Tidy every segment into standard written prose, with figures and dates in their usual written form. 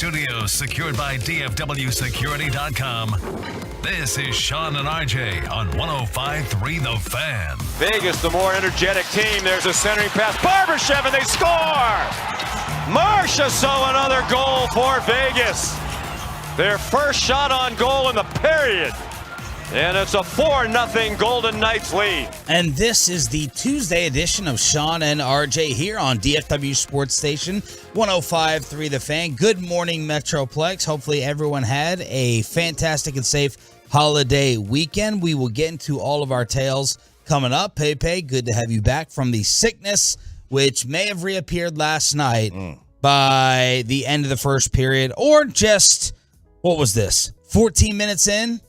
Studios secured by DFWsecurity.com. This is Sean and RJ on 105.3 The Fan. Vegas, the more energetic team. There's a centering pass. Barbashev, and they score! Marchessault, another goal for Vegas. Their first shot on goal in the period. And it's a 4-0 Golden Knights lead. And this is the Tuesday edition of Sean and RJ here on DFW Sports Station 105.3 The Fan. Good morning, Metroplex. Hopefully everyone had a fantastic and safe holiday weekend. We will get into all of our tales coming up. Pepe, good to have you back from the sickness, which may have reappeared last night by the end of the first period, or just, what was this, 14 minutes in?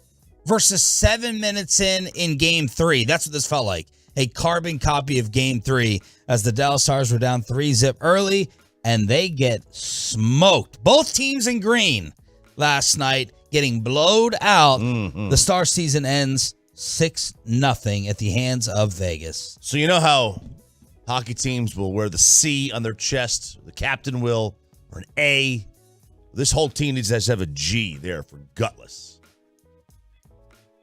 Versus 7 minutes in Game 3. That's what this felt like. A carbon copy of Game 3 as the Dallas Stars were down 3-0 early, and they get smoked. Both teams in green last night getting blowed out. The Star season ends 6-0 at the hands of Vegas. So you know how hockey teams will wear the C on their chest, the captain will, or an A. This whole team needs to have a G there for gutless.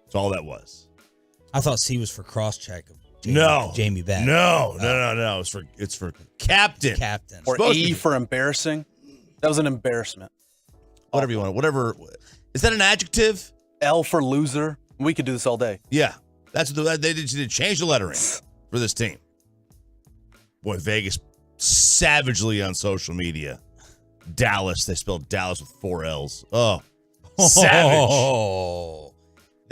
That's all that was. I thought C was for cross-check. Jamie Benn. No. It's for captain. Captain. Or E for embarrassing. That was an embarrassment. Whatever you want. Whatever. Is that an adjective? L for loser. We could do this all day. Yeah. That's what they did change the lettering for this team. Boy, Vegas savagely on social media. Dallas. They spelled Dallas with 4 L's. Oh. Savage.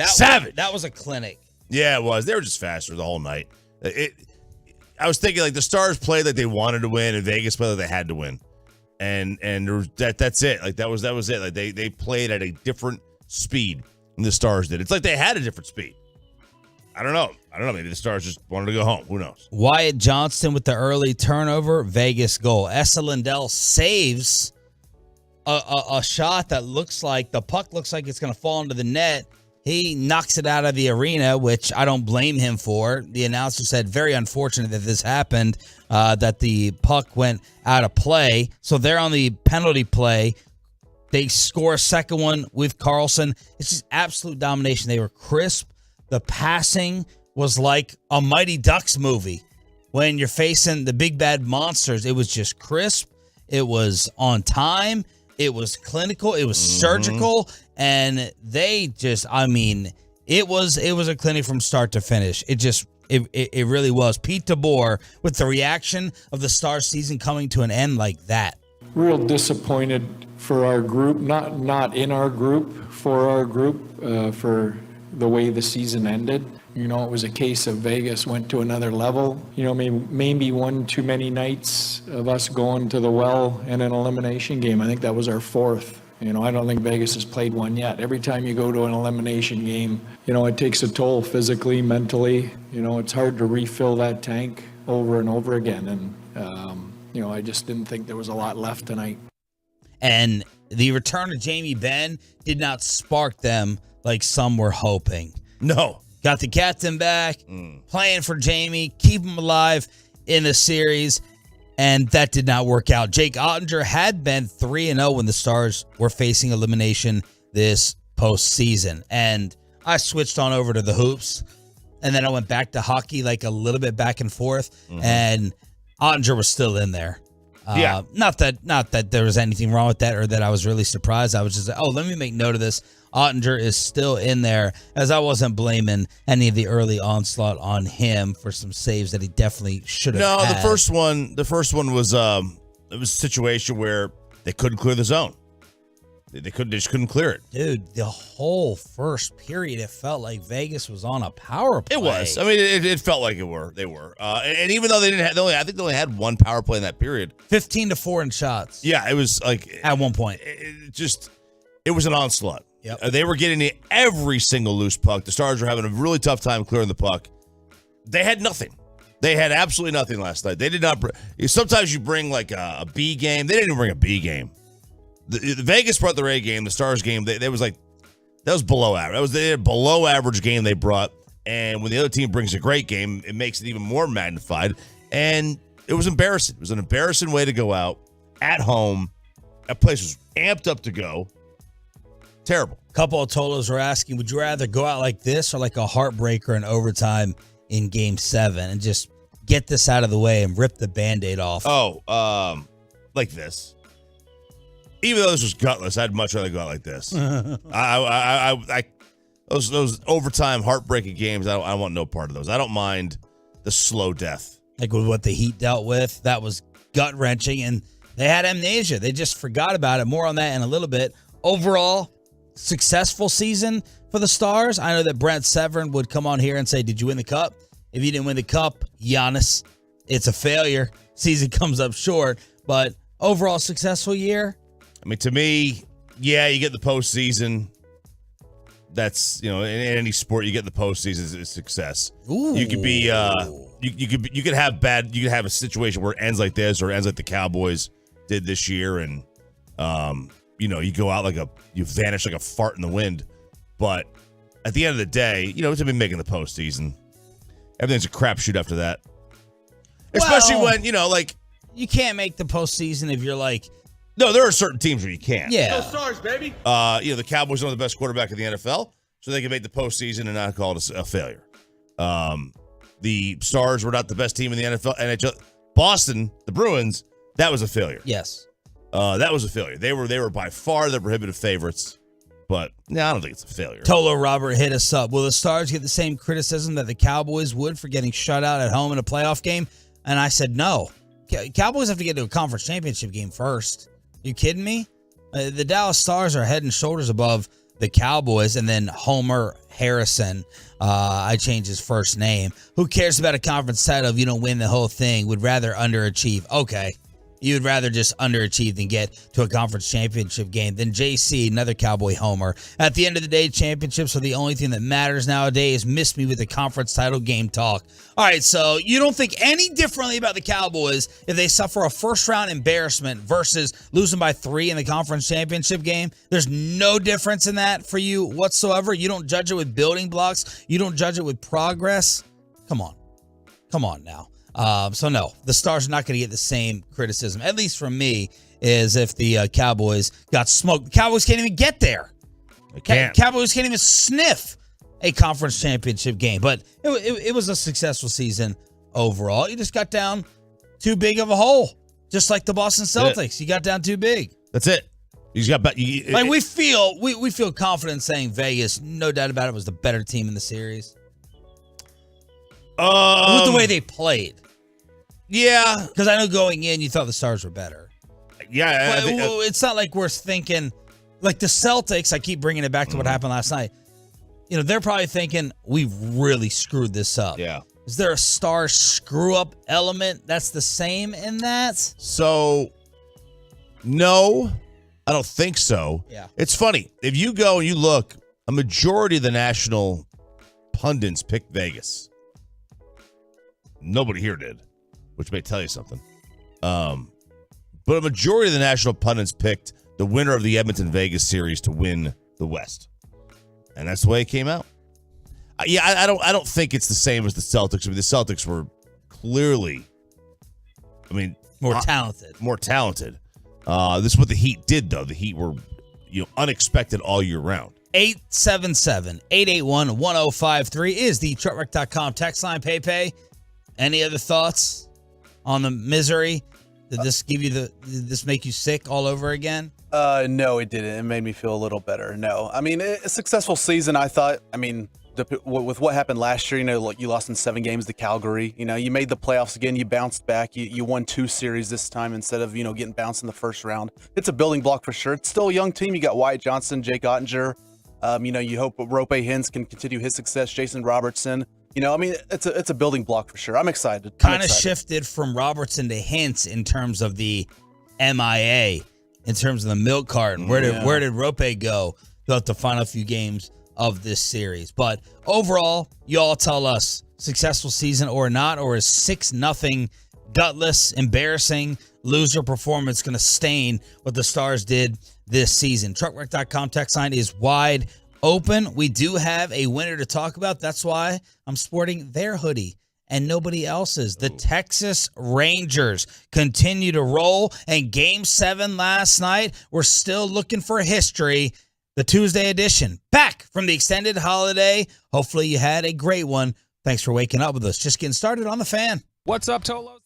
Savage. That was a clinic. Yeah, it was. They were just faster the whole night. I was thinking, like, the Stars played like they wanted to win, and Vegas played like they had to win, and that's it. Like that was it. Like they played at a different speed than the Stars did. It's like they had a different speed. I don't know. Maybe the Stars just wanted to go home. Who knows? Wyatt Johnston with the early turnover. Vegas goal. Esa Lindell saves a shot that looks like the puck looks like it's going to fall into the net. He knocks it out of the arena, which I don't blame him for. The announcer said, very unfortunate that this happened, that the puck went out of play. So they're on the penalty play. They score a second one with Carlson. It's just absolute domination. They were crisp. The passing was like a Mighty Ducks movie. When you're facing the big bad monsters, it was just crisp. It was on time. It was clinical. It was surgical. And they just, it was a clinic from start to finish. It really was. Pete DeBoer with the reaction of the Stars season coming to an end like that. Real disappointed for our group, not in our group, for our group, for the way the season ended. You know, it was a case of Vegas went to another level. You know, maybe one too many nights of us going to the well in an elimination game. I think that was our fourth. You know, I don't think Vegas has played one yet. Every time you go to an elimination game, you know, it takes a toll physically, mentally. You know, it's hard to refill that tank over and over again. And, you know, I just didn't think there was a lot left tonight. And the return of Jamie Benn did not spark them like some were hoping. No. got the captain back, playing for Jamie, keep him alive in the series, and that did not work out. Jake Ottinger had been 3-0 when the Stars were facing elimination this postseason, and I switched on over to the hoops, and then I went back to hockey, like a little bit back and forth, and Ottinger was still in there. Not that there was anything wrong with that or that I was really surprised. I was just like, let me make note of this. Ottinger is still in there, as I wasn't blaming any of the early onslaught on him for some saves that he definitely should have had. The first one was it was a situation where they couldn't clear the zone. They just couldn't clear it. Dude, the whole first period, it felt like Vegas was on a power play. It was. I mean, it felt like they were. And even though they didn't have, I think they only had one power play in that period. 15-4 in shots. Yeah, it was like at one point. It was an onslaught. Yep. They were getting every single loose puck. The Stars were having a really tough time clearing the puck. They had nothing. They had absolutely nothing last night. They did not. Sometimes you bring like a B game. They didn't even bring a B game. The Vegas brought their A game. The Stars game, that was below average. They had a below average game they brought. And when the other team brings a great game, it makes it even more magnified. And it was embarrassing. It was an embarrassing way to go out at home. That place was amped up to go. Terrible. A couple of Tolos were asking, would you rather go out like this or like a heartbreaker in overtime in Game 7 and just get this out of the way and rip the Band-Aid off? Like this. Even though this was gutless, I'd much rather go out like this. Those overtime heartbreaking games, I want no part of those. I don't mind the slow death. Like with what the Heat dealt with, that was gut-wrenching, and they had amnesia. They just forgot about it. More on that in a little bit. Overall, successful season for the Stars. I know that Brent Severin would come on here and say, did you win the cup? If you didn't win the cup, Giannis, it's a failure. Season comes up short, but overall successful year. I mean, to me, yeah, you get the postseason. That's, in any sport, you get the postseason is success. Ooh. You could be, you could have a situation where it ends like this or ends like the Cowboys did this year, and you go out you vanish like a fart in the wind. But at the end of the day, to be making the postseason, everything's a crapshoot after that. Especially when you can't make the postseason if you're like. No, there are certain teams where you can't. Yeah. Go Stars, baby. The Cowboys are the best quarterback in the NFL, so they can make the postseason and not call it a failure. The Stars were not the best team in the NFL. NHL. Boston, the Bruins, that was a failure. Yes. That was a failure. They were by far the prohibitive favorites, but I don't think it's a failure. Tolo Robert hit us up. Will the Stars get the same criticism that the Cowboys would for getting shut out at home in a playoff game? And I said no. Cowboys have to get to a conference championship game first. You kidding me? The Dallas Stars are head and shoulders above the Cowboys, and then Homer Harrison, I changed his first name. Who cares about a conference title if you don't win the whole thing? Would rather underachieve. Okay. You would rather just underachieve than get to a conference championship game. Then JC, another Cowboy homer. At the end of the day, championships are the only thing that matters nowadays. Miss me with the conference title game talk. All right, so you don't think any differently about the Cowboys if they suffer a first-round embarrassment versus losing by 3 in the conference championship game? There's no difference in that for you whatsoever? You don't judge it with building blocks? You don't judge it with progress? Come on now. So no, the Stars are not going to get the same criticism, at least from me, as if the Cowboys got smoked. The Cowboys can't even get there. They can't. Cowboys can't even sniff a conference championship game. But it was a successful season overall. You just got down too big of a hole, just like the Boston Celtics. You got down too big. That's it. You just got we feel confident saying Vegas, no doubt about it, was the better team in the series. With the way they played. Yeah. Because I know going in, you thought the Stars were better. Yeah. But it's not like we're thinking, like the Celtics, I keep bringing it back to what happened last night. They're probably thinking, we've really screwed this up. Yeah. Is there a Star screw-up element that's the same in that? So, no, I don't think so. Yeah. It's funny. If you go and you look, a majority of the national pundits picked Vegas. Nobody here did, which may tell you something. But a majority of the national pundits picked the winner of the Edmonton-Vegas series to win the West. And that's the way it came out. I don't think it's the same as the Celtics. I mean, the Celtics were clearly, More talented. More talented. This is what the Heat did, though. The Heat were, unexpected all year round. 877-881-1053 is the truckwreck.com text line. Pepe, any other thoughts on the misery? Did this make you sick all over again? No, it didn't. It made me feel a little better. No, I mean, a successful season, I thought. I mean, with what happened last year, you lost in 7 games to Calgary. You made the playoffs again. You bounced back. You won 2 series this time instead of, getting bounced in the first round. It's a building block for sure. It's still a young team. You got Wyatt Johnson, Jake Ottinger. You hope Rope Hintz can continue his success. Jason Robertson. It's a building block for sure. I'm excited. Kind of shifted from Robertson to Hintz in terms of the MIA, in terms of the milk carton. Where did Rope go throughout the final few games of this series? But overall, you all tell us, successful season or not, or is 6-0 gutless, embarrassing loser performance going to stain what the Stars did this season? Truckwreck.com text line is wide open. We do have a winner to talk about. That's why I'm sporting their hoodie and nobody else's. The Texas Rangers continue to roll, and Game 7 last night, we're still looking for history. The Tuesday edition, back from the extended holiday. Hopefully you had a great one. Thanks for waking up with us. Just getting started on The Fan. What's up, Tolos?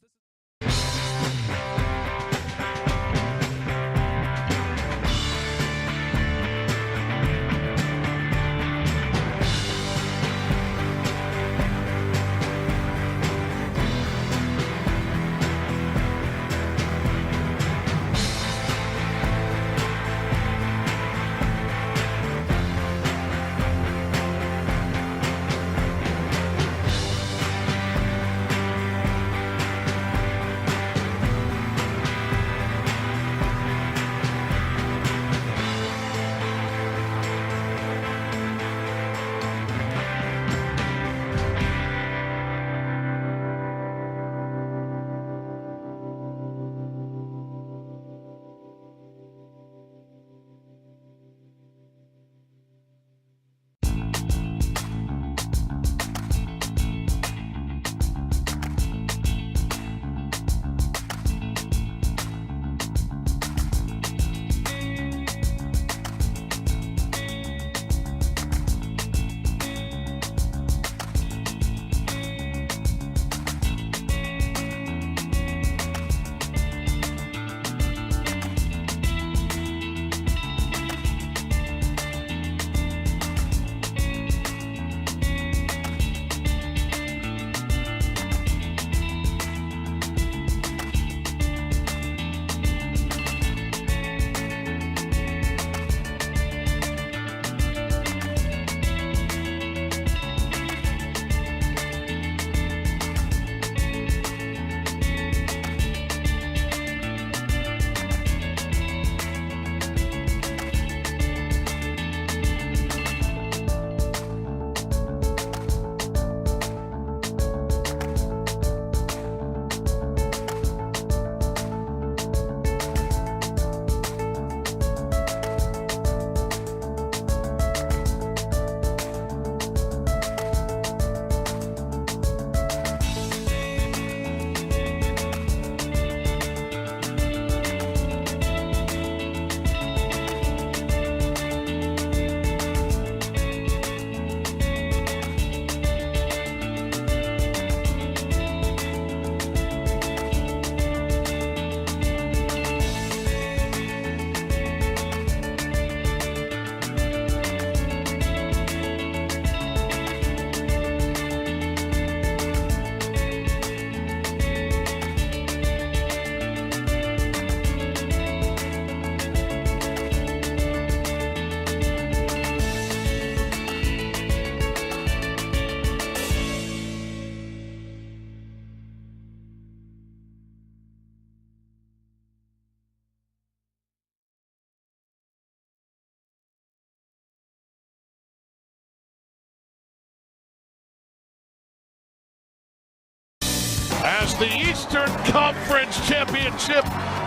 As the Eastern Conference Championship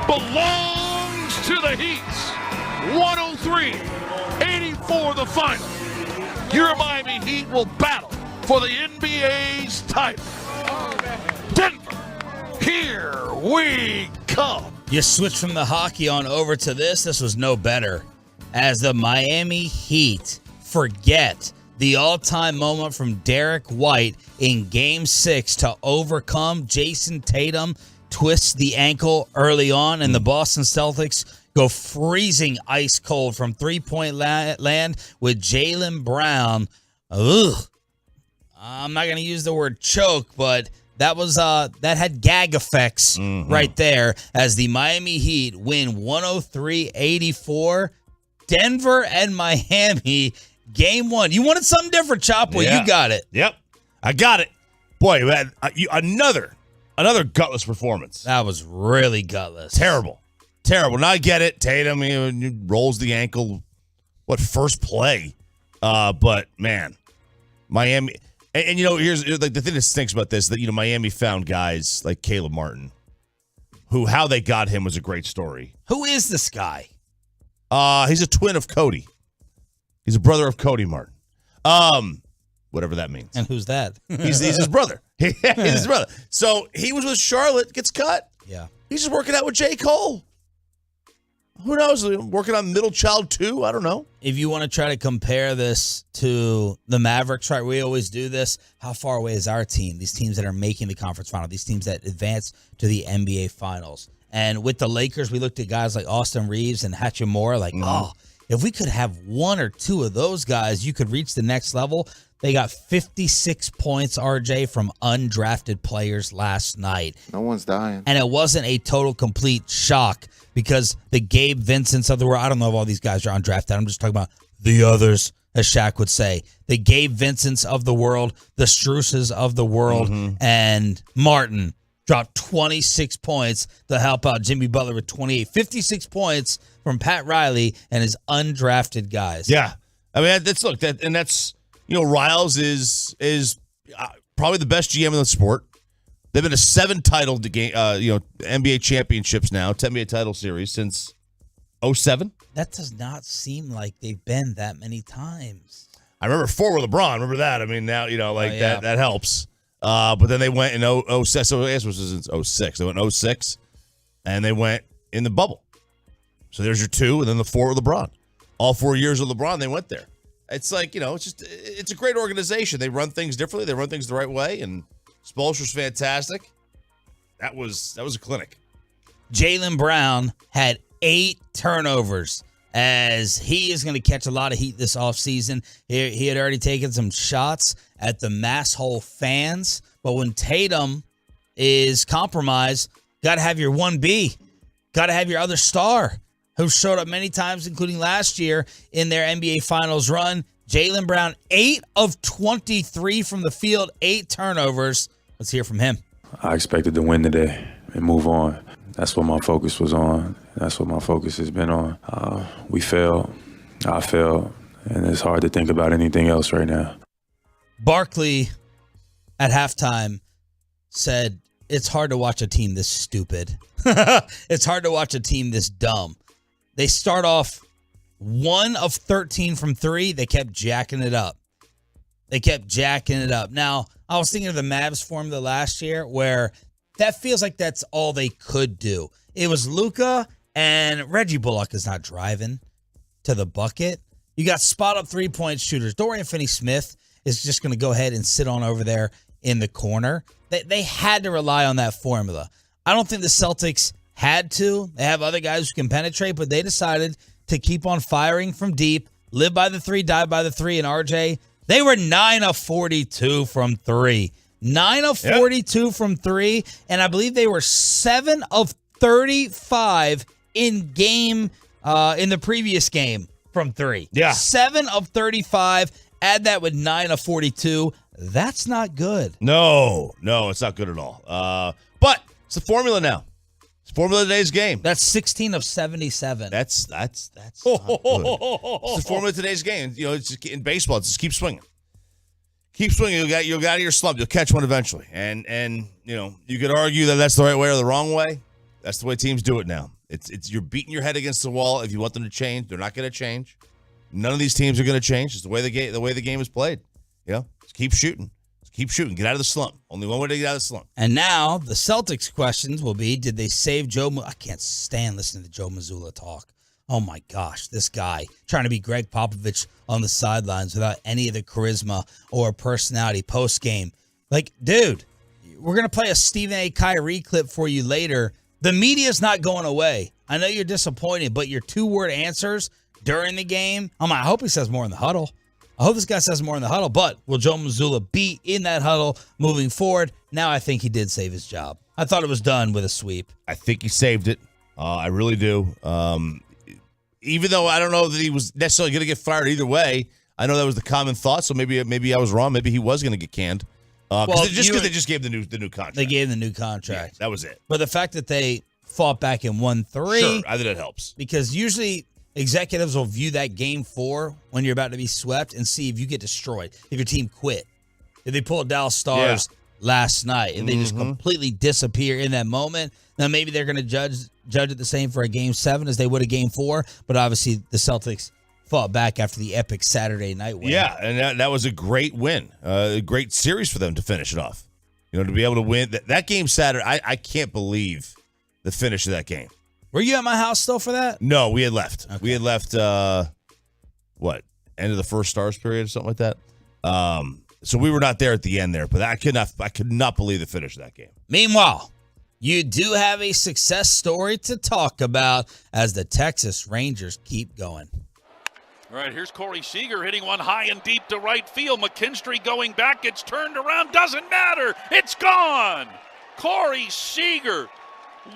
belongs to the Heat. 103-84 the final. Your Miami Heat will battle for the NBA's title. Denver, here we come. You switch from the hockey on over to this. This was no better. As the Miami Heat forget the all-time moment from Derek White in Game 6 to overcome Jason Tatum, twists the ankle early on, and the Boston Celtics go freezing ice cold from three-point land with Jaylen Brown. Ugh. I'm not going to use the word choke, but that was that had gag effects right there as the Miami Heat win 103-84. Denver and Miami, Game 1. You wanted something different, Chop? Well, you got it. Yep, I got it. Boy, man, another gutless performance. That was really gutless. Terrible. Now I get it. Tatum he rolls the ankle. What first play? But man, Miami. And here's like the thing that stinks about this, that Miami found guys like Caleb Martin, who how they got him was a great story. Who is this guy? He's a twin of Cody. He's a brother of Cody Martin. Whatever that means. And who's that? He's his brother. He's his brother. So he was with Charlotte, gets cut. Yeah. He's just working out with J. Cole. Who knows? Working on Middle Child 2? I don't know. If you want to try to compare this to the Mavericks, right? We always do this. How far away is our team? These teams that are making the conference final, these teams that advance to the NBA Finals. And with the Lakers, we looked at guys like Austin Reeves and Hachimura, like, if we could have one or two of those guys, you could reach the next level. They got 56 points, RJ, from undrafted players last night. No one's dying. And it wasn't a total complete shock because the Gabe Vincents of the world, I don't know if all these guys are undrafted. I'm just talking about the others, as Shaq would say. The Gabe Vincents of the world, the Struces of the world, and Martin dropped 26 points to help out Jimmy Butler with 28. 56 points from Pat Riley and his undrafted guys. Yeah. I mean, that's Riles is probably the best GM in the sport. They've been to 7 title game, NBA championships now, 10 NBA title series since 2007. That does not seem like they've been that many times. I remember 4 with LeBron. Remember that? I mean, now that helps. But then they went in 06. So I guess it was in 06. They went in 06, and they went in the bubble. So there's your 2, and then the 4 with LeBron. All 4 years with LeBron, they went there. It's like, it's a great organization. They run things differently. They run things the right way, and Spoelstra's fantastic. That was a clinic. Jaylen Brown had 8 turnovers as he is going to catch a lot of heat this offseason. He had already taken some shots at the masshole fans, but when Tatum is compromised, got to have your 1B, got to have your other star who showed up many times, including last year in their NBA Finals run. Jaylen Brown, 8 of 23 from the field, 8 turnovers. Let's hear from him. I expected to win today and move on. That's what my focus was on. That's what my focus has been on. We failed. I failed. And it's hard to think about anything else right now. Barkley, at halftime, said, it's hard to watch a team this stupid. It's hard to watch a team this dumb. They start off 1 of 13 from 3. They kept jacking it up. Now, I was thinking of the Mavs formula last year where that feels like that's all they could do. It was Luka, and Reggie Bullock is not driving to the bucket. You got spot-up three-point shooters. Dorian Finney-Smith is just going to go ahead and sit on over there in the corner. They had to rely on that formula. I don't think the Celtics had to. They have other guys who can penetrate, but they decided to keep on firing from deep, live by the 3, die by the 3, and RJ, they were 9 of 42 from 3. 9 of 42 from 3, and I believe they were 7 of 35 in the previous game from 3. Yeah. 7 of 35, add that with 9 of 42. That's not good. No, it's not good at all. But it's the formula now. It's the formula of today's game. That's 16 of 77. That's not good. It's the formula of today's game. It's just, in baseball, it's just keep swinging. Keep swinging. You'll get out of your slump. You'll catch one eventually. And you could argue that that's the right way or the wrong way. That's the way teams do it now. It's you're beating your head against the wall. If you want them to change, they're not going to change. None of these teams are going to change. It's the way the game is played. Just keep shooting. keep shooting. Get out of the slump. Only one way to get out of the slump. And now the Celtics questions will be, did they save Joe? I can't stand listening to Joe Mazzulla talk. Oh, my gosh, this guy trying to be Greg Popovich on the sidelines without any of the charisma or personality post-game. Like, dude, we're going to play a Stephen A. Kyrie clip for you later. The media's not going away. I know you're disappointed, but your two-word answers during the game, I hope he says more in the huddle. I hope this guy says more in the huddle, but will Joe Mazzulla be in that huddle moving forward? Now I think he did save his job. I thought it was done with a sweep. I think he saved it. I really do. Even though I don't know that he was necessarily going to get fired either way, I know that was the common thought, so maybe I was wrong. Maybe he was going to get canned. Because they just gave the new contract. They gave the new contract. Yeah, that was it. But the fact that they fought back and won 3. Sure, I think that helps. Because usually executives will view that game 4 when you're about to be swept and see if you get destroyed, if your team quit. If they pulled Dallas Stars last night and they just completely disappear in that moment, now maybe they're going to judge it the same for a game 7 as they would a game 4. But obviously the Celtics fought back after the epic Saturday night win. Yeah, and that was a great win, a great series for them to finish it off. To be able to win that game Saturday. I can't believe the finish of that game. Were you at my house still for that? No, we had left. Okay. We had left. End of the first Stars period or something like that. So we were not there at the end there, but I could not believe the finish of that game. Meanwhile, you do have a success story to talk about as the Texas Rangers keep going. All right, here's Corey Seager hitting one high and deep to right field. McKinstry going back, gets turned around, doesn't matter. It's gone. Corey Seager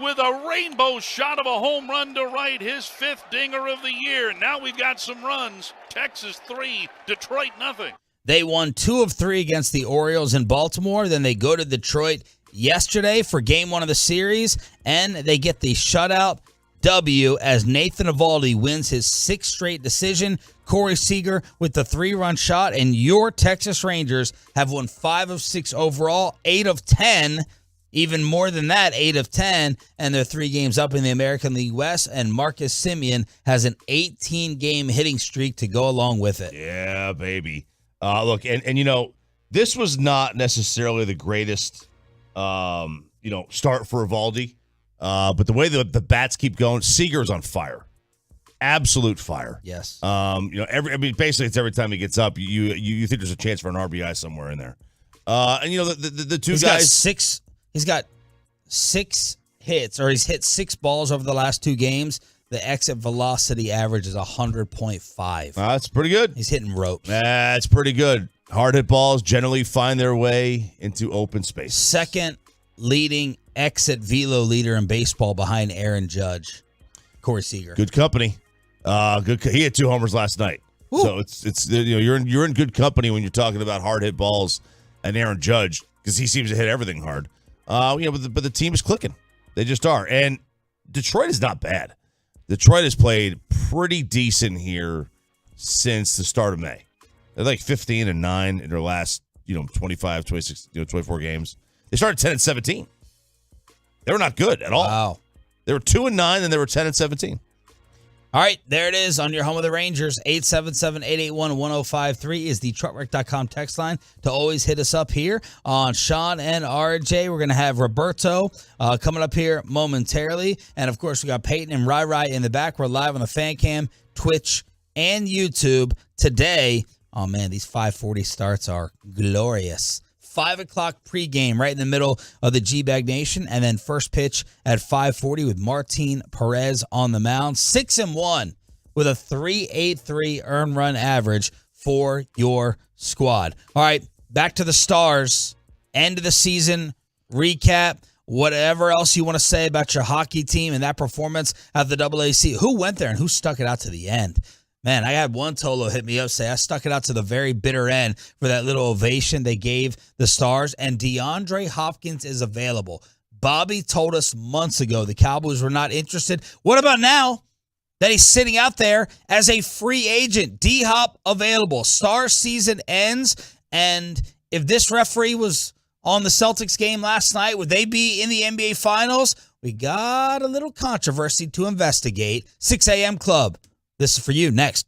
with a rainbow shot of a home run to right, his 5th dinger of the year. Now we've got some runs. Texas 3, Detroit nothing. They won 2 of 3 against the Orioles in Baltimore. Then they go to Detroit yesterday for game 1 of the series, and they get the shutout W as Nathan Eovaldi wins his 6th straight decision. Corey Seager with the 3-run shot, and your Texas Rangers have won 5 of 6 overall, 8 of 10, even more than that, 8 of 10, and they're 3 games up in the American League West, and Marcus Semien has an 18-game hitting streak to go along with it. Yeah, baby. Look, and this was not necessarily the greatest, start for Eovaldi. But the way the bats keep going, Seager's on fire, absolute fire. Yes. Basically, it's every time he gets up, you think there's a chance for an RBI somewhere in there. And the two guys. He's got 6 hits, or he's hit 6 balls over the last 2 games. The exit velocity average is 100.5. That's pretty good. He's hitting ropes. That's pretty good. Hard hit balls generally find their way into open space. Second leading exit velo leader in baseball behind Aaron Judge, Corey Seager. Good company. Good. He had 2 homers last night. Ooh. So it's you're in good company when you're talking about hard hit balls and Aaron Judge, because he seems to hit everything hard. But the team is clicking. They just are. And Detroit is not bad. Detroit has played pretty decent here since the start of May. They're like 15-9 in their last 25, 26, 24 games. They started 10-17. They were not good at all. Wow. They were 2-9, and they were 10-17. All right, there it is on your home of the Rangers. 877-881-1053 is the truckwreck.com text line to always hit us up here on Sean and RJ. We're going to have Roberto coming up here momentarily. And, of course, we got Peyton and Rai in the back. We're live on the Fan Cam, Twitch, and YouTube today. Oh, man, these 5:40 starts are glorious. 5 o'clock pregame right in the middle of the G-Bag Nation, and then first pitch at 5:40 with Martin Perez on the mound. 6-1 with a 3.83 earned run average for your squad. All right, back to the Stars. End of the season recap. Whatever else you want to say about your hockey team and that performance at the AAC. Who went there and who stuck it out to the end? Man, I had one Tolo hit me up, say I stuck it out to the very bitter end for that little ovation they gave the Stars, and DeAndre Hopkins is available. Bobby told us months ago the Cowboys were not interested. What about now that he's sitting out there as a free agent? D-Hop available. Stars season ends, and if this referee was on the Celtics game last night, would they be in the NBA Finals? We got a little controversy to investigate. 6 a.m. Club. This is for you next.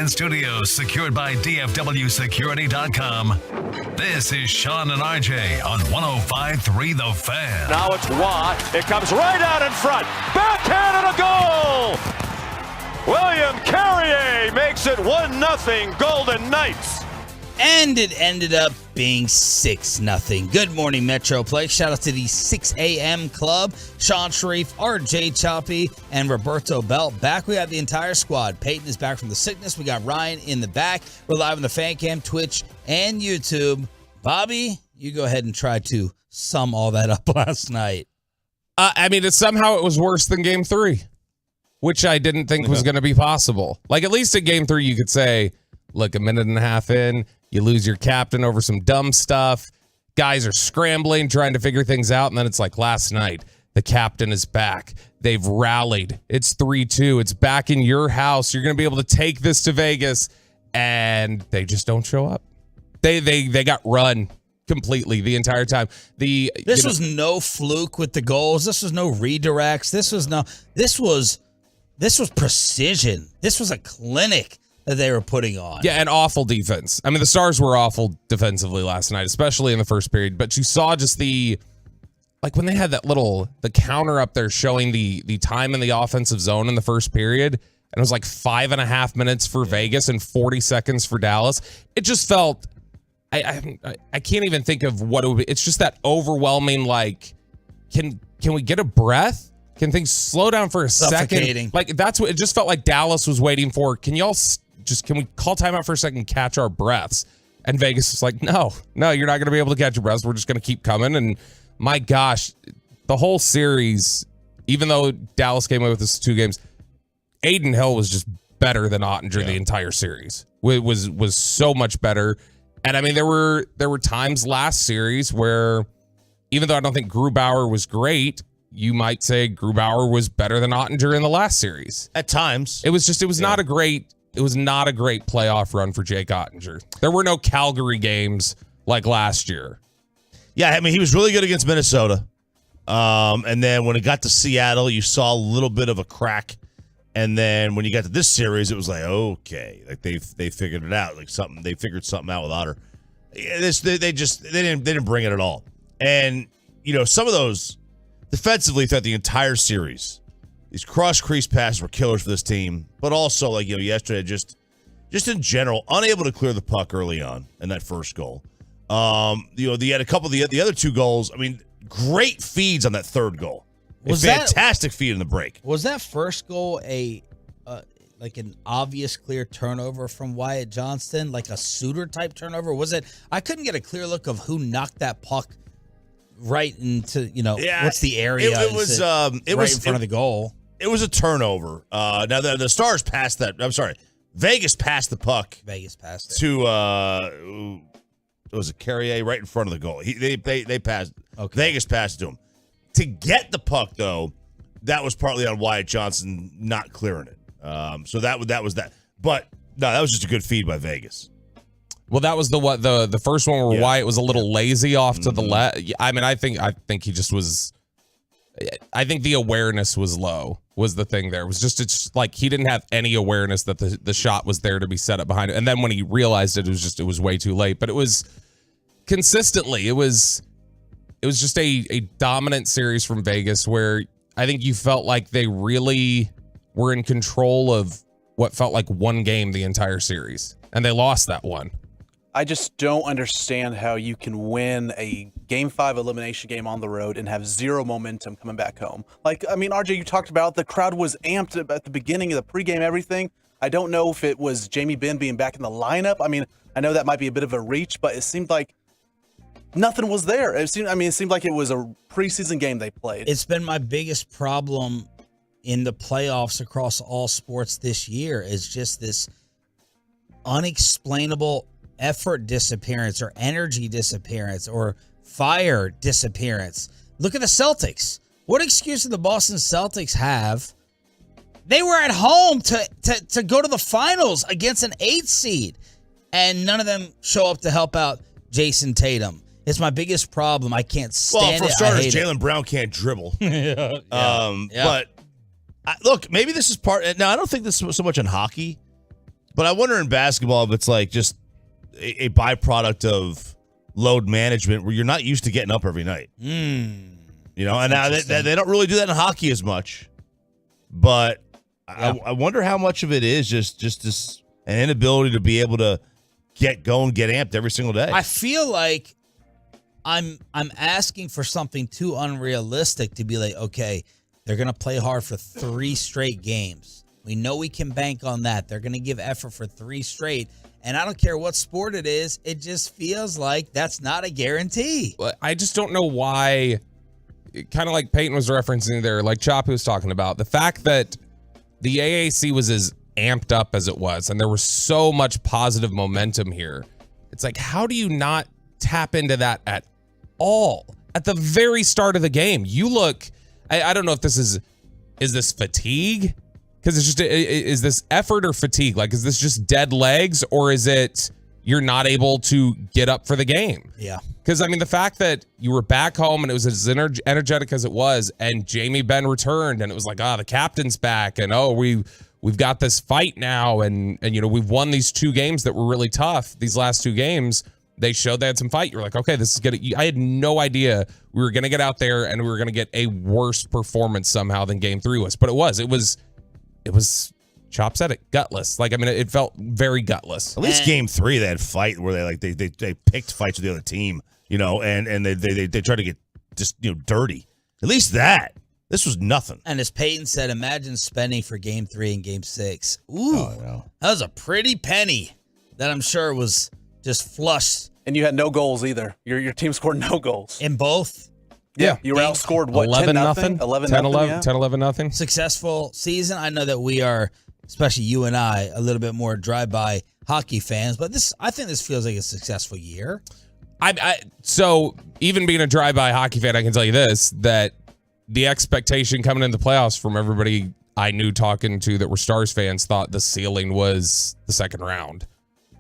KFAN studios secured by DFWsecurity.com. This is Sean and RJ on 105.3 The Fan. Now it's Watt. It comes right out in front. Backhand and a goal! William Carrier makes it 1-0 Golden Knights. And it ended up being 6-0. Good morning, Metroplex. Shout out to the 6 a.m. club. Sean Sharif, RJ Choppy, and Roberto Belt. Back, we have the entire squad. Peyton is back from the sickness. We got Ryan in the back. We're live on the Fan Cam, Twitch, and YouTube. Bobby, you go ahead and try to sum all that up last night. Somehow it was worse than Game 3, which I didn't think was going to be possible. Like, at least in Game 3, you could say, look, a minute and a half in, you lose your captain over some dumb stuff. Guys are scrambling, trying to figure things out. And then it's like last night, the captain is back. They've rallied. It's 3-2. It's back in your house. You're going to be able to take this to Vegas. And they just don't show up. They got run completely the entire time. This was no fluke with the goals. This was no redirects. This was precision. This was a clinic that they were putting on. Yeah, and awful defense. I mean, the Stars were awful defensively last night, especially in the first period. But you saw just when they had the counter up there showing the time in the offensive zone in the first period, and it was like 5.5 minutes for Vegas and 40 seconds for Dallas. It just felt, I can't even think of what it would be. It's just that overwhelming, can we get a breath? Can things slow down for a second? Like, that's what it just felt like Dallas was waiting for. Can we call timeout for a second, catch our breaths? And Vegas was like, no, you're not going to be able to catch your breaths. We're just going to keep coming. And my gosh, the whole series, even though Dallas came away with this 2 games, Aiden Hill was just better than Ottinger the entire series. It was so much better. And I mean, there were times last series where, even though I don't think Grubauer was great, you might say Grubauer was better than Ottinger in the last series. At times. It was not a great playoff run for Jake Ottinger. There were no Calgary games like last year. Yeah, I mean, he was really good against Minnesota. And then when it got to Seattle, you saw a little bit of a crack. And then when you got to this series, it was like, okay, like they figured it out, they figured something out with Otter. They didn't bring it at all. And some of those defensively throughout the entire series, these cross-crease passes were killers for this team. But also, yesterday, just in general, unable to clear the puck early on in that first goal. They had a couple of the other 2 goals. I mean, great feeds on that third goal. Fantastic feed in the break. Was that first goal an obvious clear turnover from Wyatt Johnston, like a Suter type turnover? Was it? I couldn't get a clear look of who knocked that puck right into, what's the area? It was in front of the goal. It was a turnover. Now the Stars passed that. I'm sorry, Vegas passed the puck. Vegas passed it to it was a Carrier right in front of the goal. They passed. Okay. Vegas passed to him. To get the puck though, that was partly on Wyatt Johnson not clearing it. So that was that. But no, that was just a good feed by Vegas. Well, that was the first one where Wyatt was a little lazy off to the left. I mean, I think he just was. I think the awareness was low. Was the thing there? It's like he didn't have any awareness that the shot was there to be set up behind it. And then when he realized it was way too late. But it was consistently. It was just a dominant series from Vegas where I think you felt like they really were in control of what felt like one game the entire series, and they lost that one. I just don't understand how you can win a Game 5 elimination game on the road and have zero momentum coming back home. RJ, you talked about the crowd was amped at the beginning of the pregame, everything. I don't know if it was Jamie Benn being back in the lineup. I mean, I know that might be a bit of a reach, but it seemed like nothing was there. It seemed like it was a preseason game they played. It's been my biggest problem in the playoffs across all sports this year is just this unexplainable effort disappearance or energy disappearance or fire disappearance. Look at the Celtics. What excuse did the Boston Celtics have? They were at home to go to the finals against an 8th seed, and none of them show up to help out Jason Tatum. It's my biggest problem. I can't stand it. Well, for starters, Jaylen Brown can't dribble. But look, maybe this is part. Now, I don't think this is so much in hockey. But I wonder in basketball if it's like just a byproduct of load management where you're not used to getting up every night. You know, and now they don't really do that in hockey as much. But I wonder how much of it is just this an inability to be able to get going, get amped every single day. I feel like I'm asking for something too unrealistic to be like, okay, they're going to play hard for 3 straight games. We know we can bank on that. They're going to give effort for 3 straight. And I don't care what sport it is. It just feels like that's not a guarantee. I just don't know why, kind of like Peyton was referencing there, like Choppy was talking about, the fact that the AAC was as amped up as it was, and there was so much positive momentum here. It's like, how do you not tap into that at all? At the very start of the game, you look, I don't know if this is this fatigue? Because it's just, is this effort or fatigue? Like, is this just dead legs, or is it you're not able to get up for the game? Yeah. Because, I mean, the fact that you were back home and it was as energetic as it was, and Jamie Benn returned, and it was like, the captain's back, and we've got this fight now, and you know, we've won these 2 games that were really tough. These last 2 games, they showed they had some fight. You're like, okay, this is good. I had no idea we were going to get out there and we were going to get a worse performance somehow than Game 3 was. But it was Chop said it, gutless. Like, I mean, it felt very gutless. At least Game 3, they had fight where they picked fights with the other team, you know, and they tried to get just, you know, dirty. At least that. This was nothing. And as Peyton said, imagine spending for Game 3 and Game 6. Ooh, that was a pretty penny that I'm sure was just flushed. And you had no goals either. Your team scored no goals. In both? Yeah, you were outscored, what, 11-0? 10-11? Successful season. I know that we are, especially you and I, a little bit more drive-by hockey fans, but I think this feels like a successful year. So even being a drive-by hockey fan, I can tell you this, that the expectation coming into the playoffs from everybody I knew talking to that were Stars fans thought the ceiling was the second round.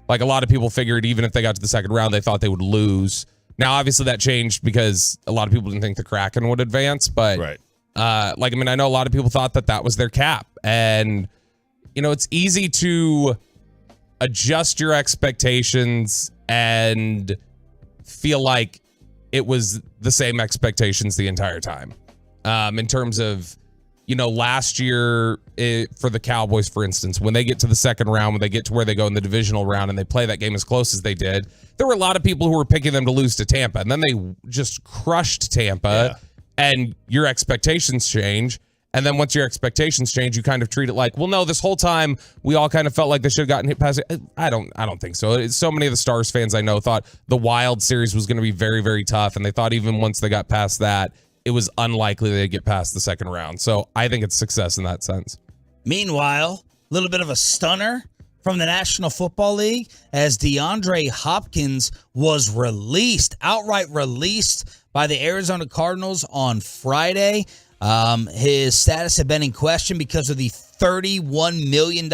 Like, a lot of people figured even if they got to the second round, they thought they would lose. Now, obviously, that changed because a lot of people didn't think the Kraken would advance. But, I know a lot of people thought that was their cap. And, you know, it's easy to adjust your expectations and feel like it was the same expectations the entire time. In terms of, you know, last year for the Cowboys, for instance, when they get to the second round, when they get to where they go in the divisional round and they play that game as close as they did, there were a lot of people who were picking them to lose to Tampa. And then they just crushed Tampa, and your expectations change. And then once your expectations change, you kind of treat it like, well, no, this whole time we all kind of felt like they should have gotten hit past it. I don't think so. So many of the Stars fans I know thought the Wild series was going to be very, very tough. And they thought even once they got past that, it was unlikely they'd get past the second round. So I think it's success in that sense. Meanwhile, a little bit of a stunner from the National Football League as DeAndre Hopkins was outright released by the Arizona Cardinals on Friday. His status had been in question because of the $31 million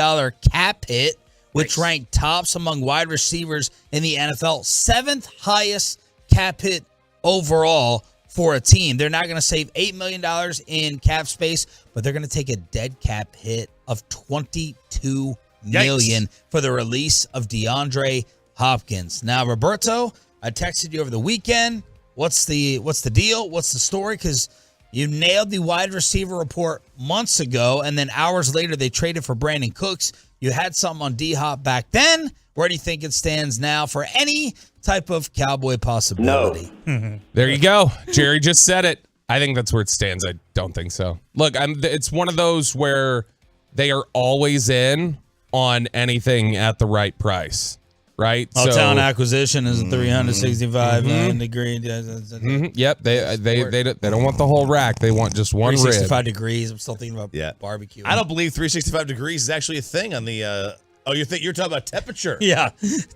cap hit, which ranked tops among wide receivers in the NFL. 7th highest cap hit overall for a team. They're not going to save $8 million in cap space, but they're going to take a dead cap hit of $22 million for the release of DeAndre Hopkins. Now, Roberto, I texted you over the weekend. What's the deal? What's the story? Because you nailed the wide receiver report months ago, and then hours later they traded for Brandon Cooks. You had something on D-Hop back then. Where do you think it stands now for any type of Cowboy possibility? No. There you go. Jerry just said it. I think that's where it stands. I don't think so. Look, it's one of those where they are always in on anything at the right price, right? Talent acquisition is a 365 degree. Yep, they don't want the whole rack. They want just one 365 rib. degrees. I'm still thinking about barbecue. I don't believe 365 degrees is actually a thing on the. You're talking about temperature? Yeah.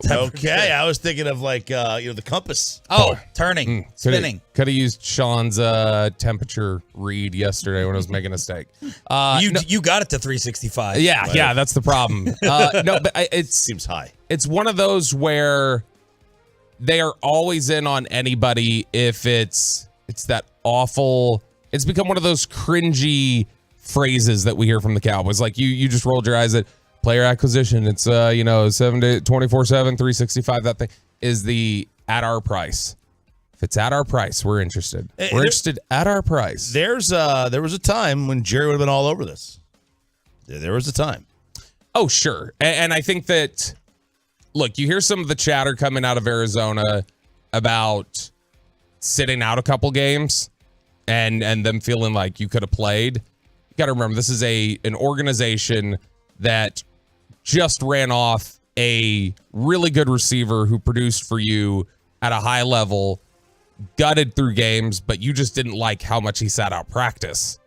Okay, I was thinking of like the compass. Oh, turning, spinning. Could have used Sean's temperature read yesterday when I was making a steak. You got it to 365. Yeah, that's the problem. No, but it seems high. It's one of those where they are always in on anybody if it's that awful. It's become one of those cringy phrases that we hear from the Cowboys. Like you just rolled your eyes at. player acquisition. It's 7 to 24/7, 365. That thing is the at our price. If it's at our price, we're interested. We're interested at our price. There was a time when Jerry would have been all over this. There was a time. Oh, sure. And I think that, look, you hear some of the chatter coming out of Arizona about sitting out a couple games and them feeling like you could have played. You got to remember, this is an organization that just ran off a really good receiver who produced for you at a high level, gutted through games, but you just didn't like how much he sat out practice.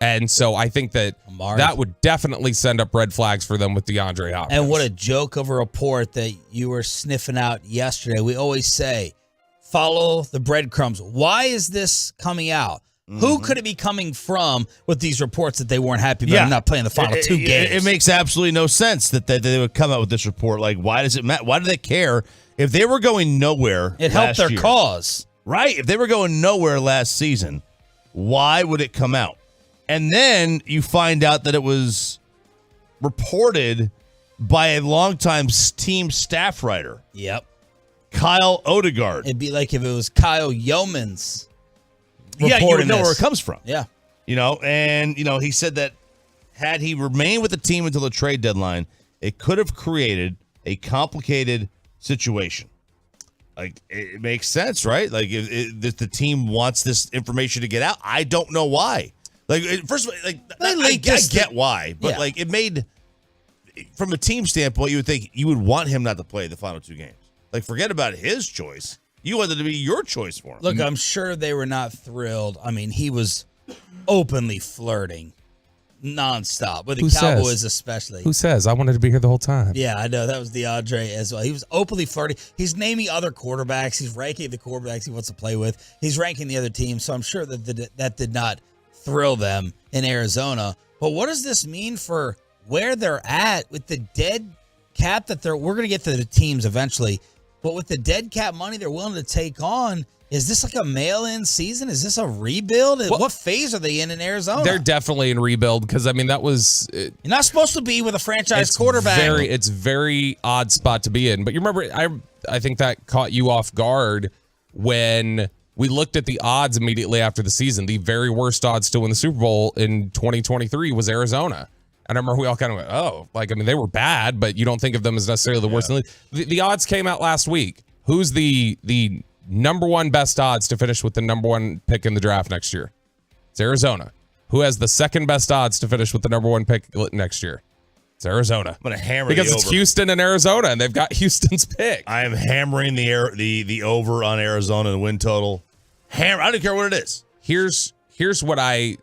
And so I think that that would definitely send up red flags for them with DeAndre Hopkins. And what a joke of a report that you were sniffing out yesterday. We always say, follow the breadcrumbs. Why is this coming out? Who could it be coming from with these reports that they weren't happy about not playing the final two games? It makes absolutely no sense that they would come out with this report. Like, why does it matter? Why do they care if they were going nowhere? It helped their cause. Right. If they were going nowhere last season, why would it come out? And then you find out that it was reported by a longtime team staff writer. Yep. Kyle Odegaard. It'd be like if it was Kyle Yeomans. Yeah, you would know where it comes from. Yeah. He said that had he remained with the team until the trade deadline, it could have created a complicated situation. Like, it makes sense, right? Like, if the team wants this information to get out, I don't know why. Like, first of all, I get why, but it made, from a team standpoint, you would think you would want him not to play the final two games. Like, forget about his choice. You wanted it to be your choice for him. Look, I'm sure they were not thrilled. I mean, he was openly flirting nonstop with the Cowboys, especially. Who says? I wanted to be here the whole time. Yeah, I know. That was DeAndre as well. He was openly flirting. He's naming other quarterbacks. He's ranking the quarterbacks he wants to play with. He's ranking the other teams. So I'm sure that did not thrill them in Arizona. But what does this mean for where they're at with the dead cap that we're going to get to the teams eventually. But with the dead cap money they're willing to take on, is this like a mail-in season? Is this a rebuild? Well, what phase are they in Arizona? They're definitely in rebuild because, I mean, that was... You're not supposed to be with a franchise quarterback. It's very odd spot to be in. But you remember, I think that caught you off guard when we looked at the odds immediately after the season. The very worst odds to win the Super Bowl in 2023 was Arizona. And I remember we all kind of went, oh, like, I mean, they were bad, but you don't think of them as necessarily the worst in the league. The odds came out last week. Who's the number one best odds to finish with the number one pick in the draft next year? It's Arizona. Who has the second best odds to finish with the number one pick next year? It's Arizona. I'm going to hammer because the it's over. Houston and Arizona, and they've got Houston's pick. I am hammering the over on Arizona and win total. I don't care what it is. Here's what I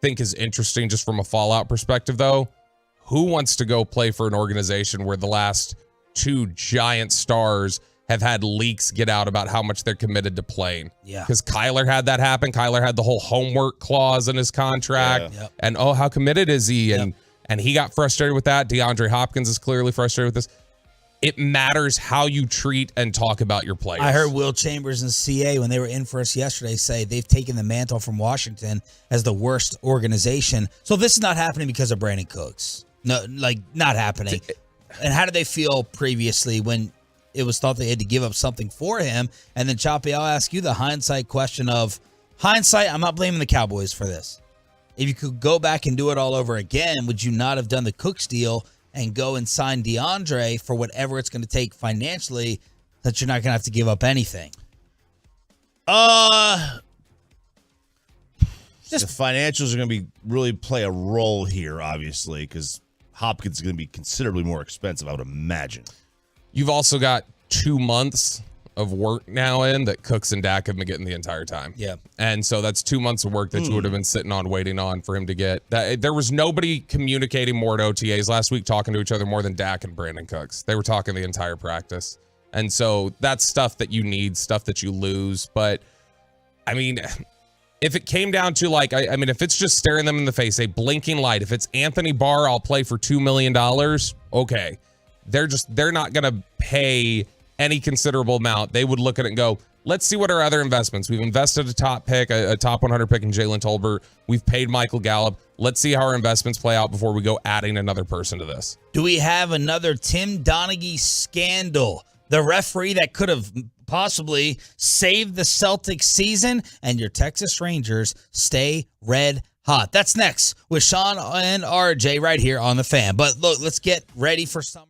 think is interesting just from a fallout perspective, though. Who wants to go play for an organization where the last two giant stars have had leaks get out about how much they're committed to playing? Yeah. Because Kyler had that happen. Kyler had the whole homework clause in his contract. Yeah. Yep. And, oh, how committed is he? And he got frustrated with that. DeAndre Hopkins is clearly frustrated with this. It matters how you treat and talk about your players. I heard Will Chambers and CA, when they were in for us yesterday, say they've taken the mantle from Washington as the worst organization. So this is not happening because of Brandon Cooks. No, like, not happening. And how did they feel previously when it was thought they had to give up something for him? And then, Choppy, I'll ask you the hindsight question of hindsight. I'm not blaming the Cowboys for this. If you could go back and do it all over again, would you not have done the Cooks deal and go and sign DeAndre for whatever it's going to take financially, that you're not going to have to give up anything? The financials are going to really play a role here, obviously, because Hopkins is going to be considerably more expensive, I would imagine. You've also got 2 months of work now in that Cooks and Dak have been getting the entire time. Yeah. And so that's 2 months of work that you would have been sitting on, waiting on for him to get. There was nobody communicating more at OTAs last week, talking to each other more than Dak and Brandon Cooks. They were talking the entire practice. And so that's stuff that you need, stuff that you lose. But, I mean, if it came down to, like, I mean, if it's just staring them in the face, a blinking light, if it's Anthony Barr, I'll play for $2 million, okay. They're not going to pay any considerable amount. They would look at it and go, let's see what our other investments. We've invested a top pick, a top 100 pick in Jalen Tolbert. We've paid Michael Gallup. Let's see how our investments play out before we go adding another person to this. Do we have another Tim Donaghy scandal? The referee that could have possibly saved the Celtics season, and your Texas Rangers stay red hot. That's next with Sean and RJ right here on The Fan. But look, let's get ready for summer.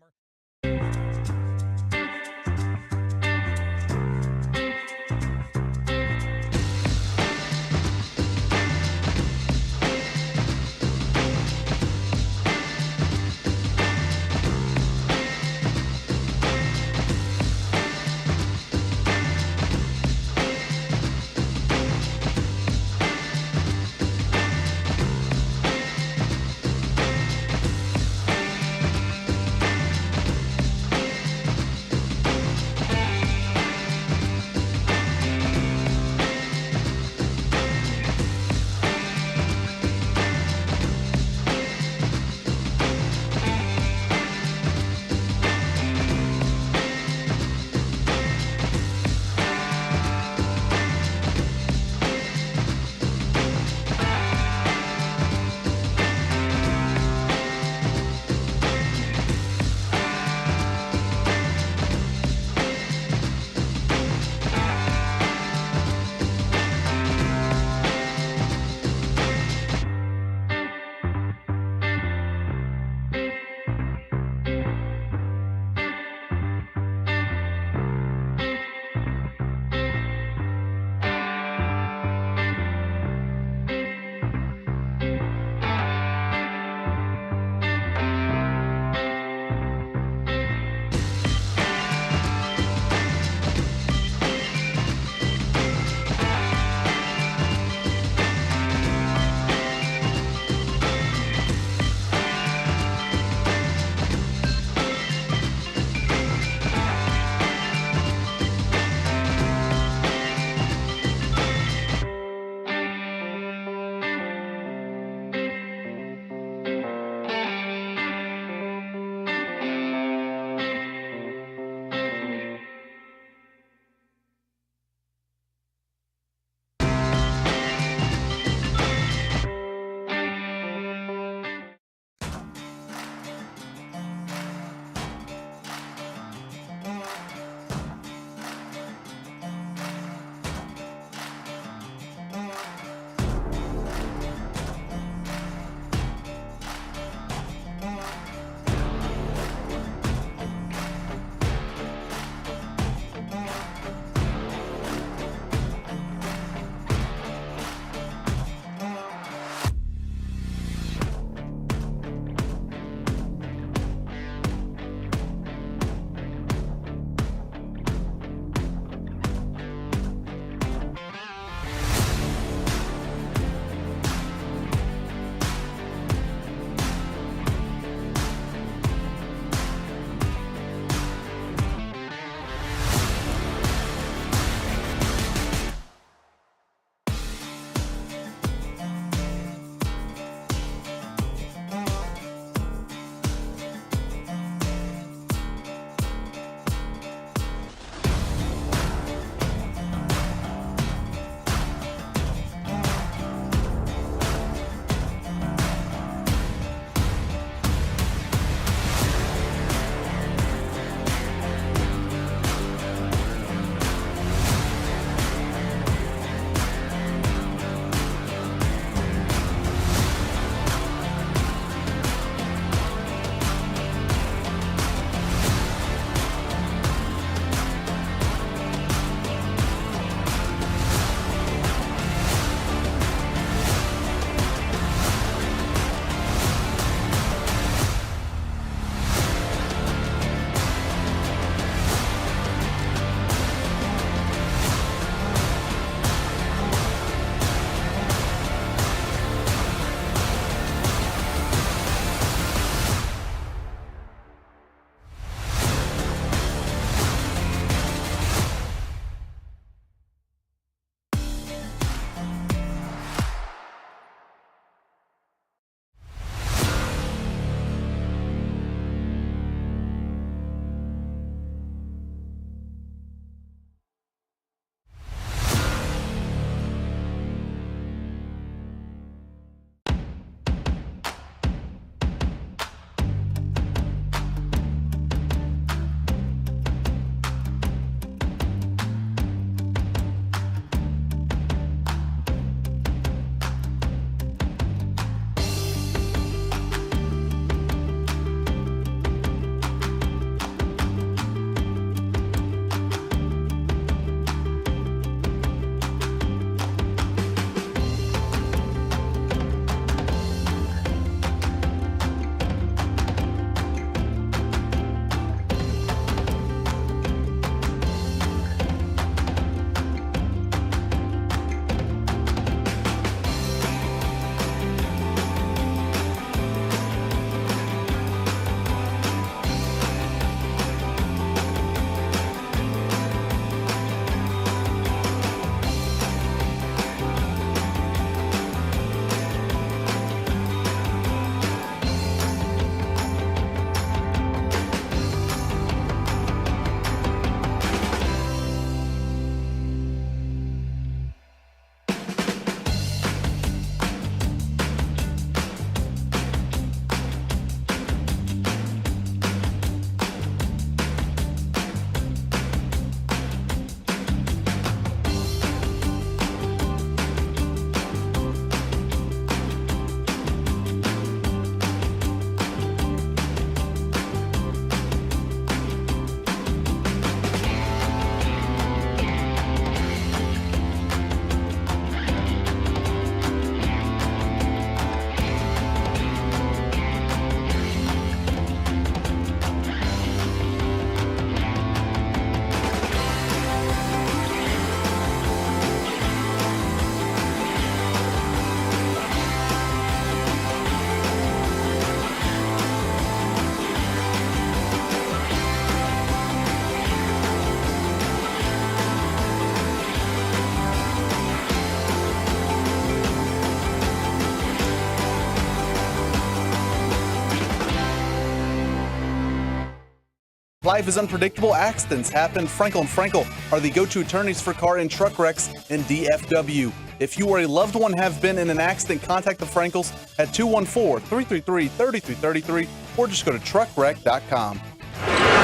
Life is unpredictable. Accidents happen. Frankel & Frankel are the go-to attorneys for car and truck wrecks in DFW. If you or a loved one have been in an accident, contact the Frankels at 214-333-3333 or just go to truckwreck.com.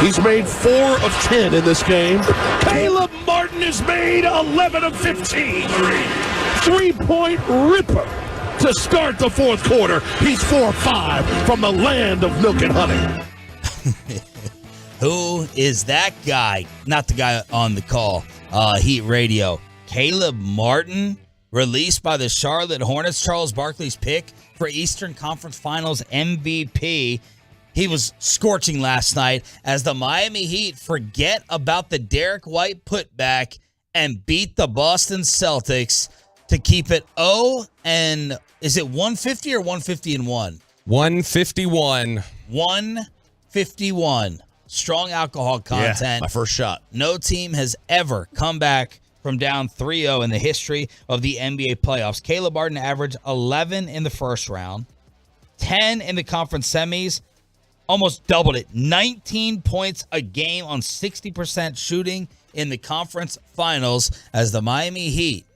He's made 4 of 10 in this game. Caleb Martin has made 11 of 15. Three-point ripper to start the fourth quarter. He's 4-5 from the land of milk and honey. Who is that guy? Not the guy on the call. Heat Radio. Caleb Martin, released by the Charlotte Hornets. Charles Barkley's pick for Eastern Conference Finals MVP. He was scorching last night as the Miami Heat forget about the Derek White putback and beat the Boston Celtics to keep it 150 or 150-1? 151. 151. Strong alcohol content. Yeah, my first shot. No team has ever come back from down 3-0 in the history of the NBA playoffs. Caleb Martin averaged 11 in the first round, 10 in the conference semis, almost doubled it. 19 points a game on 60% shooting in the conference finals as the Miami Heat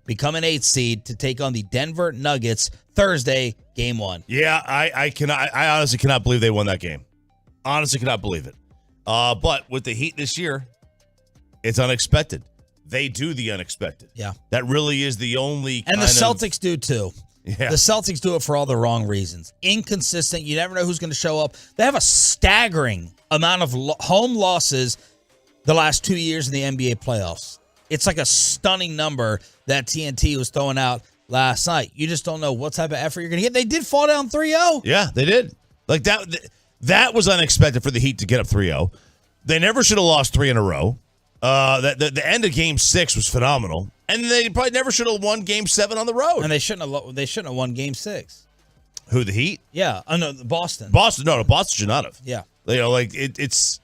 become an 8th seed to take on the Denver Nuggets Thursday, game 1. Yeah, I honestly cannot believe they won that game. Honestly cannot believe it. But with the Heat this year, it's unexpected. They do the unexpected. Yeah. That really is the only And the Celtics do too. Yeah. The Celtics do it for all the wrong reasons. Inconsistent. You never know who's going to show up. They have a staggering amount of home losses the last 2 years in the NBA playoffs. It's like a stunning number that TNT was throwing out last night. You just don't know what type of effort you're going to get. They did fall down 3-0. Yeah, they did. Like that was unexpected for the Heat to get up 3-0. They never should have lost 3 in a row. The end of Game 6 was phenomenal, and they probably never should have won Game 7 on the road. And they shouldn't have won Game 6. Who, the Heat? Yeah. Oh no, Boston. Boston should not have. Yeah. You know, like it Took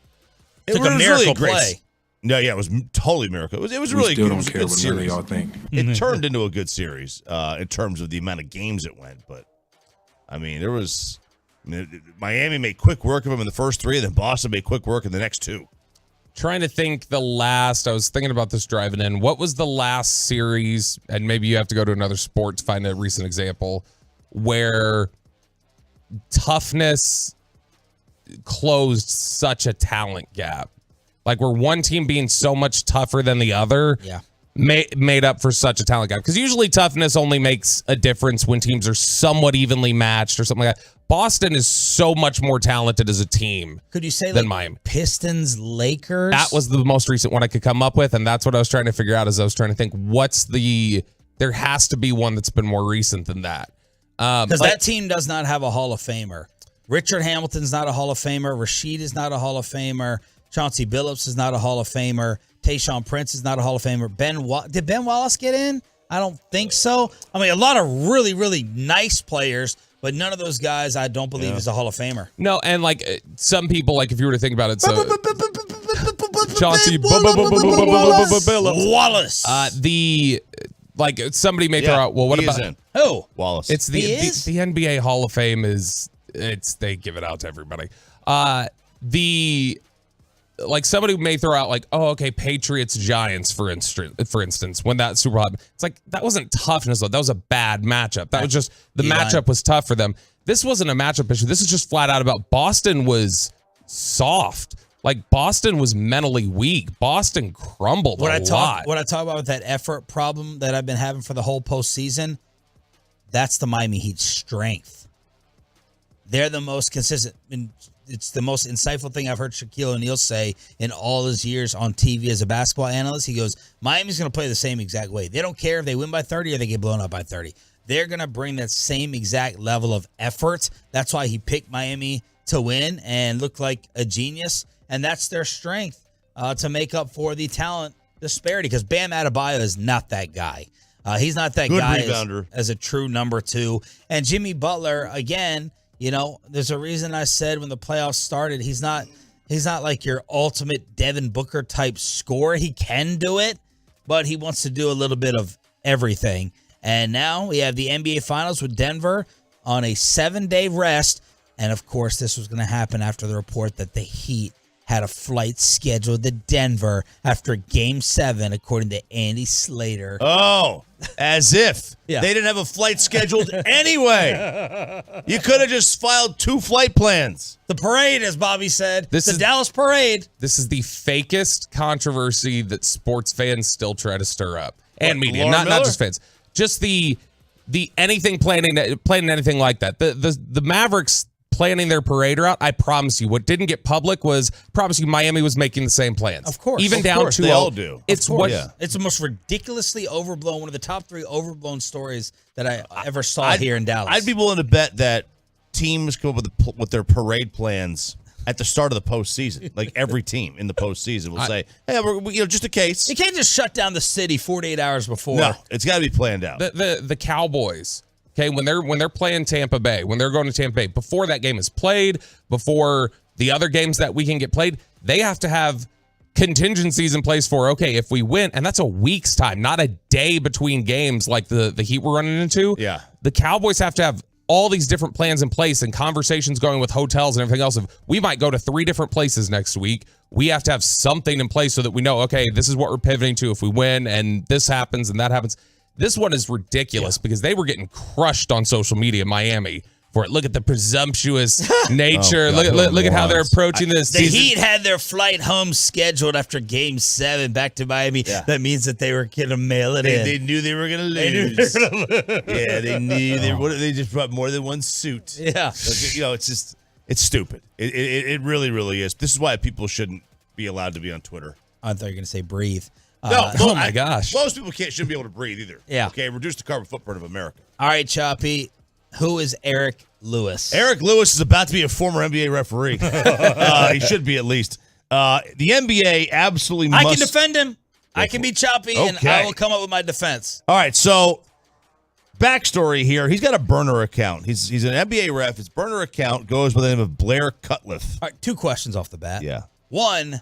was a miracle really great play. No, yeah, it was totally a miracle. It was really still good. don't It was a care good what none of series. y'all think. It turned into a good series in terms of the amount of games it went. But I mean, Miami made quick work of them in the first 3, and then Boston made quick work in the next 2. Trying to think I was thinking about this driving in. What was the last series, and maybe you have to go to another sport to find a recent example, where toughness closed such a talent gap? Like where one team being so much tougher than the other made up for such a talent gap. Because usually toughness only makes a difference when teams are somewhat evenly matched or something like that. Boston is so much more talented as a team. Could you say than like Miami? Pistons, Lakers? That was the most recent one I could come up with, and that's what I was trying to figure out as I was trying to think, there has to be one that's been more recent than that. Because that team does not have a Hall of Famer. Richard Hamilton's not a Hall of Famer. Rashid is not a Hall of Famer. Chauncey Billups is not a Hall of Famer. Tayshaun Prince is not a Hall of Famer. Did Ben Wallace get in? I don't think so. I mean, a lot of really, really nice players, but none of those guys I don't believe is a Hall of Famer. No, and like some people, like if you were to think about it, so Chauncey Wallace. Somebody may throw out. Well, what about who? Wallace? It's the NBA Hall of Fame they give it out to everybody. Somebody may throw out Patriots Giants for instance when that Super Bowl happened. It's like that wasn't toughness though. That was a bad matchup. That was just the matchup was tough for them. This wasn't a matchup issue. This is just flat out about Boston was soft. Like Boston was mentally weak. Boston crumbled a lot. What I talk about with that effort problem that I've been having for the whole postseason, that's the Miami Heat's strength. They're the most consistent. It's the most insightful thing I've heard Shaquille O'Neal say in all his years on TV as a basketball analyst. He goes, Miami's going to play the same exact way. They don't care if they win by 30 or they get blown up by 30. They're going to bring that same exact level of effort. That's why he picked Miami to win and look like a genius. And that's their strength to make up for the talent disparity because Bam Adebayo is not that guy. He's not that Good guy rebounder. as a true number 2. And Jimmy Butler, again, you know, there's a reason I said when the playoffs started, he's not like your ultimate Devin Booker type scorer. He can do it, but he wants to do a little bit of everything. And now we have the NBA Finals with Denver on a 7-day rest. And, of course, this was going to happen after the report that the Heat had a flight scheduled to Denver after Game 7, according to Andy Slater. Oh, as if. Yeah. They didn't have a flight scheduled anyway. You could have just filed 2 flight plans. The parade, as Bobby said. This the is- Dallas parade. This is the fakest controversy that sports fans still try to stir up. And What, media, Lauren not Miller? just fans. Just the anything planning anything like that. The Mavericks planning their parade route, I promise you, what didn't get public was, Miami was making the same plans. Of course. Even Of down course, to they all do. It's Of course. what Yeah. It's the most ridiculously overblown, one of the top 3 overblown stories that I ever saw here in Dallas. I'd be willing to bet that teams come up with their parade plans at the start of the postseason. Like every team in the postseason will say, "Hey, we're just in case." You can't just shut down the city 48 hours before. No, it's got to be planned out. the Cowboys. Okay, when they're playing Tampa Bay, when they're going to Tampa Bay, before that game is played, before the other games that we can get played, they have to have contingencies in place for, okay, if we win, and that's a week's time, not a day between games like the Heat we're running into. Yeah. The Cowboys have to have all these different plans in place and conversations going with hotels and everything else. Of we might go to 3 different places next week. We have to have something in place so that we know, okay, this is what we're pivoting to if we win, and this happens and that happens. This one is ridiculous because they were getting crushed on social media in Miami for it. Look at the presumptuous nature. God, look at how they're approaching this. The Heat had their flight home scheduled after Game 7 back to Miami. Yeah. That means that they were going to mail it in. They knew they were going to lose. Yeah, they knew they just brought more than one suit. Yeah. Like, it's stupid. It really, really is. This is why people shouldn't be allowed to be on Twitter. I thought you were going to say breathe. No, oh my gosh. Most people shouldn't be able to breathe either. Yeah. Okay, reduce the carbon footprint of America. All right, Choppy. Who is Eric Lewis? Eric Lewis is about to be a former NBA referee. He should be at least. The NBA absolutely must. I can defend him. I can be Choppy, and Okay. I will come up with my defense. All right, so backstory here. He's got a burner account. He's an NBA ref. His burner account goes by the name of Blair Cutliff. All right, 2 questions off the bat. Yeah. One,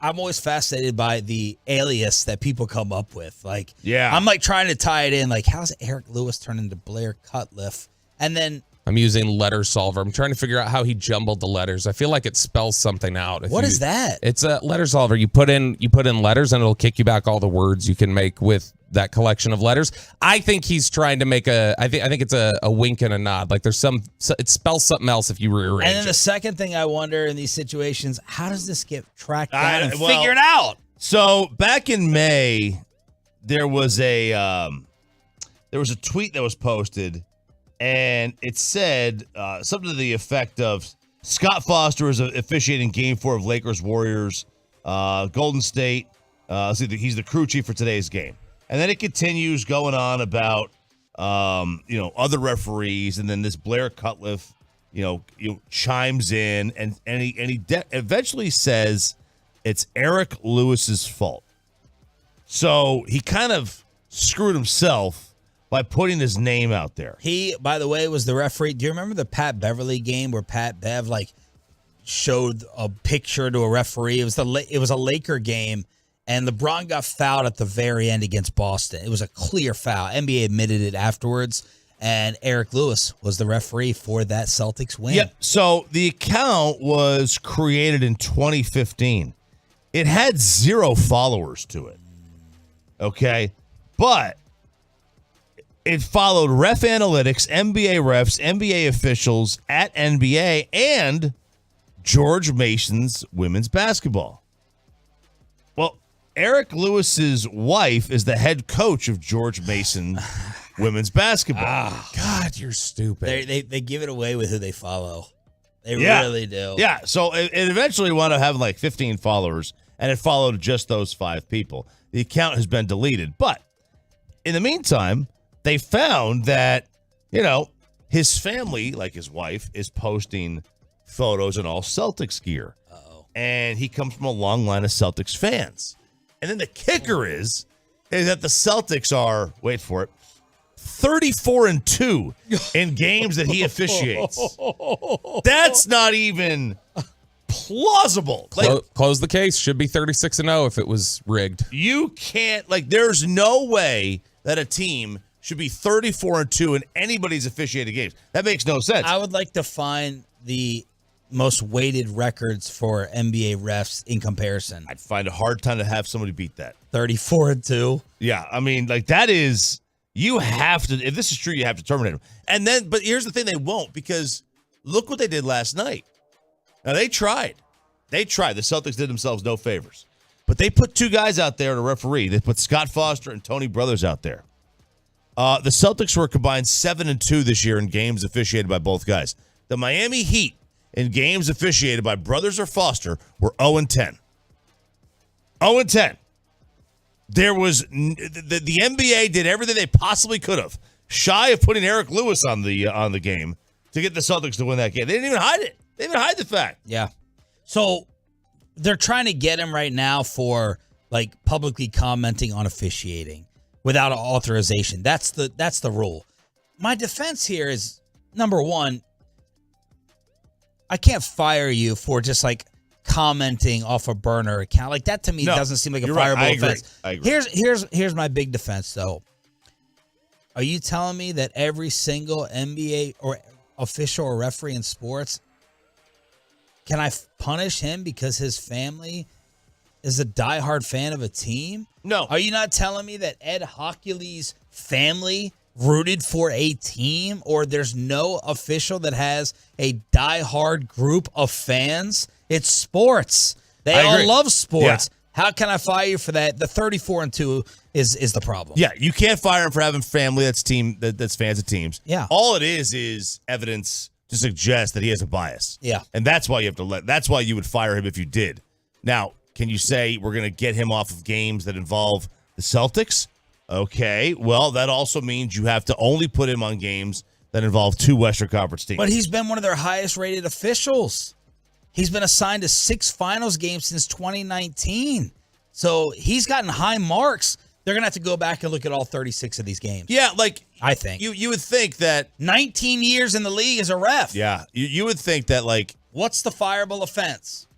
I'm always fascinated by the alias that people come up with. Like, Yeah. I'm like trying to tie it in. Like, how's Eric Lewis turn into Blair Cutliff? And then, I'm using letter solver. I'm trying to figure out how he jumbled the letters. I feel like it spells something out. what is that? It's a letter solver. You put in letters and it'll kick you back all the words you can make with that collection of letters. I think he's trying to make I think it's a wink and a nod. Like it spells something else if you rearrange And then the it. second thing I wonder in these situations, how does this get tracked down and well, figured out? So back in May, there was a tweet that was posted, and it said something to the effect of Scott Foster is officiating Game 4 of Lakers Warriors, Golden State. He's the crew chief for today's game, and then it continues going on about other referees, and then this Blair Cutliff chimes in and he eventually says it's Eric Lewis's fault. So he kind of screwed himself by putting his name out there. He, by the way, was the referee. Do you remember the Pat Beverly game where Pat Bev showed a picture to a referee? It was a Laker game, and LeBron got fouled at the very end against Boston. It was a clear foul. NBA admitted it afterwards, and Eric Lewis was the referee for that Celtics win. Yep. So the account was created in 2015. It had 0 followers to it. Okay, but it followed Ref Analytics, NBA refs, NBA officials at NBA, and George Mason's women's basketball. Well, Eric Lewis's wife is the head coach of George Mason women's basketball. God, you're stupid. They give it away with who they follow. They Yeah. really do. Yeah, so it eventually wound up having 15 followers, and it followed just those 5 people. The account has been deleted, but in the meantime, they found that, his family, like his wife, is posting photos in all Celtics gear. Uh-oh. And he comes from a long line of Celtics fans. And then the kicker is that the Celtics are, wait for it, 34-2 in games that he officiates. That's not even plausible. Close the case. Should be 36-0 if it was rigged. You can't, there's no way that a team should be 34-2 in anybody's officiated games. That makes no sense. I would like to find the most weighted records for NBA refs in comparison. I'd find a hard time to have somebody beat that. 34-2. Yeah, I mean, like that is, you have to, if this is true, you have to terminate them. And then, but here's the thing, they won't, because look what they did last night. Now, they tried. The Celtics did themselves no favors. But they put two guys out there to referee. They put Scott Foster and Tony Brothers out there. The Celtics were combined 7-2 this year in games officiated by both guys. The Miami Heat in games officiated by Brothers or Foster were 0-10. 0-10. There was the NBA did everything they possibly could have, shy of putting Eric Lewis on the game to get the Celtics to win that game. They didn't even hide it. They didn't hide the fact. Yeah. So they're trying to get him right now for like publicly commenting on officiating without authorization. That's the rule. My defense here is, number one, I can't fire you for just like commenting off a burner account. Like that to me doesn't seem like a fireable offense. I agree. Here's my big defense though. Are you telling me that every single NBA or official or referee in sports, can I punish him because his family is a diehard fan of a team? No. Are you not telling me that Ed Hockley's family rooted for a team, or there's no official that has a diehard group of fans? It's sports. They all love sports. Yeah. How can I fire you for that? The 34-2 is the problem. Yeah, you can't fire him for having family that's fans of teams. Yeah. All it is evidence to suggest that he has a bias. Yeah. And that's why that's why you would fire him if you did. Now, can you say we're going to get him off of games that involve the Celtics? Okay. Well, that also means you have to only put him on games that involve two Western Conference teams. But he's been one of their highest rated officials. He's been assigned to 6 finals games since 2019. So he's gotten high marks. They're going to have to go back and look at all 36 of these games. Yeah, like I think. You would think that 19 years in the league as a ref. Yeah. You would think that like what's the fireable offense?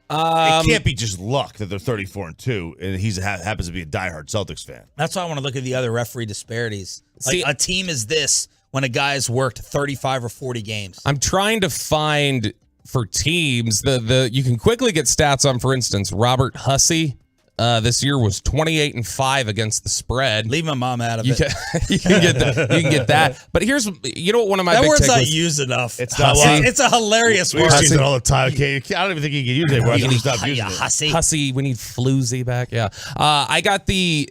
It can't be just luck that they're 34-2 and he happens to be a diehard Celtics fan. That's why I want to look at the other referee disparities. Like a team is this when a guy's worked 35 or 40 games. I'm trying to find for teams you can quickly get stats on. For instance, Robert Hussey this year was 28-5 against the spread. Leave my mom out of it. You can get that. You can get that. But here's what one of my that big word's not takeaways. used enough. It's not. It's a hilarious word. We use it all the time. Okay, I don't even think you can use it anymore. You stop using it. Hussey, we need Floozy back. Yeah. I got the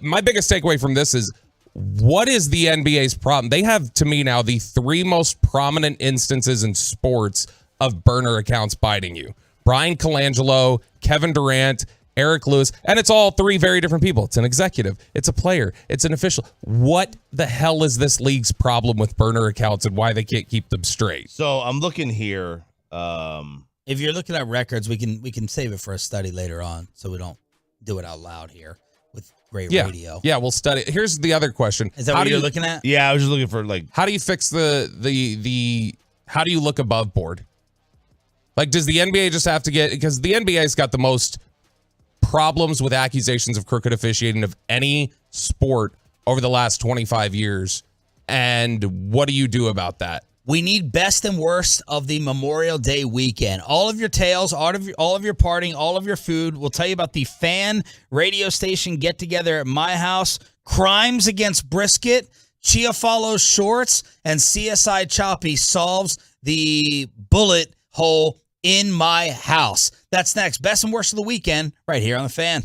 my biggest takeaway from this is, what is the NBA's problem? They have, to me now, the 3 most prominent instances in sports of burner accounts biting you. Brian Colangelo, Kevin Durant, Eric Lewis, and it's all 3 very different people. It's an executive, it's a player, it's an official. What the hell is this league's problem with burner accounts and why they can't keep them straight? So I'm looking here. If you're looking at records, we can save it for a study later on, so we don't do it out loud here with great radio. Yeah, we'll study. Here's the other question. Is that what you're looking at? Yeah, I was just looking for like, how do you fix the how do you look above board? Like, does the NBA just have to get, because the NBA's got the most problems with accusations of crooked officiating of any sport over the last 25 years. And what do you do about that? We need best and worst of the Memorial Day weekend. All of your tales, all of your partying, all of your food. We'll tell you about the fan radio station get together at my house, crimes against brisket, Chia follows shorts, and CSI Choppy solves the bullet hole in my house. That's next. Best and worst of the weekend right here on The Fan.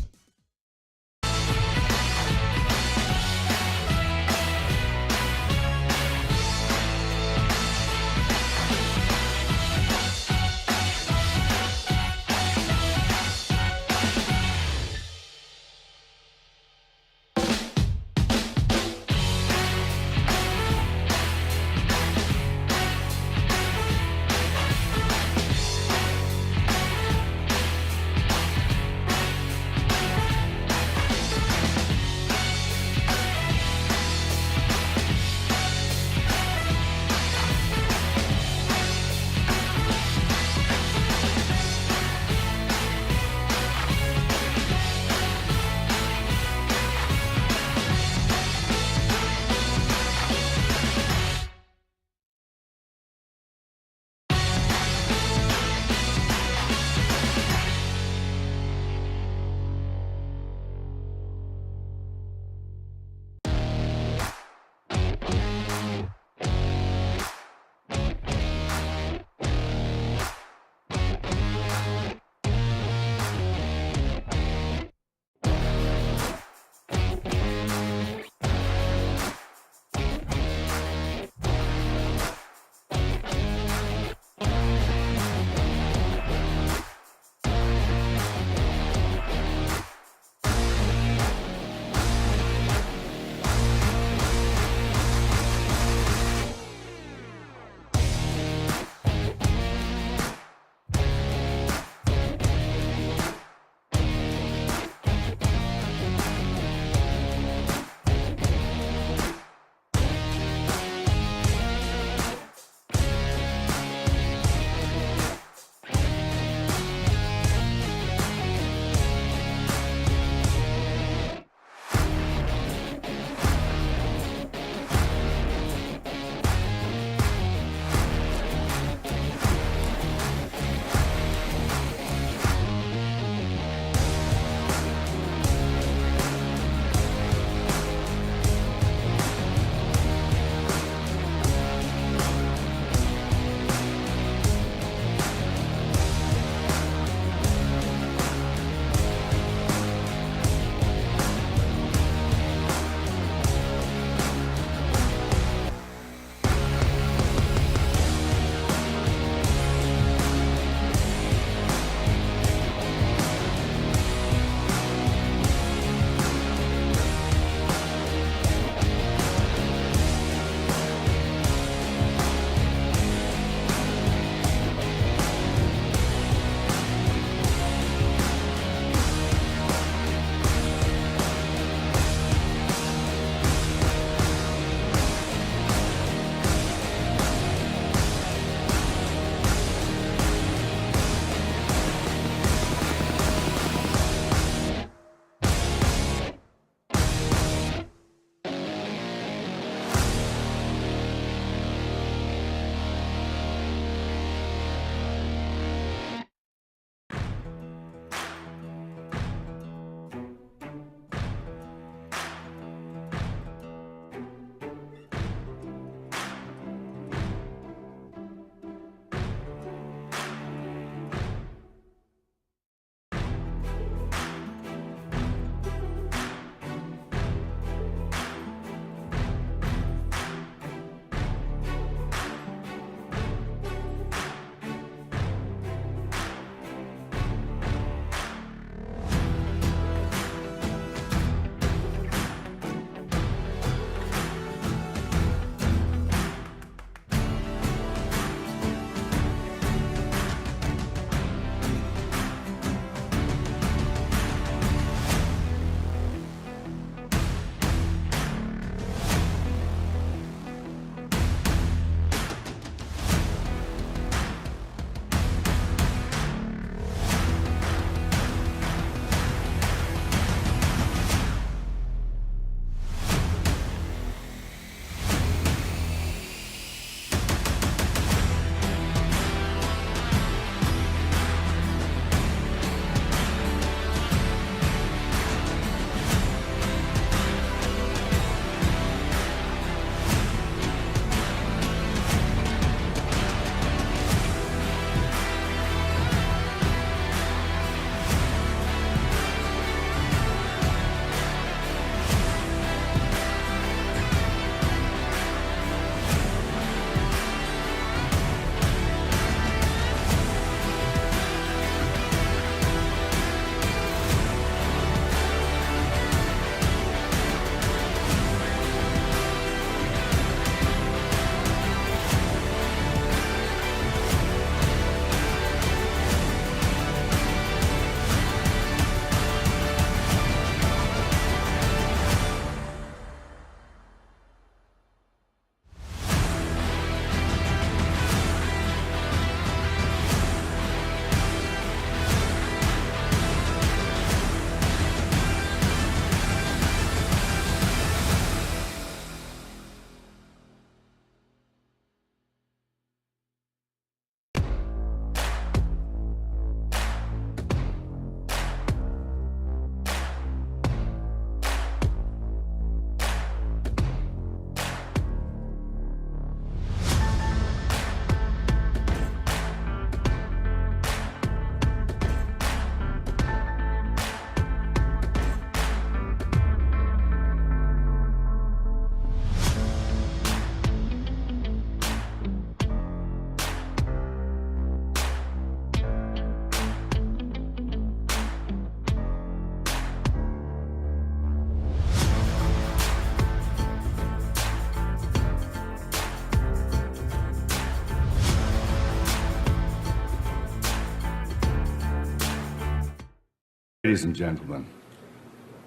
Ladies and gentlemen,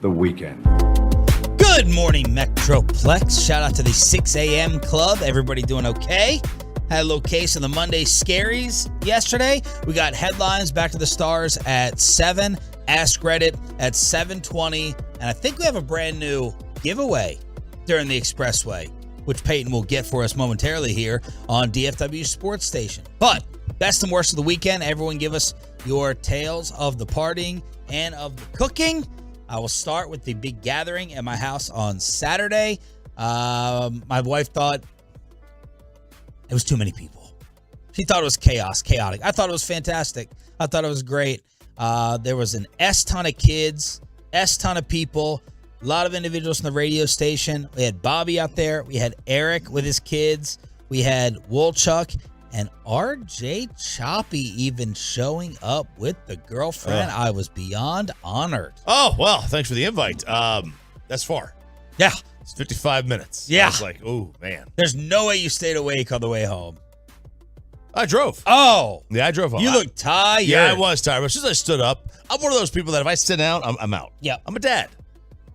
the weekend. Good morning, Metroplex. Shout out to the 6 a.m. club. Everybody doing okay? Had a little case of the Monday scaries yesterday. We got headlines, Back to the Stars at 7, Ask Reddit at 7:20, and I think we have a brand new giveaway during the Expressway, which Peyton will get for us momentarily here on DFW Sports Station. But best and worst of the weekend, everyone give us your tales of the partying and of the cooking. I will start with the big gathering at my house on Saturday. My wife thought it was too many people. She thought it was chaotic. I thought it was fantastic. I thought it was great. There was an ton of kids, ton of people, a lot of individuals from the radio station. We had Bobby out there. We had Eric with his kids. We had Wolchuk and RJ Choppy even showing up with the girlfriend. I was beyond honored. Oh, well, thanks for the invite. That's far. Yeah. It's 55 minutes. Yeah. I was like, oh, man. There's no way you stayed awake on the way home. I drove. Oh. Yeah, I drove home. You look tired. Yeah, I was tired. But as soon as I stood up, I'm one of those people that if I sit down, I'm out. Yeah. I'm a dad.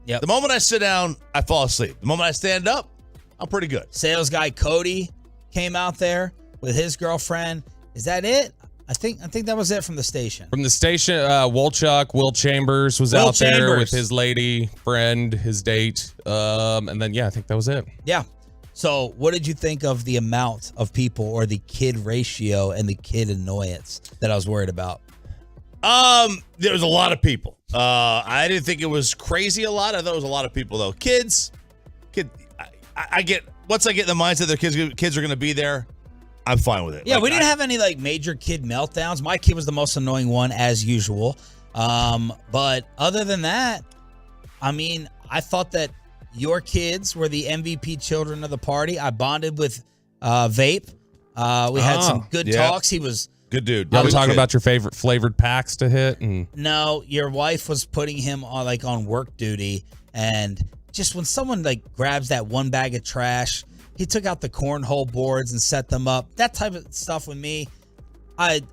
Yep. The moment I sit down, I fall asleep. The moment I stand up, I'm pretty good. Sales guy Cody came out there with his girlfriend. Is that it? I think that was it from the station. From the station, Wolchuk, Will Chambers was out there with his lady friend, his date. And then, yeah, I think that was it. Yeah. So what did you think of the amount of people or the kid ratio and the kid annoyance that I was worried about? There was a lot of people. I didn't think it was crazy a lot. I thought it was a lot of people, though. I get, once I get in the mindset that kids are going to be there, I'm fine with it. Yeah, we didn't have any major kid meltdowns. My kid was the most annoying one as usual. But other than that, I mean, I thought that your kids were the MVP children of the party. I bonded with Vape. We had some good talks. He was good dude. Y'all talking about your favorite flavored packs to hit? And no, your wife was putting him on work duty, and just when someone grabs that one bag of trash, he took out the cornhole boards and set them up. That type of stuff with me, I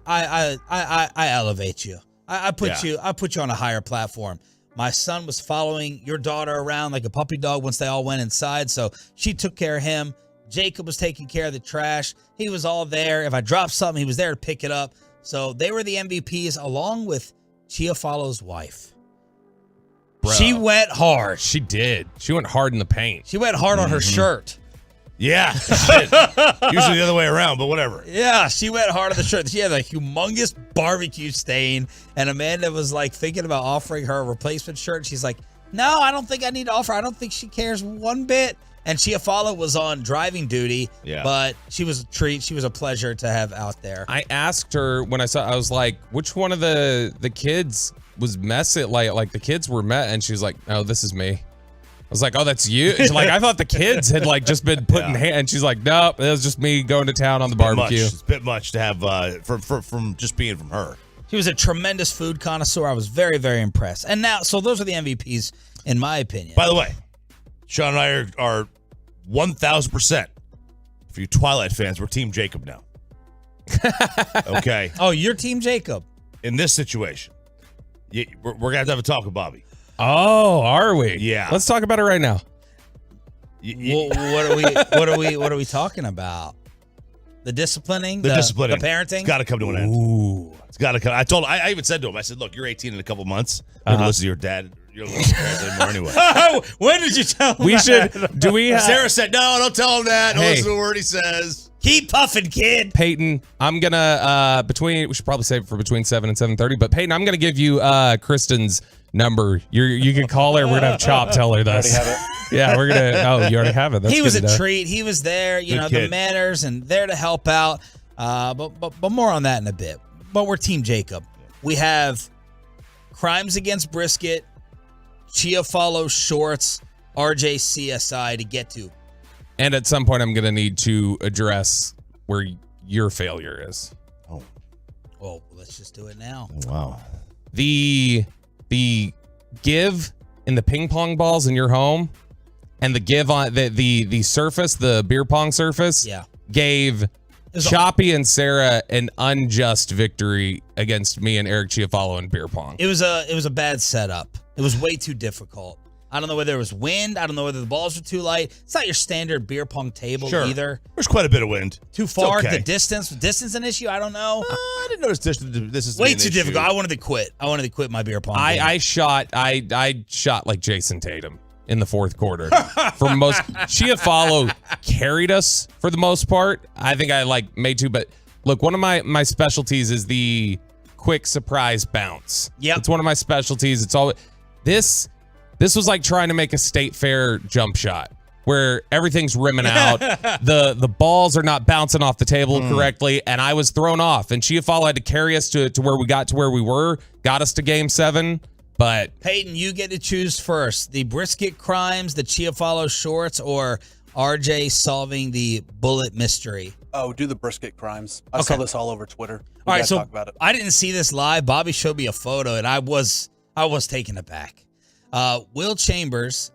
elevate you. I put you on a higher platform. My son was following your daughter around like a puppy dog once they all went inside, so she took care of him. Jacob was taking care of the trash. He was all there. If I dropped something, he was there to pick it up. So they were the MVPs along with Chiafalo's wife. Bro, she went hard. She did. She went hard in the paint. She went hard on her shirt. Yeah. Usually the other way around, but whatever. Yeah, she went hard on the shirt. She had a humongous barbecue stain, and Amanda was thinking about offering her a replacement shirt. She's like, no, I don't think I need to offer. I don't think she cares one bit. And Chiafalo was on driving duty, but she was a treat. She was a pleasure to have out there. I asked her when I was like, which one of the kids was messing, like the kids were met, and she was like, no, this is me. I was like, oh, that's you? She's like, I thought the kids had just been putting hand. And she's like, nope, it was just me going to town on the barbecue. It's a bit much to have from just being from her. She was a tremendous food connoisseur. I was very, very impressed. And now, so those are the MVPs, in my opinion. By the way, Sean and I are 1,000%. For you Twilight fans, we're Team Jacob now. Okay. Oh, you're Team Jacob. In this situation, we're going to have a talk with Bobby. Oh, are we? Yeah. Let's talk about it right now. What are we talking about? The disciplining? The disciplining. The parenting? It's got to come to an end. Ooh. It's got to come. I even said to him, I said, look, you're 18 in a couple months. You're going to listen to your dad. You don't listen to your parents anymore anyway. When did you tell him We that? should. Do we? Sarah said, no, don't tell him that. Don't Hey. listen to a word he says. Keep puffing, kid. Peyton, I'm gonna we should probably save it for between 7 and 7:30. But Peyton, I'm gonna give you Kristen's number. You can call her. We're gonna have Chop tell her this. I already have Yeah, we're gonna. Oh, you already have it. That's He was good a to know. treat. He was there, Good the kid. manners and there to help out. But more on that in a bit. But we're Team Jacob. We have Crimes Against Brisket, Chiafalo Shorts, RJ CSI to get to. And at some point, I'm gonna need to address where your failure is. Well, let's just do it now. Wow. The give in the ping pong balls in your home, and the give on the surface, the beer pong surface, Yeah. gave Choppy and Sarah an unjust victory against me and Eric Chiafalo in beer pong. It was a bad setup. It was way too difficult. I don't know whether it was wind. I don't know whether the balls were too light. It's not your standard beer pong table either. There's quite a bit of wind. Too far. Okay. The distance an issue. I don't know. I didn't notice this is way too difficult. I wanted to quit. I wanted to quit my beer pong. I shot like Jason Tatum in the fourth quarter. For most, Chiafalo carried us for the most part. I think I made two, but look, one of my specialties is the quick surprise bounce. Yeah, it's one of my specialties. It's all This was like trying to make a state fair jump shot where everything's rimming out. The balls are not bouncing off the table correctly, and I was thrown off. And Chiafalo had to carry us to where we got to where we were, got us to game 7. But Peyton, you get to choose first. The brisket crimes, the Chiafalo shorts, or RJ solving the bullet mystery. Oh, do the brisket crimes. I saw this all over Twitter. All right, so talk about it. I didn't see this live. Bobby showed me a photo, and I was taken aback. Will Chambers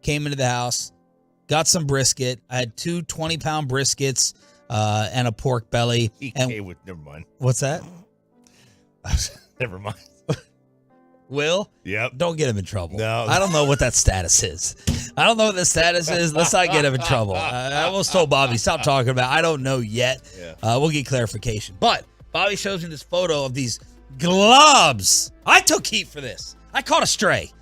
came into the house, got some brisket. I had 2 20-pound briskets and a pork belly. Never mind. What's that? Never mind. Will? Yep. Don't get him in trouble. No. I don't know what that status is. I don't know what the status is. Let's not get him in trouble. I almost told Bobby, stop talking about it. I don't know yet. Yeah. We'll get clarification. But Bobby shows me this photo of these globs. I took heat for this. I caught a stray.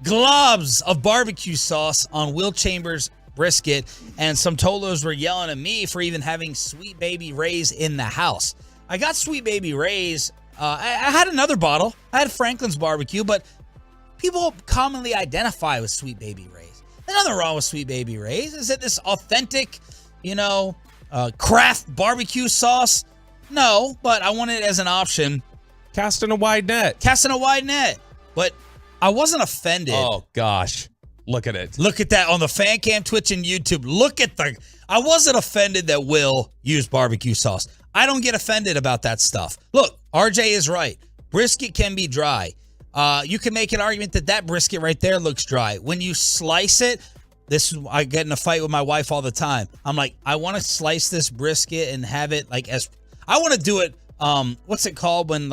Globs of barbecue sauce on Will Chambers' brisket, and some Tolos were yelling at me for even having Sweet Baby Ray's in the house. I got Sweet Baby Ray's. I had another bottle. I had Franklin's barbecue, but people commonly identify with Sweet Baby Ray's. There's nothing wrong with Sweet Baby Ray's. Is it this authentic, craft barbecue sauce? No, but I wanted it as an option. Casting a wide net. But I wasn't offended. Oh, gosh. Look at it. Look at that on the fan cam, Twitch, and YouTube. I wasn't offended that Will used barbecue sauce. I don't get offended about that stuff. Look, RJ is right. Brisket can be dry. You can make an argument that brisket right there looks dry. When you slice it, I get in a fight with my wife all the time. I'm like, I want to slice this brisket and have it I want to do it, what's it called when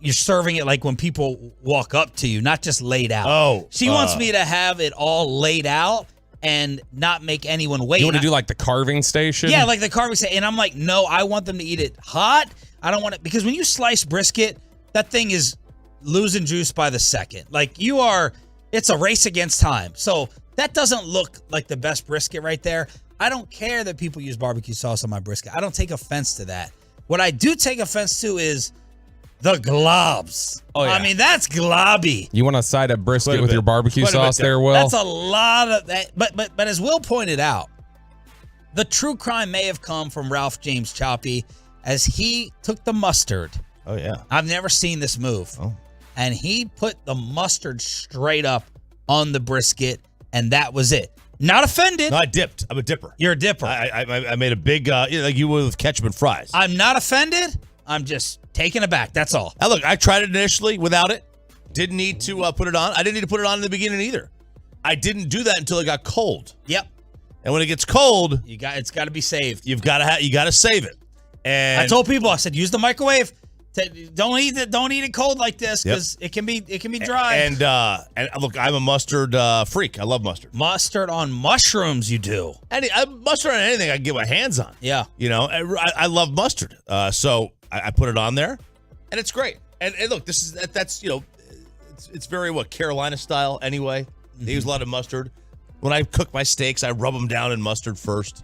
you're serving it like when people walk up to you, not just laid out. Oh. She wants me to have it all laid out and not make anyone wait. You want to do like the carving station? Yeah, like the carving station. And I'm like, no, I want them to eat it hot. I don't want it, because when you slice brisket, that thing is losing juice by the second. It's a race against time. So that doesn't look like the best brisket right there. I don't care that people use barbecue sauce on my brisket. I don't take offense to that. What I do take offense to is the globs. Oh, yeah. I mean, that's globby. You want to side a brisket with your barbecue sauce there, Will? That's a lot of that. But as Will pointed out, the true crime may have come from Ralph James Choppy as he took the mustard. Oh, yeah. I've never seen this move. Oh. And he put the mustard straight up on the brisket, and that was it. Not offended. No, I dipped. I'm a dipper. You're a dipper. I made a big, like you would with ketchup and fries. I'm not offended. I'm just taken aback. That's all. Now, look, I tried it initially without it. Didn't need to put it on. I didn't need to put it on in the beginning either. I didn't do that until it got cold. Yep. And when it gets cold, it's got to be saved. You got to save it. And I told people, I said, use the microwave. Don't eat it cold like this, because it can be dry. And look, I'm a mustard freak. I love mustard. Mustard on mushrooms, you do. Mustard on anything I can get my hands on. Yeah. I love mustard. So I put it on there, and it's great. And look, that's it's very Carolina style anyway. They use a lot of mustard. When I cook my steaks, I rub them down in mustard first.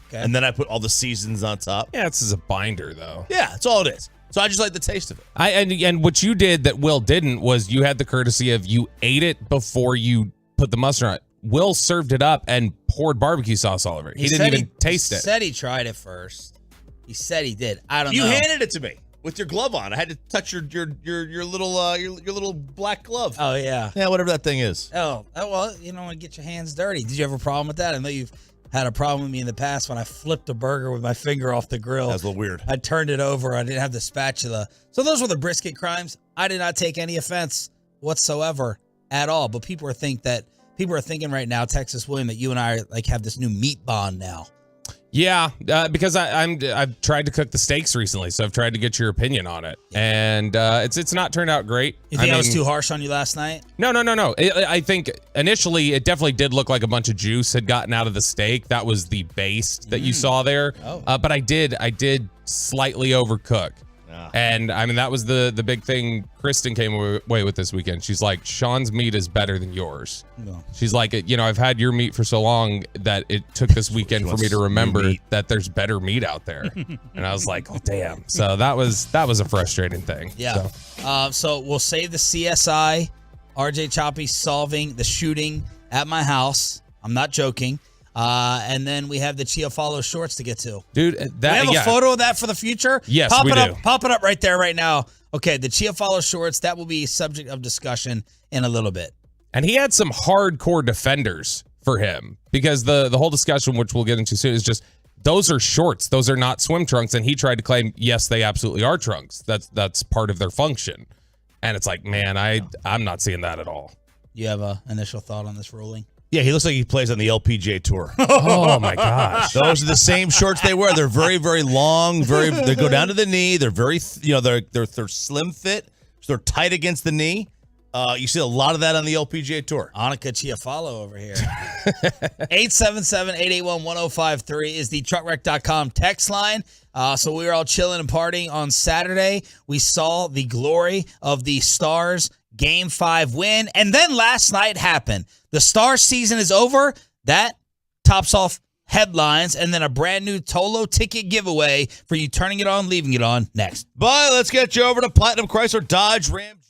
Okay. And then I put all the seasons on top. Yeah, it's as a binder though. Yeah, that's all it is. So I just like the taste of it. And what you did that Will didn't was you had the courtesy of you ate it before you put the mustard on it. Will served it up and poured barbecue sauce all over it. He didn't even taste it. He said he tried it first. He said he did. I don't know. You handed it to me with your glove on. I had to touch your little black glove. Oh yeah. Yeah, whatever that thing is. Oh well, you don't want to get your hands dirty. Did you have a problem with that? I know you've had a problem with me in the past when I flipped a burger with my finger off the grill. That was a little weird. I turned it over. I didn't have the spatula. So those were the brisket crimes. I did not take any offense whatsoever at all. But people are thinking right now, Texas William, that you and I have this new meat bond now. Yeah, because I've tried to cook the steaks recently, so I've tried to get your opinion on it, and it's not turned out great. You think I was too harsh on you last night? No. I think initially it definitely did look like a bunch of juice had gotten out of the steak. That was the base that you saw there. But I did slightly overcook. And I mean, that was the big thing Kristen came away with this weekend. She's like, Sean's meat is better than yours. No. She's like, I've had your meat for so long that it took this weekend for me to remember that there's better meat out there. And I was like, oh, damn. So that was a frustrating thing. Yeah. So we'll save the CSI, RJ Choppy solving the shooting at my house. I'm not joking. And then we have the Chia Follow shorts to get to. Dude, we have a photo of that for the future? Yes, we do. Pop it up right there, right now. Okay, the Chia Follow shorts, that will be subject of discussion in a little bit. And he had some hardcore defenders for him because the whole discussion, which we'll get into soon, is just those are shorts. Those are not swim trunks. And he tried to claim, yes, they absolutely are trunks. That's part of their function. And it's like, man, I'm not seeing that at all. You have an initial thought on this ruling? Yeah, he looks like he plays on the LPGA Tour. Oh my gosh. Those are the same shorts they wear. They're very, very long, they go down to the knee. They're very, they're slim fit. So they're tight against the knee. You see a lot of that on the LPGA Tour. Annika Chiafalo over here. 877-881-1053 is the truckwreck.com text line. So we were all chilling and partying on Saturday. We saw the glory of the Stars Game 5 win. And then last night happened. The Stars season is over. That tops off headlines. And then a brand new Tolo ticket giveaway for you turning it on, leaving it on next. But let's get you over to Platinum Chrysler Dodge Ram.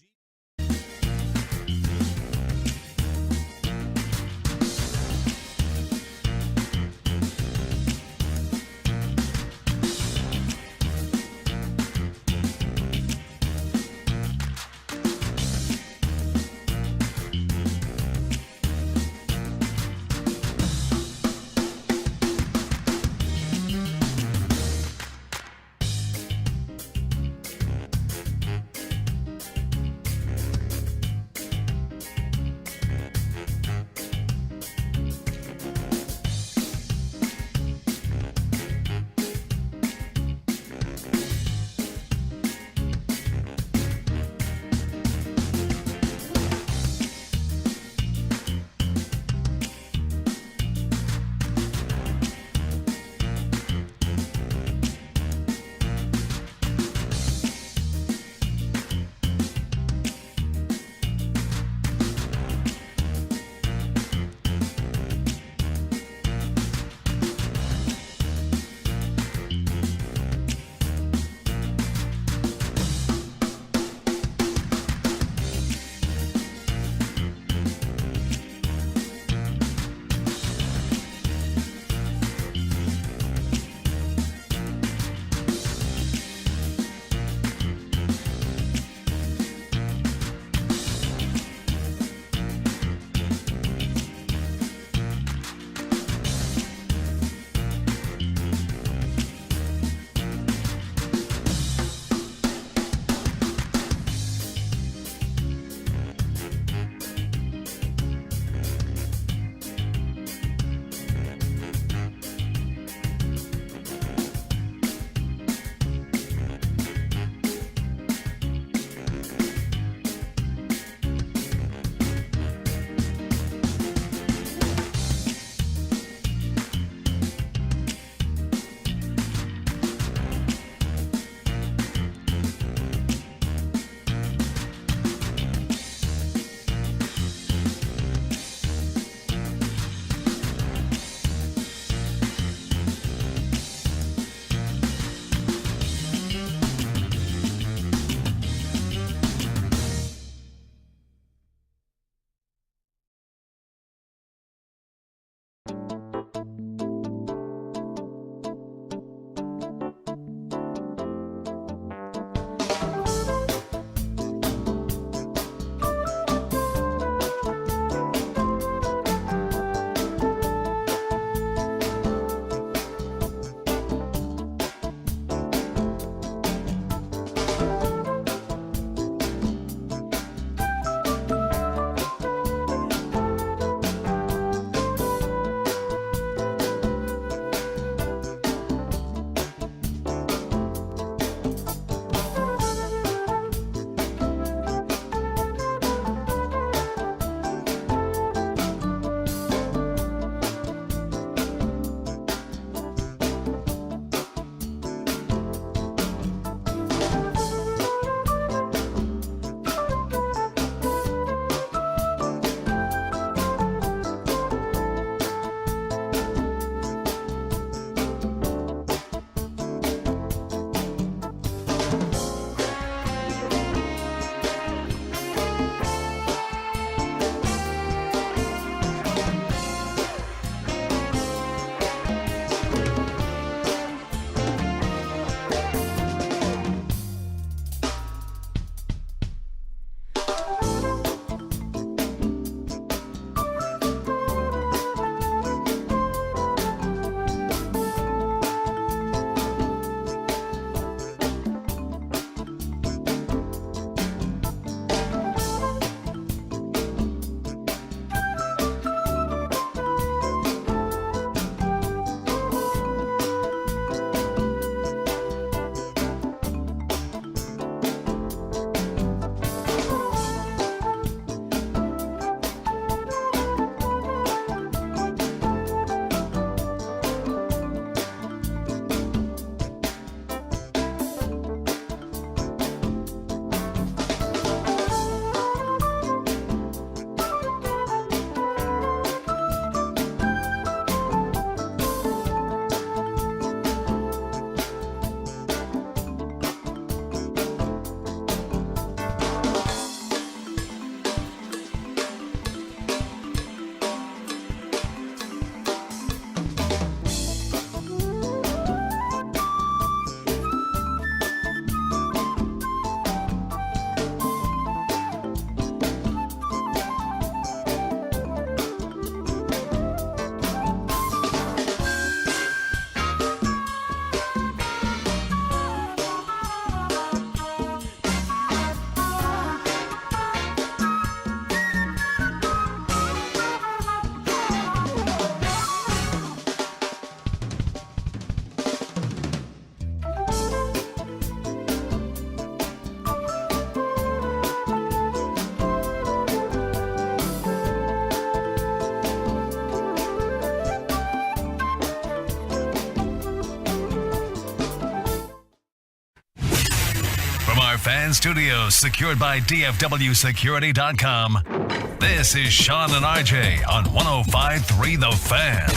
Fan Studios, secured by DFWsecurity.com. This is Sean and RJ on 105.3 The Fan.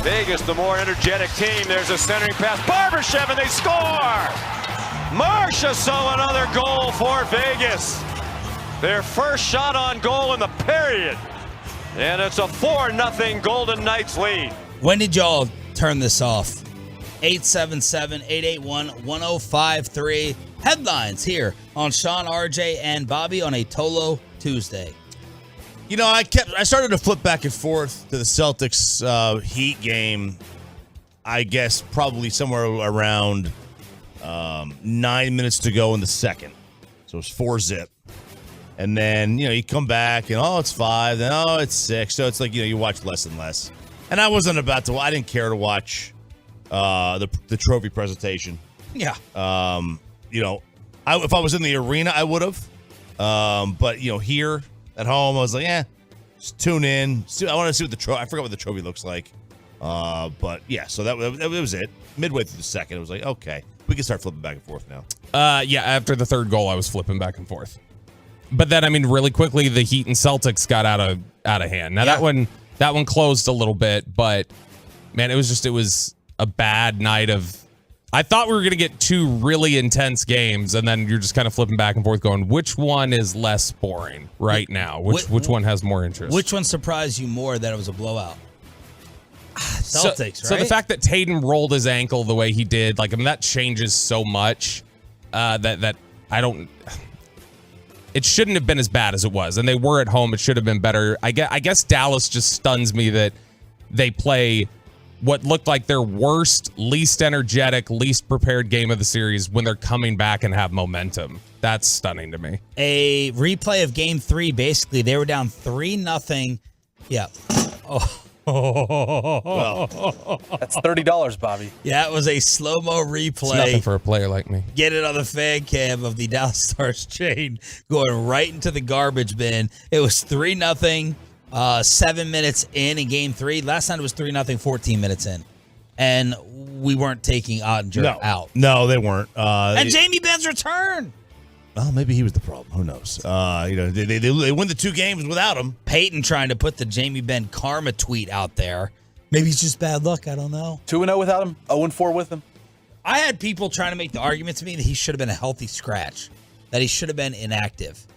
Vegas, the more energetic team. There's a centering pass. Barbashev, and they score! Marchessault, another goal for Vegas. Their first shot on goal in the period. And it's a 4-0 Golden Knights lead. When did y'all turn this off? 877-881-1053. Headlines here on Sean, RJ, and Bobby on a Tolo Tuesday. You know, I started to flip back and forth to the Celtics Heat game. I guess probably somewhere around 9 minutes to go in the second. So it's 4-0. And then, you come back and, it's 5. Then, it's 6. So it's like, you watch less and less. And I wasn't I didn't care to watch the trophy presentation. Yeah. If I was in the arena, I would have. But, here at home, I was like, just tune in. I want to see what the trophy, I forgot what the trophy looks like. But, yeah, so that was it. Midway through the second, it was like, okay, we can start flipping back and forth now. After the third goal, I was flipping back and forth. But then, really quickly, the Heat and Celtics got out of hand. Now, that one closed a little bit, but, man, it was a bad night of... I thought we were going to get two really intense games, and then you're just kind of flipping back and forth going, which one is less boring right now? Which one has more interest? Which one surprised you more that it was a blowout? Celtics, right? So the fact that Tatum rolled his ankle the way he did, that changes so much that I don't... It shouldn't have been as bad as it was, and they were at home. It should have been better. I guess Dallas just stuns me that they play what looked like their worst, least energetic, least prepared game of the series when they're coming back and have momentum. That's stunning to me. A replay of Game 3, basically, they were down 3-0. Yeah. Oh. Well, that's $30, Bobby. Yeah, it was a slow-mo replay. It's nothing for a player like me. Get it on the fan cam of the Dallas Stars chain going right into the garbage bin. It was 3-0, 7 minutes in Game 3. Last time it was 3-0, 14 minutes in. And we weren't taking Ottinger out. No, they weren't. And Jamie Benn's return. Well, maybe he was the problem. Who knows? They win the 2 games without him. Peyton trying to put the Jamie Benn karma tweet out there. Maybe it's just bad luck. I don't know. 2-0 without him. 0-4 with him. I had people trying to make the argument to me that he should have been a healthy scratch, that he should have been inactive.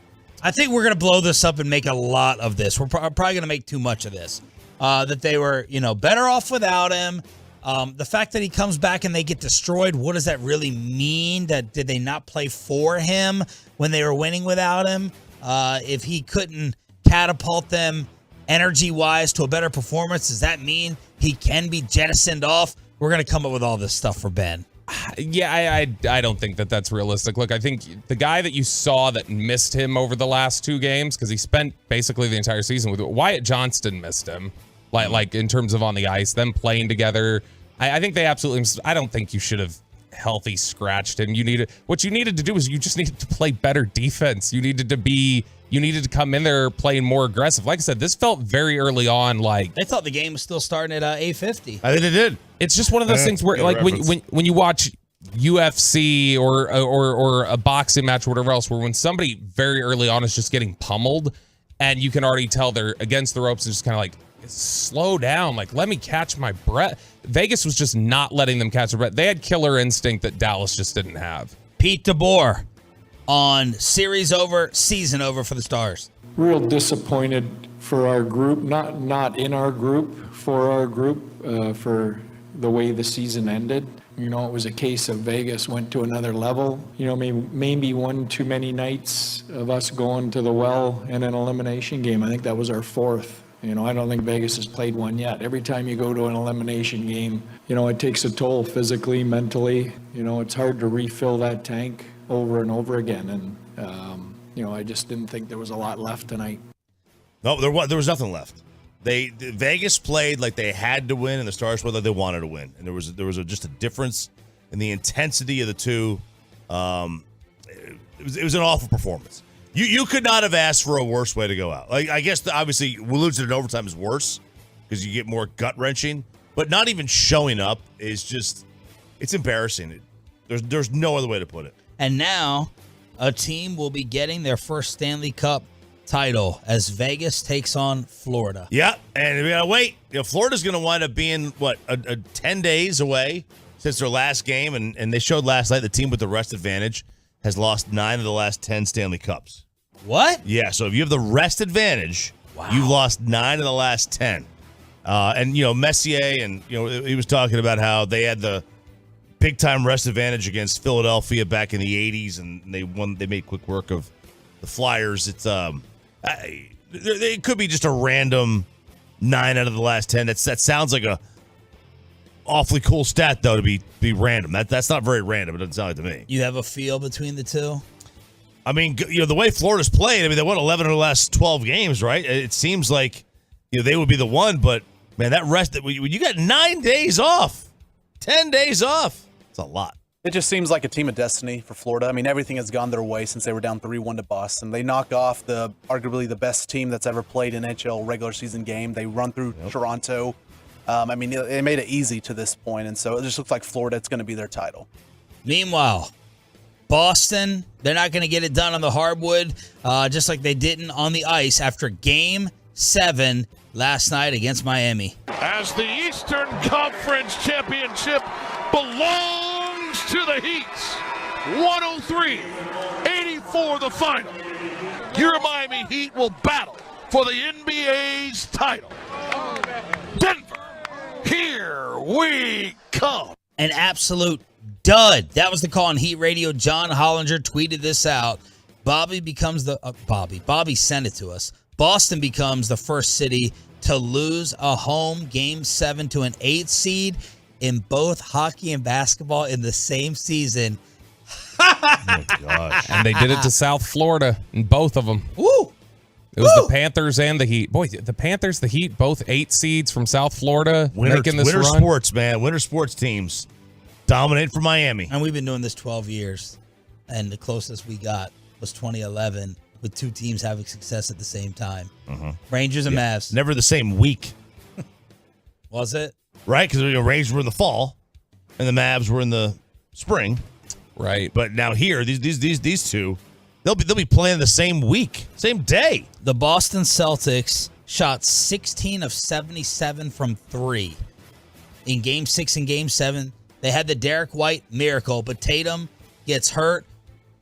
I think we're going to blow this up and make a lot of this. We're probably going to make too much of this. That they were, better off without him. The fact that he comes back and they get destroyed, what does that really mean? Did they not play for him when they were winning without him? If he couldn't catapult them energy-wise to a better performance, does that mean he can be jettisoned off? We're going to come up with all this stuff for Ben. Yeah, I don't think that's realistic. Look, I think the guy that you saw that missed him over the last 2 games, because he spent basically the entire season with Wyatt Johnston missed him. Like in terms of on the ice, them playing together. I think they absolutely. I don't think you should have healthy scratched him. What you needed to do is you just needed to play better defense. You needed to come in there playing more aggressive. Like I said, this felt very early on like they thought the game was still starting at 8:50. I think it did. It's just one of those things where like when you watch UFC or a boxing match or whatever else, where when somebody very early on is just getting pummeled, and you can already tell they're against the ropes and just kind of like. Slow down, like let me catch my breath. Vegas was just not letting them catch their breath. They had killer instinct that Dallas just didn't have. Pete DeBoer on series over, season over for the Stars. Real disappointed for our group, not in our group, for our group, for the way the season ended. It was a case of Vegas went to another level. Maybe one too many nights of us going to the well in an elimination game. I think that was our 4th. I don't think Vegas has played one yet. Every time you go to an elimination game, it takes a toll physically, mentally. It's hard to refill that tank over and over again. And, I just didn't think there was a lot left tonight. No, there was nothing left. Vegas played like they had to win, and the Stars played like they wanted to win. And there was just a difference in the intensity of the two. It was an awful performance. You could not have asked for a worse way to go out. Like I guess obviously losing in overtime is worse because you get more gut wrenching. But not even showing up is just it's embarrassing. There's no other way to put it. And now a team will be getting their first Stanley Cup title as Vegas takes on Florida. Yeah, and we gotta wait. Florida's going to wind up being, 10 days away since their last game, and they showed last night the team with the rest advantage has lost 9 of the last 10 Stanley Cups. What? Yeah, so if you have the rest advantage, you've lost 9 of the last 10. And, Messier, and, he was talking about how they had the big-time rest advantage against Philadelphia back in the 80s, and they made quick work of the Flyers. It's it could be just a random 9 out of the last 10. That sounds like a awfully cool stat, though, to be random. That's not very random. It doesn't sound like to me. You have a feel between the two? I mean, the way Florida's played, they won 11 of the last 12 games, right? It seems like they would be the one, but, man, that rest, when you got 9 days off, 10 days off, it's a lot. It just seems like a team of destiny for Florida. I mean, everything has gone their way since they were down 3-1 to Boston. They knock off arguably the best team that's ever played an NHL regular season game. They run through Toronto. They made it easy to this point, and so it just looks like Florida, it's going to be their title. Meanwhile, Boston, they're not going to get it done on the hardwood, just like they didn't on the ice after Game 7 last night against Miami. As the Eastern Conference Championship belongs to the Heat. 103-84 the final. Your Miami Heat will battle for the NBA's title. Denver, here we come. An absolute dud. That was the call on Heat Radio. John Hollinger tweeted this out. Bobby sent it to us. Boston becomes the first city to lose a home Game 7 to an 8 seed in both hockey and basketball in the same season. Oh, my gosh. And they did it to South Florida in both of them. Woo! It was the Panthers and the Heat. Boy, the Panthers, the Heat, both 8 seeds from South Florida making this winter run. Sports, man. Winter sports teams dominate for Miami. And we've been doing this 12 years. And the closest we got was 2011 with 2 teams having success at the same time. Rangers and Mavs. Never the same week. Was it? Right? Because the Rangers were in the fall and the Mavs were in the spring. Right. But now here, these two, they'll be playing the same week, same day. The Boston Celtics shot 16 of 77 from 3 in Game 6 and Game 7. They had the Derek White miracle, but Tatum gets hurt.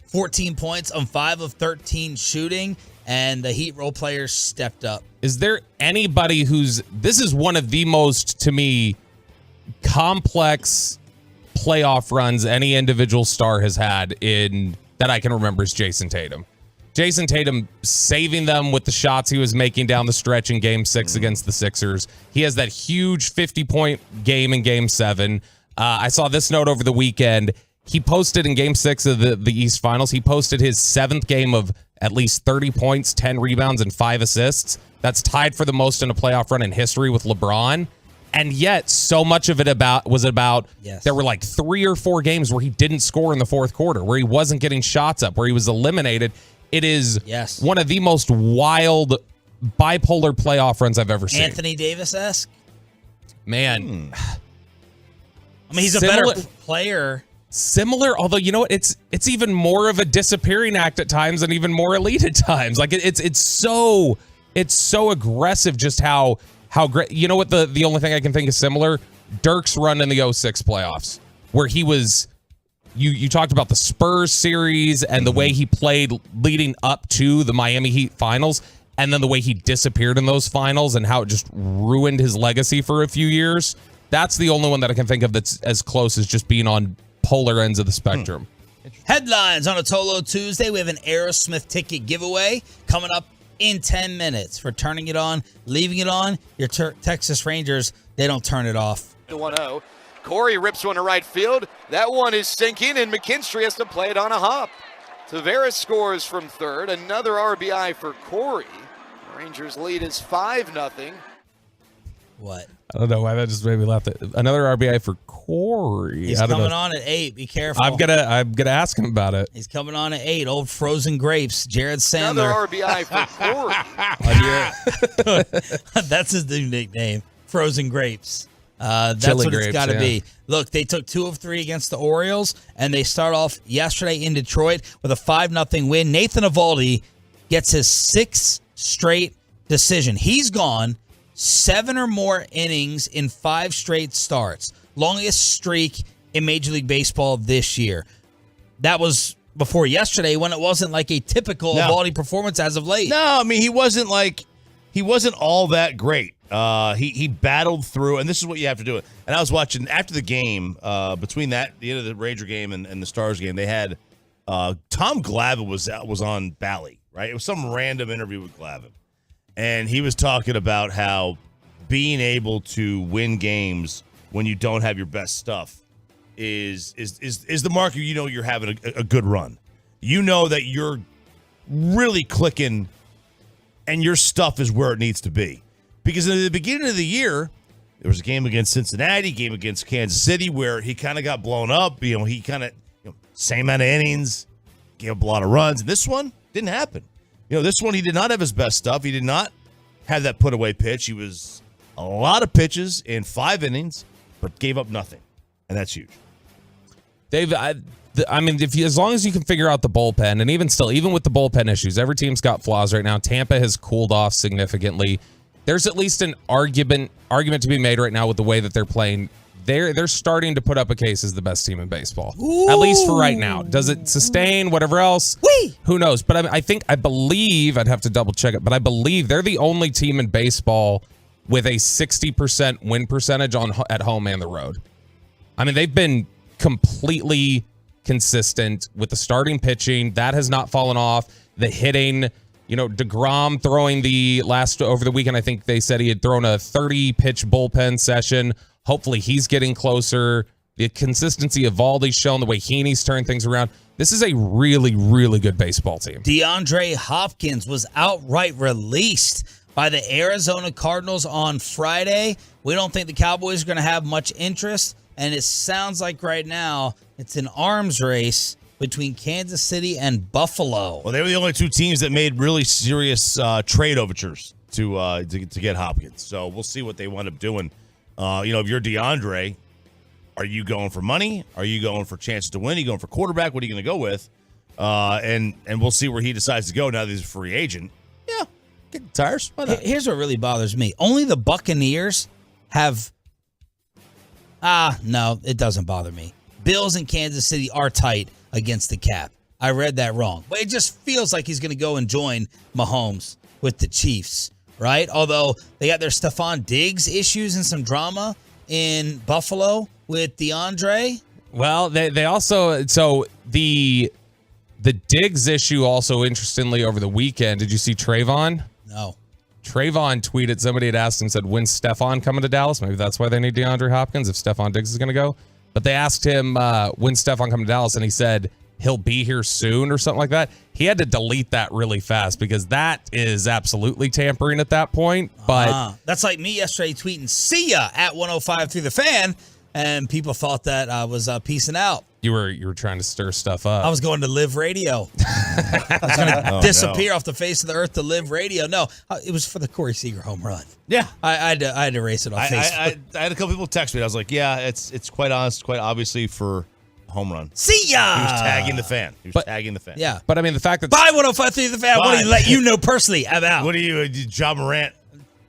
14 points on 5 of 13 shooting, and the Heat role players stepped up. Is there anybody this is one of the most, to me, complex playoff runs any individual star has had that I can remember is Jason Tatum. Jason Tatum saving them with the shots he was making down the stretch in Game 6 against the Sixers. He has that huge 50-point game in Game 7. I saw this note over the weekend. He posted in Game 6 of the East Finals, he posted his 7th game of at least 30 points, 10 rebounds, and 5 assists. That's tied for the most in a playoff run in history with LeBron. And yet, so much of it was about there were like 3 or 4 games where he didn't score in the fourth quarter, where he wasn't getting shots up, where he was eliminated. It is one of the most wild bipolar playoff runs I've ever seen. Anthony Davis-esque? Man. I mean, he's a better player. Similar, although you know what, it's even more of a disappearing act at times and even more elite at times. Like it's so aggressive just how great. You know what, the only thing I can think is similar? Dirk's run in the 06 playoffs, where he was you talked about the Spurs series and the way he played leading up to the Miami Heat finals, and then the way he disappeared in those finals and how it just ruined his legacy for a few years. That's the only one that I can think of that's as close as just being on polar ends of the spectrum. Headlines on a Tolo Tuesday. We have an Aerosmith ticket giveaway coming up in 10 minutes. For turning it on, leaving it on, your Texas Rangers, they don't turn it off. 1-0. Corey rips one to right field. That one is sinking, and McKinstry has to play it on a hop. Tavares scores from third. Another RBI for Corey. The Rangers lead is 5-0. What? I don't know why that just made me laugh. Another RBI for Corey. He's coming on at 8. Be careful. I'm gonna ask him about it. He's coming on at 8. Old frozen grapes. Jared Sandler. Another RBI for Corey. That's his new nickname. Frozen grapes. That's Chili what grapes, it's got to yeah. be. Look, they took 2 of 3 against the Orioles, and they start off yesterday in Detroit with a 5-0 win. Nathan Eovaldi gets his 6th straight decision. He's gone 7 or more innings in 5 straight starts. Longest streak in Major League Baseball this year. That was before yesterday when it wasn't like a typical Eovaldi performance as of late. No, I mean, he wasn't all that great. He battled through, and this is what you have to do. And I was watching after the game, between the end of the Ranger game and the Stars game, they had Tom Glavine was on Bally, right? It was some random interview with Glavine. And he was talking about how being able to win games when you don't have your best stuff is the marker. You know you're having a good run. You know that you're really clicking and your stuff is where it needs to be. Because in the beginning of the year, there was a game against Cincinnati, game against Kansas City where he kind of got blown up. You know, he kind of, same amount of innings, gave up a lot of runs. And this one didn't happen. This one, he did not have his best stuff. He did not have that put-away pitch. He was a lot of pitches in 5 innings, but gave up nothing. And that's huge. Dave, I mean, as long as you can figure out the bullpen, and even with the bullpen issues, every team's got flaws right now. Tampa has cooled off significantly. There's at least an argument to be made right now with the way that they're playing. They're starting to put up a case as the best team in baseball, at least for right now. Does it sustain whatever else? Who knows? But I believe I'd have to double check it, but I believe they're the only team in baseball with a 60% win percentage at home and the road. I mean, they've been completely consistent with the starting pitching. That has not fallen off. The hitting, DeGrom throwing over the weekend, I think they said he had thrown a 30-pitch bullpen session. Hopefully he's getting closer. The consistency of Eovaldi's shown, the way Heaney's turned things around. This is a really, really good baseball team. DeAndre Hopkins was outright released by the Arizona Cardinals on Friday. We don't think the Cowboys are going to have much interest, and it sounds like right now it's an arms race between Kansas City and Buffalo. Well, they were the only 2 teams that made really serious trade overtures to get Hopkins. So we'll see what they wind up doing. If you're DeAndre, are you going for money? Are you going for chances to win? Are you going for quarterback? What are you going to go with? And we'll see where he decides to go now that he's a free agent. Yeah, get the tires. Why not? Here's what really bothers me. Only the Buccaneers have... no, it doesn't bother me. Bills and Kansas City are tight against the cap. I read that wrong. But it just feels like he's going to go and join Mahomes with the Chiefs, right? Although they got their Stephon Diggs issues and some drama in Buffalo with DeAndre. Well, they also... So the Diggs issue also, interestingly, over the weekend, did you see Trayvon? No. Trayvon tweeted, somebody had asked him, said, when's Stephon coming to Dallas? Maybe that's why they need DeAndre Hopkins, if Stephon Diggs is going to go. But they asked him, when's Stephon coming to Dallas? And he said, he'll be here soon or something like that. He had to delete that really fast because that is absolutely tampering at that point. But that's like me yesterday tweeting, see ya at 105 through the fan. And people thought that I was peacing out. You were trying to stir stuff up. I was going to Live Radio. I was going to disappear off the face of the earth to Live Radio. No, it was for the Corey Seager home run. Yeah. I had to erase it off Facebook. I had a couple people text me. I was like, yeah, it's quite honest, quite obviously for home run. See ya! He was tagging the fan. Yeah. But I mean, the fact that... Bye, 105 through the fan. What do you let you know personally about? What are you, John Morant?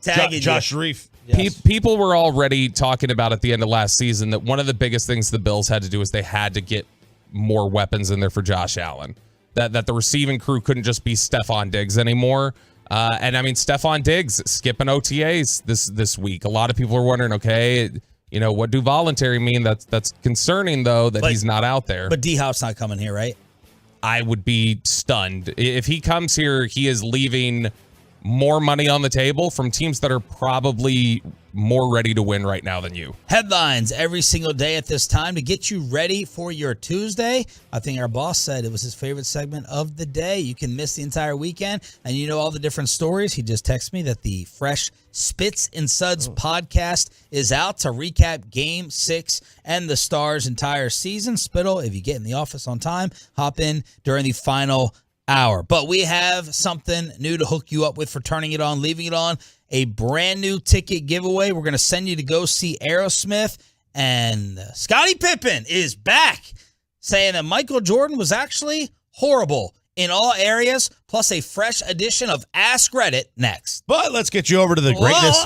Tagging Josh Sharif. Yes. People were already talking about at the end of last season that one of the biggest things the Bills had to do is they had to get more weapons in there for Josh Allen. That the receiving crew couldn't just be Stephon Diggs anymore. And I mean, Stephon Diggs skipping OTAs this week. A lot of people are wondering, okay, what do voluntary mean? That's concerning though that he's not out there. But D-Hop's not coming here, right? I would be stunned if he comes here. He is leaving more money on the table from teams that are probably more ready to win right now than you. Headlines every single day at this time to get you ready for your Tuesday. I think our boss said it was his favorite segment of the day. You can miss the entire weekend and all the different stories. He just texted me that the fresh Spits and Suds podcast is out to recap Game 6 and the Stars' entire season. Spittle, if you get in the office on time, hop in during the final hour. But we have something new to hook you up with for turning it on, leaving it on. A brand new ticket giveaway. We're going to send you to go see Aerosmith. And Scottie Pippen is back, saying that Michael Jordan was actually horrible in all areas, plus a fresh edition of Ask Reddit next. But let's get you over to the greatness.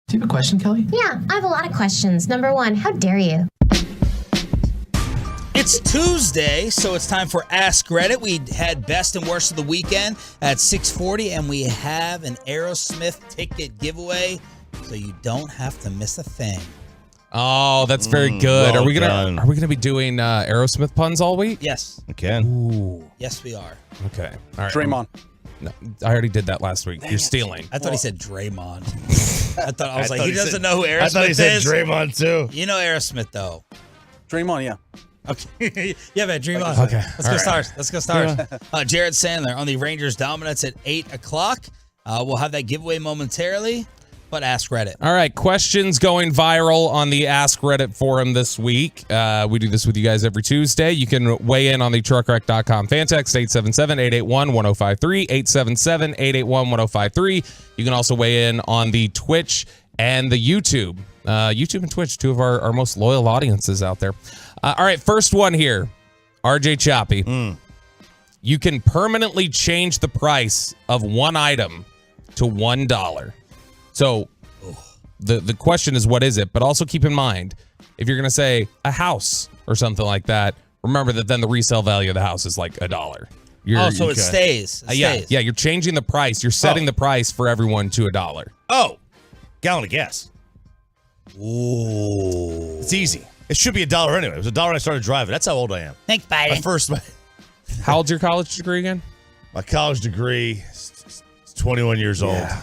Do you have a question, Kelly? Yeah, I have a lot of questions. Number one, how dare you? It's Tuesday, so it's time for Ask Reddit. We had best and worst of the weekend at 6:40, and we have an Aerosmith ticket giveaway, so you don't have to miss a thing. Oh, that's very good. Well Are we done. gonna be doing Aerosmith puns all week? Yes. We can. Ooh. Yes, we are. Okay. All right. Draymond. No, I already did that last week. You're stealing. I thought he said Draymond. I was like, thought he he doesn't said- know who Aerosmith I thought he said is. Draymond too. You know Aerosmith, though. Draymond, yeah. Okay. Yeah, man, dream on. Okay. Let's go Stars. Let's go Stars. Jared Sandler on the Rangers dominance at 8 o'clock. We'll have that giveaway momentarily, but Ask Reddit. All right, questions going viral on the Ask Reddit forum this week. We do this with you guys every Tuesday. You can weigh in on the truckwreck.com fan text, 877-881-1053, 877-881-1053. You can also weigh in on the Twitch and the YouTube. YouTube and Twitch, two of our most loyal audiences out there. All right, first one here. RJ Choppy. You can permanently change the price of one item to $1. So the question is, what is it? But also keep in mind, if you're going to say a house or something like that, remember that then the resale value of the house is like $1. So it stays. It stays. Yeah, you're changing the price. You're setting the price for everyone to $1. Oh, gallon of gas. Ooh. It's easy. It should be $1 anyway. It was $1 when I started driving. That's how old I am. Thanks, Biden. How old's your college degree again? My college degree is 21 years old. Yeah.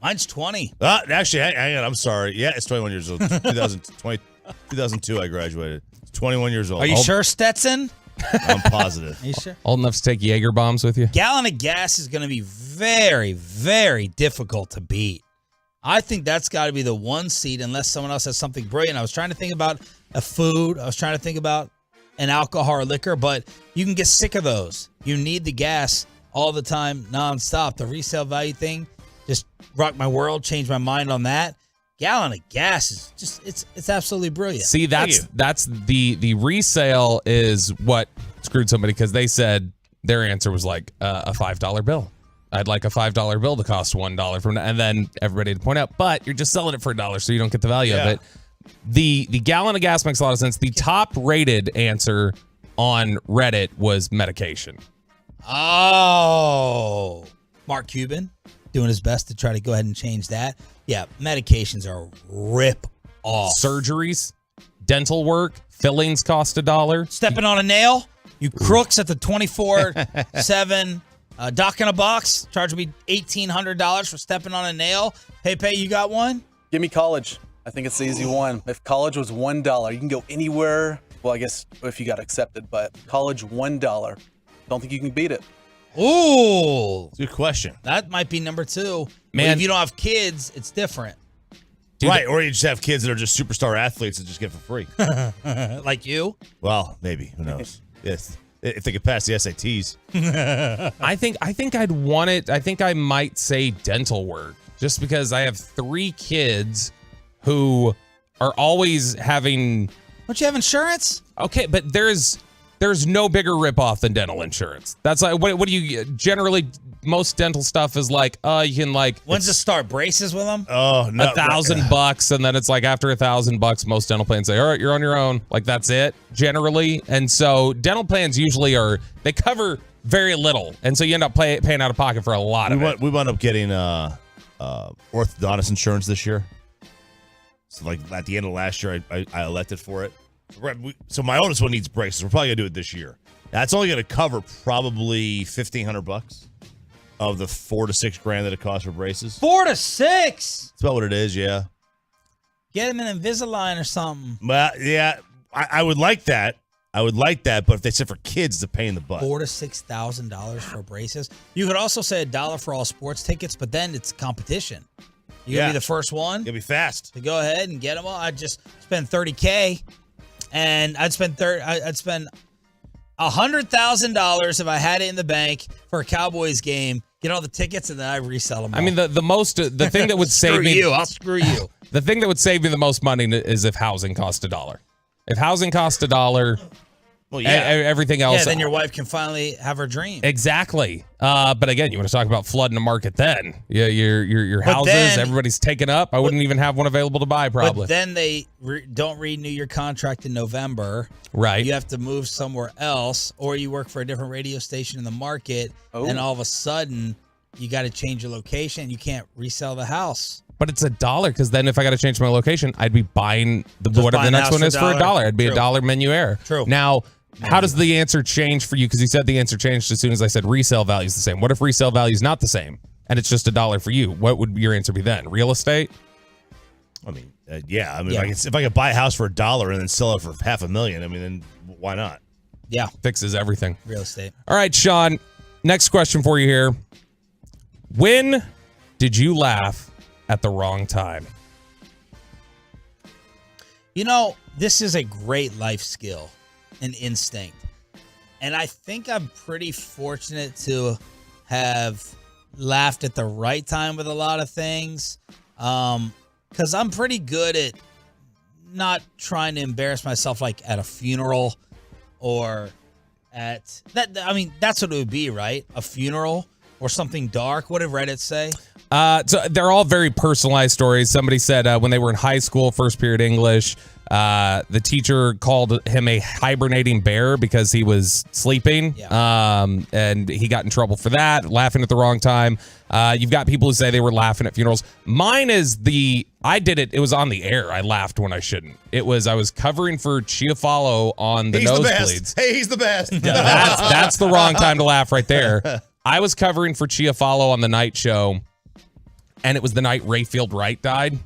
Mine's 20. Actually, hang on. I'm sorry. Yeah, it's 21 years old. 2002 I graduated. It's 21 years old. Are you sure, Stetson? I'm positive. Are you sure? Old enough to take Jaeger bombs with you? Gallon of gas is going to be very, very difficult to beat. I think that's got to be the one seed unless someone else has something brilliant. I was trying to think about a food. I was trying to think about an alcohol or liquor, but you can get sick of those. You need the gas all the time, nonstop. The resale value thing just rocked my world, changed my mind on that. Gallon of gas is just, it's absolutely brilliant. See, that's the resale is what screwed somebody because they said their answer was like a $5 bill. I'd like a $5 bill to cost $1 from, and then everybody had to point out, but you're just selling it for $1, so you don't get the value of it. The gallon of gas makes a lot of sense. The top rated answer on Reddit was medication. Oh, Mark Cuban doing his best to try to go ahead and change that. Yeah, medications are rip off. Surgeries, dental work, fillings cost $1. Stepping on a nail, you crooks at the 24/7 dock in a box, charging me $1,800 for stepping on a nail. Hey, you got one? Give me college. I think it's the easy one. If college was $1, you can go anywhere. Well, I guess if you got accepted, but college $1. Don't think you can beat it. Ooh. Good question. That might be number 2. Man, but if you don't have kids, it's different. Right, or you just have kids that are just superstar athletes that just get for free. Like you? Well, maybe. Who knows? Yes. If they could pass the SATs. I think I'd want it. I think I might say dental work just because I have 3 kids who are always having. Don't you have insurance? Okay, but there's no bigger ripoff than dental insurance. That's like what do you generally? Most dental stuff is like you can like. When's it start? Braces with them? Oh no, $1,000, and then it's like after $1,000, most dental plans say, all right, you're on your own. Like that's it generally, and so dental plans usually they cover very little, and so you end up paying out of pocket for a lot of it. We wound up getting orthodontist insurance this year. So like at the end of last year, I elected for it. So my oldest one needs braces. We're probably gonna do it this year. That's only gonna cover probably $1,500 of the $4,000 to $6,000 that it costs for braces. 4 to 6. That's about what it is. Yeah. Get him an Invisalign or something. Well, yeah, I would like that. But if they said for kids, it's a pain in the butt. $4,000 to $6,000 for braces. You could also say $1 for all sports tickets, but then it's competition. You're gonna be the first one. You'll be fast to go ahead and get them all. I'd just spend $30K, and I'd spend $100,000 if I had it in the bank for a Cowboys game. Get all the tickets, and then I resell them all. I mean, the thing that would save me. I'll screw you. The thing that would save me the most money is if housing cost $1. If housing cost $1, Well, everything else. Yeah, then your wife can finally have her dream. Exactly. But again, you want to talk about flooding the market then. Yeah, your houses, everybody's taken up. I wouldn't even have one available to buy probably. But then they don't renew your contract in November. Right. You have to move somewhere else, or you work for a different radio station in the market, and all of a sudden you got to change your location. You can't resell the house. But it's $1 because then if I got to change my location, I'd be buying whatever the next one is for $1. I'd be $1 menu error. True. Now, how does the answer change for you? Because you said the answer changed as soon as I said resale value is the same. What if resale value is not the same and it's just $1 for you? What would your answer be then? Real estate? I mean, if I could buy a house for $1 and then sell it for $500,000, I mean, then why not? Yeah. Fixes everything. Real estate. All right, Sean, next question for you here. When did you laugh at the wrong time? You know, this is a great life skill, an instinct. And I think I'm pretty fortunate to have laughed at the right time with a lot of things. Because I'm pretty good at not trying to embarrass myself, like at a funeral or at that. I mean, that's what it would be, right? A funeral or something dark. What did Reddit say? So they're all very personalized stories. Somebody said when they were in high school, first period English, the teacher called him a hibernating bear because he was sleeping. Yeah. And he got in trouble for that, laughing at the wrong time. You've got people who say they were laughing at funerals. Mine is I did it. It was on the air. I laughed when I shouldn't. I was covering for Chiafalo on the nosebleeds. Hey, he's the best. That's the wrong time to laugh right there. I was covering for Chiafalo on the night show, and it was the night Rayfield Wright died.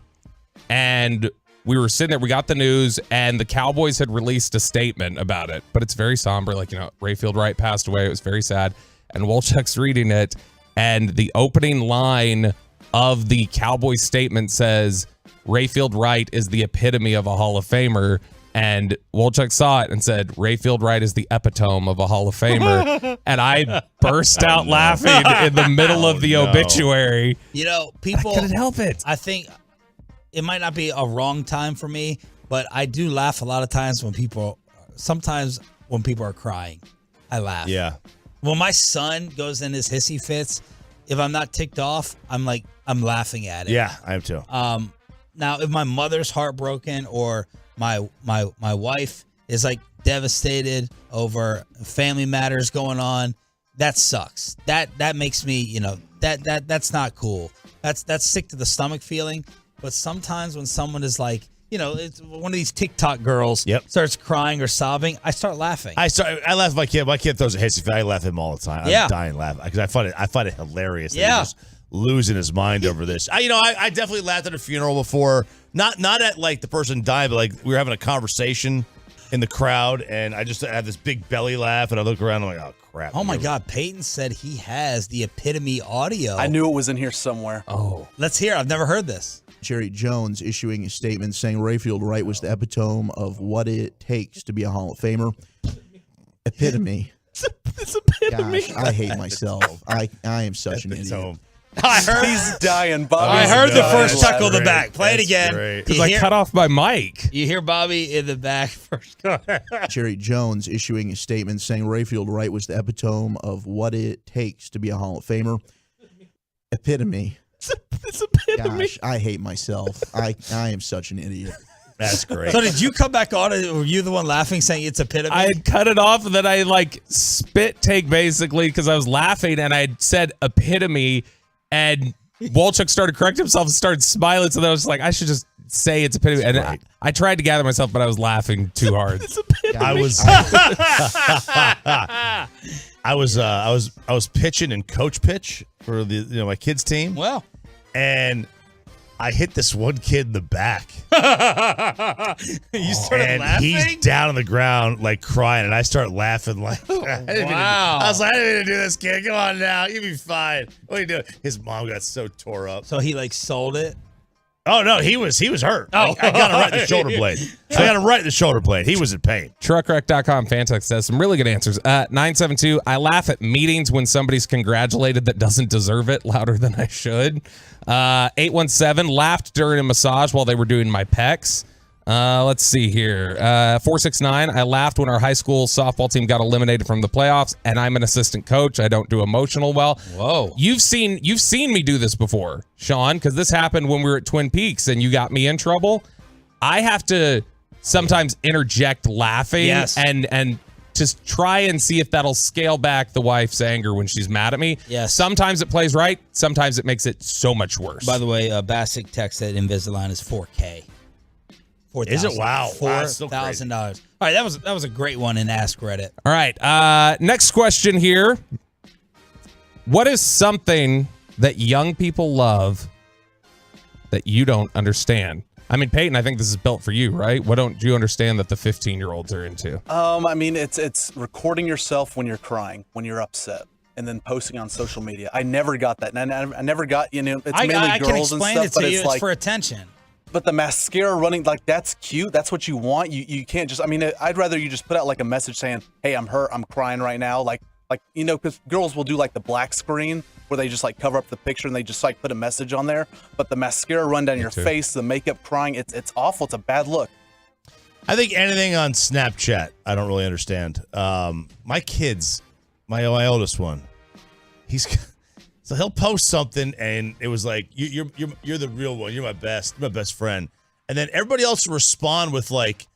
And we were sitting there, we got the news, and the Cowboys had released a statement about it. But it's very somber, like, Rayfield Wright passed away. It was very sad. And Wolchuk's reading it, and the opening line of the Cowboys statement says, Rayfield Wright is the epitome of a Hall of Famer. And Wolchuk saw it and said, Rayfield Wright is the epitome of a Hall of Famer. And I burst out laughing in the middle of the obituary. People... I couldn't help it. I think it might not be a wrong time for me, but I do laugh a lot of times sometimes when people are crying. I laugh. Yeah. When my son goes in his hissy fits, if I'm not ticked off, I'm laughing at it. Yeah, I am too. Now, if my mother's heartbroken or my wife is like devastated over family matters going on, that sucks. That makes me, that's not cool. That's sick to the stomach feeling. But sometimes when someone is like, it's one of these TikTok girls starts crying or sobbing, I start laughing. I laugh at my kid. My kid throws a hissy fit. I laugh at him all the time. I'm dying laughing because I find it hilarious. That he's just losing his mind over this. I definitely laughed at a funeral before. Not at like the person died, but like we were having a conversation in the crowd, and I just had this big belly laugh, and I look around, and I'm like, oh crap. Oh my God, Peyton said he has the epitome audio. I knew it was in here somewhere. Oh, let's hear. I've never heard this. Jerry Jones issuing a statement saying Rayfield Wright was the epitome of what it takes to be a Hall of Famer. Epitome. It's epitome. Gosh, I hate myself. I am such an idiot. I heard he's dying, Bobby. I heard the first chuckle in the back. Play it again. Because I cut off my mic. You hear Bobby in the back first. Jerry Jones issuing a statement saying Rayfield Wright was the epitome of what it takes to be a Hall of Famer. Epitome. It's epitome. Gosh, I hate myself. I am such an idiot. That's great. So did you come back on and were you the one laughing saying it's epitome? I had cut it off and then I spit take basically because I was laughing and I had said epitome and Wolchuk started correcting himself and started smiling. So then I was like, I should just say it's epitome. And I tried to gather myself, but I was laughing too hard. It's epitome. I was pitching in coach pitch for the my kids team. Well, and I hit this one kid in the back. You started laughing? He's down on the ground, like crying, and I start laughing like, wow. I was like, I didn't mean to do this, kid. Come on now. You'll be fine. What are you doing? His mom got so tore up. So he sold it? Oh, no, he was hurt. I got him right in the shoulder blade. I got him right in the shoulder blade. He was in pain. Truckwreck.com Fantex says some really good answers. 972, I laugh at meetings when somebody's congratulated that doesn't deserve it louder than I should. 817, laughed during a massage while they were doing my pecs. Let's see here. 469. I laughed when our high school softball team got eliminated from the playoffs, and I'm an assistant coach. I don't do emotional well. Whoa. You've seen me do this before, Sean, because this happened when we were at Twin Peaks and you got me in trouble. I have to sometimes interject laughing and just try and see if that'll scale back the wife's anger when she's mad at me. Yes. Sometimes it plays right. Sometimes it makes it so much worse. By the way, Basic text at Invisalign is $4K. Is it? Wow. $4,000. All right, that was a great one in Ask Reddit. All right, next question here. What is something that young people love that you don't understand? I mean, Peyton, I think this is built for you, right? What don't you understand that the 15-year-olds are into? I mean, it's recording yourself when you're crying, when you're upset, and then posting on social media. I never got that. And I never got, it's mainly girls and stuff, it to but you. it's like for attention. But the mascara running, like, that's cute. That's what you want. You can't just, I mean, I'd rather you just put out like a message saying, hey, I'm hurt, I'm crying right now. Like, because girls will do like the black screen where they just like cover up the picture and they just like put a message on there. But the mascara run down your face, the makeup crying, it's awful. It's a bad look. I think anything on Snapchat, I don't really understand. My kids, my oldest one, so he'll post something and it was like, you're the real one. You're my best friend. And then everybody else will respond with like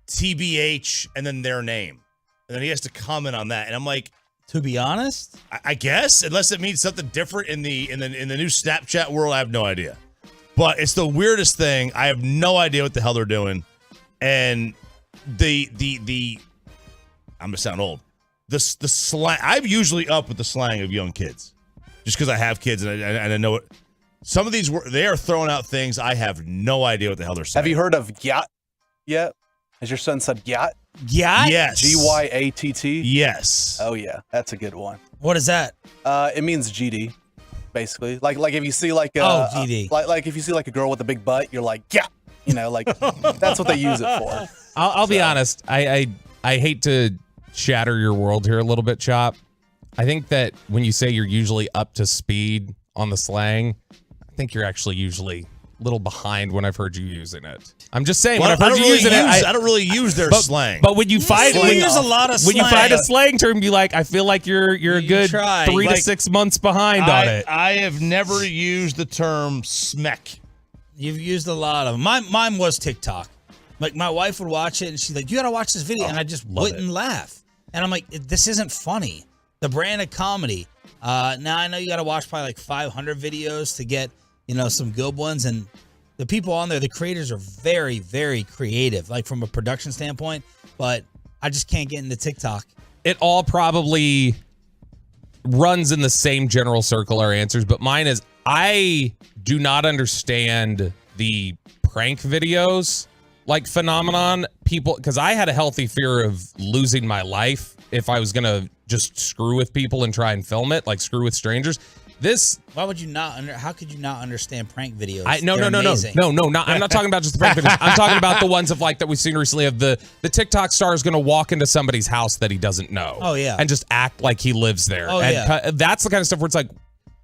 TBH and then their name. And then he has to comment on that. And I'm like, to be honest, I guess, unless it means something different in the new Snapchat world, I have no idea. But it's the weirdest thing. I have no idea what the hell they're doing. And the I'm gonna sound old. The slang. I'm usually up with the slang of young kids, just because I have kids and I know it. Some of these they are throwing out things I have no idea what the hell they're saying. Have you heard of gyat yet? Has your son said gyat? Gyat? Yes. GYATT? Yes. Oh yeah, that's a good one. What is that? It means GD, basically. Like if you see like GD. Like if you see like a girl with a big butt, you're like, yeah, like that's what they use it for. I'll be honest. I hate to shatter your world here a little bit, Chop. I think that when you say you're usually up to speed on the slang, I think you're actually usually a little behind when I've heard you using it. I'm just saying, when I've heard you using it, I don't really use their slang. But when you find use a lot of when you slang. find a slang term, you like, I feel like you're a good try. 3 to 6 months behind on it. I have never used the term smeck. You've used a lot of them. Mine was TikTok. Like, my wife would watch it, and she's like, you got to watch this video. And I just wouldn't laugh. And I'm like, this isn't funny. The brand of comedy. Now, I know you got to watch probably like 500 videos to get, some good ones. And the people on there, the creators are very, very creative, like from a production standpoint. But I just can't get into TikTok. It all probably runs in the same general circle, our answers. But mine is, I do not understand the prank videos like phenomenon. People, because I had a healthy fear of losing my life if I was gonna just screw with people and try and film it, like screw with strangers. Why would you not how could you not understand prank videos? No, I'm not talking about just the prank videos. I'm talking about the ones of like that we've seen recently of the TikTok star is gonna walk into somebody's house that he doesn't know. Oh yeah. And just act like he lives there. Oh yeah. That's the kind of stuff where it's like,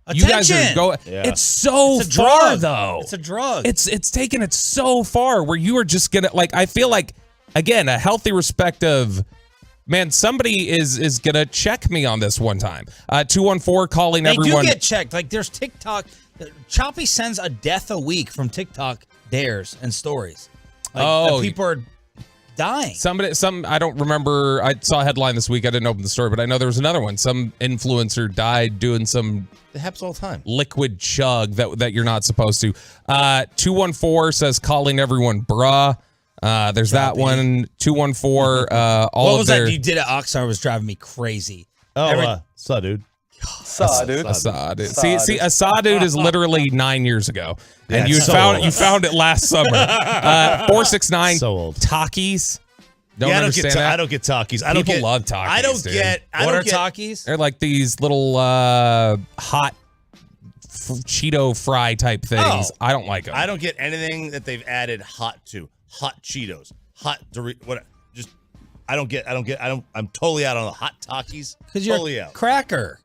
attention. you guys are going. Yeah. It's so It's a far drug. though. It's a drug. It's taken it so far where you are just gonna like. I feel like, again, a healthy respect of, man, somebody is gonna check me on this one time. 214 calling they everyone. do get checked. Like, there's TikTok. Choppy sends a death a week from TikTok dares and stories. Like, people are dying. I don't remember. I saw a headline this week. I didn't open the story, but I know there was another one. Some influencer died doing some. It happens all the time. Liquid chug that you're not supposed to. 214 says calling everyone bruh. There's that one. 214. All what of was their, that you did at Oxnard was driving me crazy. Saw dude. Saw dude. See, a saw dude is literally 9 years ago, and Yeah, you found it last summer. 469. So old. Takis. I don't get Takis. People love Takis. What are Takis? They're like these little hot Cheeto fry type things. I don't like them. I don't get anything that they've added hot to. Hot Cheetos, hot Doritos. What? Just I'm totally out on the hot Takis. Because you're totally a out. cracker.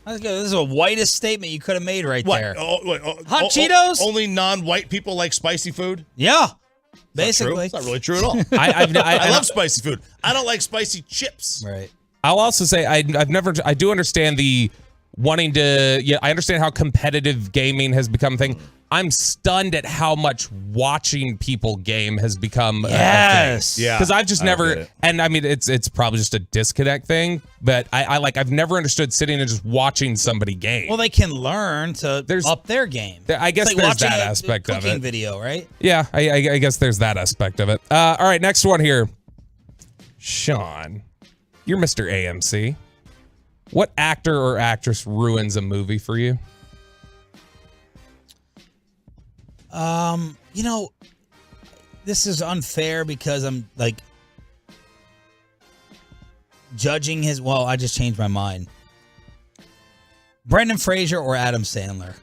This is the whitest statement you could have made right there. What? Hot Cheetos? Only non-white people like spicy food? Yeah. Basically, it's not really true at all. I love spicy food. I don't like spicy chips. Right. I'll also say I do understand the wanting to. Yeah, I understand how competitive gaming has become a thing. I'm stunned at how much watching people game has become a thing. Yeah. Because I've just never, and I mean, it's probably just a disconnect thing, but I've never understood sitting and just watching somebody game. Well, they can learn to up their game. I guess It's like there's watching that a aspect of cooking it. video, right? Yeah, I guess there's that aspect of it. All right, next one here. Sean, you're Mr. AMC. What actor or actress ruins a movie for you? You know, this is unfair because I'm like judging his. Well, I just changed my mind. Brendan Fraser or Adam Sandler?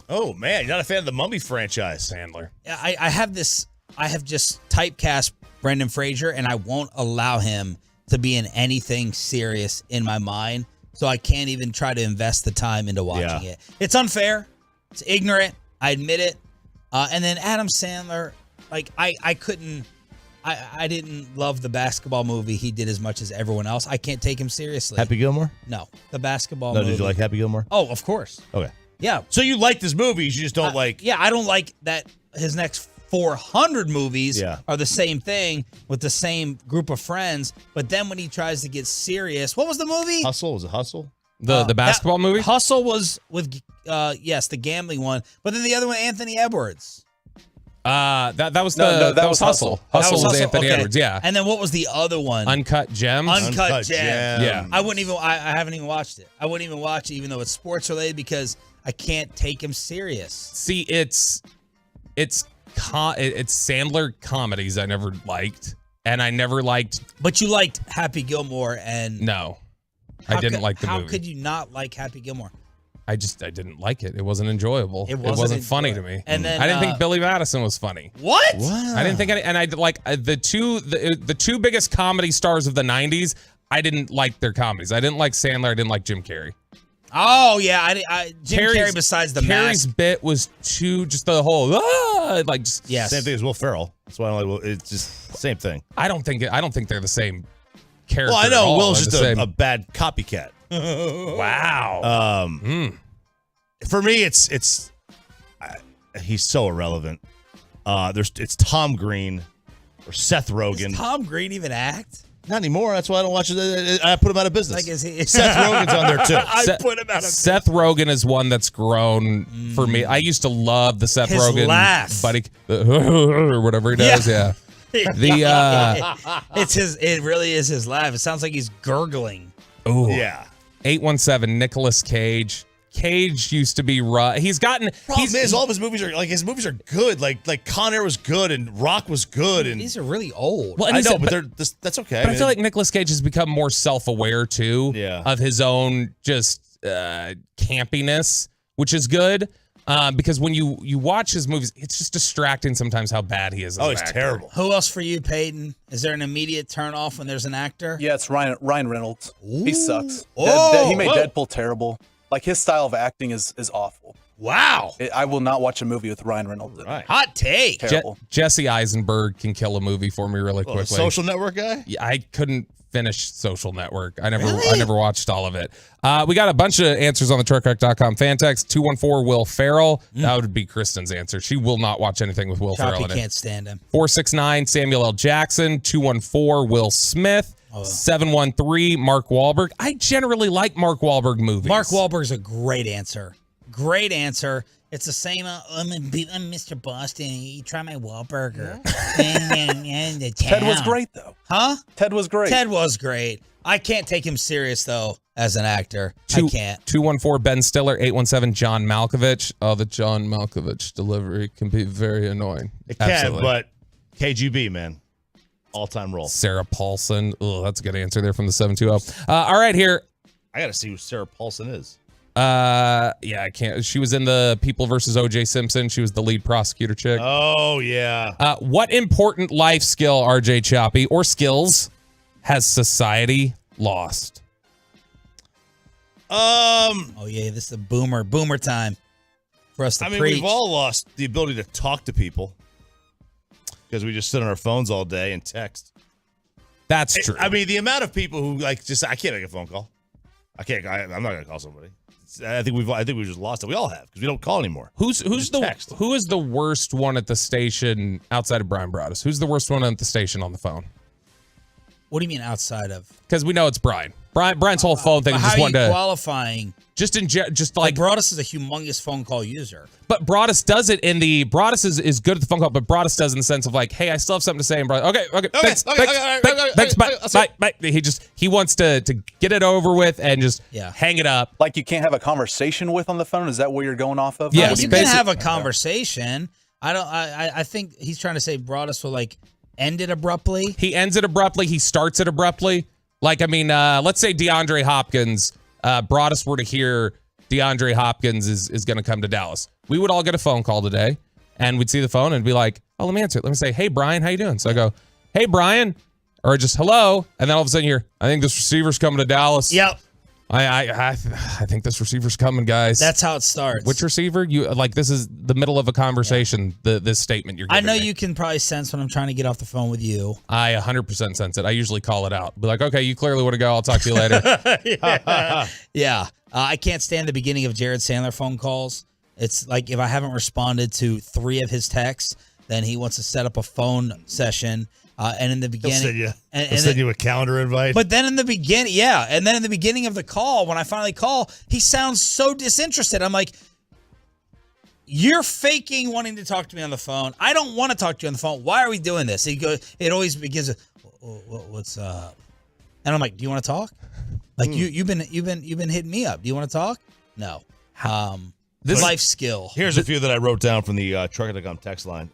Oh man, you're not a fan of the Mummy franchise, Sandler. I have this. I have just typecast Brendan Fraser, and I won't allow him to be in anything serious in my mind. So I can't even try to invest the time into watching it. It's unfair. It's ignorant. I admit it. And then Adam Sandler, like I couldn't. I didn't love the basketball movie he did as much as everyone else. I can't take him seriously. Happy Gilmore? No, the basketball movie. No, did you like Happy Gilmore? Oh, of course. Okay. Yeah. So you like his movies, you just don't like. Yeah, I don't like that his next 400 movies are the same thing with the same group of friends. But then when he tries to get serious, what was the movie? Hustle? Was it Hustle? The basketball movie? Hustle was with, the gambling one. But then the other one, Anthony Edwards. That was that was Hustle. Hustle was Anthony Edwards, yeah. And then what was the other one? Uncut Gems. Uncut Gems. Yeah. I wouldn't even. I haven't even watched it. I wouldn't even watch it, even though it's sports related, because I can't take him serious. See, it's Sandler comedies I never liked, and I never liked. But you liked Happy Gilmore, and no, I didn't like the movie. How could you not like Happy Gilmore? I didn't like it. It wasn't enjoyable. It wasn't funny to me. And then I didn't think Billy Madison was funny. What? I didn't think and I like the two biggest comedy stars of the 90s. I didn't like their comedies. I didn't like Sandler. I didn't like Jim Carrey. Oh yeah, Jim Carrey besides the Carrey's mask. bit was too just the whole yes. Same thing as Will Ferrell. That's why I don't like. It's just same thing. I don't think they're the same character. Well, I know Will's just a bad copycat. Wow. For me, it's he's so irrelevant. It's Tom Green or Seth Rogen. Does Tom Green even act? Not anymore. That's why I don't watch it. I put him out of business. Like, is he? Seth Rogen's on there too. I put him out of Seth Rogen is one that's grown for me. I used to love the Seth Rogen laugh. buddy or whatever he does. Yeah. It really is his laugh. It sounds like he's gurgling. Oh yeah. 817 Nicolas Cage. Cage used to be rough. Problem is, all of his movies are good. Like Con Air was good and Rock was good, and these are really old. Well, I know, but that's okay. But I feel like Nicolas Cage has become more self-aware too of his own just campiness, which is good. Because when you watch his movies, it's just distracting sometimes how bad he is. He's terrible. Who else for you, Peyton? Is there an immediate turn off when there's an actor? Yeah, it's Ryan Reynolds. He sucks. Oh, he made Deadpool terrible. Like, his style of acting is awful. Wow. I will not watch a movie with Ryan Reynolds in it. Hot take. Terrible. Jesse Eisenberg can kill a movie for me really quickly. Social Network guy? Yeah, I couldn't finish Social Network. I never watched all of it. We got a bunch of answers on the truckwreck.com fan text. 214 Will Ferrell. That would be Kristen's answer. She will not watch anything with Will Ferrell in it. Can't stand him. 469 Samuel L. Jackson. 214 Will Smith. 713 Mark Wahlberg. I generally like Mark Wahlberg movies. Mark Wahlberg's a great answer. Great answer. It's the same. I'm Mr. Boston. You try my Wahlburger. Ted was great though. Huh? Ted was great. Ted was great. I can't take him serious though as an actor. I can't. 214 Ben Stiller. 817 John Malkovich. Oh, the John Malkovich delivery can be very annoying. It can, Absolutely. but KGB, man. All-time role. Sarah Paulson. Oh, that's a good answer there from the 720. All right, here. I got to see who Sarah Paulson is. Yeah, I can't. She was in the People versus O.J. Simpson. She was the lead prosecutor chick. Oh, yeah. What important life skill, RJ Choppy, or skills, has society lost? Oh, yeah, this is a boomer time for us to preach. We've all lost the ability to talk to people. because we just sit on our phones all day and text. That's true. I mean, the amount of people who I can't make a phone call. I'm not gonna call somebody. I think we just lost it. We all have because we don't call anymore. Who is the worst one at the station outside of Brian Broadus? Who's the worst one at the station on the phone? What do you mean outside of? Because we know it's Brian. Brian's whole phone thing is just one to qualifying. Just like Broadus is a humongous phone call user. But Broadus does it in the Broadus is good at the phone call, but Broadus does in the sense of like, hey, I still have something to say, and Broadus, thanks, bye. He wants to get it over with and just hang it up. Like you can't have a conversation with on the phone. Is that what you're going off of? Yeah, you can have a conversation. I think he's trying to say Broadus will like end it abruptly. He ends it abruptly. He starts it abruptly. Like, I mean, let's say DeAndre Hopkins, Broadus were to hear DeAndre Hopkins is going to come to Dallas. We would all get a phone call today, and we'd see the phone and be like, oh, let me answer it. Let me say, hey, Brian, how you doing? So I go, hey, Brian, or just hello, and then all of a sudden you're, I think this receiver's coming to Dallas. Yep. I think this receiver's coming, guys. That's how it starts. Which receiver? You like this is the middle of a conversation. This statement you're giving. I know me. you can probably sense when I'm trying to get off the phone with you. I 100% sense it. I usually call it out. Be like, okay, you clearly want to go. I'll talk to you later. Yeah. I can't stand the beginning of Jared Sandler phone calls. It's like if I haven't responded to 3 of his texts, then he wants to set up a phone session. And in the beginning, he'll send you a calendar invite. But then in the beginning, and then in the beginning of the call, when I finally call, he sounds so disinterested. I'm like, you're faking wanting to talk to me on the phone. I don't want to talk to you on the phone. Why are we doing this? It always begins with, what's up? And I'm like, do you want to talk? Like you've been hitting me up. Do you want to talk? No. This life skill. Here's a few that I wrote down from the Trucker.com text line.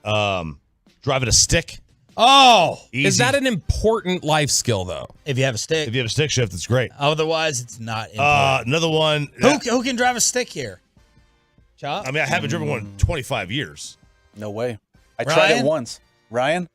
Driving a stick. Oh, easy. Is that an important life skill though? If you have a stick. If you have a stick shift, it's great. Otherwise, it's not important. Another one. Who can drive a stick here? Chop? I mean, I haven't driven one in 25 years. No way. I tried it once. Ryan?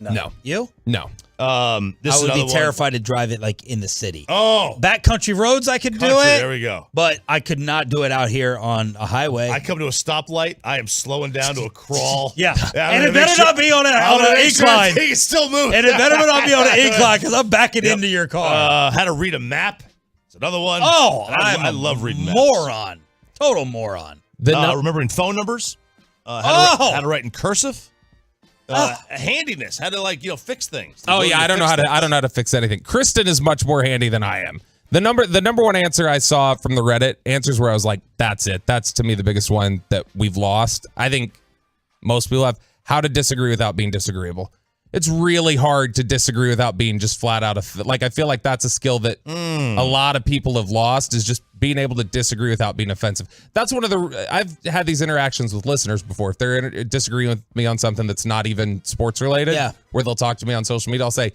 No. You? No. I would be terrified to drive it like in the city. Oh. Backcountry roads, I could do it. There we go. But I could not do it out here on a highway. I come to a stoplight. I am slowing down to a crawl. Yeah. And it better not be on an incline. He can still move. And it better not be on an incline because I'm backing into your car. How to read a map. It's another one. Oh, I love reading maps. Moron. Total moron. Remembering phone numbers. How to write in cursive. Handiness, how to fix things. Oh yeah, I don't know how to fix anything. Kristen is much more handy than I am. The number one answer I saw from the Reddit answers where I was like, that's it. That's to me the biggest one that we've lost. I think most people have how to disagree without being disagreeable. It's really hard to disagree without being just flat out like I feel like that's a skill that a lot of people have lost is just being able to disagree without being offensive. That's one of I've had these interactions with listeners before. If they're disagreeing with me on something that's not even sports related, where they'll talk to me on social media, I'll say,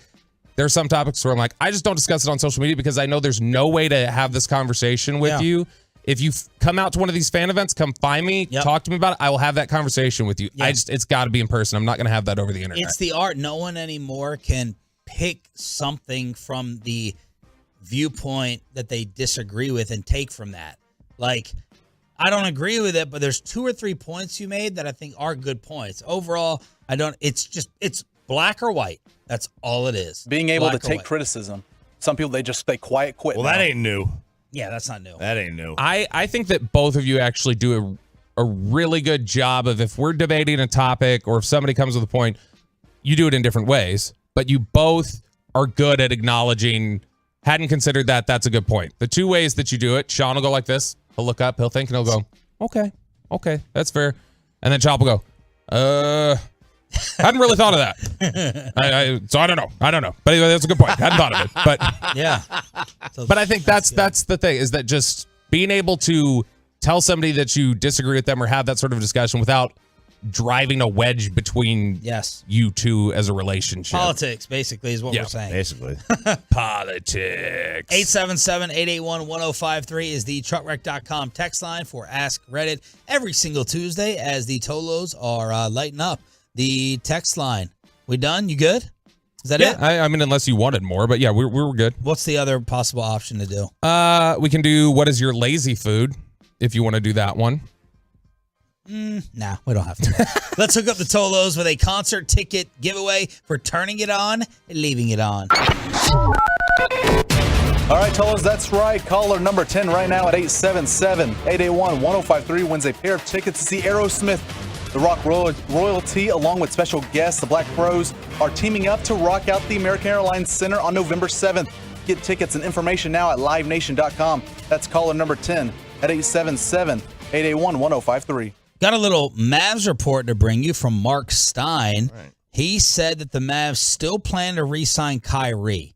there's some topics where I'm like, I just don't discuss it on social media because I know there's no way to have this conversation with you. If you come out to one of these fan events, come find me, talk to me about it. I will have that conversation with you. It's got to be in person. I'm not going to have that over the internet. It's the art. No one anymore can pick something from the viewpoint that they disagree with and take from that. Like, I don't agree with it, but there's 2 or 3 points you made that I think are good points. Overall, it's black or white. That's all it is. Being able to take criticism. Some people, they quiet quit. Well, that ain't new. Yeah, that's not new. That ain't new. I think that both of you actually do a really good job of if we're debating a topic or if somebody comes with a point, you do it in different ways, but you both are good at acknowledging, hadn't considered that, that's a good point. The 2 ways that you do it, Sean will go like this. He'll look up, he'll think, and he'll go, okay, that's fair. And then Chop will go, hadn't really thought of that. So I don't know. But anyway, that's a good point. Hadn't thought of it. But yeah. But I think that's the thing is that just being able to tell somebody that you disagree with them or have that sort of discussion without driving a wedge between you two as a relationship. Politics, basically, is what we're saying. Basically. Politics. 877-881-1053 is the truckwreck.com text line for Ask Reddit every single Tuesday as the Tolos are lighting up the text line. We done? You good? Is that it? I mean, unless you wanted more, but yeah, we were good. What's the other possible option to do? We can do what is your lazy food if you want to do that one. Nah, we don't have to. Let's hook up the Tolos with a concert ticket giveaway for turning it on and leaving it on. All right, Tolos, that's right. Caller number 10 right now at 877-881-1053 wins a pair of tickets to see Aerosmith. The rock royalty, along with special guests, the Black Crowes, are teaming up to rock out the American Airlines Center on November 7th. Get tickets and information now at livenation.com. That's caller number 10 at 877-881-1053. Got a little Mavs report to bring you from Mark Stein. Right. He said that the Mavs still plan to re-sign Kyrie,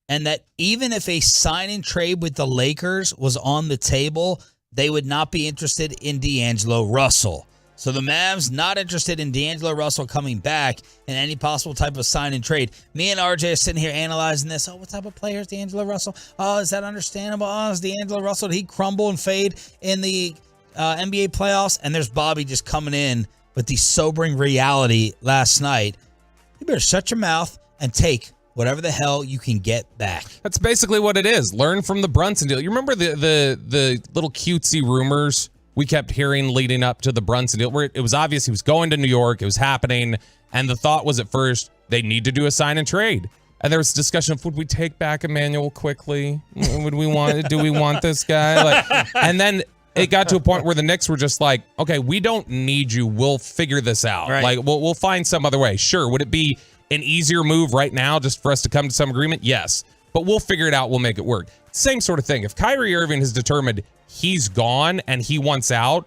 and that even if a sign-and-trade with the Lakers was on the table, they would not be interested in D'Angelo Russell. So the Mavs not interested in D'Angelo Russell coming back in any possible type of sign-and-trade. Me and RJ are sitting here analyzing this. Oh, what type of player is D'Angelo Russell? Oh, is that understandable? Oh, is D'Angelo Russell, did he crumble and fade in the NBA playoffs? And there's Bobby just coming in with the sobering reality last night. You better shut your mouth and take whatever the hell you can get back. That's basically what it is. Learn from the Brunson deal. You remember the little cutesy rumors we kept hearing leading up to the Brunson deal, where it was obvious he was going to New York, it was happening, and the thought was at first they need to do a sign and trade. And there was discussion of, would we take back Emmanuel quickly? Do we want this guy? And then it got to a point where the Knicks were just like, okay, we don't need you. We'll figure this out. Right. Like we'll find some other way. Sure. Would it be an easier move right now just for us to come to some agreement? Yes. But we'll figure it out. We'll make it work. Same sort of thing. If Kyrie Irving has determined he's gone and he wants out,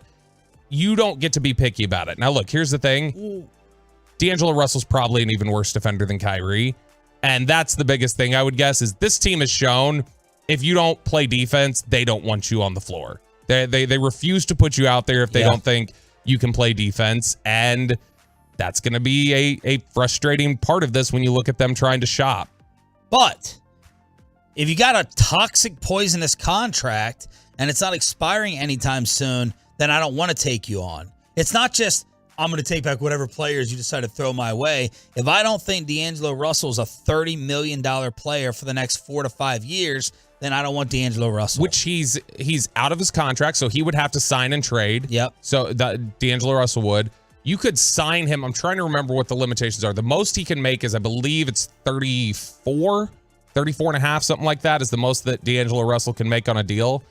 you don't get to be picky about it. Now, look, here's the thing. D'Angelo Russell's probably an even worse defender than Kyrie. And that's the biggest thing I would guess is this team has shown if you don't play defense, they don't want you on the floor. They refuse to put you out there if they don't think you can play defense. And that's going to be a frustrating part of this when you look at them trying to shop. But if you got a toxic, poisonous contract and it's not expiring anytime soon, then I don't want to take you on. It's not just, I'm going to take back whatever players you decide to throw my way. If I don't think D'Angelo Russell is a $30 million player for the next 4 to 5 years, then I don't want D'Angelo Russell. Which he's out of his contract, so he would have to sign and trade. Yep. So D'Angelo Russell would. You could sign him. I'm trying to remember what the limitations are. The most he can make is, I believe it's 34 and a half, something like that is the most that D'Angelo Russell can make on a deal.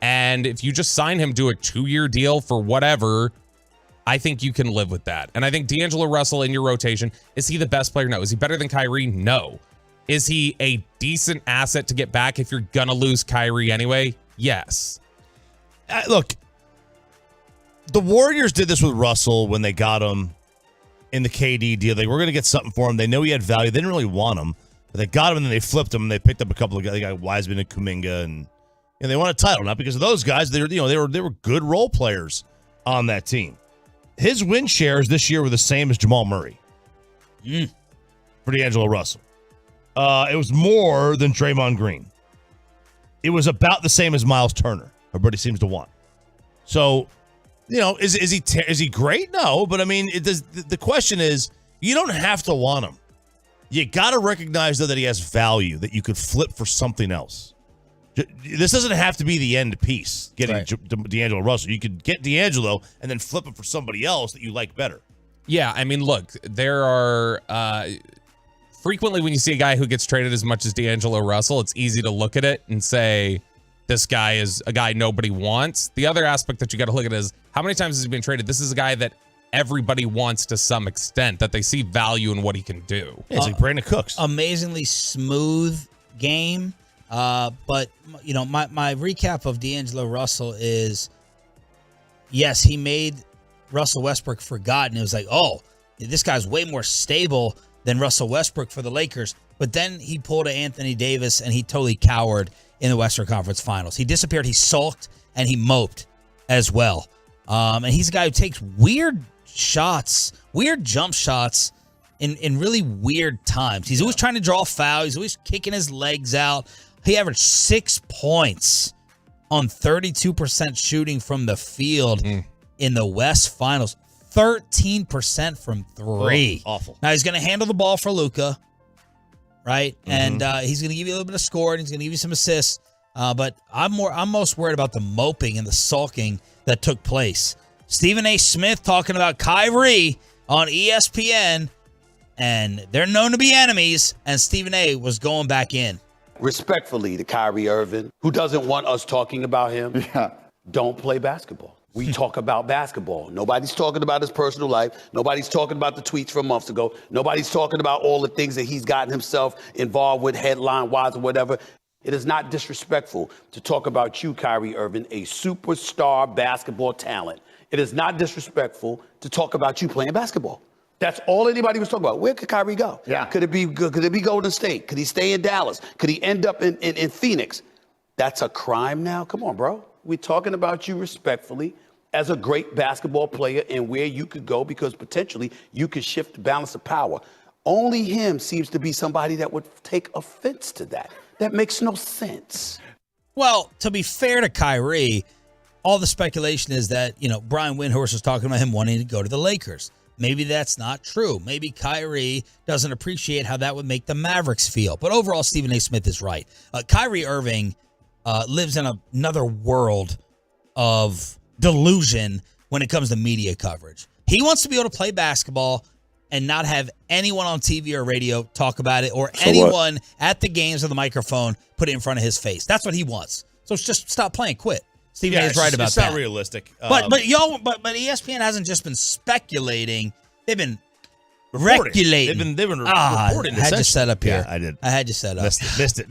And if you just sign him to a 2-year deal for whatever, I think you can live with that. And I think D'Angelo Russell in your rotation, is he the best player? No. Is he better than Kyrie? No. Is he a decent asset to get back if you're going to lose Kyrie anyway? Yes. Look, the Warriors did this with Russell when they got him in the KD deal. They were going to get something for him. They know he had value. They didn't really want him, but they got him and then they flipped him and they picked up a couple of guys. They got Wiseman and Kuminga and they won a title. Not because of those guys. They were good role players on that team. His win shares this year were the same as Jamal Murray for D'Angelo Russell. It was more than Draymond Green. It was about the same as Miles Turner. Everybody seems to want. So, is he great? No, but I mean, the question is, you don't have to want him. You got to recognize though that he has value that you could flip for something else. This doesn't have to be the end piece. Getting D'Angelo Russell, you could get D'Angelo and then flip it for somebody else that you like better. Yeah, I mean, look, there are frequently when you see a guy who gets traded as much as D'Angelo Russell, it's easy to look at it and say, this guy is a guy nobody wants. The other aspect that you got to look at is how many times has he been traded? This is a guy that everybody wants to some extent, that they see value in what he can do. Yeah, it's like Brandon Cooks. Amazingly smooth game. But my recap of D'Angelo Russell is, yes, he made Russell Westbrook forgotten. It was like, oh, this guy's way more stable than Russell Westbrook for the Lakers. But then he pulled a Anthony Davis and he totally cowered in the Western Conference Finals. He disappeared, he sulked, and he moped as well. And he's a guy who takes weird shots, weird jump shots in really weird times. He's always trying to draw a foul. He's always kicking his legs out. He averaged 6 points on 32% shooting from the field in the West Finals. 13% from 3. Oh, awful. Now, he's going to handle the ball for Luka, right? And he's going to give you a little bit of score, and he's going to give you some assists. But I'm most worried about the moping and the sulking that took place. Stephen A. Smith talking about Kyrie on ESPN, and they're known to be enemies, and Stephen A. was going back in. Respectfully to Kyrie Irving, who doesn't want us talking about him, don't play basketball. We talk about basketball. Nobody's talking about his personal life. Nobody's talking about the tweets from months ago. Nobody's talking about all the things that he's gotten himself involved with headline-wise or whatever. It is not disrespectful to talk about you, Kyrie Irving, a superstar basketball talent. It is not disrespectful to talk about you playing basketball. That's all anybody was talking about. Where could Kyrie go? Yeah. Could it be Golden State? Could he stay in Dallas? Could he end up in Phoenix? That's a crime now? Come on, bro. We're talking about you respectfully as a great basketball player and where you could go because potentially you could shift the balance of power. Only him seems to be somebody that would take offense to that. That makes no sense. Well, to be fair to Kyrie, all the speculation is that, Brian Windhorst was talking about him wanting to go to the Lakers. Maybe that's not true. Maybe Kyrie doesn't appreciate how that would make the Mavericks feel. But overall, Stephen A. Smith is right. Kyrie Irving lives in another world of delusion when it comes to media coverage. He wants to be able to play basketball and not have anyone on TV or radio talk about it or anyone at the games or the microphone put it in front of his face. That's what he wants. So it's just stop playing, quit. Stephen A is right about that. It's not realistic. But ESPN hasn't just been speculating. They've been regulating. They've been reporting. I had you set up here. Yeah, I did. I had you set up. Missed it.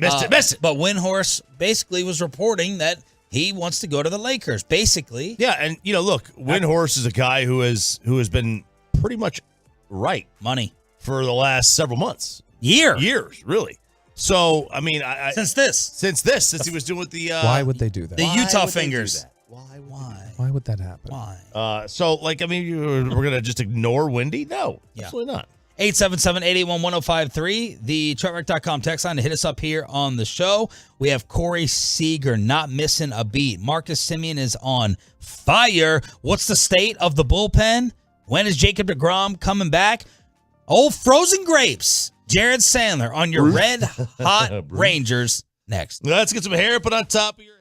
But Windhorst basically was reporting that he wants to go to the Lakers, basically. Yeah, and look, Windhorst is a guy who has been pretty much right money for the last several months, years, really. So I mean, since he was doing the why would they do that? The Utah fingers. Why would that happen? Why? So we're gonna just ignore Windy? No, absolutely not. 877-881-1053, the TrentWreck.com text line to hit us up here on the show. We have Corey Seager not missing a beat. Marcus Simeon is on fire. What's the state of the bullpen? When is Jacob deGrom coming back? Old frozen grapes. Jared Sandler on your red hot Rangers next. Let's get some hair put on top of your head.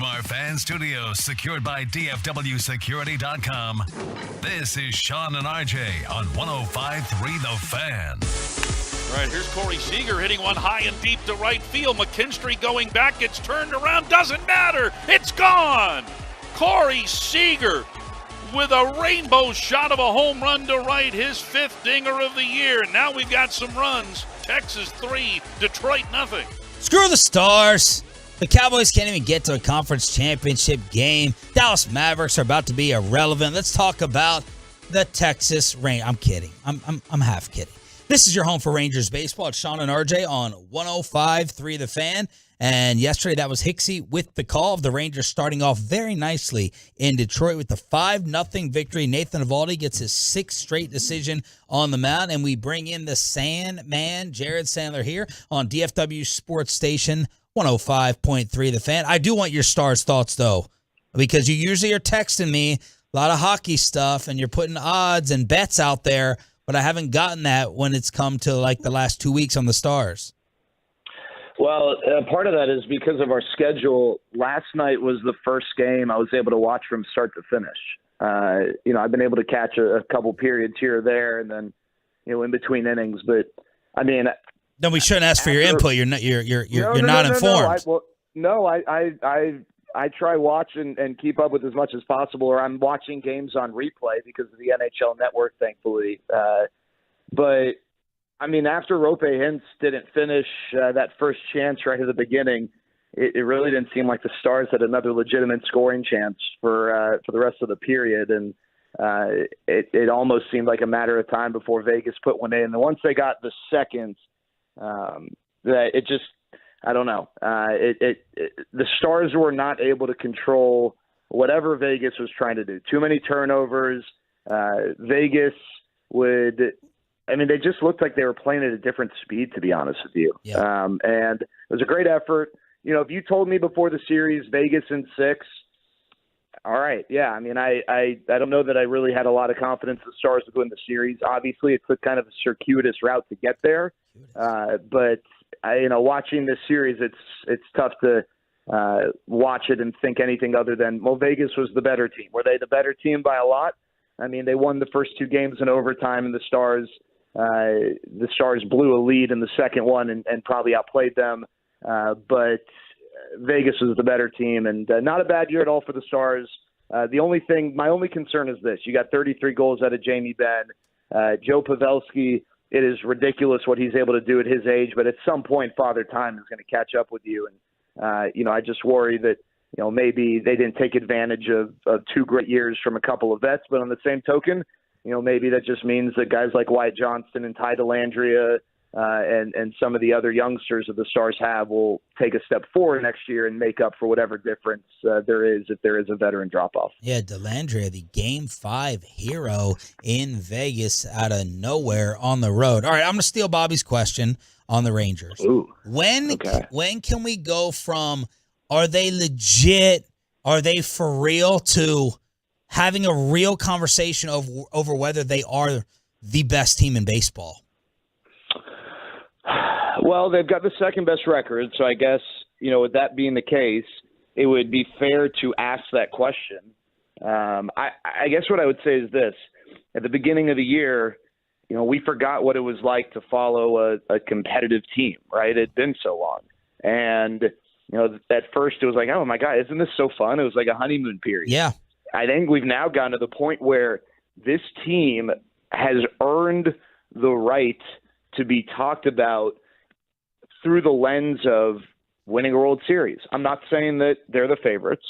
From our fan studios secured by DFWsecurity.com, this is Sean and RJ on 105.3 The Fan. All right, here's Corey Seager hitting one high and deep to right field. McKinstry going back, gets turned around, doesn't matter. It's gone. Corey Seager with a rainbow shot of a home run to right, his 5th dinger of the year. Now we've got some runs. Texas 3, Detroit nothing. Screw the Stars. The Cowboys can't even get to a conference championship game. Dallas Mavericks are about to be irrelevant. Let's talk about the Texas Rangers. I'm kidding. I'm half kidding. This is your home for Rangers baseball. It's Sean and RJ on 105.3 The Fan. And yesterday, that was Hicksey with the call of the Rangers starting off very nicely in Detroit with the 5-0 victory. Nathan Eovaldi gets his 6th straight decision on the mound. And we bring in the Sandman, Jared Sandler, here on DFW Sports Station 105.3 The Fan. I do want your Stars thoughts, though, because you usually are texting me a lot of hockey stuff and you're putting odds and bets out there, but I haven't gotten that when it's come to like the last 2 weeks on the Stars. Well, part of that is because of our schedule. Last night was the first game I was able to watch from start to finish. I've been able to catch a couple periods here or there, and then, in between innings. But I mean, then we shouldn't ask for your input. You're not informed. I try watch and keep up with as much as possible, or I'm watching games on replay because of the NHL Network, thankfully. But I mean, after Rope Hintz didn't finish that first chance right at the beginning, it really didn't seem like the Stars had another legitimate scoring chance for the rest of the period. And it almost seemed like a matter of time before Vegas put one in. And once they got the second, that it just, I don't know. The Stars were not able to control whatever Vegas was trying to do. Too many turnovers. Vegas they just looked like they were playing at a different speed, to be honest with you. Yeah. And it was a great effort. If you told me before the series, Vegas in 6, all right. Yeah. I mean, I don't know that I really had a lot of confidence the Stars would win the series. Obviously, it took kind of a circuitous route to get there. But watching this series, it's tough to watch it and think anything other than, well, Vegas was the better team. Were they the better team by a lot? I mean, they won the first 2 games in overtime, and the Stars blew a lead in the second one and probably outplayed them. But Vegas was the better team, and not a bad year at all for the Stars. My only concern is this: you got 33 goals out of Jamie Benn, Joe Pavelski. It is ridiculous what he's able to do at his age, but at some point, Father Time is going to catch up with you. And I just worry that maybe they didn't take advantage of 2 great years from a couple of vets, but on the same token, maybe that just means that guys like Wyatt Johnston and Ty Dellandrea and some of the other youngsters that the Stars have will take a step forward next year and make up for whatever difference there is if there is a veteran drop-off. Yeah, Dellandrea, the Game 5 hero in Vegas out of nowhere on the road. All right, I'm going to steal Bobby's question on the Rangers. Ooh, when can we go from are they legit, are they for real, to having a real conversation over whether they are the best team in baseball? Well, they've got the second best record, so I guess, with that being the case, it would be fair to ask that question. I guess what I would say is this. At the beginning of the year, we forgot what it was like to follow a competitive team, right? It had been so long. And, at first it was like, oh, my God, isn't this so fun? It was like a honeymoon period. Yeah. I think we've now gotten to the point where this team has earned the right to be talked about through the lens of winning a World Series. I'm not saying that they're the favorites,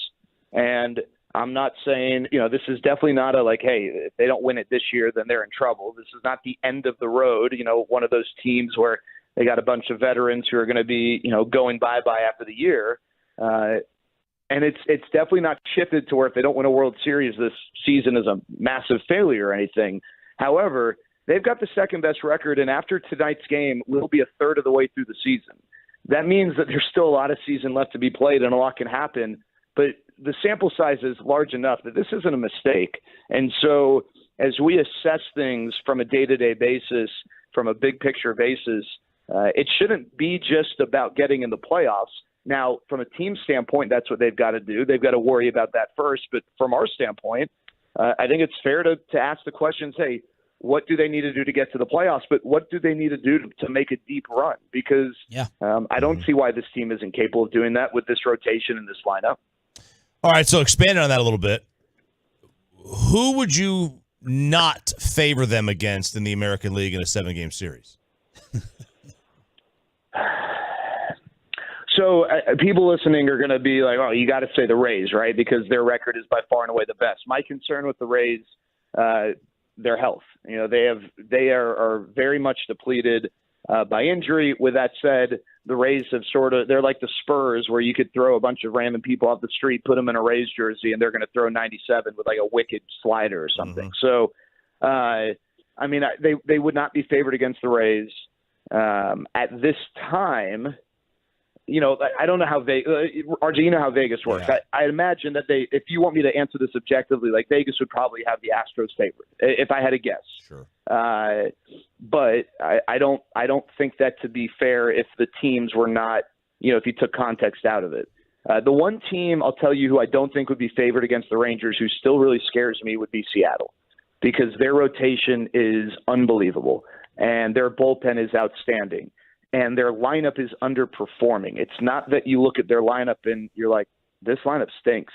and I'm not saying, this is definitely not a hey, if they don't win it this year, then they're in trouble. This is not the end of the road, one of those teams where they got a bunch of veterans who are going to be, going bye-bye after the year. And it's definitely not shifted to where if they don't win a World Series, this season is a massive failure or anything. However, they've got the second best record, and after tonight's game, we'll be a third of the way through the season. That means that there's still a lot of season left to be played, and a lot can happen. But the sample size is large enough that this isn't a mistake. And so as we assess things from a day-to-day basis, from a big-picture basis, it shouldn't be just about getting in the playoffs. Now, from a team standpoint, that's what they've got to do. They've got to worry about that first. But from our standpoint, I think it's fair to ask the questions, hey, what do they need to do to get to the playoffs? But what do they need to do to make a deep run? Because I don't see why this team isn't capable of doing that with this rotation and this lineup. All right, so expanding on that a little bit, who would you not favor them against in the American League in a 7-game series? So people listening are going to be like, oh, you got to say the Rays, right? Because their record is by far and away the best. My concern with the Rays, their health. You know, they are very much depleted by injury. With that said, the Rays have they're like the Spurs, where you could throw a bunch of random people off the street, put them in a Rays jersey, and they're going to throw 97 with like a wicked slider or something. So, I mean, they would not be favored against the Rays at this time. You know, I don't know how RJ, you know how Vegas works. Yeah. I imagine that if you want me to answer this objectively, like Vegas would probably have the Astros favored, if I had to guess. Sure. But I don't think that to be fair if the teams were not, you know, if you took context out of it. The one team I'll tell you who I don't think would be favored against the Rangers, who still really scares me, would be Seattle, because their rotation is unbelievable and their bullpen is outstanding. And their lineup is underperforming. It's not that you look at their lineup and you're like, this lineup stinks.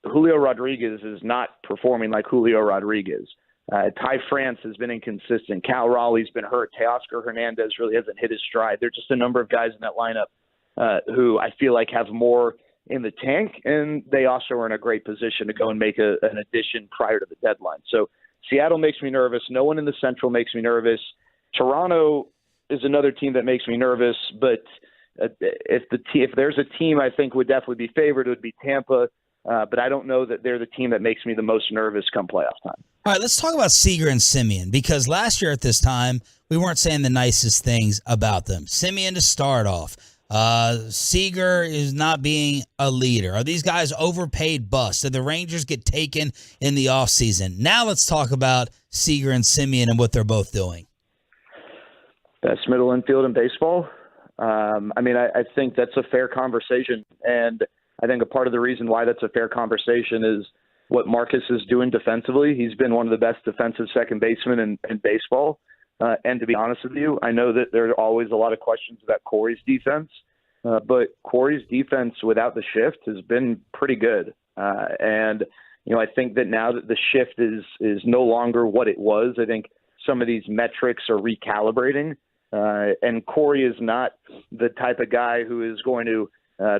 Julio Rodriguez is not performing like Julio Rodriguez. Ty France has been inconsistent. Cal Raleigh's been hurt. Teoscar Hernandez really hasn't hit his stride. There are just a number of guys in that lineup who I feel like have more in the tank, and they also are in a great position to go and make an addition prior to the deadline. So Seattle makes me nervous. No one in the Central makes me nervous. Toronto is another team that makes me nervous, but if there's a team I think would definitely be favored, it would be Tampa. But I don't know that they're the team that makes me the most nervous come playoff time. All right, let's talk about Seager and Simeon, because last year at this time, we weren't saying the nicest things about them. Simeon to start off. Seager is not being a leader. Are these guys overpaid busts? Did the Rangers get taken in the offseason? Now let's talk about Seager and Simeon and what they're both doing. Best middle infield in baseball. I mean, I think that's a fair conversation. And I think a part of the reason why that's a fair conversation is what Marcus is doing defensively. He's been one of the best defensive second basemen in baseball. And to be honest with you, I know that there are always a lot of questions about Corey's defense. But Corey's defense without the shift has been pretty good. And, you know, I think that now that the shift is no longer what it was, I think some of these metrics are recalibrating. And Corey is not the type of guy who is going to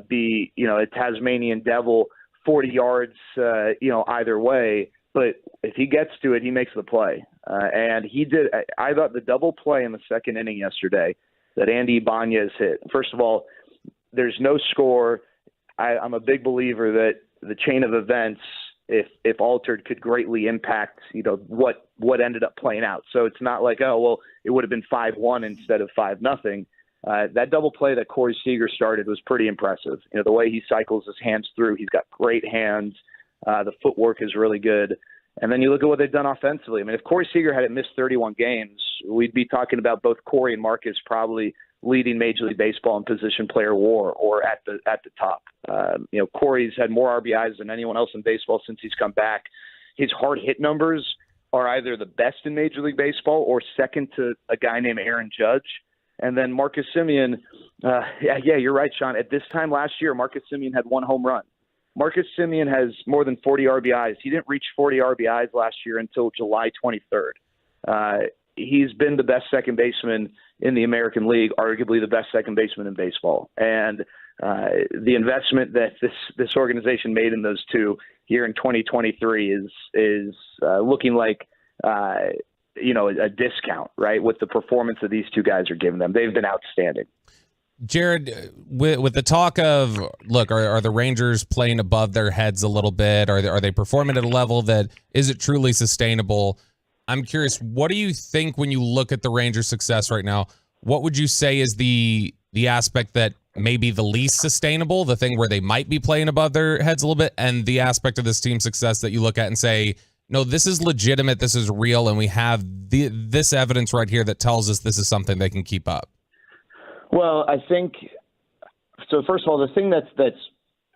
be, you know, a Tasmanian devil, 40 yards, you know, either way. But if he gets to it, he makes the play. And he did. I thought the double play in the second inning yesterday that Andy Ibanez hit. First of all, there's no score. I'm a big believer that the chain of events, if altered, could greatly impact, you know, what ended up playing out. So it's not like, oh, well, it would have been 5-1 instead of 5-0. That double play that Corey Seager started was pretty impressive. You know, the way he cycles his hands through, he's got great hands. The footwork is really good. And then you look at what they've done offensively. I mean, if Corey Seager hadn't missed 31 games, we'd be talking about both Corey and Marcus probably leading Major League Baseball in position player WAR or at the top. You know, Corey's had more RBIs than anyone else in baseball since he's come back. His hard hit numbers are either the best in Major League Baseball or second to a guy named Aaron Judge. And then Marcus Semien, yeah, you're right, Sean. At this time last year, Marcus Semien had 1 home run. Marcus Semien has more than 40 RBIs. He didn't reach 40 RBIs last year until July 23rd. He's been the best second baseman in the American League, arguably the best second baseman in baseball. And the investment that this organization made in those two here in 2023 is looking like you know, a discount, right, with the performance that these two guys are giving them. They've been outstanding. Jared, with the talk of, look, are the Rangers playing above their heads a little bit? Are they performing at a level that is it truly sustainable? I'm curious, what do you think when you look at the Rangers' success right now? What would you say is the aspect that may be the least sustainable, the thing where they might be playing above their heads a little bit, and the aspect of this team's success that you look at and say, no, this is legitimate, this is real, and we have this evidence right here that tells us this is something they can keep up? Well, I think So first of all, the thing that's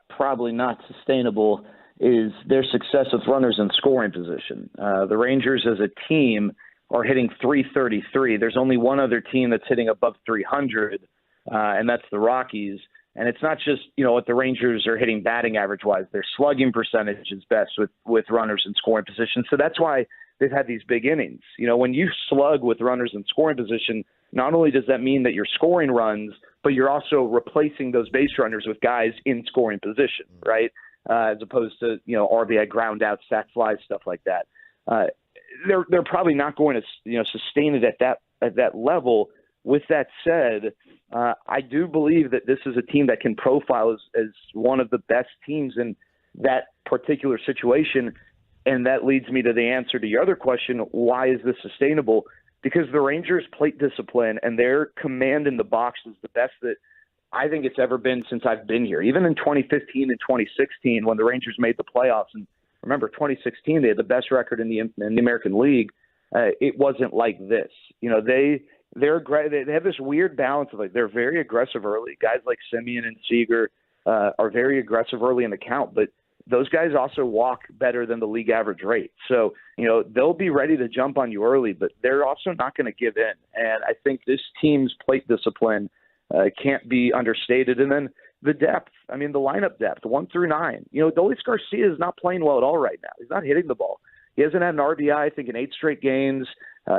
probably not sustainable is their success with runners in scoring position. The Rangers as a team are hitting 333. There's only one other team that's hitting above 300, and that's the Rockies. And it's not just, what the Rangers are hitting batting average-wise. Their slugging percentage is best with runners in scoring position. So that's why they've had these big innings. When you slug with runners in scoring position, not only does that mean that you're scoring runs, but you're also replacing those base runners with guys in scoring position, right? As opposed to, RBI ground out, sac flies, stuff like that. They're probably not going to, sustain it at that level. With that said, I do believe that this is a team that can profile as one of the best teams in that particular situation. And that leads me to the answer to your other question. Why is this sustainable? Because the Rangers' plate discipline and their command in the box is the best that I think it's ever been since I've been here. Even in 2015 and 2016, when the Rangers made the playoffs, and remember 2016, they had the best record in the American League. It wasn't like this. They have this weird balance of they're very aggressive early. Guys like Semien and Seager are very aggressive early in the count, but those guys also walk better than the league average rate. So, they'll be ready to jump on you early, but they're also not going to give in. And I think this team's plate discipline can't be understated. And then the depth, the lineup depth, 1 through 9. Dolis Garcia is not playing well at all right now. He's not hitting the ball. He hasn't had an RBI, I think, in 8 straight games.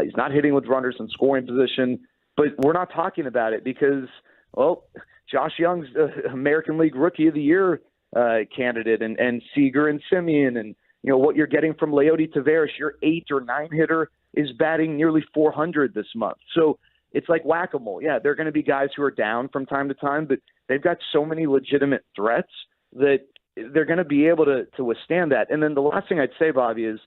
He's not hitting with runners in scoring position. But we're not talking about it because, Josh Young's American League Rookie of the Year candidate, and Seager and Semien, and what you're getting from Leody Taveras, your 8 or 9 hitter is batting nearly 400 this month. So it's like whack-a-mole. Yeah, there are going to be guys who are down from time to time, but they've got so many legitimate threats that they're going to be able to withstand that. And then the last thing I'd say, Bobby, is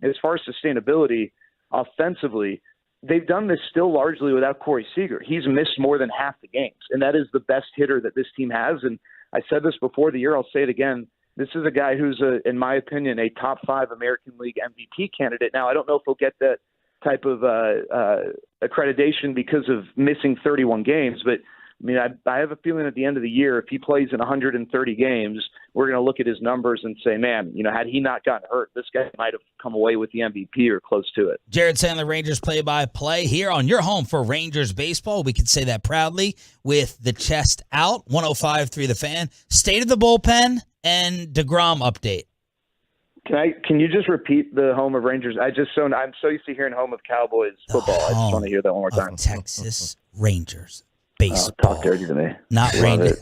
as far as sustainability, offensively, they've done this still largely without Corey Seager. He's missed more than half the games, and that is the best hitter that this team has. And I said this before the year, I'll say it again. This is a guy who's, in my opinion, a top 5 American League MVP candidate. Now, I don't know if he'll get that type of accreditation because of missing 31 games, but I have a feeling at the end of the year, if he plays in 130 games, we're going to look at his numbers and say, man, had he not gotten hurt, this guy might have come away with the MVP or close to it. Jared Sandler, Rangers play-by-play here on your home for Rangers baseball. We can say that proudly with the chest out. 105.3 The Fan. State of the bullpen and DeGrom update. Can you just repeat the home of Rangers? I'm so used to hearing home of Cowboys football. I just want to hear that one more time. Texas Rangers baseball. Talk dirty to me. Not Rangers.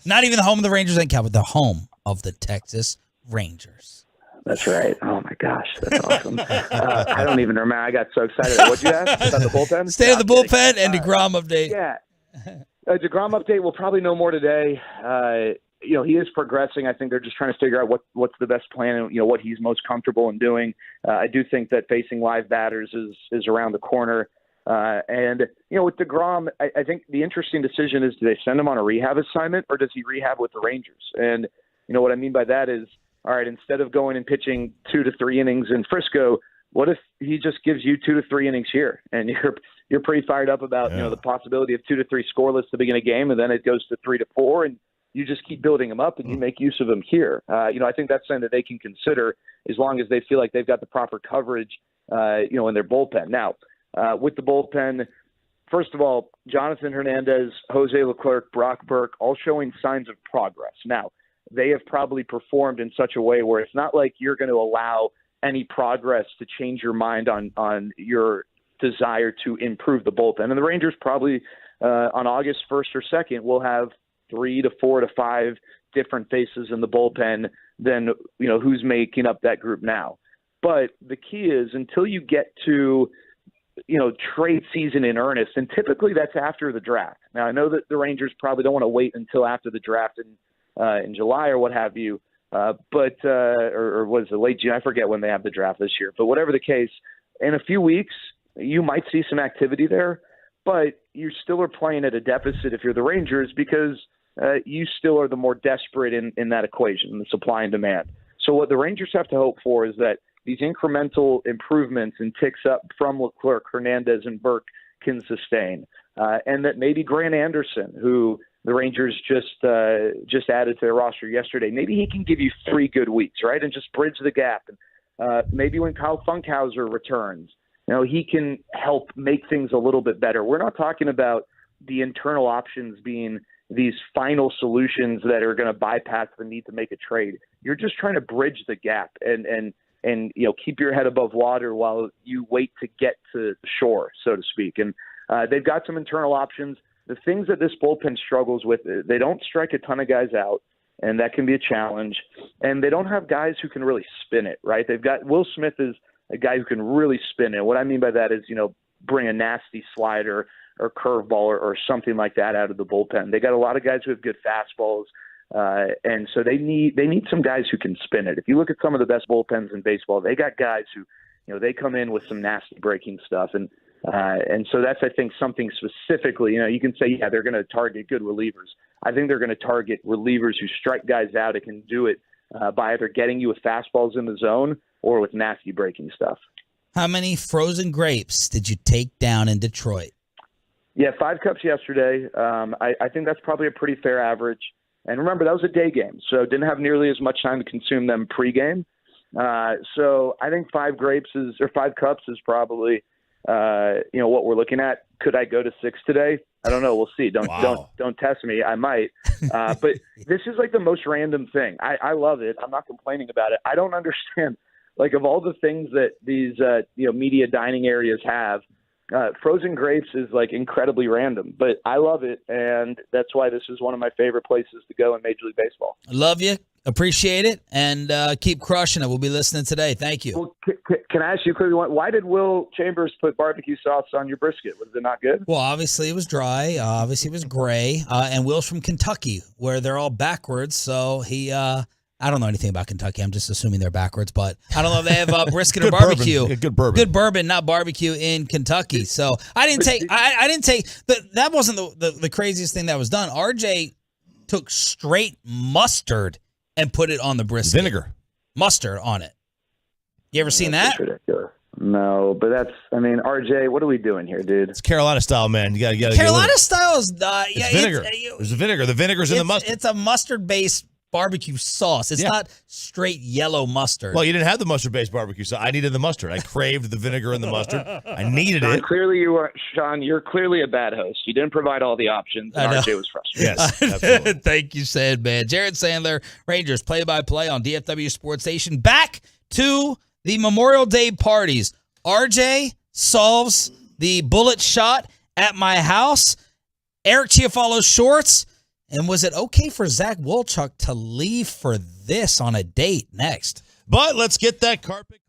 Not even the home of the Rangers and Cowboys. The home of the Texas Rangers. That's right. Oh my gosh, that's awesome. I don't even remember. I got so excited. What'd you ask about the bullpen? State of the bullpen and DeGrom update. Yeah, DeGrom update. We'll probably know more today. He is progressing. I think they're just trying to figure out what's the best plan and what he's most comfortable in doing. I do think that facing live batters is around the corner. And with DeGrom, I think the interesting decision is, do they send him on a rehab assignment or does he rehab with the Rangers? And what I mean by that is, all right, instead of going and pitching 2 to 3 innings in Frisco, what if he just gives you 2 to 3 innings here and you're pretty fired up about the possibility of 2 to 3 scoreless to begin a game, and then it goes to 3 to 4, and you just keep building them up and you make use of them here. I think that's something that they can consider as long as they feel like they've got the proper coverage, in their bullpen. Now, with the bullpen, first of all, Jonathan Hernandez, Jose Leclerc, Brock Burke, all showing signs of progress. Now, they have probably performed in such a way where it's not like you're going to allow any progress to change your mind on your desire to improve the bullpen. And the Rangers probably on August 1st or 2nd will have 3 to 4 to 5 different faces in the bullpen than who's making up that group now. But the key is, until you get to trade season in earnest, and typically that's after the draft. Now, I know that the Rangers probably don't want to wait until after the draft in July or what have you, but or was it late June? I forget when they have the draft this year. But whatever the case, in a few weeks you might see some activity there, but you still are playing at a deficit if you're the Rangers, because you still are the more desperate in that equation, the supply and demand. So what the Rangers have to hope for is that these incremental improvements and ticks up from Leclerc, Hernandez, and Burke can sustain. And that maybe Grant Anderson, who the Rangers just added to their roster yesterday. Maybe he can give you 3 good weeks, right, and just bridge the gap. And maybe when Kyle Funkhauser returns, he can help make things a little bit better. We're not talking about the internal options being these final solutions that are going to bypass the need to make a trade. You're just trying to bridge the gap and keep your head above water while you wait to get to shore, so to speak. And they've got some internal options. The things that this bullpen struggles with, they don't strike a ton of guys out, and that can be a challenge. And they don't have guys who can really spin it, right? They've got Will Smith is a guy who can really spin it. What I mean by that is, bring a nasty slider or curveball or something like that out of the bullpen. They got a lot of guys who have good fastballs, and so they need some guys who can spin it. If you look at some of the best bullpens in baseball, they got guys who, they come in with some nasty breaking stuff, and so that's, I think, something specifically. You can say, yeah, they're going to target good relievers. I think they're going to target relievers who strike guys out and can do it by either getting you with fastballs in the zone or with nasty breaking stuff. How many frozen grapes did you take down in Detroit? Yeah, 5 cups yesterday. I think that's probably a pretty fair average. And remember, that was a day game, so didn't have nearly as much time to consume them pregame. So I think 5 cups is probably what we're looking at. Could I go to 6 today? I don't know. We'll see. Don't test me. I might. But this is like the most random thing. I love it. I'm not complaining about it. I don't understand. Like, of all the things that these media dining areas have, frozen grapes is like incredibly random, but I love it, and that's why this is one of my favorite places to go in Major League Baseball. Love you, appreciate it, and keep crushing it. We'll be listening today. Thank you. Well, can I ask you quickly, why did Will Chambers put barbecue sauce on your brisket? Was it not good? Well, obviously it was dry. Obviously it was gray. And Will's from Kentucky, where they're all backwards, so he I don't know anything about Kentucky. I'm just assuming they're backwards, but I don't know if they have brisket or barbecue. Good bourbon. Good bourbon, not barbecue in Kentucky. So I didn't take. That wasn't the craziest thing that was done. RJ took straight mustard and put it on the brisket. Vinegar, mustard on it. You ever seen that? Ridiculous. No, but RJ. What are we doing here, dude? It's Carolina style, man. You got Carolina style is it's vinegar. There's the vinegar. The vinegar's in the mustard. It's a mustard-based barbecue sauce. It's not straight yellow mustard. Well, you didn't have the mustard-based barbecue sauce. I needed the mustard. I craved the vinegar and the mustard. I needed it. Clearly, Sean, you're clearly a bad host. You didn't provide all the options, and RJ was frustrated. Yes, absolutely. Thank you, Sandman. Jared Sandler, Rangers play-by-play on DFW Sports Station. Back to the Memorial Day parties. RJ solves the bullet shot at my house. Eric Chiafalo's shorts. And was it okay for Zach Wolchuk to leave for this on a date? Next. But let's get that carpet.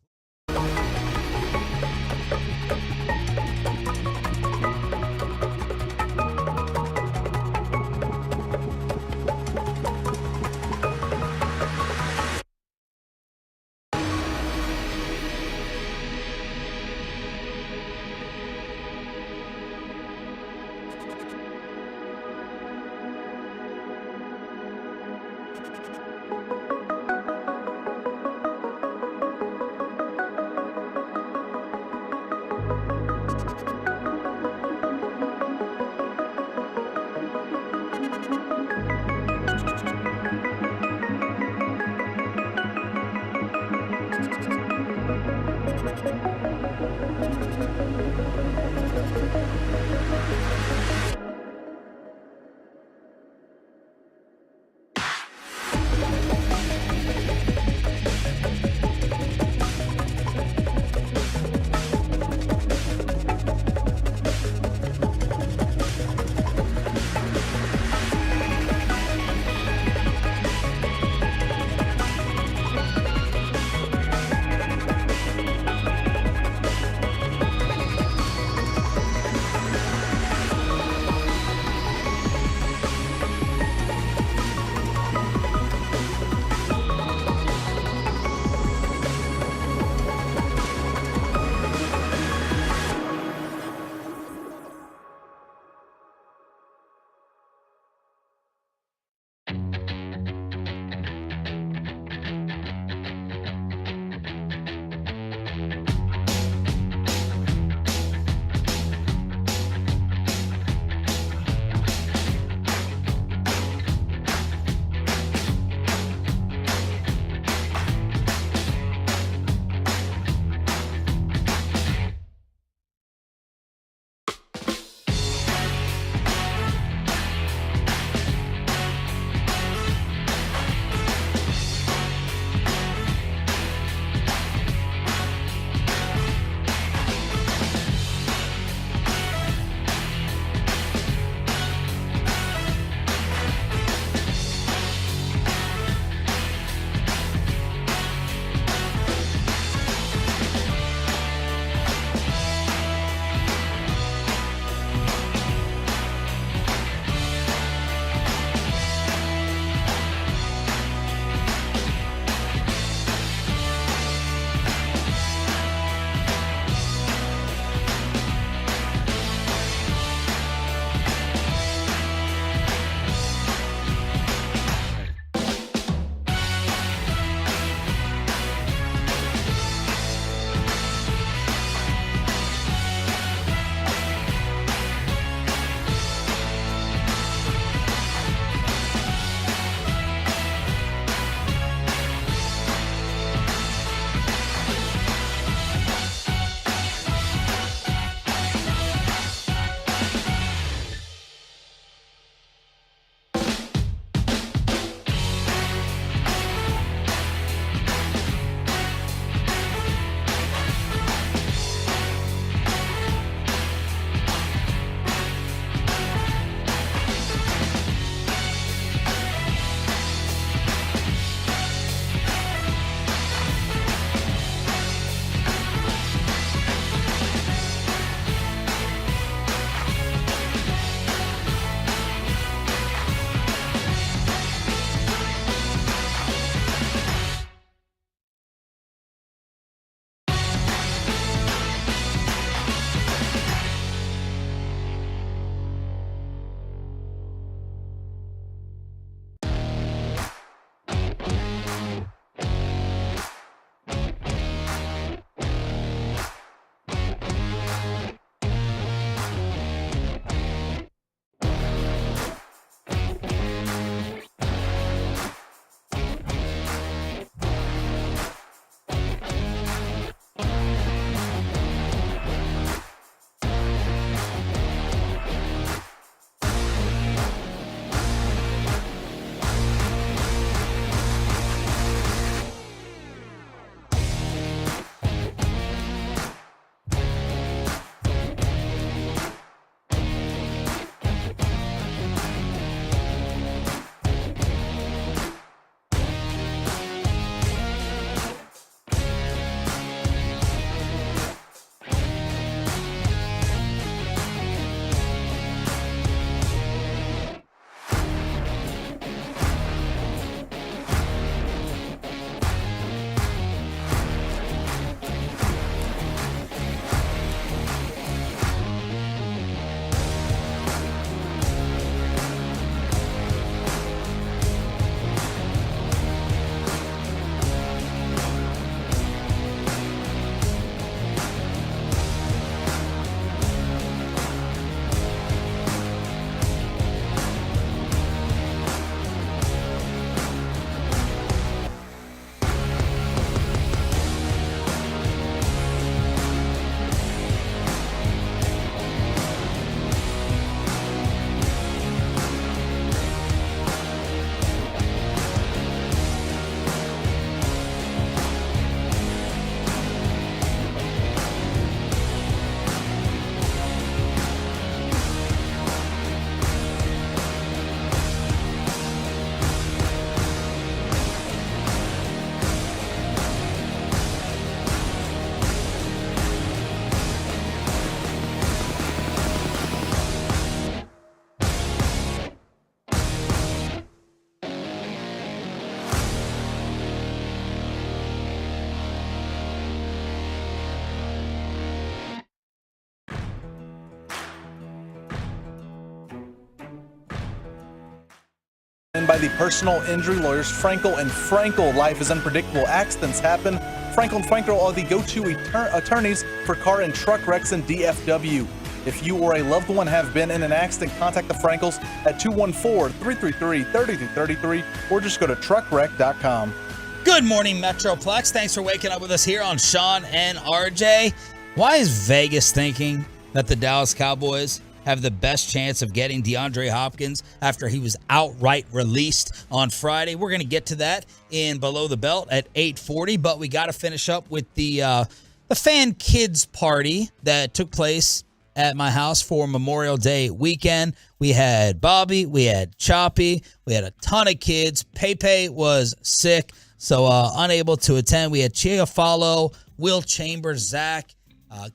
in by the personal injury lawyers Frankel and Frankel. Life is unpredictable. Accidents happen. Frankel and Frankel are the go-to attorneys for car and truck wrecks in DFW. If you or a loved one have been in an accident, contact the Frankels at 214-333-3233 or just go to truckwreck.com. Good morning, Metroplex. Thanks for waking up with us here on Sean and RJ. Why is Vegas thinking that the Dallas Cowboys have the best chance of getting DeAndre Hopkins after he was outright released on Friday? We're going to get to that in Below the Belt at 8:40, but we got to finish up with the fan kids party that took place at my house for Memorial Day weekend. We had Bobby, we had Choppy, we had a ton of kids. Pepe was sick, so unable to attend. We had Chiafalo, Will Chambers, Zach,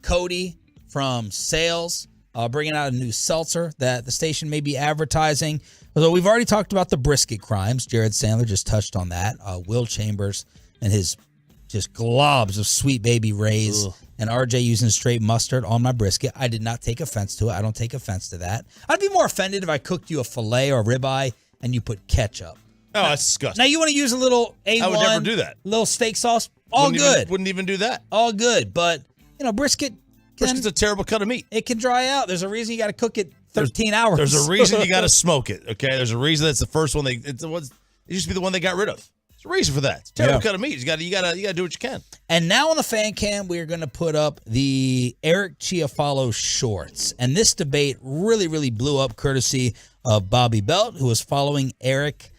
Cody from Sales, bringing out a new seltzer that the station may be advertising. Although we've already talked about the brisket crimes. Jared Sandler just touched on that. Will Chambers and his just globs of Sweet Baby Ray's. Ugh. And RJ using straight mustard on my brisket. I did not take offense to it. I don't take offense to that. I'd be more offended if I cooked you a filet or a ribeye and you put ketchup. Oh, that's disgusting. Now you want to use a little A1. I would never do that. Little steak sauce. All good. Wouldn't even do that. All good. But, brisket. Brisket's a terrible cut of meat. It can dry out. There's a reason you got to cook it 13 hours. There's a reason you got to smoke it, okay? There's a reason that's the first one it used to be the one they got rid of. There's a reason for that. It's a terrible cut of meat. You got to do what you can. And now on the fan cam, we're going to put up the Eric Chiafalo shorts. And this debate really, really blew up courtesy of Bobby Belt, who was following Eric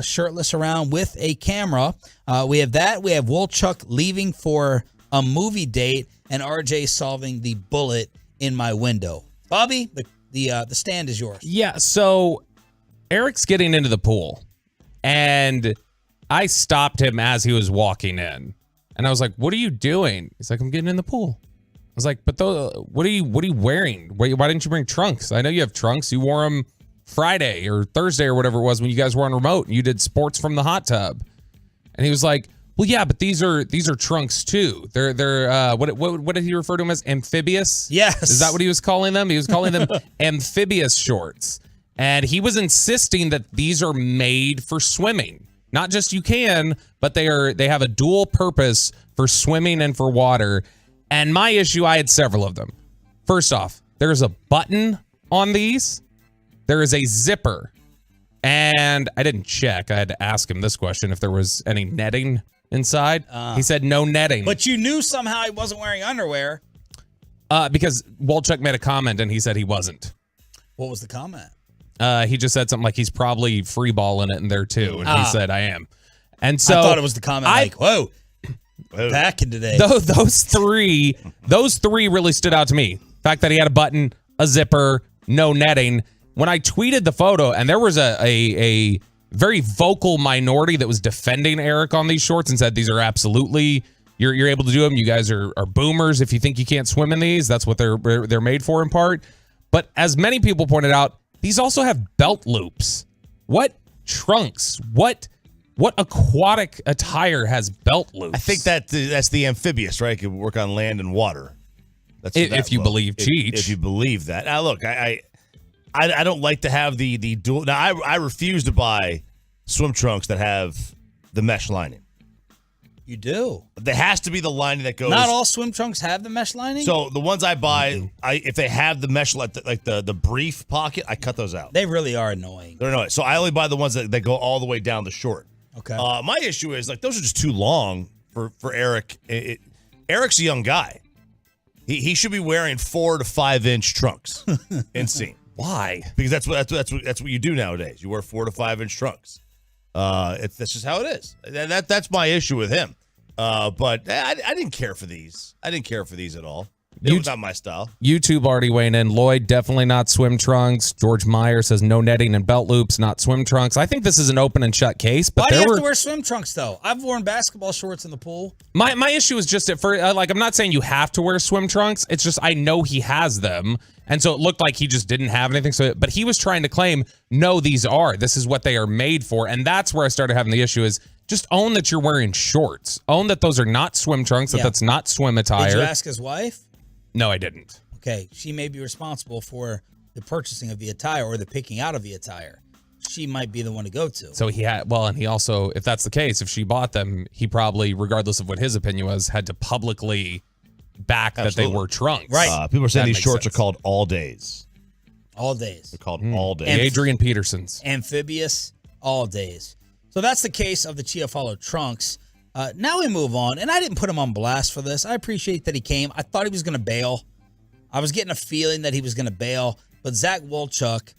shirtless around with a camera. We have that. We have Wolchuk leaving for a movie date and RJ solving the bullet in my window. Bobby, the stand is yours. Yeah, so Eric's getting into the pool, and I stopped him as he was walking in, and I was like, "What are you doing?" He's like, "I'm getting in the pool." I was like, "But what are you wearing? Why didn't you bring trunks? I know you have trunks. You wore them Friday or Thursday or whatever it was when you guys were on remote and you did sports from the hot tub." And he was like, "Well, yeah, but these are trunks too. They're what did he refer to them as? Amphibious? Yes. Is that what he was calling them? He was calling them amphibious shorts, and he was insisting that these are made for swimming." Not just you can, but they have a dual purpose for swimming and for water. And my issue, I had several of them. First off, there's a button on these. There is a zipper. And I didn't check. I had to ask him this question if there was any netting inside. He said no netting. But you knew somehow he wasn't wearing underwear. Because Wolchuk made a comment and he said he wasn't. What was the comment? He just said something like he's probably free balling it in there too, and he said I am. And so I thought it was the comment whoa, back in today. Those three really stood out to me. The fact that he had a button, a zipper, no netting. When I tweeted the photo, and there was a very vocal minority that was defending Eric on these shorts and said these are absolutely you're able to do them. You guys are boomers if you think you can't swim in these. That's what they're made for in part. But as many people pointed out, these also have belt loops. What trunks? What aquatic attire has belt loops? I think that's the amphibious, right? It could work on land and water. That's if you believe Cheech. If you believe that. Now, look, I don't like to have the dual. Now, I refuse to buy swim trunks that have the mesh lining. You do. There has to be the lining that goes. Not all swim trunks have the mesh lining. So the ones I buy, if they have the mesh, like the brief pocket, I cut those out. They really are annoying. They're annoying. So I only buy the ones that go all the way down the short. Okay. My issue is those are just too long for Eric. Eric's a young guy. He should be wearing 4 to 5 inch trunks. Insane. Why? Because that's what you do nowadays. You wear 4 to 5 inch trunks. That's just how it is. That's my issue with him. But I didn't care for these. I didn't care for these at all. It was not my style. YouTube already weighing in. Lloyd, definitely not swim trunks. George Meyer says no netting and belt loops, not swim trunks. I think this is an open and shut case. But why do you have to wear swim trunks, though? I've worn basketball shorts in the pool. My issue is just I'm not saying you have to wear swim trunks. It's just I know he has them. And so it looked like he just didn't have anything. But he was trying to claim, no, these are. This is what they are made for. And that's where I started having the issue is just own that you're wearing shorts. Own that those are not swim trunks, that's not swim attire. Did you ask his wife? No, I didn't. Okay, she may be responsible for the purchasing of the attire or the picking out of the attire. she might be the one to go to. So and he also, if that's the case, if she bought them, he probably, regardless of what his opinion was, had to publicly back that they were trunks. Right. People are saying That these makes shorts sense. are called All Days. All Days. They're called All Days. The Adrian Petersons. Amphibious All Days. So that's the case of the Chiafalo trunks. Now we move on, and I didn't put him on blast for this. I appreciate that he came. I thought he was going to bail. I was getting a feeling that he was going to bail, but Zach Wolchuk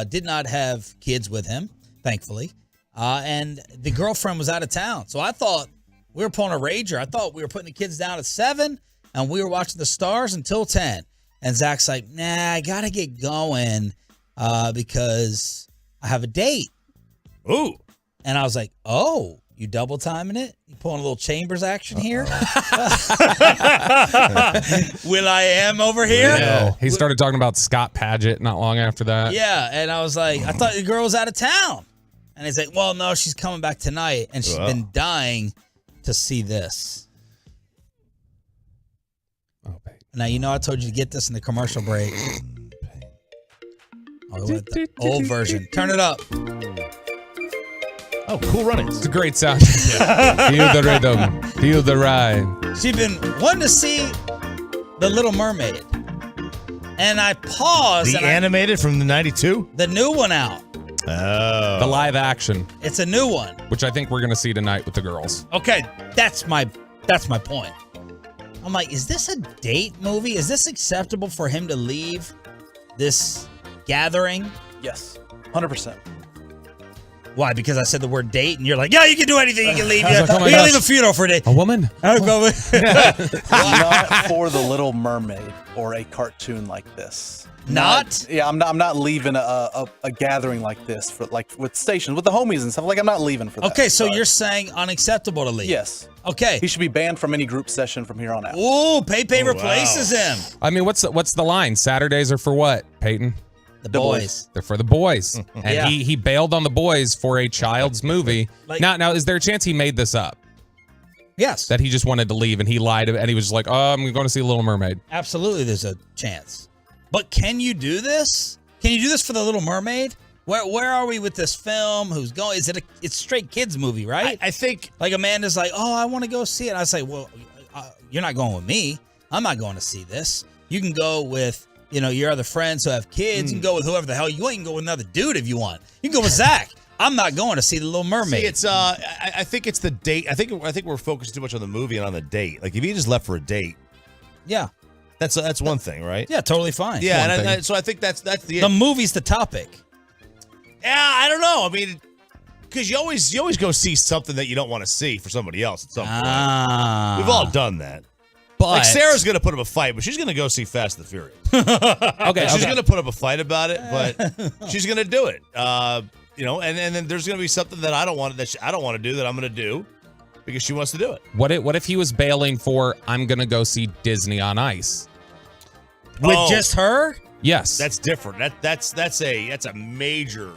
did not have kids with him, thankfully, and the girlfriend was out of town. So I thought we were pulling a rager. I thought we were putting the kids down at 7, and we were watching the stars until 10. And Zach's like, nah, I got to get going because I have a date. Ooh. And I was like, oh, you double timing it? You pulling a little Chambers action here? Will I am over here? Yeah. He started talking about Scott Padgett not long after that. Yeah, and I was like, I thought the girl was out of town. And he's like, well, no, she's coming back tonight, and she's been dying to see this. Oh, babe. Now, you know I told you to get this in the commercial break. Oh, the old version. Turn it up. Oh, Cool Runnings. It's a great sound. Feel the rhythm. Feel the rhyme. She's been wanting to see The Little Mermaid. And I paused. The animated from the 92? The new one out. Oh. The live action. It's a new one. Which I think we're going to see tonight with the girls. Okay, that's my point. I'm like, is this a date movie? Is this acceptable for him to leave this gathering? Yes, 100%. Why? Because I said the word date, and you're like, yeah, you can do anything. You can leave. Like, oh my you can gosh. leave a funeral for a day. A woman? I'll go with. Not for The Little Mermaid or a cartoon like this. Not? Yeah, I'm not leaving a gathering like this for like with stations with the homies and stuff. Like I'm not leaving for that. Okay, so you're saying unacceptable to leave? Yes. Okay. He should be banned from any group session from here on out. Ooh, Pepe replaces him. I mean, what's the line? Saturdays are for what, Peyton? The boys. They're for the boys. And Yeah. he bailed on the boys for a child's movie. Like- now, is there a chance he made this up? Yes. That he just wanted to leave and he lied and he was just like, oh, I'm going to see Little Mermaid. Absolutely, there's a chance. But can you do this? Can you do this for The Little Mermaid? Where are we with this film? Who's going? Is it it's a straight kids movie, right? I think like Amanda's like, oh, I want to go see it. I say, well, you're not going with me. I'm not going to see this. You can go with your other friends who have kids. You can go with whoever the hell you want. You can go with another dude if you want. You can go with Zach. I'm not going to see The Little Mermaid. See, it's I think it's the date. I think we're focused too much on the movie and on the date. Like if he just left for a date, yeah, that's one thing, right? Yeah, totally fine. Yeah, and so I think that's the movie's the topic. Yeah, I don't know. I mean, because you always go see something that you don't want to see for somebody else at some point. We've all done that. But like Sarah's gonna put up a fight, but she's gonna go see Fast and the Furious. Okay, she's gonna put up a fight about it, but she's gonna do it. And then there's gonna be something that I don't want to do that I'm gonna do because she wants to do it. What if he was bailing for I'm going to go see Disney on Ice? With just her? Yes. That's different. That's a major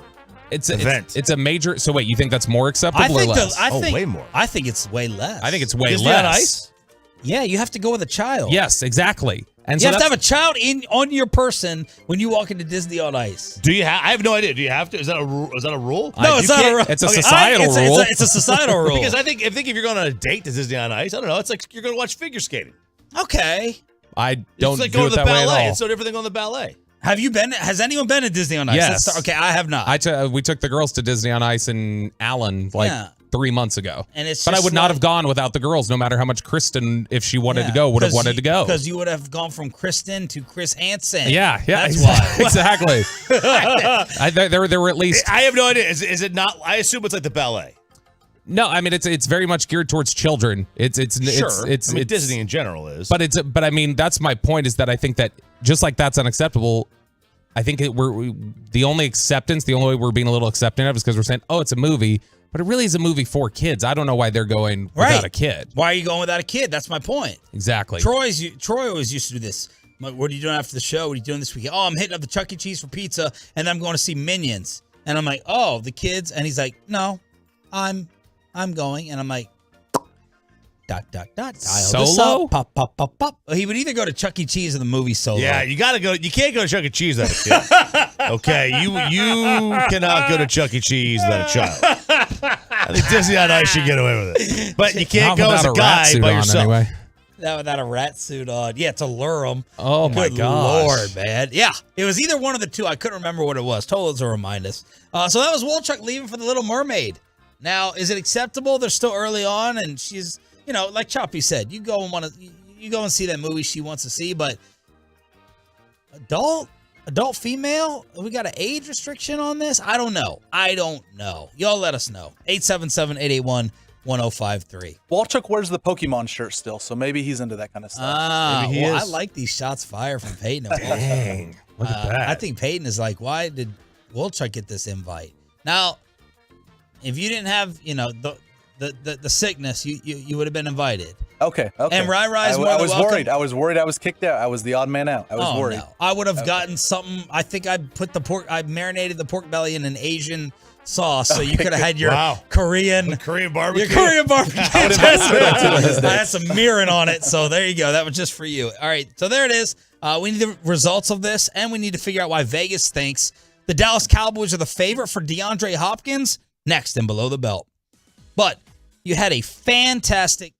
event. It's a major. So wait, you think that's more acceptable or less? Way more. I think it's way less. I think it's way Disney less. on Ice? Yeah, you have to go with a child. Yes, exactly. And you have to have a child on your person when you walk into Disney on Ice. Do you have? I have no idea. Do you have to? Is that a rule? No, it's not a rule. It's a societal rule. It's a societal rule. Because I think if you're going on a date to Disney on Ice, I don't know. It's like you're going to watch figure skating. Okay. I don't It's like do going it to the that way at ballet. all. It's so different than going to the ballet. Have you been? Has anyone been to Disney on Ice? Yes. Okay, I have not. We took the girls to Disney on Ice in Allen 3 months ago. And it's but I just would not like- have gone without the girls, no matter how much Kristen, if she wanted to go, would have wanted to go. Because you would have gone from Kristen to Chris Hansen. Yeah, That's why. exactly. There were at least. I have no idea. Is it not? I assume it's like the ballet. No, I mean it's very much geared towards children. It's Disney in general is. But I mean that's my point is that I think that just like that's unacceptable. I think the only way we're being a little accepting of is because we're saying, oh, it's a movie, but it really is a movie for kids. I don't know why they're going without a kid. Why are you going without a kid? That's my point. Exactly. Troy always used to do this. I'm like, what are you doing after the show? What are you doing this weekend? Oh, I'm hitting up the Chuck E. Cheese for pizza, and then I'm going to see Minions. And I'm like, oh, the kids? And he's like, no, I'm going. And I'm like, Dial Solo? this up. Pop, pop, pop, pop. He would either go to Chuck E. Cheese or the movie Solo. Yeah, you gotta go. You can't go to Chuck E. Cheese without a kid. Okay, you cannot go to Chuck E. Cheese without a child. I think Disney on Ice should get away with it, but you can't go as a guy by yourself. Anyway. That without a rat suit on. Yeah, to lure him. Oh, my Good gosh. Lord, man. Yeah, it was either one of the two. I couldn't remember what it was. Tolos will remind us. So that was Wolchuk leaving for The Little Mermaid. Now, is it acceptable? They're still early on, and she's, like Choppy said, you go and see that movie she wants to see, but adult female, we got an age restriction on this? I don't know. Y'all let us know. 877-881-1053. Walchuk wears the Pokemon shirt still, so maybe he's into that kind of stuff. Maybe he is. I like these shots fired from Peyton. Dang, look at that. I think Peyton is like, why did Wolchuk get this invite? Now, if you didn't have, the sickness, you would have been invited. Okay. And Rai-Rai's more I than was welcome. worried. I was worried I was kicked out. I was the odd man out. I was worried. No. I would have gotten something. I think I marinated the pork belly in an Asian sauce, so you could have had your Korean barbecue. Your Korean barbecue. I had some mirin on it, so there you go. That was just for you. All right, so there it is. We need the results of this, and we need to figure out why Vegas thinks the Dallas Cowboys are the favorite for DeAndre Hopkins next and below the belt. But you had a fantastic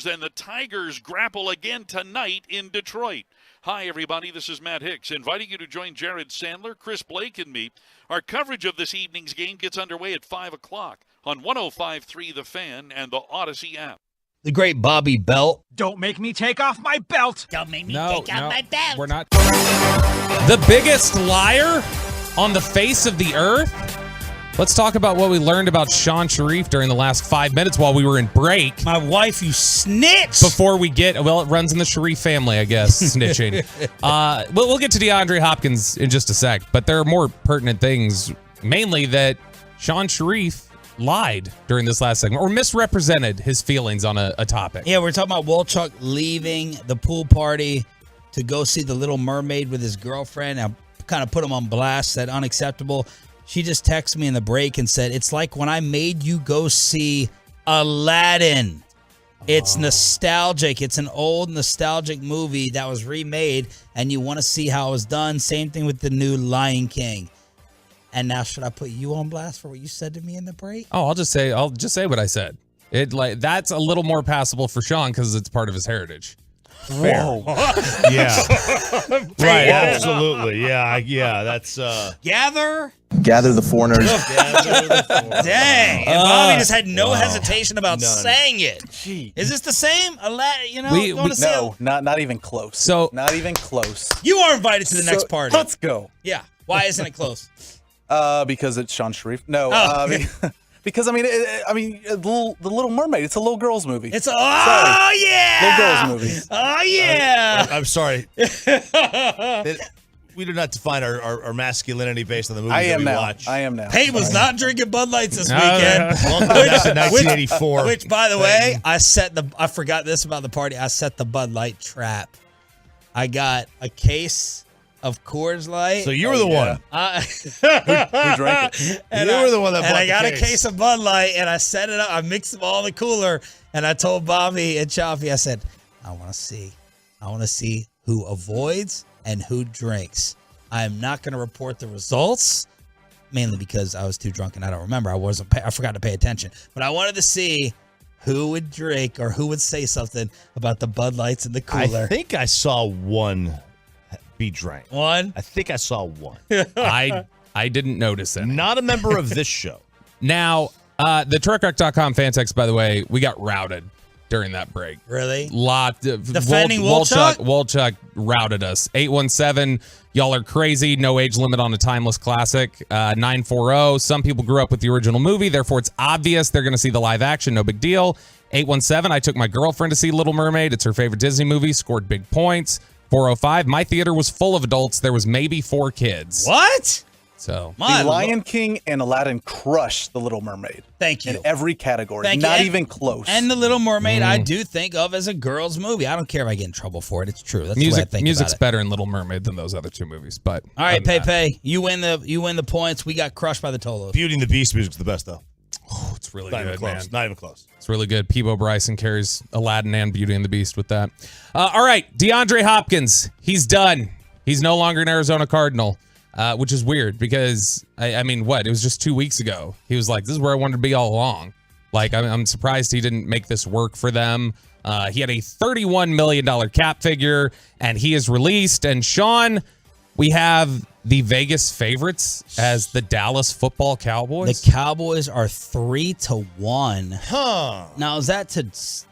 Rangers and the Tigers grapple again tonight in Detroit. Hi, everybody. This is Matt Hicks, inviting you to join Jared Sandler, Chris Blake, and me. Our coverage of this evening's game gets underway at 5 o'clock on 105.3 The Fan and the Odyssey app. The great Bobby Belt. Don't make me take off my belt. Don't make me take off my belt. We're not. The biggest liar on the face of the earth? Let's talk about what we learned about Sean Sharif during the last 5 minutes while we were in break. My wife, you snitch! Before we get, well, it runs in the Sharif family, I guess, snitching. We'll get to DeAndre Hopkins in just a sec, but there are more pertinent things, mainly that Sean Sharif lied during this last segment or misrepresented his feelings on a topic. Yeah, we're talking about Wolchuk leaving the pool party to go see The Little Mermaid with his girlfriend. I kind of put him on blast, said unacceptable. She just texted me in the break and said, it's like when I made you go see Aladdin. It's nostalgic. It's an old nostalgic movie that was remade, and you want to see how it was done. Same thing with the new Lion King. And now should I put you on blast for what you said to me in the break? Oh, I'll just say what I said. That's a little more passable for Sean because it's part of his heritage. Whoa. Yeah. Right, absolutely. Yeah, that's Gather the foreigners. Dang. And Bobby just had no hesitation about saying it. Gee. Is this the same? Not even close. So not even close. You are invited to the next party. Let's go. Yeah. Why isn't it close? Because it's Sean Sharif. No. Okay. Because the Little Mermaid. It's a little girls movie. Yeah. Little girls movie. Oh yeah. I'm sorry. We do not define our masculinity based on the movies that we watch. I am now. Payne was not drinking Bud Lights this weekend. Welcome back to 1984. Which, by the way, I forgot this about the party. I set the Bud Light trap. I got a case of Coors Light. So you were the one. Who drank it? And you were the one that bought I got the a case of Bud Light, and I set it up. I mixed them all in the cooler, and I told Bobby and Chaffee, I said, I want to see who avoids and who drinks. I am not going to report the results, mainly because I was too drunk and I don't remember. I forgot to pay attention. But I wanted to see who would drink or who would say something about the Bud Lights in the cooler. I think I saw one be drank. One? I think I saw one. I didn't notice it. Not a member of this show. Now, the TruckRock.com fan text, by the way, we got routed during that break. Really? Defending Wolchuk? Wolchuk routed us. 817, y'all are crazy. No age limit on a timeless classic. 940, some people grew up with the original movie, therefore it's obvious they're going to see the live action. No big deal. 817, I took my girlfriend to see Little Mermaid. It's her favorite Disney movie. Scored big points. 405, my theater was full of adults. There was maybe 4 kids. What? So the Lion King and Aladdin crushed The Little Mermaid. Thank you. In every category. Thank Not you. even close. And The Little Mermaid, I do think of as a girl's movie. I don't care if I get in trouble for it. It's true. That's the way I think music's about it. better in Little Mermaid than those other 2 movies. But all right, Pepe, you win the points. We got crushed by the Tolos. Beauty and the Beast music's the best though. Oh, it's really Not even good, close. man. Not even close. It's really good. Peebo Bryson carries Aladdin and Beauty and the Beast with that. All right, DeAndre Hopkins. He's done. He's no longer an Arizona Cardinal, which is weird because, I mean, what? It was just 2 weeks ago. He was like, this is where I wanted to be all along. Like, I'm surprised he didn't make this work for them. He had a $31 million cap figure, and he is released. And Sean, we have the Vegas favorites as the Dallas Football Cowboys. The Cowboys are 3-1. Huh. Now, that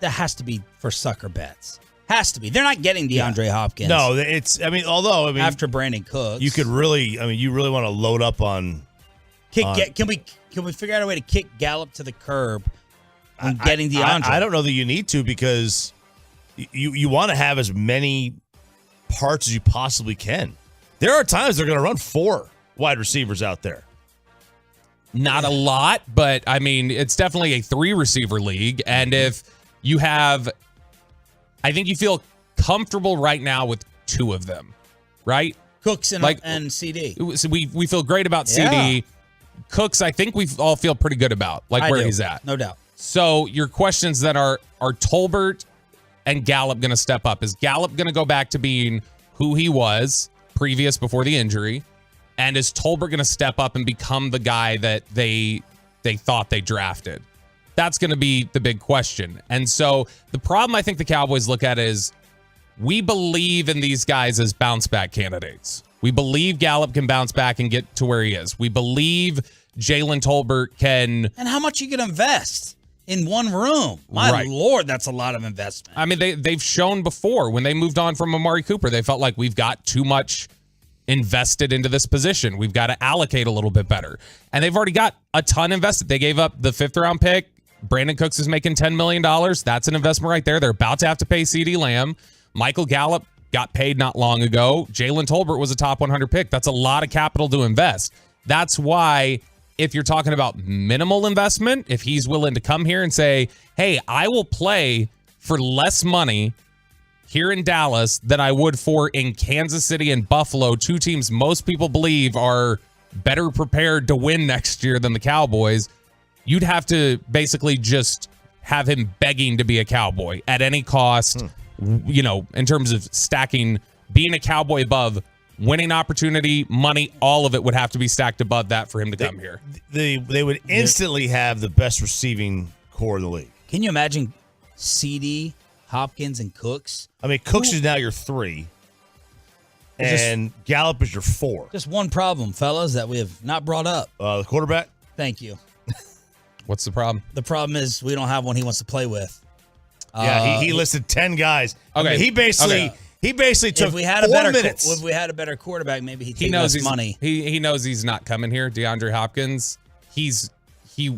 has to be for sucker bets. Has to be. They're not getting DeAndre Hopkins. No, although after Brandon Cooks, you could really, you really want to load up on. Can we figure out a way to kick Gallup to the curb on getting DeAndre? I don't know that you need to because you want to have as many parts as you possibly can. There are times they're going to run 4 wide receivers out there. Not a lot, but I mean, it's definitely a 3 receiver league. And if you have, I think you feel comfortable right now with 2 of them, right? Cooks and CD. So we feel great about CD. Cooks, I think we all feel pretty good about where he's at. No doubt. So your questions that are Tolbert and Gallup going to step up? Is Gallup going to go back to being who he was previous before the injury? And is Tolbert going to step up and become the guy that they thought they drafted? That's going to be the big question. And so the problem I think the Cowboys look at is we believe in these guys as bounce back candidates. We believe Gallup can bounce back and get to where he is. We believe Jalen Tolbert can. And how much you can invest in one room? My Lord, that's a lot of investment. I mean, they've shown before when they moved on from Amari Cooper, they felt like we've got too much invested into this position. We've got to allocate a little bit better. And they've already got a ton invested. They gave up the 5th round pick. Brandon Cooks is making $10 million. That's an investment right there. They're about to have to pay CeeDee Lamb. Michael Gallup got paid not long ago. Jalen Tolbert was a top 100 pick. That's a lot of capital to invest. That's why if you're talking about minimal investment, if he's willing to come here and say, hey, I will play for less money here in Dallas than I would for in Kansas City and Buffalo, 2 teams most people believe are better prepared to win next year than the Cowboys, you'd have to basically just have him begging to be a Cowboy at any cost. You know, in terms of stacking, being a Cowboy above, winning opportunity, money, all of it would have to be stacked above that for him to come here. They would instantly have the best receiving core of the league. Can you imagine CD, Hopkins, and Cooks? I mean, Cooks is now your 3, and Gallup is your 4. Just one problem, fellas, that we have not brought up. The quarterback? Thank you. What's the problem? The problem is we don't have one he wants to play with. Yeah, he listed 10 guys. Okay. I mean, he basically took if we had 4 minutes. If we had a better quarterback, maybe he'd He take knows less money. He knows he's not coming here. DeAndre Hopkins, he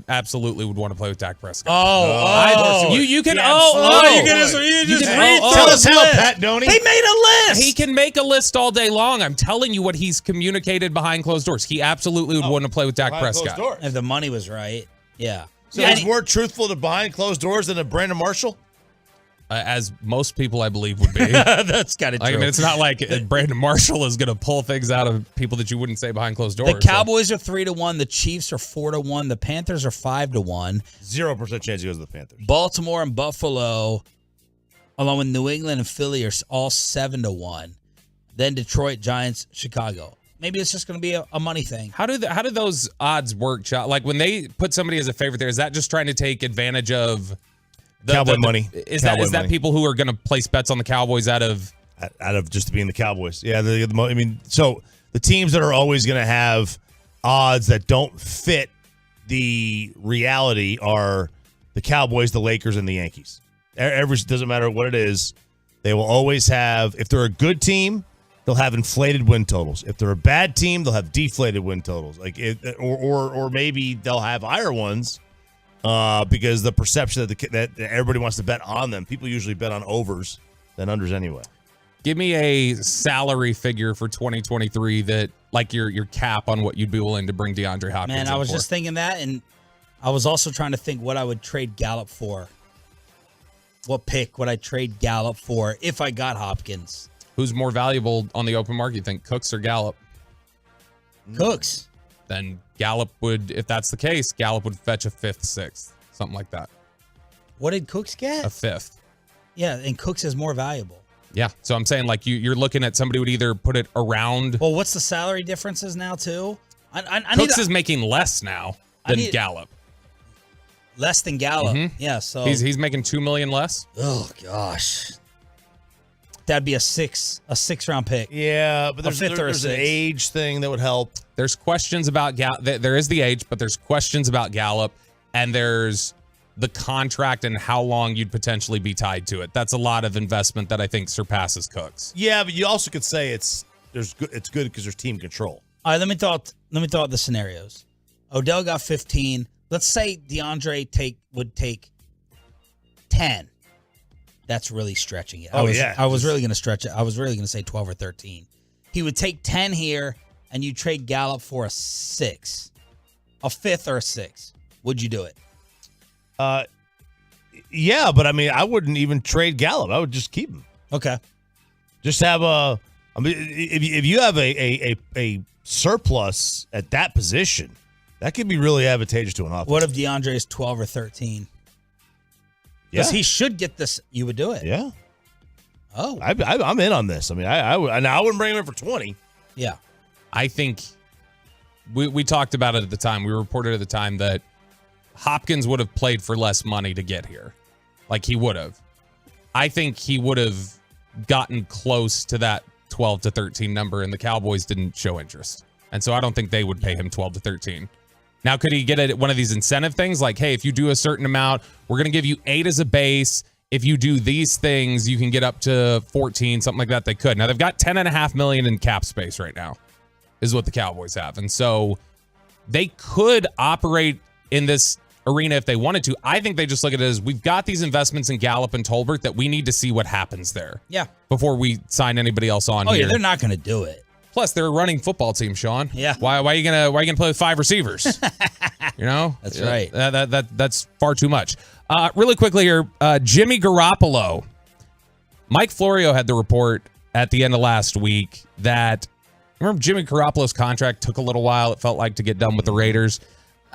absolutely would want to play with Dak Prescott. You can tell us how, Pat Doney. He made a list. He can make a list all day long. I'm telling you what he's communicated behind closed doors. He absolutely would want to play with Dak Prescott. If the money was right, yeah. So he's more truthful to behind closed doors than a Brandon Marshall? As most people, I believe, would be. That's kind of true. I mean, it's not like Brandon Marshall is going to pull things out of people that you wouldn't say behind closed doors. The Cowboys are 3-1. The Chiefs are 4-1. The Panthers are 5-1. 0% chance he goes to the Panthers. Baltimore and Buffalo, along with New England and Philly, are all 7-1. Then Detroit, Giants, Chicago. Maybe it's just going to be a money thing. How do those odds work, Chuck? Like when they put somebody as a favorite there, is that just trying to take advantage of Cowboy money? Is that people who are going to place bets on the Cowboys out of just being the Cowboys? Yeah, I mean, so the teams that are always going to have odds that don't fit the reality are the Cowboys, the Lakers, and the Yankees. Doesn't matter what it is, they will always have. If they're a good team, they'll have inflated win totals. If they're a bad team, they'll have deflated win totals. Or maybe they'll have higher ones. Because the perception that everybody wants to bet on them. People usually bet on overs than unders anyway. Give me a salary figure for 2023 that, like your cap on what you'd be willing to bring DeAndre Hopkins. Man, I was just thinking that, and I was also trying to think what I would trade Gallup for. What pick would I trade Gallup for if I got Hopkins? Who's more valuable on the open market, you think, Cooks or Gallup? Cooks. Then Gallup would, if that's the case, Gallup would fetch a 5th, 6th, something like that. What did Cooks get? A 5th. Yeah, and Cooks is more valuable. Yeah, so I'm saying like you're looking at somebody would either put it around. Well, what's the salary differences now too? Cooks is making less now than Gallup. Less than Gallup. Mm-hmm. Yeah, so he's making $2 million less. Oh gosh. That'd be a 6-round pick. Yeah, but there's an age thing that would help. There's questions about Gallup. There is the age, but there's questions about Gallup, and there's the contract and how long you'd potentially be tied to it. That's a lot of investment that I think surpasses Cooks. Yeah, but you also could say it's good because there's team control. All right, let me thought the scenarios. Odell got 15. Let's say DeAndre would take 10. That's really stretching it. I was really going to stretch it. I was really going to say 12 or 13. He would take 10 here, and you trade Gallup for a 6. A 5th or a 6. Would you do it? Yeah, but I mean, I wouldn't even trade Gallup. I would just keep him. Okay. Just have if you have a surplus at that position, that could be really advantageous to an offense. What if DeAndre is 12 or 13? Because he should get this. You would do it. Yeah. Oh. I'm in on this. I mean, I wouldn't bring him in for 20. Yeah. I think we talked about it at the time. We reported at the time that Hopkins would have played for less money to get here. Like he would have. I think he would have gotten close to that 12 to 13 number, and the Cowboys didn't show interest. And so I don't think they would pay him 12 to 13. Now, could he get one of these incentive things? Like, hey, if you do a certain amount, we're going to give you 8 as a base. If you do these things, you can get up to 14, something like that. They could. Now, they've got $10.5 million in cap space right now, is what the Cowboys have. And so they could operate in this arena if they wanted to. I think they just look at it as, we've got these investments in Gallup and Tolbert that we need to see what happens there. Yeah. Before we sign anybody else on here. Oh, yeah, they're not going to do it. Plus, they're a running football team, Sean. Yeah. Why are you gonna play with 5 receivers? You know? That's right. That's far too much. Really quickly here, Jimmy Garoppolo. Mike Florio had the report at the end of last week that, remember, Jimmy Garoppolo's contract took a little while, it felt like, to get done with the Raiders.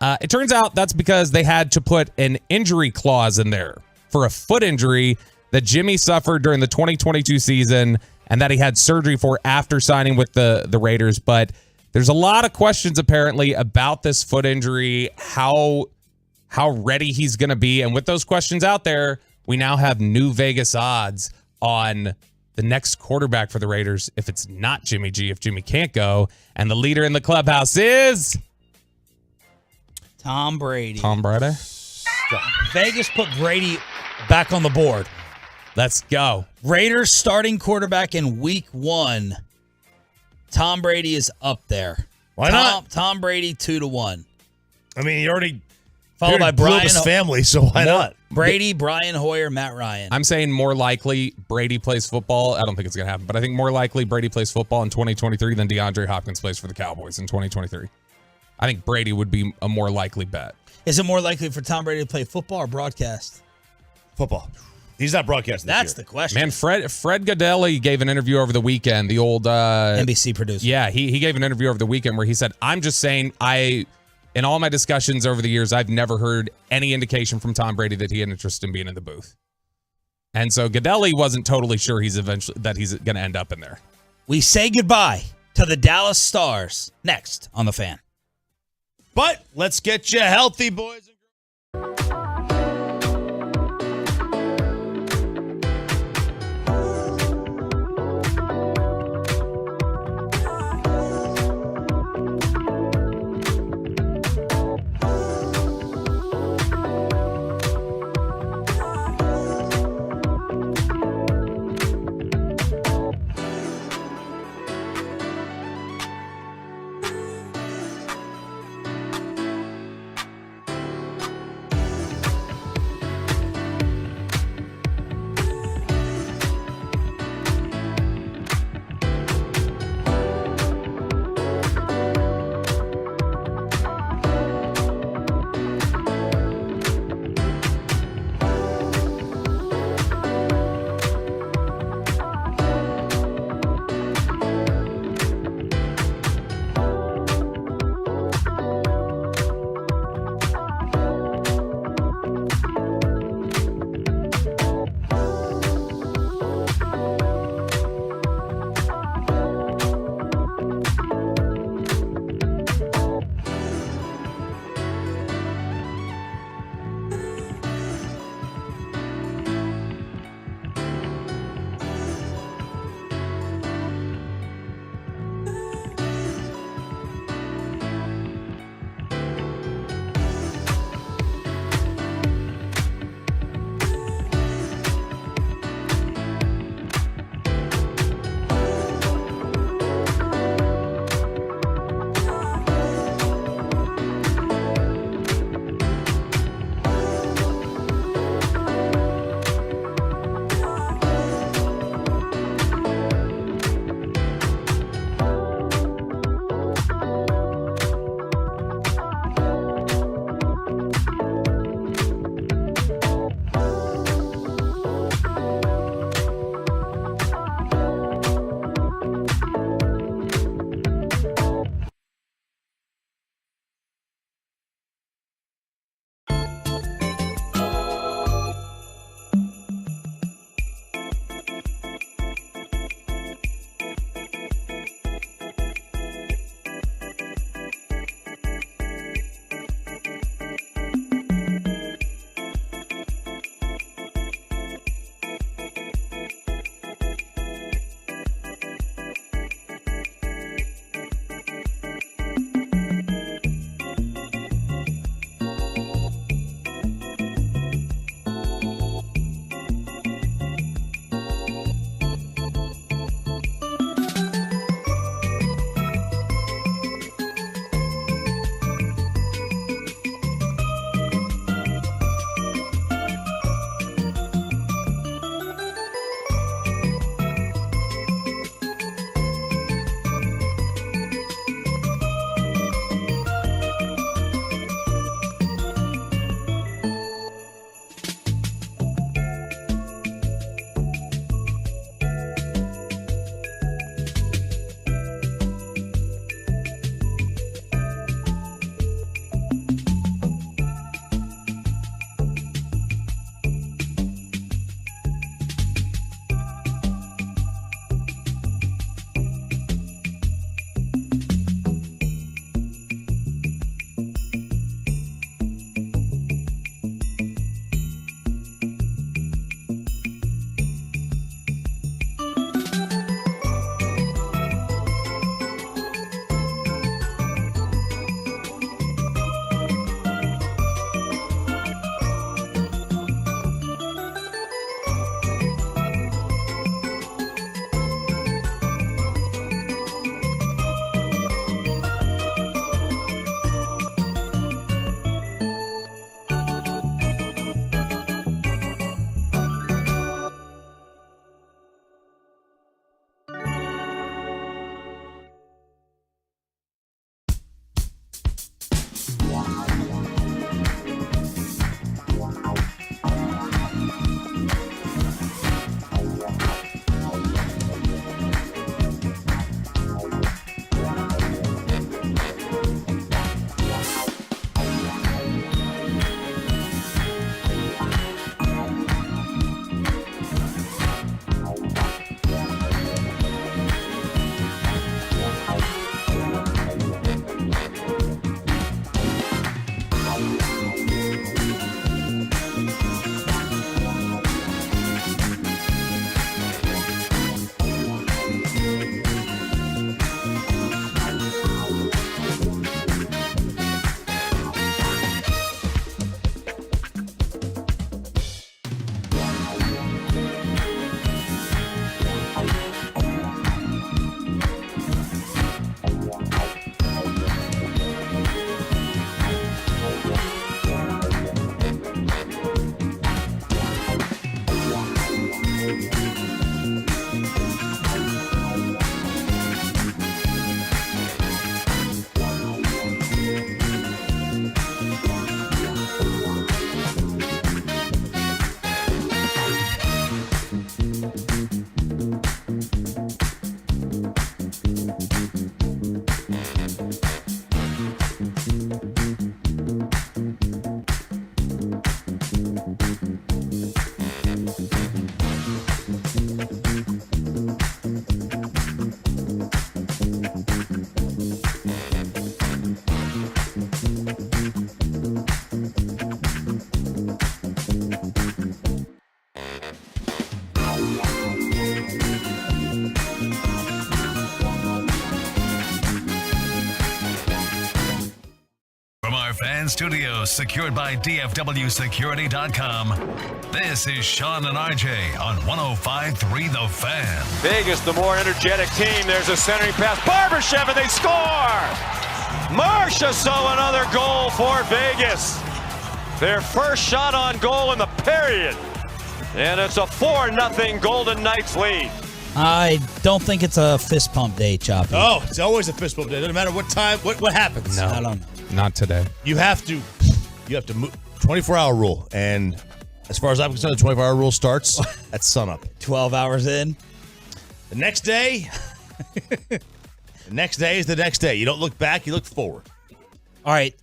It turns out that's because they had to put an injury clause in there for a foot injury that Jimmy suffered during the 2022 season and that he had surgery for after signing with the Raiders. But there's a lot of questions apparently about this foot injury, how ready he's going to be. And with those questions out there, we now have new Vegas odds on the next quarterback for the Raiders if it's not Jimmy G, if Jimmy can't go. And the leader in the clubhouse is Tom Brady. Tom Brady. Vegas put Brady back on the board. Let's go. Raiders starting quarterback in week 1. Tom Brady is up there. Why not? Tom Brady 2-1. I mean, he already followed by blew up Brian his family, so why not? Brady, Brian Hoyer, Matt Ryan. I'm saying more likely Brady plays football. I don't think it's going to happen, but I think more likely Brady plays football in 2023 than DeAndre Hopkins plays for the Cowboys in 2023. I think Brady would be a more likely bet. Is it more likely for Tom Brady to play football or broadcast? Football. He's not broadcasting. That's the question. Man, Fred Godelli gave an interview over the weekend, the old NBC producer. Yeah, he gave an interview over the weekend where he said, I'm just saying, in all my discussions over the years, I've never heard any indication from Tom Brady that he had interest in being in the booth. And so Godelli wasn't totally sure he's going to end up in there. We say goodbye to the Dallas Stars next on The Fan. But let's get you healthy, boys. From our fan studios, secured by DFWsecurity.com, this is Sean and RJ on 105.3 The Fan. Vegas, the more energetic team. There's a centering pass. Barbashev, and they score! Marchessault, another goal for Vegas. Their first shot on goal in the period. And it's a 4-0 Golden Knights lead. I don't think it's a fist pump day, Choppy. Oh, it's always a fist bump day. Doesn't matter what time, what happens. No, I don't know. Not today. You have to move 24-hour rule. And as far as I'm concerned, the 24-hour rule starts at sunup. 12 hours in. The next day, the next day is the next day. You don't look back, you look forward. All right,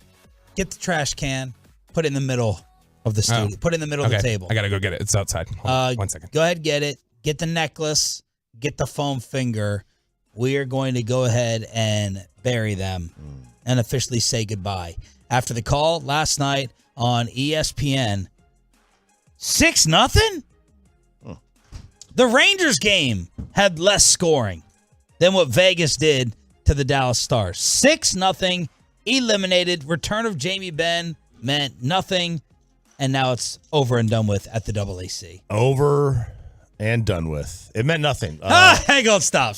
get the trash can, put it in the middle of the studio. Put it in the middle of the table. I got to go get it. It's outside. Hold on, 1 second. Go ahead, get it. Get the necklace. Get the foam finger. We are going to go ahead and bury them and officially say goodbye. After the call last night on ESPN, 6-0? The Rangers game had less scoring than what Vegas did to the Dallas Stars. 6-0, eliminated. Return of Jamie Benn meant nothing, and now it's over and done with at the AAC. Over and done with. It meant nothing. Hang on, stop.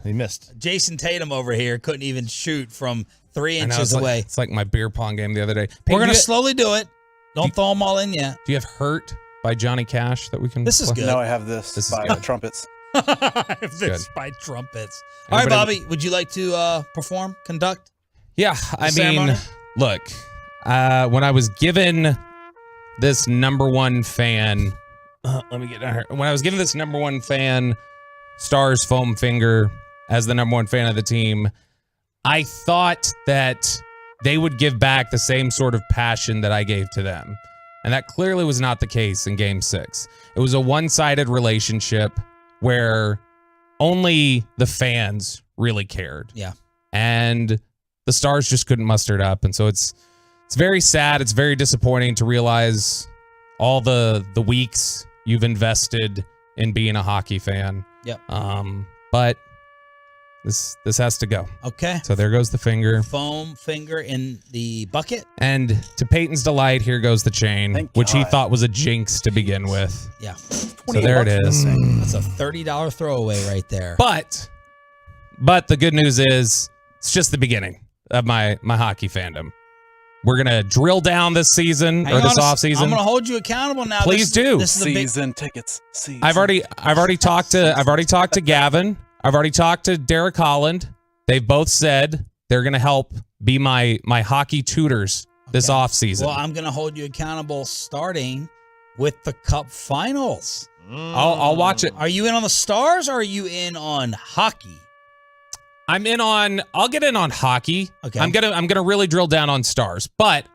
He missed. Jason Tatum over here couldn't even shoot from 3 I know, inches away. It's like my beer pong game the other day. We're going to slowly do it. Don't throw them all in yet. Do you have Hurt by Johnny Cash that we can This is play? good. No, I have this by Trumpets. This by Trumpets. All right, Bobby, would you like to perform, conduct? Yeah, I ceremony? mean, look, when I was given this number one fan, let me get down here. When I was given this number one fan, Stars foam finger, as the number one fan of the team, I thought that they would give back the same sort of passion that I gave to them. And that clearly was not the case in Game 6. It was a one-sided relationship where only the fans really cared. Yeah. And the Stars just couldn't muster it up. And so it's very sad. It's very disappointing to realize all the weeks you've invested in being a hockey fan. Yep. But this has to go. Okay. So there goes the finger. Foam finger in the bucket. And to Peyton's delight, here goes the chain, which he thought was a jinx to begin with. Yeah. So there it is. That's a $30 throwaway right there. But the good news is it's just the beginning of my hockey fandom. We're gonna drill down this season or this off season. I'm gonna hold you accountable now. Please do. This is Season tickets. I've already talked to Gavin. I've already talked to Derek Holland. They've both said they're gonna help be my hockey tutors this off season. Well, I'm gonna hold you accountable starting with the Cup Finals. I'll watch it. Are you in on the Stars or are you in on hockey? I'll get in on hockey. Okay. I'm gonna really drill down on Stars. But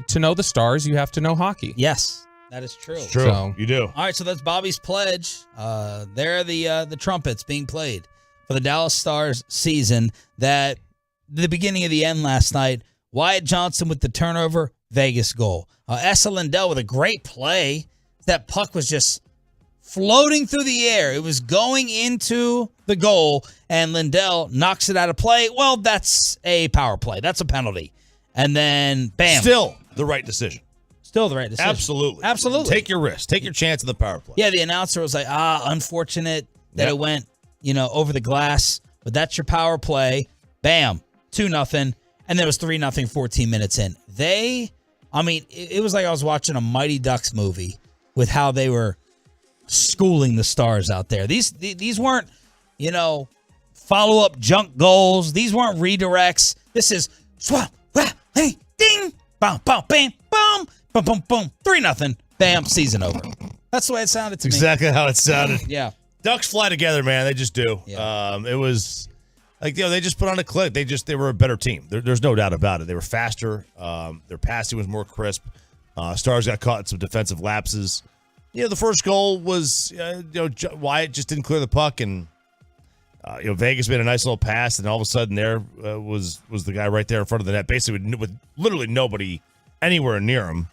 to know the Stars, you have to know hockey. Yes, that is true. It's true. So, you do. All right, so that's Bobby's pledge. They're the trumpets being played for the Dallas Stars season. That the beginning of the end last night. Wyatt Johnson with the turnover, Vegas goal. Essa Lindell with a great play. That puck was just floating through the air. It was going into the goal, and Lindell knocks it out of play. Well, that's a power play. That's a penalty. And then, bam. Still the right decision. Still the right decision. Absolutely. Take your risk. Take your chance in the power play. Yeah, the announcer was like, unfortunate that it went, over the glass, but that's your power play. Bam, 2-0. And there was 3-0 14 minutes in. It was like I was watching a Mighty Ducks movie with how they were schooling the Stars out there. These weren't, follow-up junk goals. These weren't redirects. This is swap, hey, ding, bam, bam, bam, bam, boom, boom, boom, 3-0, bam, season over. That's the way it sounded to me. Exactly how it sounded. Yeah. Ducks fly together, man. They just do. Yeah. It was like, they just put on a click. They were a better team. There's no doubt about it. They were faster. Their passing was more crisp. Stars got caught in some defensive lapses. The first goal was, Wyatt just didn't clear the puck, and Vegas made a nice little pass, and all of a sudden there was the guy right there in front of the net, basically with literally nobody anywhere near him.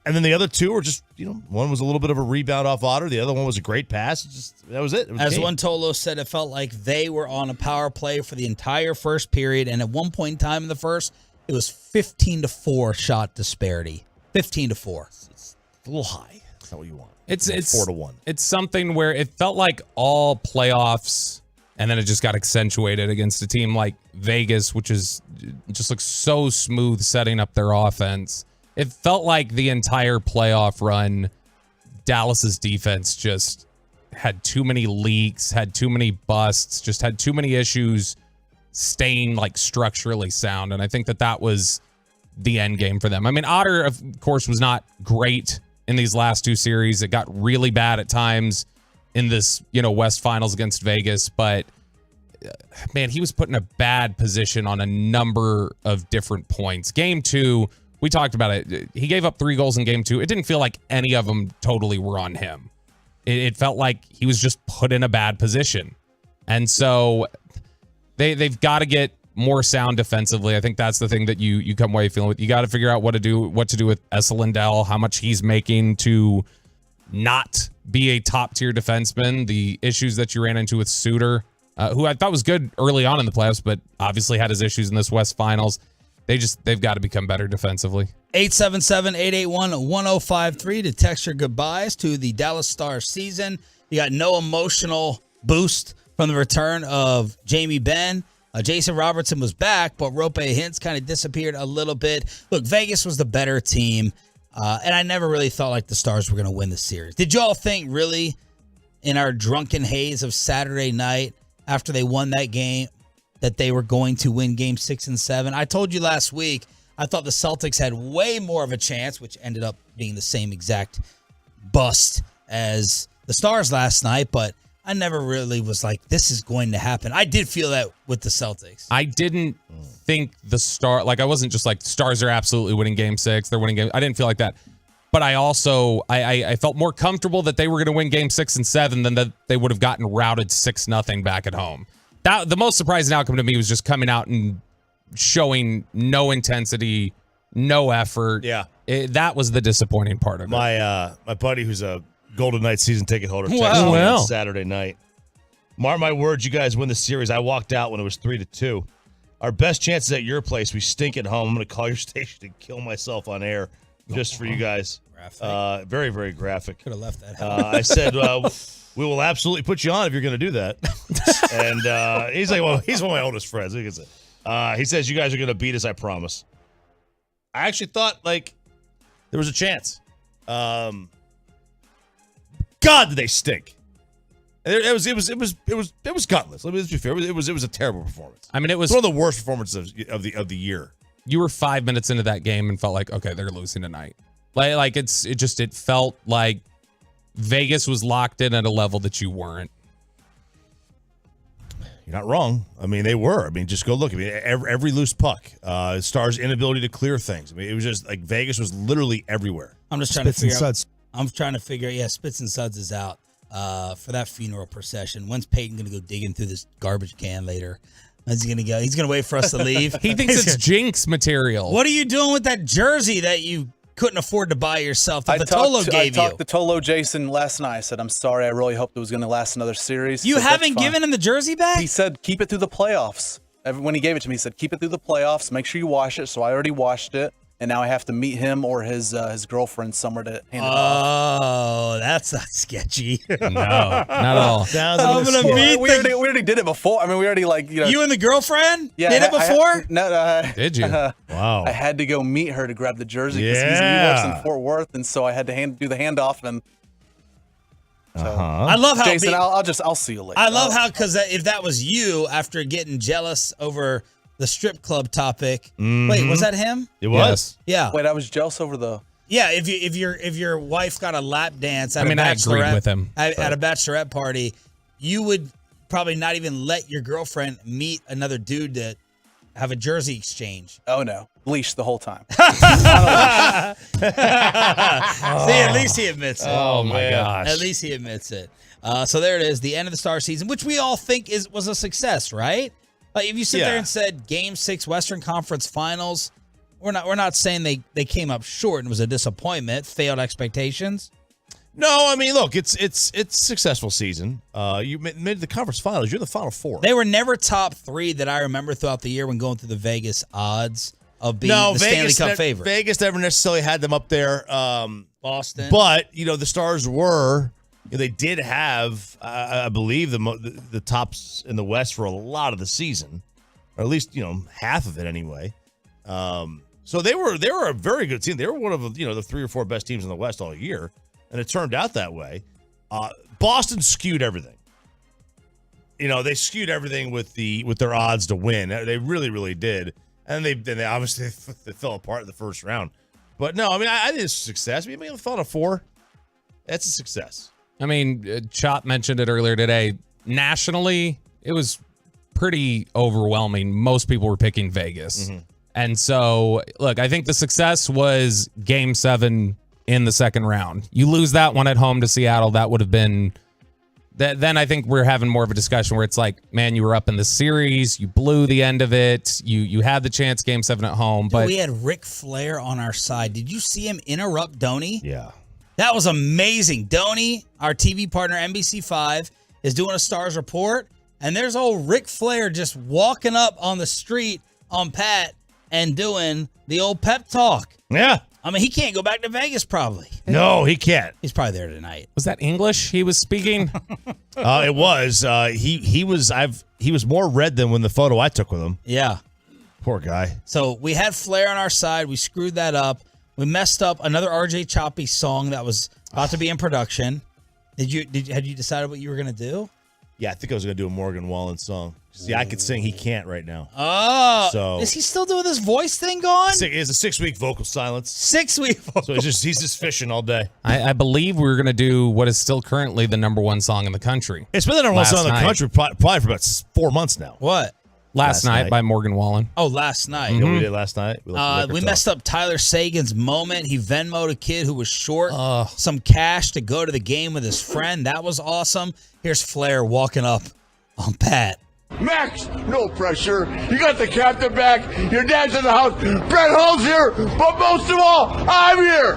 And then the other two were just, one was a little bit of a rebound off Otter. The other one was a great pass. That was it. As one Tolo said, it felt like they were on a power play for the entire first period. And at one point in time in the first, it was 15-4 shot disparity. 15-4. It's a little high. That's not what you want. It's 4-1. It's something where it felt like all playoffs, and then it just got accentuated against a team like Vegas, which just looks so smooth setting up their offense. It felt like the entire playoff run, Dallas's defense just had too many leaks, had too many busts, just had too many issues staying like structurally sound. And I think that was the end game for them. I mean, Otter, of course, was not great in these last two series. It got really bad at times in this, West Finals against Vegas. But, man, he was put in a bad position on a number of different points. Game 2, we talked about it. He gave up 3 goals in game 2. It didn't feel like any of them totally were on him. It felt like he was just put in a bad position. And so they've got to get more sound defensively. I think that's the thing that you come away feeling with. You got to figure out what to do with Esa Lindell, how much he's making to not be a top-tier defenseman. The issues that you ran into with Suter, who I thought was good early on in the playoffs, but obviously had his issues in this West Finals. They've got to become better defensively. 877-881-1053 to text your goodbyes to the Dallas Stars season. You got no emotional boost from the return of Jamie Benn. Jason Robertson was back, but Rope Hintz kind of disappeared a little bit. Look, Vegas was the better team, and I never really thought like the Stars were going to win the series. Did y'all think really in our drunken haze of Saturday night after they won that game that they were going to win game 6 and 7? I told you last week, I thought the Celtics had way more of a chance, which ended up being the same exact bust as the Stars last night, but I never really was like, this is going to happen. I did feel that with the Celtics. I didn't think I wasn't just like, Stars are absolutely winning game 6. They're winning game. I didn't feel like that. But I also, I felt more comfortable that they were going to win game 6 and 7 than that they would have gotten routed 6-0 back at home. The most surprising outcome to me was just coming out and showing no intensity, no effort. Yeah. That was the disappointing part of it. My buddy who's a Golden Knights season ticket holder texted Wow. me Wow. on Saturday night. Mark my words, you guys win the series. I walked out when it was 3-2. Our best chances at your place. We stink at home. I'm going to call your station and kill myself on air just for you guys. Very, very graphic. Could have left that. I said, we will absolutely put you on if you're going to do that. And he's like, well, he's one of my oldest friends. He says, you guys are going to beat us, I promise. I actually thought, like, there was a chance. God, did they stink. It was gutless. Let's be fair. It was a terrible performance. I mean, it was one of the worst performances of the year. You were 5 minutes into that game and felt like, okay, they're losing tonight. Like it felt like Vegas was locked in at a level that you weren't. You're not wrong. I mean, they were. I mean, just go look. I mean, every loose puck, Stars' inability to clear things. I mean, it was just like Vegas was literally everywhere. I'm just trying to figure out. I'm trying to figure. Yeah, Spits and Suds is out for that funeral procession. When's Peyton going to go digging through this garbage can later? When's he going to go? He's going to wait for us to leave. He thinks it's Jinx material. What are you doing with that jersey that you couldn't afford to buy yourself that Tolo gave you? I talked to Tolo Jason last night. I said, I'm sorry. I really hoped it was going to last another series. You haven't given him the jersey back? He said, keep it through the playoffs. When he gave it to me, he said, keep it through the playoffs. Make sure you wash it. So I already washed it. And now I have to meet him or his girlfriend somewhere to hand it off. Oh, that's not sketchy. No, not at all. I'm going to meet we already did it before. I mean, we already You and the girlfriend did it before? Did you? Wow. I had to go meet her to grab the jersey because he works in Fort Worth, and so I had to do the handoff. And I love how Jason, I'll see you later. I love how, because if that was you after getting jealous over the strip club topic. Mm-hmm. Wait, was that him? It was. Yeah. Wait, I was jealous over the. Yeah, if your wife got a lap dance at I agreed with him at a bachelorette party, you would probably not even let your girlfriend meet another dude that have a jersey exchange. Oh no, leash the whole time. See, at least he admits it. Oh my gosh. At least he admits it. So there it is, the end of the Star season, which we all think was a success, right? Like if you sit there and said Game 6 Western Conference Finals, we're not saying they came up short and it was a disappointment, failed expectations. No, I mean, look, it's a successful season. You made the conference finals. You're the Final Four. They were never top 3 that I remember throughout the year when going through the Vegas odds of being the Stanley Cup favorite. Vegas never necessarily had them up there. Boston. But, the Stars were, they did have, I believe, the tops in the West for a lot of the season, or at least, half of it anyway. So they were a very good team. They were one of the 3 or 4 best teams in the West all year. And it turned out that way. Boston skewed everything. They skewed everything with their odds to win. They really, really did. And they obviously they fell apart in the first round. But no, I mean, I think it's a success. I mean, the Final Four, that's a success. I mean, Chop mentioned it earlier today. Nationally, it was pretty overwhelming. Most people were picking Vegas. Mm-hmm. And so, look, I think the success was Game 7 in the second round. You lose that one at home to Seattle, that would have been that. Then I think we're having more of a discussion where it's like, man, you were up in the series, you blew the end of it, you had the chance Game 7 at home. But we had Ric Flair on our side. Did you see him interrupt Donnie? Yeah. That was amazing. Donnie, our TV partner, NBC5, is doing a Stars report, and there's old Ric Flair just walking up on the street on Pat and doing the old pep talk. Yeah. I mean, he can't go back to Vegas probably. No, he can't. He's probably there tonight. Was that English he was speaking? It was. He was more red than when the photo I took with him. Yeah. Poor guy. So we had Flair on our side. We screwed that up. We messed up another RJ Choppy song that was about to be in production. Had you decided what you were gonna do? Yeah, I think I was going to do a Morgan Wallen song. See, I could sing. He can't right now. Oh. So is he still doing this voice thing going? It's a 6-week vocal silence. 6-week vocal. So he's just fishing all day. I believe we were going to do what is still currently the number 1 song in the country. It's been the number 1 song in the country probably for about 4 months now. What? Last night by Morgan Wallen. Oh, last night. You know what we did last night? We messed up Tyler Sagan's moment. He Venmo'd a kid who was short some cash to go to the game with his friend. That was awesome. Here's Flair walking up on Pat. Max, no pressure. You got the captain back. Your dad's in the house. Brett Hull's here. But most of all, I'm here.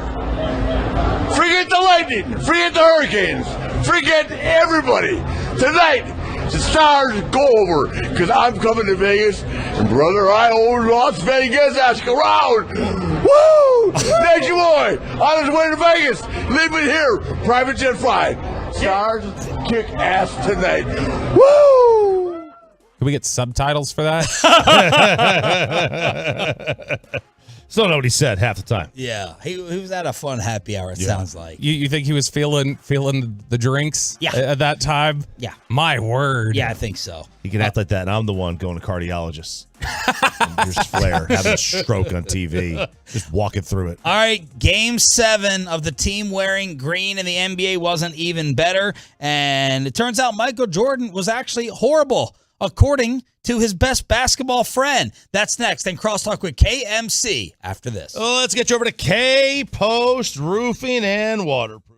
Forget the Lightning. Forget the Hurricanes. Forget everybody. Tonight, the Stars go over because I'm coming to Vegas. And brother, I own Las Vegas. Ask around. Woo! Thank you, boy. On his way to Vegas. Leave me here. Private jet fly. Stars kick ass tonight. Woo! Can we get subtitles for that? Still know what he said half the time. Yeah, he was at a fun happy hour, it sounds like. You think he was feeling the drinks at that time? Yeah. My word. Yeah, I think so. He can act like that, and I'm the one going to cardiologist. And here's Flair having a stroke on TV, just walking through it. All right, Game 7 of the team wearing green in the NBA wasn't even better, and it turns out Michael Jordan was actually horrible, according to his best basketball friend. That's next, and Crosstalk with KMC after this. Let's get you over to K-Post Roofing and Waterproofing.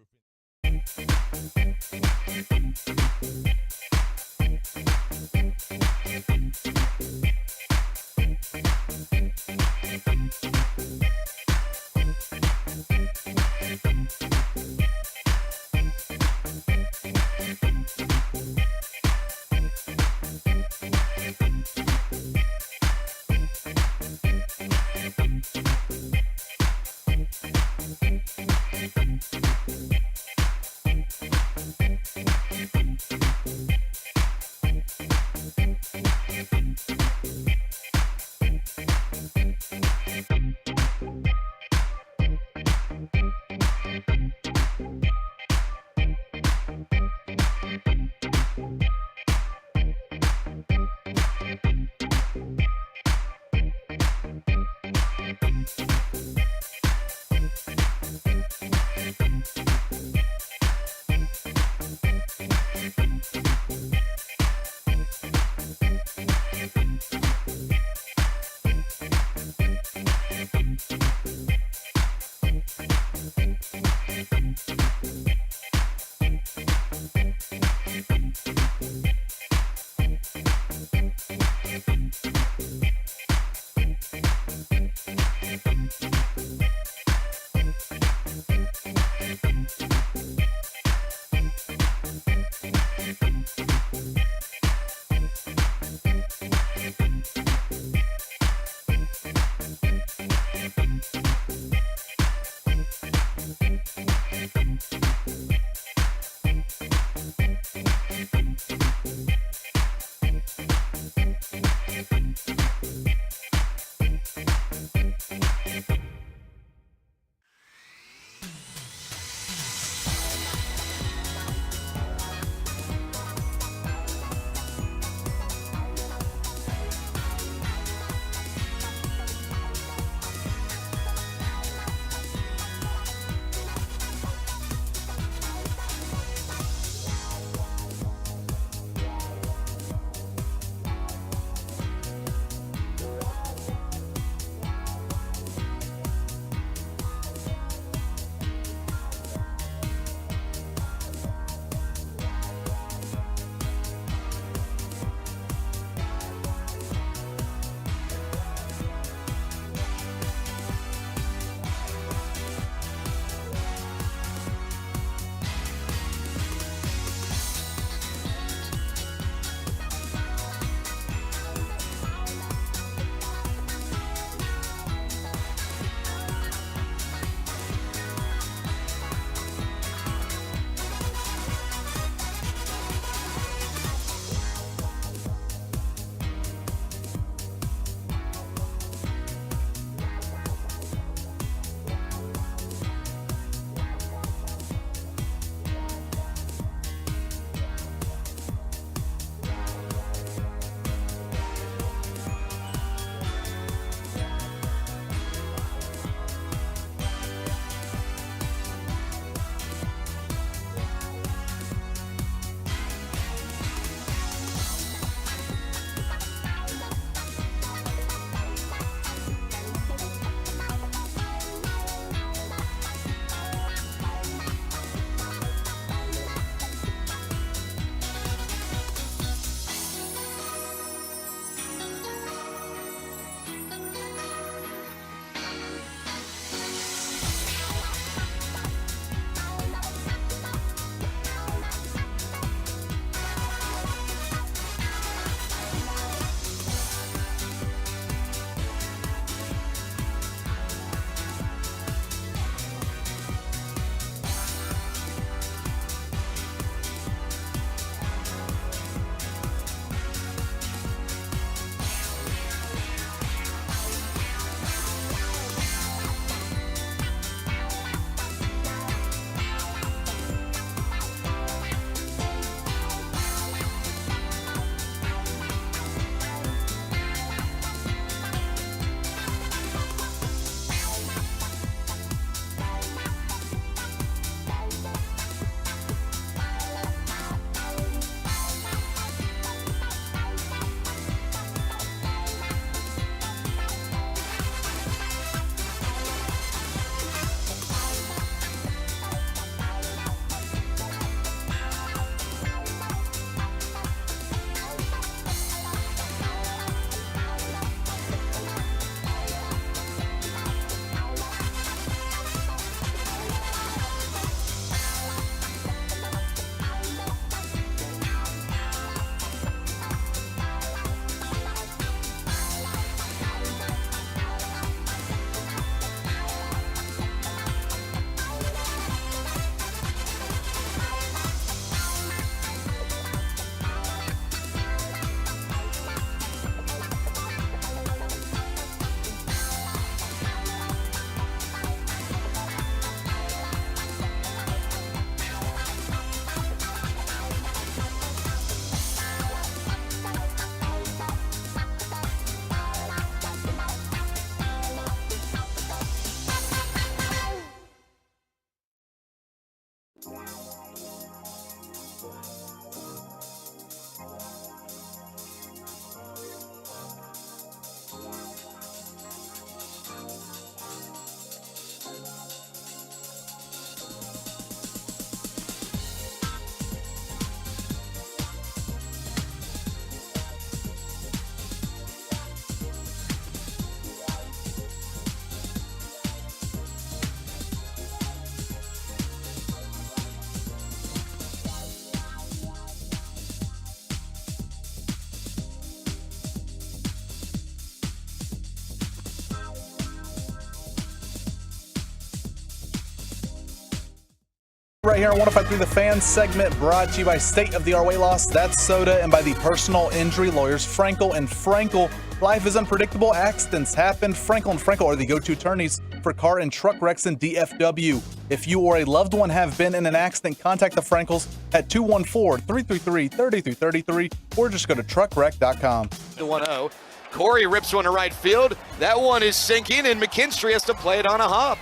right here on 105.3 The Fan segment brought to you by State of the Art Weight Loss, That's Soda, and by the personal injury lawyers Frankel and Frankel. Life is unpredictable. Accidents happen. Frankel and Frankel are the go-to attorneys for car and truck wrecks in DFW. If you or a loved one have been in an accident, contact the Frankels at 214-333-3333 or just go to truckwreck.com. 1-0. Corey rips one to right field. That one is sinking, and McKinstry has to play it on a hop.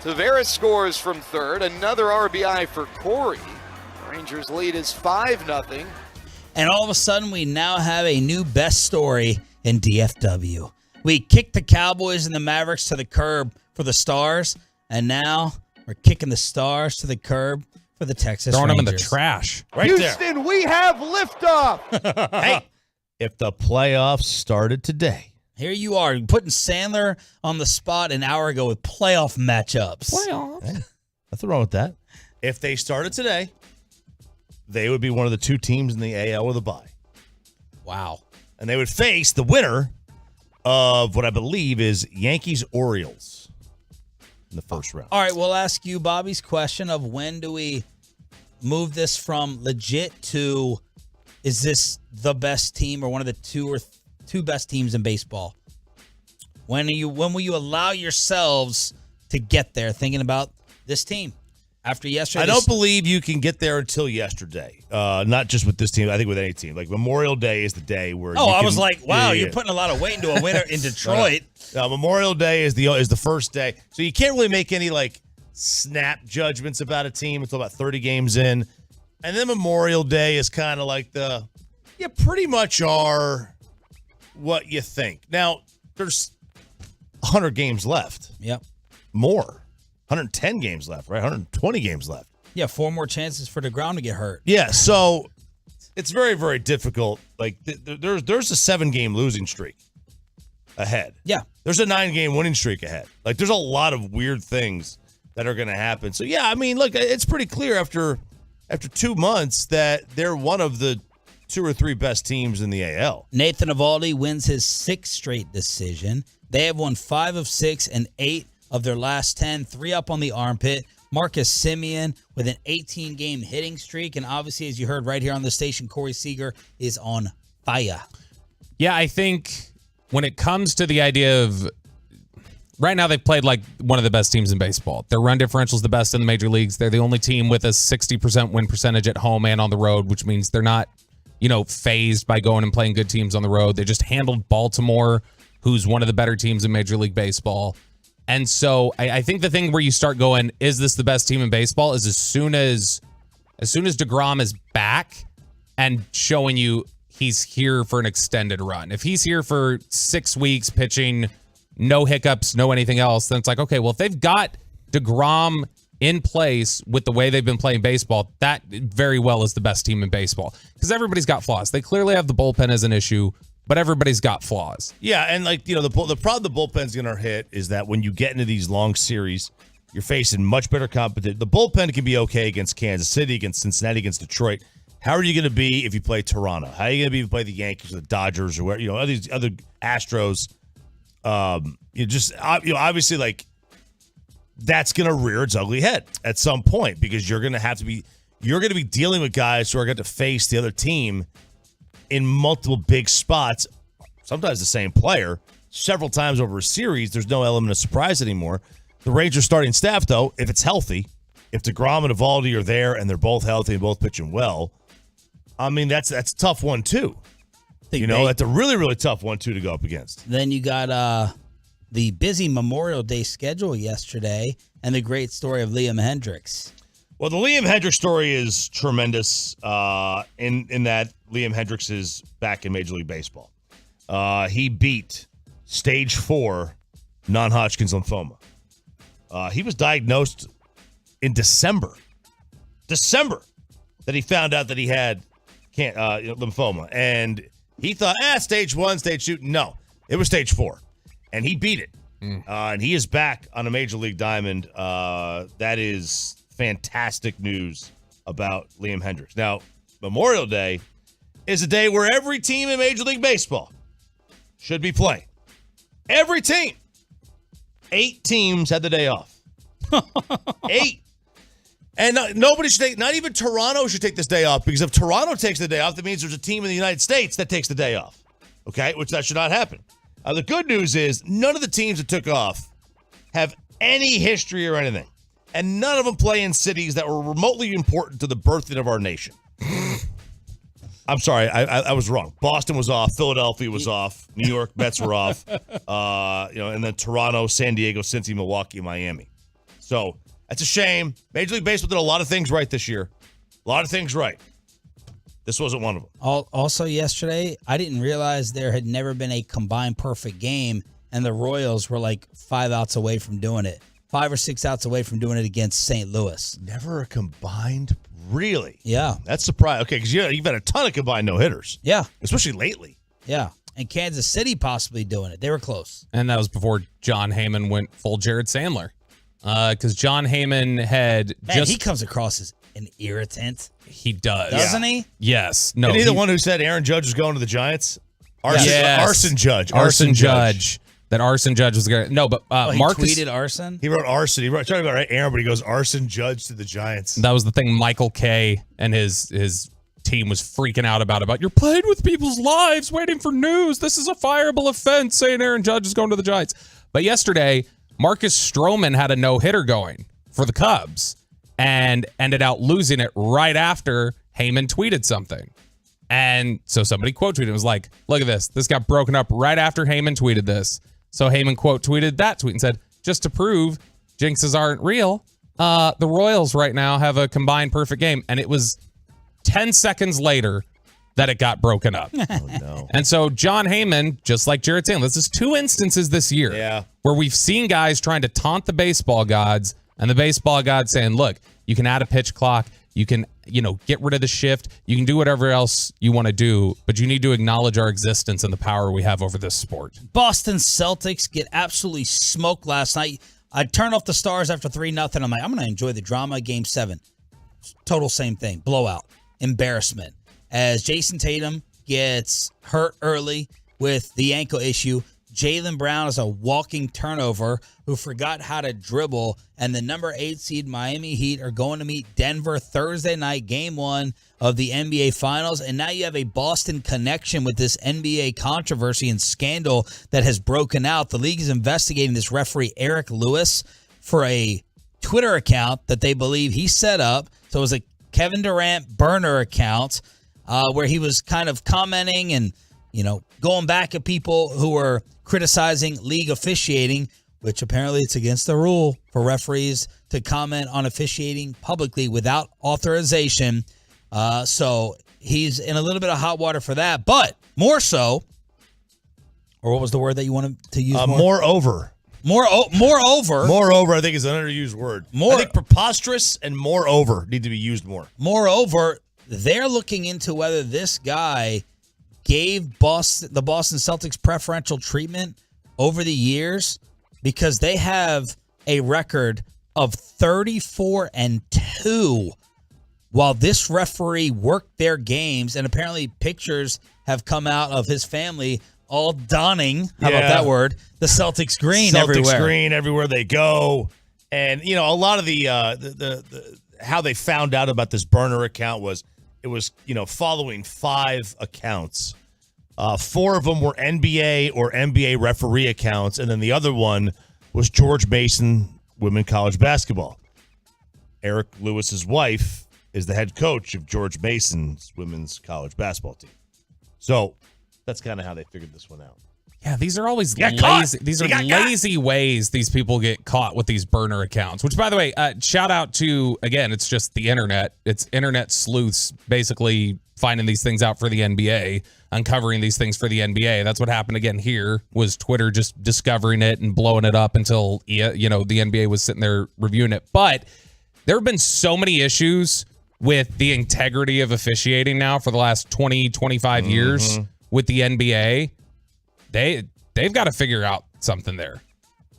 Tavares scores from third. Another RBI for Corey. Rangers lead is 5-0. And all of a sudden, we now have a new best story in DFW. We kicked the Cowboys and the Mavericks to the curb for the Stars, and now we're kicking the Stars to the curb for the Texas Throwing Rangers. them in the trash. Right Houston, we have liftoff. Hey, if the playoffs started today. Here you are, putting Sandler on the spot an hour ago with playoff matchups. Hey, nothing wrong with that. If they started today, they would be one of the two teams in the AL with a bye. Wow. And they would face the winner of what I believe is Yankees-Orioles in the first round. All right, we'll ask you Bobby's question of when do we move this from legit to is this the best team or one of the two best teams in baseball? When will you allow yourselves to get there thinking about this team? After yesterday, I don't believe you can get there until yesterday. Not just with this team. I think with any team. Like Memorial Day is the day where. Oh, I can, was like, wow, yeah. you're putting a lot of weight into a winner in Detroit. Memorial Day is the first day, so you can't really make any like snap judgments about a team until about 30 games in, and then Memorial Day is kind of like you pretty much are what you think. Now there's 100 games left. Yep, more. 110 games left, right? 120 games left. Yeah, 4 more chances for DeGrom to get hurt. Yeah, so it's very, very difficult. Like there's a 7-game losing streak ahead. Yeah, there's a 9-game winning streak ahead. Like there's a lot of weird things that are going to happen. So yeah, I mean, look, it's pretty clear after 2 months that they're one of the 2 or 3 best teams in the AL. Nathan Eovaldi wins his 6th straight decision. They have won 5 of 6 and 8 of their last 10, 3 up on the armpit. Marcus Semien with an 18-game hitting streak. And obviously, as you heard right here on the station, Corey Seager is on fire. Yeah, I think when it comes to the idea of right now, they've played like one of the best teams in baseball. Their run differential is the best in the major leagues. They're the only team with a 60% win percentage at home and on the road, which means they're not, phased by going and playing good teams on the road. They just handled Baltimore, who's one of the better teams in Major League Baseball. And so I think the thing where you start going, is this the best team in baseball, is as soon as DeGrom is back and showing you he's here for an extended run. If he's here for 6 weeks pitching, no hiccups, no anything else, then it's like, okay, well, if they've got DeGrom in place with the way they've been playing baseball, that very well is the best team in baseball. Because everybody's got flaws. They clearly have the bullpen as an issue, but everybody's got flaws. Yeah, and the problem the bullpen's going to hit is that when you get into these long series, you're facing much better competition. The bullpen can be okay against Kansas City, against Cincinnati, against Detroit. How are you going to be if you play Toronto? How are you going to be if you play the Yankees or the Dodgers or where these other Astros? Obviously like that's going to rear its ugly head at some point because you're going to be dealing with guys who are going to face the other team in multiple big spots, sometimes the same player, several times over a series. There's no element of surprise anymore. The Rangers starting staff, though, if it's healthy, if DeGrom and Eovaldi are there and they're both healthy and both pitching well, I mean, that's a tough one, too. That's a really, really tough one, too, to go up against. Then you got the busy Memorial Day schedule yesterday and the great story of Liam Hendriks. Well, the Liam Hendriks story is tremendous in that Liam Hendriks is back in Major League Baseball. He beat stage 4 non-Hodgkin's lymphoma. He was diagnosed in December that he found out that he had lymphoma. And he thought, stage 1, stage 2. No, it was stage 4. And he beat it. And he is back on a Major League diamond. That is fantastic news about Liam Hendriks. Now, Memorial Day is a day where every team in Major League Baseball should be playing. Every team. 8 teams had the day off. 8. And nobody should take, not even Toronto should take this day off, because if Toronto takes the day off, that means there's a team in the United States that takes the day off. Okay? Which that should not happen. The good news is none of the teams that took off have any history or anything. And none of them play in cities that were remotely important to the birthing of our nation. I'm sorry, I was wrong. Boston was off. Philadelphia was off. New York Mets were off. And then Toronto, San Diego, Cincy, Milwaukee, Miami. So that's a shame. Major League Baseball did a lot of things right this year. A lot of things right. This wasn't one of them. Also yesterday, I didn't realize there had never been a combined perfect game, and the Royals were like 5 outs away from doing it. 5 or 6 outs away from doing it against St. Louis. Never a combined, really? Yeah. That's surprising. Okay, because you've had a ton of combined no-hitters. Yeah. Especially lately. Yeah. And Kansas City possibly doing it. They were close. And that was before John Heyman went full Jared Sandler. Because John Heyman had he comes across as an irritant. He does. Doesn't he? Yes. No. Isn't he the one who said Aaron Judge was going to the Giants? Arson Judge. Arson Judge. That Arson Judge was going to... No, but he Marcus... tweeted arson? He wrote arson. He wrote, talking about Aaron, but he goes Arson Judge to the Giants. That was the thing Michael Kay and his team was freaking out about. You're playing with people's lives, waiting for news. This is a fireable offense, saying Aaron Judge is going to the Giants. But yesterday, Marcus Stroman had a no-hitter going for the Cubs and ended out losing it right after Heyman tweeted something. And so somebody quote tweeted and was like, look at this. This got broken up right after Heyman tweeted this. So Heyman quote tweeted that tweet and said, just to prove jinxes aren't real, the Royals right now have a combined perfect game. And it was 10 seconds later that it got broken up. Oh, no. And so John Heyman, just like Jared Sandler, this is 2 instances this year where we've seen guys trying to taunt the baseball gods, and the baseball gods saying, look, you can add a pitch clock, you can, get rid of the shift, you can do whatever else you want to do, but you need to acknowledge our existence and the power we have over this sport. Boston Celtics get absolutely smoked last night. I turned off the Stars after 3-0. I'm like, I'm going to enjoy the drama of Game 7. Total same thing. Blowout. Embarrassment. As Jason Tatum gets hurt early with the ankle issue, Jaylen Brown is a walking turnover who forgot how to dribble, and the number 8 seed Miami Heat are going to meet Denver Thursday night, Game 1 of the NBA Finals. And now you have a Boston connection with this NBA controversy and scandal that has broken out. The league is investigating this referee, Eric Lewis, for a Twitter account that they believe he set up. So it was a Kevin Durant burner account where he was kind of commenting and, going back at people who were criticizing league officiating, which apparently it's against the rule for referees to comment on officiating publicly without authorization. So he's in a little bit of hot water for that, but more so, or what was the word that you wanted to use? Moreover. Moreover, I think is an underused word. I think preposterous and moreover need to be used more. Moreover, they're looking into whether this guy gave the Boston Celtics preferential treatment over the years, because they have a record of 34-2 while this referee worked their games, and apparently pictures have come out of his family all donning, how about that word, the Celtics green everywhere. Celtics green everywhere they go. And, a lot of the how they found out about this burner account was, it was, following 5 accounts. 4 of them were NBA or NBA referee accounts, and then the other one was George Mason women's college basketball. Eric Lewis's wife is the head coach of George Mason's women's college basketball team. So that's kind of how they figured this one out. Yeah, these are always lazy. These are lazy ways these people get caught with these burner accounts. Which, by the way, shout out to, again, it's just the internet. It's internet sleuths basically finding these things out for the NBA, uncovering these things for the NBA. That's what happened again here, was Twitter just discovering it and blowing it up until, the NBA was sitting there reviewing it. But there have been so many issues with the integrity of officiating now for the last 20, 25 years with the NBA. They've got to figure out something there.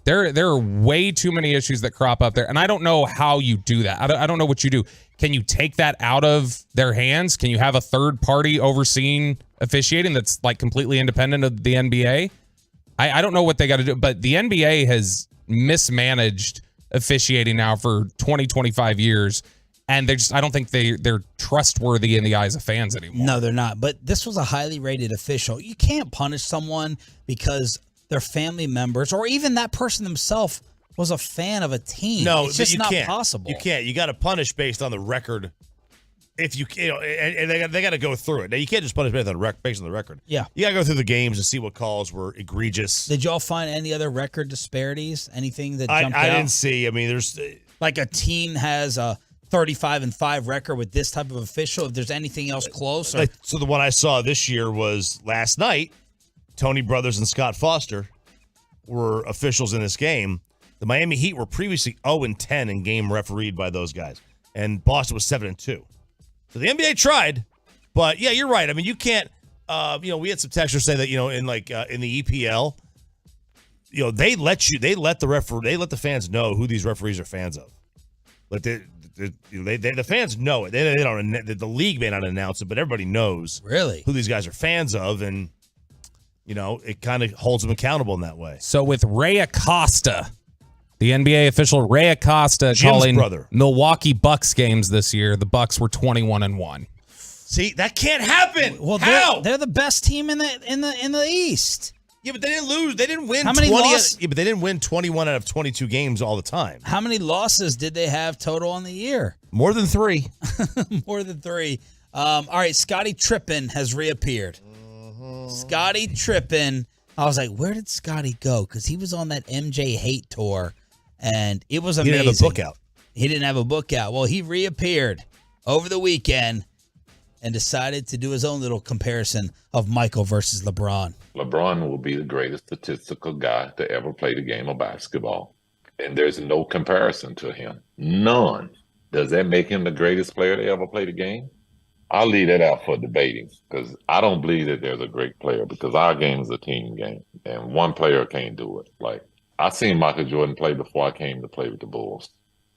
There are way too many issues that crop up there, and I don't know how you do that. I don't know what you do. Can you take that out of their hands? Can you have a third party overseeing officiating that's like completely independent of the NBA? I don't know what they got to do, but the NBA has mismanaged officiating now for 20, 25 years, And I don't think they're trustworthy in the eyes of fans anymore. No, they're not. But this was a highly rated official. You can't punish someone because their family members or even that person themselves was a fan of a team. No, it's just you not can't. possible. You can't. You got to punish based on the record. If you know, and they got to go through it. Now you can't just punish based on the record. Yeah, you got to go through the games and see what calls were egregious. Did y'all find any other record disparities? Anything that jumped out? I didn't see. I mean, there's like a team has a 35-5 record with this type of official. If there's anything else close, so the one I saw this year was last night. Tony Brothers and Scott Foster were officials in this game. The Miami Heat were previously 0-10 in game refereed by those guys, and Boston was 7-2. So the NBA tried, but yeah, you're right. I mean, you can't. We had some texters say that in the EPL, they let the fans know who these referees are fans of. Like the fans know it. They don't. The league may not announce it, but everybody knows really who these guys are fans of, and it kind of holds them accountable in that way. So with Ray Acosta, the NBA official Ray Acosta calling Milwaukee Bucks games this year, the Bucks were 21-1. See, that can't happen. Well, how? They're the best team in the East. Yeah, but they didn't lose. They didn't win. How many losses? Yeah, but they didn't win 21 out of 22 games all the time. How many losses did they have total on the year? More than 3. More than 3. All right, Scottie Trippin has reappeared. Scottie Trippin. I was like, where did Scottie go? Because he was on that MJ Hate tour, and it was amazing. He didn't have a book out. He didn't have a book out. Well, he reappeared over the weekend and decided to do his own little comparison of Michael versus LeBron. LeBron will be the greatest statistical guy to ever play the game of basketball. And there's no comparison to him. None. Does that make him the greatest player to ever play the game? I'll leave that out for debating because I don't believe that there's a great player because our game is a team game and one player can't do it. Like, I seen Michael Jordan play before I came to play with the Bulls.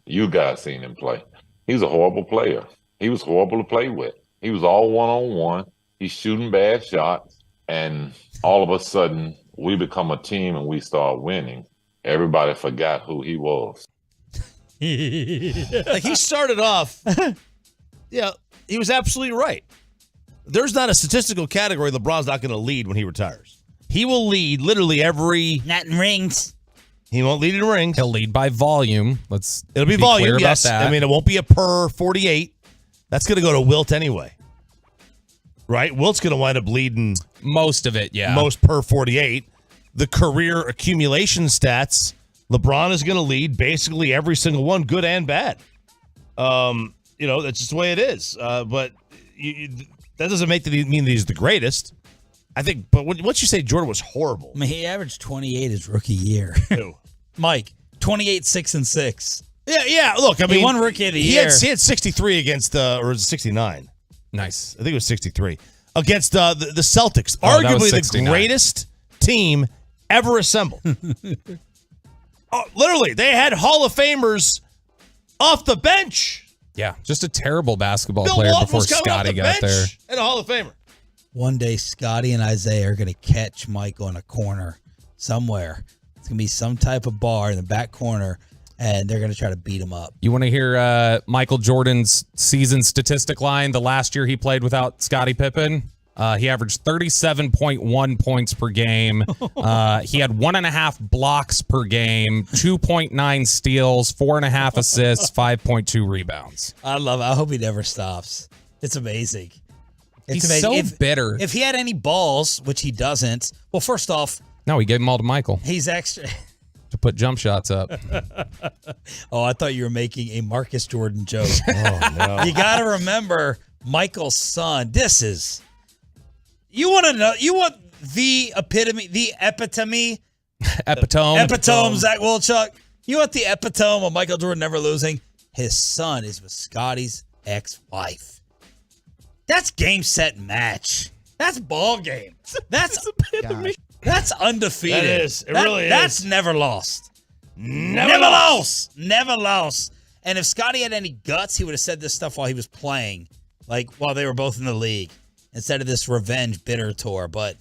You guys seen him play. He's a horrible player. He was horrible to play with. He was all one-on-one. He's shooting bad shots. And all of a sudden, we become a team and we start winning. Everybody forgot who he was. Like, he started off, yeah, he was absolutely right. There's not a statistical category LeBron's not going to lead when he retires. He will lead literally every... Not in rings. He won't lead in rings. He'll lead by volume. It'll be volume, yes. I mean, it won't be a per 48. That's going to go to Wilt anyway. Right? Wilt's going to wind up leading most of it, yeah. Most per 48. The career accumulation stats, LeBron is going to lead basically every single one, good and bad. That's just the way it is. But that doesn't mean that he's the greatest. I think, but once you say Jordan was horrible. I mean, he averaged 28 his rookie year. Who? Mike, 28, 6, and 6. Yeah. Look, I mean, he won rookie of the year. He had 63 against or was it 69? Nice. I think it was 63 against the Celtics, arguably the greatest team ever assembled. Literally, they had Hall of Famers off the bench. Yeah, just a terrible basketball Bill player Walton before was coming Scottie off the got bench there. And a Hall of Famer. One day, Scottie and Isaiah are going to catch Mike on a corner somewhere. It's going to be some type of bar in the back corner, and they're going to try to beat him up. You want to hear Michael Jordan's season statistic line the last year he played without Scottie Pippen? He averaged 37.1 points per game. He had 1.5 blocks per game, 2.9 steals, 4.5 assists, 5.2 rebounds. I love it. I hope he never stops. It's amazing. He's so bitter. If he had any balls, which he doesn't, well, first off. No, he gave them all to Michael. He's extra. To put jump shots up. Oh, I thought you were making a Marcus Jordan joke. Oh, no. You got to remember Michael's son. This is... You want to know? You want the epitome, Epitome, Zach Wilczuk. You want the epitome of Michael Jordan never losing? His son is with Scottie's ex-wife. That's game, set, match. That's ball game. That's undefeated. That is. It really is. That's never lost. Never lost. Never lost. And if Scottie had any guts, he would have said this stuff while he was playing, like while they were both in the league, instead of this revenge bitter tour. But,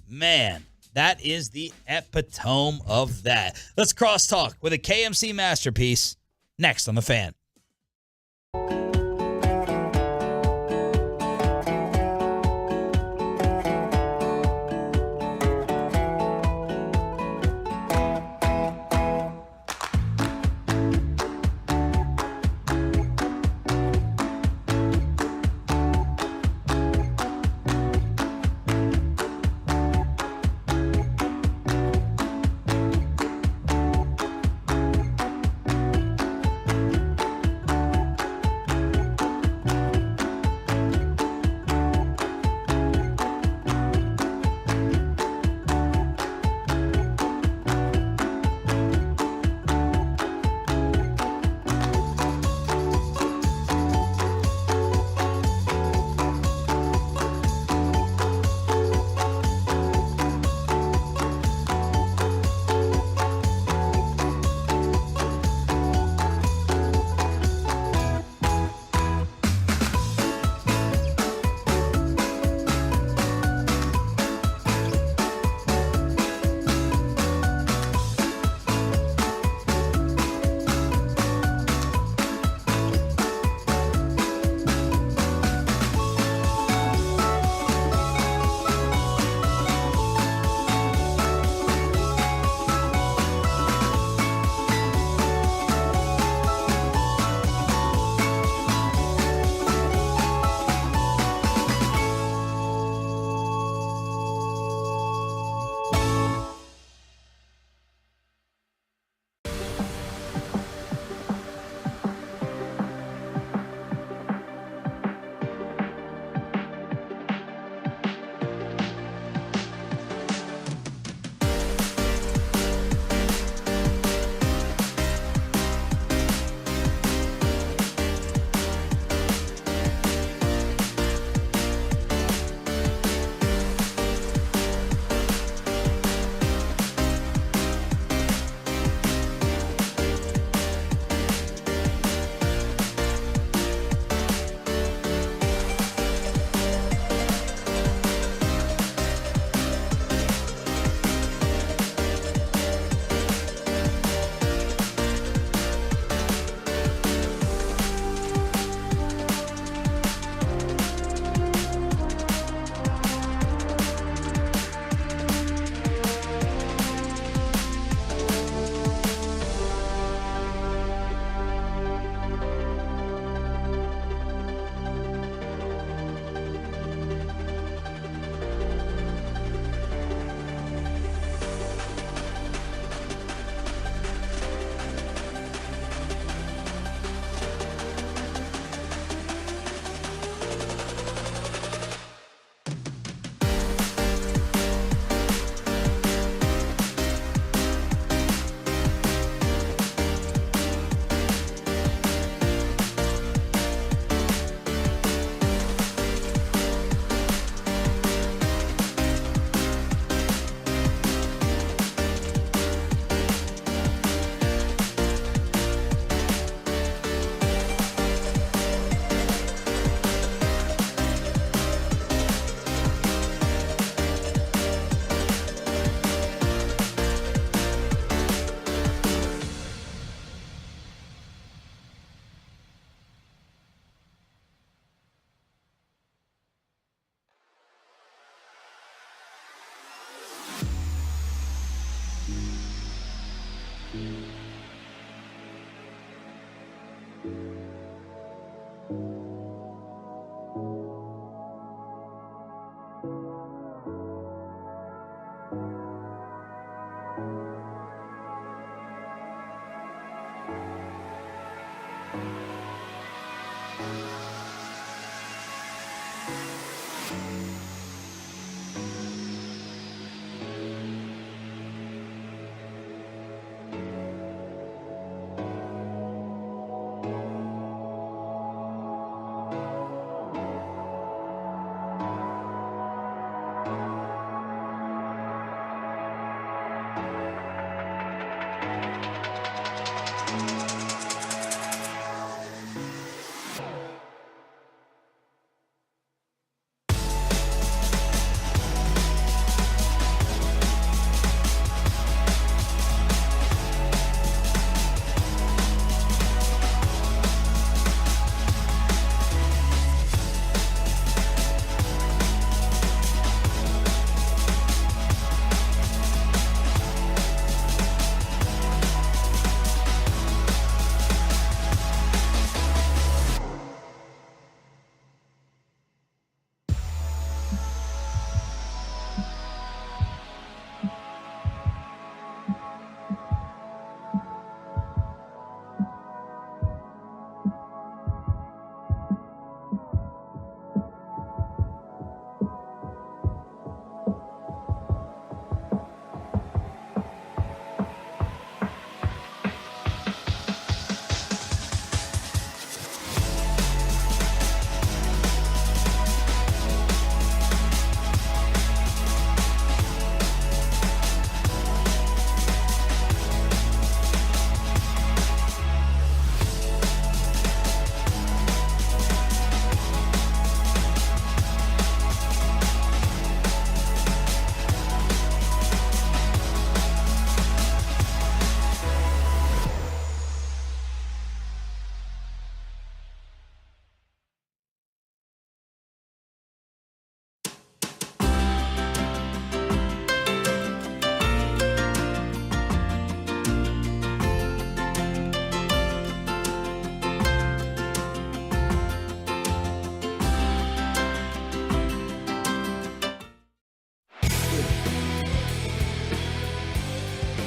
man, that is the epitome of that. Let's crosstalk with a KMC masterpiece next on The Fan.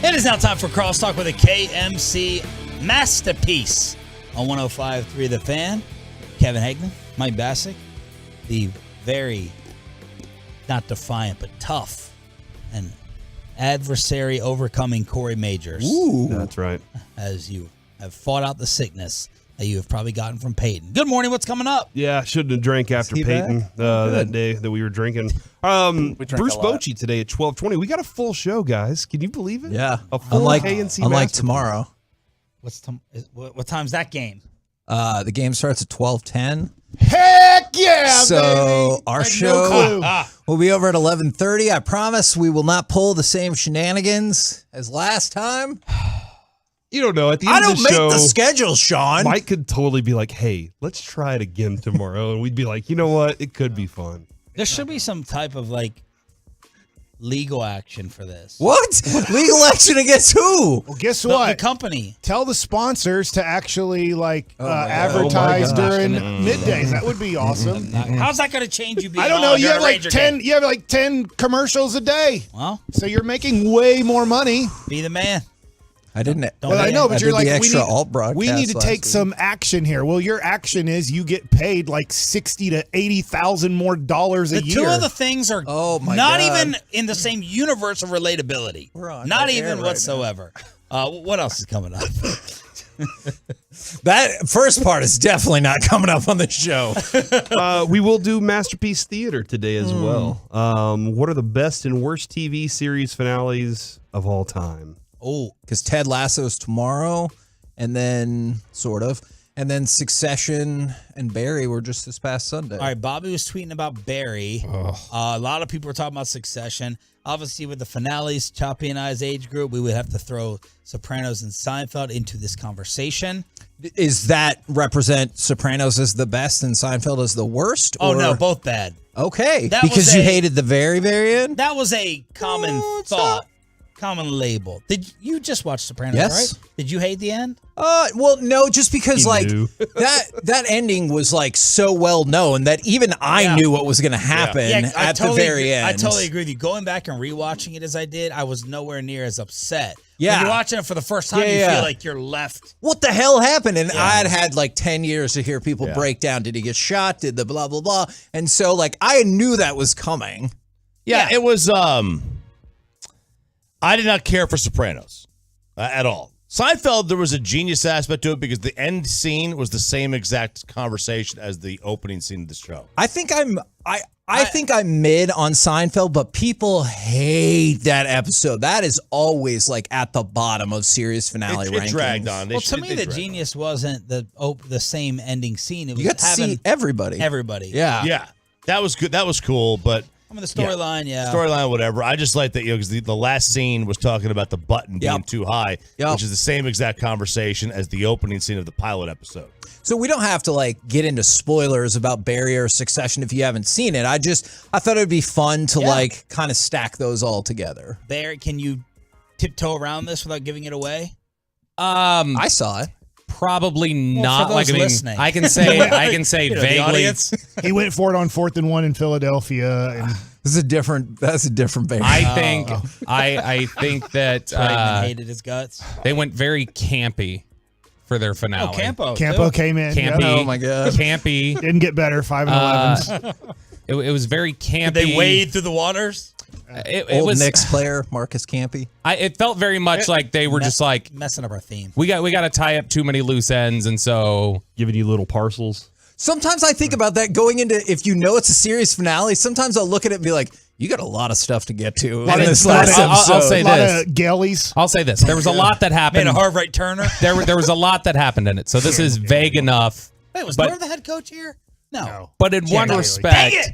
It is now time for Crosstalk with a KMC masterpiece on 105.3 The Fan. Kevin Hagman, Mike Bassick, the very, not defiant, but tough and adversary overcoming Corey Majors. Ooh. That's right. As you have fought out the sickness that you have probably gotten from Peyton. Good morning. What's coming up? Yeah, I shouldn't have drank after Peyton that day that we were drinking. Bruce Bochy today at 12:20. We got a full show, guys. Can you believe it? Yeah. A full KNC unlike masterpiece. tomorrow. What time's that game? The game starts at 12:10. Heck yeah, So baby. our I had show no clue. will be over at 11:30. I promise we will not pull the same shenanigans as last time. You don't know. At the end I of don't the make show, the schedule, Sean. Mike could totally be like, hey, let's try it again tomorrow. And we'd be like, you know what? It could be fun. There should be some type of legal action for this. What? Legal action against who? Well, guess what? The company. Tell the sponsors to actually Oh advertise my gosh. during middays. That would be awesome. How's that going to change you being I don't know. on You during have a Ranger 10. game? You have 10 commercials a day. Well, so you're making way more money. Be the man. I didn't. Well, I know, but you're did like, the extra alt we broadcast need to last take week. some action here. Well, your action is you get paid like $60,000 to $80,000 more dollars a The year. two of the things are not God. even in the same universe of relatability. We're on Not the air even right whatsoever. What else is coming up? That first part is definitely not coming up on the show. We will do Masterpiece Theater today as well. What are the best and worst TV series finales of all time? Oh, because Ted Lasso's tomorrow, and then and then Succession and Barry were just this past Sunday. All right, Bobby was tweeting about Barry. A lot of people were talking about Succession. Obviously, with the finales, Choppy and I's age group, we would have to throw Sopranos and Seinfeld into this conversation. Is that represent Sopranos as the best and Seinfeld as the worst? Oh, or- no, both bad. Okay, That because was you a- hated the very, very end? That was a common thought. common label. Did you just watch Sopranos, Yes. right? Did you hate the end? Well, no, just because He like knew. that ending was like so well known that even I knew what was going to happen I at totally the very agree. end. I totally agree with you. Going back and rewatching it as I did, I was nowhere near as upset. Yeah. When you're watching it for the first time, Yeah, you yeah. feel like you're left. What the hell happened? And I'd had like 10 years to hear people break down. Did he get shot? Did the blah, blah, blah. And so like I knew that was coming. Yeah, it was. I did not care for Sopranos at all. Seinfeld, there was a genius aspect to it because the end scene was the same exact conversation as the opening scene of the show. I think I'm mid on Seinfeld, but people hate that episode. That is always like at the bottom of series finale rankings. It dragged on. Well, to me, the genius wasn't the same ending scene. It was You got to see everybody. everybody. Yeah. That was good. That was cool, but I mean, the storyline, storyline, whatever. I just like that, because the last scene was talking about the button being too high, which is the same exact conversation as the opening scene of the pilot episode. So we don't have to like get into spoilers about Barry or Succession if you haven't seen it. I thought it would be fun to like kind of stack those all together. Barry, can you tiptoe around this without giving it away? I saw it. Probably Well, not. for Like those I mean, listening. I can say You know, the vaguely. audience. He went for it on 4th and 1 in Philadelphia. And That's a different Barry. I think that Bregman hated his guts. they went very campy for their finale. Campo came in. Campy. Yeah. Oh my God. Campy. Didn't get better. 5 and 11s. It was very campy. Did they wade through the waters? It Old was. Knicks player Marcus Campy. It felt very much like they were just like messing up our theme. we got to tie up too many loose ends, and so Giving you little parcels. Sometimes I think about that going into, if you know it's a series finale, sometimes I'll look at it and be like, you got a lot of stuff to get to in this last episode. I'll say a lot this. of Gellies. I'll say this. There was a lot that happened. Made a hard right Turner. There was a lot that happened in it. So this is vague enough. Wait, was but- Norv the head coach here? No. But in one Dang respect, it!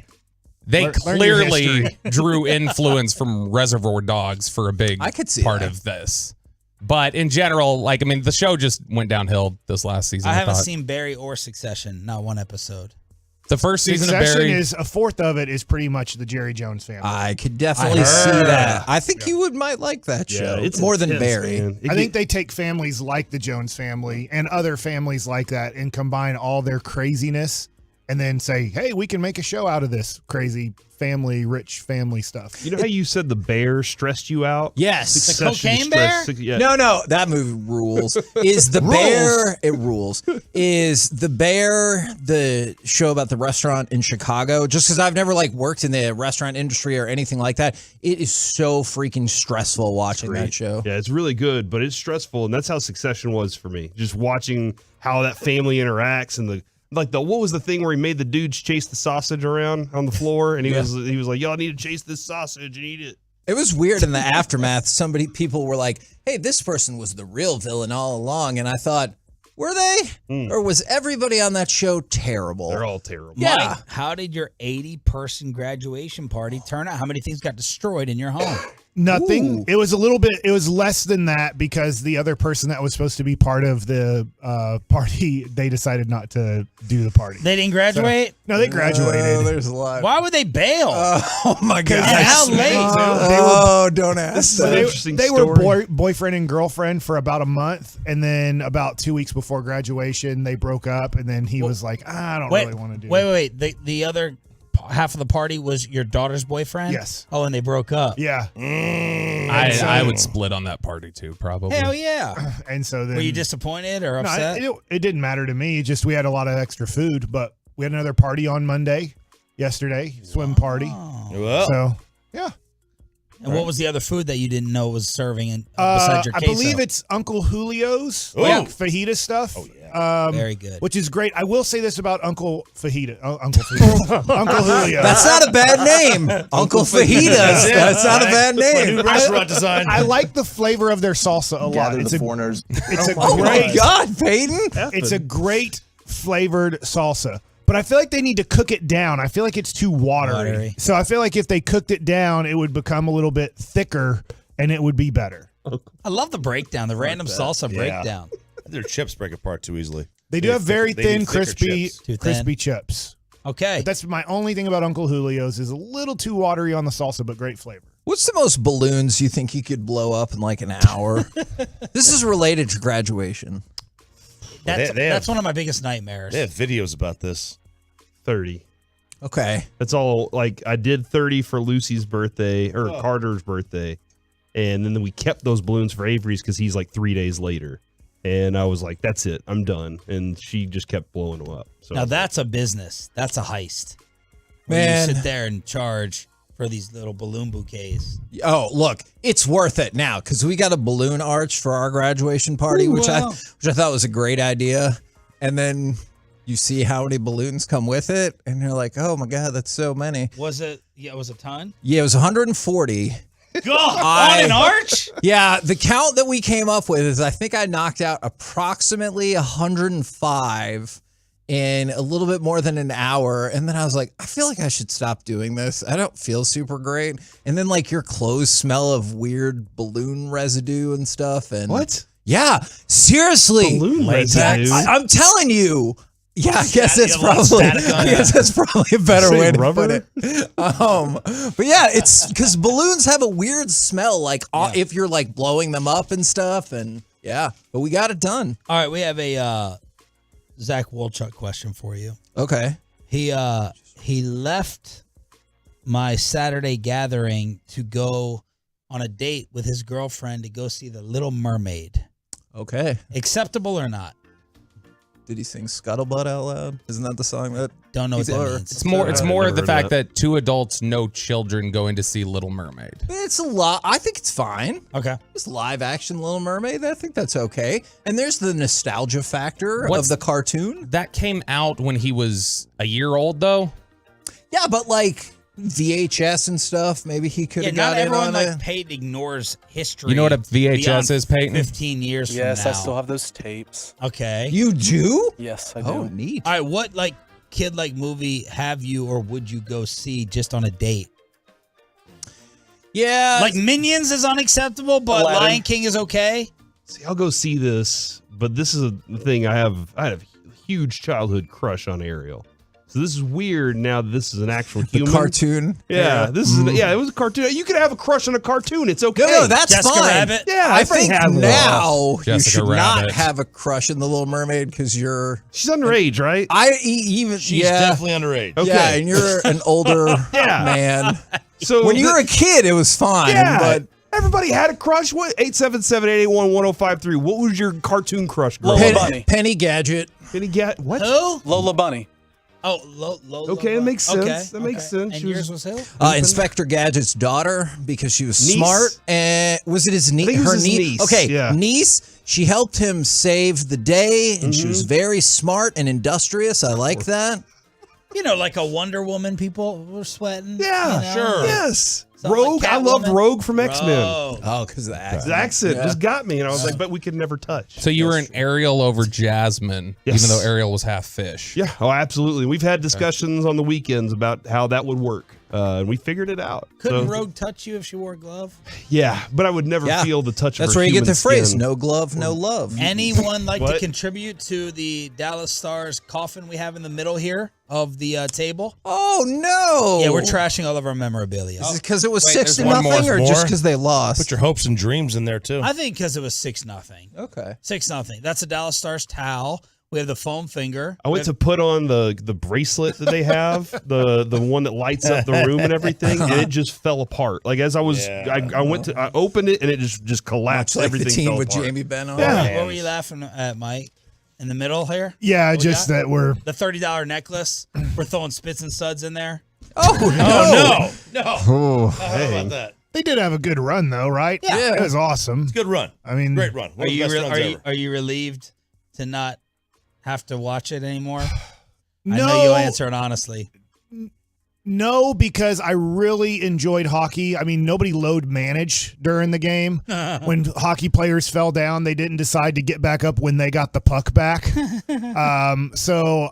they Learn your clearly history. drew influence from Reservoir Dogs for a big I could see part that. of this. But in general, like, I mean, the show just went downhill this last season. I haven't thought. seen Barry or Succession, not one episode. The first season of Succession Barry. is a fourth of it is pretty much the Jerry Jones family. I could definitely see that. I think you might like that show it's more than intense, Barry. man. I think they take families like the Jones family and other families like that and combine all their craziness and then say, hey, we can make a show out of this crazy family, rich family stuff. You know how you said the bear stressed you out? Yes. The Succession cocaine bear? Yeah. No, that movie rules. Is the bear? It rules. Is the bear the show about the restaurant in Chicago? Just because I've never like worked in the restaurant industry or anything like that, it is so freaking stressful watching that show. Yeah, it's really good, but it's stressful, and that's how Succession was for me. Just watching how that family interacts and what was the thing where he made the dudes chase the sausage around on the floor, and he was like, y'all need to chase this sausage and eat it. It was weird in the aftermath. People were like, hey, this person was the real villain all along. And I thought, were they? Or was everybody on that show terrible? They're all terrible. Yeah. Mike, how did your 80-person graduation party turn out? How many things got destroyed in your home? Nothing. Ooh. It was a little bit. It was less than that because the other person that was supposed to be part of the party, they decided not to do the party. They didn't graduate? No, they graduated. There's a lot. Why would they bail? Oh my God! How late? Don't ask. They were boyfriend and girlfriend for about a month, and then about 2 weeks before graduation, they broke up, and then he was like, I don't really want to do it. Wait. The other half of the party was your daughter's boyfriend? Yes. Oh, and they broke up. Yeah. I would split on that party too, probably. Hell yeah. And so then. Were you disappointed or No, upset? it didn't matter to me. Just we had a lot of extra food, but we had another party on Monday, yesterday, swim party. Well. So, yeah. And what was the other food that you didn't know was serving besides your I queso? believe it's Uncle Julio's Yeah. fajita stuff. Oh, yeah. Very good. Which is great. I will say this about Uncle Fajita. Uncle Julio. That's not a bad name. Uncle Fajitas. That's not a bad name. New restaurant design. I like the flavor of their salsa a lot. Gather It's the a foreigners. It's a Oh my great. God, Peyton! It's a great flavored salsa. But I feel like they need to cook it down. I feel like it's too watery. So I feel like if they cooked it down, it would become a little bit thicker and it would be better. I love the breakdown, the random salsa Yeah. breakdown. Their chips break apart too easily. They do have very they need thin, thicker crispy, chips. Too thin. crispy chips. Okay. But that's my only thing about Uncle Julio's is a little too watery on the salsa, but great flavor. What's the most balloons you think you could blow up in like an hour? This is related to graduation. That's one of my biggest nightmares. They have videos about this. 30. Okay. That's all. Like, I did 30 for Lucy's birthday or Carter's birthday. And then we kept those balloons for Avery's because he's like 3 days later. And I was like, that's it. I'm done. And she just kept blowing them up. So Now that's a business. That's a heist. Man. You sit there and charge for these little balloon bouquets. Oh, look, it's worth it now because we got a balloon arch for our graduation party, Ooh, which wow. I thought was a great idea. And then you see how many balloons come with it, and you're like, oh my God, that's so many. Was it? Yeah, it was a ton. Yeah, it was 140. God, on an arch? Yeah, the count that we came up with is I think I knocked out approximately 105 in a little bit more than an hour. And then I was like, I feel like I should stop doing this. I don't feel super great. And then like your clothes smell of weird balloon residue and stuff. And what? Yeah, seriously. Balloon residue? I'm telling you. Yeah, I guess Static- that's a lot of probably. static on I guess that. that's probably a better Say way to rubber? put it. But yeah, it's because balloons have a weird smell, like if you're like blowing them up and stuff, and yeah. But we got it done. All right, we have a Zach Wolchuk question for you. Okay. He left my Saturday gathering to go on a date with his girlfriend to go see The Little Mermaid. Okay. Acceptable or not? Did he sing Scuttlebutt out loud? Isn't that the song that? Don't know what that means. It's more. It's I've more never the heard fact of that 2 adults, no children, going to see Little Mermaid. It's a lot. I think it's fine. Okay. It's live action Little Mermaid. I think that's okay. And there's the nostalgia factor What's- of the cartoon. That came out when he was a year old, though. Yeah, but like VHS and stuff, maybe he could Yeah, have not got in everyone on like it. Peyton ignores history. You know what a VHS beyond is, Peyton? 15 years Yes, from I now. still have those tapes. Okay. You do? Yes, I do. Oh, neat. All right, what like kid like movie have you or would you go see just on a date? Yeah. Like Minions is unacceptable, but Aladdin. Lion King is okay. See, I'll go see this, but this is a thing I had a huge childhood crush on Ariel. So this is weird now that this is an actual The human. cartoon. Yeah, this is it was a cartoon. You could have a crush on a cartoon. It's okay. No, that's Jessica fine. Rabbit? Yeah, I everybody think has one. now you Jessica should not Rabbit. have a crush in the Little Mermaid because you're. She's underage, right? Even She's yeah, definitely underage. Okay. yeah, and you're an older Yeah. man. So When you were a kid, it was fine. yeah, But everybody had a crush. What 877-881-1053? What was your cartoon crush? Girl? Lola Bunny. Penny Gadget. Did he get what? Who? Lola Bunny. Oh, Lola. Okay, that makes sense. Okay, That makes sense. And She was- yours was who? Inspector Gadget's daughter because she was Niece. smart. And was it his niece? think it was Her his niece, Okay, yeah. niece. She helped him save the day, and she Mm-hmm. was very smart and industrious. I like that. You know, like a Wonder Woman. People were sweating. Yeah, you know? sure. Yes. Something Rogue. like I loved Catwoman. Rogue from X-Men. Rogue. Oh, because the accent. His accent Yeah. just got me, and I was like, but we could never touch. So you were an Ariel over Jasmine, Yes. even though Ariel was half fish. Yeah, oh, absolutely. We've had discussions on the weekends about how that would work, and we figured it out. Couldn't So, Rogue touch you if she wore a glove? yeah, but I would never Yeah. feel the touch of That's her where you get human the phrase skin. "no glove, no love." Anyone like to What? contribute to the Dallas Stars coffin we have in the middle here of the table? Oh no! Yeah, we're trashing all of our memorabilia. Is it because it was Wait, 6 to there's one nothing, more. or just because they lost? Put your hopes and dreams in there too. I think because it was 6-0. Okay. 6-0. That's a Dallas Stars towel. We have the foam finger. I went to put on the bracelet that they have, the one that lights up the room and everything, and it just fell apart. Like as I was, I opened it and it just collapsed. Much like Everything the team fell with apart. Jamie Benn on. Yeah. What were you laughing at, Mike? In the middle here? Yeah, What we just got? that we're The $30 necklace. We're throwing spits and suds in there. Oh no. Oh, How about that? they did have a good run though, right? Yeah. It was awesome. It's a good run. I mean, Great run. One Are of the you, best runs ever. are you relieved to not have to watch it anymore? No, I know you'll answer it honestly. No, because I really enjoyed hockey. I mean, nobody load managed during the game. When hockey players fell down, they didn't decide to get back up when they got the puck back. So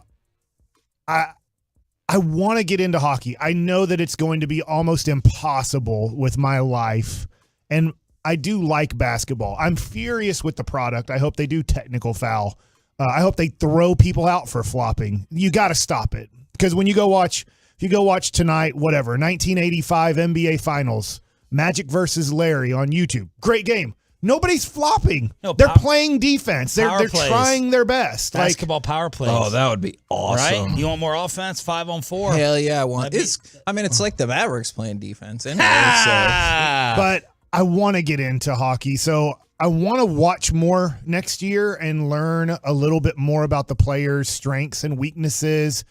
I want to get into hockey. I know that it's going to be almost impossible with my life. And I do like basketball. I'm furious with the product. I hope they do technical foul. I hope they throw people out for flopping. You got to stop it. Because when you go watch, if you go watch tonight, whatever, 1985 NBA Finals, Magic versus Larry on YouTube. Great game. Nobody's flopping. No, they're playing defense. They're plays. trying their best. Basketball power plays. Oh, that would be awesome. Right? You want more offense? 5-on-4. Hell yeah, I want. It's like the Mavericks playing defense anyway. But I want to get into hockey, so I want to watch more next year and learn a little bit more about the players' strengths and weaknesses.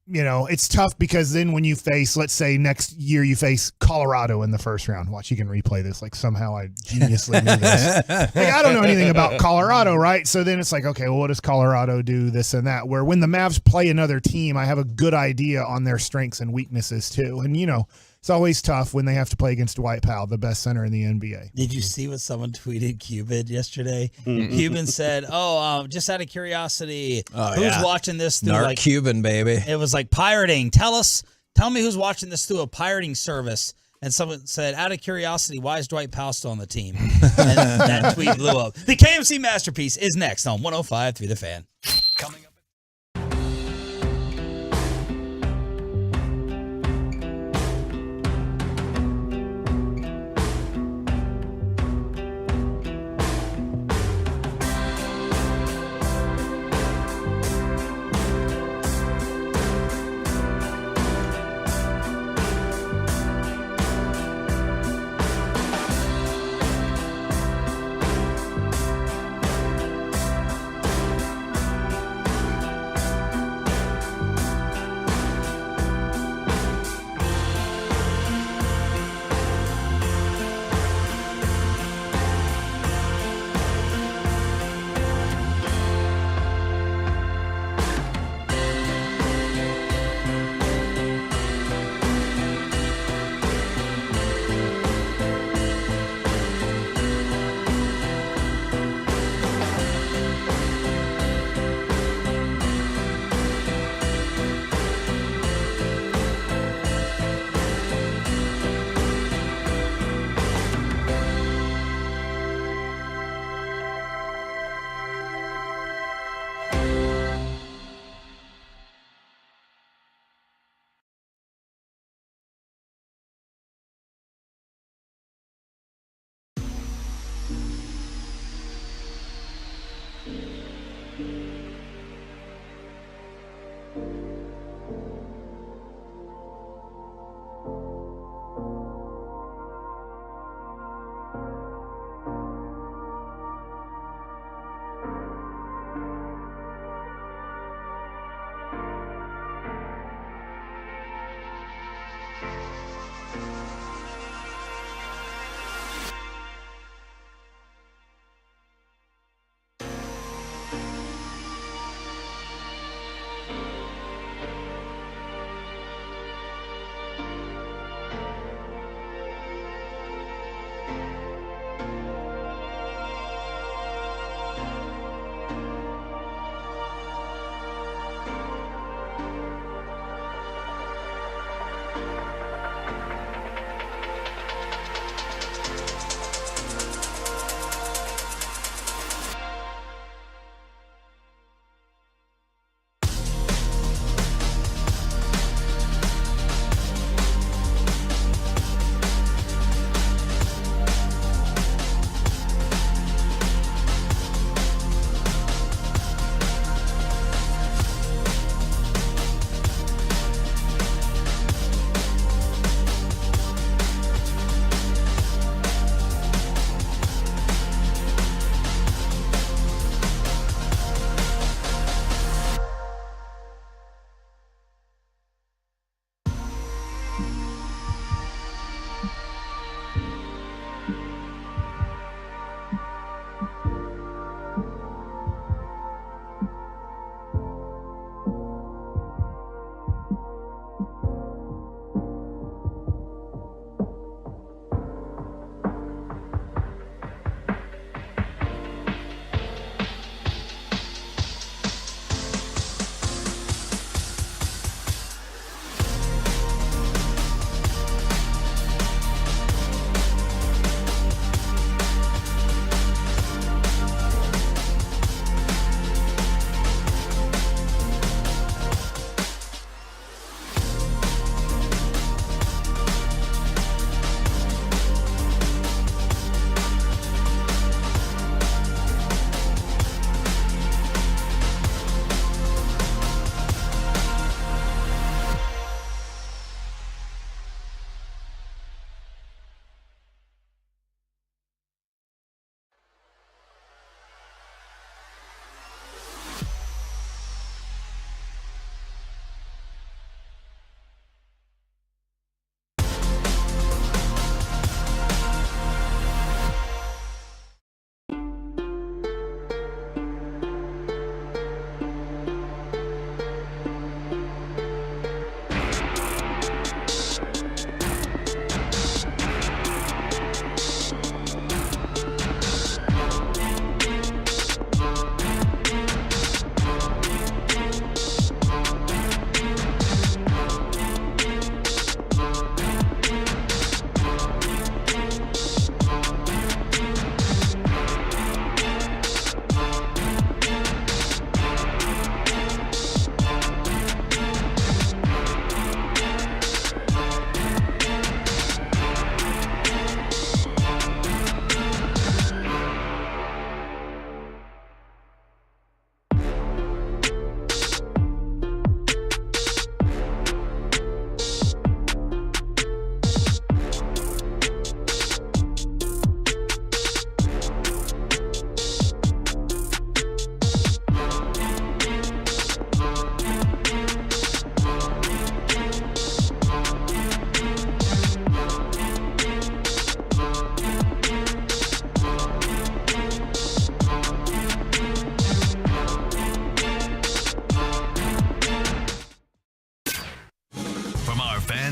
You know, it's tough because then when you face, let's say next year you face Colorado in the first round. Watch, you can replay this. Like somehow I geniusly knew this. Like, I don't know anything about Colorado, right? So then it's like, okay, well, what does Colorado do, this and that? Where when the Mavs play another team, I have a good idea on their strengths and weaknesses too. And, you know, it's always tough when they have to play against Dwight Powell, the best center in the NBA. Did you see what someone tweeted Cuban yesterday? Mm-mm. Cuban said, just out of curiosity, who's watching this through Narc Cuban, baby. It was like pirating. Tell me who's watching this through a pirating service. And someone said, out of curiosity, why is Dwight Powell still on the team? And that tweet blew up. The KMC Masterpiece is next on 105.3 The Fan. Coming up.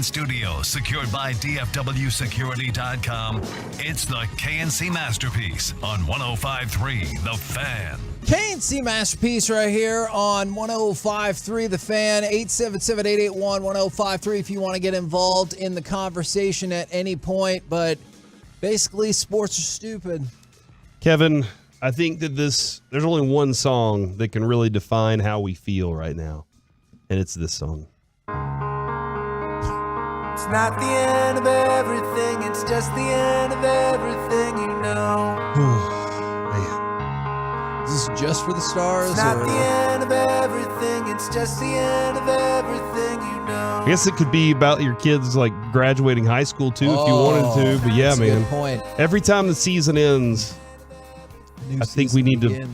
studio, secured by DFWsecurity.com. It's the KNC Masterpiece on 105.3 The Fan. KNC Masterpiece right here on 105.3 The Fan, 877-881-1053 if you want to get involved in the conversation at any point. But basically, sports are stupid. Kevin, I think that there's only one song that can really define how we feel right now, and it's this song. It's not the end of everything, it's just the end of everything, you know. Is this just for the stars? It's not the end of everything, it's just the end of everything, you know. I guess it could be about your kids like graduating high school too, if you wanted to. But yeah, that's a man. good point. Every time the season ends, I think we need to.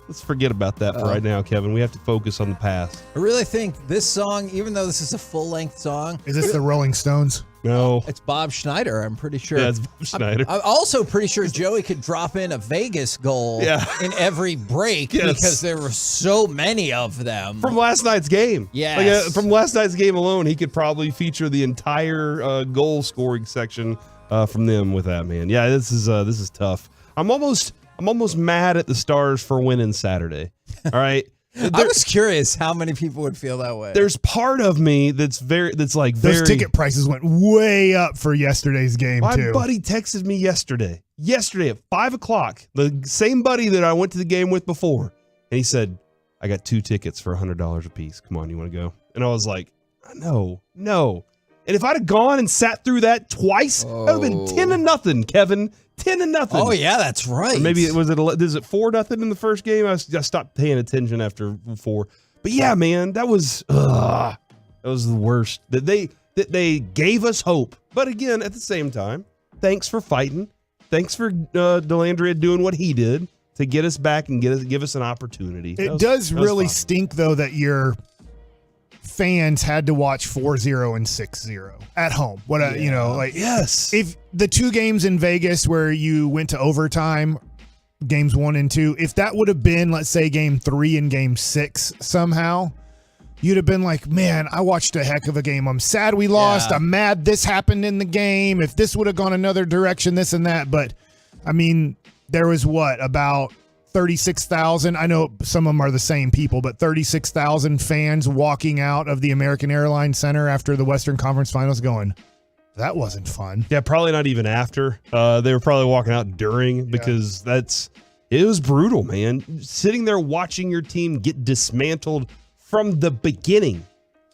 Let's forget about that for right now, Kevin. We have to focus on the past. I really think this song, even though this is a full-length song. Is this the Rolling Stones? No. It's Bob Schneider, I'm pretty sure. Yeah, it's Bob Schneider. I'm also pretty sure Joey could drop in a Vegas goal in every break because there were so many of them. From last night's game. Yes. From last night's game alone, he could probably feature the entire goal scoring section from them with that, man. Yeah, this is tough. I'm almost mad at the Stars for winning Saturday. All right. I was curious how many people would feel that way. There's part of me that's like those ticket prices went way up for yesterday's game. My too. buddy texted me yesterday at 5:00, the same buddy that I went to the game with before, and he said, "I got 2 tickets for $100 a piece. Come on, you want to go?" And I was like, "No." And if I'd have gone and sat through that twice, that would have been 10-0, Kevin. 10-0. Oh yeah, that's right. Or maybe is it 4-0 in the first game? I stopped paying attention after 4. But yeah, man, that was the worst. That they gave us hope. But again, at the same time, thanks for fighting. Thanks for Delandria doing what he did to get us back and give us an opportunity. It does really stink though that your fans had to watch 4-0 and 6-0 at home. Yes. If the 2 games in Vegas where you went to overtime, games 1 and 2, if that would have been, let's say, game 3 and game 6 somehow, you'd have been like, man, I watched a heck of a game. I'm sad we lost. Yeah. I'm mad this happened in the game. If this would have gone another direction, this and that. But I mean, there was about 36,000. I know some of them are the same people, but 36,000 fans walking out of the American Airlines Center after the Western Conference Finals going, that wasn't fun. Yeah, probably not even after. They were probably walking out during because it was brutal, man. Sitting there watching your team get dismantled from the beginning.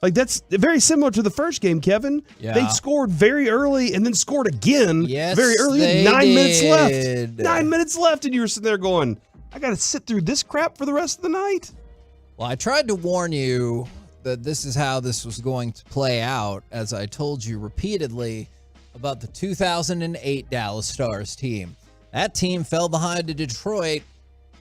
Like, that's very similar to the first game, Kevin. Yeah. They scored very early and then scored again very early. they 9 minutes left. did. 9 minutes left, and you were sitting there going, I got to sit through this crap for the rest of the night. Well, I tried to warn you that this is how this was going to play out, as I told you repeatedly about the 2008 Dallas Stars team. That team fell behind to Detroit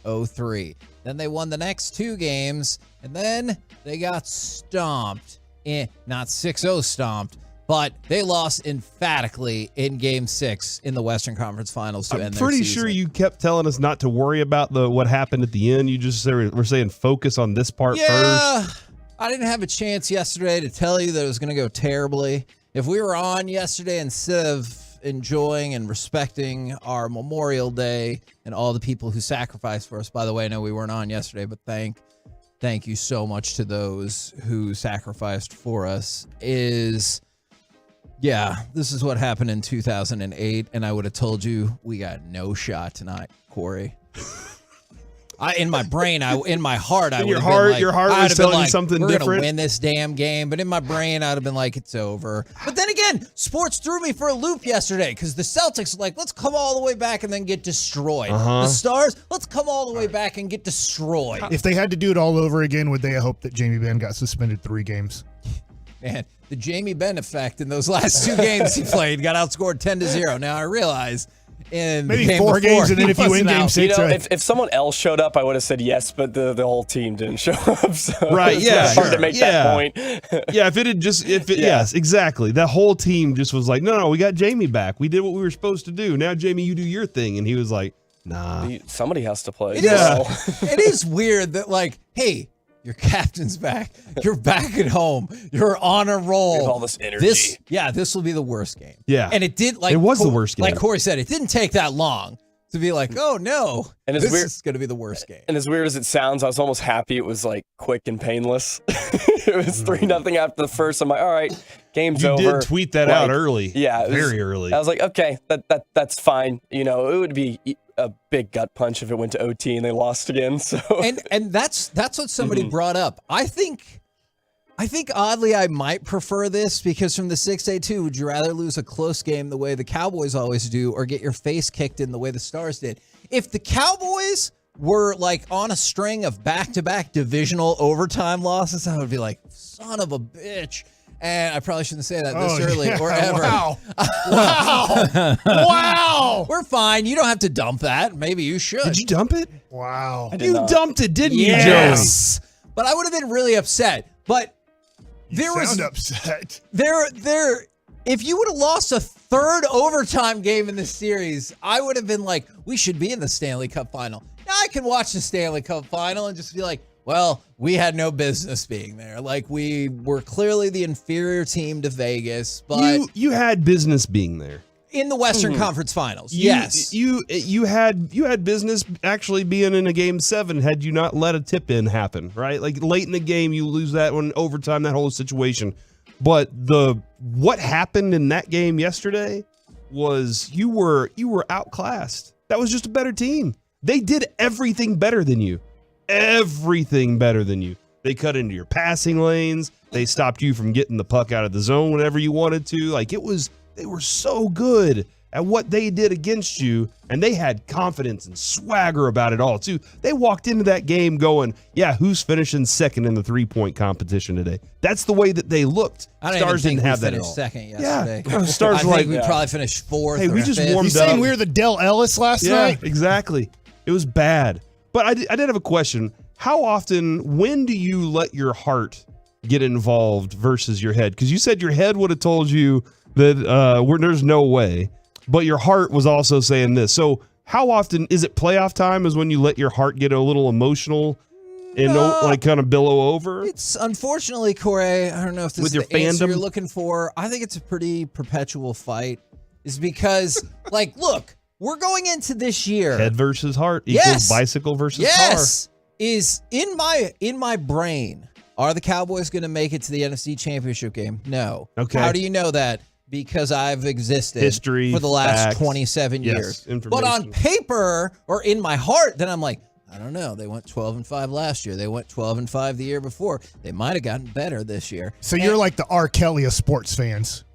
0-3. Then they won the next 2 games, and then they got stomped. Not 6-0 stomped, but they lost emphatically in Game 6 in the Western Conference Finals to end their season. I'm pretty sure you kept telling us not to worry about what happened at the end. You just were saying focus on this part first. I didn't have a chance yesterday to tell you that it was going to go terribly. If we were on yesterday, instead of enjoying and respecting our Memorial Day and all the people who sacrificed for us, by the way, I know we weren't on yesterday, but thank you so much to those who sacrificed for us, this is what happened in 2008, and I would have told you we got no shot tonight, Corey. In my brain, in my heart, I would have been like, your heart was telling you something we're different. We're gonna win this damn game, but in my brain, I'd have been like, it's over. But then again, sports threw me for a loop yesterday because the Celtics were like, let's come all the way back and then get destroyed. The Stars, let's come all the way back and get destroyed. If they had to do it all over again, would they have hoped that Jamie Benn got suspended 3 games? Man, the Jamie Benn effect in those last 2 games he played got outscored 10-0. Now I realize in maybe game 4 games, and then he if you win wasn't game out. 6, right? If someone else showed up, I would have said yes, but the whole team didn't show up. So Right, it's hard to make that point. Yes, exactly. That whole team just was like, no, we got Jamie back. We did what we were supposed to do. Now, Jamie, you do your thing. And he was like, nah. Somebody has to play. It is weird that, like, hey, Your captain's back. You're back at home. You're on a roll. With all this energy. This will be the worst game. Yeah. And it did, like, it was the worst game. Like Corey said, it didn't take that long to be like, oh no, and this is going to be the worst game. And as weird as it sounds, I was almost happy it was like quick and painless. It was 3-0 after the first. I'm like, all right, game's over. You did tweet that out early. Yeah. Very early. I was like, okay, that's fine. You know, it would be a big gut punch if it went to OT and they lost again. So and that's what somebody brought up. I think oddly I might prefer this because from the 6A2, would you rather lose a close game the way the Cowboys always do or get your face kicked in the way the Stars did? If the Cowboys were like on a string of back-to-back divisional overtime losses, I would be like, son of a bitch. And I probably shouldn't say that this early or ever. Wow. Wow. We're fine. You don't have to dump that. Maybe you should. Did you dump it? Wow. You dumped it, didn't you, Yes. But I would have been really upset. But You sound upset. If you would have lost a third overtime game in this series, I would have been like, we should be in the Stanley Cup final. Now I can watch the Stanley Cup final and just be like, well, we had no business being there. Like, we were clearly the inferior team to Vegas, but you had business being there in the Western Conference Finals. You had business actually being in a game 7 had you not let a tip in happen, right? Like late in the game, you lose that one overtime, that whole situation. But what happened in that game yesterday was you were outclassed. That was just a better team. They did everything better than you. Everything better than you. They cut into your passing lanes. They stopped you from getting the puck out of the zone whenever you wanted to. Like they were so good at what they did against you, and they had confidence and swagger about it all too. They walked into that game going, yeah, who's finishing second in the 3-point competition today? That's the way that they looked. Stars didn't have that at finished all. second yesterday. Yeah, Stars I were think we probably finished fourth. Hey, we just fifth. warmed You saying up. we were the Del Ellis last night? Exactly. It was bad. But I did have a question. How often, when do you let your heart get involved versus your head? Because you said your head would have told you that there's no way, but your heart was also saying this. So how often is it playoff time is when you let your heart get a little emotional and like kind of billow over? It's unfortunately, Corey, I don't know if this With is your the answer fandom? you're looking for. I think it's a pretty perpetual fight. Is because, like, look, we're going into this year. Head versus heart equals bicycle versus car. Is in my brain, are the Cowboys going to make it to the NFC Championship game? No. Okay. How do you know that? Because I've existed History, for the last facts. 27 Yes, years. But information. on paper or in my heart, then I'm like, I don't know. They went 12-5 last year. They went 12-5 the year before. They might have gotten better this year. So you're like the R. Kelly of sports fans.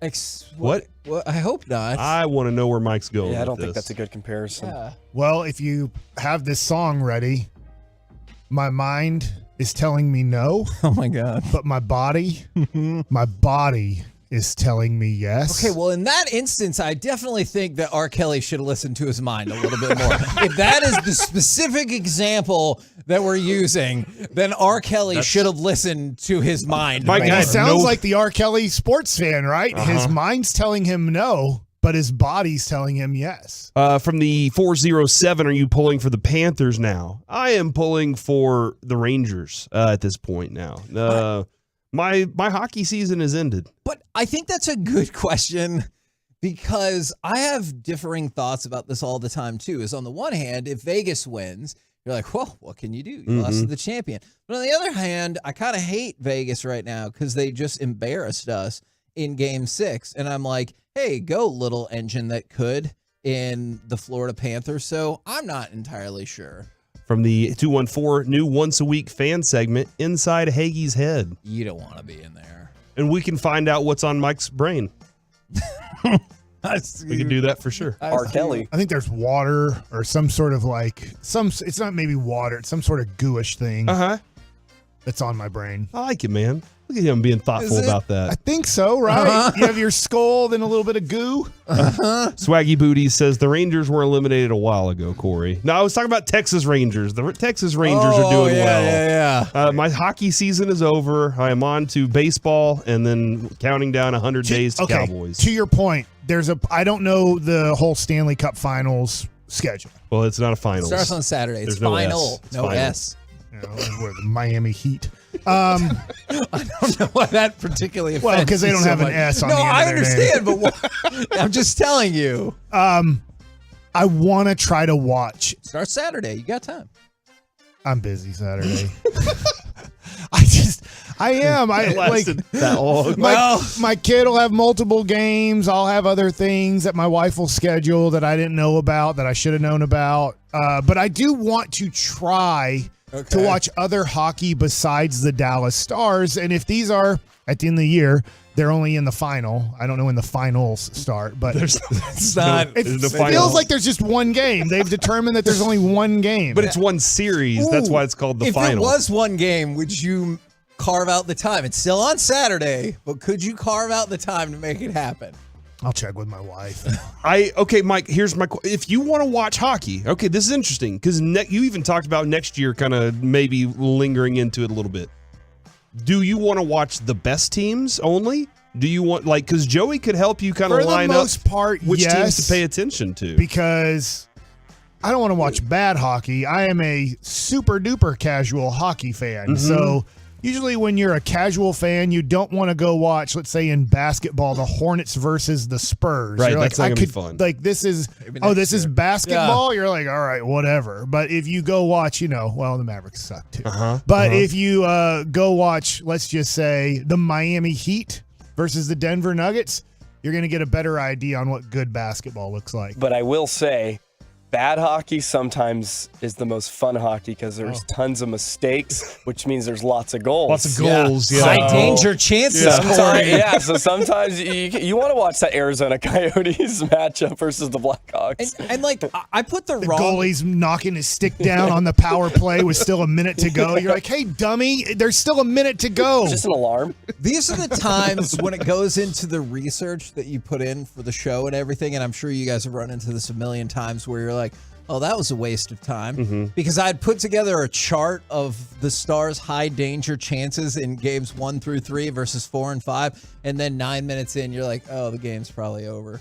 What? Well, I hope not. I want to know where Mike's going. Yeah, I don't with think this. that's a good comparison. Yeah. Well, if you have this song ready, my mind is telling me no. Oh my God. But my body is telling me yes. Okay, well, in that instance, I definitely think that R. Kelly should have listened to his mind a little bit more. If that is the specific example that we're using, then R. Kelly should have listened to his mind. Mike, more. he sounds like the R. Kelly sports fan, right? His mind's telling him no, but his body's telling him yes. From the 407, are you pulling for the Panthers now? I am pulling for the Rangers at this point now. My hockey season has ended. But I think that's a good question because I have differing thoughts about this all the time, too. Is on the one hand, if Vegas wins, you're like, well, what can you do? You lost to the champion. But on the other hand, I kind of hate Vegas right now because they just embarrassed us in Game 6. And I'm like, hey, go little engine that could in the Florida Panthers. So I'm not entirely sure. From the 214 new once-a-week fan segment, Inside Hagee's Head. You don't want to be in there. And we can find out what's on Mike's brain. We can do that for sure. R. Kelly. I think there's water or some sort of it's not maybe water, it's some sort of gooish thing that's on my brain. I like it, man. Look at him being thoughtful about that. I think so, right? You have your skull, then a little bit of goo. Swaggy Booties says the Rangers were eliminated a while ago, Corey. No, I was talking about Texas Rangers. The Texas Rangers are doing well. Yeah. My hockey season is over. I am on to baseball and then counting down 100 days to Cowboys. To your point, I don't know the whole Stanley Cup Finals schedule. Well, it's not a finals. Starts on Saturday. It's There's final. It's No final. S. What, the Miami Heat. I don't know why that particularly offends Well, because they you don't so have an much. S on no, the end I of their understand, name. but I'm just telling you. I want to try to watch. Start Saturday. You got time. I'm busy Saturday. I am. It lasted that long. My kid will have multiple games. I'll have other things that my wife will schedule that I didn't know about, that I should have known about. But I do want to try to watch other hockey besides the Dallas Stars. And if these are at the end of the year, they're only in the final. I don't know when the finals start, but It's not. it feels like there's just one game. They've determined that there's only one game. But it's one series. That's why it's called the if final. If it was one game, would you carve out the time? It's still on Saturday, but could you carve out the time to make it happen? I'll check with my wife. Okay, Mike, here's my if you want to watch hockey, okay, this is interesting because you even talked about next year kind of maybe lingering into it a little bit. Do you want to watch the best teams only? Do you want, because Joey could help you kind of line up For the most part, which yes, teams to pay attention to? Because I don't want to watch bad hockey. I am a super duper casual hockey fan. Mm-hmm. So usually when you're a casual fan, you don't want to go watch, let's say in basketball, the Hornets versus the Spurs. Right, You're that's not like, going to be fun. Like, this is, this is basketball? You're like, all right, whatever. But if you go watch, the Mavericks suck too. But if you go watch, let's just say, the Miami Heat versus the Denver Nuggets, you're going to get a better idea on what good basketball looks like. But I will say, bad hockey sometimes is the most fun hockey because there's tons of mistakes, which means there's lots of goals. Lots of goals, yeah. High danger chances, Corey. So sometimes you want to watch that Arizona Coyotes matchup versus the Blackhawks. And I put the wrong goalie's knocking his stick down on the power play with still a minute to go. You're like, hey, dummy, there's still a minute to go. Just an alarm. These are the times when it goes into the research that you put in for the show and everything, and I'm sure you guys have run into this a million times where you're like, oh, that was a waste of time. Because I had put together a chart of the Stars' high danger chances in games 1 through 3 versus 4 and 5, and then 9 minutes in, you're like, oh, the game's probably over.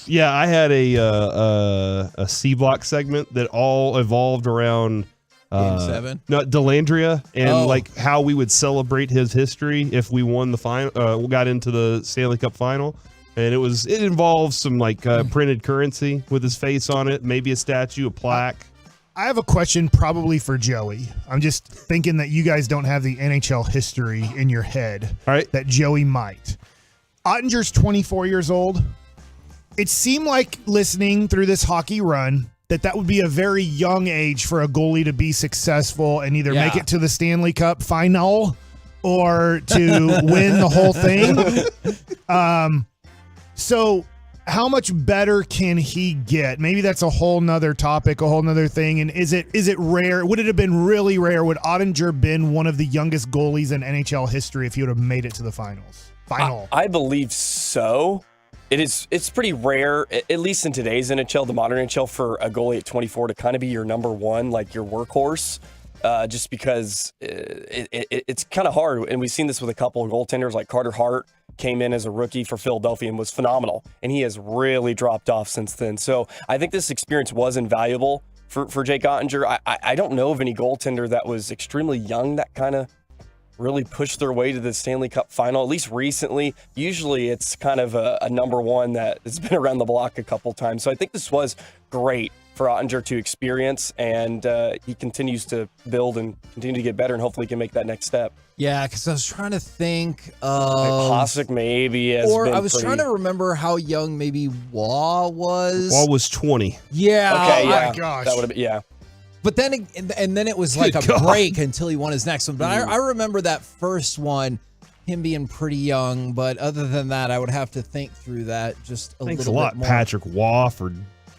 Yeah, I had a C block segment that all evolved around Game 7? No, Delandria and how we would celebrate his history if we won the final, got into the Stanley Cup final. And it involves some printed currency with his face on it, maybe a statue, a plaque. I have a question probably for Joey. I'm just thinking that you guys don't have the NHL history in your head. All right. That Joey might. Ottinger's 24 years old. It seemed like listening through this hockey run that would be a very young age for a goalie to be successful and either make it to the Stanley Cup final or to win the whole thing. So how much better can he get? Maybe that's a whole nother topic, a whole nother thing. And is it rare? Would it have been really rare? Would Ottinger been one of the youngest goalies in NHL history if he would have made it to the finals? I believe so. It's pretty rare, at least in today's NHL, the modern NHL, for a goalie at 24 to kind of be your number one, like your workhorse. Just because it's kind of hard. And we've seen this with a couple of goaltenders, like Carter Hart came in as a rookie for Philadelphia and was phenomenal. And he has really dropped off since then. So I think this experience was invaluable for Jake Ottinger. I don't know of any goaltender that was extremely young that kind of really pushed their way to the Stanley Cup final, at least recently. Usually it's kind of a number one that has been around the block a couple times. So I think this was great for Ottinger to experience, and he continues to build and continue to get better, and hopefully can make that next step. Yeah, because I was trying to think of... Hasek maybe has Or been I was pretty... trying to remember how young maybe Waugh was. Waugh was 20. Yeah. Okay, yeah. Oh my gosh. That would have been, yeah. But then, and then it was like Good a God. break until he won his next one. But I remember that first one, him being pretty young. But other than that, I would have to think through that just a Thanks a little lot, bit more. Patrick Waugh, for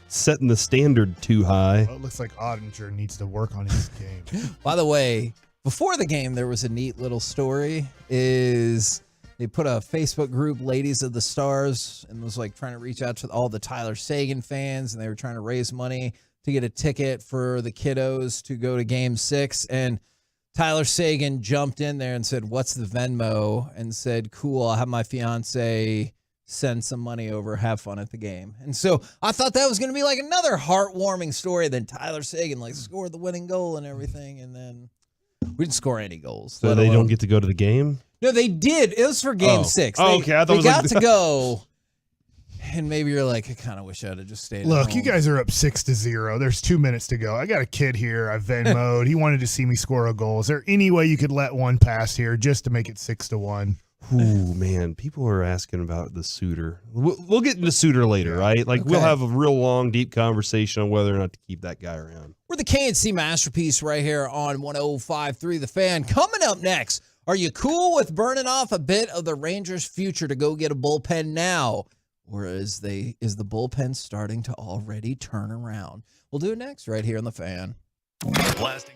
setting the standard too high. Well, it looks like Ottinger needs to work on his game. By the way, before the game, there was a neat little story. They put a Facebook group, Ladies of the Stars, and was like trying to reach out to all the Tyler Sagan fans, and they were trying to raise money to get a ticket for the kiddos to go to Game 6. And Tyler Sagan jumped in there and said, "What's the Venmo?" And said, "Cool, I'll have my fiance send some money over, have fun at the game." And so I thought that was going to be like another heartwarming story. Then Tyler Sagan scored the winning goal and everything. And then We didn't score any goals. So they don't get to go to the game? No, they did. It was for Game 6. Okay. I thought they it was got like to go. And maybe you're like, I kind of wish I'd have just stayed. Look, at you home. guys are up 6-0. There's 2 minutes to go. I got a kid here. I Venmo'd. He wanted to see me score a goal. Is there any way you could let one pass here just to make it 6-1? Ooh, man. People are asking about the suitor. We'll get into suitor later, right? Like, we'll have a real long, deep conversation on whether or not to keep that guy around. We're the KNC Masterpiece right here on 105.3 The Fan. Coming up next, are you cool with burning off a bit of the Rangers' future to go get a bullpen now? Or is the bullpen starting to already turn around? We'll do it next right here on The Fan. Blasting.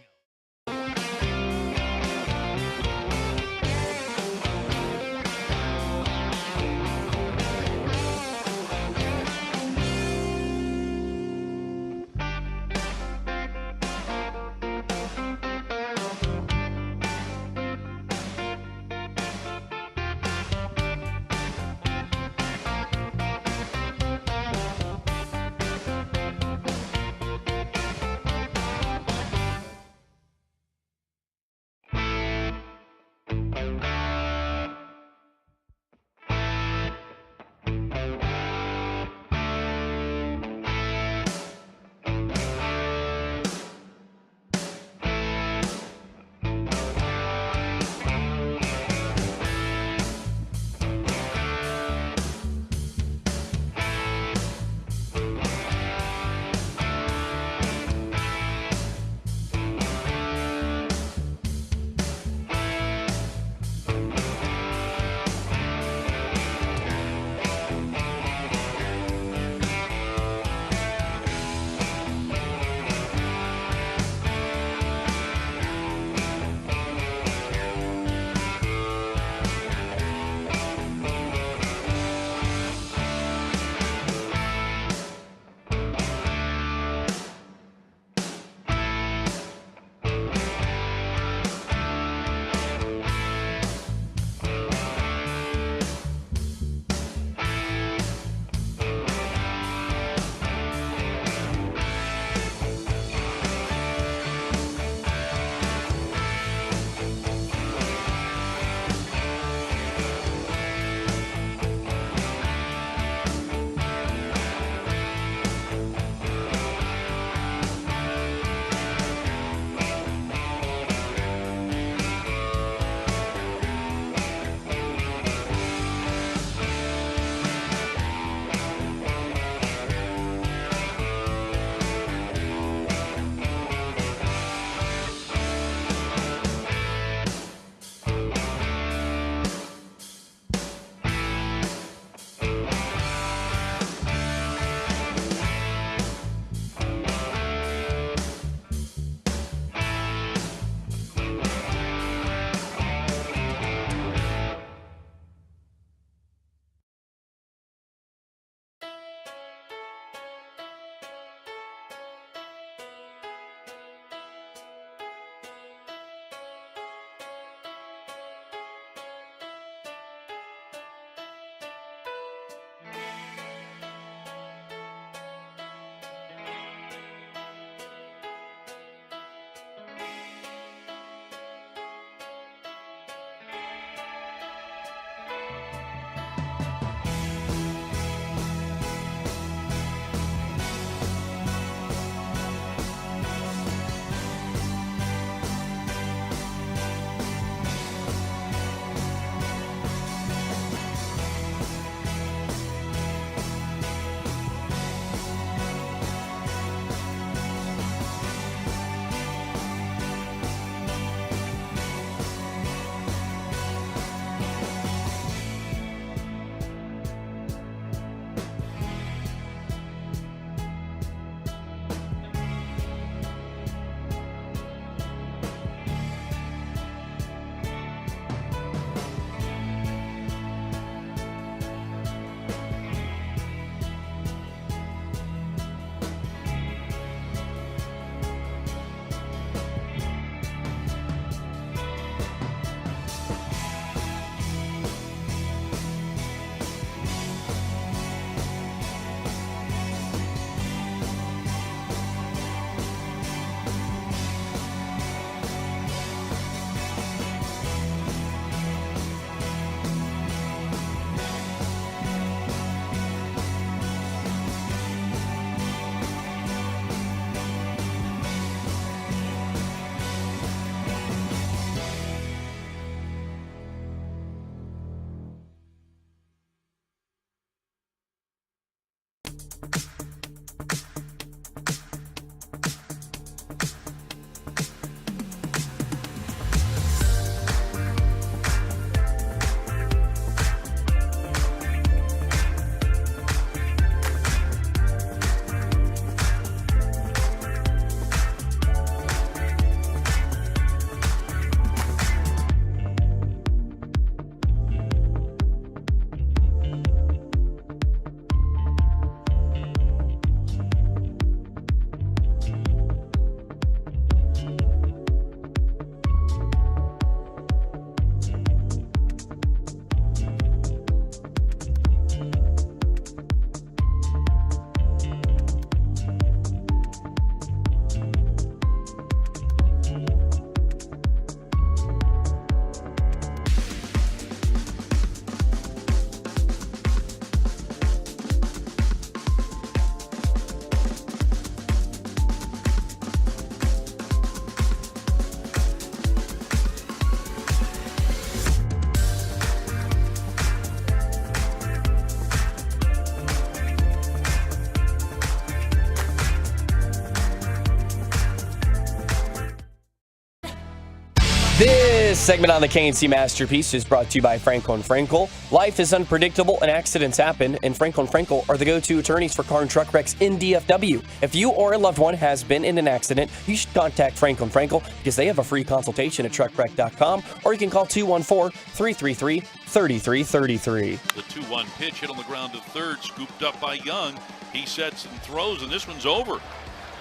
This segment on the KNC Masterpiece is brought to you by Franco & Frankel. Life is unpredictable and accidents happen, and Franco & Frankel are the go-to attorneys for car and truck wrecks in DFW. If you or a loved one has been in an accident, you should contact Franco & Frankel because they have a free consultation at truckwreck.com, or you can call 214-333-3333. The 2-1 pitch hit on the ground to third, scooped up by Young. He sets and throws, and this one's over.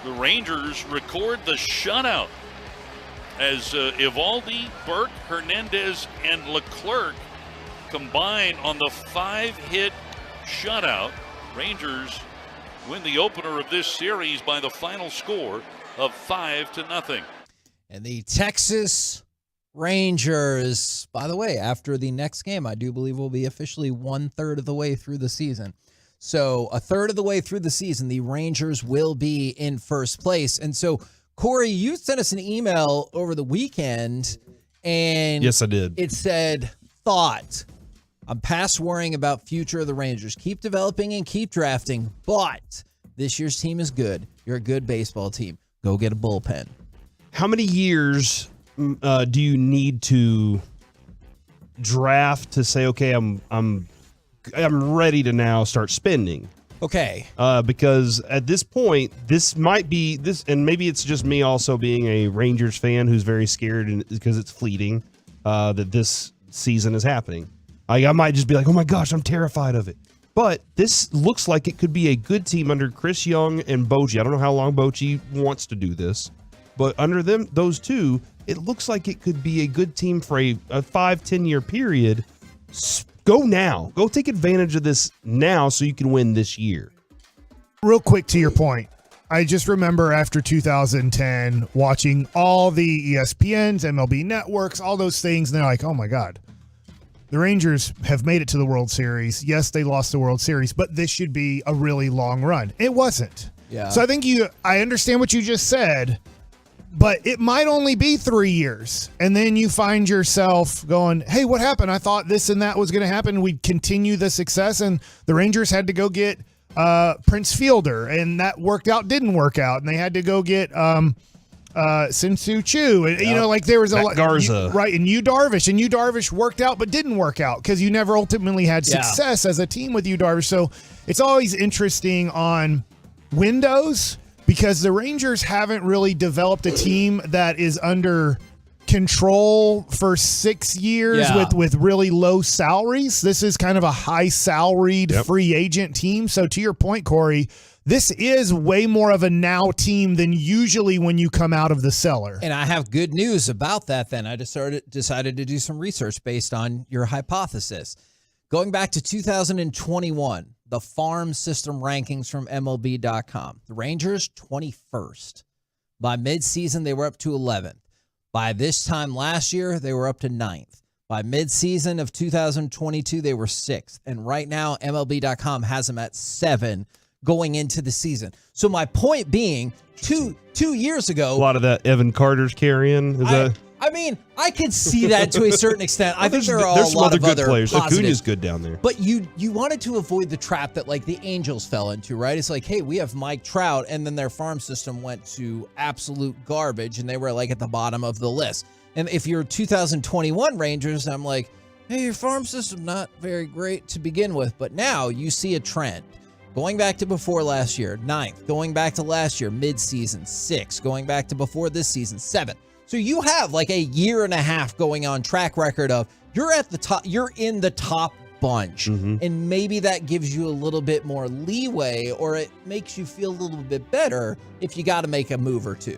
The Rangers record the shutout as Evaldi, Burke, Hernandez, and Leclerc combine on the 5-hit shutout. Rangers win the opener of this series by the final score of 5-0. And the Texas Rangers, by the way, after the next game, I do believe will be officially 1/3 of the way through the season. So a third of the way through the season, the Rangers will be in first place. And so, Corey, you sent us an email over the weekend, and yes, I did. It said, thought, I'm past worrying about future of the Rangers. Keep developing and keep drafting, but this year's team is good. You're a good baseball team. Go get a bullpen. How many years do you need to draft to say, okay, I'm ready to now start spending? Okay. Because at this point, this might be this, and maybe it's just me also being a Rangers fan who's very scared because it's fleeting that this season is happening. I might just be like, oh my gosh, I'm terrified of it. But this looks like it could be a good team under Chris Young and Bochy. I don't know how long Bochy wants to do this, but under them, those two, it looks like it could be a good team for a 5-10 year period. Go now. Go take advantage of this now so you can win this year. Real quick to your point, I just remember after 2010 watching all the ESPNs, MLB networks, all those things, and they're like, oh my God, the Rangers have made it to the World Series. Yes, they lost the World Series, but this should be a really long run. It wasn't. Yeah. So I think I understand what you just said, but it might only be 3 years. And then you find yourself going, hey, what happened? I thought this and that was going to happen. We'd continue the success. And the Rangers had to go get Prince Fielder, and that didn't work out. And they had to go get Sin-Soo Choo. And, you know, like there was a lot. Garza. Right. And Yu Darvish worked out, but didn't work out because you never ultimately had success as a team with Yu Darvish. So it's always interesting on windows, because the Rangers haven't really developed a team that is under control for 6 years with really low salaries. This is kind of a high salaried free agent team. So to your point, Corey, this is way more of a now team than usually when you come out of the cellar. And I have good news about that then. I decided to do some research based on your hypothesis. Going back to 2021, the farm system rankings from MLB.com. The Rangers, 21st. By midseason, they were up to 11th. By this time last year, they were up to 9th. By midseason of 2022, they were 6th. And right now, MLB.com has them at 7 going into the season. So my point being, two years ago... A lot of that Evan Carter's carrying. I mean, I could see that to a certain extent. I think there are a lot of other players. positives. Acuna's good down there. But you wanted to avoid the trap that like the Angels fell into, right? It's like, hey, we have Mike Trout, and then their farm system went to absolute garbage, and they were like at the bottom of the list. And if you're 2021 Rangers, I'm like, hey, your farm system not very great to begin with. But now you see a trend. Going back to before last year, 9th. Going back to last year, mid-season, 6th. Going back to before this season, 7th. So you have like a year and a half going on track record of you're at the top, you're in the top bunch. And maybe that gives you a little bit more leeway, or it makes you feel a little bit better if you got to make a move or two.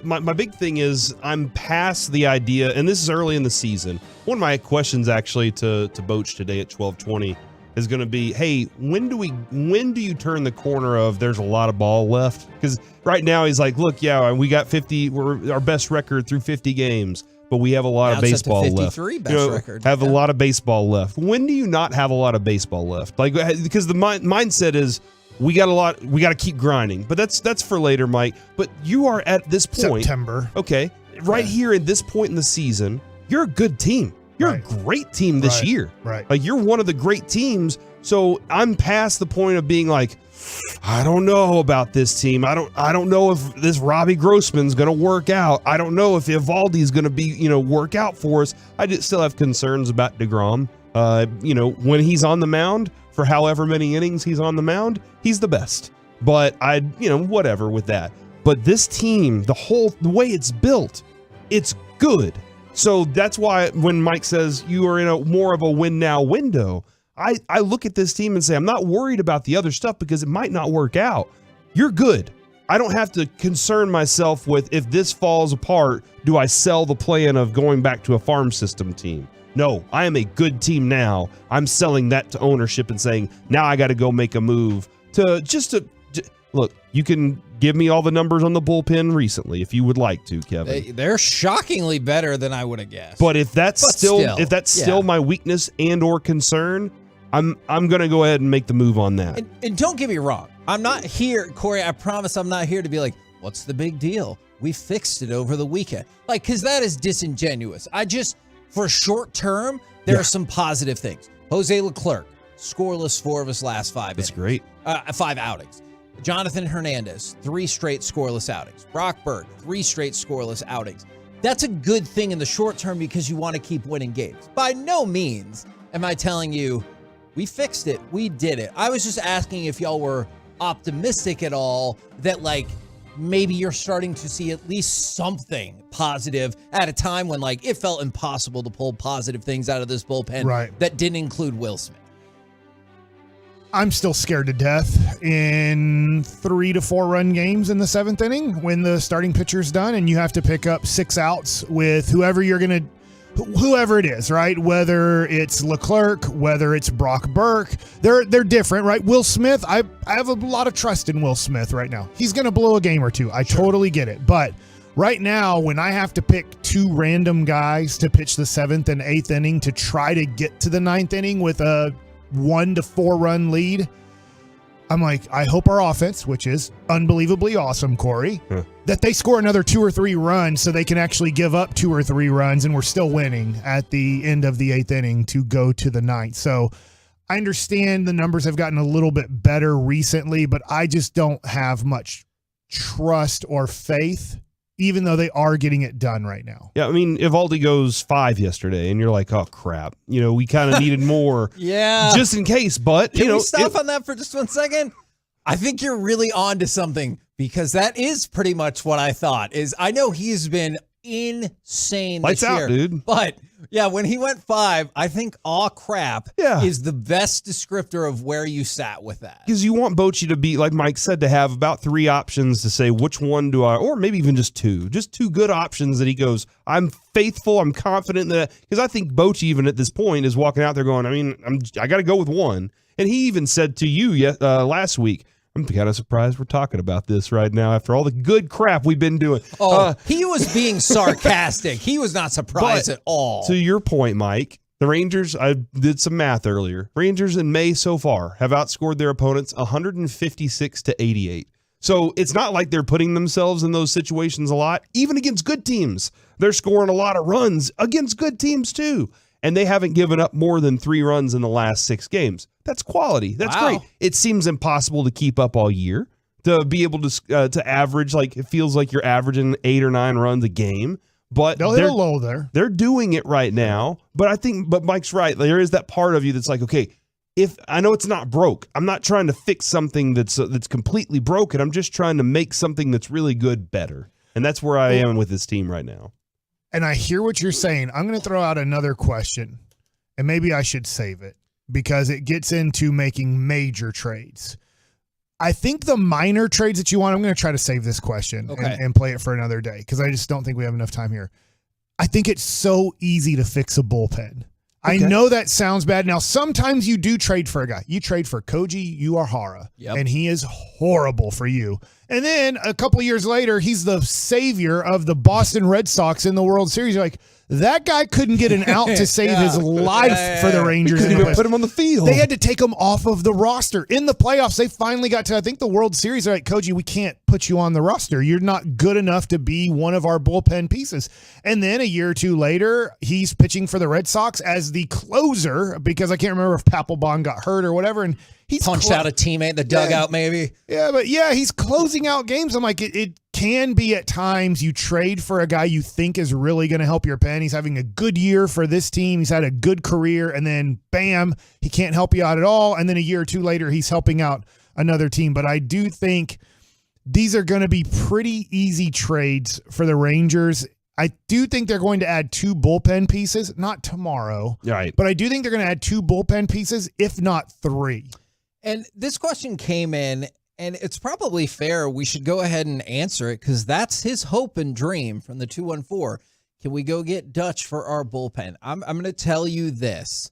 My big thing is I'm past the idea, and this is early in the season. One of my questions actually to Boach today at 12:20 is going to be, hey, when do you turn the corner of there's a lot of ball left? Because right now he's like, look, we got 50, we're our best record through 50 games, but we have a lot of baseball left. 53 best record. Have a lot of baseball left. When do you not have a lot of baseball left? Like, because the mindset is we got to keep grinding. But that's for later, Mike. But you are at this point. September. Okay. Right here at this point in the season, you're a good team. You're a great team this year. Right. Like, you're one of the great teams. So I'm past the point of being like, I don't know about this team. I don't know if this Robbie Grossman's going to work out. I don't know if Evaldi's going to be, work out for us. I still have concerns about DeGrom. When he's on the mound for however many innings he's on the mound, he's the best. But whatever with that. But this team, the way it's built, it's good. So that's why when Mike says you are in a more of a win now window, I look at this team and say, I'm not worried about the other stuff because it might not work out. You're good. I don't have to concern myself with if this falls apart, do I sell the plan of going back to a farm system team? No, I am a good team now. I'm selling that to ownership and saying, now I got to go make a move to look, you can give me all the numbers on the bullpen recently if you would like to, Kevin. They're shockingly better than I would have guessed. But if that's still my weakness and or concern, I'm going to go ahead and make the move on that. And don't get me wrong. I'm not here, Corey, I promise I'm not here to be like, what's the big deal? We fixed it over the weekend. Because that is disingenuous. For short term, there are some positive things. Jose Leclerc, scoreless 4 of his last 5 innings. That's great. 5 outings. Jonathan Hernandez, 3 straight scoreless outings. Brock Burke, 3 straight scoreless outings. That's a good thing in the short term because you want to keep winning games. By no means am I telling you, we fixed it. We did it. I was just asking if y'all were optimistic at all that maybe you're starting to see at least something positive at a time when it felt impossible to pull positive things out of this bullpen that didn't include Will Smith. I'm still scared to death in 3 to 4 run games in the 7th inning when the starting pitcher's done and you have to pick up 6 outs with whoever it is, right? Whether it's Leclerc, whether it's Brock Burke, they're different, right? Will Smith, I have a lot of trust in Will Smith right now. He's going to blow a game or two. I totally get it. But right now, when I have to pick 2 random guys to pitch the 7th and 8th inning to try to get to the 9th inning with a 1 to 4 run lead, I'm like, I hope our offense, which is unbelievably awesome, Corey, that they score another 2 or 3 runs so they can actually give up 2 or 3 runs and we're still winning at the end of the 8th inning to go to the 9th. So I understand the numbers have gotten a little bit better recently, but I just don't have much trust or faith, even though they are getting it done right now. Yeah, I mean, Evaldi goes 5 yesterday, and you're like, oh, crap. We kind of needed more just in case. But, Can we stop on that for just 1 second? I think you're really on to something because that is pretty much what I thought. I know he's been insane Lights this year. out, dude. But, yeah, when he went 5, I think aw crap is the best descriptor of where you sat with that. Because you want Bochy to be, like Mike said, to have about 3 options to say which one do I, or maybe even just 2 good options that he goes, I'm faithful, I'm confident that, because I think Bochy even at this point is walking out there going, I got to go with 1. And he even said to you last week, I'm kind of surprised we're talking about this right now after all the good crap we've been doing. He was being sarcastic. He was not surprised at all. To your point, Mike, the Rangers, I did some math earlier. Rangers in May so far have outscored their opponents 156 to 88. So it's not like they're putting themselves in those situations a lot. Even against good teams, they're scoring a lot of runs against good teams too. And they haven't given up more than 3 runs in the last 6 games. That's quality. That's great. It seems impossible to keep up all year, to be able to average, it feels like you're averaging 8 or 9 runs a game. But they're low there. They're doing it right now. But Mike's right. There is that part of you that's like, okay, if I know it's not broke, I'm not trying to fix something that's completely broken. I'm just trying to make something that's really good better. And that's where I am with this team right now. And I hear what you're saying. I'm going to throw out another question, and maybe I should save it because it gets into making major trades. I think the minor trades that you want, I'm going to try to save this question and play it for another day because I just don't think we have enough time here. I think it's so easy to fix a bullpen. I know that sounds bad. Now, sometimes you do trade for a guy. You trade for Koji Uehara, and he is horrible for you. And then a couple of years later, he's the savior of the Boston Red Sox in the World Series. You're like, That guy couldn't get an out to save his life for the Rangers. Couldn't even put him on the field. They had to take him off of the roster. In the playoffs, they finally got to, I think, the World Series. They're like, Koji, we can't put you on the roster. You're not good enough to be one of our bullpen pieces. And then a year or two later, he's pitching for the Red Sox as the closer because I can't remember if Papelbon got hurt or whatever. And he's punched out a teammate in the dugout, maybe. Yeah, but he's closing out games. I'm like, it can be at times you trade for a guy you think is really going to help your pen. He's having a good year for this team. He's had a good career, and then bam, he can't help you out at all. And then a year or two later, he's helping out another team. But I do think these are going to be pretty easy trades for the Rangers. I do think they're going to add 2 bullpen pieces, not tomorrow. Right. But I do think they're going to add 2 bullpen pieces, if not 3. And this question came in, and it's probably fair. We should go ahead and answer it because that's his hope and dream from the 214. Can we go get Dutch for our bullpen? I'm going to tell you this.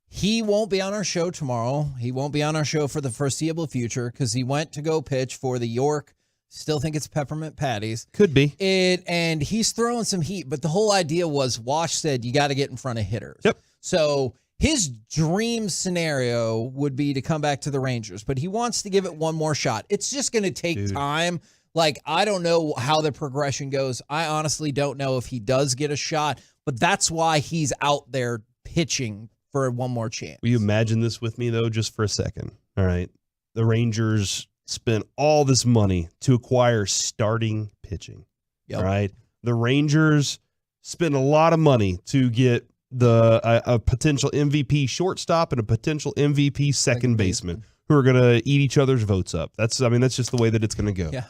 He won't be on our show tomorrow. He won't be on our show for the foreseeable future because he went to go pitch for the York. Still think it's Peppermint Patties. Could be. And he's throwing some heat, but the whole idea was Wash said you got to get in front of hitters. Yep. So his dream scenario would be to come back to the Rangers, but he wants to give it one more shot. It's just going to take time. Like, I don't know how the progression goes. I honestly don't know if he does get a shot, but that's why he's out there pitching for one more chance. Will you imagine this with me, though, just for a second? All right. The Rangers spent all this money to acquire starting pitching. Yep. All right. The Rangers spent a lot of money to get a potential MVP shortstop and a potential MVP second baseman who are going to eat each other's votes up. That's just the way that it's going to go. Yeah.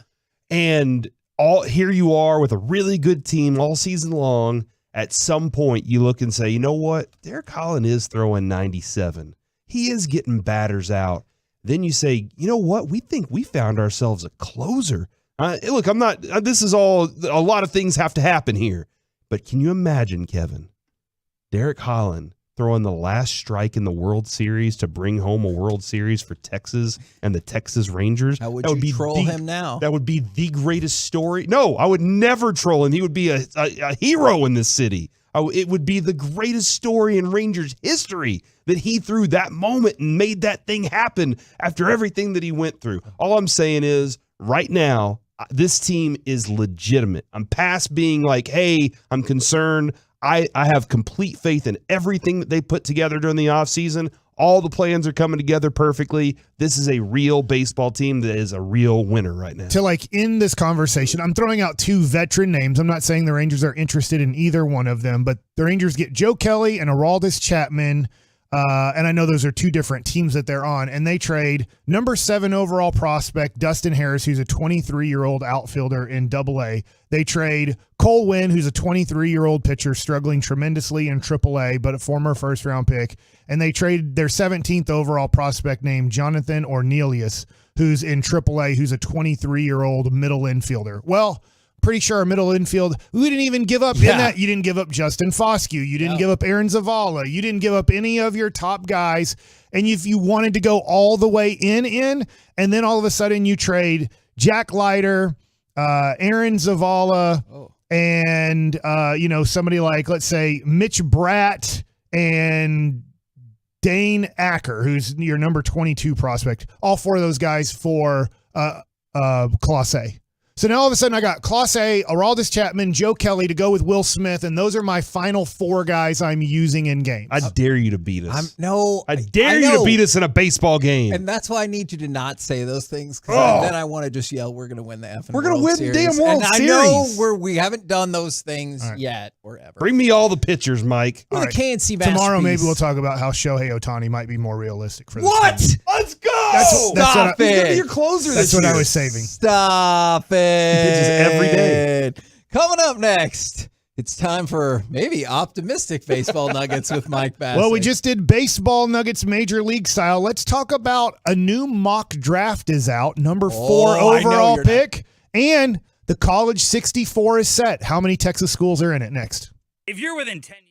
And here you are with a really good team all season long. At some point, you look and say, you know what? Derek Holland is throwing 97. He is getting batters out. Then you say, you know what? We think we found ourselves a closer. Look, I'm not. This is all. A lot of things have to happen here. But can you imagine, Kevin, Derek Holland throwing the last strike in the World Series to bring home a World Series for Texas and the Texas Rangers? How would you troll him now? That would be the greatest story. No, I would never troll him. He would be a hero in this city. It would be the greatest story in Rangers history that he threw that moment and made that thing happen after everything that he went through. All I'm saying is right now, this team is legitimate. I'm past being like, hey, I'm concerned. I have complete faith in everything that they put together during the offseason. All the plans are coming together perfectly. This is a real baseball team that is a real winner right now. To end this conversation, I'm throwing out 2 veteran names. I'm not saying the Rangers are interested in either one of them, but the Rangers get Joe Kelly and Aroldis Chapman. And I know those are 2 different teams that they're on, and they trade number 7 overall prospect Dustin Harris, who's a 23-year-old outfielder in AA. They trade Cole Winn, who's a 23-year-old pitcher struggling tremendously in AAA, but a former first-round pick. And they trade their 17th overall prospect named Jonathan Ornelas, who's in AAA, who's a 23-year-old middle infielder. Well, pretty sure our middle infield, we didn't even give up in that. You didn't give up Justin Foscue. You didn't give up Aaron Zavala. You didn't give up any of your top guys. And if you wanted to go all the way in, and then all of a sudden you trade Jack Leiter, Aaron Zavala, and, somebody like, let's say, Mitch Bratt and Dane Acker, who's your number 22 prospect. All 4 of those guys for Clase. So now all of a sudden I got Clase, Aroldis Chapman, Joe Kelly to go with Will Smith, and those are my final 4 guys I'm using in games. I dare you to beat us. I dare you to beat us in a baseball game. And that's why I need you to not say those things, because then I want to just yell, we're going to win the effing We're going to World win the Series. damn World Series. I know we haven't done those things yet or ever. Bring me all the pitchers, Mike. We're the KNC Tomorrow masterpiece. maybe we'll talk about how Shohei Ohtani might be more realistic for this What? team. Let's go! Stop it. He's going to be your closer That's this what year. I was saving. Stop it. He pitches every day. Coming up next, it's time for maybe optimistic baseball nuggets with Mike Bassett. Well, we just did baseball nuggets major league style. Let's talk about a new mock draft is out, number 4 overall pick, and the college 64 is set. How many Texas schools are in it next? If you're within 10 years.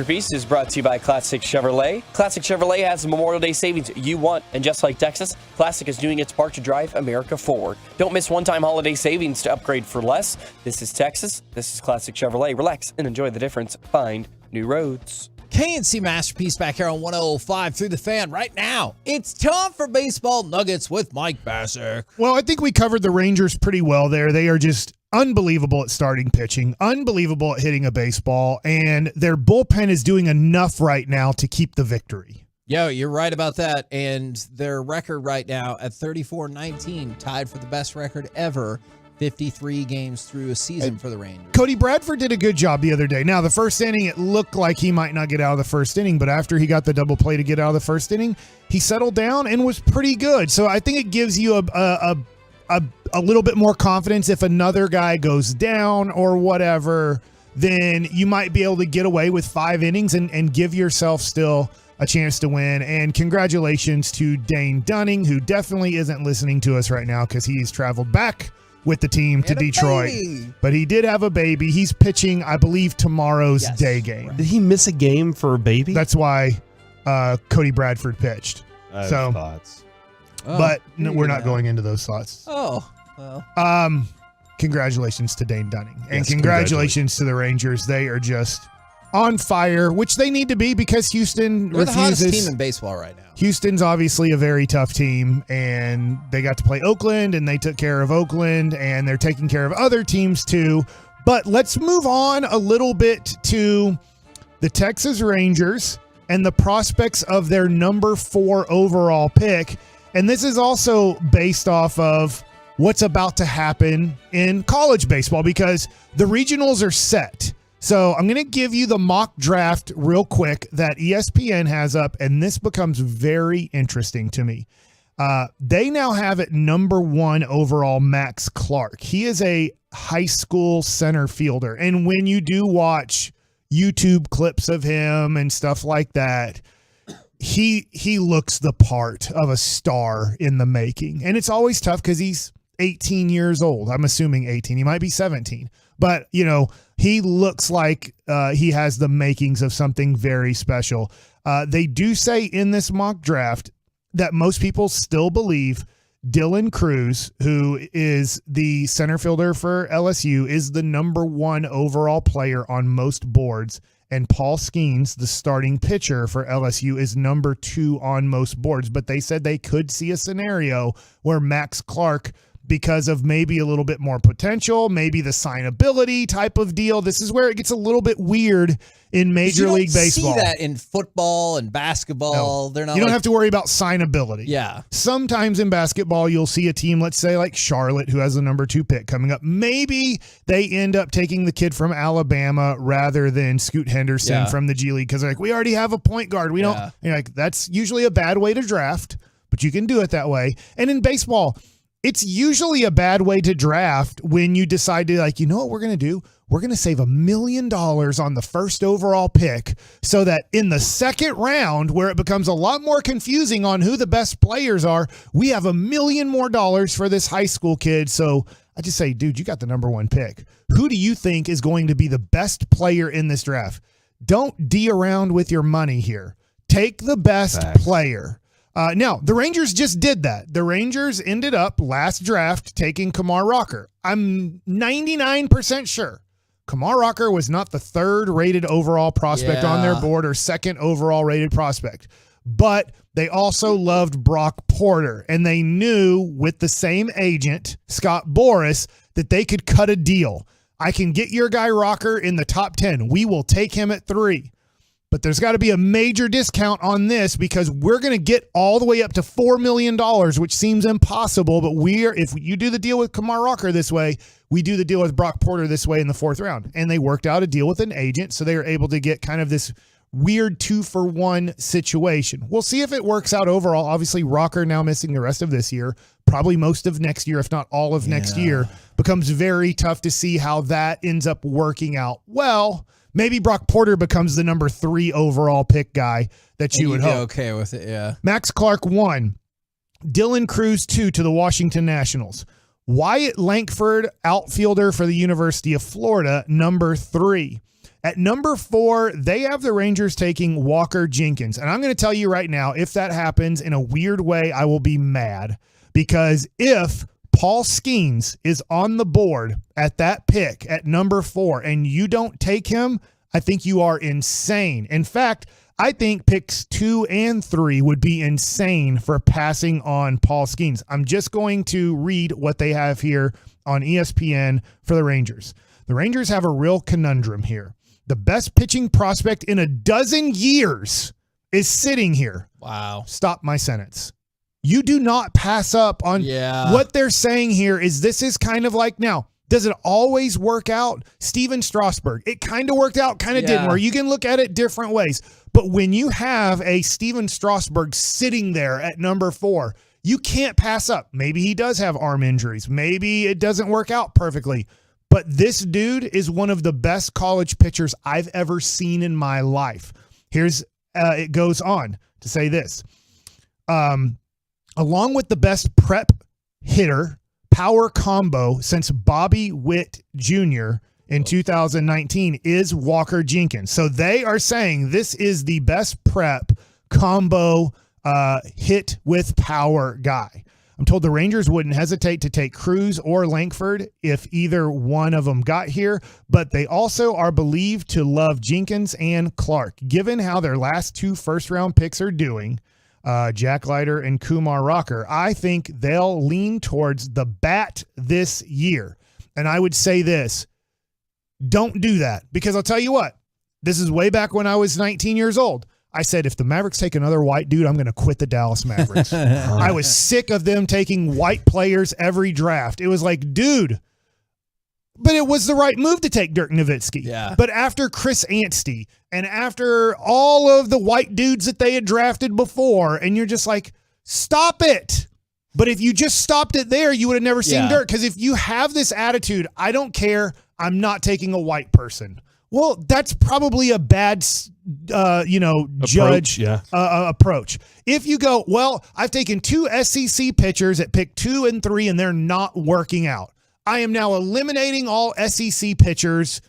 Masterpiece is brought to you by Classic Chevrolet. Classic Chevrolet has the Memorial Day savings you want, and just like Texas, Classic is doing its part to drive America forward. Don't miss one-time holiday savings to upgrade for less. This is Texas. This is Classic Chevrolet. Relax and enjoy the difference. Find new roads. KNC Masterpiece back here on 105 through the Fan right now. It's time for Baseball Nuggets with Mike Bassick. Well, I think we covered the Rangers pretty well there. They are just unbelievable at starting pitching, unbelievable at hitting a baseball, and their bullpen is doing enough right now to keep the victory. Yo, you're right about that. And their record right now at 34-19, tied for the best record ever. 53 games through a season for the Rangers. Cody Bradford did a good job the other day. Now, the first inning, it looked like he might not get out of the first inning, but after he got the double play to get out of the first inning, he settled down and was pretty good. So I think it gives you a little bit more confidence if another guy goes down or whatever, then you might be able to get away with 5 innings and give yourself still a chance to win. And congratulations to Dane Dunning, who definitely isn't listening to us right now because he's traveled back with the team to Detroit. But he did have a baby. He's pitching, I believe, tomorrow's day game. Did he miss a game for a baby? That's why Cody Bradford pitched. I have So, thoughts. but no, we're not going into those thoughts. Oh, well. Congratulations to Dane Dunning. And Yes, congratulations to the Rangers. They are just on fire, which they need to be because Houston They're the hottest refuses. team in baseball right now. Houston's obviously a very tough team, and they got to play Oakland, and they took care of Oakland, and they're taking care of other teams too. But let's move on a little bit to the Texas Rangers and the prospects of their number 4 overall pick. And this is also based off of what's about to happen in college baseball because the regionals are set. So I'm going to give you the mock draft real quick that ESPN has up, and this becomes very interesting to me. They now have at number 1 overall Max Clark. He is a high school center fielder, and when you do watch YouTube clips of him and stuff like that, he looks the part of a star in the making. And it's always tough because he's 18 years old. I'm assuming 18. He might be 17. But, you know, he looks like he has the makings of something very special. They do say in this mock draft that most people still believe Dylan Cruz, who is the center fielder for LSU, is the number 1 overall player on most boards. And Paul Skeens, the starting pitcher for LSU, is number 2 on most boards. But they said they could see a scenario where Max Clark, because of maybe a little bit more potential, maybe the signability type of deal. This is where it gets a little bit weird in Major League Baseball. See that in football and basketball. No. They're not. You don't have to worry about signability. Yeah. Sometimes in basketball, you'll see a team, let's say like Charlotte, who has the number 2 pick coming up. Maybe they end up taking the kid from Alabama rather than Scoot Henderson from the G League because they're like, we already have a point guard. We don't. You're like, that's usually a bad way to draft, but you can do it that way. And in baseball, it's usually a bad way to draft when you decide to, like, you know what we're going to do? We're going to save $1 million on the first overall pick so that in the second round, where it becomes a lot more confusing on who the best players are, we have $1 million more for this high school kid. So I just say, dude, you got the number 1 pick. Who do you think is going to be the best player in this draft? Don't D around with your money here. Take the best player. Now, the Rangers just did that. The Rangers ended up last draft taking Kumar Rocker. I'm 99% sure Kumar Rocker was not the 3rd rated overall prospect on their board or 2nd overall rated prospect. But they also loved Brock Porter, and they knew with the same agent, Scott Boras, that they could cut a deal. I can get your guy Rocker in the top 10. We will take him at 3. But there's got to be a major discount on this because we're going to get all the way up to $4 million, which seems impossible. But if you do the deal with Kumar Rocker this way, we do the deal with Brock Porter this way in the 4th round. And they worked out a deal with an agent, so they were able to get kind of this weird 2-for-1 situation. We'll see if it works out overall. Obviously, Rocker now missing the rest of this year, probably most of next year, if not all of next year. Becomes very tough to see how that ends up working out well. Maybe Brock Porter becomes the number 3 overall pick guy that you would hope. Okay with it, yeah. Max Clark 1, Dylan Cruz 2 to the Washington Nationals. Wyatt Lankford, outfielder for the University of Florida, number 3. At number 4, they have the Rangers taking Walker Jenkins. And I'm going to tell you right now, if that happens in a weird way, I will be mad. Because if Paul Skeens is on the board at that pick at number 4 and you don't take him, I think you are insane. In fact, I think picks 2 and 3 would be insane for passing on Paul Skeens. I'm just going to read what they have here on ESPN for the Rangers. The Rangers have a real conundrum here. The best pitching prospect in a dozen years is sitting here. Wow. Stop my sentence. You do not pass up on what they're saying here is this is kind of like now. Does it always work out? Steven Strasburg, it kind of worked out, kind of didn't, where you can look at it different ways. But when you have a Steven Strasburg sitting there at number 4, you can't pass up. Maybe he does have arm injuries. Maybe it doesn't work out perfectly. But this dude is one of the best college pitchers I've ever seen in my life. Here's, it goes on to say this. Along with the best prep hitter power combo since Bobby Witt Jr. in 2019 is Walker Jenkins. So they are saying this is the best prep combo hit with power guy. I'm told the Rangers wouldn't hesitate to take Cruz or Langford if either one of them got here, but they also are believed to love Jenkins and Clark. Given how their last 2 first-round picks are doing, Jack Leiter and Kumar Rocker, I think they'll lean towards the bat this year. And I would say this, don't do that, because I'll tell you what, this is way back when I was 19 years old. I said, if the Mavericks take another white dude, I'm going to quit the Dallas Mavericks. I was sick of them taking white players every draft. It was like, dude, but it was the right move to take Dirk Nowitzki. Yeah. But after Chris Anstey and after all of the white dudes that they had drafted before, and you're just like, stop it. But if you just stopped it there, you would have never seen Dirk. Because if you have this attitude, I don't care, I'm not taking a white person. Well, that's probably a bad, judge approach. If you go, well, I've taken 2 SEC pitchers at pick 2 and 3, and they're not working out. I am now eliminating all SEC pitchers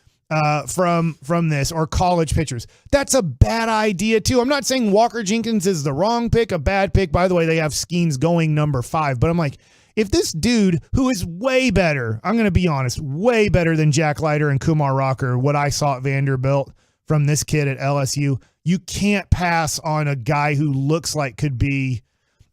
from this, or college pitchers. That's a bad idea, too. I'm not saying Walker Jenkins is the wrong pick, a bad pick. By the way, they have Skeens going number 5. But I'm like, if this dude, who is way better, I'm going to be honest, way better than Jack Leiter and Kumar Rocker, what I saw at Vanderbilt from this kid at LSU, you can't pass on a guy who looks like could be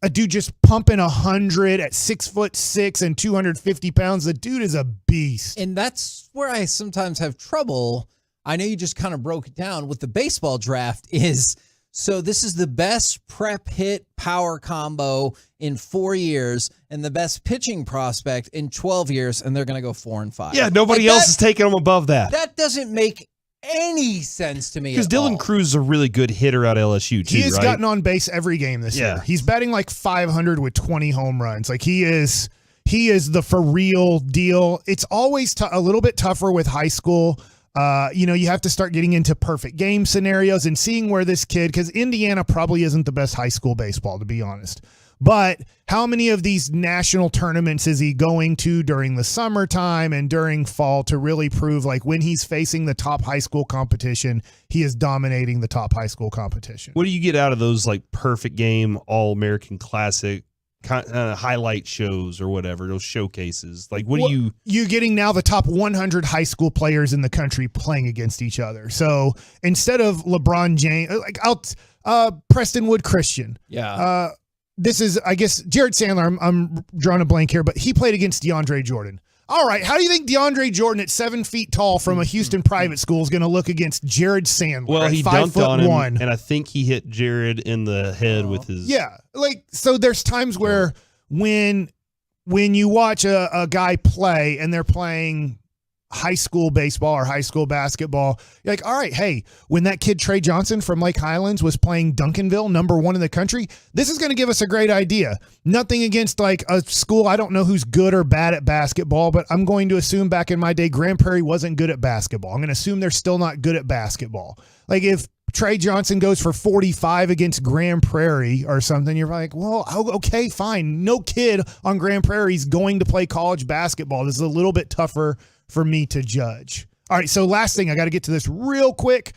a dude just pumping 100 at 6'6" and 250 pounds. The dude is a beast. And that's where I sometimes have trouble. I know you just kind of broke it down with the baseball draft is, so this is the best prep hit power combo in 4 years and the best pitching prospect in 12 years, and they're going to go 4 and 5. Yeah, nobody else is taking them above that. That doesn't make any sense to me. Because Dylan Cruz is a really good hitter out of LSU, too, He has right? gotten on base every game this year. He's batting like 500 with 20 home runs. Like he is the for real deal. It's always a little bit tougher with high school. You have to start getting into perfect game scenarios and seeing where this kid, because Indiana probably isn't the best high school baseball, to be honest. But how many of these national tournaments is he going to during the summertime and during fall to really prove, like, when he's facing the top high school competition, he is dominating the top high school competition? What do you get out of those, like, perfect game, All-American Classic highlight shows or whatever, those showcases? Like, what do you're getting now the top 100 high school players in the country playing against each other. So instead of LeBron James, like Preston Wood Christian. Yeah. This is, I guess, Jared Sandler. I'm drawing a blank here, but he played against DeAndre Jordan. All right, how do you think DeAndre Jordan at 7 feet tall from a Houston private school is going to look against Jared Sandler? Well, he at dunked on him, 5'1"? and I think he hit Jared in the head with his. Yeah, like, so there's times where when you watch a guy play and they're playing high school baseball or high school basketball, you're like, all right, hey, when that kid Trey Johnson from Lake Highlands was playing Duncanville, number 1 in the country, this is going to give us a great idea. Nothing against like a school. I don't know who's good or bad at basketball, but I'm going to assume back in my day, Grand Prairie wasn't good at basketball. I'm going to assume they're still not good at basketball. Like if Trey Johnson goes for 45 against Grand Prairie or something, you're like, well, okay, fine. No kid on Grand Prairie is going to play college basketball. This is a little bit tougher for me to judge. All right, so last thing, I got to get to this real quick.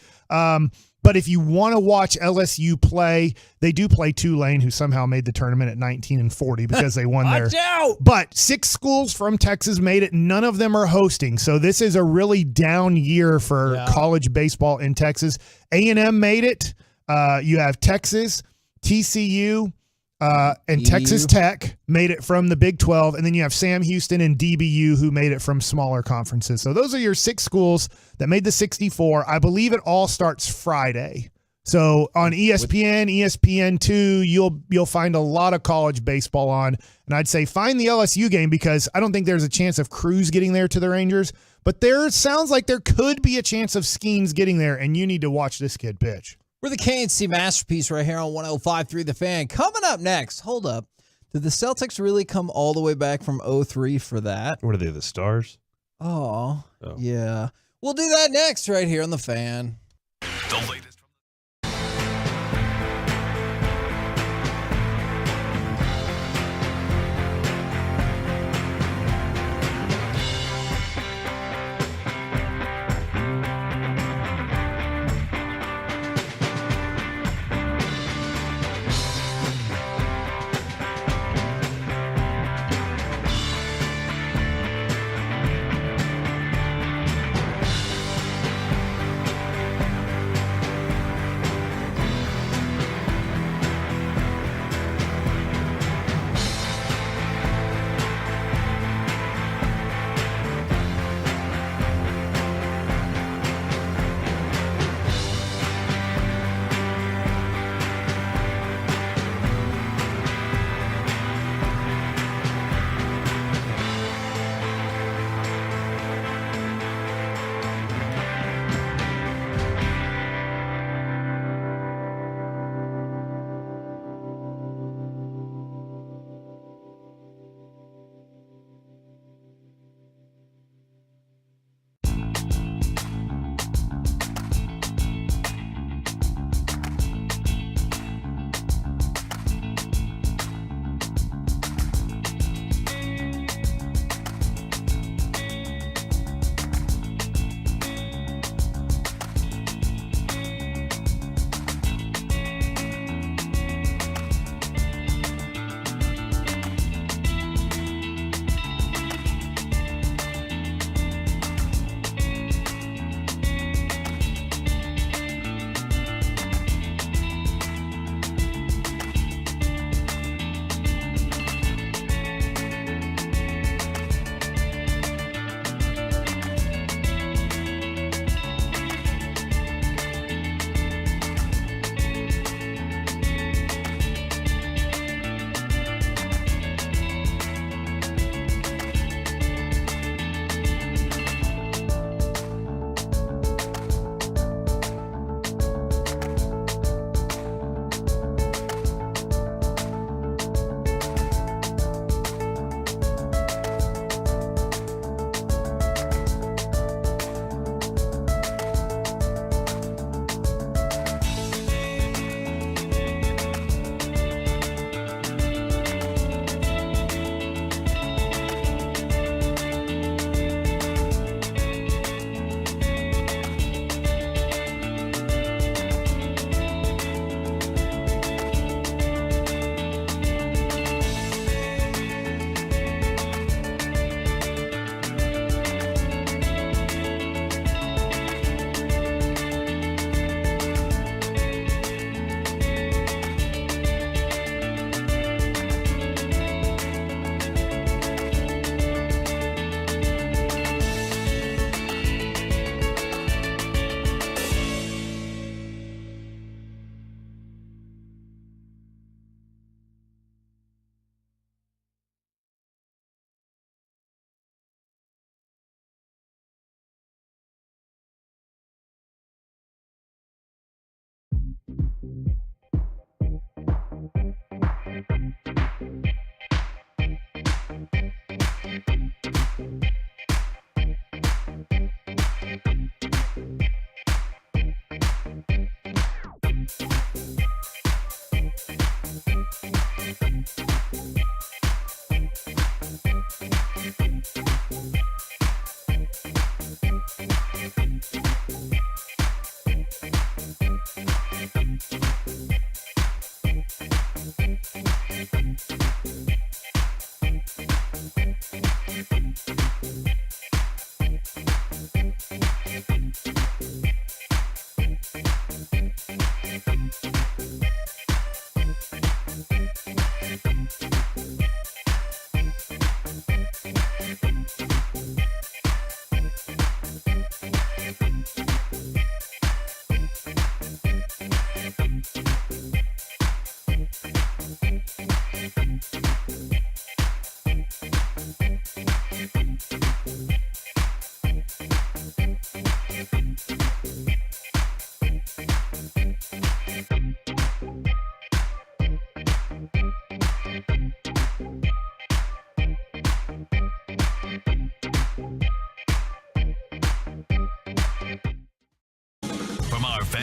But if you want to watch LSU play, they do play Tulane, who somehow made the tournament at 19-40 because they won there. Watch out! But 6 schools from Texas made it. None of them are hosting. So this is a really down year for college baseball in Texas. A&M made it. You have Texas, TCU, and Texas Tech made it from the Big 12. And then you have Sam Houston and DBU who made it from smaller conferences. So those are your 6 schools that made the 64. I believe it all starts Friday. So on ESPN, ESPN2, you'll find a lot of college baseball on. And I'd say find the LSU game because I don't think there's a chance of Cruz getting there to the Rangers. But there sounds like there could be a chance of Skeens getting there, and you need to watch this kid pitch. We're the KNC Masterpiece right here on 105.3 The Fan. Coming up next, hold up. Did the Celtics really come all the way back from 03 for that? What are they, the Stars? Oh, yeah. We'll do that next right here on The Fan. The latest.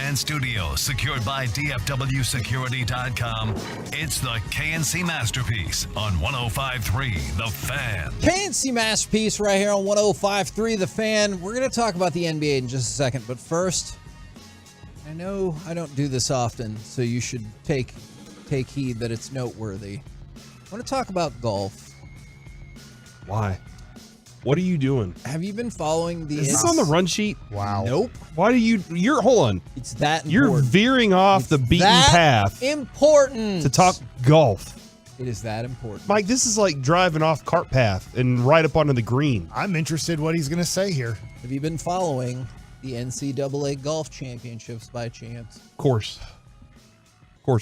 Fan Studio, secured by DFWsecurity.com. It's the KNC Masterpiece on 105.3 The Fan. KNC Masterpiece right here on 105.3 The Fan. We're going to talk about the NBA in just a second, but first, I know I don't do this often, so you should take heed that it's noteworthy. I want to talk about golf. Why? What are you doing? Have you been following the... Is this on the run sheet? Wow. Nope. Why do you're hold on. It's that important. You're veering off the beaten path important to talk golf. It is that important. Mike, this is like driving off cart path and right up onto the green. I'm interested what he's going to say here. Have you been following the NCAA Golf Championships by chance? Of course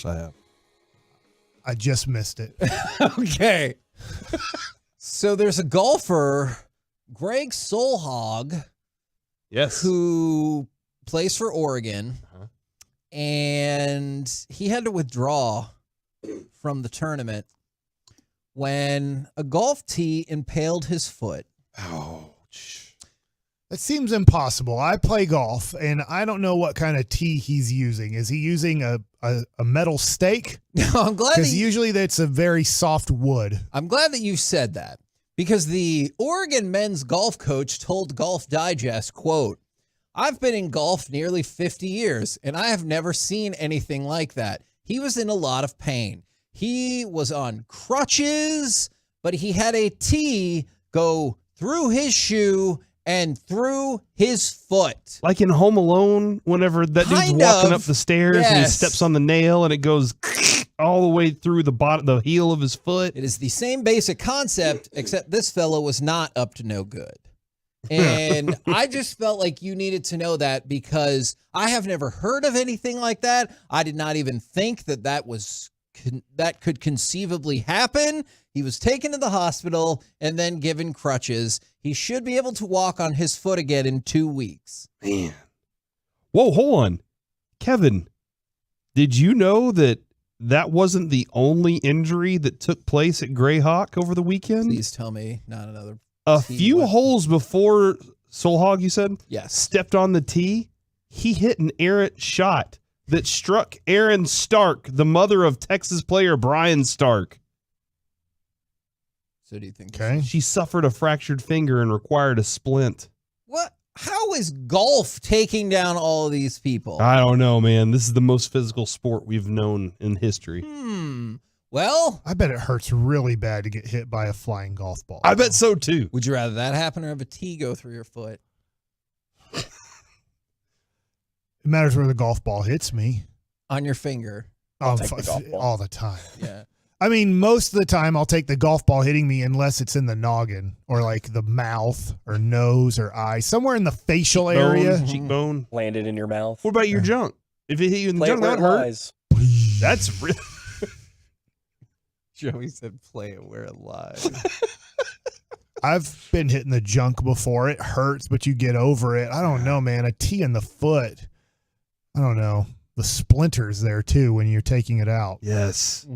I have. I just missed it. Okay. So there's a golfer, Greg Solhog, yes, who plays for Oregon, and he had to withdraw from the tournament when a golf tee impaled his foot. That seems impossible. I play golf, and I don't know what kind of tee he's using. Is he using a metal stake? No, I'm glad because usually that's a very soft wood. I'm glad that you said that, because the Oregon men's golf coach told Golf Digest, quote, "I've been in golf nearly 50 years, and I have never seen anything like that. He was in a lot of pain. He was on crutches, but he had a tee go through his shoe and through his foot." Like in Home Alone, whenever that dude's walking up the stairs and he steps on the nail and it goes all the way through the heel of his foot. It is the same basic concept, except this fellow was not up to no good. And I just felt like you needed to know that, because I have never heard of anything like that. I did not even think that could conceivably happen. He was taken to the hospital and then given crutches. He should be able to walk on his foot again in 2 weeks. Man. Whoa, hold on. Kevin, did you know that wasn't the only injury that took place at Greyhawk over the weekend? Please tell me not another. A few holes before Solhog, you said? Yes. Stepped on the tee. He hit an errant shot that struck Erin Stark, the mother of Texas player Brian Stark. So do you think? Okay. She suffered a fractured finger and required a splint. What? How is golf taking down all of these people? I don't know, man. This is the most physical sport we've known in history. Well, I bet it hurts really bad to get hit by a flying golf ball. I bet so too. Would you rather that happen or have a tee go through your foot? It matters where the golf ball hits me. On your finger. All the time. Yeah. I mean, most of the time I'll take the golf ball hitting me unless it's in the noggin or like the mouth or nose or eye, somewhere in the facial area. Cheekbone. Landed in your mouth. What about your junk? If it hit you in the Play it junk, where that it hurt. lies. That's real. Joey said, "Play it where it lies." I've been hitting the junk before. It hurts, but you get over it. I don't know, man. A tee in the foot. I don't know. The splinters there too when you're taking it out. Yes.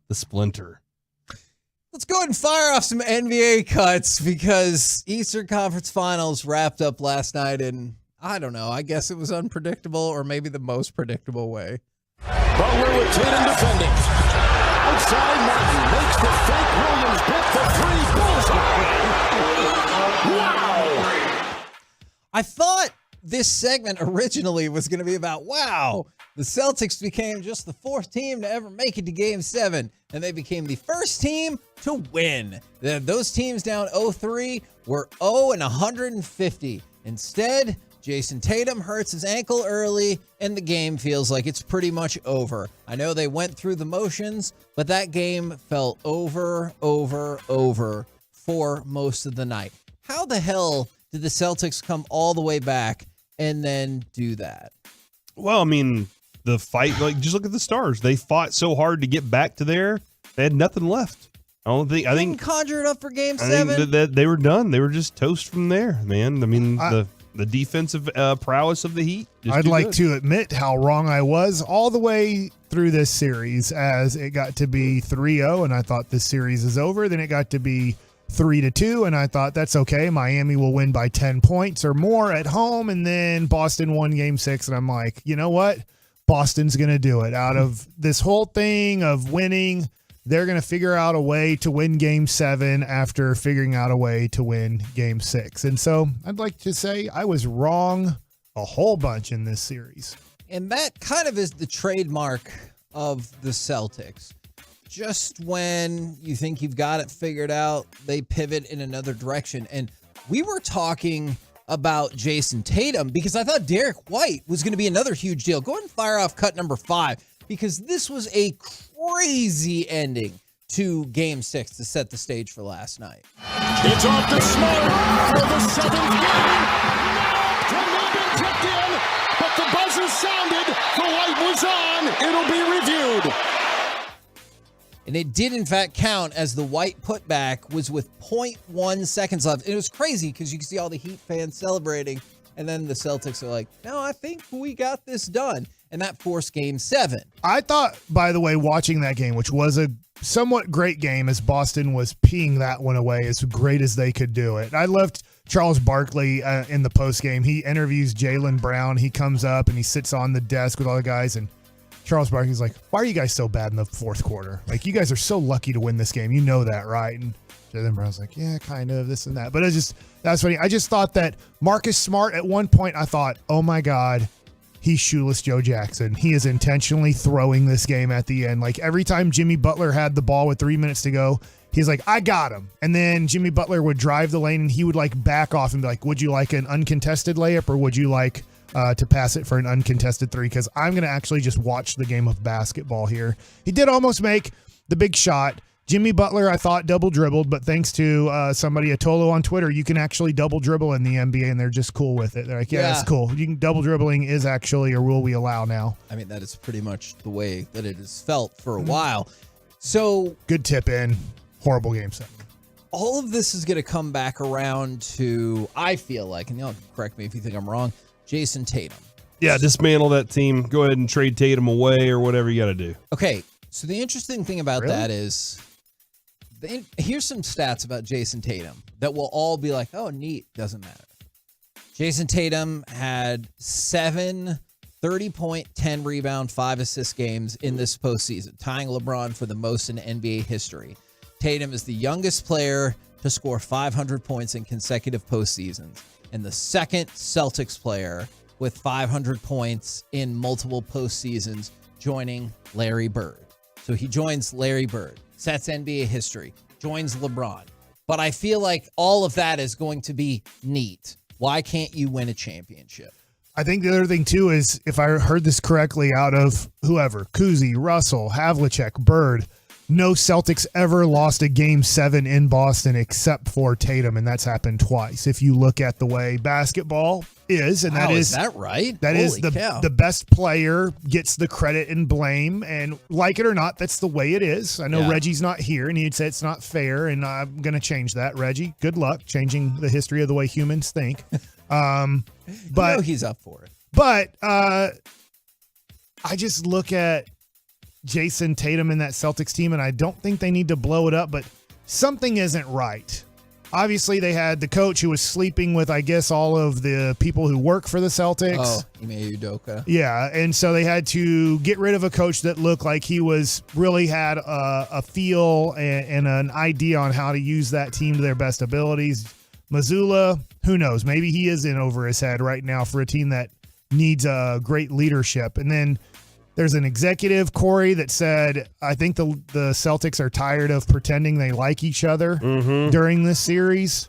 The splinter. Let's go ahead and fire off some NBA cuts, because Eastern Conference Finals wrapped up last night, and I don't know. I guess it was unpredictable, or maybe the most predictable way. Butler with Tatum defending. Outside, Martin makes the fake Williams hit for three. Wow! I thought this segment originally was going to be about, wow, the Celtics became just the fourth team to ever make it to Game 7, and they became the first team to win. Those teams down 0-3 were 0-150. Instead, Jason Tatum hurts his ankle early, and the game feels like it's pretty much over. I know they went through the motions, but that game felt over for most of the night. How the hell did the Celtics come all the way back and then do that? Well, I mean, the fight, like, just look at the Stars. They fought so hard to get back to there. They had nothing left. I think conjure it up for Game 7. I think that they were done. They were just toast from there, man. I mean, the defensive prowess of the Heat. I'd like to admit how wrong I was all the way through this series, as it got to be 3-0, and I thought this series is over. Then it got to be 3-2, and I thought that's okay. Miami will win by 10 points or more at home, and then Boston won Game 6, and I'm like, you know what? Boston's going to do it. Out of this whole thing of winning, they're going to figure out a way to win Game 7 after figuring out a way to win Game 6. And so I'd like to say I was wrong a whole bunch in this series. And that kind of is the trademark of the Celtics. Just when you think you've got it figured out, they pivot in another direction. And we were talking about Jason Tatum because I thought Derek White was going to be another huge deal. Go ahead and fire off cut number 5 because this was a crazy ending to Game 6 to set the stage for last night. It's off to Smart for the 7th game. Now been tripped in, but the buzzer sounded. The light was on. It'll be reviewed. And it did, in fact, count as the White putback was with 0.1 seconds left. It was crazy because you can see all the Heat fans celebrating. And then the Celtics are like, no, I think we got this done. And that forced Game 7. I thought, by the way, watching that game, which was a somewhat great game as Boston was peeing that one away as great as they could do it. I loved Charles Barkley in the postgame. He interviews Jaylen Brown. He comes up and he sits on the desk with all the guys, and Charles Barkley's like, why are you guys so bad in the fourth quarter? Like, you guys are so lucky to win this game. You know that, right? And Jaylen Brown's like, yeah, kind of, this and that. But that's funny. I just thought that Marcus Smart, at one point, I thought, oh my God, he's shoeless Joe Jackson. He is intentionally throwing this game at the end. Like, every time Jimmy Butler had the ball with 3 minutes to go, he's like, I got him. And then Jimmy Butler would drive the lane and he would like back off and be like, would you like an uncontested layup or would you like to pass it for an uncontested 3? Because I'm going to actually just watch the game of basketball here. He did almost make the big shot. Jimmy Butler, I thought, double dribbled, but thanks to somebody, Atolo on Twitter, you can actually double dribble in the NBA, and they're just cool with it. They're like, yeah, that's cool. Double dribbling is actually a rule we allow now. I mean, that is pretty much the way that it is felt for a while. So good tip in, horrible Game 7. All of this is going to come back around to, I feel like, and y'all correct me if you think I'm wrong, Jason Tatum. Yeah, dismantle that team. Go ahead and trade Tatum away or whatever you got to do. Okay, so the interesting thing about that is, here's some stats about Jason Tatum that will all be like, oh, neat, doesn't matter. Jason Tatum had 7 30-point, 10 rebound, 5 assist games in this postseason, tying LeBron for the most in NBA history. Tatum is the youngest player to score 500 points in consecutive postseasons and the second Celtics player with 500 points in multiple postseasons, joining Larry Bird. So he joins Larry Bird, sets NBA history, joins LeBron. But I feel like all of that is going to be neat. Why can't you win a championship? I think the other thing, too, is if I heard this correctly out of whoever, Kuzi, Russell, Havlicek, Bird, no Celtics ever lost a Game 7 in Boston except for Tatum, and that's happened twice. If you look at the way basketball is, and is that right? That Holy is cow. The best player gets the credit and blame, and like it or not, that's the way it is. I know Reggie's not here, and he'd say it's not fair, and I'm going to change that. Reggie, good luck changing the history of the way humans think. But he's up for it. But I just look at Jason Tatum and that Celtics team, and I don't think they need to blow it up, but something isn't right. Obviously, they had the coach who was sleeping with, I guess, all of the people who work for the Celtics. Oh, Ime Udoka. Yeah, and so they had to get rid of a coach that looked like he really had a feel and an idea on how to use that team to their best abilities. Mazzulla, who knows? Maybe he is in over his head right now for a team that needs a great leadership. And then there's an executive, Corey, that said, I think the Celtics are tired of pretending they like each other during this series.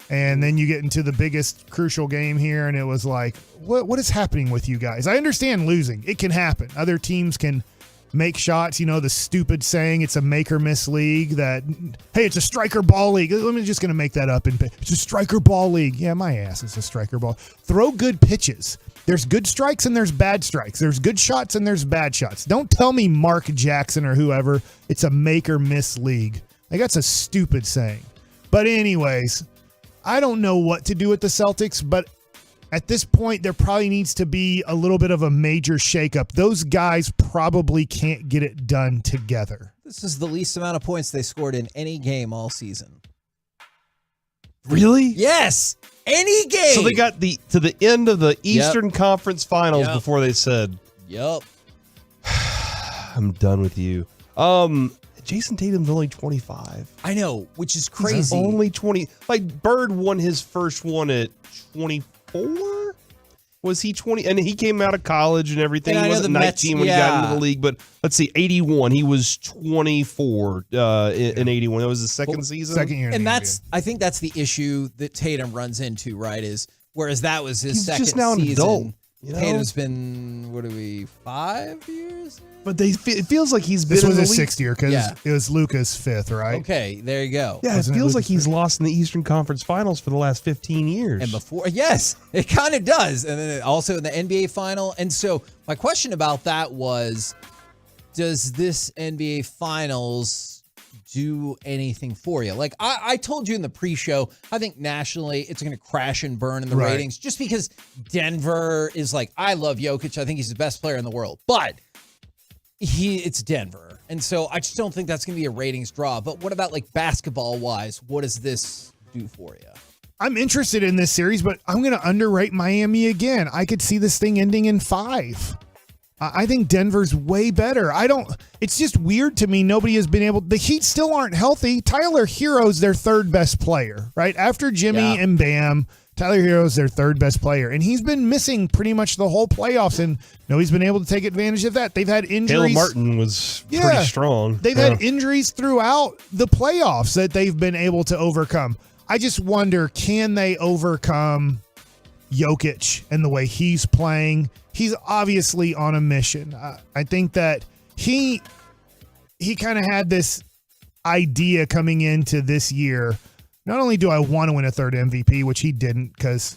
And then you get into the biggest crucial game here, and it was like, what is happening with you guys? I understand losing. It can happen. Other teams can make shots. You know, the stupid saying, it's a make or miss league, that, hey, it's a striker ball league. Let me just going to make that up. It's a striker ball league. Yeah, my ass, it's a striker ball. Throw good pitches. There's good strikes and there's bad strikes. There's good shots and there's bad shots. Don't tell me Mark Jackson or whoever, it's a make or miss league. Like, that's a stupid saying. But anyways, I don't know what to do with the Celtics, but at this point, there probably needs to be a little bit of a major shakeup. Those guys probably can't get it done together. This is the least amount of points they scored in any game all season. Really? Yes. Any game. So they got to the end of the Eastern Conference Finals before they said, "Yep, I'm done with you." Jason Tatum's only 25. I know, which is crazy. Only 20. Like Bird won his first one at 24. Was he 20? And he came out of college and everything. He wasn't 19 when he got into the league. But let's see, 81. He was 24 in 81. That was his second season. Second year. And I think that's the issue that Tatum runs into, right? Is whereas that was his second just now an season. adult, you know? Tatum's been 5 years? But it feels like he's been This in was the his league. sixth year because it was Luka's fifth, right? Okay, there you go. Yeah, it feels like he's lost in the Eastern Conference Finals for the last 15 years. And before, yes, it kind of does. And then also in the NBA final. And so my question about that was, does this NBA Finals do anything for you? Like I told you in the pre-show, I think nationally it's going to crash and burn in the ratings just because Denver is like, I love Jokic. I think he's the best player in the world. But it's Denver. And so I just don't think that's going to be a ratings draw. But what about like basketball-wise? What does this do for you? I'm interested in this series, but I'm going to underrate Miami again. I could see this thing ending in 5. I think Denver's way better. It's just weird to me. Nobody has been able, the Heat still aren't healthy. Tyler Hero's their third best player, right? After Jimmy and Bam, Tyler Hero's their third best player. And he's been missing pretty much the whole playoffs. And nobody's been able to take advantage of that. They've had injuries. Caleb Martin was pretty strong. They've had injuries throughout the playoffs that they've been able to overcome. I just wonder, can they overcome Jokic and the way he's playing? He's obviously on a mission. I think that he kind of had this idea coming into this year. Not only do I want to win a third MVP, which he didn't because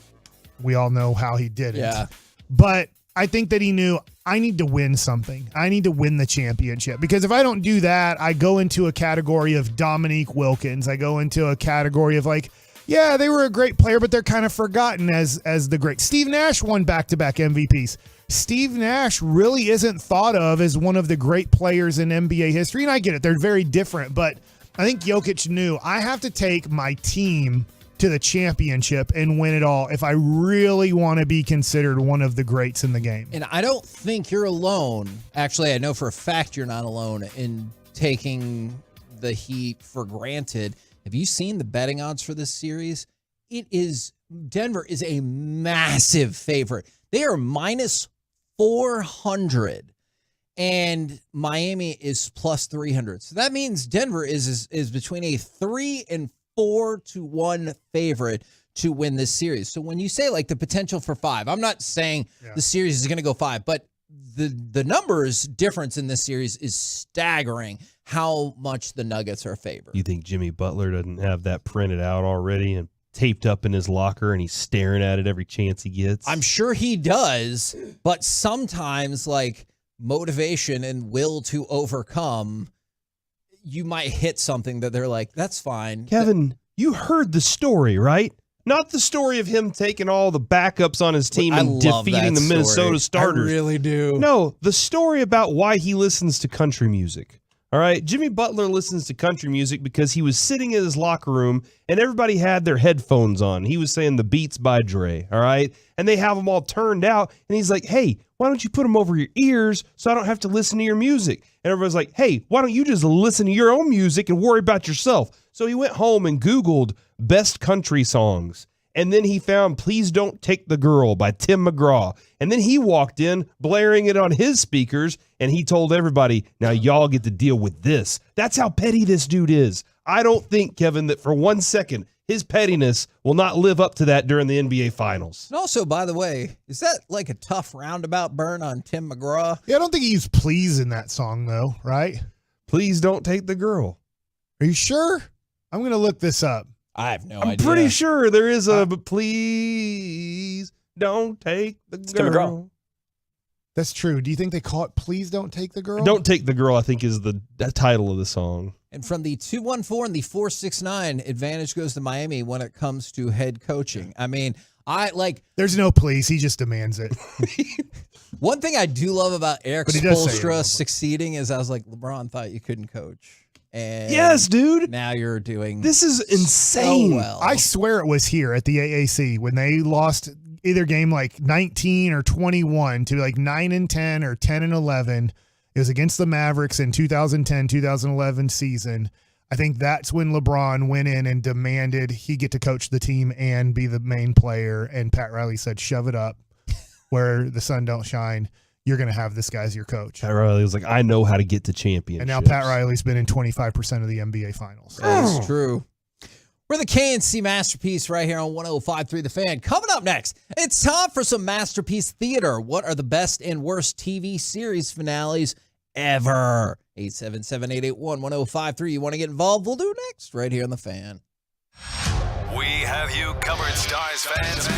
we all know how he did it. Yeah. But I think that he knew I need to win something. I need to win the championship because if I don't do that, I go into a category of Dominique Wilkins. I go into a category of like, yeah, they were a great player, but they're kind of forgotten as the great. Steve Nash won back-to-back MVPs. Steve Nash really isn't thought of as one of the great players in NBA history. And I get it. They're very different. But I think Jokic knew I have to take my team to the championship and win it all if I really want to be considered one of the greats in the game. And I don't think you're alone. Actually, I know for a fact you're not alone in taking the Heat for granted. Have you seen the betting odds for this series? Denver is a massive favorite. They are minus 400 and Miami is plus 300. So that means Denver is between a 3 and 4 to 1 favorite to win this series. So when you say like the potential for 5, I'm not saying the series is going to go 5, but the numbers difference in this series is staggering how much the Nuggets are favored. You think Jimmy Butler doesn't have that printed out already and taped up in his locker and he's staring at it every chance he gets? I'm sure he does, but sometimes like motivation and will to overcome, you might hit something that they're like, that's fine. Kevin, you heard the story, right? Not the story of him taking all the backups on his team and defeating the Minnesota starters. I really do. No, the story about why he listens to country music. All right, Jimmy Butler listens to country music because he was sitting in his locker room and everybody had their headphones on. He was saying the Beats by Dre, all right? And they have them all turned out. And he's like, hey, why don't you put them over your ears so I don't have to listen to your music? And everybody's like, hey, why don't you just listen to your own music and worry about yourself? So he went home and Googled best country songs. And then he found Please Don't Take the Girl by Tim McGraw. And then he walked in blaring it on his speakers and he told everybody, now y'all get to deal with this. That's how petty this dude is. I don't think, Kevin, that for 1 second his pettiness will not live up to that during the NBA Finals. And also, by the way, is that like a tough roundabout burn on Tim McGraw? Yeah, I don't think he used please in that song though, right? Please don't take the girl. Are you sure? I'm going to look this up. I have no idea. I'm pretty sure there is a please don't take the girl. That's true. Do you think they call it Please Don't Take the Girl? Don't Take the Girl, I think, is the title of the song. And from the 214 and the 469, advantage goes to Miami when it comes to head coaching. I mean, there's no please. He just demands it. One thing I do love about Eric Spoelstra succeeding is I was like, LeBron thought you couldn't coach. And yes, dude. Now you're doing this is insane. So well. I swear it was here at the AAC when they lost either game like 19 or 21 to like 9-10 or 10-11. It was against the Mavericks in 2010-2011 season. I think that's when LeBron went in and demanded he get to coach the team and be the main player. And Pat Riley said, shove it up where the sun don't shine. You're going to have this guy as your coach. Pat Riley was like, I know how to get to championships. And now Pat Riley's been in 25% of the NBA Finals. That's true. We're the KNC Masterpiece right here on 105.3 The Fan. Coming up next, it's time for some Masterpiece Theater. What are the best and worst TV series finales ever? 877-881-1053. You want to get involved? We'll do it next right here on The Fan. We have you covered, Stars fans.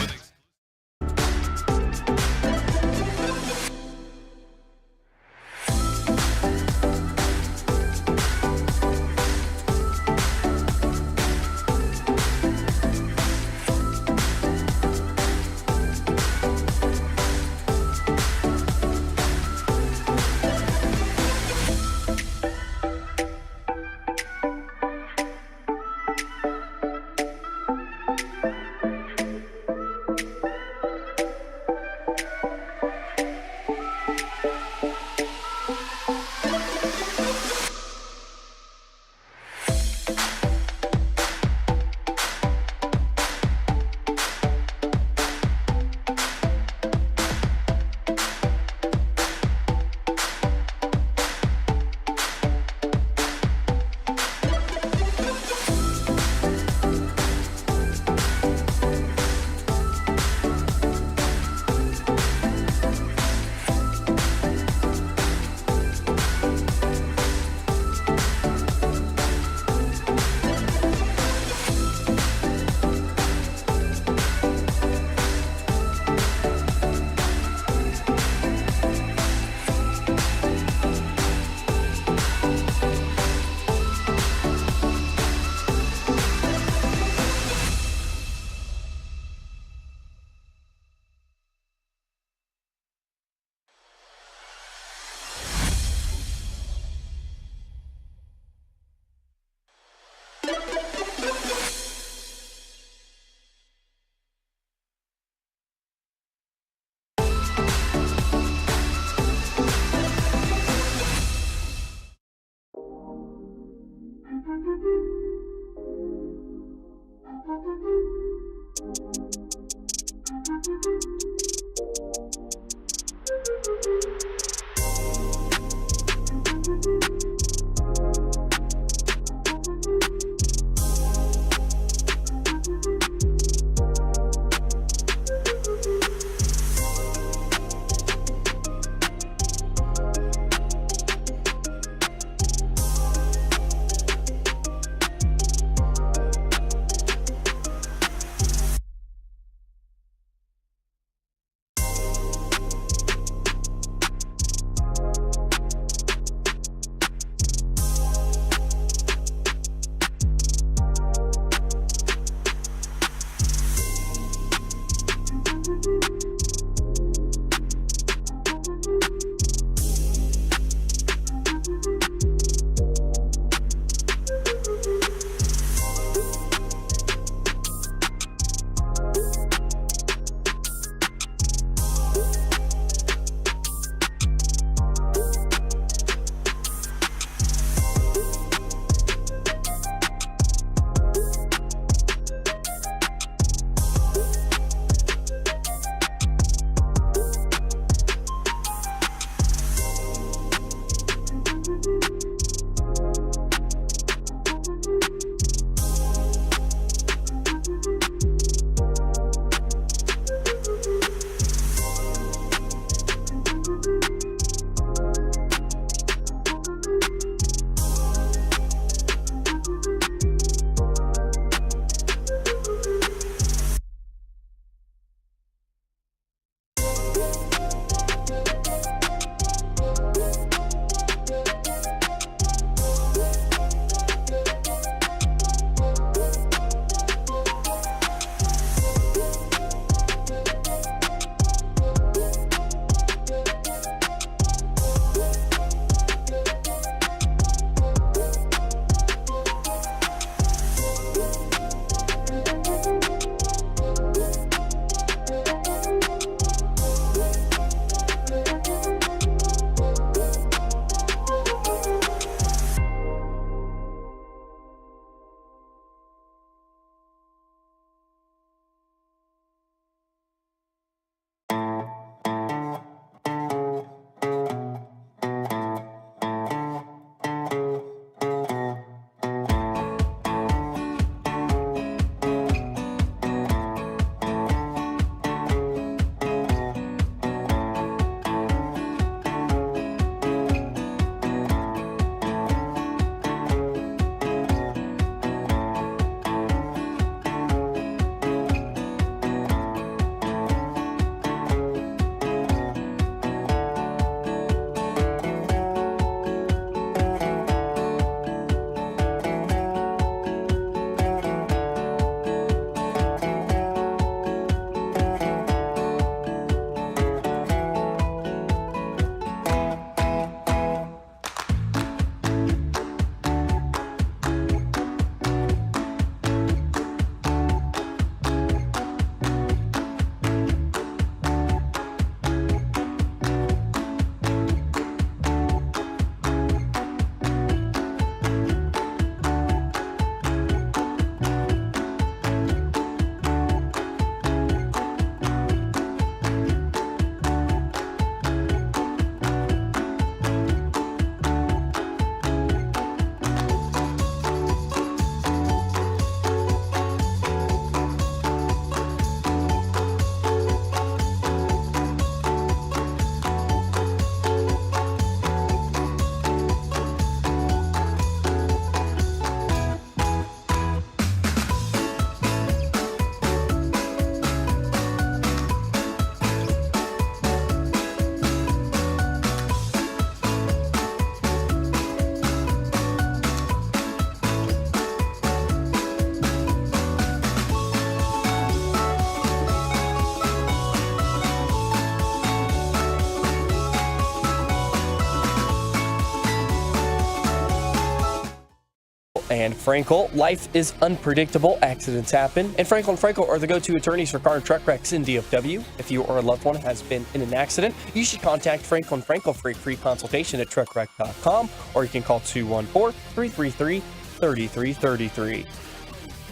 and Frankel. Life is unpredictable. Accidents happen. And Frankel and Frankel are the go-to attorneys for car and truck wrecks in DFW. If you or a loved one has been in an accident, you should contact Frankel and Frankel for a free consultation at truckwreck.com, or you can call 214-333-3333.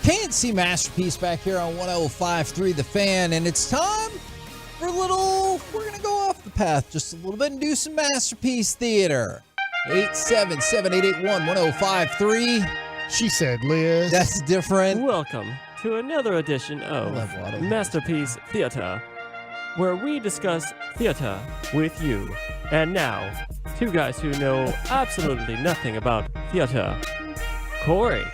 K&C Masterpiece back here on 105.3 The Fan, and it's time for we're going to go off the path just a little bit and do some Masterpiece Theater. 877-881-1053. She said, Liz. That's different. Welcome to another edition of Masterpiece Theater, where we discuss theater with you. And now, two guys who know absolutely nothing about theater, Corey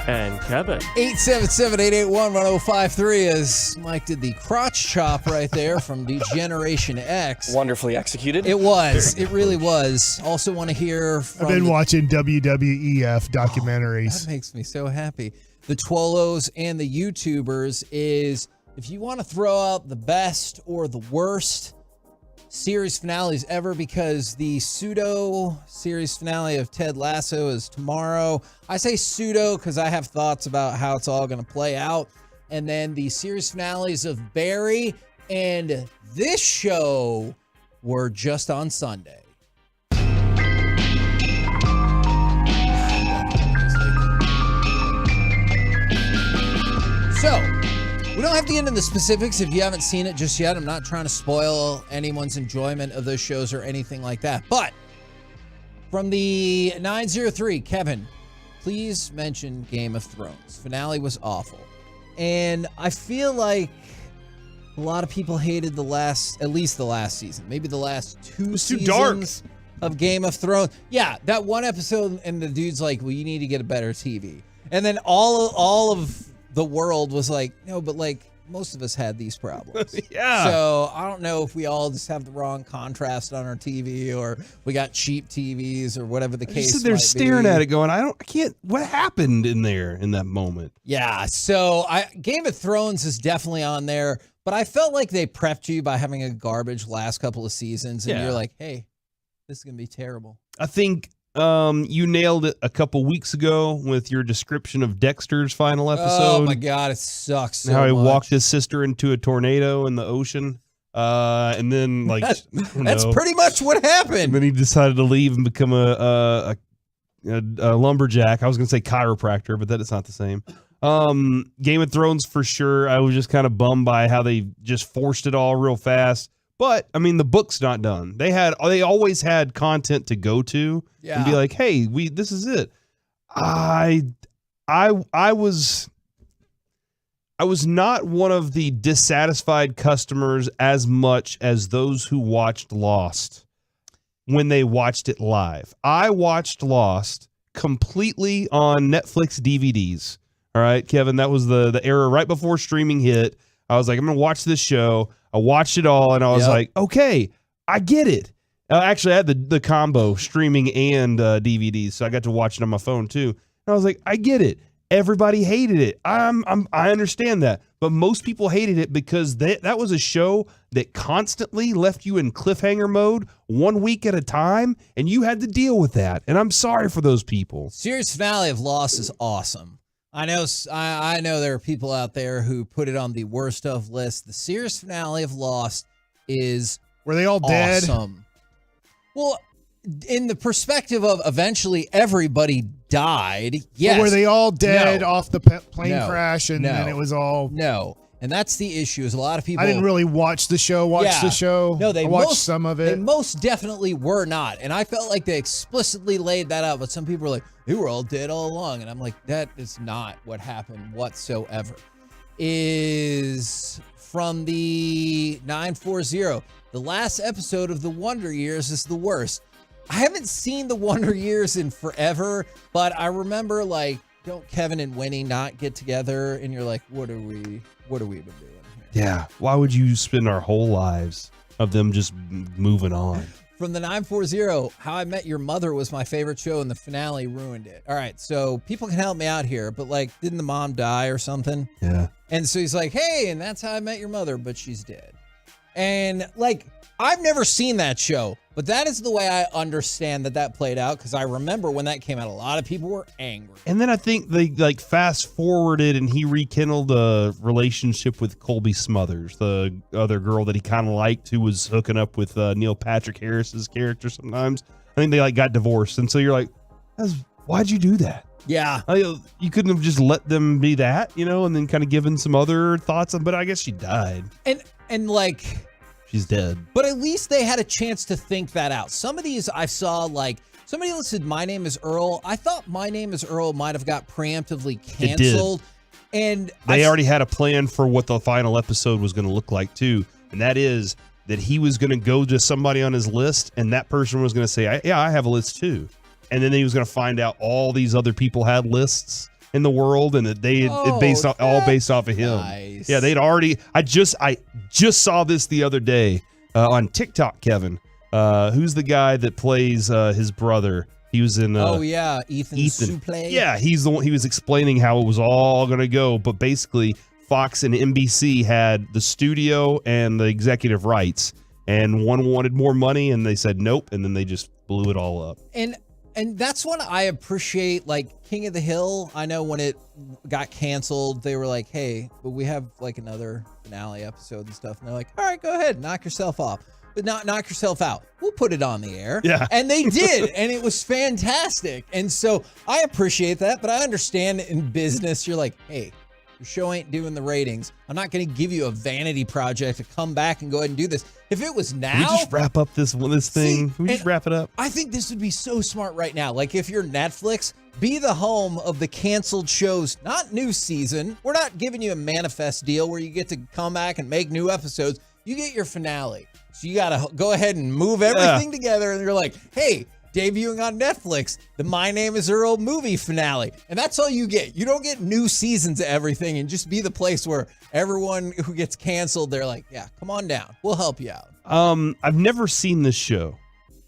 and Kevin. 877-881-1053, as Mike did the crotch chop right there from Degeneration X. Wonderfully executed. It was. It really was. Also want to hear from... I've been watching WWEF documentaries. That makes me so happy. The Twolos and the YouTubers is, if you want to throw out the best or the worst series finales ever, because the pseudo series finale of Ted Lasso is tomorrow. I say pseudo because I have thoughts about how it's all going to play out. And then the series finales of Barry and this show were just on Sunday. So, we don't have to get into the specifics if you haven't seen it just yet. I'm not trying to spoil anyone's enjoyment of those shows or anything like that. But from the 903, Kevin, please mention Game of Thrones. Finale was awful. And I feel like a lot of people hated at least the last season. Maybe the last two seasons of Game of Thrones. Yeah, that one episode and the dude's like, well, you need to get a better TV. And then all of the world was like, no, but like most of us had these problems. Yeah. So I don't know if we all just have the wrong contrast on our TV, or we got cheap TVs, or whatever the case might be. They're staring at it going, I can't, what happened in there in that moment? Yeah. So Game of Thrones is definitely on there, but I felt like they prepped you by having a garbage last couple of seasons, and you're like, hey, this is going to be terrible. I think you nailed it a couple weeks ago with your description of Dexter's final episode. Oh my God, it sucks so how he much. walked his sister into a tornado in the ocean. And then that's pretty much what happened. And then he decided to leave and become a lumberjack. I was going to say chiropractor, but that is not the same. Game of Thrones for sure. I was just kind of bummed by how they just forced it all real fast. But I mean, the book's not done. They always had content to go to and be like, "Hey, this is it." I was not one of the dissatisfied customers as much as those who watched Lost when they watched it live. I watched Lost completely on Netflix DVDs. All right, Kevin, that was the era right before streaming hit. I was like, I'm going to watch this show. I watched it all, and I was like, okay, I get it. Actually, I had the combo, streaming and DVDs, so I got to watch it on my phone, too. And I was like, I get it. Everybody hated it. I understand that. But most people hated it because that was a show that constantly left you in cliffhanger mode 1 week at a time, and you had to deal with that. And I'm sorry for those people. Series finale of Lost is awesome. I know there are people out there who put it on the worst of list. The series finale of Lost is Were they all dead? Awesome. Well, in the perspective of eventually everybody died, yes. Or were they all dead off the plane No. crash and then it was all... No. And that's the issue, is a lot of people... I didn't really watch the show. No, I watched some of it. They most definitely were not. And I felt like they explicitly laid that out. But some people were like, they were all dead all along. And I'm like, that is not what happened whatsoever. Is from the 940. The last episode of The Wonder Years is the worst. I haven't seen The Wonder Years in forever. But I remember, like, don't Kevin and Winnie not get together? And you're like, what are we been doing here? Yeah. Why would you spend our whole lives of them just moving on? From the 940, How I Met Your Mother was my favorite show, and the finale ruined it. All right, so people can help me out here, but like, didn't the mom die or something? Yeah. And so he's like, hey, and that's how I met your mother, but she's dead. And like, I've never seen that show. But that is the way I understand that played out, because I remember when that came out, a lot of people were angry. And then I think they fast forwarded and he rekindled a relationship with Colby Smothers, the other girl that he kind of liked, who was hooking up with Neil Patrick Harris's character sometimes. I think they got divorced. And so you're like, why'd you do that? Yeah. You couldn't have just let them be that, and then kind of given some other thoughts. But I guess she died. And like... She's dead. But at least they had a chance to think that out. Some of these I saw, like, somebody listed My Name is Earl. I thought My Name is Earl might have got preemptively canceled. And they already had a plan for what the final episode was going to look like, too. And that is that he was going to go to somebody on his list, and that person was going to say, I have a list, too. And then he was going to find out all these other people had lists in the world, and that they all based off of him. Nice. Yeah, they'd already. I just saw this the other day on TikTok. Kevin, who's the guy that plays his brother? He was in. Ethan Suplee. Yeah, he's the one. He was explaining how it was all going to go, but basically, Fox and NBC had the studio and the executive rights, and one wanted more money, and they said nope, and then they just blew it all up. And that's when I appreciate, like, King of the Hill. I know when it got canceled, they were like, hey, but we have, like, another finale episode and stuff. And they're like, all right, go ahead, knock yourself off. But not knock yourself out. We'll put it on the air. Yeah. And they did, and it was fantastic. And so I appreciate that, but I understand in business, you're like, hey, your show ain't doing the ratings. I'm not going to give you a vanity project to come back and go ahead and do this. If it was now, Can we just wrap up this thing. Can we just wrap it up? I think this would be so smart right now. Like, if you're Netflix, be the home of the canceled shows, not new season. We're not giving you a manifest deal where you get to come back and make new episodes. You get your finale. So you got to go ahead and move everything together. And you're like, hey, debuting on Netflix, the My Name is Earl movie finale. And that's all you get. You don't get new seasons of everything, and just be the place where everyone who gets canceled, they're like, yeah, come on down. We'll help you out. I've never seen this show,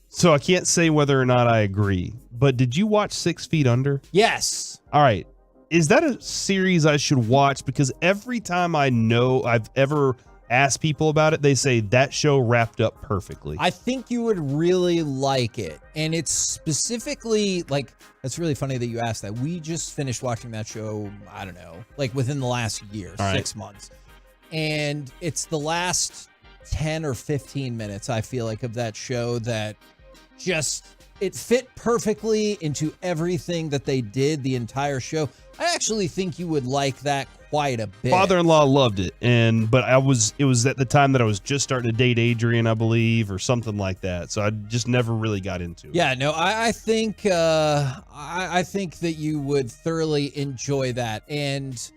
so I can't say whether or not I agree. But did you watch 6 Feet Under? Yes. All right. Is that a series I should watch? Because every time I've ever asked people about it, they say that show wrapped up perfectly. I think you would really like it. And it's specifically, like, it's really funny that you asked that. We just finished watching that show, I don't know, like within the last year, 6 months. And it's the last 10 or 15 minutes, I feel like, of that show that just, it fit perfectly into everything that they did, the entire show. I actually think you would like that quite a bit. Father-in-law loved it, but it was at the time that I was just starting to date Adrian, I believe, or something like that. So I just never really got into it. Yeah, no, I think that you would thoroughly enjoy that. And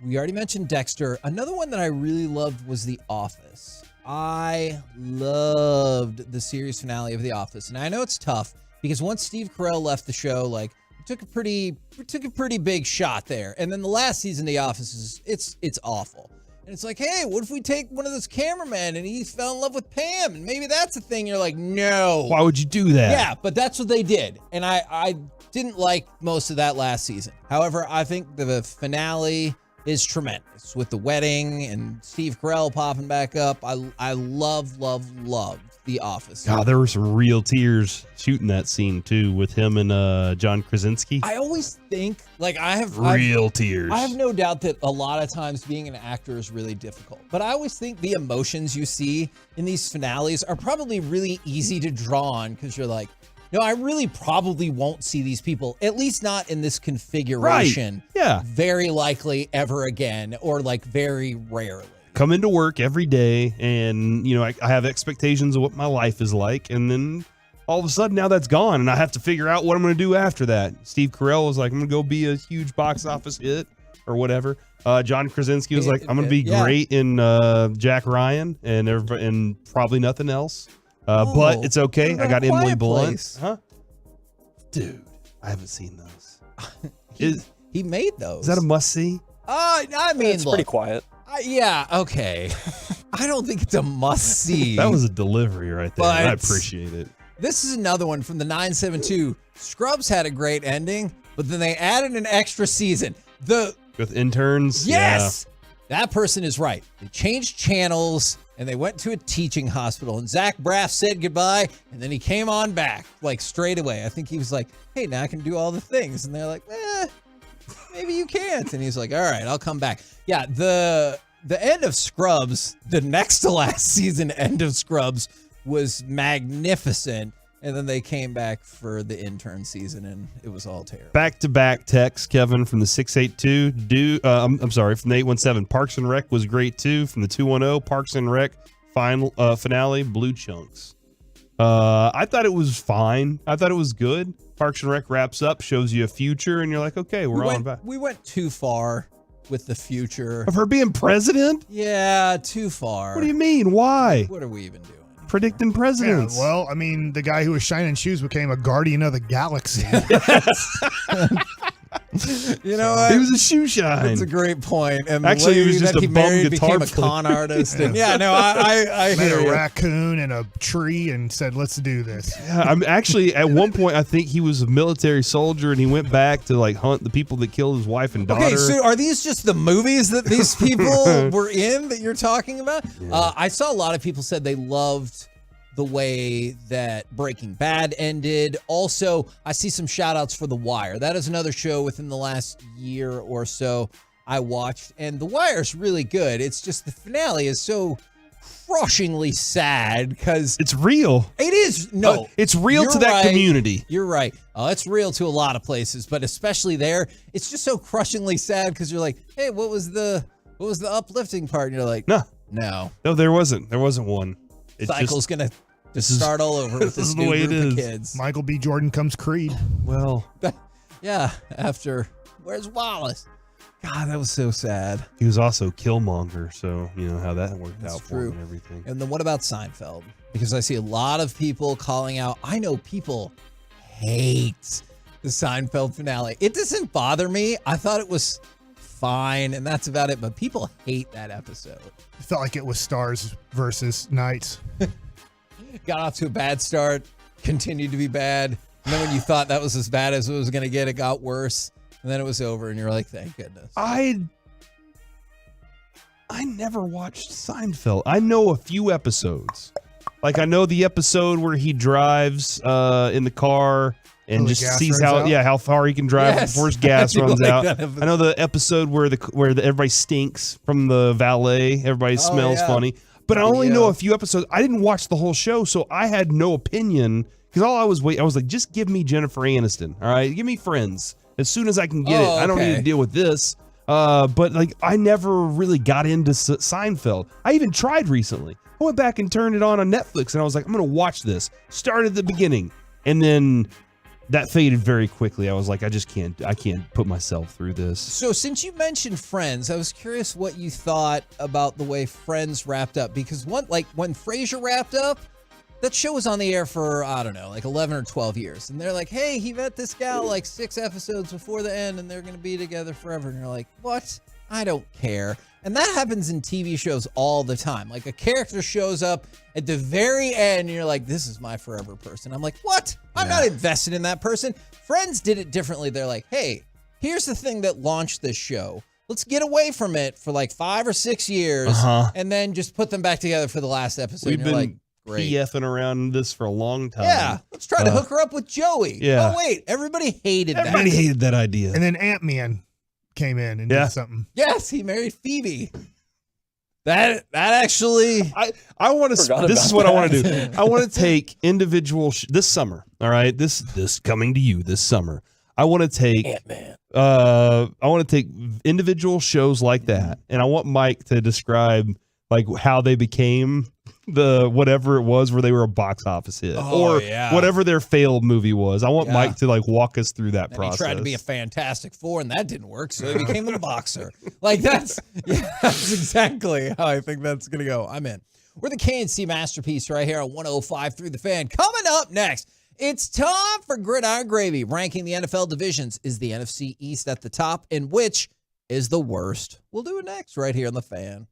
we already mentioned Dexter. Another one that I really loved was The Office. I loved the series finale of The Office, and I know it's tough because once Steve Carell left the show, like, took a pretty big shot there. And then the last season of The Office it's awful. And it's like, hey, what if we take one of those cameramen and he fell in love with Pam? And maybe that's a thing. You're like, no. Why would you do that? Yeah, but that's what they did. And I didn't like most of that last season. However, I think the finale is tremendous with the wedding and Steve Carell popping back up. I loved The Office. God, there were some real tears shooting that scene too with him and John Krasinski. I always think, like, real tears. I have no doubt that a lot of times being an actor is really difficult, but I always think the emotions you see in these finales are probably really easy to draw on, because you're like, no, I really probably won't see these people, at least not in this configuration. Right. Yeah. Very likely ever again, or like very rarely. Come into work every day, and I have expectations of what my life is like, and then all of a sudden now that's gone, and I have to figure out what I'm going to do after that. Steve Carell was like, I'm going to go be a huge box office hit or whatever. John Krasinski was like, I'm going to be great in Jack Ryan and probably nothing else. But it's okay. I got Emily Blunt. Huh? Dude, I haven't seen those. He made those. Is that a must-see? I mean, it's pretty quiet. Yeah, okay. I don't think it's a must-see. That was a delivery right there. I appreciate it. This is another one from the 972. Scrubs had a great ending, but then they added an extra season. With interns? Yes! Yeah. That person is right. They changed channels, and they went to a teaching hospital, and Zach Braff said goodbye, and then he came on back, like, straight away. I think he was like, hey, now I can do all the things. And they're like, maybe you can't. And he's like, all right, I'll come back. Yeah, the end of Scrubs, the next to last season end of Scrubs, was magnificent. And then they came back for the intern season, and it was all terrible. Back-to-back text, Kevin, from the 682. I'm sorry, from the 817. Parks and Rec was great, too. From the 210, Parks and Rec finale, Blue Chunks. I thought it was fine. I thought it was good. Parks and Rec wraps up, shows you a future, and you're like, okay, we're on back. We went too far with the future. Of her being president? Yeah, too far. What do you mean? Why? What are we even doing? Predicting presidents. Yeah, well, I mean, the guy who was shining shoes became a guardian of the galaxy. You know what? He was a shoe shine. That's a great point. And actually, he was just a bum guitar became a player. con artist. And I met hear a you. raccoon and a tree and said, let's do this. Yeah, I'm actually, at one point, I think he was a military soldier, and he went back to like hunt the people that killed his wife and daughter. Okay, so are these just the movies that these people were in that you're talking about? Yeah. I saw a lot of people said they loved the way that Breaking Bad ended. Also, I see some shout outs for The Wire. That is another show within the last year or so I watched, and The Wire's really good. It's just the finale is so crushingly sad because it's real. It is. No, it's real you're to that right. community. You're right. It's real to a lot of places, but especially there, it's just so crushingly sad because you're like, hey, what was the uplifting part? And you're like, no, there wasn't one. It's cycle's gonna this is- start all over with this this is new the way it group of is. kids. Michael B. Jordan comes Creed. Well, Yeah, after where's Wallace? God, that was so sad. he was also Killmonger, so you know how that worked That's out for true. him and everything. And then what about Seinfeld? Because I see a lot of people calling out. I know people hate the Seinfeld finale. It doesn't bother me. I thought it was fine, and that's about it. But people hate that episode. It felt like it was stars versus knights. Got off to a bad start, continued to be bad. And then when you thought that was as bad as it was going to get, it got worse. And then it was over, and you're like, thank goodness. I never watched Seinfeld. I know a few episodes. Like I know the episode where he drives in the car and the just gas sees runs out? how far he can drive Yes. before his gas I do runs like out. that episode. I know the episode where everybody stinks from the valet. Everybody smells yeah. funny. But I only know a few episodes. I didn't watch the whole show, so I had no opinion because all I was like, just give me Jennifer Aniston. All right, give me Friends as soon as I can get it. I don't need okay. to deal with this. But like, I never really got into Seinfeld. I even tried recently. I went back and turned it on Netflix, and I was like, I'm gonna watch this. Start at the beginning, and then that faded very quickly. I was like, I can't put myself through this. So since you mentioned Friends, I was curious what you thought about the way Friends wrapped up. Because when Frasier wrapped up, that show was on the air for, I don't know, like 11 or 12 years. And they're like, hey, he met this gal like 6 episodes before the end, and they're going to be together forever. And you're like, what? I don't care. And that happens in TV shows all the time. Like a character shows up at the very end, and you're like, this is my forever person. I'm like, what? I'm not invested in that person. Friends did it differently. They're like, hey, here's the thing that launched this show. Let's get away from it for like 5 or 6 years, and then just put them back together for the last episode. We've and you're been like, great. PFing around this for a long time. Yeah, let's try to hook her up with Joey. yeah. Oh, wait, everybody hated that. Everybody hated that idea. And then Ant-Man came in and did something. Yes, he married Phoebe. That actually, I want to. This is what I want to do. I want to take individual this summer. All right, this coming to you this summer. I want to take Ant-Man. I want to take individual shows like that, and I want Mike to describe like how they became the whatever it was where they were a box office hit or whatever their failed movie was. I want Mike to like walk us through that process. He tried to be a Fantastic Four, and that didn't work, so he became a boxer. Like that's exactly how I think that's gonna go. I'm in. We're the KNC Masterpiece right here on 105.3 The Fan. Coming up next, it's time for Gridiron Gravy. Ranking the NFL divisions. Is the NFC East at the top, and which is the worst? We'll do it next right here on The Fan.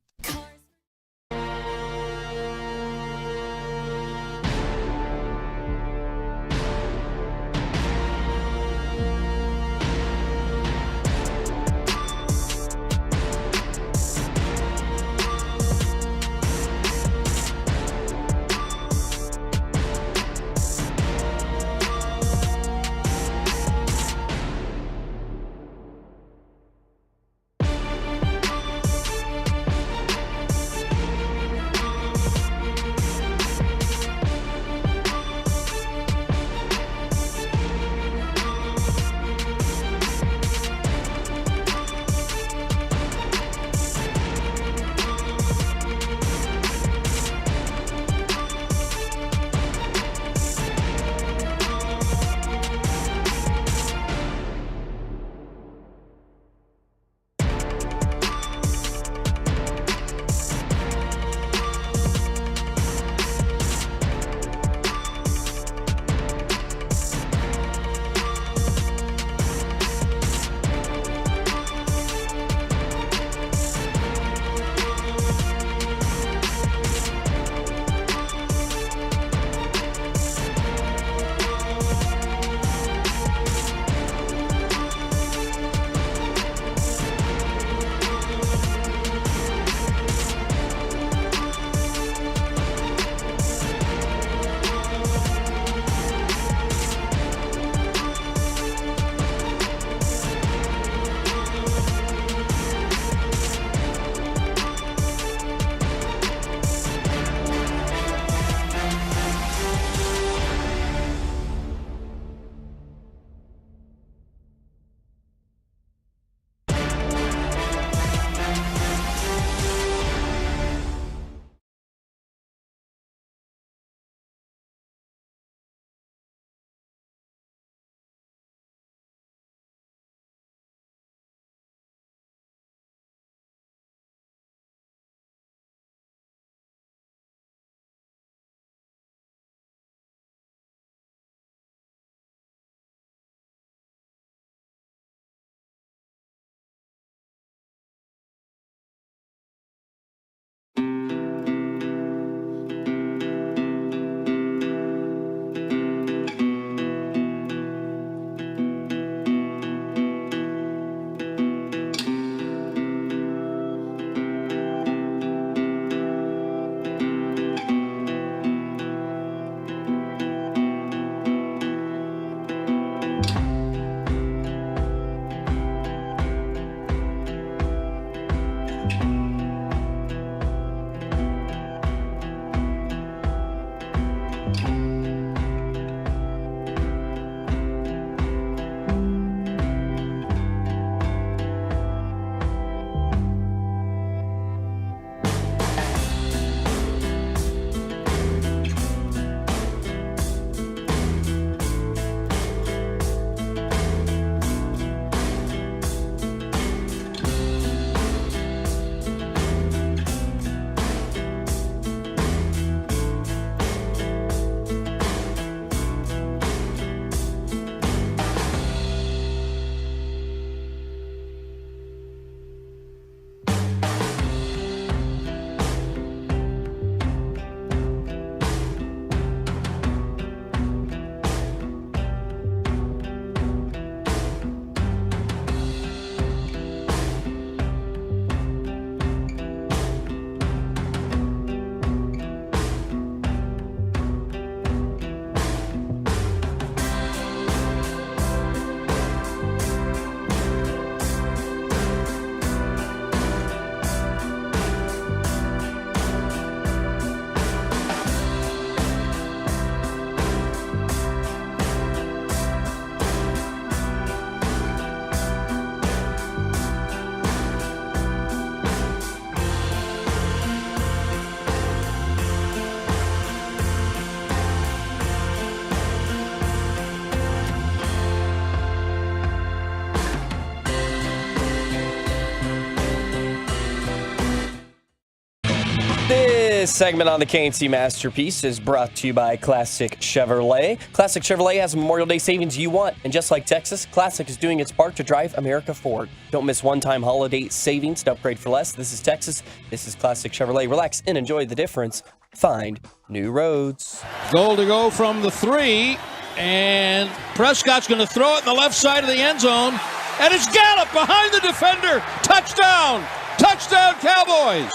This segment on the KNC Masterpiece is brought to you by Classic Chevrolet. Classic Chevrolet has Memorial Day savings you want, and just like Texas, Classic is doing its part to drive America forward. Don't miss one-time holiday savings to upgrade for less. This is Texas. This is Classic Chevrolet. Relax and enjoy the difference. Find new roads. Goal to go from the 3, and Prescott's going to throw it in the left side of the end zone, and it's Gallup behind the defender. Touchdown! Touchdown, Cowboys!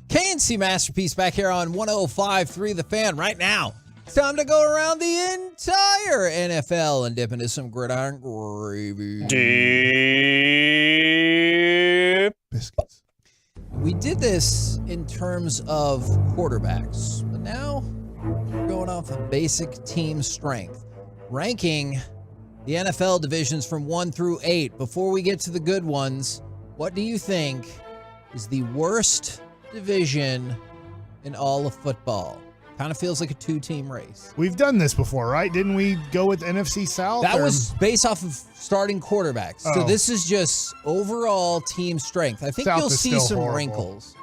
KNC Masterpiece back here on 105.3 The Fan right now. It's time to go around the entire NFL and dip into some gridiron gravy. Deep biscuits. We did this in terms of quarterbacks, but now we're going off of basic team strength. Ranking the NFL divisions from 1 through 8. Before we get to the good ones, what do you think is the worst division in all of football? Kind of feels like a 2-team race. We've done this before, right? Didn't we go with NFC South? That was based off of starting quarterbacks. So this is just overall team strength. I think South you'll is see still some horrible. wrinkles.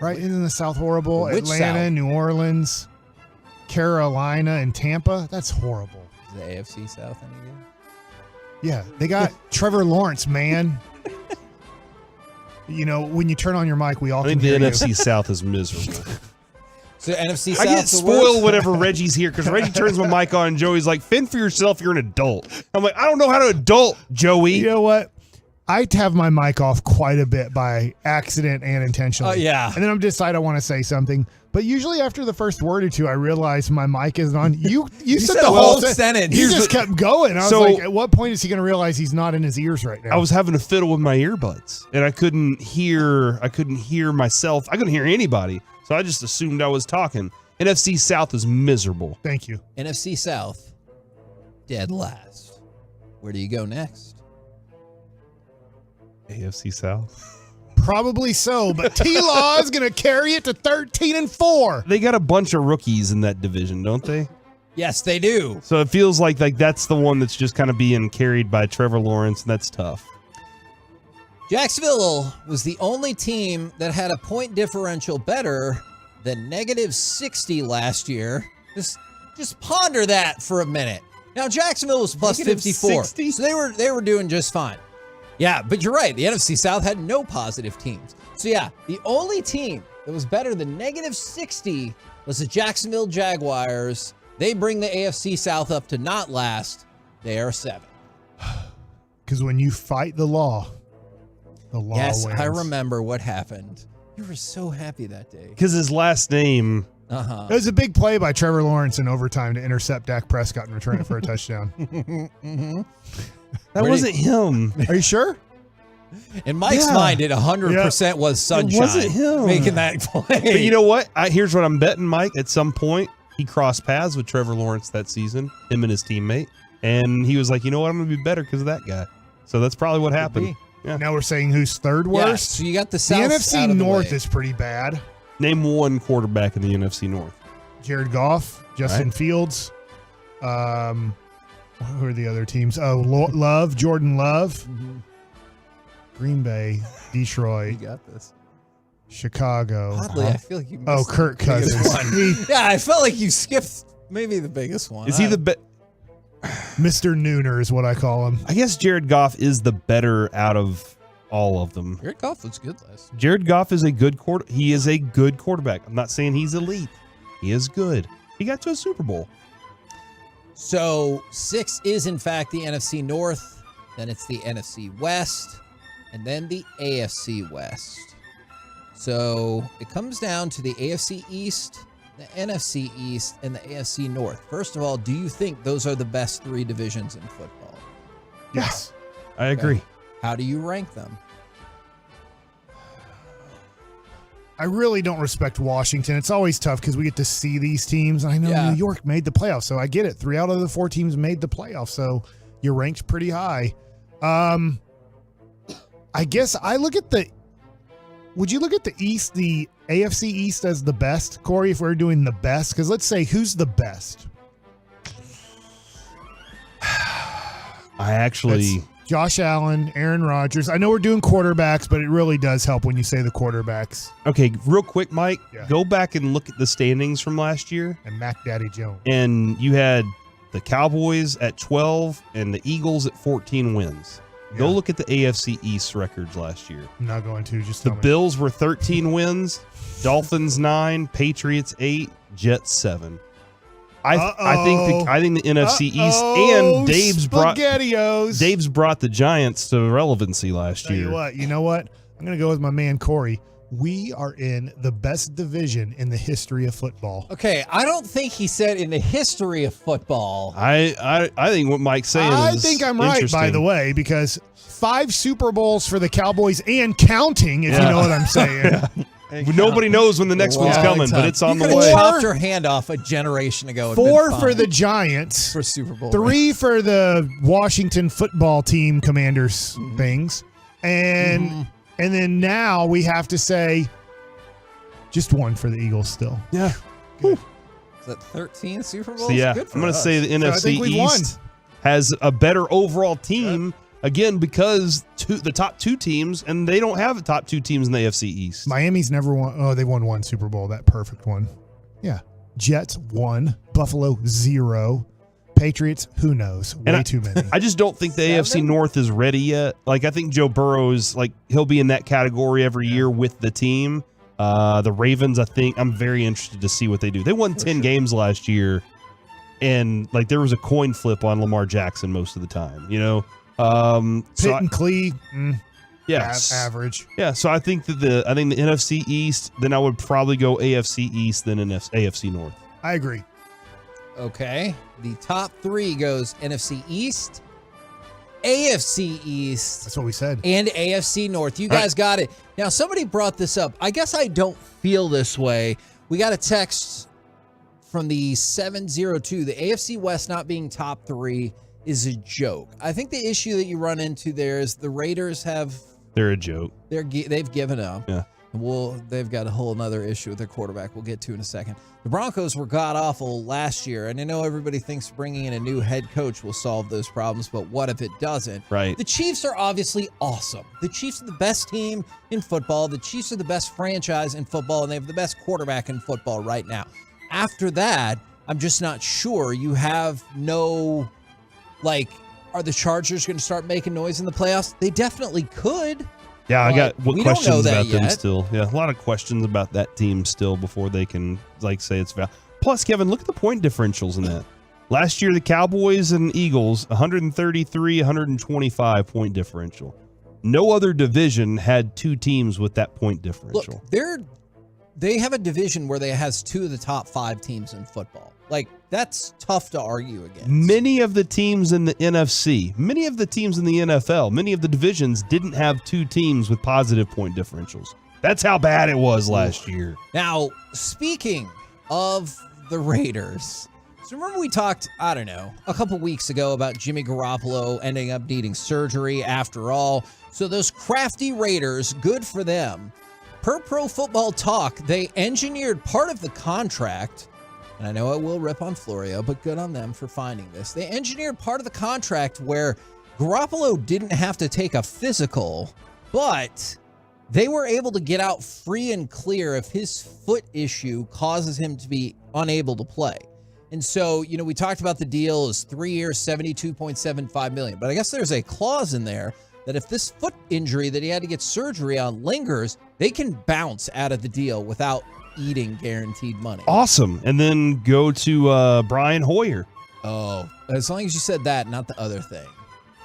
Right? Isn't the South horrible? Which Atlanta, South? New Orleans, Carolina, and Tampa. That's horrible. Is the AFC South any good? Yeah, they got Trevor Lawrence, man. You know, when you turn on your mic, we all I think can the hear NFC you. South is miserable. So NFC I South. get spoiled whenever Reggie's here because Reggie turns my mic on and Joey's like, fend for yourself, you're an adult. I'm like, I don't know how to adult, Joey. You know what? I have my mic off quite a bit by accident and intentionally. Oh, yeah. And then I'm decide I want to say something. But usually after the first word or two, I realize my mic isn't on. You said the whole sentence. You just kept going. I was like, at what point is he going to realize he's not in his ears right now? I was having a fiddle with my earbuds and I couldn't hear myself. I couldn't hear anybody. So I just assumed I was talking. NFC South is miserable. Thank you. NFC South, dead last. Where do you go next? AFC South. Probably so, but T-Law is going to carry it to 13-4. They got a bunch of rookies in that division, don't they? Yes, they do. So it feels like that's the one that's just kind of being carried by Trevor Lawrence, and that's tough. Jacksonville was the only team that had a point differential better than -60 last year. Just ponder that for a minute. Now Jacksonville was plus 54, so they were doing just fine. Yeah, but you're right. The NFC South had no positive teams. So yeah, the only team that was better than -60 was the Jacksonville Jaguars. They bring the AFC South up to not last. They are 7. Because when you fight the law Yes, wins. I remember what happened. You were so happy that day. Because his last name. It was a big play by Trevor Lawrence in overtime to intercept Dak Prescott and return it for a touchdown. That wasn't him. Are you sure? In Mike's mind, it 100% was Sunshine. It wasn't him. Making that play. But you know what? Here's what I'm betting, Mike. At some point, he crossed paths with Trevor Lawrence that season, him and his teammate. And he was like, you know what? I'm going to be better because of that guy. So that's probably what happened. Yeah. Now we're saying who's third worst? Yeah, so you got the South. The NFC out of the North way. is pretty bad. Name one quarterback in the NFC North. Jared Goff, Justin Right. Fields. Who are the other teams? Oh, Love, Jordan Love. Mm-hmm. Green Bay, Detroit. You got this. Chicago. Oddly, I feel like you missed Kirk the biggest Cousins. one. Yeah, I felt like you skipped maybe the biggest one. Is he the best? Mr. Nooner is what I call him. I guess Jared Goff is the better out of all of them. Jared Goff was good last. Jared Goff is a good He is a good quarterback. I'm not saying he's elite. He is good. He got to a Super Bowl. So 6 is in fact the NFC North, then it's the NFC West, and then the AFC West. So it comes down to the AFC East, the NFC East, and the AFC North. First of all, do you think those are the best 3 divisions in football? Yes. I agree. How do you rank them? I really don't respect Washington. It's always tough because we get to see these teams. I know New York made the playoffs, so I get it. 3 out of the 4 teams made the playoffs, so you're ranked pretty high. I guess I look at the. Would you look at the East, the AFC East, as the best, Corey? If we're doing the best, because let's say who's the best. I actually Josh Allen, Aaron Rodgers. I know we're doing quarterbacks, but it really does help when you say the quarterbacks. Okay, real quick, Mike. Go back and look at the standings from last year. And Mac Daddy Jones. And you had the Cowboys at 12 and the Eagles at 14 wins. Yeah. Go look at the AFC East records last year. I'm not going to. Just The tell me. Bills were 13 wins, Dolphins 9, Patriots 8, Jets 7. I think the NFC East and Dave's brought the Giants to relevancy last year. You know what? I'm going to go with my man Corey. We are in the best division in the history of football. Okay, I don't think he said in the history of football. I think what Mike's saying is I think I'm right, by the way, because 5 Super Bowls for the Cowboys and counting, if you know what I'm saying. Nobody knows when the next one's coming, but it's on the way. You chopped your hand off a generation ago. 4 for the Giants. For Super Bowl. 3 for the Washington football team Commanders things. And then now we have to say just 1 for the Eagles still. Yeah. Is that 13 Super Bowls? So yeah, Good for I'm going to us. say the NFC East has a better overall team, again, because the top 2 teams, and they don't have the top 2 teams in the AFC East. Miami's never won. Oh, they won 1 Super Bowl, that perfect one. Yeah. Jets 1, Buffalo 0, Patriots, who knows? Way too many. I just don't think the AFC North is ready yet. Like, I think Joe Burrow is, he'll be in that category every year with the team. The Ravens, I'm very interested to see what they do. They won 10 games last year, and, there was a coin flip on Lamar Jackson most of the time, Pitt and Clee, average. Yeah, so I think that the NFC East, then I would probably go AFC East, then AFC North. I agree. Okay. The top 3 goes NFC East, AFC East. That's what we said. And AFC North. You guys got it. Now, somebody brought this up. I guess I don't feel this way. We got a text from the 702. The AFC West not being top 3 is a joke. I think the issue that you run into there is the Raiders they're a joke. They've given up. Yeah. They've got a whole nother issue with their quarterback we'll get to in a second. The Broncos were god-awful last year, and I know everybody thinks bringing in a new head coach will solve those problems, but what if it doesn't? Right. The Chiefs are obviously awesome. The Chiefs are the best team in football. The Chiefs are the best franchise in football, and they have the best quarterback in football right now. After that, I'm just not sure. You have no, are the Chargers going to start making noise in the playoffs? They definitely could. Yeah, I got we don't know questions that about them yet. still. Yeah, a lot of questions about that team still before they can say it's valid. Plus, Kevin, look at the point differentials in that. Last year, the Cowboys and Eagles, 133, 125 point differential. No other division had 2 teams with that point differential. Look, they have a division where they has 2 of the top 5 teams in football. That's tough to argue against. Many of the teams in the NFC, many of the teams in the NFL, many of the divisions didn't have 2 teams with positive point differentials. That's how bad it was last year. Now, speaking of the Raiders, so remember we talked, a couple weeks ago about Jimmy Garoppolo ending up needing surgery after all. So those crafty Raiders, good for them. Per Pro Football Talk, they engineered part of the contract. And I know I will rip on Florio, but good on them for finding this. They engineered part of the contract where Garoppolo didn't have to take a physical, but they were able to get out free and clear if his foot issue causes him to be unable to play. And so, we talked about the deal is 3 years, $72.75 million. But I guess there's a clause in there that if this foot injury that he had to get surgery on lingers, they can bounce out of the deal without eating guaranteed money. Awesome. And then go to Brian Hoyer. Oh, as long as you said that, not the other thing.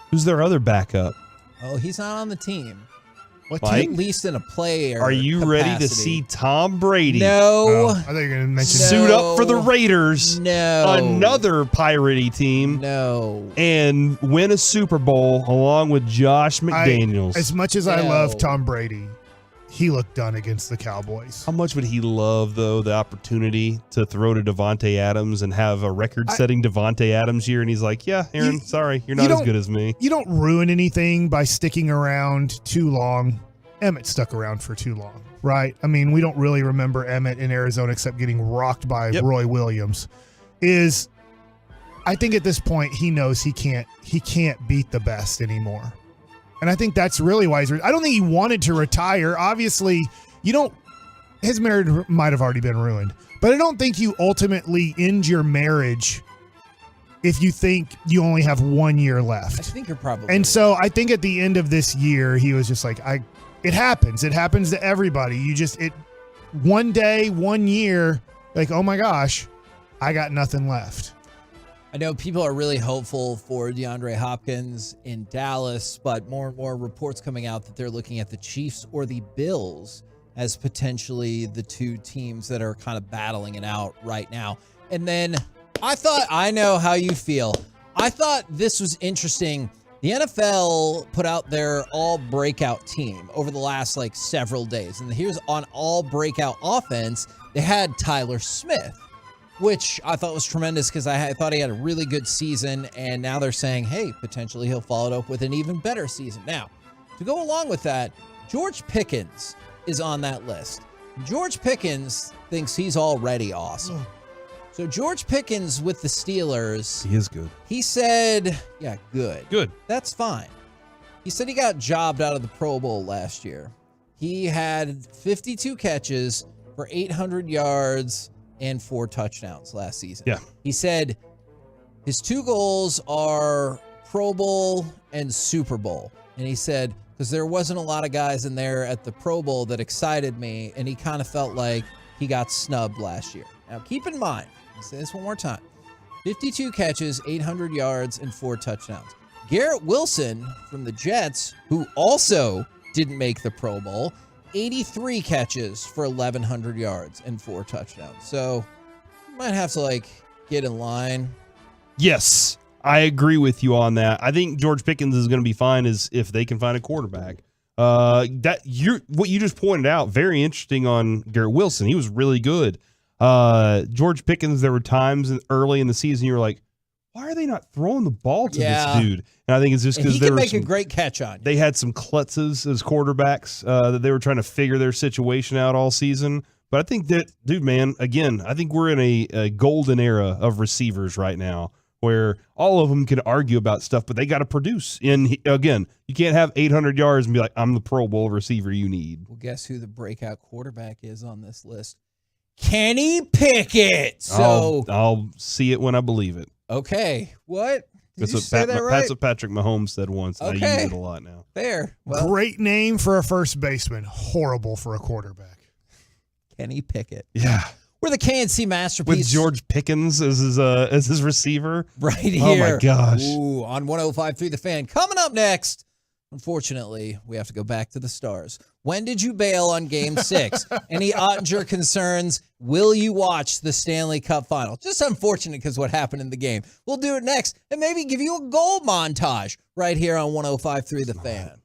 Who's their other backup? Oh, he's not on the team. What At least in a player Are you ready to see Tom Brady? No. I thought you were going to mention suit up for the Raiders. No. Another piratey team. No. And win a Super Bowl along with Josh McDaniels. As much as I love Tom Brady, he looked done against the Cowboys. How much would he love, though, the opportunity to throw to Devontae Adams and have a record-setting Devontae Adams year? And he's like, yeah, Aaron, sorry, you're not as good as me. You don't ruin anything by sticking around too long. Emmett stuck around for too long, right? I mean, we don't really remember Emmett in Arizona except getting rocked by Roy Williams. I think at this point he knows he can't beat the best anymore. And I think that's really why I don't think he wanted to retire. Obviously, his marriage might have already been ruined. But I don't think you ultimately end your marriage if you think you only have 1 year left. I think you're probably And so I think at the end of this year, he was just like, it happens. It happens to everybody. One day, 1 year, like, oh my gosh, I got nothing left. I know people are really hopeful for DeAndre Hopkins in Dallas, but more and more reports coming out that they're looking at the Chiefs or the Bills as potentially the two teams that are kind of battling it out right now. And then I know how you feel. I thought this was interesting. The NFL put out their all breakout team over the last several days. And here's on all breakout offense, they had Tyler Smith, which I thought was tremendous because I thought he had a really good season. And now they're saying, hey, potentially he'll follow it up with an even better season. Now, to go along with that, George Pickens is on that list. George Pickens thinks he's already awesome. So George Pickens with the Steelers. He is good. He said, yeah, good. Good. That's fine. He said he got jobbed out of the Pro Bowl last year. He had 52 catches for 800 yards and 4 touchdowns last season. Yeah. He said his 2 goals are Pro Bowl and Super Bowl. And he said, because there wasn't a lot of guys in there at the Pro Bowl that excited me, and he kind of felt like he got snubbed last year. Now, keep in mind, I'll say this one more time, 52 catches, 800 yards, and 4 touchdowns. Garrett Wilson from the Jets, who also didn't make the Pro Bowl, 83 catches for 1,100 yards and 4 touchdowns. So, you might have to, get in line. Yes. I agree with you on that. I think George Pickens is going to be fine if they can find a quarterback. What you just pointed out, very interesting on Garrett Wilson. He was really good. George Pickens, there were times early in the season you were like, why are they not throwing the ball to this dude? And I think it's just because he can make a great catch on you. They had some klutzes as quarterbacks that they were trying to figure their situation out all season. But I think that, dude, man, again, I think we're in a golden era of receivers right now, where all of them can argue about stuff, but they got to produce. And again, you can't have 800 yards and be like, I'm the Pro Bowl receiver you need. Well, guess who the breakout quarterback is on this list? Kenny Pickett. So I'll see it when I believe it. Okay. What? Did That's you say that right? That's what Patrick Mahomes said once. And Okay. I use it a lot now. Fair. Well, Great name for a first baseman. Horrible for a quarterback. Kenny Pickett. Yeah. We're the KNC masterpiece. With George Pickens as his receiver. Right here. Oh, my gosh. Ooh, on 105.3 The Fan. Coming up next, unfortunately, we have to go back to the stars. When did you bail on Game 6? Any Ottinger concerns? Will you watch the Stanley Cup Final? Just unfortunate because what happened in the game. We'll do it next and maybe give you a goal montage right here on 105.3 The Fan.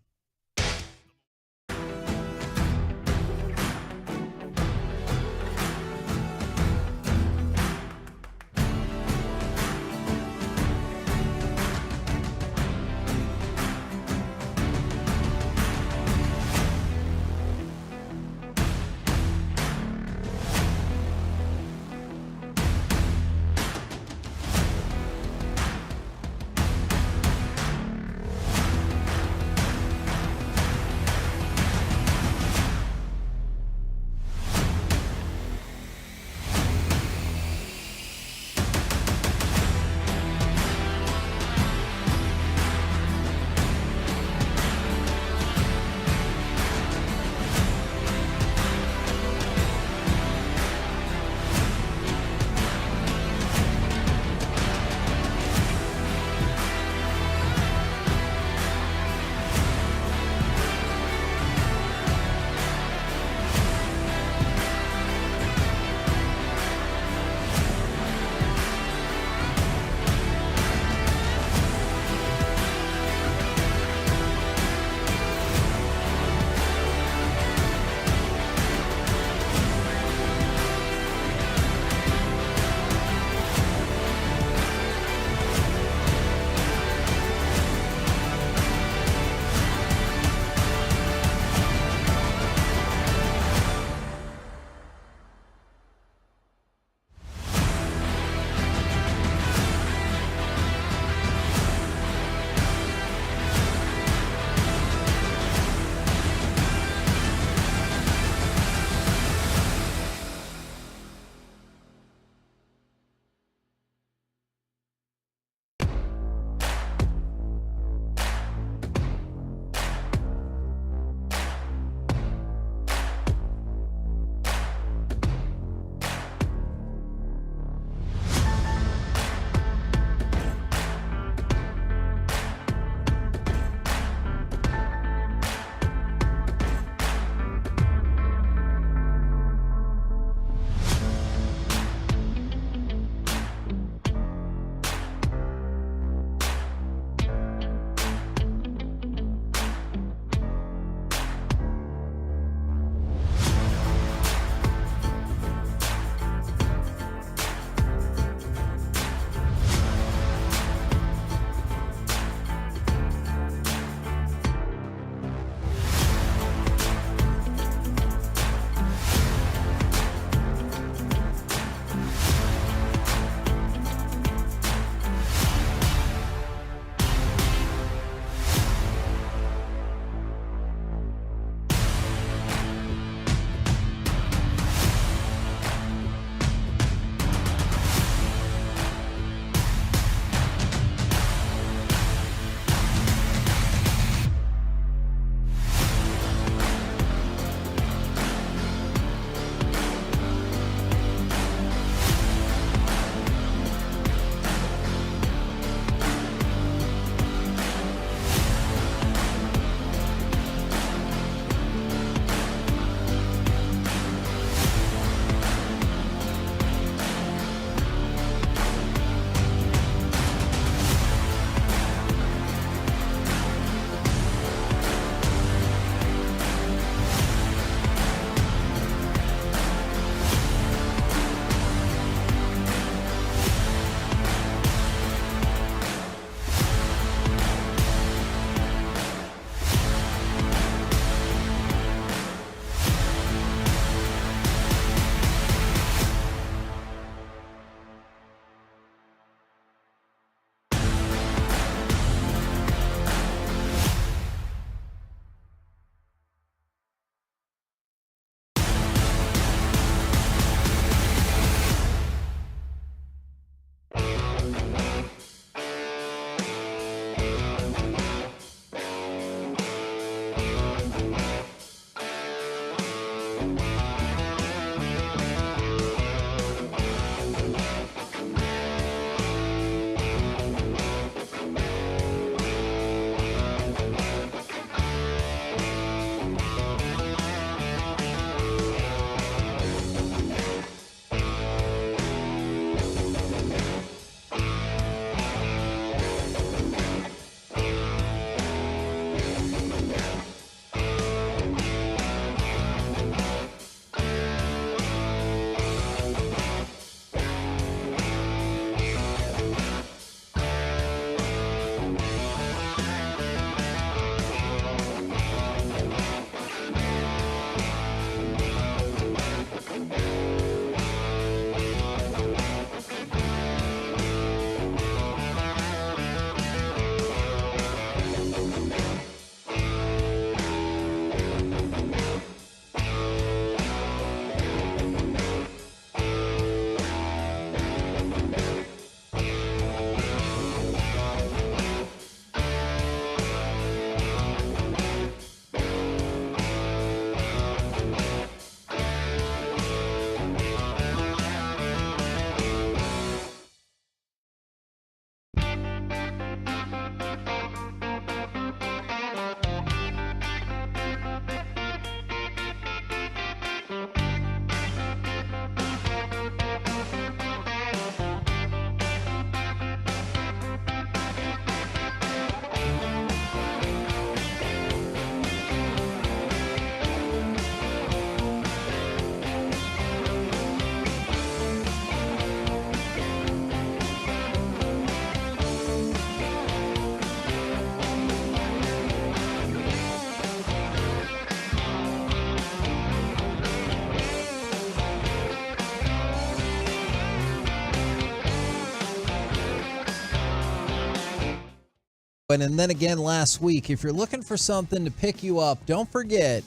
And then again last week. If you're looking for something to pick you up, don't forget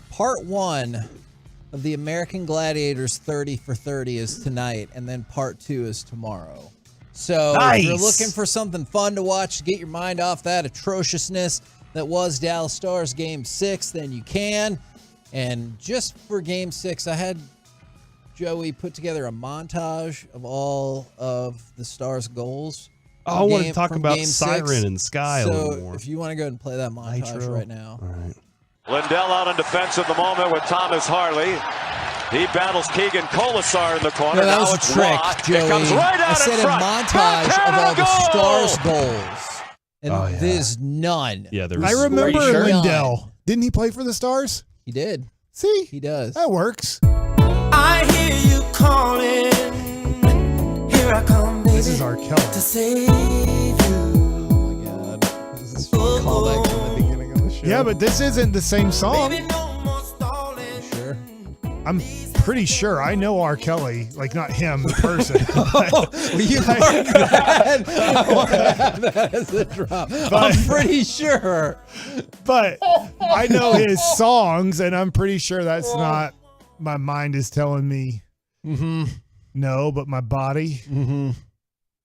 part 1 of the American Gladiators 30 for 30 is tonight, and then part 2 is tomorrow. So if you're looking for something fun to watch to get your mind off that atrociousness that was Dallas Stars Game 6, then you can. And just for Game 6, I had Joey put together a montage of all of the Stars' goals. I want to talk about Siren and Sky a little more. If you want to go ahead and play that montage right now. All right. Lindell out on defense at the moment with Thomas Harley. He battles Keegan Colasar in the corner. No, that was now a it's trick, Watt. Joey. It comes right out I said in a front. montage of all the Goal! Stars' goals. And there's none. Yeah, there I was. remember Sure? Lindell. Didn't he play for the Stars? He did. See? He does. That works. I hear you calling. Here I come, baby. This is R. Kelly. To save you. Oh my God. This is a callback from the beginning of the show. Yeah, but this isn't the same song. Baby, no more stalling. You sure? I'm pretty sure I know R. Kelly, like not him, the person. You are glad. I want to have that as a drop. I'm pretty sure. But I know his songs, and I'm pretty sure that's not. My mind is telling me no, but my body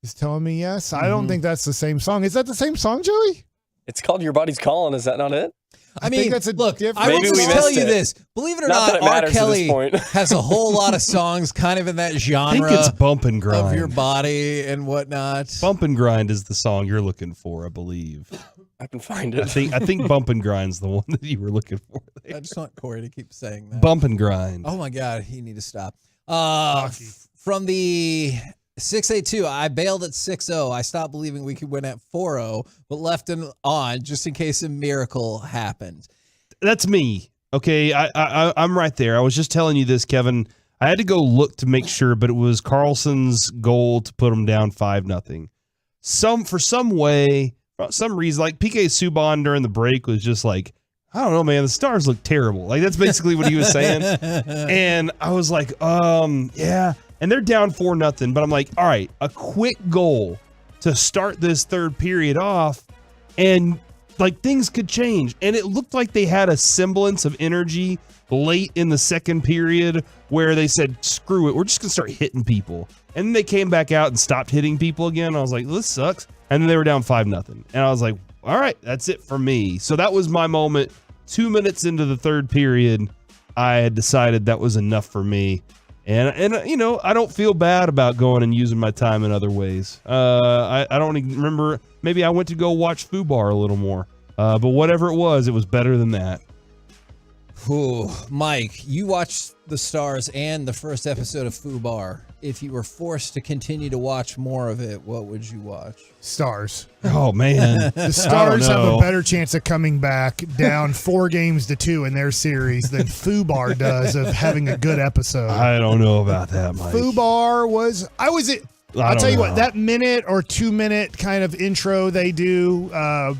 is telling me yes. I don't think that's the same song. Is that the same song, Joey? It's called Your Body's Calling. Is that not it? I mean, think that's a look, different. I will Maybe we just tell missed you it. this. Believe it or Not that not, it R. matters at this Kelly point. has a whole lot of songs kind of in that I genre think it's Bump and Grind. of your body and whatnot. Bump and Grind is the song you're looking for, I believe. I can find it. I think Bump and Grind's the one that you were looking for. I just want Corey to keep saying that. Bump and Grind. Oh my God, you need to stop. From the 682, I bailed at 6-0. I stopped believing we could win at 4-0, but left it on just in case a miracle happened. That's me. Okay, I'm right there. I was just telling you this, Kevin. I had to go look to make sure, but it was Carlson's goal to put them down 5-0. For some reason, like PK Subban during the break was just like, I don't know, man, the Stars look terrible. Like that's basically what he was saying. And I was like, yeah. And they're down 4-0, but I'm like, all right, a quick goal to start this third period off, and like things could change. And it looked like they had a semblance of energy late in the second period where they said, screw it, we're just gonna start hitting people. And then they came back out and stopped hitting people again. I was like, this sucks. And then they were down 5-0. And I was like, all right, that's it for me. So that was my moment. 2 minutes into the third period, I had decided that was enough for me. And you know, I don't feel bad about going and using my time in other ways. I don't even remember. Maybe I went to go watch FUBAR a little more. But whatever it was better than that. Ooh, Mike, you watched the Stars and the first episode of FUBAR. If you were forced to continue to watch more of it, what would you watch? Stars. Oh, man. The Stars have a better chance of coming back down 4-2 in their series than FUBAR does of having a good episode. I don't know about that, Mike. FUBAR was... I'll tell you what, that minute or 2 minute kind of intro they do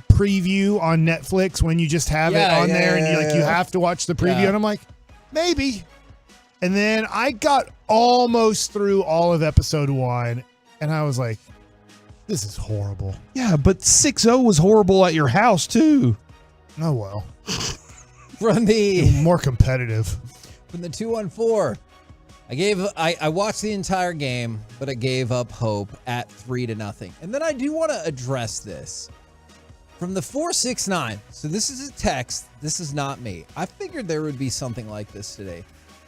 preview on Netflix when you just have it on there and you have to watch the preview. And I'm like, maybe. And then I got almost through all of episode 1 and I was like, this is horrible. Yeah, but 6-0 was horrible at your house too. Oh, well. From the... More competitive. From the 214. I watched the entire game, but I gave up hope at 3-0. And then I do want to address this. From the 469, so this is a text, this is not me. I figured there would be something like this today.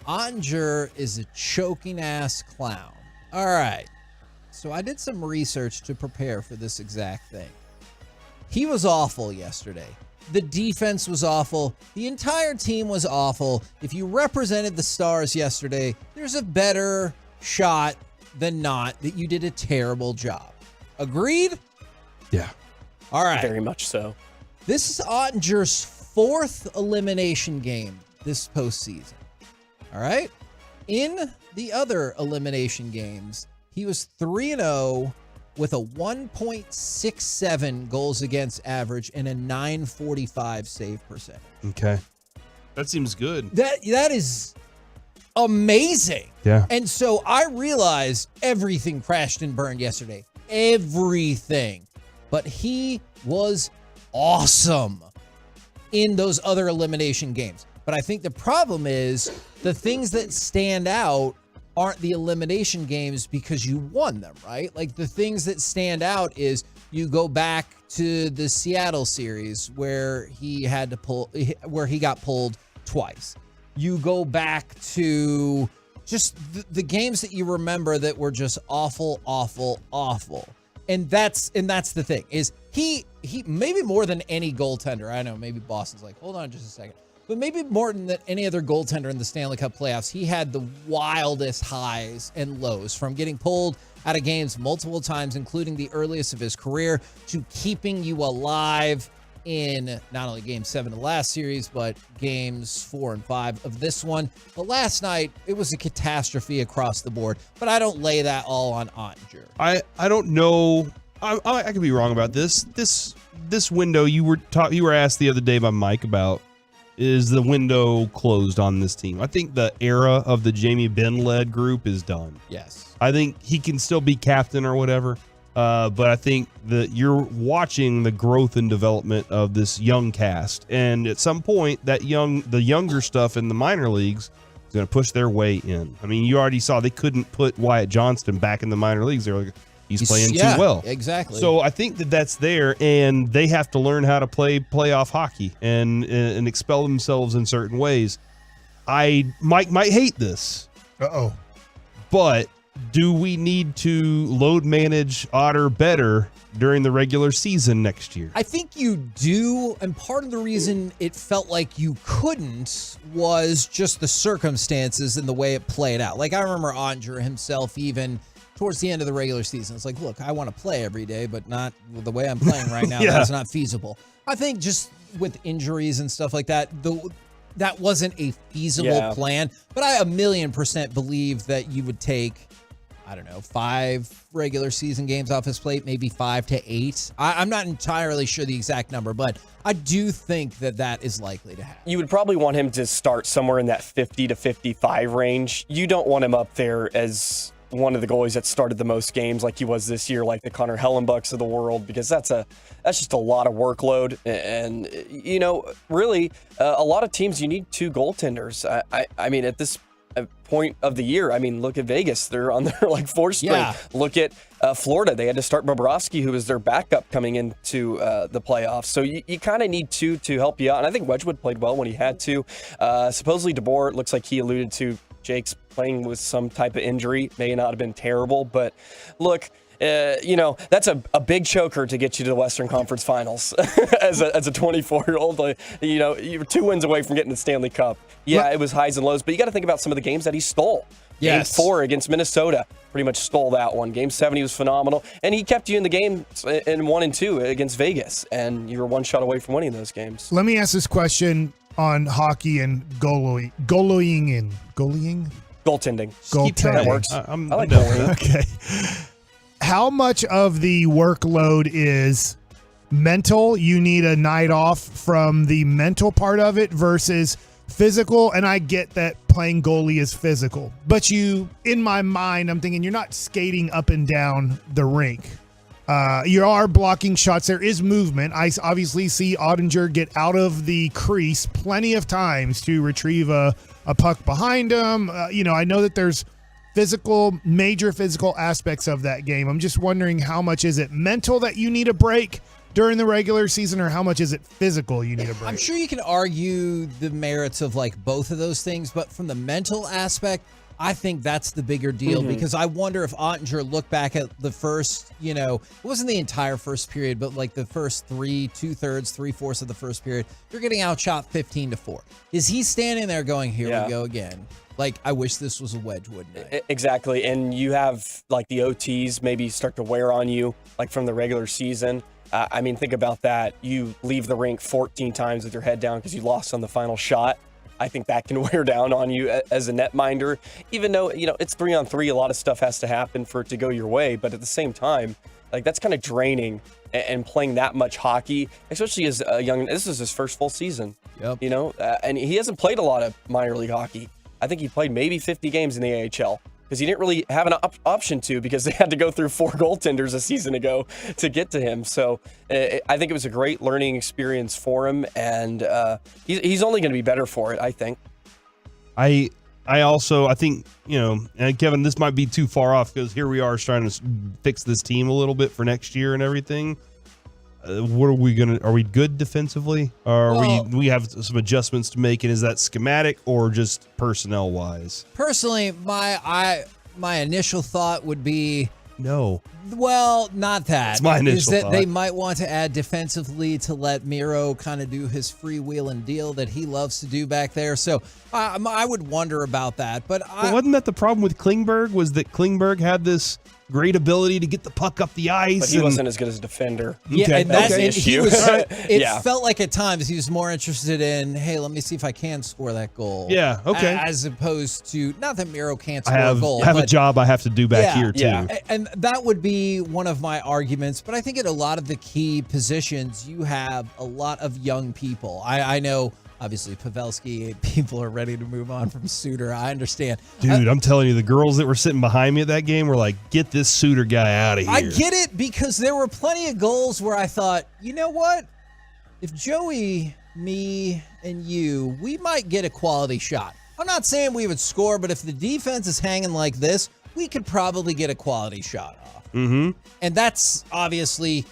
Ottinger is a choking ass clown. All right. So I did some research to prepare for this exact thing. He was awful yesterday. The defense was awful. The entire team was awful. If you represented the Stars yesterday, there's a better shot than not that you did a terrible job. Agreed? Yeah. All right. Very much so. This is Ottinger's 4th elimination game this postseason. All right? In the other elimination games, he was 3-0 with a 1.67 goals against average and a 945 save percentage. Okay. That seems good. That is amazing. Yeah. And so I realized everything crashed and burned yesterday. Everything. but he was awesome in those other elimination games. But I think the problem is the things that stand out aren't the elimination games because you won them, right? Like the things that stand out is you go back to the Seattle series where he got pulled twice. You go back to just the games that you remember that were just awful. And that's the thing is he maybe more than any goaltender. I know maybe Boston's like, hold on just a second. But maybe more than any other goaltender in the Stanley Cup playoffs, he had the wildest highs and lows from getting pulled out of games multiple times, including the earliest of his career, to keeping you alive in not only Game 7 of the last series, but Games 4 and 5 of this one. But last night, it was a catastrophe across the board. But I don't lay that all on Ottinger. I don't know. I could be wrong about this. This window you were asked the other day by Mike about, is the window closed on this team? I think the era of the Jamie Benn-led group is done. Yes. I think he can still be captain or whatever, but I think that you're watching the growth and development of this young cast, and at some point, the younger stuff in the minor leagues is going to push their way in. I mean, you already saw they couldn't put Wyatt Johnston back in the minor leagues. They were like, he's playing too well. Exactly. So I think that's there, and they have to learn how to play playoff hockey and expel themselves in certain ways. Mike might hate this. But do we need to load manage Otter better during the regular season next year? I think you do, and part of the reason it felt like you couldn't was just the circumstances and the way it played out. Like I remember Ottinger himself even towards the end of the regular season, it's like, look, I want to play every day, but not the way I'm playing right now. That's not feasible. I think just with injuries and stuff like that, that wasn't a feasible plan. But I 1,000,000% believe that you would take, I don't know, 5 regular season games off his plate, maybe 5 to 8. I'm not entirely sure the exact number, but I do think that is likely to happen. You would probably want him to start somewhere in that 50 to 55 range. You don't want him up there as one of the goalies that started the most games like he was this year, like the Connor Hellenbucks of the world, because that's just a lot of workload. And, you know, really, a lot of teams, you need 2 goaltenders. I mean, at this point of the year, I mean, look at Vegas. They're on their, 4th string. Yeah. Look at Florida. They had to start Bobrovsky, who was their backup coming into the playoffs. So you kind of need 2 to help you out. And I think Wedgwood played well when he had to. Supposedly DeBoer, looks like he alluded to Jake's playing with some type of injury. May not have been terrible, but look, you know, that's a big choker to get you to the Western Conference Finals as a 24-year-old. You know, you were 2 wins away from getting the Stanley Cup. Yeah, it was highs and lows, but you got to think about some of the games that he stole. Yes. Game 4 against Minnesota, pretty much stole that one. Game 7, he was phenomenal, and he kept you in the game in 1 and 2 against Vegas, and you were 1 shot away from winning those games. Let me ask this question on hockey and goaltending. That works. I like goaltending. Okay. How much of the workload is mental? You need a night off from the mental part of it versus physical. And I get that playing goalie is physical, but in my mind, I'm thinking you're not skating up and down the rink. You are blocking shots. There is movement. I obviously see Ottinger get out of the crease plenty of times to retrieve a puck behind him. I know that there's major physical aspects of that game. I'm just wondering, how much is it mental that you need a break during the regular season, or how much is it physical you need a break? I'm sure you can argue the merits of both of those things, but from the mental aspect, I think that's the bigger deal, because I wonder if Ottinger looked back at the first, it wasn't the entire first period, but the first 3/4 of the first period, you're getting outshot 15-4. Is he standing there going, here we go again? I wish this was a Wedgwood night. Exactly. And you have the OTs maybe start to wear on you, from the regular season. I mean, think about that. You leave the rink 14 times with your head down because you lost on the final shot. I think that can wear down on you as a netminder, even though, it's 3-on-3. A lot of stuff has to happen for it to go your way. But at the same time, that's kind of draining, and playing that much hockey, especially as a young, this is his first full season, and he hasn't played a lot of minor league hockey. I think he played maybe 50 games in the AHL. because he didn't really have an option to, because they had to go through 4 goaltenders a season ago to get to him. So I think it was a great learning experience for him, and he's only going to be better for it, I think. I think, and Kevin, this might be too far off because here we are trying to fix this team a little bit for next year and everything. What are we good defensively? Or we have some adjustments to make? And is that schematic or just personnel wise? Personally, my initial thought would be no. Well, not that. It's my initial is that thought. They might want to add defensively to let Miro kind of do his freewheeling deal that he loves to do back there. So I would wonder about that. But wasn't that the problem with Klingberg? Was that Klingberg had this great ability to get the puck up the ice? But he wasn't as good as a defender. Yeah, and that's the issue. It felt like at times he was more interested in, hey, let me see if I can score that goal. Yeah, okay. As opposed to, not that Miro can't score a goal. I have a job I have to do back here, too. Yeah, and that would be one of my arguments. But I think at a lot of the key positions, you have a lot of young people. I know, obviously, Pavelski, people are ready to move on from Suter. I understand. Dude, I'm telling you, the girls that were sitting behind me at that game were like, get this Suter guy out of here. I get it, because there were plenty of goals where I thought, you know what? If Joey, me, and you, we might get a quality shot. I'm not saying we would score, but if the defense is hanging like this, we could probably get a quality shot off. Mm-hmm. And that's obviously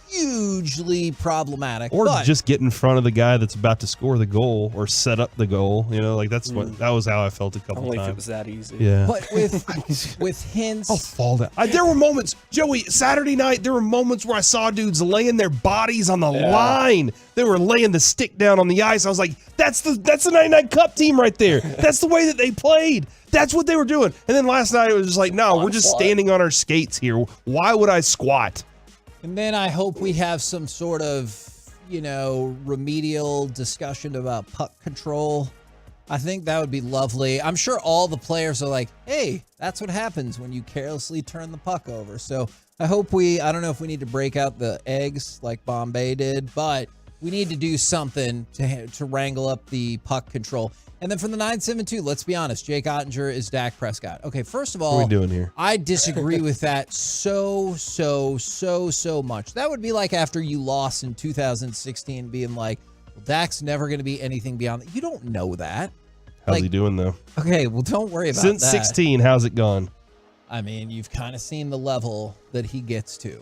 hugely problematic. Or but just get in front of the guy that's about to score the goal or set up the goal. That was how I felt a couple Only times. if it was that easy. Yeah. But with hints. I'll fall down. There were moments, Joey, Saturday night, there were moments where I saw dudes laying their bodies on the line. They were laying the stick down on the ice. I was like, that's the 99 Cup team right there. That's the way that they played. That's what they were doing. And then last night it was just like, no, we're just standing on our skates here. Why would I squat? And then I hope we have some sort of, remedial discussion about puck control. I think that would be lovely. I'm sure all the players are like, hey, that's what happens when you carelessly turn the puck over. So I hope I don't know if we need to break out the eggs like Bombay did, but we need to do something to wrangle up the puck control. And then from the 972, let's be honest, Jake Ottinger is Dak Prescott. Okay, first of all, what are we doing here? I disagree with that so much. That would be like after you lost in 2016 being like, well, Dak's never going to be anything beyond that. You don't know that. How's he doing, though? Okay, well, don't worry about Since that. 16, how's it gone? I mean, you've kind of seen the level that he gets to.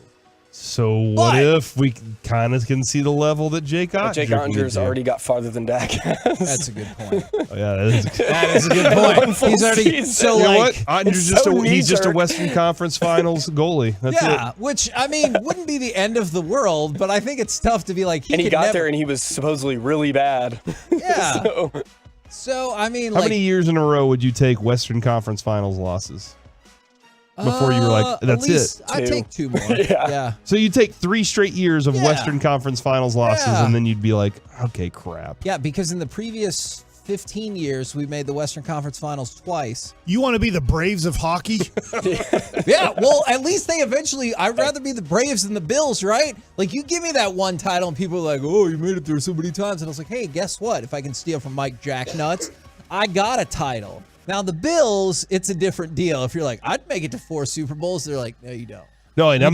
So what if we kind of can see the level that Jake Ottinger Jake Ottinger's already got farther than Dak has. That's a good point. Oh, yeah, that is a good point. He's already so you know what? Ottinger's he's just a Western Conference Finals goalie. That's it. Which I mean wouldn't be the end of the world, but I think it's tough to be like. He got there and he was supposedly really bad. Yeah. So I mean, how many years in a row would you take Western Conference Finals losses? Before you were like, that's it. I'd take 2 more. Yeah. So you take 3 straight years of Western Conference Finals losses, and then you'd be like, okay, crap. Yeah, because in the previous 15 years, we made the Western Conference Finals twice. You want to be the Braves of hockey? Yeah, well, at least they eventually, I'd rather be the Braves than the Bills, right? Like, you give me that one title, and people are like, oh, you made it there so many times. And I was like, hey, guess what? If I can steal from Mike Jacknuts, I got a title. Now, the Bills, it's a different deal. If you're like, I'd make it to 4 Super Bowls, they're like, no, you don't. No, and I'm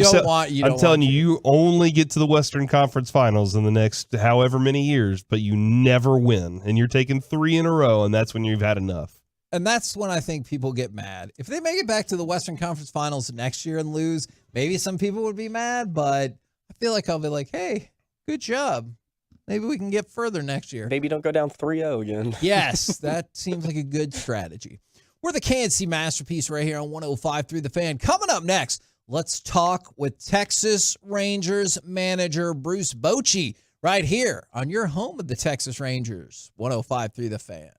telling you, you only get to the Western Conference Finals in the next however many years, but you never win. And you're taking 3 in a row, and that's when you've had enough. And that's when I think people get mad. If they make it back to the Western Conference Finals next year and lose, maybe some people would be mad, but I feel like I'll be like, hey, good job. Maybe we can get further next year. Maybe don't go down 3-0 again. Yes, that seems like a good strategy. We're the KNC Masterpiece right here on 105.3 The Fan. Coming up next, let's talk with Texas Rangers manager Bruce Bochy right here on your home of the Texas Rangers, 105.3 The Fan.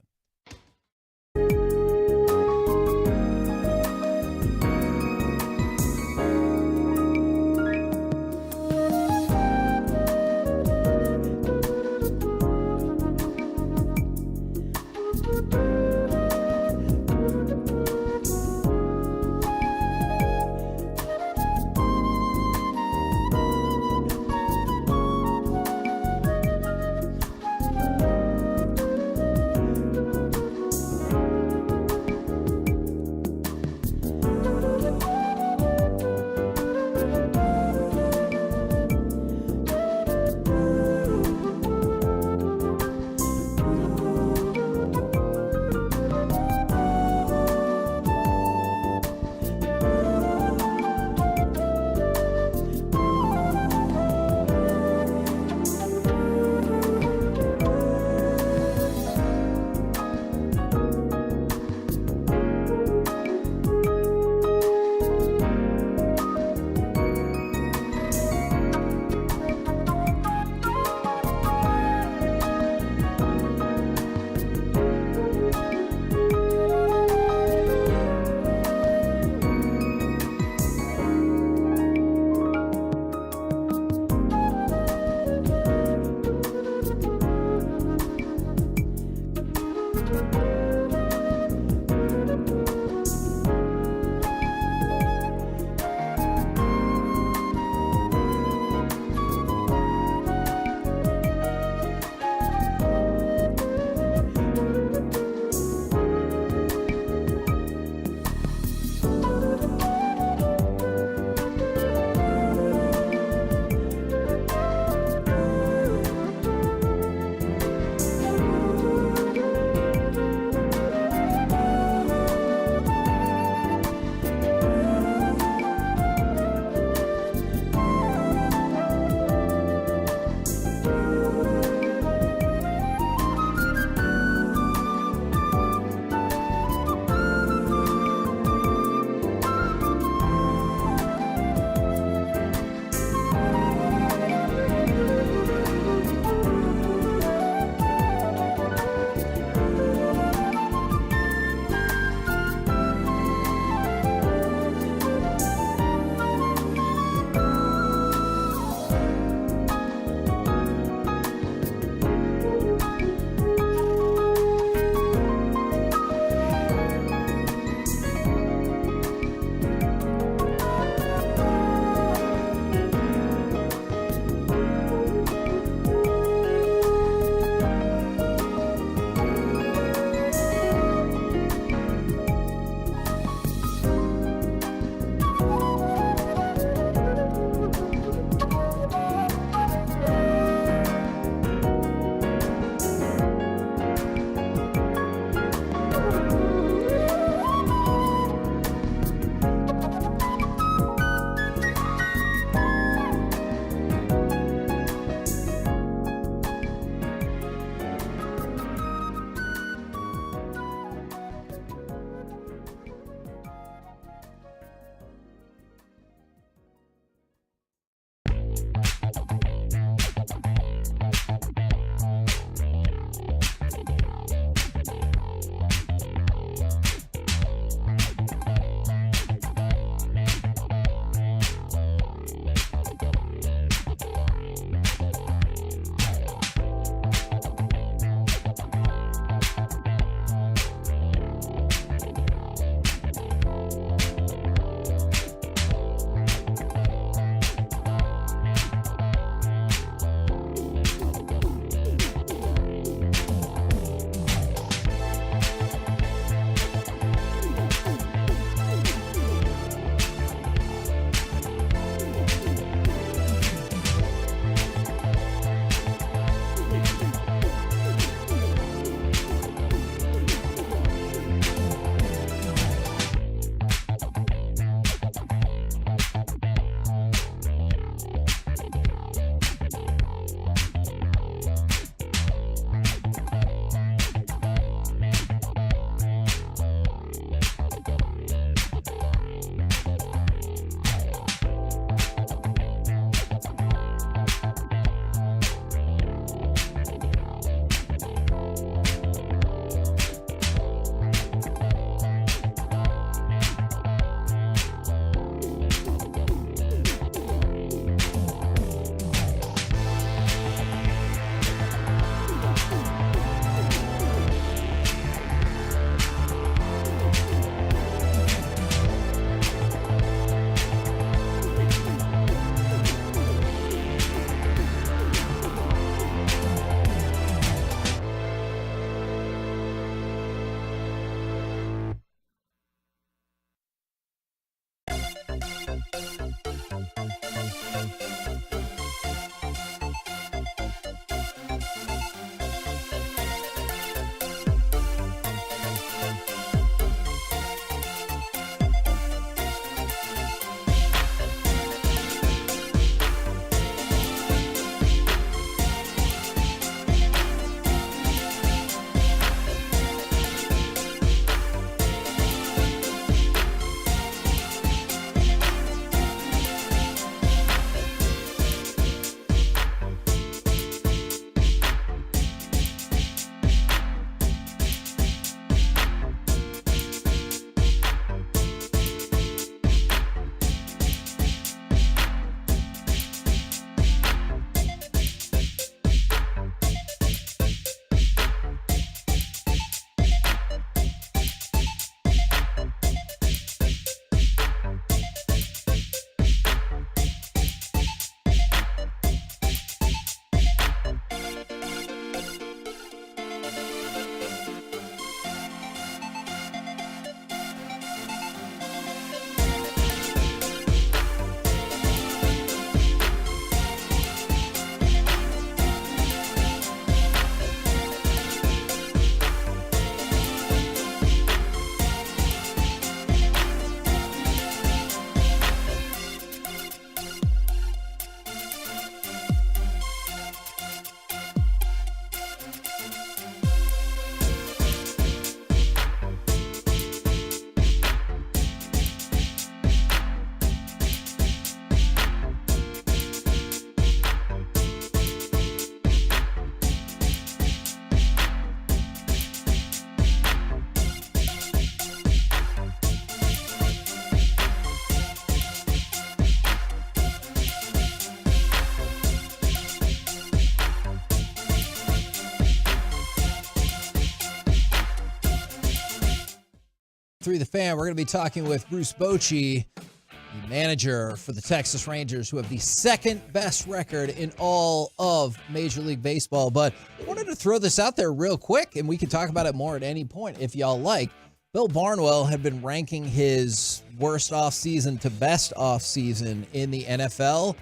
Through the Fan, we're going to be talking with Bruce Bochy, the manager for the Texas Rangers, who have the second best record in all of Major League Baseball. But I wanted to throw this out there real quick, and we can talk about it more at any point if y'all like. Bill Barnwell had been ranking his worst offseason to best offseason in the NFL.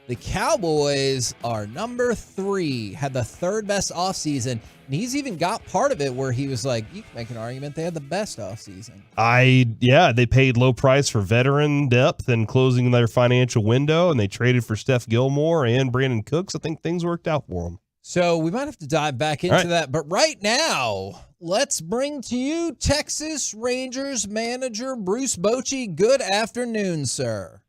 The Cowboys are number 3, had the third best offseason, and he's even got part of it where he was like, you can make an argument they had the best offseason. They paid low price for veteran depth and closing their financial window, and they traded for Steph Gilmore and Brandon Cooks. I think things worked out for them. So we might have to dive back into that. But right now, let's bring to you Texas Rangers manager Bruce Bochy. Good afternoon, sir.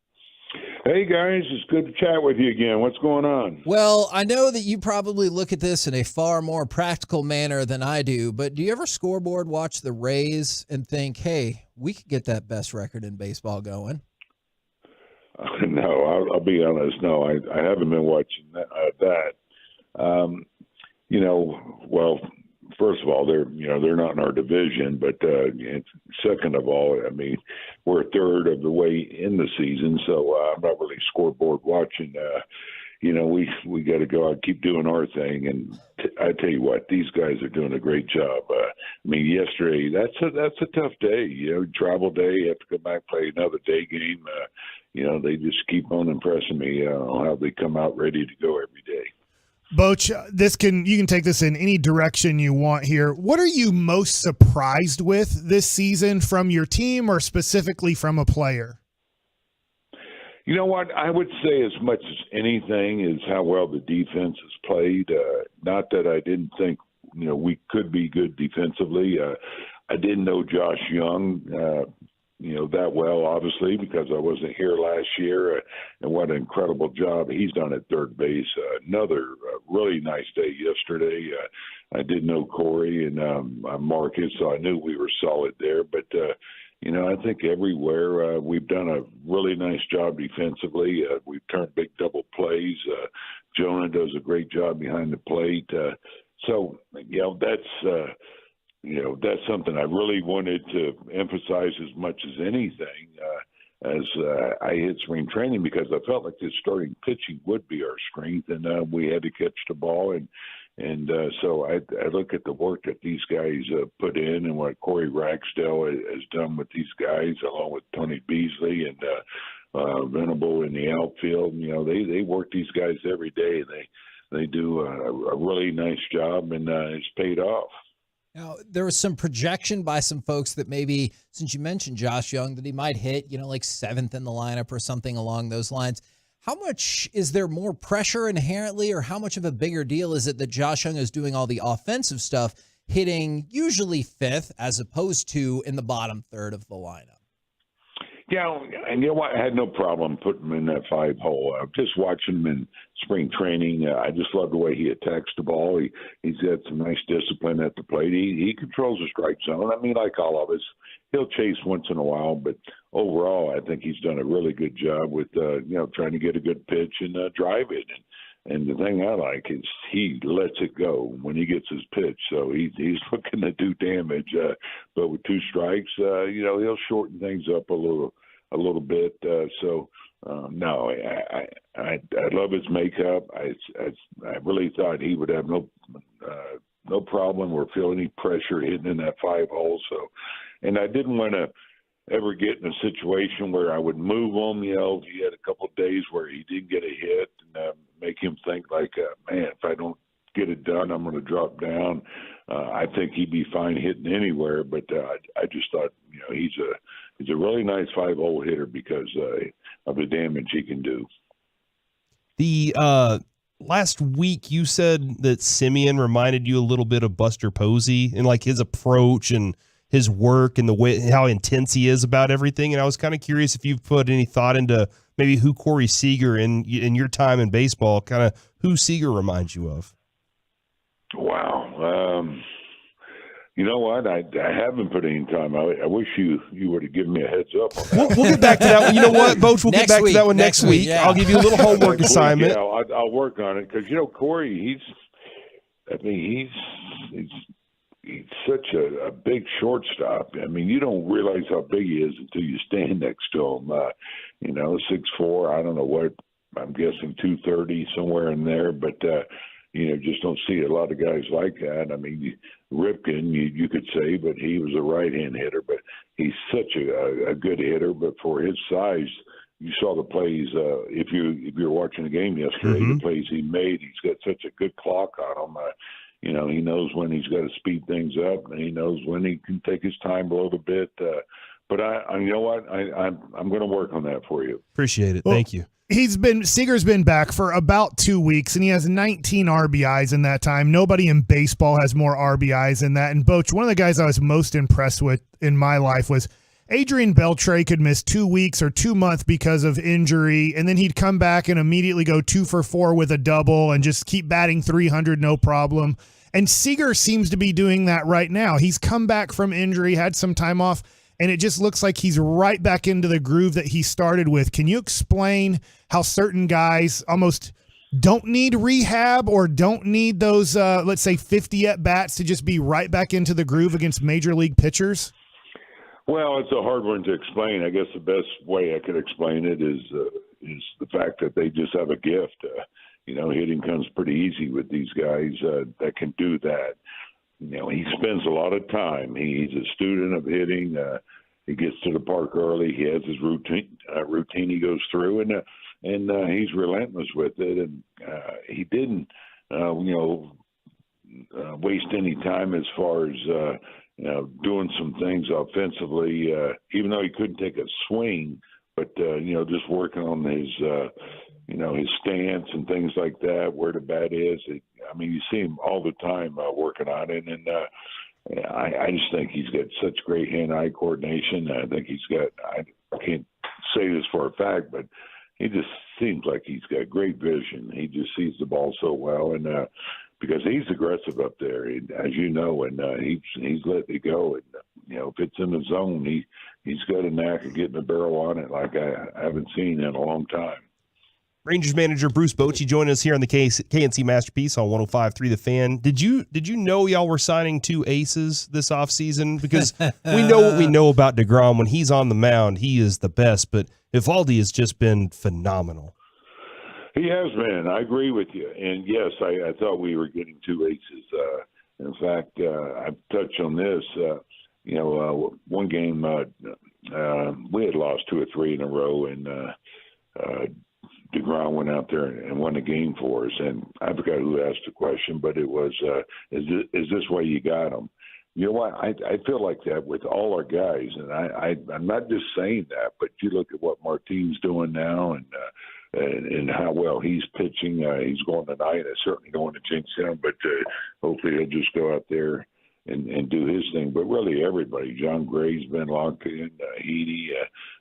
Hey, guys. It's good to chat with you again. What's going on? Well, I know that you probably look at this in a far more practical manner than I do, but do you ever scoreboard watch the Rays and think, hey, we could get that best record in baseball going? No, I'll be honest. No, I haven't been watching that. Well, first of all, they're not in our division, but second of all, I mean, we're a third of the way in the season, so I'm not really scoreboard watching. We got to go out and keep doing our thing, and I tell you what, these guys are doing a great job. Yesterday, that's a tough day. Travel day, you have to go back play another day game. They just keep on impressing me on how they come out ready to go every day. Boch, you can take this in any direction you want here. What are you most surprised with this season from your team or specifically from a player? You know what? I would say as much as anything is how well the defense has played. Not that I didn't think, we could be good defensively. I didn't know Josh Young, that well, obviously, because I wasn't here last year. And what an incredible job he's done at third base. Another really nice day yesterday. I did know Corey and Marcus, so I knew we were solid there. But, I think everywhere we've done a really nice job defensively. We've turned big double plays. Jonah does a great job behind the plate. That's something I really wanted to emphasize as much as anything as I hit spring training, because I felt like this starting pitching would be our strength, and we had to catch the ball. So I look at the work that these guys put in and what Corey Ragsdale has done with these guys, along with Tony Beasley and Venable in the outfield. They work these guys every day. They do a really nice job, and it's paid off. Now, there was some projection by some folks that maybe, since you mentioned Josh Young, that he might hit, like 7th in the lineup or something along those lines. How much is there more pressure inherently, or how much of a bigger deal is it that Josh Young is doing all the offensive stuff, hitting usually 5th as opposed to in the bottom third of the lineup? Yeah, and you know what? I had no problem putting him in that 5 hole. Just watching him in spring training, I just love the way he attacks the ball. He's got some nice discipline at the plate. He controls the strike zone. I mean, like all of us, he'll chase once in a while, but overall, I think he's done a really good job with trying to get a good pitch and drive it. And the thing I like is he lets it go when he gets his pitch. So he's looking to do damage. But with 2 strikes, he'll shorten things up a little bit. No, I love his makeup. I really thought he would have no problem or feel any pressure hitting in that 5 hole. So, and I didn't want to ever get in a situation where I would move him. He had a couple of days where he didn't get a hit, and make him think like, man, if I don't get it done, I'm going to drop down. I think he'd be fine hitting anywhere, but I just thought, he's a really nice 5-hole hitter because of the damage he can do. The last week you said that Simeon reminded you a little bit of Buster Posey and like his approach and his work and the way how intense he is about everything. And I was kind of curious if you've put any thought into maybe who Corey Seager in your time in baseball, kind of who Seager reminds you of. Wow. You know what? I haven't put any time. I wish you would have given me a heads up on that. We'll get back to that one. You know what, Boach? We'll get back to that one next week. Yeah. I'll give you a little homework assignment. Yeah, I'll work on it because Corey, he's he's such a big shortstop. I mean, you don't realize how big he is until you stand next to him. 6'4", I don't know what, I'm guessing 230, somewhere in there, but just don't see a lot of guys like that. I mean, Ripken, you could say, but he was a right-hand hitter, but he's such a good hitter. But for his size, you saw the plays. If you were watching the game yesterday, the plays he made, he's got such a good clock on him. He knows when he's got to speed things up, and he knows when he can take his time a little bit. But you know what? I'm going to work on that for you. Appreciate it. Thank you. Seager's been back for about 2 weeks, and he has 19 RBIs in that time. Nobody in baseball has more RBIs than that. And Boch, one of the guys I was most impressed with in my life was Adrian Beltre could miss 2 weeks or 2 months because of injury, and then he'd come back and immediately go 2 for 4 with a double and just keep batting 300 no problem. And Seager seems to be doing that right now. He's come back from injury, had some time off, and it just looks like he's right back into the groove that he started with. Can you explain how certain guys almost don't need rehab or don't need those, let's say, 50 at-bats to just be right back into the groove against major league pitchers? Well, it's a hard one to explain. I guess the best way I could explain it is the fact that they just have a gift. Hitting comes pretty easy with these guys that can do that. He spends a lot of time. He's a student of hitting. He gets to the park early. He has his routine he goes through, and he's relentless with it. And he didn't, waste any time as far as doing some things offensively. Even though he couldn't take a swing, but just working on his his stance and things like that, where the bat is. You see him all the time working on it, and I just think he's got such great hand-eye coordination. I think he's got, I can't say this for a fact, but he just seems like he's got great vision. He just sees the ball so well, and because he's aggressive up there, as you know, and he's letting it go. And if it's in the zone, he's got a knack of getting a barrel on it like I haven't seen in a long time. Rangers manager Bruce Bochy joining us here on the KNC Masterpiece on 105.3 The Fan. Did you know y'all were signing 2 aces this offseason? Because we know what we know about DeGrom. When he's on the mound, he is the best. But Eovaldi has just been phenomenal. He has been. I agree with you. And, yes, I thought we were getting 2 aces. In fact, I've touched on this. One game we had lost 2 or 3 in a row, and DeGrom went out there and won the game for us. And I forgot who asked the question, but it was, is this why you got them? You know what? I feel like that with all our guys. And I'm not just saying that, but you look at what Martin's doing now and how well he's pitching. He's going tonight. I certainly don't want to jinx him, but hopefully he'll just go out there and do his thing. But really everybody, John Gray's been locked in, Heedy,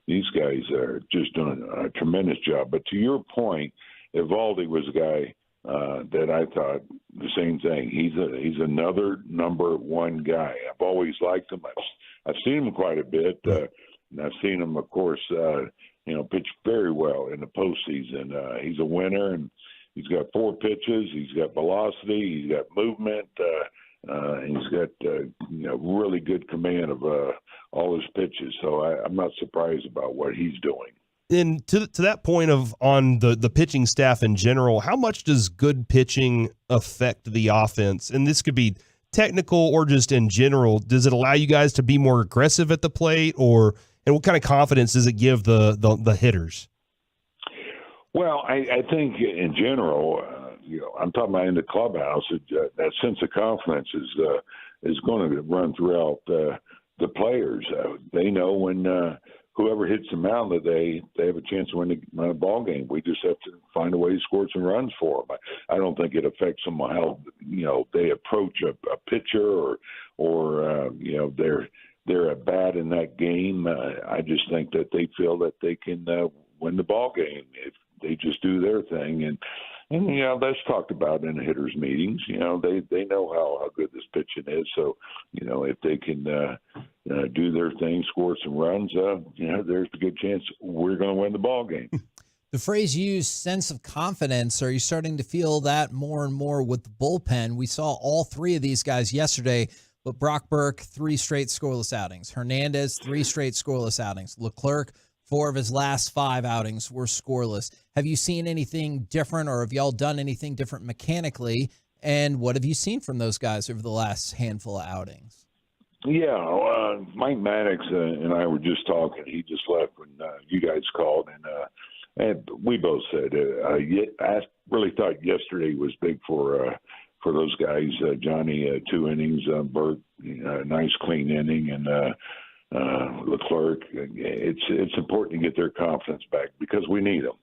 these guys are just doing a tremendous job. But to your point, Eovaldi was a guy that I thought the same thing. He's another number 1 guy. I've always liked him. I've seen him quite a bit, and I've seen him, of course, pitch very well in the postseason. He's a winner, and he's got 4 pitches. He's got velocity. He's got movement. And he's got really good command of all his pitches. So I'm not surprised about what he's doing. And to that point of on the pitching staff in general, how much does good pitching affect the offense? And this could be technical or just in general. Does it allow you guys to be more aggressive at the plate, and what kind of confidence does it give the hitters? Well, I think in general, I'm talking about in the clubhouse, that sense of confidence is going to run throughout the players. They know when whoever hits the mound that they have a chance to win the ball game. We just have to find a way to score some runs for them. I don't think it affects them how they approach a pitcher or their at bat in that game. I just think that they feel that they can win the ball game if they just do their thing. And that's talked about in the hitters' meetings. They know how good this pitching is. So, if they can do their thing, score some runs, there's a good chance we're going to win the ball game. The phrase you use, sense of confidence, are you starting to feel that more and more with the bullpen? We saw all 3 of these guys yesterday But Brock Burke, 3 straight scoreless outings. Hernandez, 3 straight scoreless outings. Leclerc, 4 of his last 5 outings were scoreless. Have you seen anything different, or have y'all done anything different mechanically? And what have you seen from those guys over the last handful of outings? Yeah, Mike Maddox and I were just talking. He just left when you guys called, and we both said I really thought yesterday was big for those guys. Johnny, 2 innings. Burt, nice clean inning, and Leclerc. It's important to get their confidence back because we need them.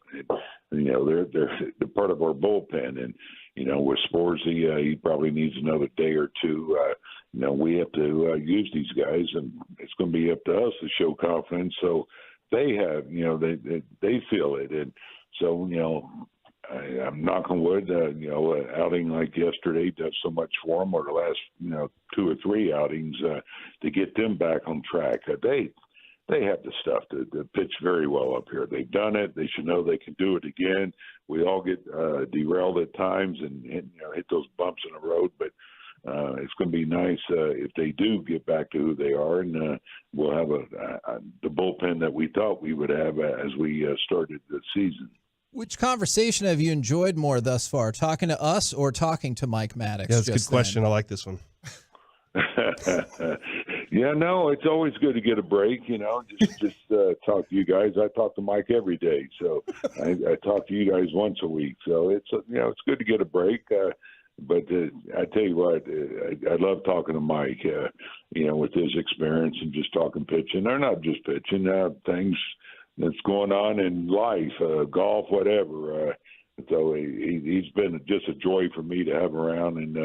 They're part of our bullpen, and with Sporzy, he probably needs another day or 2. We have to use these guys, and it's going to be up to us to show confidence. So they have, they feel it, and so I'm knocking wood. Outing like yesterday does so much for them, or the last 2 or 3 outings to get them back on track. They have the stuff to pitch very well up here. They've done it. They should know they can do it again. We all get derailed at times and hit those bumps in the road, but it's going to be nice if they do get back to who they are, and we'll have the bullpen that we thought we would have as we started the season. Which conversation have you enjoyed more thus far, talking to us or talking to Mike Maddox? Yeah, that's a good question. I like this one. Yeah, no, it's always good to get a break, just talk to you guys. I talk to Mike every day, so I talk to you guys once a week. So it's good to get a break. But I tell you what, I love talking to Mike, with his experience and just talking pitching, or not just pitching, things that's going on in life, golf, whatever. So he's been just a joy for me to have around, and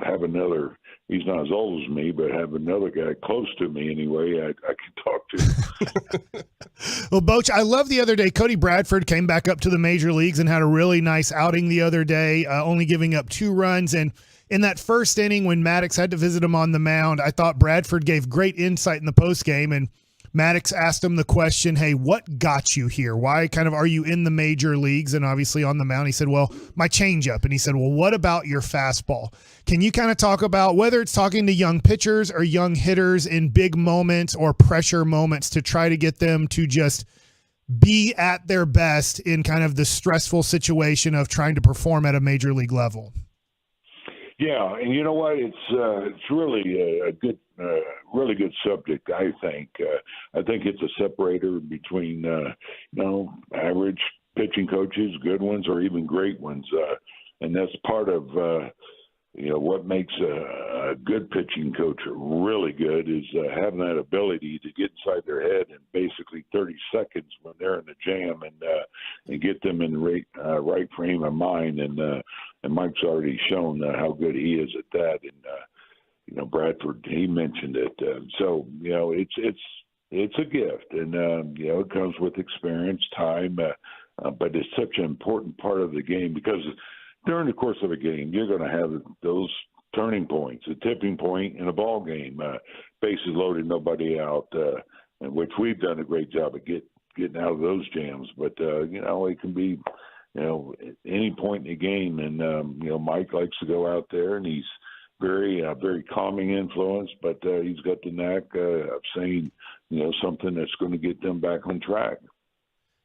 have another. He's not as old as me, but have another guy close to me anyway I can talk to. Well, Boach, I love the other day, Cody Bradford came back up to the major leagues and had a really nice outing the other day, only giving up 2 runs. And in that first inning when Maddox had to visit him on the mound, I thought Bradford gave great insight in the postgame, and Maddox asked him the question, hey, what got you here? Why are you in the major leagues? And obviously on the mound, he said, well, my changeup. And he said, well, what about your fastball? Can you kind of talk about whether it's talking to young pitchers or young hitters in big moments or pressure moments to try to get them to just be at their best in kind of the stressful situation of trying to perform at a major league level? Yeah, and you know what? It's really a good, really good subject. I think it's a separator between average pitching coaches, good ones, or even great ones, and that's part of what makes a good pitching coach really good is having that ability to get inside their head in basically 30 seconds when they're in the jam and get them in the right frame of mind. And Mike's already shown how good he is at that. And Bradford, he mentioned it. So it's a gift, and it comes with experience, time, but it's such an important part of the game because during the course of a game, you're going to have those turning points, a tipping point in a ball game, bases loaded, nobody out, which we've done a great job of getting out of those jams. But it can be, any point in the game, and Mike likes to go out there, and he's very calming influence, but he's got the knack of saying something that's going to get them back on track.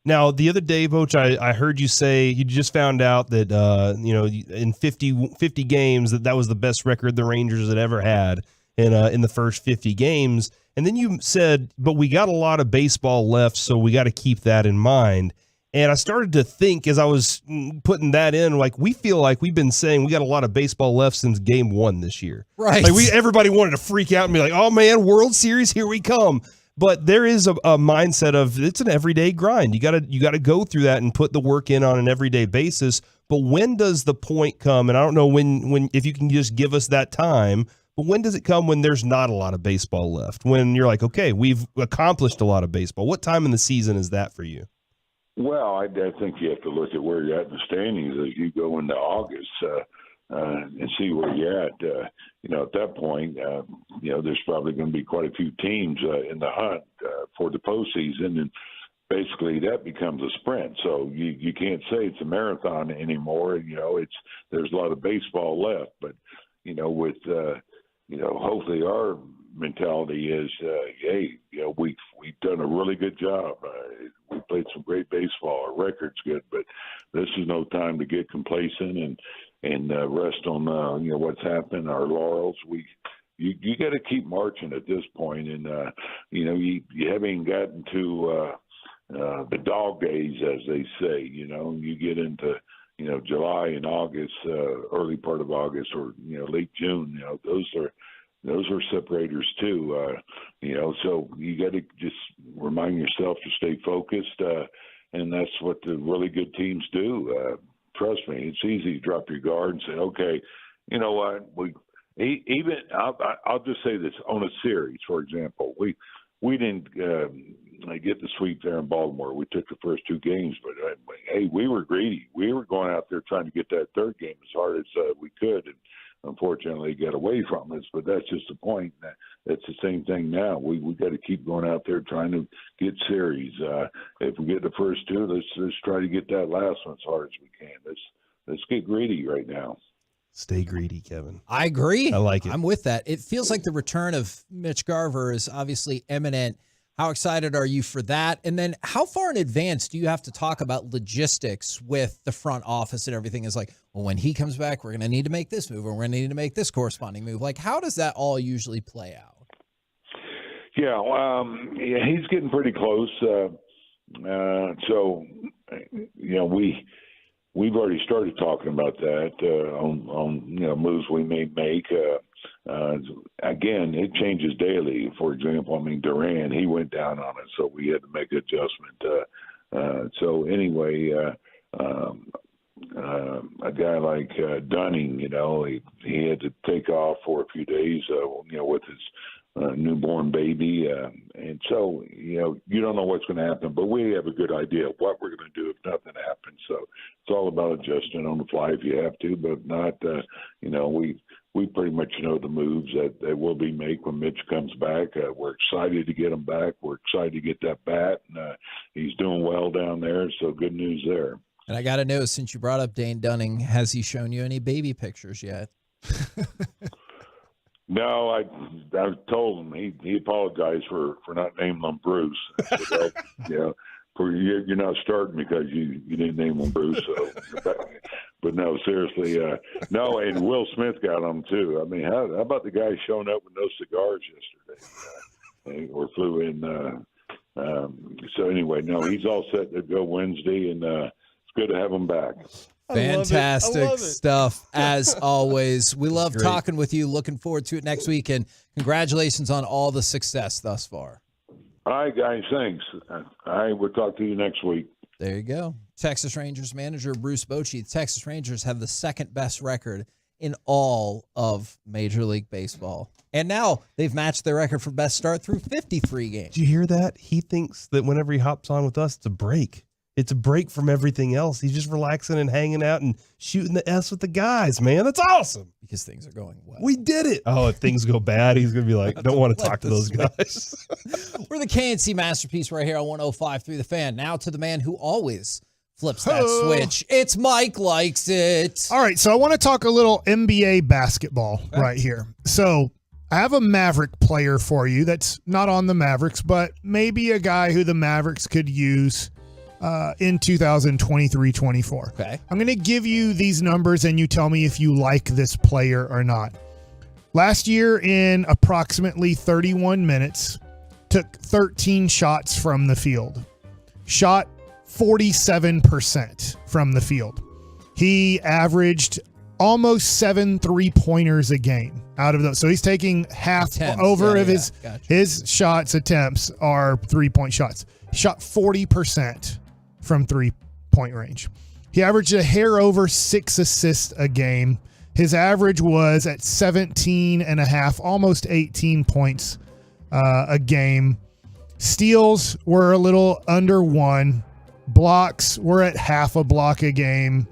Now, the other day, Boach, I heard you say you just found out that, in 50 games that was the best record the Rangers had ever had in the first 50 games. And then you said, but we got a lot of baseball left, so we got to keep that in mind. And I started to think as I was putting that in, like, we feel like we've been saying we got a lot of baseball left since game 1 this year. Right. Like everybody wanted to freak out and be like, oh, man, World Series, here we come. But there is a mindset of it's an everyday grind. You gotta go through that and put the work in on an everyday basis. But when does the point come? And I don't know when if you can just give us that time. But when does it come when there's not a lot of baseball left? When you're like, okay, we've accomplished a lot of baseball. What time in the season is that for you? Well, I think you have to look at where you're at in the standings as you go into August and see where you're at. At that point, there's probably going to be quite a few teams in the hunt for the postseason, and basically that becomes a sprint. So you can't say it's a marathon anymore. There's a lot of baseball left, but with hopefully our mentality is, hey, we've done a really good job. We played some great baseball. Our record's good, but this is no time to get complacent and rest on what's happened. Our laurels. You got to keep marching at this point, and you haven't gotten to the dog days, as they say. You get into July and August, early part of August, or late June. Those are separators too. So you got to just remind yourself to stay focused, and that's what the really good teams do. Trust me, it's easy to drop your guard and say, okay, you know what, I'll just say this on a series, for example, we didn't get the sweep there in Baltimore. We took the first two games, but hey, we were greedy. We were going out there trying to get that third game as hard as we could, and unfortunately got away from us. But that's just the point. That's the same thing now. We got to keep going out there trying to get series. If we get the first two, let's try to get that last one as hard as we can. Let's get greedy right now. Stay greedy, Kevin. I agree. I like it. I'm with that. It feels like the return of Mitch Garver is obviously imminent. How excited are you for that? And then how far in advance do you have to talk about logistics with the front office and everything? Is like, well, when he comes back, we're going to need to make this move, or we're going to need to make this corresponding move. Like, how does that all usually play out? Yeah, he's getting pretty close. So, we've already started talking about that on moves we may make. Again, it changes daily. For example, Durant, he went down on it, so we had to make an adjustment. So anyway, a guy like Dunning, he had to take off for a few days, with his newborn baby. And so, you don't know what's going to happen, but we have a good idea of what we're going to do if nothing happens. So it's all about adjusting on the fly if you have to, but not, we pretty much know the moves that will be made when Mitch comes back. We're excited to get him back. We're excited to get that bat. And, he's doing well down there, so good news there. And I got to know, since you brought up Dane Dunning, has he shown you any baby pictures yet? No, I told him he apologized for not naming him Bruce. I said, well, you're not starting because you didn't name him Bruce. So, but no, seriously, no. And Will Smith got him too. How about the guy showing up with no cigars yesterday, or flew in? So anyway, no, he's all set to go Wednesday, and it's good to have him back. Fantastic stuff, as always. We love talking with you. Looking forward to it next week, and congratulations on all the success thus far. All right, guys, thanks. We'll talk to you next week. There you go. Texas Rangers manager Bruce Bochy. The Texas Rangers have the second best record in all of Major League Baseball. And now they've matched their record for best start through 53 games. Did you hear that? He thinks that whenever he hops on with us, it's a break. It's a break from everything else. He's just relaxing and hanging out and shooting the S with the guys, man. That's awesome. Because things are going well. We did it. Oh, if things go bad, he's going to be like, don't want to talk to those guys. We're the KNC Masterpiece right here on 105.3 The Fan. Now to the man who always flips that switch. It's Mike Likes It. All right, so I want to talk a little NBA basketball right here. So I have a Maverick player for you that's not on the Mavericks, but maybe a guy who the Mavericks could use in 2023-24. Okay. I'm going to give you these numbers and you tell me if you like this player or not. Last year, in approximately 31 minutes, took 13 shots from the field. Shot 47% from the field. He averaged almost 7 3-pointers a game out of those. So he's taking half of his shots attempts are 3-point shots. He shot 40% from 3-point range. He averaged a hair over 6 assists a game. His average was at 17 and a half, almost 18 points a game. Steals were a little under 1. Blocks were at half a block a game.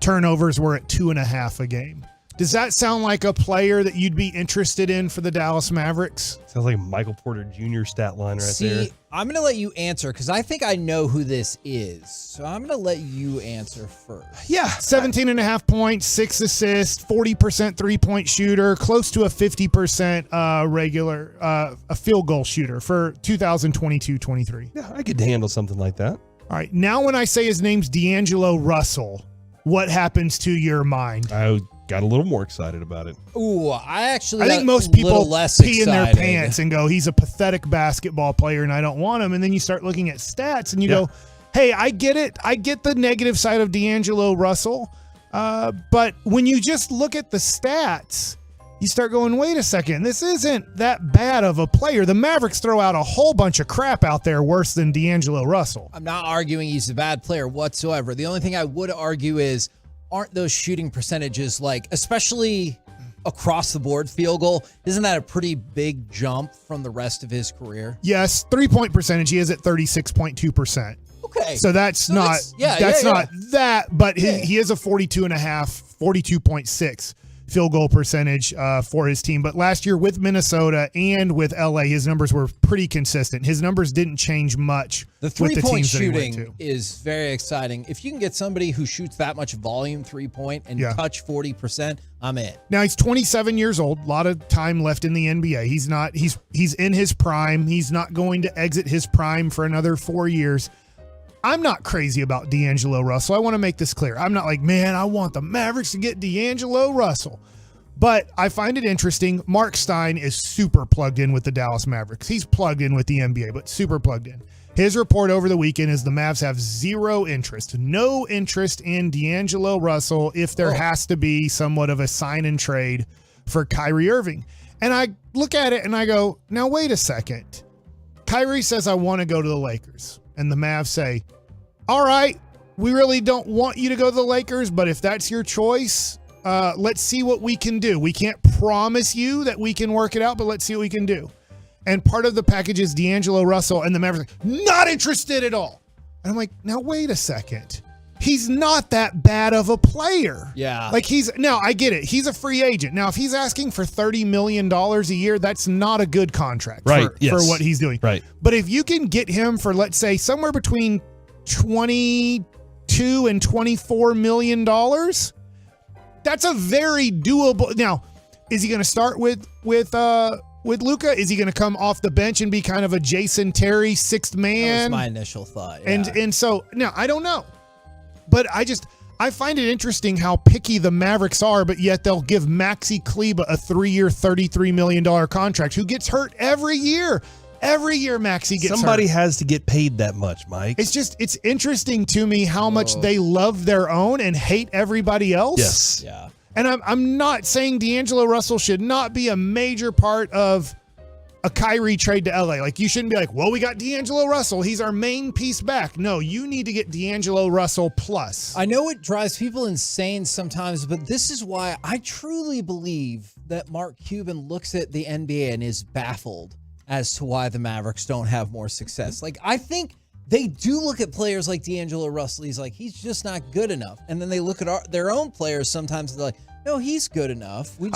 Turnovers were at 2.5 a game. Does that sound like a player that you'd be interested in for the Dallas Mavericks? Sounds like a Michael Porter Jr. stat line right there. See, I'm going to let you answer because I think I know who this is. So I'm going to let you answer first. Yeah, 17.5 points, 6 assists, 40% three-point shooter, close to a 50% regular a field goal shooter for 2022-23. Yeah, I could handle something like that. All right, now when I say his name's D'Angelo Russell, what happens to your mind? I got a little more excited about it. Ooh, I think most people pee in their pants and go, he's a pathetic basketball player and I don't want him. And then you start looking at stats and you go, hey, I get it. I get the negative side of D'Angelo Russell. But when you just look at the stats, you start going, wait a second, this isn't that bad of a player. The Mavericks throw out a whole bunch of crap out there worse than D'Angelo Russell. I'm not arguing he's a bad player whatsoever. The only thing I would argue is, aren't those shooting percentages, like, especially across the board field goal, isn't that a pretty big jump from the rest of his career? Yes, 3-point percentage, he is at 36.2%. Okay. So that's not that, but he is a 42.6 field goal percentage for his team. But last year with Minnesota and with LA, his numbers were pretty consistent. His numbers didn't change much. The with the three-point teams that he went shooting to. is very exciting. If you can get somebody who shoots that much volume three-point and touch 40%, I'm in. Now he's 27 years old. A lot of time left in the NBA. He's in his prime. He's not going to exit his prime for another 4 years. I'm not crazy about D'Angelo Russell. I want to make this clear. I'm not like, man, I want the Mavericks to get D'Angelo Russell. But I find it interesting. Mark Stein is super plugged in with the Dallas Mavericks. He's plugged in with the NBA, but super plugged in. His report over the weekend is the Mavs have no interest in D'Angelo Russell if there has to be somewhat of a sign and trade for Kyrie Irving. And I look at it and I go, now wait a second. Kyrie says, I want to go to the Lakers. And the Mavs say, all right, we really don't want you to go to the Lakers, but if that's your choice, let's see what we can do. We can't promise you that we can work it out, but let's see what we can do. And part of the package is D'Angelo Russell, and the Mavericks are like, not interested at all. And I'm like, now wait a second. He's not that bad of a player. Yeah. Like now I get it. He's a free agent. Now, if he's asking for $30 million a year, that's not a good contract for what he's doing. Right. But if you can get him for, let's say, somewhere between $22 and $24 million, that's a very doable. Now, is he going to start with Luka? Is he going to come off the bench and be kind of a Jason Terry sixth man? That was my initial thought. And so now I don't know, but I find it interesting how picky the Mavericks are, but yet they'll give Maxi Kleber a 3-year, $33 million contract, who gets hurt every year. Every year Maxi gets Somebody hurt. has to get paid that much, Mike. It's interesting to me how much they love their own and hate everybody else. Yes. Yeah. And I'm not saying D'Angelo Russell should not be a major part of a Kyrie trade to LA. Like, you shouldn't be like, well, we got D'Angelo Russell. He's our main piece back. No, you need to get D'Angelo Russell plus. I know it drives people insane sometimes, but this is why I truly believe that Mark Cuban looks at the NBA and is baffled as to why the Mavericks don't have more success. Like, I think they do look at players like D'Angelo Russell. He's like, he's just not good enough. And then they look at their own players sometimes. They're like, no, he's good enough. We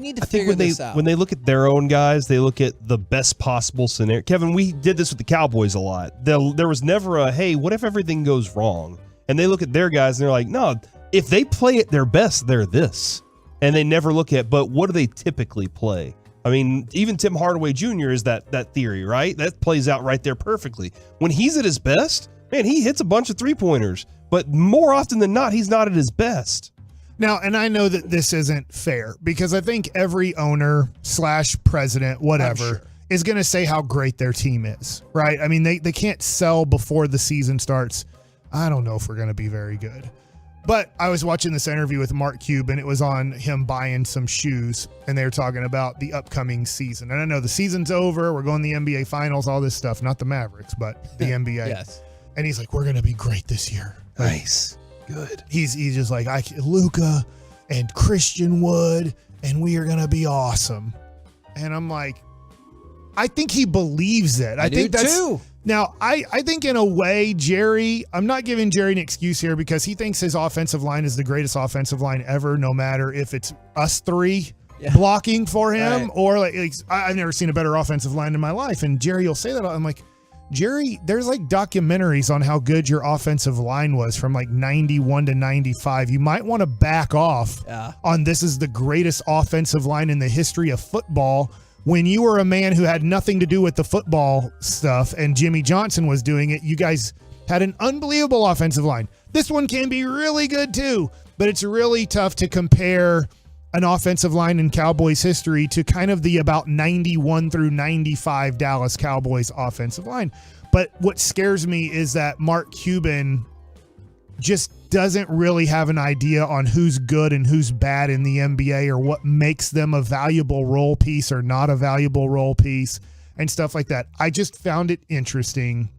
need to figure this out. When they look at their own guys, they look at the best possible scenario. Kevin, we did this with the Cowboys a lot. There was never a, hey, what if everything goes wrong? And they look at their guys and they're like, no, if they play at their best, they're this. And they never look at, but what do they typically play? I mean, even Tim Hardaway Jr. is that theory, right? That plays out right there perfectly. When he's at his best, man, he hits a bunch of three-pointers. But more often than not, he's not at his best. Now, and I know that this isn't fair because I think every owner / president, whatever, is going to say how great their team is, right? I mean, they can't sell before the season starts. I don't know if we're going to be very good. But I was watching this interview with Mark Cuban. It was on him buying some shoes, and they were talking about the upcoming season. And I know the season's over. We're going to the NBA Finals, all this stuff. Not the Mavericks, but the NBA. Yes. And he's like, we're going to be great this year. Nice. Good. He's just like, Luka and Christian Wood, and we are going to be awesome. And I'm like, I think he believes it. I think that's too. Now, I think in a way, Jerry, I'm not giving Jerry an excuse here because he thinks his offensive line is the greatest offensive line ever, no matter if it's us three blocking for him or like I've never seen a better offensive line in my life. And Jerry will say that. I'm like, Jerry, there's like documentaries on how good your offensive line was from like 91 to 95. You might want to back off on this is the greatest offensive line in the history of football when you were a man who had nothing to do with the football stuff and Jimmy Johnson was doing it. You guys had an unbelievable offensive line. This one can be really good too, but it's really tough to compare an offensive line in Cowboys history to kind of the about 91 through 95 Dallas Cowboys offensive line. But what scares me is that Mark Cuban just doesn't really have an idea on who's good and who's bad in the NBA or what makes them a valuable role piece or not a valuable role piece and stuff like that. I just found it interesting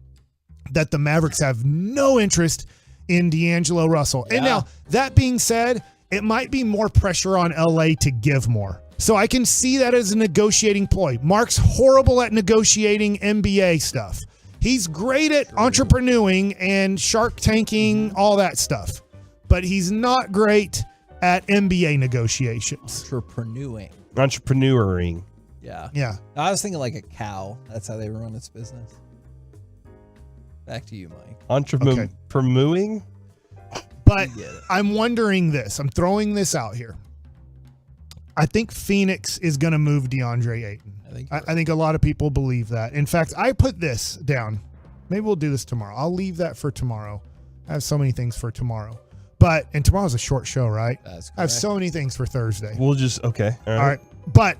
that the Mavericks have no interest in D'Angelo Russell. And now, that being said, it might be more pressure on LA to give more. So I can see that as a negotiating ploy. Mark's horrible at negotiating NBA stuff. He's great at entrepreneuring and shark tanking, all that stuff. But he's not great at NBA negotiations. Entrepreneuring. Yeah. I was thinking like a cow. That's how they run its business. Back to you, Mike. Entrepreneuring? But I'm wondering this. I'm throwing this out here. I think Phoenix is going to move DeAndre Ayton. I think a lot of people believe that. In fact, I put this down. Maybe we'll do this tomorrow. I'll leave that for tomorrow. I have so many things for tomorrow. And tomorrow's a short show, right? That's correct. I have so many things for Thursday. We'll just, okay. All right. But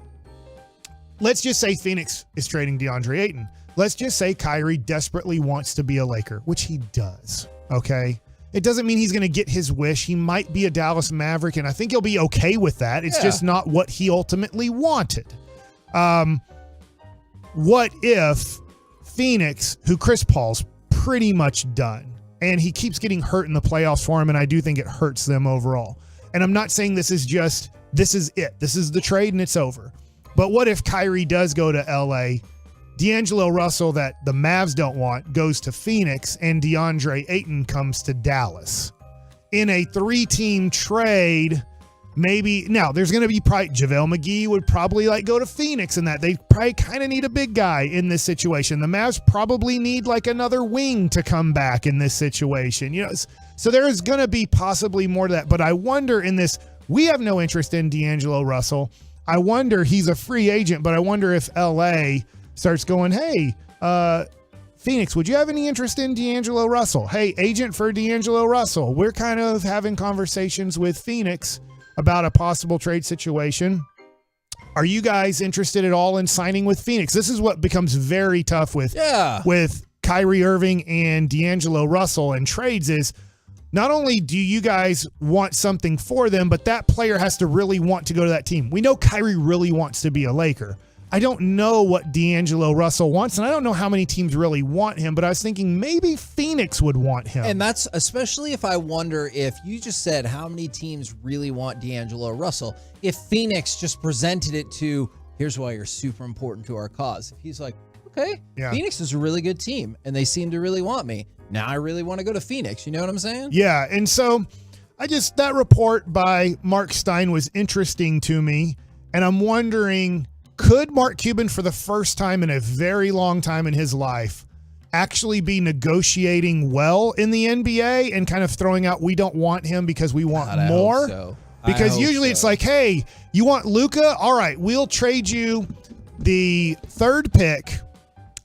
let's just say Phoenix is trading DeAndre Ayton. Let's just say Kyrie desperately wants to be a Laker, which he does. Okay. It doesn't mean he's going to get his wish. He might be a Dallas Maverick, and I think he'll be okay with that. It's just not what he ultimately wanted. What if Phoenix, who Chris Paul's pretty much done, and he keeps getting hurt in the playoffs for him, and I do think it hurts them overall. And I'm not saying this is it. This is the trade, and it's over. But what if Kyrie does go to LA? D'Angelo Russell, that the Mavs don't want, goes to Phoenix, and DeAndre Ayton comes to Dallas. In a 3-team trade, maybe now there's going to be probably JaVale McGee would probably like go to Phoenix, and that they probably kind of need a big guy in this situation. The Mavs probably need like another wing to come back in this situation. So there is going to be possibly more to that. But I wonder in this, we have no interest in D'Angelo Russell. I wonder, he's a free agent, but I wonder if LA starts going, hey, Phoenix, would you have any interest in D'Angelo Russell? Hey, agent for D'Angelo Russell, we're kind of having conversations with Phoenix about a possible trade situation. Are you guys interested at all in signing with Phoenix? This is what becomes very tough with Kyrie Irving and D'Angelo Russell and trades is not only do you guys want something for them, but that player has to really want to go to that team. We know Kyrie really wants to be a Laker. I don't know what D'Angelo Russell wants, and I don't know how many teams really want him, but I was thinking maybe Phoenix would want him. And that's especially if I wonder if you just said how many teams really want D'Angelo Russell. If Phoenix just presented it to, here's why you're super important to our cause. If he's like, okay, Phoenix is a really good team, and they seem to really want me. Now I really want to go to Phoenix. You know what I'm saying? Yeah, and so that report by Mark Stein was interesting to me, and I'm wondering, could Mark Cuban, for the first time in a very long time in his life, actually be negotiating well in the NBA and kind of throwing out, we don't want him because we want more? Because usually it's like, hey, you want Luka? All right, we'll trade you the 3rd pick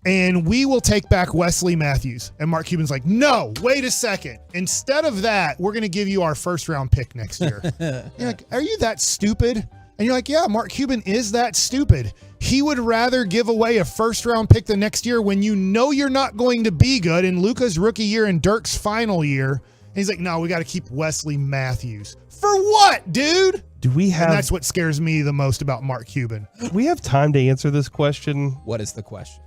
and we will take back Wesley Matthews. And Mark Cuban's like, no, wait a second. Instead of that, we're going to give you our 1st-round pick next year. You're like, are you that stupid? And you're like, yeah, Mark Cuban is that stupid. He would rather give away a 1st-round pick the next year when you know you're not going to be good in Luka's rookie year and Dirk's final year. And he's like, no, we got to keep Wesley Matthews. For what, dude? Do we have? And that's what scares me the most about Mark Cuban. Do we have time to answer this question? What is the question?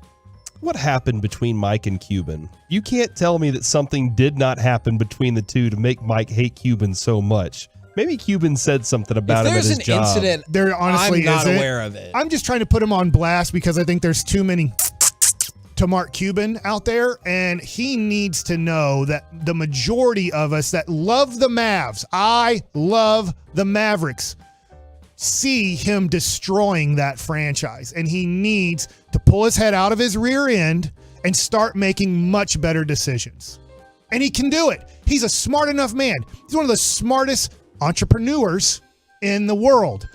What happened between Mike and Cuban? You can't tell me that something did not happen between the two to make Mike hate Cuban so much. Maybe Cuban said something about him at his job. Incident, there honestly I'm not isn't. aware of it. I'm just trying to put him on blast because I think there's too many to Mark Cuban out there, and he needs to know that the majority of us that love the Mavs, I love the Mavericks, see him destroying that franchise, and he needs to pull his head out of his rear end and start making much better decisions. And he can do it. He's a smart enough man. He's one of the smartest entrepreneurs in the world,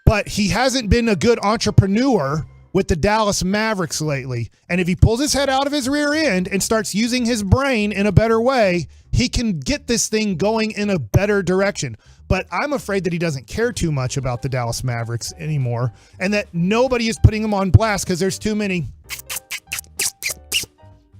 but he hasn't been a good entrepreneur with the Dallas Mavericks lately. And if he pulls his head out of his rear end and starts using his brain in a better way, he can get this thing going in a better direction. But I'm afraid that he doesn't care too much about the Dallas Mavericks anymore, and that nobody is putting him on blast because there's too many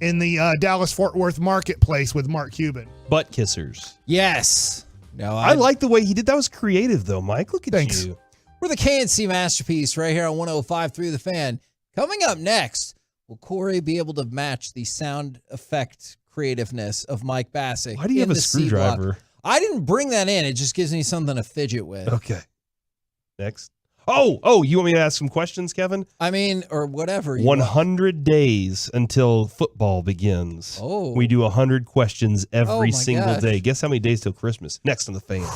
in the Dallas-Fort Worth marketplace with Mark Cuban. Butt kissers. Yes. No, I like the way he did. That was creative, though, Mike. Look at you. We're the KNC Masterpiece right here on 105.3 The Fan. Coming up next, will Corey be able to match the sound effect creativeness of Mike Bassett? Why do you have a screwdriver? I didn't bring that in. It just gives me something to fidget with. Okay. Next. Oh, you want me to ask some questions, Kevin? I mean, or whatever. 100 days until football begins. Oh. We do 100 questions every single gosh. day. Guess how many days till Christmas? Next on The Fan.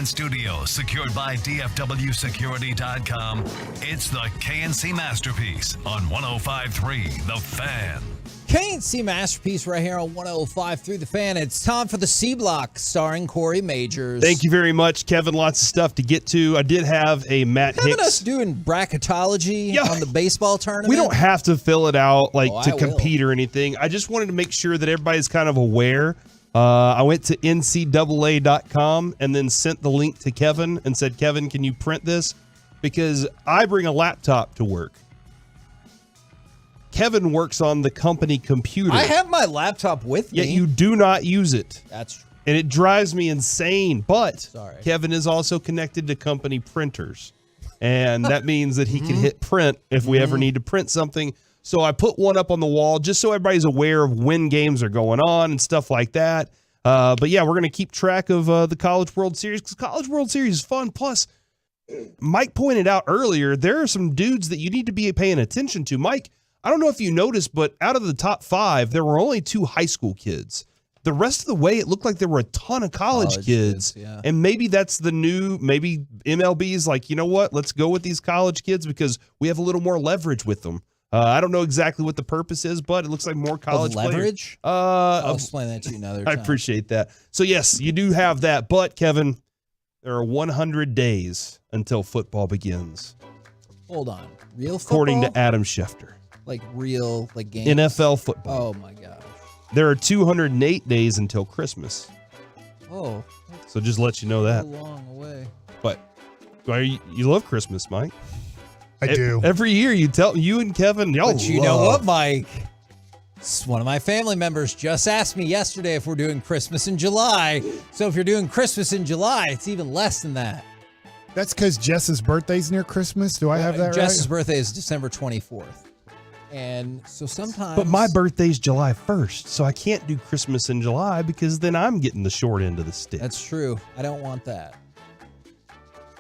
studio, secured by DFWsecurity.com. It's the KNC Masterpiece on 105.3 The Fan. KNC Masterpiece right here on 105.3 The Fan. It's time for the C Block starring Corey Majors. Thank you very much, Kevin. Lots of stuff to get to. I did have a Matt Hicks. Us doing bracketology on the baseball tournament. We don't have to fill it out to I compete or anything. I just wanted to make sure that everybody's kind of aware. I went to ncaa.com and then sent the link to Kevin and said, Kevin, can you print this? Because I bring a laptop to work. Kevin works on the company computer. I have my laptop with me. Yet you do not use it. That's true. And it drives me insane. But Kevin is also connected to company printers. And that means that he can hit print if we ever need to print something. So I put one up on the wall just so everybody's aware of when games are going on and stuff like that. But yeah, we're going to keep track of the College World Series because College World Series is fun. Plus, Mike pointed out earlier, there are some dudes that you need to be paying attention to. Mike, I don't know if you noticed, but out of the top 5, there were only 2 high school kids. The rest of the way, it looked like there were a ton of college kids. Yeah. And maybe that's the new, maybe MLB is like, you know what, let's go with these college kids because we have a little more leverage with them. I don't know exactly what the purpose is, but it looks like more college leverage. Players. I'll explain that to you another time. I appreciate that. So yes, you do have that, but Kevin, there are 100 days until football begins. Hold on, real football? According to Adam Schefter. Like real, like games? NFL football. Oh my gosh. There are 208 days until Christmas. Oh. So just let you know that. A long way. But you love Christmas, Mike. I do. Every year you and Kevin, y'all But you know what, Mike? One of my family members just asked me yesterday if we're doing Christmas in July. So if you're doing Christmas in July, it's even less than that. That's because Jess's birthday's near Christmas. Do I have that right? Jess's birthday is December 24th. And so sometimes... But my birthday's July 1st, so I can't do Christmas in July because then I'm getting the short end of the stick. That's true. I don't want that.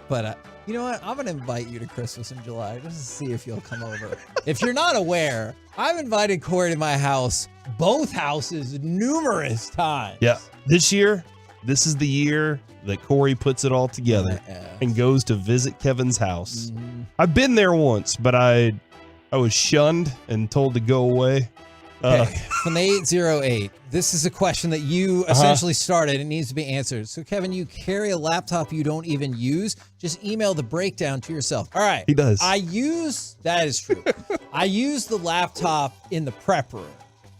But you know what? I'm going to invite you to Christmas in July just to see if you'll come over. If you're not aware, I've invited Corey to my house, both houses, numerous times. Yeah. This year, this is the year that Corey puts it all together and goes to visit Kevin's house. Mm-hmm. I've been there once, but I was shunned and told to go away. From the 808, this is a question that you essentially started. It needs to be answered. So, Kevin, you carry a laptop you don't even use. Just email the breakdown to yourself. All right. He does. That is true. I use the laptop in the prep room,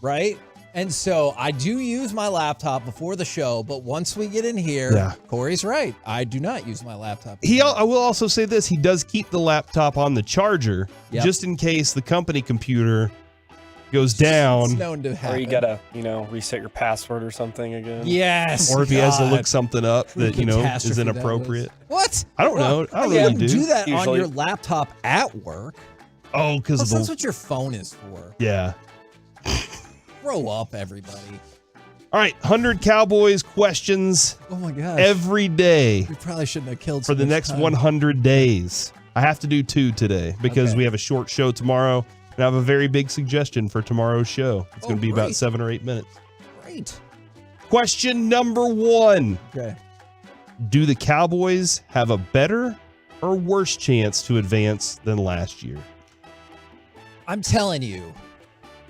right? And so I do use my laptop before the show, but once we get in here, Corey's right. I do not use my laptop. I will also say this. He does keep the laptop on the charger just in case the company computer goes down. It's known to happen. Or you gotta, reset your password or something again. Yes. Or if he has to look something up that, is catastrophe inappropriate. What? I don't know. I don't you really do that on your laptop at work. Oh, because that's what your phone is for. Yeah. Grow up, everybody. All right, 100 Cowboys questions. Oh my gosh. Every day. We probably shouldn't have killed for the next 100 days. I have to do 2 today because we have a short show tomorrow. And I have a very big suggestion for tomorrow's show. It's going to be about 7 or 8 minutes. Great. Question number 1. Okay. Do the Cowboys have a better or worse chance to advance than last year? I'm telling you,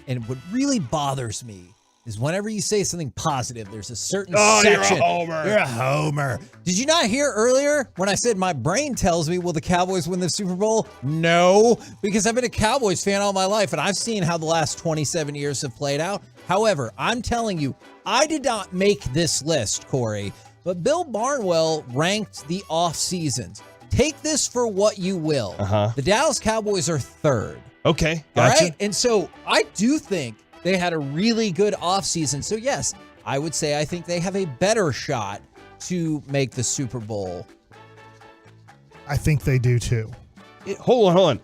and what really bothers me is whenever you say something positive, there's a certain section. You're a homer. You're a homer. Did you not hear earlier when I said my brain tells me, will the Cowboys win the Super Bowl? No, because I've been a Cowboys fan all my life, and I've seen how the last 27 years have played out. However, I'm telling you, I did not make this list, Corey, but Bill Barnwell ranked the off seasons. Take this for what you will. The Dallas Cowboys are 3rd. Okay, gotcha. gotcha. All right, and so I do think they had a really good offseason. So, yes, I would say I think they have a better shot to make the Super Bowl. I think they do, too. Hold on.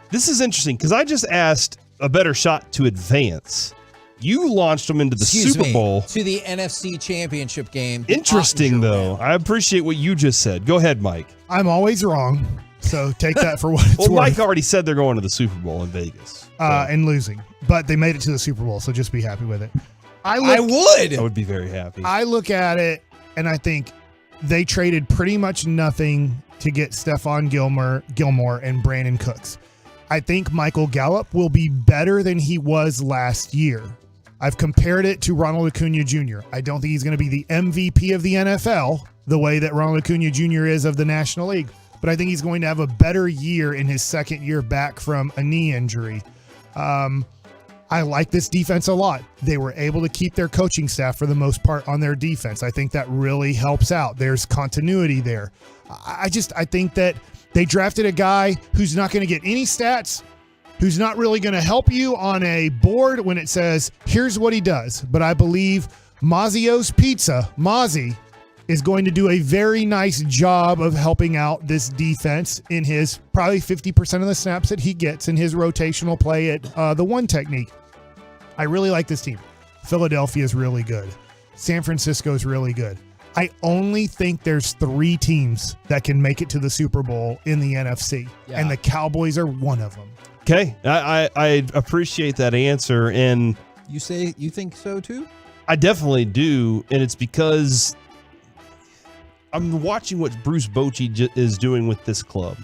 This is interesting because I just asked a better shot to advance. You launched them into the Super Bowl. To the NFC Championship game. Interesting, though. I appreciate what you just said. Go ahead, Mike. I'm always wrong, so take that for what it's worth. Mike already said they're going to the Super Bowl in Vegas. And losing. But they made it to the Super Bowl, so just be happy with it. I would. I would be very happy. I look at it, and I think they traded pretty much nothing to get Stephon Gilmore and Brandon Cooks. I think Michael Gallup will be better than he was last year. I've compared it to Ronald Acuna Jr. I don't think he's going to be the MVP of the NFL the way that Ronald Acuna Jr. is of the National League, but I think he's going to have a better year in his second year back from a knee injury. I like this defense a lot. They were able to keep their coaching staff for the most part on their defense. I think that really helps out. There's continuity there. I think that they drafted a guy who's not going to get any stats, who's not really going to help you on a board when it says, here's what he does. But I believe Mazio's Pizza, Mozzie, is going to do a very nice job of helping out this defense in his probably 50% of the snaps that he gets in his rotational play at the one technique. I really like this team. Philadelphia is really good. San Francisco is really good. I only think there's 3 teams that can make it to the Super Bowl in the NFC, and the Cowboys are one of them. Okay, I appreciate that answer, and You think so too? I definitely do, and it's because I'm watching what Bruce Bochy is doing with this club.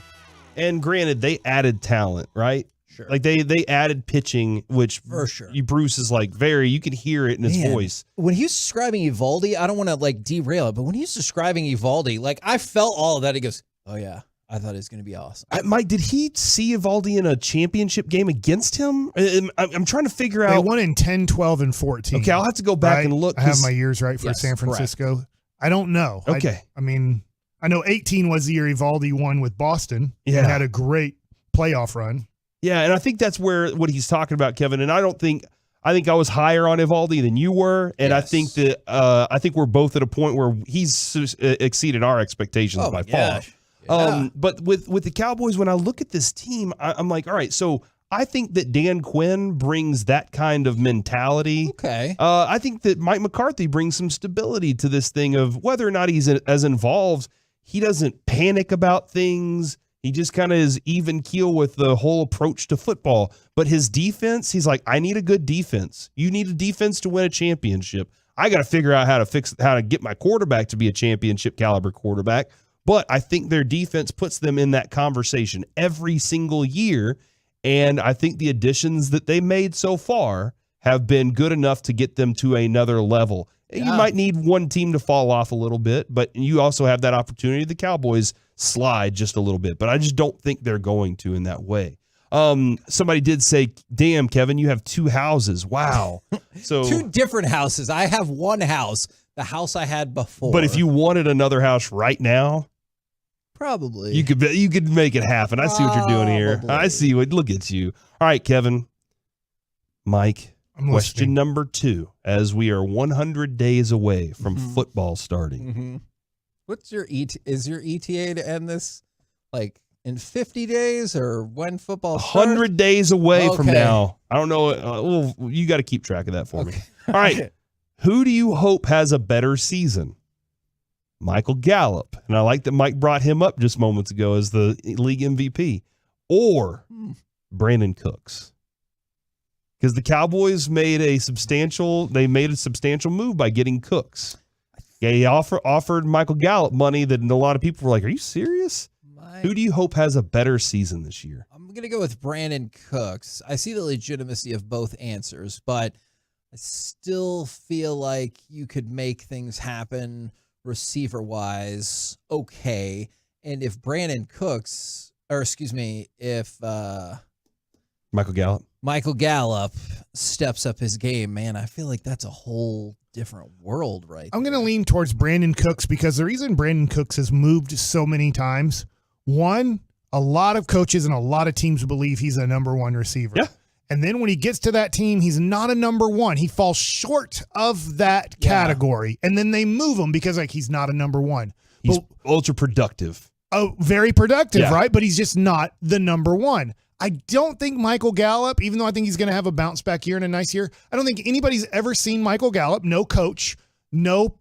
And granted, they added talent, right? Sure. Like they added pitching, which for sure. Bruce is like you can hear it in his voice. When he was describing Evaldi, I don't want to like derail it, but when he was describing Evaldi, like I felt all of that. He goes, "Oh yeah, I thought it was going to be awesome." Mike, did he see Evaldi in a championship game against him? I'm trying to figure out. They won in 10, 12, and 14. Okay, I'll have to go back and look. I have my years right for San Francisco. Correct. I don't know. Okay. I mean, I know 18 was the year Evaldi won with Boston and had a great playoff run. Yeah, and I think that's what he's talking about, Kevin. And I think I was higher on Evaldi than you were, and I think that I think we're both at a point where he's exceeded our expectations by far. Yeah. But with the Cowboys, when I look at this team, I'm like, all right, so I think that Dan Quinn brings that kind of mentality. Okay. I think that Mike McCarthy brings some stability to this thing of whether or not he's as involved. He doesn't panic about things. He just kind of is even keel with the whole approach to football. But his defense, he's like, I need a good defense. You need a defense to win a championship. I got to figure out how to get my quarterback to be a championship caliber quarterback. But I think their defense puts them in that conversation every single year. And I think the additions that they made so far have been good enough to get them to another level. Yeah. You might need one team to fall off a little bit, but you also have that opportunity. The Cowboys slide just a little bit, but I just don't think they're going to in that way. Somebody did say, damn, Kevin, you have 2 houses. Wow. So 2 different houses. I have one house, the house I had before. But if you wanted another house right now, probably you could make it happen. I see what you're doing here. I see what. Look at you. All right, Kevin. Mike, question number 2, as we are 100 days away from football starting. Mm-hmm. What's your is your ETA to end this like in 50 days or when football starts? 100 days away from now. I don't know. You got to keep track of that for me. All right. Who do you hope has a better season? Michael Gallup. And I like that Mike brought him up just moments ago as the league MVP. Or Brandon Cooks. Because the Cowboys made a substantial move by getting Cooks. Yeah, he offered Michael Gallup money that a lot of people were like, are you serious? Who do you hope has a better season this year? I'm going to go with Brandon Cooks. I see the legitimacy of both answers, but I still feel like you could make things happen receiver-wise okay. And if Brandon Cooks, if Michael Gallup steps up his game, man, I feel like that's a whole different world I'm going to lean towards Brandon Cooks because the reason Brandon Cooks has moved so many times, one, a lot of coaches and a lot of teams believe he's a number 1 receiver. Yeah. And then when he gets to that team, he's not a number 1. He falls short of that category. And then they move him because he's not a number 1. He's ultra productive. Oh, very productive, right? But he's just not the number 1. I don't think Michael Gallup, even though I think he's going to have a bounce back year and a nice year, I don't think anybody's ever seen Michael Gallup, no coach, no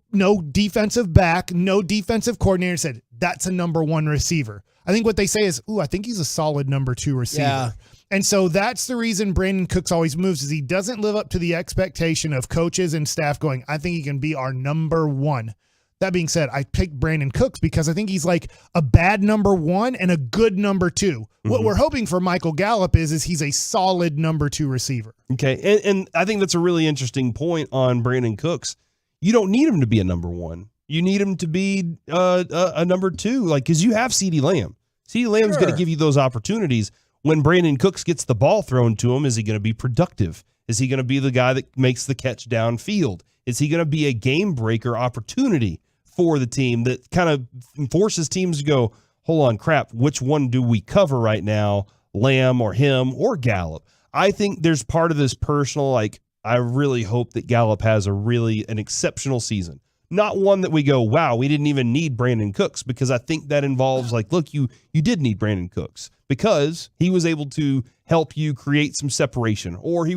defensive back, no defensive coordinator said, that's a number 1 receiver. I think what they say is, I think he's a solid number 2 receiver. Yeah. And so that's the reason Brandon Cooks always moves is he doesn't live up to the expectation of coaches and staff going, I think he can be our number 1. That being said, I picked Brandon Cooks because I think he's like a bad number 1 and a good number 2. What we're hoping for Michael Gallup is he's a solid number 2 receiver. Okay, and I think that's a really interesting point on Brandon Cooks. You don't need him to be a number 1. You need him to be a number 2, like, because you have CeeDee Lamb. CeeDee Lamb's going to give you those opportunities. When Brandon Cooks gets the ball thrown to him, is he going to be productive? Is he going to be the guy that makes the catch downfield? Is he going to be a game breaker opportunity for the team that kind of forces teams to go, hold on, crap, which one do we cover right now, Lamb or him or Gallup? I think there's part of this personal, like, I really hope that Gallup has an exceptional season. Not one that we go, wow, we didn't even need Brandon Cooks, because I think that involves, like, look, you did need Brandon Cooks because he was able to help you create some separation, or he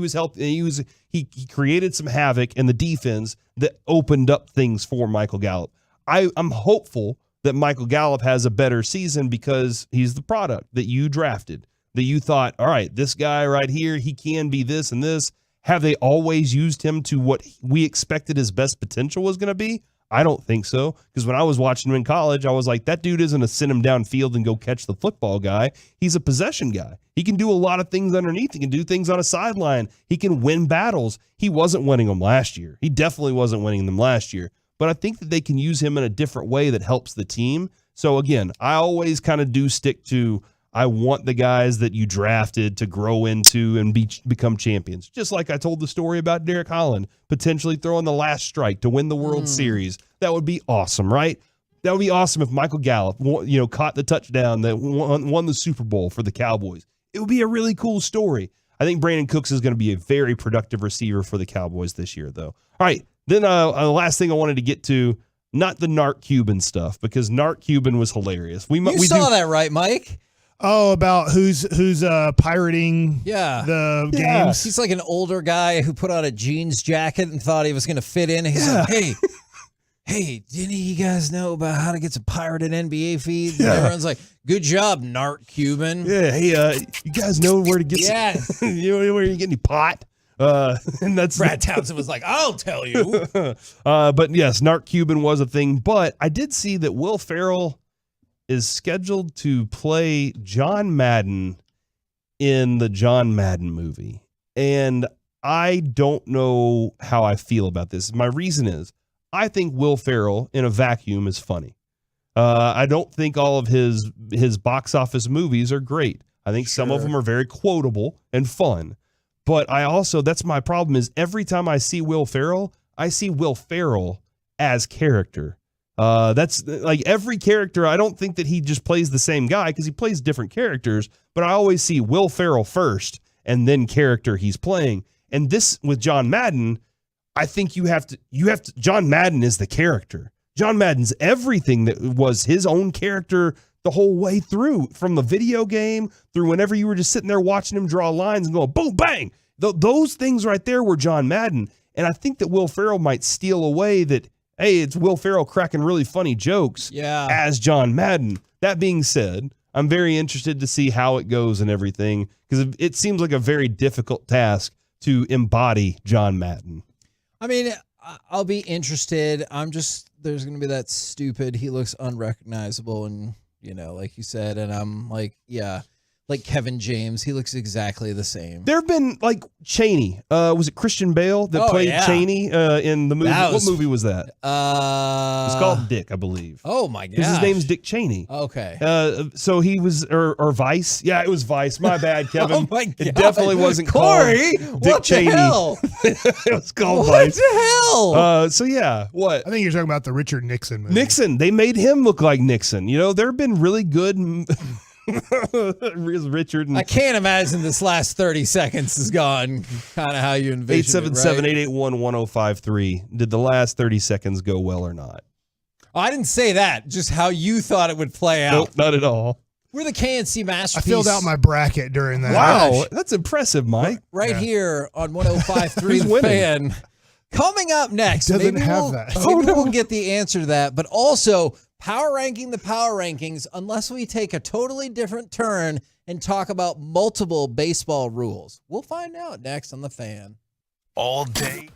created some havoc in the defense that opened up things for Michael Gallup. I'm hopeful that Michael Gallup has a better season because he's the product that you drafted, that you thought, all right, this guy right here, he can be this and this. Have they always used him to what we expected his best potential was going to be? I don't think so, because when I was watching him in college, I was like, that dude isn't a send him downfield and go catch the football guy. He's a possession guy. He can do a lot of things underneath. He can do things on a sideline. He can win battles. He wasn't winning them last year. He definitely wasn't winning them last year. But I think that they can use him in a different way that helps the team. So again, I always kind of do stick to, I want the guys that you drafted to grow into and become champions. Just like I told the story about Derek Holland potentially throwing the last strike to win the World Series. That would be awesome, right? That would be awesome if Michael Gallup, caught the touchdown that won the Super Bowl for the Cowboys. It would be a really cool story. I think Brandon Cooks is going to be a very productive receiver for the Cowboys this year, though. All right, then the last thing I wanted to get to, not the Narc Cuban stuff, because Narc Cuban was hilarious. We saw that, right, Mike? Oh, about who's pirating the games? He's like an older guy who put on a jeans jacket and thought he was going to fit in. He's like, hey, didn't you guys know about how to get some pirated NBA feeds? And everyone's like, good job, Narc Cuban. Yeah, hey, you guys know where to get some, where you get any pot? And that's Brad Townsend was like, I'll tell you. But yes, Narc Cuban was a thing. But I did see that Will Ferrell is scheduled to play John Madden in the John Madden movie. And I don't know how I feel about this. My reason is, I think Will Ferrell in a vacuum is funny. I don't think all of his box office movies are great. I think some of them are very quotable and fun. But I also, that's my problem, is every time I see Will Ferrell, I see Will Ferrell as character. That's like every character. I don't think that he just plays the same guy, because he plays different characters, but I always see Will Ferrell first and then character he's playing. And this with John Madden, I think you have to, John Madden is the character. John Madden's everything that was his own character the whole way through, from the video game through whenever you were just sitting there watching him draw lines and going boom, bang. Those things right there were John Madden. And I think that Will Ferrell might steal away that, hey, it's Will Ferrell cracking really funny jokes as John Madden. That being said, I'm very interested to see how it goes and everything, because it seems like a very difficult task to embody John Madden. I mean, I'll be interested. There's going to be that stupid, he looks unrecognizable, and, like you said, and I'm like, like Kevin James, he looks exactly the same. There have been, like, Cheney. Was it Christian Bale that played Cheney in the movie? What movie was that? It was called Dick, I believe. Oh, my God. Because his name's Dick Cheney. Okay. So he was, or Vice. Yeah, it was Vice. My bad, Kevin. Oh, my God. It definitely wasn't Corey, called Dick what Cheney. The hell? It was called What Vice. the hell? So, yeah, what? I think you're talking about the Richard Nixon movie. Nixon. They made him look like Nixon. There have been really good... Richard and I can't imagine this last 30 seconds has gone kind of how you envisioned it, right? 877-881-1053. Did the last 30 seconds go well or not? Oh, I didn't say that. Just how you thought it would play out. Nope, not at all. We're the KNC Masterpiece. I filled out my bracket during that. Wow, that's impressive, Mike. Right here on 105.3 The Fan. Coming up next, Doesn't maybe have that. we'll get the answer to that, but also power ranking the power rankings, unless we take a totally different turn and talk about multiple baseball rules. We'll find out next on The Fan. All day.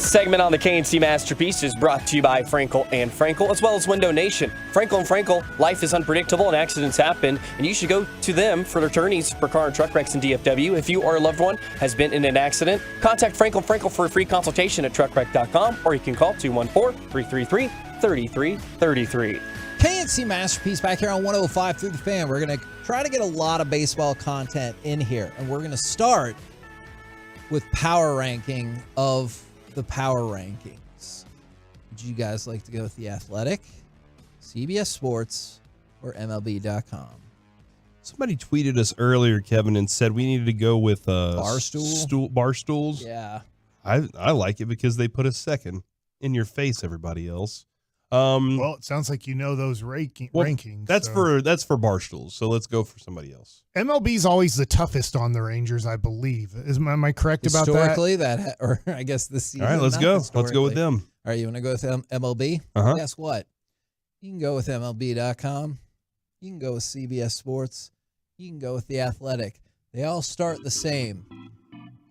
This segment on the KNC Masterpiece is brought to you by Frankel and Frankel, as well as Window Nation. Frankel and Frankel, life is unpredictable and accidents happen, and you should go to them for attorneys for car and truck wrecks in DFW. If you or a loved one has been in an accident, contact Frankel and Frankel for a free consultation at truckwreck.com, or you can call 214-333-3333. KNC Masterpiece back here on 105 through the Fan. We're going to try to get a lot of baseball content in here, and we're going to start with power ranking of the power rankings. Would you guys like to go with The Athletic, CBS Sports, or MLB.com? Somebody tweeted us earlier, Kevin, and said we needed to go with bar stools. Yeah. I like it because they put us second in your face, everybody else. Well, it sounds like you know those rankings. That's for Barstools. So let's go for somebody else. MLB's always the toughest on the Rangers, I believe. Am I correct about that? Historically, or I guess this season. All right, let's go. Let's go with them. All right, you want to go with MLB? Uh-huh. Guess what? You can go with MLB.com. You can go with CBS Sports. You can go with The Athletic. They all start the same.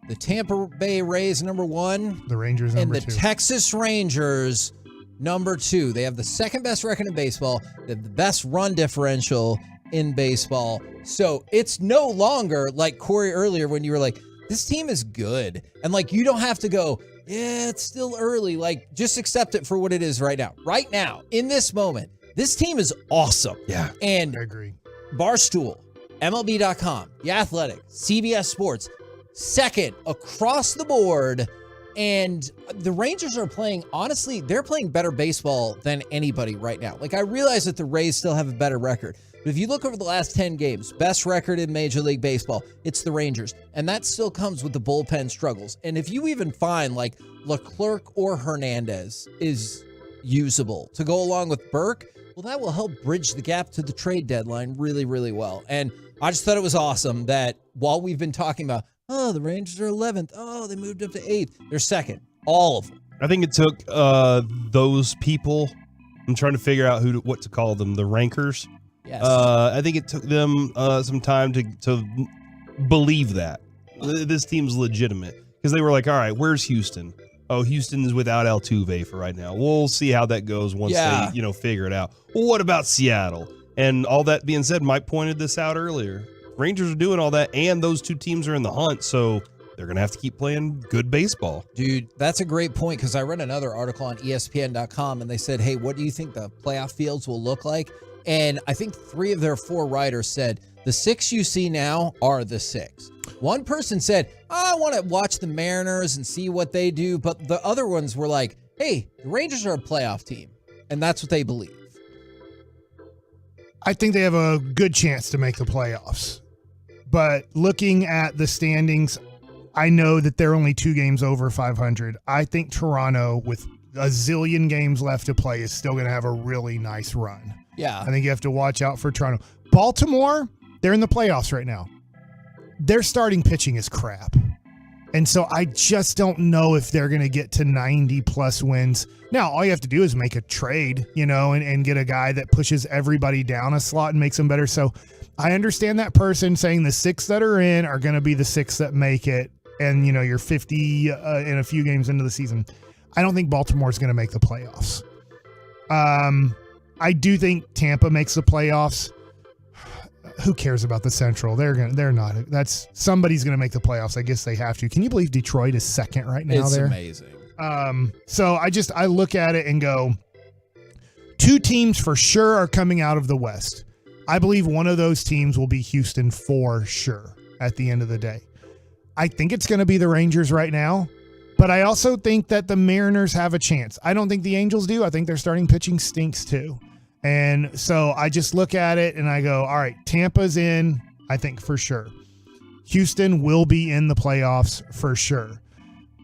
The Tampa Bay Rays, number 1. The Rangers, number 2. two. And the Texas Rangers, number 2. They have the second best record in baseball. They have the best run differential in baseball. So it's no longer like Corey earlier when you were like, this team is good. And like, you don't have to go, yeah, it's still early. Like, just accept it for what it is right now. Right now, in this moment, this team is awesome. Yeah. And I agree. Barstool, MLB.com, The Athletic, CBS Sports, second across the board. And the Rangers are playing, honestly, they're playing better baseball than anybody right now. Like, I realize that the Rays still have a better record. But if you look over the last 10 games, best record in Major League Baseball, it's the Rangers. And that still comes with the bullpen struggles. And if you even find, like, Leclerc or Hernandez is usable to go along with Burke, well, that will help bridge the gap to the trade deadline really, really well. And I just thought it was awesome that while we've been talking about, oh, the Rangers are 11th. Oh, they moved up to 8th. They're second. All of them. I think it took those people. I'm trying to figure out what to call them. The rankers. Yes. I think it took them some time to believe that this team's legitimate, because they were like, all right, where's Houston? Oh, Houston is without Altuve for right now. We'll see how that goes once they figure it out. Well, what about Seattle? And all that being said, Mike pointed this out earlier. Rangers are doing all that, and those two teams are in the hunt, so they're going to have to keep playing good baseball. Dude, that's a great point, because I read another article on ESPN.com, and they said, hey, what do you think the playoff fields will look like? And I think 3 of their 4 writers said, the 6 you see now are the 6. One person said, I want to watch the Mariners and see what they do, but the other ones were like, hey, the Rangers are a playoff team, and that's what they believe. I think they have a good chance to make the playoffs. But looking at the standings, I know that they're only 2 games over 500. I think Toronto, with a zillion games left to play, is still going to have a really nice run. Yeah. I think you have to watch out for Toronto. Baltimore, they're in the playoffs right now. Their starting pitching is crap. And so I just don't know if they're going to get to 90-plus wins. Now, all you have to do is make a trade, and get a guy that pushes everybody down a slot and makes them better. So I understand that person saying the 6 that are in are going to be the 6 that make it. And, you're 50 in a few games into the season. I don't think Baltimore's going to make the playoffs. I do think Tampa makes the playoffs. Who cares about the Central? They're not. Somebody's going to make the playoffs. I guess they have to. Can you believe Detroit is second right now? It's there? Amazing. So I look at it and go, 2 teams for sure are coming out of the West. I believe one of those teams will be Houston for sure at the end of the day. I think it's going to be the Rangers right now, but I also think that the Mariners have a chance. I don't think the Angels do. I think their starting pitching stinks too. And so I just look at it and I go, all right, Tampa's in, I think for sure. Houston will be in the playoffs for sure.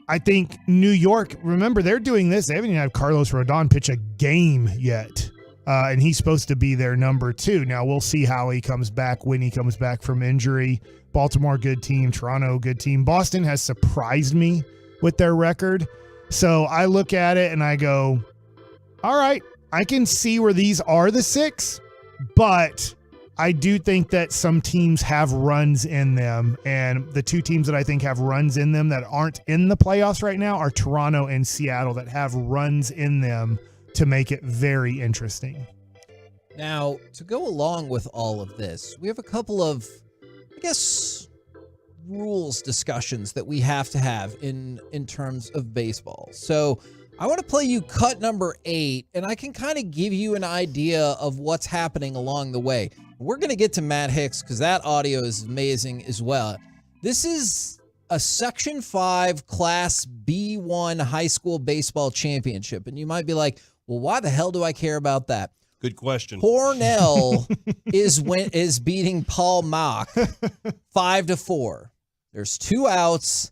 I think New York, remember, they're doing this. They haven't even had Carlos Rodon pitch a game yet. And he's supposed to be their number 2. Now, we'll see how he comes back when he comes back from injury. Baltimore, good team. Toronto, good team. Boston has surprised me with their record. So I look at it and I go, all right, I can see where these are the 6, but I do think that some teams have runs in them, and the two teams that I think have runs in them that aren't in the playoffs right now are Toronto and Seattle, that have runs in them to make it very interesting. Now, to go along with all of this, we have a couple of, I guess, rules discussions that we have to have in terms of baseball. So I want to play you cut number 8, and I can kind of give you an idea of what's happening along the way. We're going to get to Matt Hicks because that audio is amazing as well. This is a Section 5 Class B1 high school baseball championship. And you might be like, well, why the hell do I care about that? Good question. Cornell is beating Paul Mock 5-4. There's 2 outs,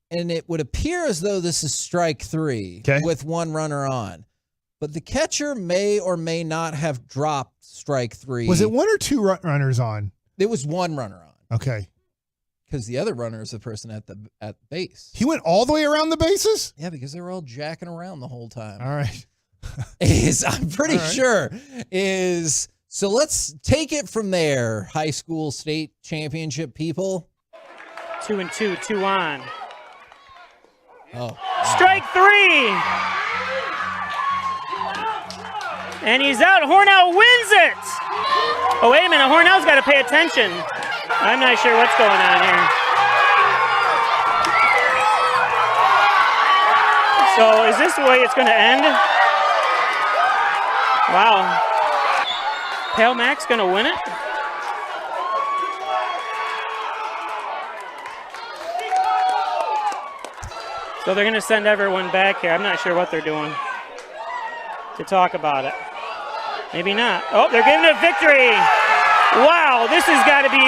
and it would appear as though this is strike 3 with 1 runner on. But the catcher may or may not have dropped strike 3. Was it 1 or 2 runners on? It was 1 runner on. Okay. Because the other runner is the person at base. He went all the way around the bases? Yeah, because they were all jacking around the whole time. All right. I'm pretty sure so let's take it from there. High school state championship people. 2-2, 2 on. Oh. Strike 3. And he's out. Hornell wins it. Oh, wait a minute. Hornell's got to pay attention. I'm not sure what's going on here. So is this the way it's going to end? Wow. Pale Mac's going to win it? So they're going to send everyone back here. I'm not sure what they're doing to talk about it. Maybe not. Oh, they're giving it victory. Wow, this has got to be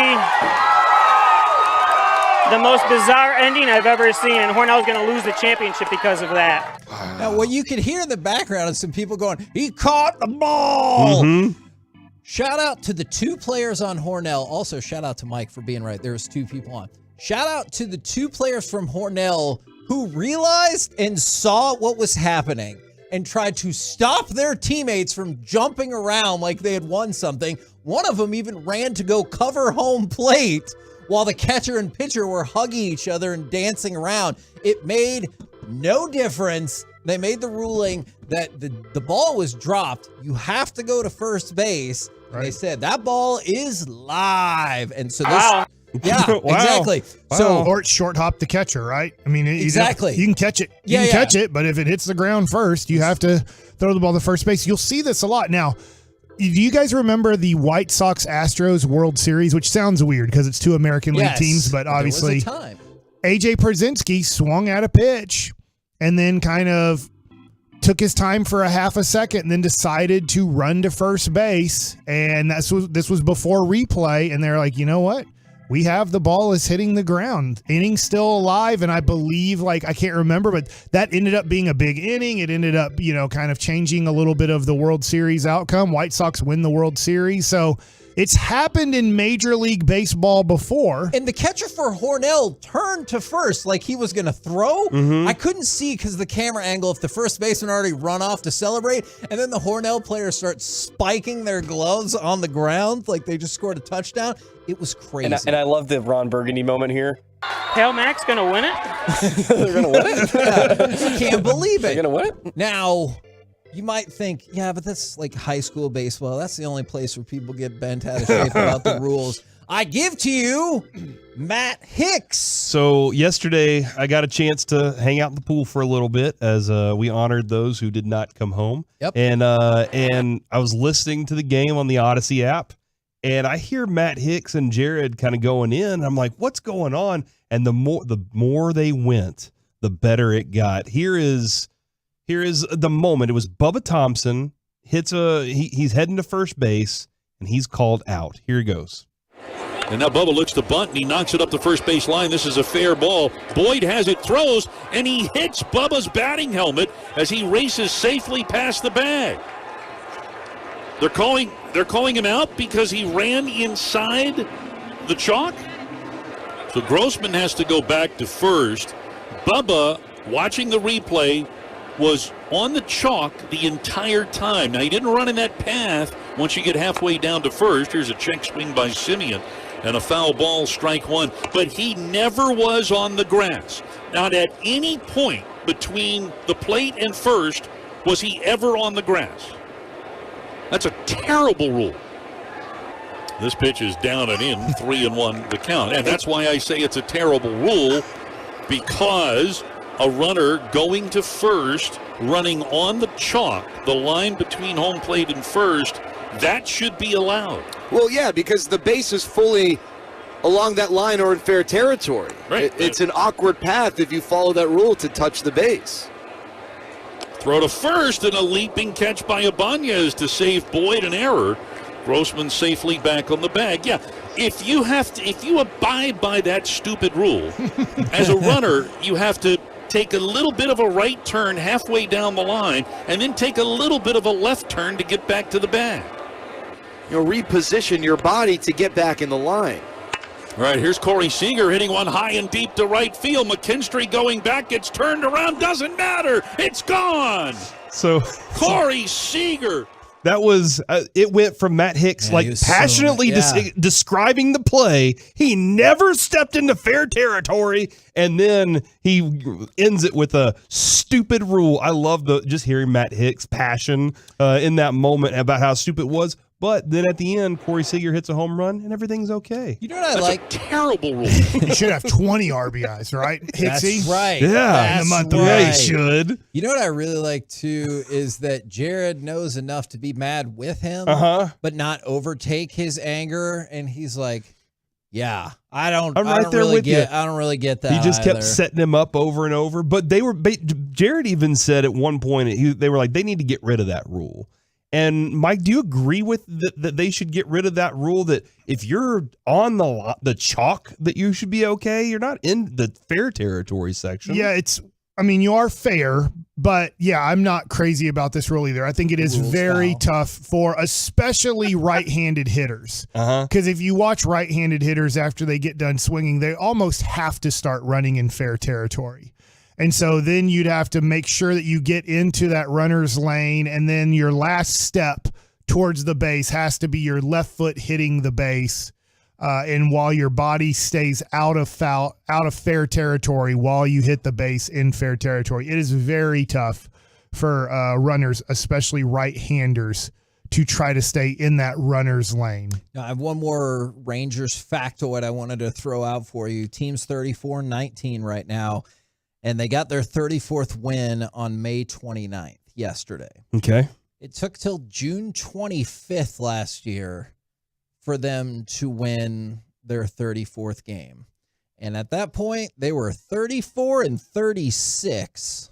the most bizarre ending I've ever seen, and Hornell's going to lose the championship because of that. Now, what you can hear in the background is some people going, he caught the ball. Mm-hmm. Shout out to the 2 players on Hornell. Also, shout out to Mike for being right. There's 2 people on. Shout out to the 2 players from Hornell who realized and saw what was happening and tried to stop their teammates from jumping around like they had won something. One of them even ran to go cover home plate while the catcher and pitcher were hugging each other and dancing around. It made no difference. They made the ruling that the ball was dropped. You have to go to first base. And they said that ball is live. And so this yeah, Wow. exactly. Wow. So or it's short hop the catcher, right? I mean, exactly. You can catch it. You can catch it, but if it hits the ground first, you have to throw the ball to first base. You'll see this a lot. Now, do you guys remember the White Sox Astros World Series, which sounds weird because it's 2 American League teams, but obviously AJ Pierzynski swung at a pitch and then kind of took his time for a half a second and then decided to run to first base. And this was before replay. And they're like, you know what? We have the ball is hitting the ground. Inning still alive. And I believe, I can't remember, but that ended up being a big inning. It ended up, kind of changing a little bit of the World Series outcome. White Sox win the World Series. So it's happened in Major League Baseball before. And the catcher for Hornell turned to first like he was going to throw. Mm-hmm. I couldn't see because of the camera angle if the first baseman already run off to celebrate. And then the Hornell players start spiking their gloves on the ground like they just scored a touchdown. It was crazy. And I love the Ron Burgundy moment here. Pale Mac's going to win it? They're going to win it? I can't believe it. They're going to win it? Now, you might think, yeah, but that's like high school baseball. That's the only place where people get bent out of shape about the rules. I give to you Matt Hicks. So yesterday, I got a chance to hang out in the pool for a little bit as we honored those who did not come home. Yep. And I was listening to the game on the Odyssey app, and I hear Matt Hicks and Jared kind of going in. I'm like, what's going on? And the more they went, the better it got. Here is the moment. It was Bubba Thompson hits he's heading to first base and he's called out. Here he goes. And now Bubba looks to bunt, and he knocks it up the first base line. This is a fair ball. Boyd has it, throws, and he hits Bubba's batting helmet as he races safely past the bag. They're calling him out because he ran inside the chalk. So Grossman has to go back to first. Bubba, watching the replay, was on the chalk the entire time. Now, he didn't run in that path once you get halfway down to first. Here's a check swing by Simeon and a foul ball, strike one. But he never was on the grass. Not at any point between the plate and first was he ever on the grass. That's a terrible rule. This pitch is down and in, 3-1 the count. And that's why I say it's a terrible rule, because a runner going to first, running on the chalk, the line between home plate and first, that should be allowed. Well, yeah, because the base is fully along that line or in fair territory. Right. It's an awkward path if you follow that rule to touch the base. Throw to first and a leaping catch by Ibanez to save Boyd, an error. Grossman safely back on the bag. Yeah, if you abide by that stupid rule, as a runner, you have to take a little bit of a right turn halfway down the line and then take a little bit of a left turn to get back to the bag. Reposition your body to get back in the line. All right, here's Corey Seager hitting one high and deep to right field. McKinstry going back, gets turned around, doesn't matter. It's gone. So Corey Seager. That was, it went from Matt Hicks passionately describing the play. He never stepped into fair territory, and then he ends it with a stupid rule. I love just hearing Matt Hicks' passion in that moment about how stupid it was. But then at the end, Corey Seager hits a home run, and everything okay. You know what That's like? A terrible rule. He should have 20 RBIs, right? Hicksy? That's right. Yeah, in the month of yeah, May. he should. You know what I really like too is that Jared knows enough to be mad with him, but not overtake his anger. And he's like, "Yeah, I don't really get that." He just kept either. setting him up over and over. But Jared even said at one point they were like, they need to get rid of that rule. And Mike, do you agree with that they should get rid of that rule that if you're on the chalk that you should be okay? You're not in the fair territory section. Yeah, you are fair, but yeah, I'm not crazy about this rule either. I think it is very tough for especially right-handed hitters. Because if you watch right-handed hitters after they get done swinging, they almost have to start running in fair territory. And so then you'd have to make sure that you get into that runner's lane, and then your last step towards the base has to be your left foot hitting the base, and while your body stays out of fair territory while you hit the base in fair territory. It is very tough for runners, especially right-handers, to try to stay in that runner's lane. Now, I have one more Rangers factoid I wanted to throw out for you. Team's 34-19 right now. And they got their 34th win on May 29th, yesterday. Okay. It took till June 25th last year for them to win their 34th game. And at that point, they were 34-36.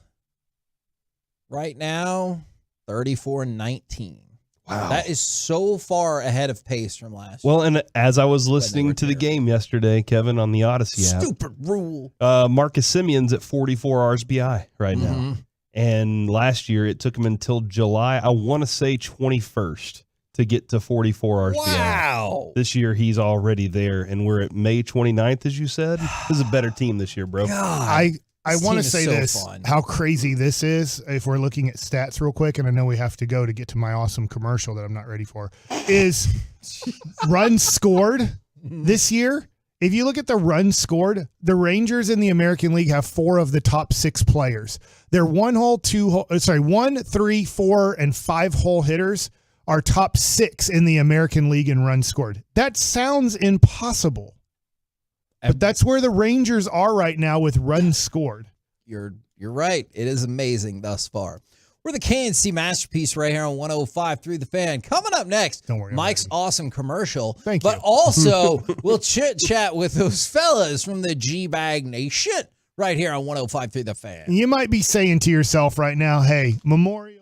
Right now, 34-19. Wow. That is so far ahead of pace from last year. Well, and as I was listening to the game yesterday, Kevin, on the Odyssey app. Stupid rule. Marcus Simeon's at 44 RBI right now. And last year, it took him until July, I want to say 21st, to get to 44 RBI. Wow. This year, he's already there, and we're at May 29th, as you said. This is a better team this year, bro. God. I want to say how crazy this is, if we're looking at stats real quick, and I know we have to go to get to my awesome commercial that I'm not ready for, is runs scored this year. If you look at the runs scored, the Rangers in the American League have 4 of the top 6 players. Their 1, 3, 4, and 5 hole hitters are top 6 in the American League in runs scored. That sounds impossible. But that's where the Rangers are right now with runs scored. You're right. It is amazing thus far. We're the KNC Masterpiece right here on 105 through the Fan. Coming up next, Don't worry, Mike's awesome commercial. Thank you. But also, we'll chit-chat with those fellas from the G-Bag Nation right here on 105 through the Fan. You might be saying to yourself right now, hey, Memorial.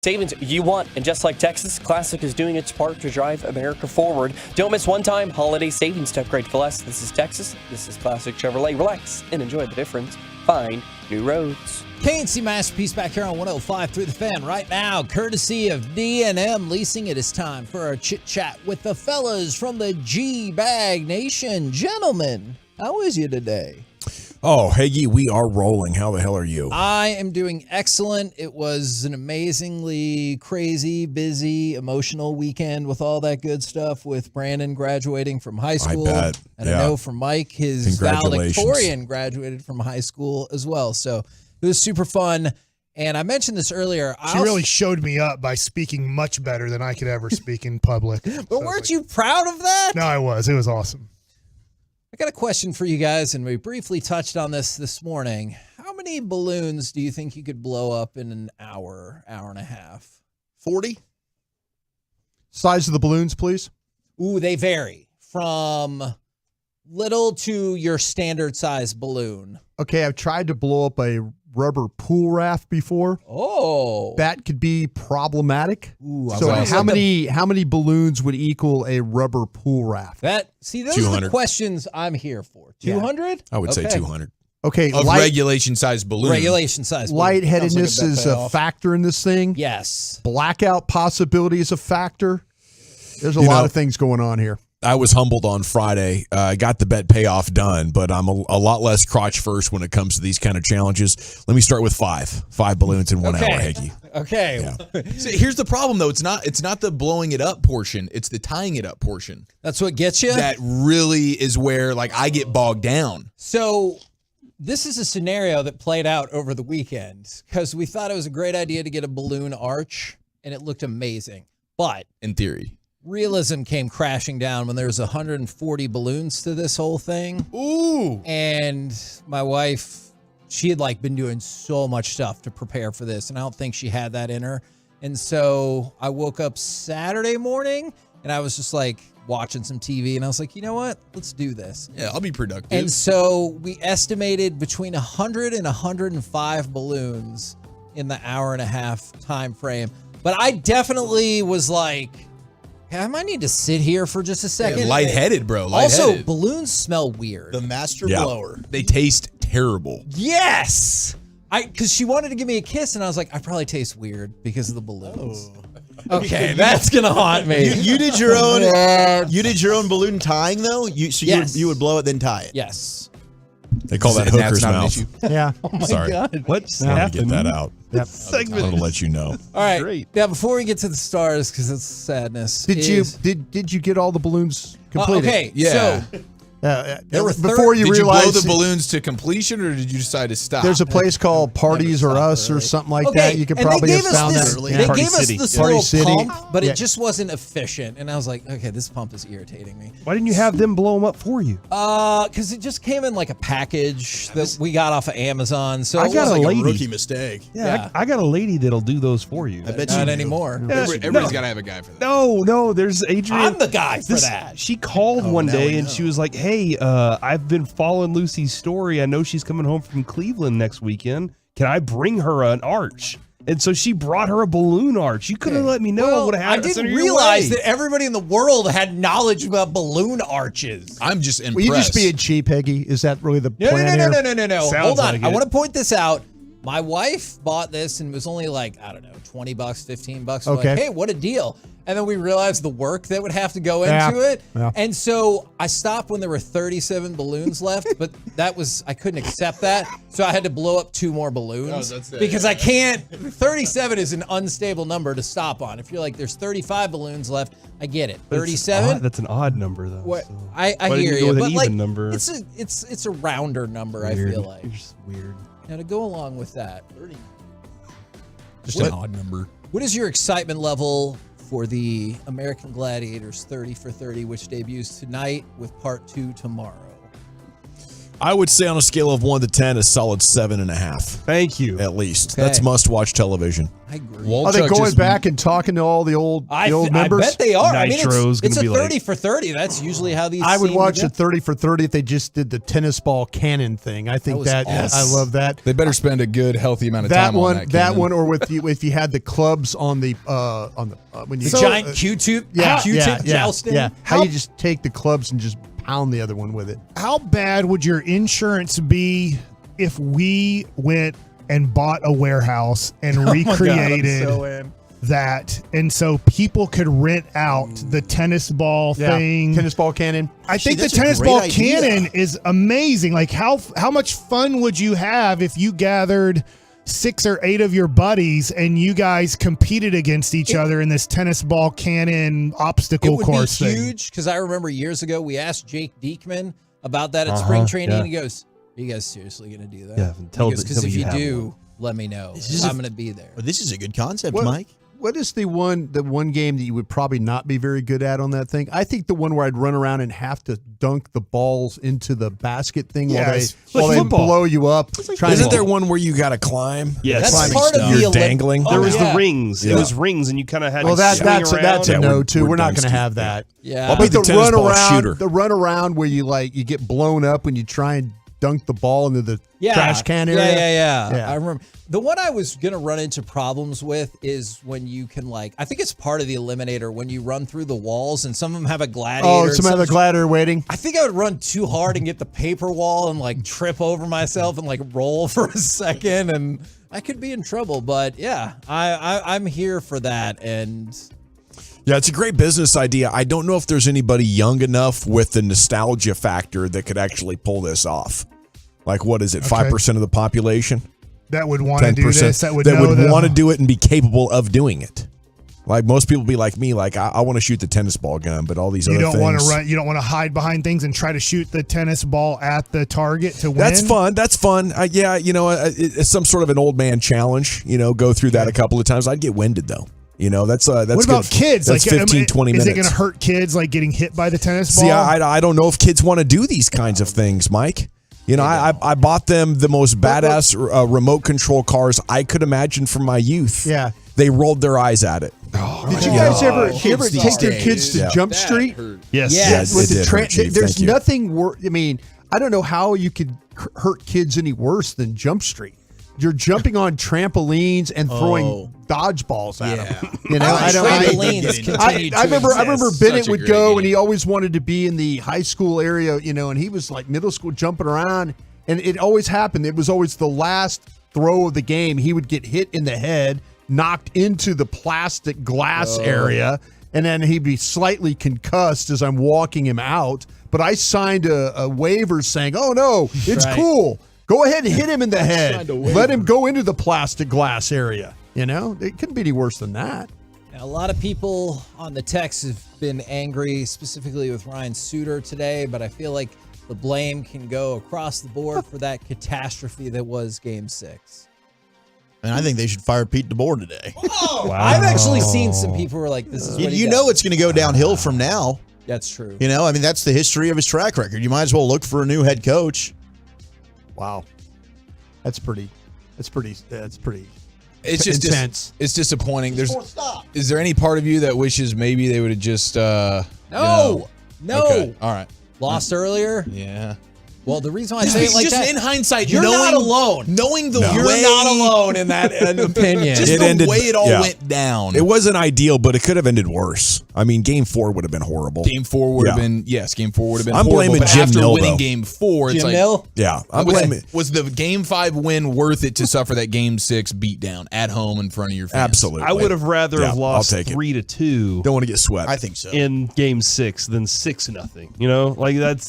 savings you want. And just like Texas, Classic is doing its part to drive America forward. Don't miss one-time holiday savings to upgrade for less. This is Texas. This is Classic Chevrolet. Relax and enjoy the difference. Find new roads. KNC Masterpiece back here on 105 through the Fan right now, courtesy of D&M Leasing. It is time for our chit-chat with the fellas from the G-Bag Nation. Gentlemen, how is you today? Oh, Hagee, we are rolling. How the hell are you? I am doing excellent. It was an amazingly crazy, busy, emotional weekend with all that good stuff, with Brandon graduating from high school. I bet. And Yeah. I know from Mike, his valedictorian graduated from high school as well. So it was super fun. And I mentioned this earlier. She really showed me up by speaking much better than I could ever speak in public. But weren't you proud of that? No, I was. It was awesome. I got a question for you guys, and we briefly touched on this morning. How many balloons do you think you could blow up in an hour and a half? 40? Size of the balloons, please. Ooh, they vary from little to your standard size balloon. Okay, I've tried to blow up a rubber pool raft before. Oh. That could be problematic. Ooh, so how many balloons would equal a rubber pool raft? Those are the 200. questions I'm here for. 200? I would say 200. Okay, Of regulation size balloon. Regulation size balloon. Lightheadedness Sounds like a is bet a payoff. factor in this thing. Yes. Blackout possibility is a factor. There's a lot of things going on here. I was humbled on Friday. I got the bet payoff done, but I'm a lot less crotch first when it comes to these kind of challenges. Let me start with 5 balloons in 1 hour, Hagee. Okay. See, here's the problem, though. It's not the blowing it up portion. It's the tying it up portion. That's what gets you? That really is where, I get bogged down. So this is a scenario that played out over the weekend because we thought it was a great idea to get a balloon arch, and it looked amazing. But in theory, realism came crashing down when there was 140 balloons to this whole thing. Ooh. And my wife, she had been doing so much stuff to prepare for this, and I don't think she had that in her. And so I woke up Saturday morning and I was just watching some TV, and I was like, you know what? Let's do this. Yeah, I'll be productive. And so we estimated between 100 and 105 balloons in the hour and a half time frame. But I definitely was like, I might need to sit here for just a second. Yeah, lightheaded, bro. Also, balloons smell weird. The master blower. They taste terrible. Yes. Because she wanted to give me a kiss, and I was like, I probably taste weird because of the balloons. Okay, that's gonna haunt me. You did your own. Yeah. You did your own balloon tying though. You would blow it then tie it. Yes. They call that And that's hooker's not an mouth. issue? Yeah. Oh my Sorry. God. What's happened? Get that out. Yep. Segment. I want to let you know. All right. Now, before we get to the stars, because it's sadness. Did you get all the balloons completed? Okay. Yeah. So There were before you Did realize you blow the balloons to completion, or did you decide to stop? there's a place called Parties or Us or something like that. You could and probably they have gave us found this, that. They gave us this Party little City. pump, but Yeah. it just wasn't efficient. And I was like, okay, this pump is irritating me. Why didn't you have them blow them up for you? Because it just came in like a package that we got off of Amazon. So I it got was a like lady. Rookie mistake. Yeah, I got a lady that'll do those for you. I bet not anymore. Yeah, Everybody's got to have a guy for that. No, there's Adrian. I'm the guy for that. She called one now day we and she was like, "Hey, I've been following Lucy's story. I know she's coming home from Cleveland next weekend. Can I bring her an arch?" And so she brought her a balloon arch. You could have let me know. I would have had I it didn't sent her your realize way. that everybody in the world had knowledge about balloon arches. I'm just impressed. Were you just being cheap, Peggy? Is that really the No, plan here? no. Sounds Hold on. like I it. want to point this out. My wife bought this and it was only like, I don't know, $20, $15. We're Okay. like, hey, what a deal. And then we realized the work that would have to go Yeah. into it. Yeah. And so I stopped when there were 37 balloons left, but I couldn't accept that. So I had to blow up 2 more balloons because I can't, 37 is an unstable number to stop on. If you're like, there's 35 balloons left, I get it. 37? That's an odd number though. What? so. I Why didn't hear you go you, with an but even like number? it's a rounder number. I Weird. feel like. You're just weird. Now to go along with that, Just What- an odd number. what is your excitement level for the American Gladiators 30 for 30, which debuts tonight with part 2 tomorrow? I would say on a scale of 1 to 10, a solid 7.5. Thank you. At least. Okay. That's must-watch television. I agree. Are they going back and talking to all the old members? I bet they are. I mean, Nitro's it's a gonna be 30 for 30. That's usually how these. I would seem to watch go. a 30 for 30 if they just did the tennis ball cannon thing. I think That was I awesome. love that. They better spend a good, healthy amount of That time one, on that. one, or with you if you had the clubs on the when you The giant Q-tip, Q-tip jousting. Yeah, how you just take the clubs and just pound the other one with it. How bad would your insurance be if we went and bought a warehouse and recreated that, and so people could rent out the tennis ball thing? Tennis ball cannon. I think the that's a tennis great ball idea. cannon is amazing. Like how much fun would you have if you gathered 6 or 8 of your buddies and you guys competed against each other in this tennis ball cannon obstacle course It would be thing? huge because I remember years ago we asked Jake Diekman about that at spring training, and he goes, "Are you guys seriously going to do that?" Yeah, because if you do, let me know. I'm going to be there. This is a good concept, What- Mike. What is the one game that you would probably not be very good at on that thing? I think the one where I'd run around and have to dunk the balls into the basket thing while they blow you up. Isn't there one where you got to climb? Yes. That's part of You're dangling. There was yeah. the rings. Yeah. It was rings, and you kind of had Well, to swing that's around. a no we're too. We're not done, going to have Steve. that. Yeah. I'll be the tennis ball shooter. The run around where you get blown up when you try and dunk the ball into the trash can area. Yeah. I remember. The one I was going to run into problems with is when you can, I think it's part of the Eliminator, when you run through the walls, and some of them have a gladiator. Oh, some have a gladiator waiting. I think I would run too hard and get the paper wall and, trip over myself and, roll for a second, and I could be in trouble. But, yeah, I'm here for that, and... Yeah, it's a great business idea. I don't know if there's anybody young enough with the nostalgia factor that could actually pull this off. What is it, 5% of the population? That would want to do this. That would want to do it and be capable of doing it. Most people be like me, I want to shoot the tennis ball gun, but all these other things. You don't want to hide behind things and try to shoot the tennis ball at the target to win. That's fun. Yeah, it's some sort of an old man challenge. Go through that a couple of times. I'd get winded though. That's what about kids? That's 15, 20 minutes. Is it going to hurt kids getting hit by the tennis ball? See, I don't know if kids want to do these kinds of things, Mike. I bought them the most badass remote control cars I could imagine from my youth. Yeah. They rolled their eyes at it. Did you guys ever take your kids to Jump Street? Yes. Yes. With It did, Chief. there's Thank you. nothing worse. I mean, I don't know how you could hurt kids any worse than Jump Street. You're jumping on trampolines and throwing dodgeballs at them. I remember Bennett would go and he always wanted to be in the high school area, and he was middle school jumping around, and it always happened. It was always the last throw of the game. He would get hit in the head, knocked into the plastic glass area, and then he'd be slightly concussed as I'm walking him out. But I signed a waiver saying, "Oh no, it's cool. Go ahead and hit him in the head. Let him go into the plastic glass area." It couldn't be any worse than that. A lot of people on the text have been angry, specifically with Ryan Suter today, but I feel like the blame can go across the board for that catastrophe that was Game 6. And I think they should fire Pete DeBoer today. Oh, wow. I've actually seen some people who are like, this is what he does. It's going to go downhill from now. That's true. That's the history of his track record. You might as well look for a new head coach. Wow. That's pretty It's just intense. It's disappointing. Is there any part of you that wishes maybe they would have just No. Okay. All right. Lost earlier? Yeah. Well, the reason why I say it like just that, in hindsight, you're not alone. Knowing the You're way not alone in that opinion. Just the way it all went down. It wasn't ideal, but it could have ended worse. I mean, Game 4 would have been horrible. Game 4 would have been Game 4 would have been. I'm horrible, blaming but Jim after Mill, winning though. Game 4, it's Jim like Mill? Yeah, I'm blaming. Was the Game 5 win worth it to suffer that Game 6 beatdown at home in front of your fans? Absolutely. I would have rather have lost I'll take it. 3-2. Don't want to get swept. I think so. In Game 6 than 6-0.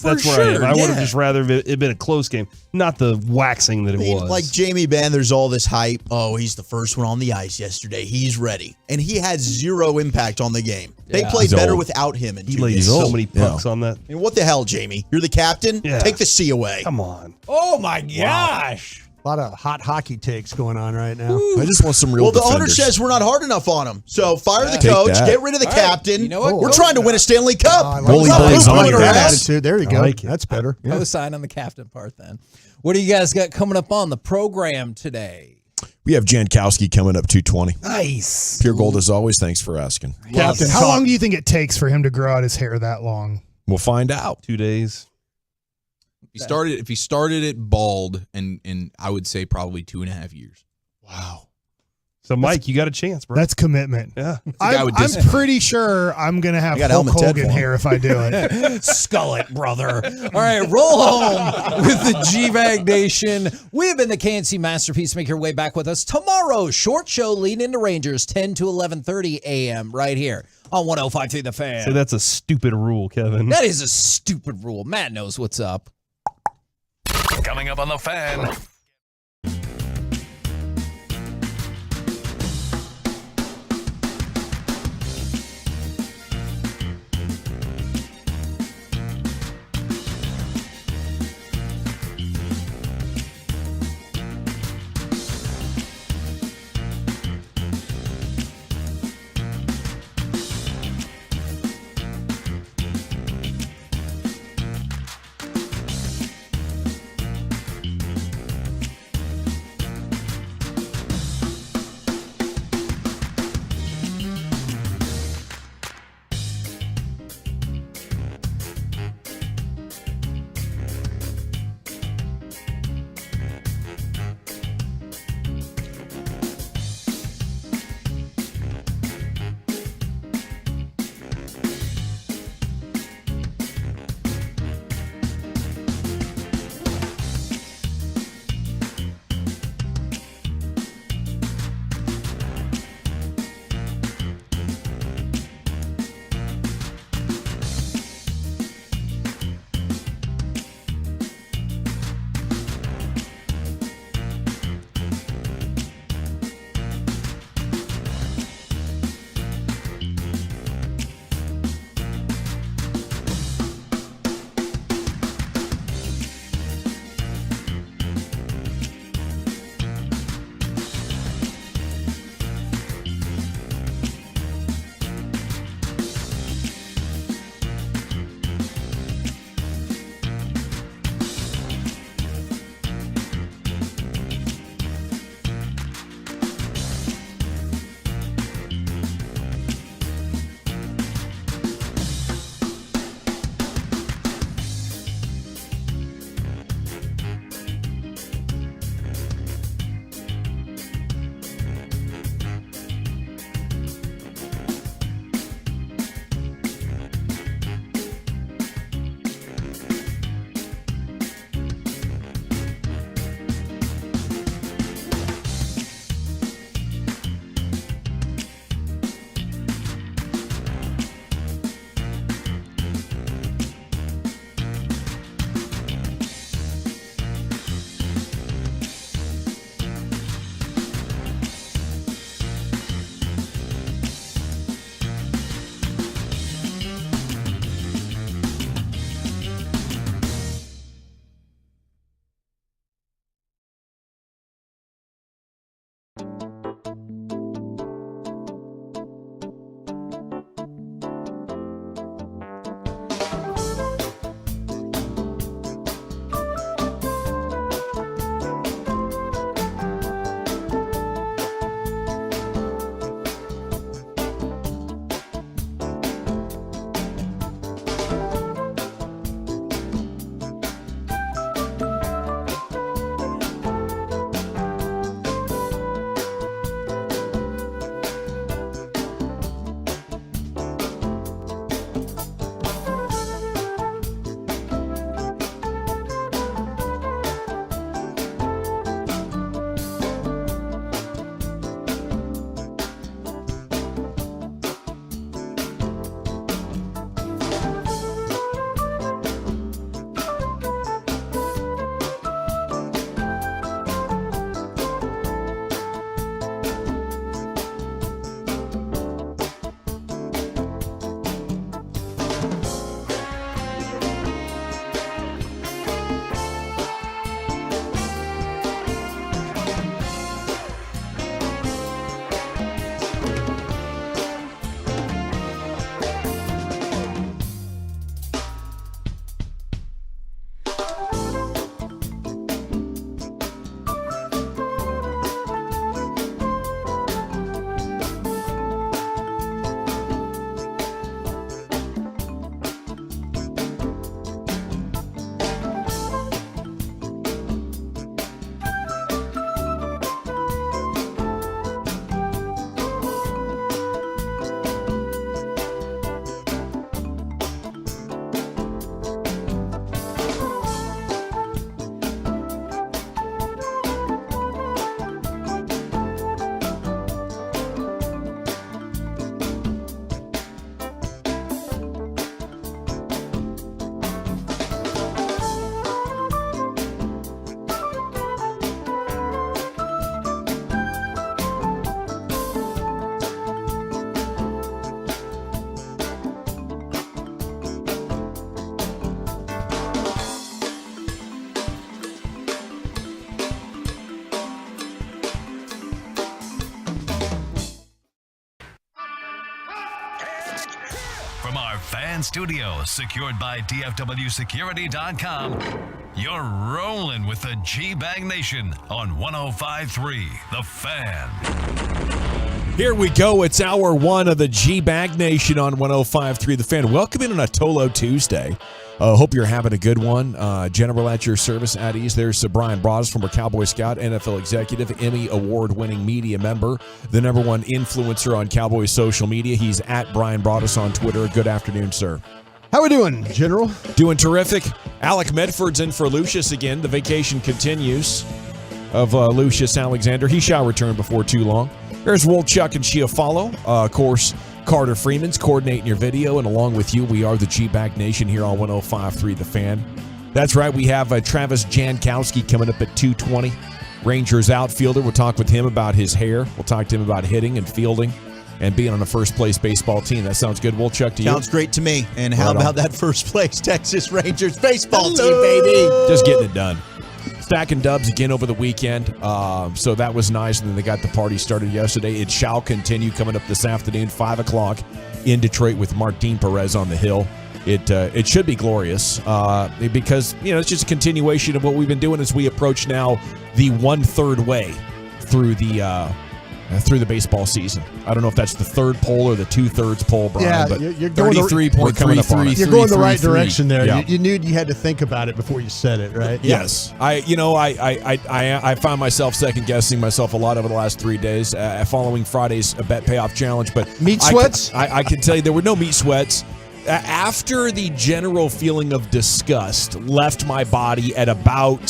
That's where I am. sure, I would have yeah. just rather it been a close game, not the waxing that it was. Like Jamie Benn, there's all this hype. Oh, he's the first one on the ice yesterday. He's ready. And he had zero impact on the game. They played He's better old. without him in He 2 laid games. so many pucks on that. I mean, what the hell, Jamie? You're the captain? Yeah. Take the C away. Come on. Oh my gosh. A lot of hot hockey takes going on right now. I just want some real Well, the owner defenders. says we're not hard enough on him. So fire the Take coach, that. get rid of the All right. captain. You know what? We're trying to win a Stanley Cup. Bully Stop bullies on pooing your around. ass. Attitude. There you go. That's better. Yeah. Co-sign on the captain part then. What do you guys got coming up on the program today? We have Jankowski coming up 220. Nice. Pure gold as always. Thanks for asking. Captain, How long do you think it takes for him to grow out his hair that long? We'll find out. 2 days. If he started it bald, and I would say probably 2.5 years. Wow. So, Mike, you got a chance, bro. That's commitment. Yeah. I'm pretty sure I'm going to have got Hulk Helmet Ted Hogan for him. hair if I do it. Skull it, brother. All right, roll home with the G-Bag Nation. We have been the KNC Masterpiece. Make your way back with us tomorrow. Short show leading into Rangers, 10 to 11:30 a.m. right here on 105.3 The Fan. So that's a stupid rule, Kevin. That is a stupid rule. Matt knows what's up. Coming up on The Fan. Fan Studios, secured by DFWsecurity.com. You're rolling with the G-Bag Nation on 105.3 The Fan. Here we go. It's hour one of the G-Bag Nation on 105.3 The Fan. Welcome in on a Tolo Tuesday. Hope you're having a good one. General at your service at ease. There's Brian Broadus, former Cowboy Scout, NFL executive, Emmy award-winning media member, the number one influencer on Cowboys social media. He's at Brian Broadus on Twitter. Good afternoon, sir. How we doing, General? Doing terrific. Alec Medford's in for Lucius again. The vacation continues of Lucius Alexander. He shall return before too long. There's Wolchuk and Chiafalo. Of course, Carter Freeman's coordinating your video, and along with you, we are the G-Bag Nation here on 105.3 The Fan. That's right, we have Travis Jankowski coming up at 2:20. Rangers outfielder. We'll talk with him about his hair. We'll talk to him about hitting and fielding and being on a first-place baseball team. That sounds good, Wolchuk, to you? Sounds great to me. And how Right about on. that first-place Texas Rangers baseball team, baby? Just getting it done. Stacking dubs again over the weekend, so that was nice. And then they got the party started yesterday. It shall continue coming up this afternoon, 5 o'clock in Detroit with Martin Perez on the hill. It should be glorious because it's just a continuation of what we've been doing as we approach now the 1/3 way through the baseball season. I don't know if that's the third poll or the 2/3 poll, Brian, but you're going 33 point coming up on it. You're going the right direction there. Yeah. You knew you had to think about it before you said it, right? Yes, I found myself second guessing myself a lot over the last 3 days following Friday's bet payoff challenge. But meat sweats. I can tell you there were no meat sweats. After the general feeling of disgust left my body at about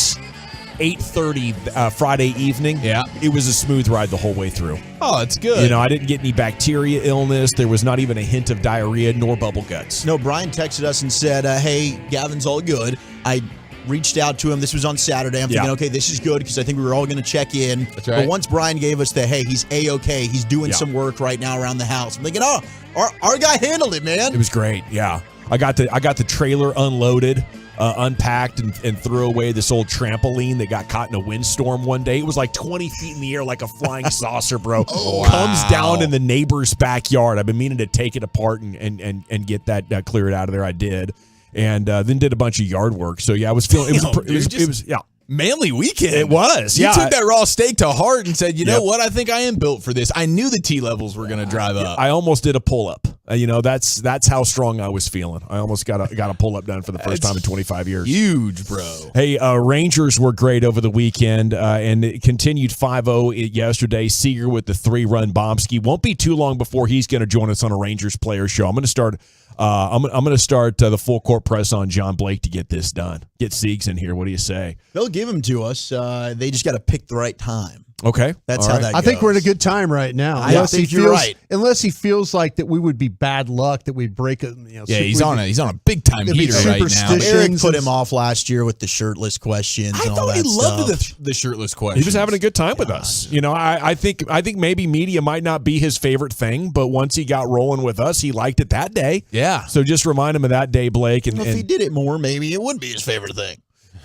8:30 Friday evening, it was a smooth ride the whole way through. Oh, it's good. I didn't get any bacteria illness. There was not even a hint of diarrhea nor bubble guts. No, Brian texted us and said, hey, Gavin's all good. I reached out to him. This was on Saturday. I'm thinking, okay, this is good because I think we were all going to check in. That's right. But once Brian gave us the, hey, he's A-okay. He's doing some work right now around the house. I'm thinking, our guy handled it, man. It was great, yeah. I got the trailer unloaded, unpacked, and threw away this old trampoline that got caught in a windstorm one day. It was like 20 feet in the air like a flying saucer, bro. Comes down in the neighbor's backyard. I've been meaning to take it apart and get that cleared out of there. I did. And then did a bunch of yard work. So, yeah, I was feeling it was manly weekend. It was. You Yeah. took that raw steak to heart and said, you know what? I think I am built for this. I knew the T levels were going to drive up. I almost did a pull-up. That's how strong I was feeling. I almost got a pull-up done for the first time in 25 years. Huge, bro. Hey, Rangers were great over the weekend, and it continued 5-0 yesterday. Seager with the 3-run bombski. Won't be too long before he's going to join us on a Rangers player show. I'm going to start. I'm going to start the full court press on John Blake to get this done. Get Siegs in here. What do you say? They'll give him to us. They just got to pick the right time. Okay, That's how that goes. I think we're in a good time right now. I think you're right. Unless he feels like that we would be bad luck that we'd break it. He's on a big time heater right now. Eric put him off last year with the shirtless questions. I and all thought that he loved stuff. the shirtless questions. He was having a good time with us. I think maybe media might not be his favorite thing, but once he got rolling with us, he liked it that day. Yeah. So just remind him of that day, Blake. And If he did it more, maybe it wouldn't be his favorite thing.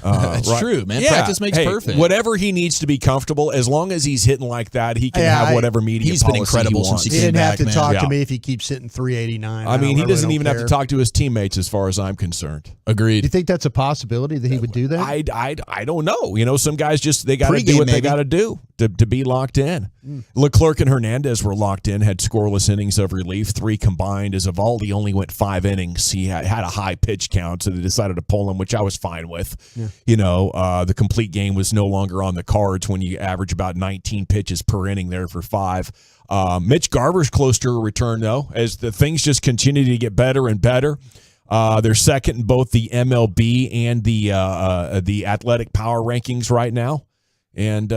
That's true, man. Yeah. Practice makes Hey, perfect. Whatever he needs to be comfortable, as long as he's hitting like that, he can have whatever media he's been policy incredible he wants. He didn't have to talk to me if he keeps hitting 389. I mean, he doesn't even have to care. talk to his teammates as far as I'm concerned. Agreed. Do you think that's a possibility that he would do that? I don't know. Some guys they got to do what they got to do to be locked in. Leclerc and Hernandez were locked in, had scoreless innings of relief, 3 combined. As Evaldi only went 5 innings. He had a high pitch count, so they decided to pull him, which I was fine with. Yeah. The complete game was no longer on the cards when you average about 19 pitches per inning there for 5. Mitch Garver's close to a return, though, as the things just continue to get better and better. They're second in both the MLB and the athletic power rankings right now. And,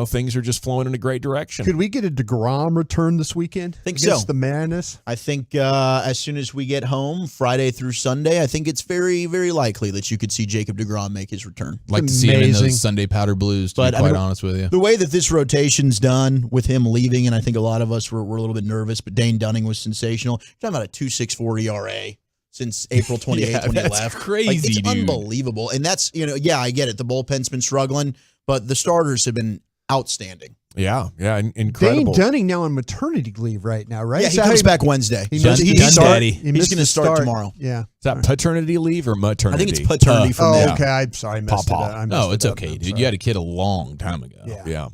things are just flowing in a great direction. Could we get a DeGrom return this weekend? Think against so. The Madness? I think as soon as we get home, Friday through Sunday, I think it's very, very likely that you could see Jacob DeGrom make his return. Like to see him in those Sunday powder blues, to be quite honest with you. The way that this rotation's done with him leaving, and I think a lot of us were a little bit nervous, but Dane Dunning was sensational. You're talking about a 2.64 ERA. Since April 28th when he left. That's crazy, it's dude. Unbelievable. And that's, I get it. The bullpen's been struggling, but the starters have been outstanding. Yeah, incredible. Dane Dunning now on maternity leave right now, right? Yeah, he comes back Wednesday. He's going going to start tomorrow. Yeah. Is that paternity leave or maternity? I think it's paternity for me. Okay. I'm sorry. I messed it up. No, it's okay, dude. You had a kid a long time ago. Yeah.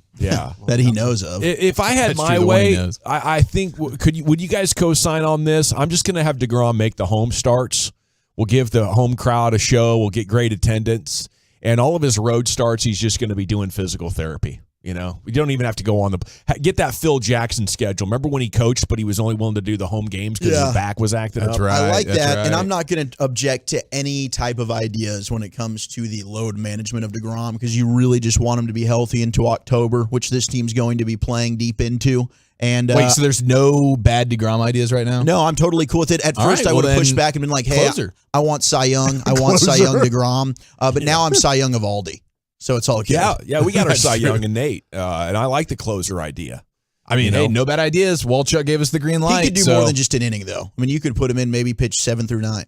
That he knows of. If I had my way, I think would you guys co-sign on this? I'm just going to have DeGrom make the home starts. We'll give the home crowd a show. We'll get great attendance. And all of his road starts, he's just going to be doing physical therapy. You know, we don't even have to go on get that Phil Jackson schedule. Remember when he coached, but he was only willing to do the home games because his back was acting up? I like that, and I'm not going to object to any type of ideas when it comes to the load management of DeGrom, because you really just want him to be healthy into October, which this team's going to be playing deep into. And wait, so there's no bad DeGrom ideas right now? No, I'm totally cool with it. At first, I would have pushed back and been like, "Hey, I want Cy Young. I want Cy Young DeGrom." But now I'm Cy Young Evaldi. So it's all good. Yeah, we got our Cy Young and Nate, and I like the closer idea. I mean, hey, no bad ideas. Walchuk gave us the green light. He could do more than just an inning, though. I mean, you could put him in, maybe pitch 7 through 9.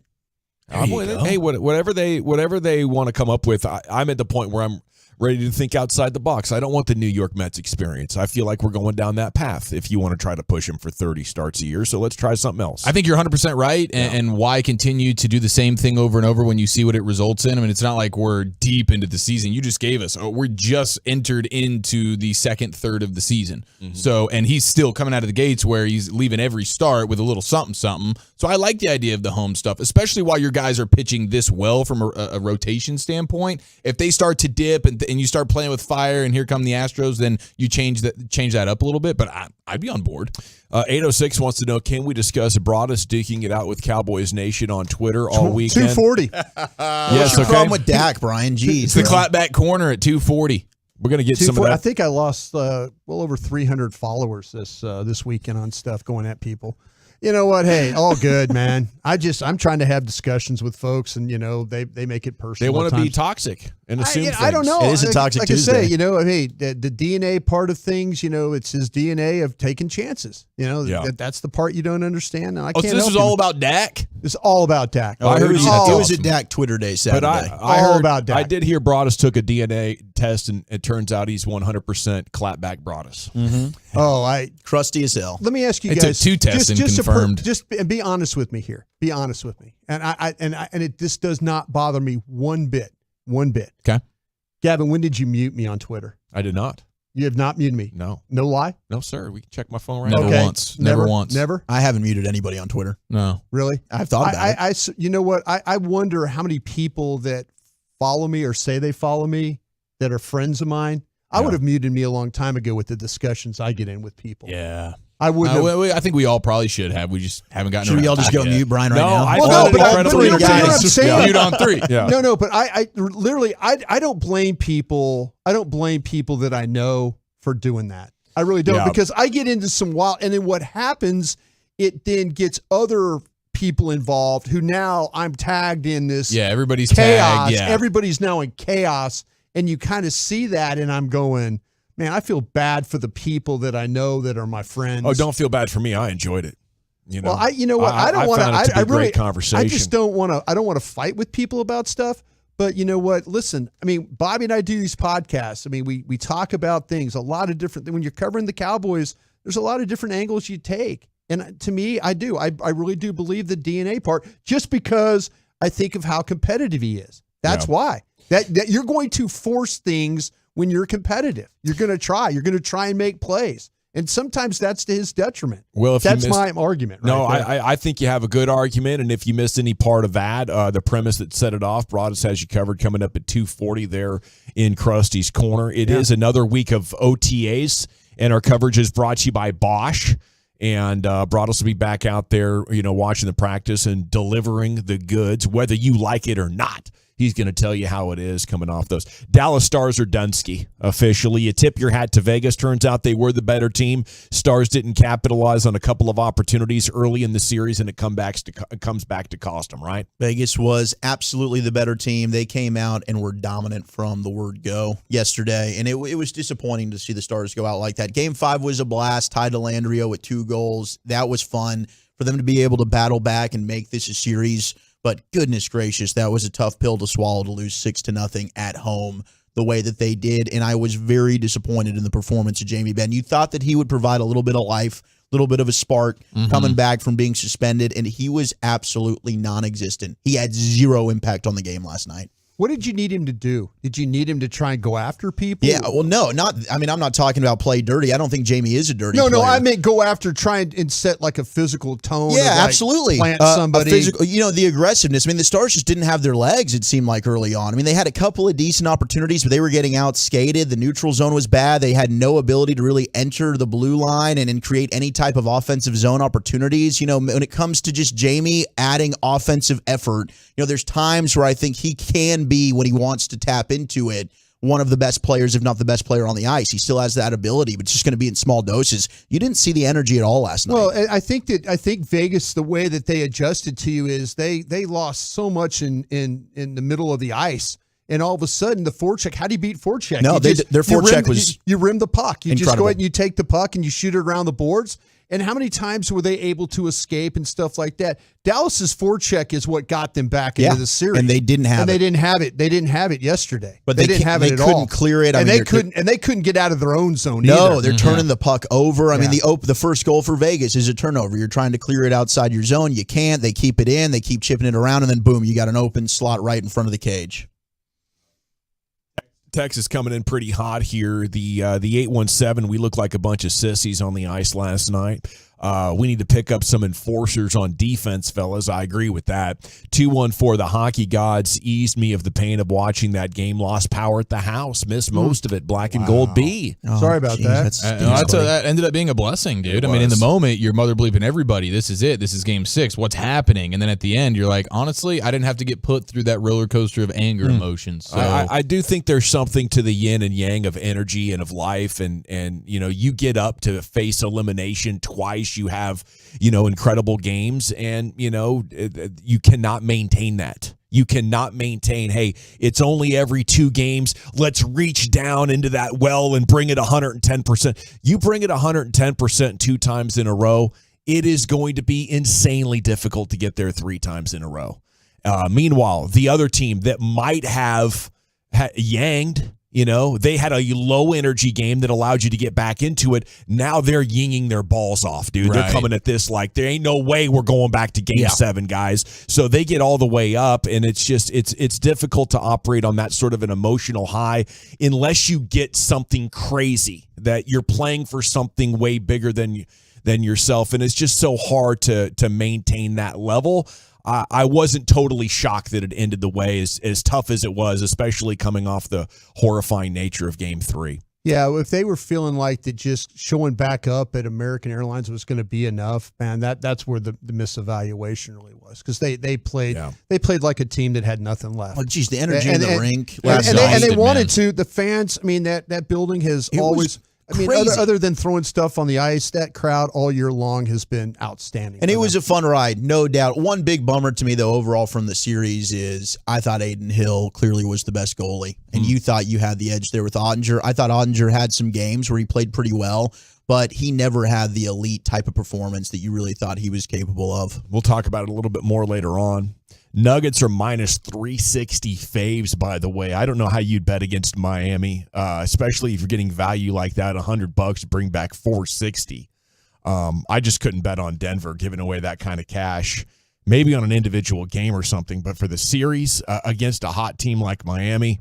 Hey, whatever they want to come up with, I'm at the point where I'm ready to think outside the box. I don't want the New York Mets experience. I feel like we're going down that path if you want to try to push him for 30 starts a year. So let's try something else. I think you're 100% right. And why continue to do the same thing over and over when you see what it results in? I mean, it's not like we're deep into the season. You just gave us. We're just entered into the second third of the season. Mm-hmm. So, and he's still coming out of the gates where he's leaving every start with a little something. So I like the idea of the home stuff, especially while your guys are pitching this well from a rotation standpoint. If they start to dip and you start playing with fire, and here come the Astros, then you change that up a little bit. But I'd be on board. 806 wants to know, can we discuss Broadus duking it out with Cowboys Nation on Twitter all weekend? 240. What's your problem with Dak, Brian? Jeez, it's the clapback corner at 240. We're going to get some of that. I think I lost well over 300 followers this weekend on stuff going at people. You know what? Hey, all good, man. I'm trying to have discussions with folks, and they make it personal. They want to be toxic and assume things. I don't know. It is a toxic Tuesday. I say, hey, the DNA part of things, it's his DNA of taking chances. That's the part you don't understand. And I can't. So this is all about Dak? It's all about Dak. Oh, I heard it was a Dak Twitter day Saturday. But I heard about Dak. I did hear Broadus took a DNA test, and it turns out he's 100% clapback Broadus. Mm-hmm. Crusty as hell. Let me ask you guys. It took 2 tests and confirmed. Just be honest with me here. Be honest with me. And this does not bother me one bit. Okay. Gavin, when did you mute me on Twitter? I did not. You have not muted me? No. No lie? No, sir. We can check my phone right now. Never once. Never? I haven't muted anybody on Twitter. No. Really? I've thought about it. You know what? I wonder how many people that follow me or say they follow me that are friends of mine. I would have muted me a long time ago with the discussions I get in with people. Yeah. I wouldn't. I think we all probably should have. We just haven't gotten. Should we all just go mute Brian right now? Mute on 3. Yeah. No. But I literally I don't blame people. I don't blame people that I know for doing that. I really don't, because I get into some wild, and then what happens? It then gets other people involved who now I'm tagged in this. Yeah, everybody's chaos. Tagged. Yeah. Everybody's now in chaos, and you kind of see that, and I'm going, man, I feel bad for the people that I know that are my friends. Oh, don't feel bad for me. I enjoyed it. Well, I don't want to. I really, great conversation. I just don't want to. I don't want to fight with people about stuff. But you know what? Listen, I mean, Bobby and I do these podcasts. I mean, we talk about things, a lot of different. When you're covering the Cowboys, there's a lot of different angles you take. And to me, I do. I really do believe the DNA part, just because I think of how competitive he is. That's why. That you're going to force things when you're competitive. You're going to try. You're going to try and make plays. And sometimes that's to his detriment. Well, that's my argument. No, I think you have a good argument. And if you missed any part of that, the premise that set it off, Broadus has you covered coming up at 2:40 there in Krusty's Corner. It is another week of OTAs, and our coverage is brought to you by Bosch. And Broadus will be back out there, watching the practice and delivering the goods, whether you like it or not. He's going to tell you how it is coming off those. Dallas Stars or Dunsky, officially. You tip your hat to Vegas. Turns out they were the better team. Stars didn't capitalize on a couple of opportunities early in the series, and it comes back to cost them, right? Vegas was absolutely the better team. They came out and were dominant from the word go yesterday, and it was disappointing to see the Stars go out like that. Game 5 was a blast. Ty Dellandrea with 2 goals. That was fun for them to be able to battle back and make this a series. But goodness gracious, that was a tough pill to swallow, to lose 6-0 at home. the way that they did, and I was very disappointed in the performance of Jamie Benn. You thought that he would provide a little bit of life, a little bit of a spark coming back from being suspended, and he was absolutely non-existent. He had zero impact on the game last night. What did you need him to do? Did you need him to try and go after people? Yeah, well, no, not. I mean, I'm not talking about play dirty. I don't think Jamie is a dirty player. No, I meant go after, try and set like a physical tone. Yeah, of like absolutely. Plant somebody. Physical, the aggressiveness. I mean, the Stars just didn't have their legs, it seemed like, early on. I mean, they had a couple of decent opportunities, but they were getting out-skated. The neutral zone was bad. They had no ability to really enter the blue line and create any type of offensive zone opportunities. When it comes to just Jamie adding offensive effort, there's times where I think he can be, when he wants to tap into it, one of the best players, if not the best player on the ice. He still has that ability, but it's just going to be in small doses. You didn't see the energy at all last night. Well, I think Vegas, the way that they adjusted to you is they lost so much in the middle of the ice. And all of a sudden, the forecheck, how do you beat forecheck? No, their forecheck was you rim the puck. You incredible. Just go ahead and you take the puck and you shoot it around the boards. And how many times were they able to escape and stuff like that? Dallas's forecheck is what got them back into the series, and they didn't have it. They didn't have it. They didn't have it yesterday. But they didn't have it at all. They couldn't clear it. They couldn't get out of their own zone. No, either. they're turning the puck over. I mean, the first goal for Vegas is a turnover. You're trying to clear it outside your zone. You can't. They keep it in. They keep chipping it around, and then boom, you got an open slot right in front of the cage. Texas coming in pretty hot here. The 817, we look like a bunch of sissies on the ice last night. We need to pick up some enforcers on defense, fellas. I agree with that. 214, the hockey gods eased me of the pain of watching that game. Lost power at the house. Missed most of it. Black and gold B. Sorry about that. That ended up being a blessing, dude. I mean, in the moment, you're mother bleeping everybody. This is it. This is game 6. What's happening? And then at the end, you're like, honestly, I didn't have to get put through that roller coaster of anger emotions. So I do think there's something to the yin and yang of energy and of life. And you get up to face elimination twice. You have, incredible games, and, you cannot maintain that. You cannot maintain, hey, it's only every 2 games. Let's reach down into that well and bring it 110%. You bring it 110% 2 times in a row, it is going to be insanely difficult to get there 3 times in a row. Meanwhile, the other team that might have yanged, they had a low energy game that allowed you to get back into it. Now they're yinging their balls off, dude. Right. They're coming at this like there ain't no way we're going back to game 7, guys. So they get all the way up, and it's just it's difficult to operate on that sort of an emotional high unless you get something crazy that you're playing for something way bigger than yourself, and it's just so hard to maintain that level. I wasn't totally shocked that it ended the way as tough as it was, especially coming off the horrifying nature of Game 3. Yeah, if they were feeling like that just showing back up at American Airlines was going to be enough, man, that's where the misevaluation really was, because they played like a team that had nothing left. Oh, geez, the energy in the rink. And they wanted to. The fans, I mean, that building has always. I mean, other than throwing stuff on the ice, that crowd all year long has been outstanding. And it was a fun ride, no doubt. One big bummer to me, though, overall from the series is I thought Aiden Hill clearly was the best goalie. And you thought you had the edge there with Ottinger. I thought Ottinger had some games where he played pretty well, but he never had the elite type of performance that you really thought he was capable of. We'll talk about it a little bit more later on. Nuggets are minus 360 faves, by the way. I don't know how you'd bet against Miami, especially if you're getting value like that, $100 to bring back 460. I just couldn't bet on Denver giving away that kind of cash. Maybe on an individual game or something, but for the series against a hot team like Miami,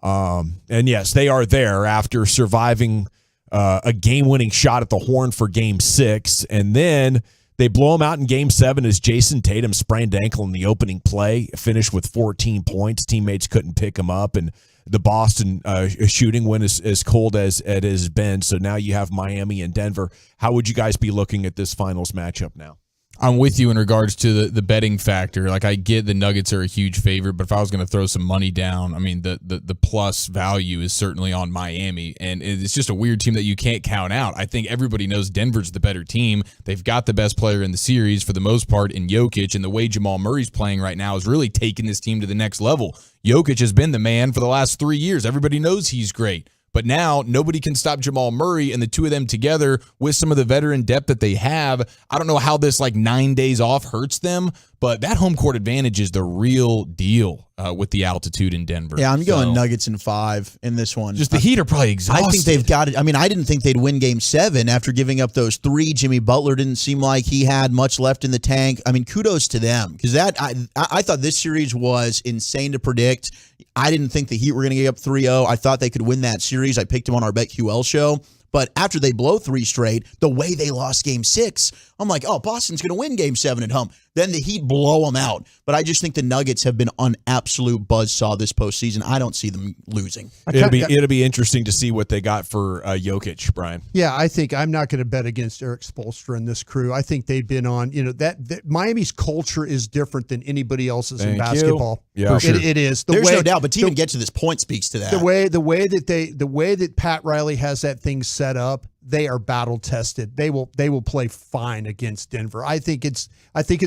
and yes, they are there after surviving a game-winning shot at the horn for Game 6, and then they blow him out in Game 7 as Jason Tatum sprained ankle in the opening play, finished with 14 points. Teammates couldn't pick him up, and the Boston shooting went as cold as it has been. So now you have Miami and Denver. How would you guys be looking at this finals matchup now? I'm with you in regards to the betting factor. Like, I get the Nuggets are a huge favorite, but if I was going to throw some money down, I mean, the plus value is certainly on Miami, and it's just a weird team that you can't count out. I think everybody knows Denver's the better team. They've got the best player in the series for the most part in Jokic, and the way Jamal Murray's playing right now is really taking this team to the next level. Jokic has been the man for the last 3 years. Everybody knows he's great. But now nobody can stop Jamal Murray, and the two of them together with some of the veteran depth that they have. I don't know how this 9 days off hurts them, But that home court advantage is the real deal with the altitude in Denver. Yeah, I'm going Nuggets in 5 in this one. Just the Heat are probably exhausted. I think they've got it. I mean, I didn't think they'd win Game 7 after giving up those 3. Jimmy Butler didn't seem like he had much left in the tank. I mean, kudos to them because I thought this series was insane to predict. I didn't think the Heat were going to get up 3-0. I thought they could win that series. I picked them on our BetQL show. But after they blow 3 straight, the way they lost Game 6, I'm like, oh, Boston's going to win Game 7 at home. Then the Heat blow them out. But I just think the Nuggets have been on absolute buzzsaw this postseason. I don't see them losing. It'll be interesting to see what they got for Jokic, Brian. Yeah, I think I'm not going to bet against Eric Spoelstra and this crew. I think they've been on, that Miami's culture is different than anybody else's in basketball. Yeah, sure. It is. There's no doubt, but to even get to this point speaks to that. The way that Pat Riley has that thing set up, they are battle tested. They will play fine against Denver. I think it's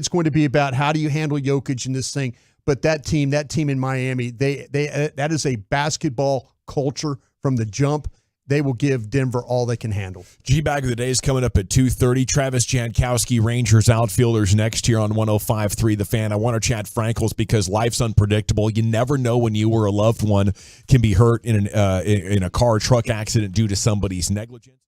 going to be about how do you handle Jokic in this thing. But that team in Miami, that is a basketball culture from the jump. They will give Denver all they can handle. G-Bag of the Day is coming up at 2:30. Travis Jankowski, Rangers outfielders next year on 105.3 The Fan. I want to chat Frankels because life's unpredictable. You never know when you or a loved one can be hurt in a car or truck accident due to somebody's negligence.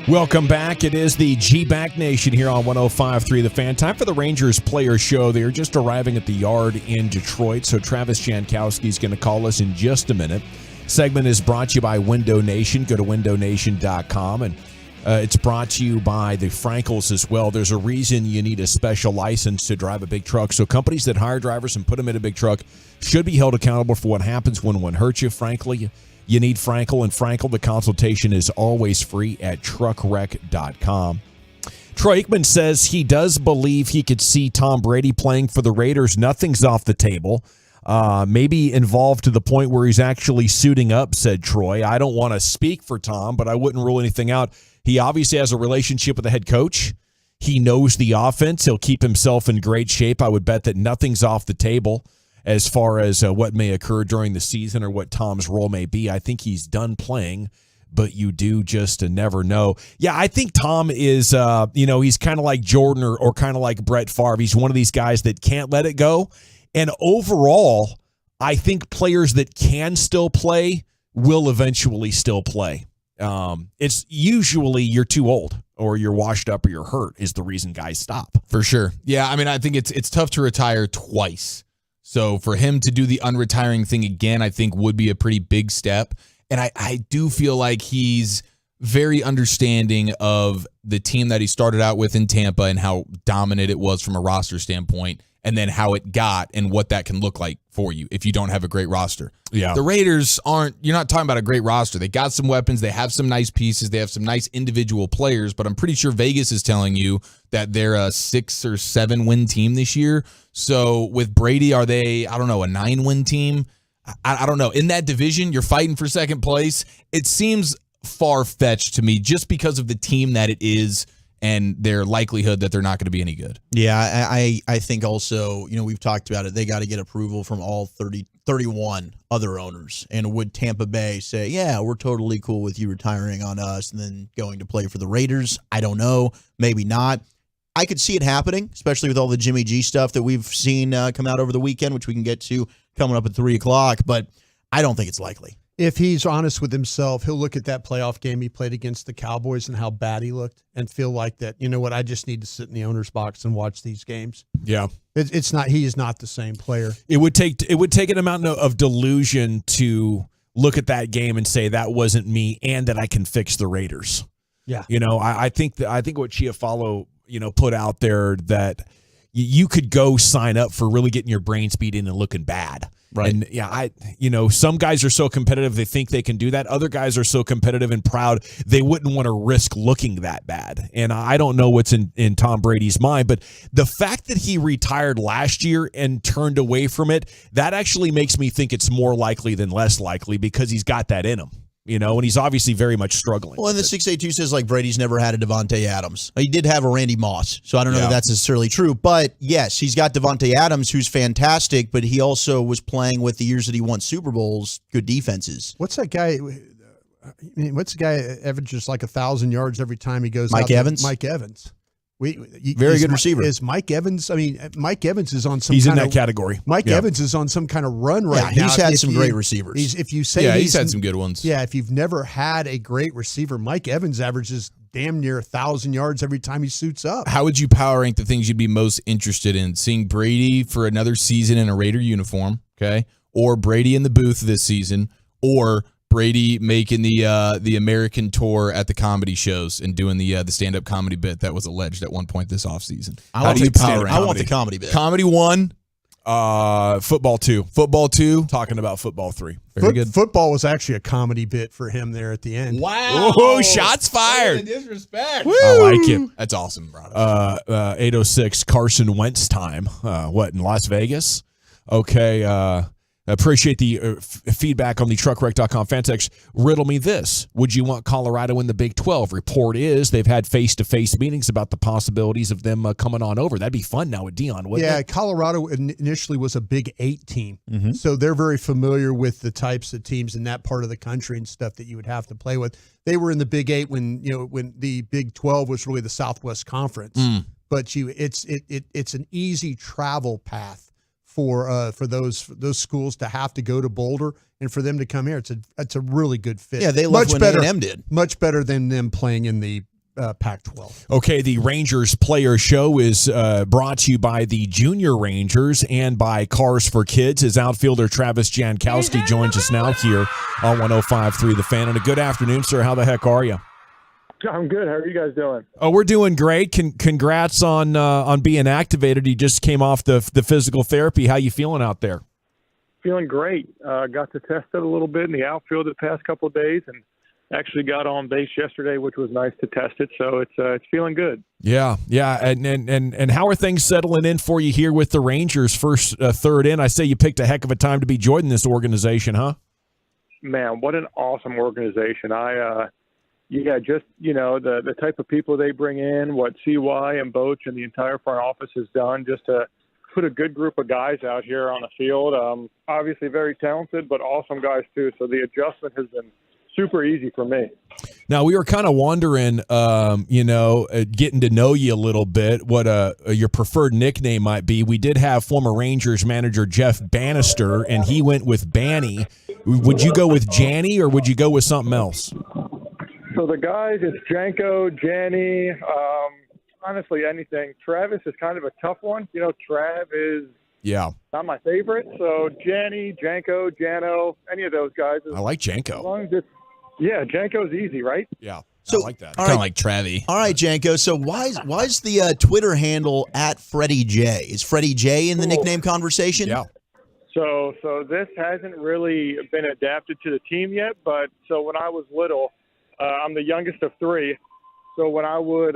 Welcome back. It is the G-Back Nation here on 105.3 The Fan. Time for the Rangers Player Show. They are just arriving at the Yard in Detroit, so Travis Jankowski is going to call us in just a minute. Segment is brought to you by Window Nation. Go to windownation.com, and it's brought to you by the Frankels as well. There's a reason you need a special license to drive a big truck, so companies that hire drivers and put them in a big truck should be held accountable for what happens when one hurts you. Frankly, you need Frankel, and Frankel, the consultation is always free at truckwreck.com. Troy Aikman says he does believe he could see Tom Brady playing for the Raiders. Nothing's off the table. Maybe involved to the point where he's actually suiting up, said Troy. I don't want to speak for Tom, but I wouldn't rule anything out. He obviously has a relationship with the head coach. He knows the offense. He'll keep himself in great shape. I would bet that nothing's off the table as far as what may occur during the season or what Tom's role may be. I think he's done playing, but you do just never know. Yeah, I think Tom is, he's kind of like Jordan or kind of like Brett Favre. He's one of these guys that can't let it go. And overall, I think players that can still play will eventually still play. It's usually you're too old or you're washed up or you're hurt is the reason guys stop. For sure. Yeah, I mean, I think it's tough to retire twice. So for him to do the unretiring thing again, I think would be a pretty big step. And I do feel like he's very understanding of the team that he started out with in Tampa and how dominant it was from a roster standpoint, and then how it got and what that can look like for you if you don't have a great roster. Yeah. The Raiders you're not talking about a great roster. They got some weapons. They have some nice pieces. They have some nice individual players, but I'm pretty sure Vegas is telling you that they're a 6 or 7 win team this year. So with Brady, are they, a 9-win team? I don't know. In that division, you're fighting for second place. It seems far-fetched to me just because of the team that it is and their likelihood that they're not going to be any good. Yeah, I think also, we've talked about it. They got to get approval from all 31 other owners. And would Tampa Bay say, yeah, we're totally cool with you retiring on us and then going to play for the Raiders? I don't know. Maybe not. I could see it happening, especially with all the Jimmy G stuff that we've seen come out over the weekend, which we can get to coming up at 3 o'clock, but I don't think it's likely. If he's honest with himself, he'll look at that playoff game he played against the Cowboys and how bad he looked and feel like that, you know what, I just need to sit in the owner's box and watch these games. Yeah. It's not, he is not the same player. It would take an amount of delusion to look at that game and say that wasn't me and that I can fix the Raiders. Yeah. You know, I think what Chiafalo, put out there that you could go sign up for really getting your brain speed in and looking bad. Right. And yeah, some guys are so competitive they think they can do that. Other guys are so competitive and proud they wouldn't want to risk looking that bad. And I don't know what's in Tom Brady's mind, but the fact that he retired last year and turned away from it, that actually makes me think it's more likely than less likely because he's got that in him. And he's obviously very much struggling. Well, and the 682 says, Brady's never had a Devontae Adams. He did have a Randy Moss, so I don't know if that's necessarily true. But, yes, he's got Devontae Adams, who's fantastic, but he also was playing with the years that he won Super Bowls, good defenses. What's that guy? What's the guy that averages 1,000 yards every time he goes out? Mike Evans? Mike Evans. Very good receiver. Is Mike Evans? Mike Evans is on some. He's in that category. Mike Evans is on some kind of run right now. He's had some great receivers. If you say he's had some good ones. Yeah, if you've never had a great receiver, Mike Evans averages damn near 1,000 yards every time he suits up. How would you power rank the things you'd be most interested in? Seeing Brady for another season in a Raider uniform, okay, or Brady in the booth this season, or Brady making the American tour at the comedy shows and doing the stand-up comedy bit that was alleged at one point this offseason. How do you power rank? I want the comedy bit. Comedy 1. Football 2. Football 2. Talking about football 3. Very good. Football was actually a comedy bit for him there at the end. Wow. Oh, shots fired. Disrespect. I like it. That's awesome, bro. 806 Carson Wentz time. In Las Vegas? Okay. Appreciate the feedback on the truckwreck.com fan text. Riddle me this. Would you want Colorado in the Big 12? Report is they've had face-to-face meetings about the possibilities of them coming on over. That'd be fun now with Dion, wouldn't it? Colorado initially was a Big 8 team. Mm-hmm. So they're very familiar with the types of teams in that part of the country and stuff that you would have to play with. They were in the Big 8 when the Big 12 was really the Southwest Conference. But it's an easy travel path for those schools to have to go to Boulder and for them to come here. It's a really good fit. Yeah, they love what A&M did. Much better than them playing in the Pac-12. Okay, the Rangers Player Show is brought to you by the Junior Rangers and by Cars for Kids. As outfielder Travis Jankowski joins us now here on 105.3 The Fan. And a good afternoon, sir. How the heck are you? I'm good. How are you guys doing? Oh, we're doing great. Congrats on being activated. You just came off the physical therapy. How you feeling out there? Feeling great. Got to test it a little bit in the outfield the past couple of days, and actually got on base yesterday, which was nice to test it. So it's feeling good. Yeah. And how are things settling in for you here with the Rangers? First, third in. I say you picked a heck of a time to be joining this organization, huh? Man, what an awesome organization. The type of people they bring in, what CY and Boach and the entire front office has done just to put a good group of guys out here on the field. Obviously very talented, but awesome guys too. So the adjustment has been super easy for me. Now, we were kind of wondering, getting to know you a little bit, what your preferred nickname might be. We did have former Rangers manager Jeff Bannister, and he went with Banny. Would you go with Janny, or would you go with something else? So the guys, it's Janko, Janny, honestly, anything. Travis is kind of a tough one. Trav is not my favorite. So Janny, Janko, Jano, any of those guys. I like Janko. As long as Janko's easy, right? Yeah, so, I like that. Kind of like Travie. All right, Janko. So why's the Twitter handle at Freddie J? Is Freddie J in the nickname conversation? Yeah. So this hasn't really been adapted to the team yet. But so when I was little, I'm the youngest of 3. So when I would,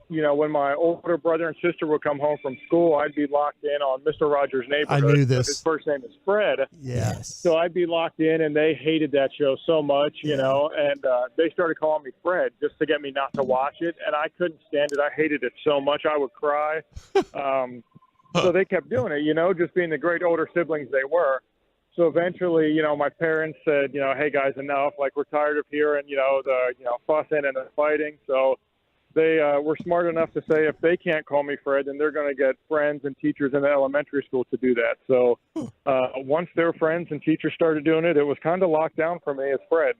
when my older brother and sister would come home from school, I'd be locked in on Mr. Rogers' Neighborhood. I knew this. His first name is Fred. Yes. So I'd be locked in, and they hated that show so much, and they started calling me Fred just to get me not to watch it, and I couldn't stand it. I hated it so much. I would cry. So they kept doing it, just being the great older siblings they were. So eventually, my parents said, hey guys, enough. Like, we're tired of hearing, the fussing and the fighting. So they were smart enough to say if they can't call me Fred, then they're going to get friends and teachers in the elementary school to do that. So once their friends and teachers started doing it, it was kind of locked down for me as Fred.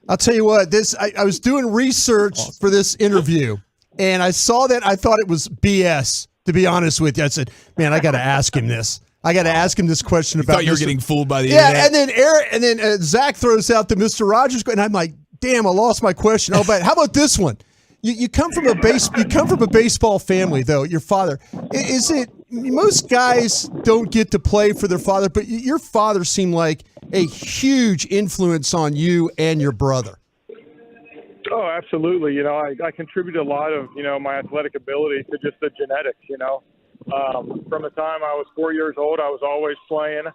I'll tell you what, I was doing research for this interview, and I saw that. I thought it was BS, to be honest with you. I said, man, I got to ask him this. I got to ask him this question about. Thought you were getting fooled by the internet. internet. and then Zach throws out the Mr. Rogers, and I'm like, damn, I lost my question. Oh, but how about this one? You come from a baseball family, though. Your father, is it? Most guys don't get to play for their father, but your father seemed like a huge influence on you and your brother. Oh, absolutely. You know, I contribute a lot of, you know, my athletic ability to just the genetics, you know. From the time I was 4 years old, I was always playing.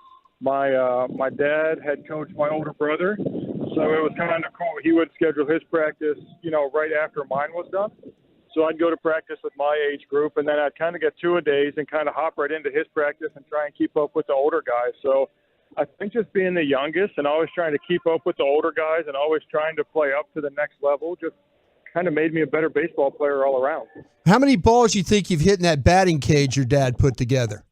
My dad had coached my older brother, so it was kind of cool. He would schedule his practice, you know, right after mine was done. So I'd go to practice with my age group, and then I'd kind of get two-a-days and kind of hop right into his practice and try and keep up with the older guys. So I think just being the youngest and always trying to keep up with the older guys and always trying to play up to the next level just kind of made me a better baseball player all around. How many balls do you think you've hit in that batting cage your dad put together?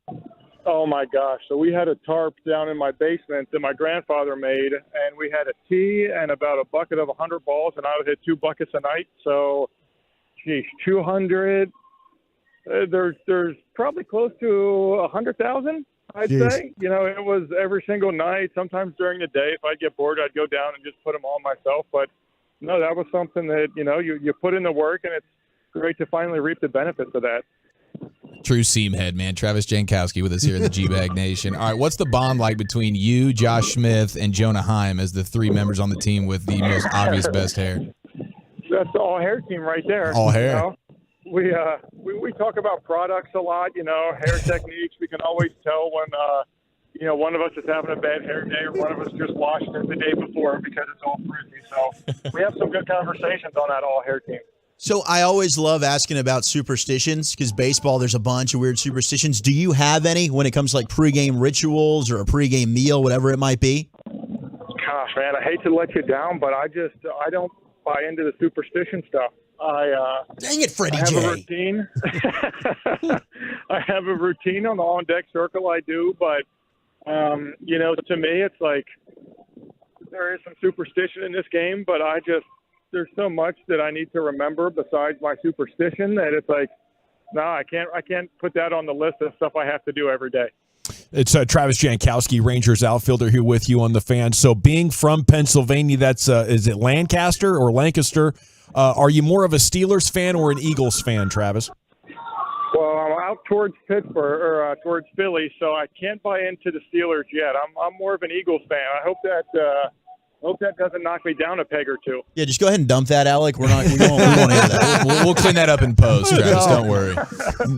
Oh, my gosh. So we had a tarp down in my basement that my grandfather made, and we had a tee and about a bucket of 100 balls, and I would hit 2 buckets a night. So, geez, 200. There's probably close to 100,000, I'd say. You know, it was every single night. Sometimes during the day, if I'd get bored, I'd go down and just put them all myself. But, no, that was something that, you know, you put in the work, and it's great to finally reap the benefits of that. True seam head, man. Travis Jankowski with us here in the G-Bag Nation. All right, what's the bond like between you, Josh Smith, and Jonah Heim as the 3 members on the team with the most obvious best hair? That's the all-hair team right there. All hair. You know? We talk about products a lot, you know, hair techniques. We can always tell when, you know, one of us is having a bad hair day or one of us just washed it the day before because it's all frizzy. So we have some good conversations on that all-hair team. So I always love asking about superstitions because baseball, there's a bunch of weird superstitions. Do you have any when it comes to like pregame rituals or a pregame meal, whatever it might be? Gosh, man, I hate to let you down, but I don't buy into the superstition stuff. Dang it, Freddie I have J. a routine. I have a routine on the on-deck circle. I do, but you know, to me, it's like there is some superstition in this game, but there's so much that I need to remember besides my superstition that it's like, no, I can't put that on the list of stuff I have to do every day. It's Travis Jankowski, Rangers outfielder, here with you on the Fan. So being from Pennsylvania, that's is it Lancaster or Lancaster? Are you more of a Steelers fan or an Eagles fan, Travis? Well, I'm out towards Pittsburgh or towards Philly, so I can't buy into the Steelers yet. I'm more of an Eagles fan. I hope that doesn't knock me down a peg or two. Yeah, just go ahead and dump that, Alec. We won't hear that. We'll clean that up in post, Travis. Don't worry.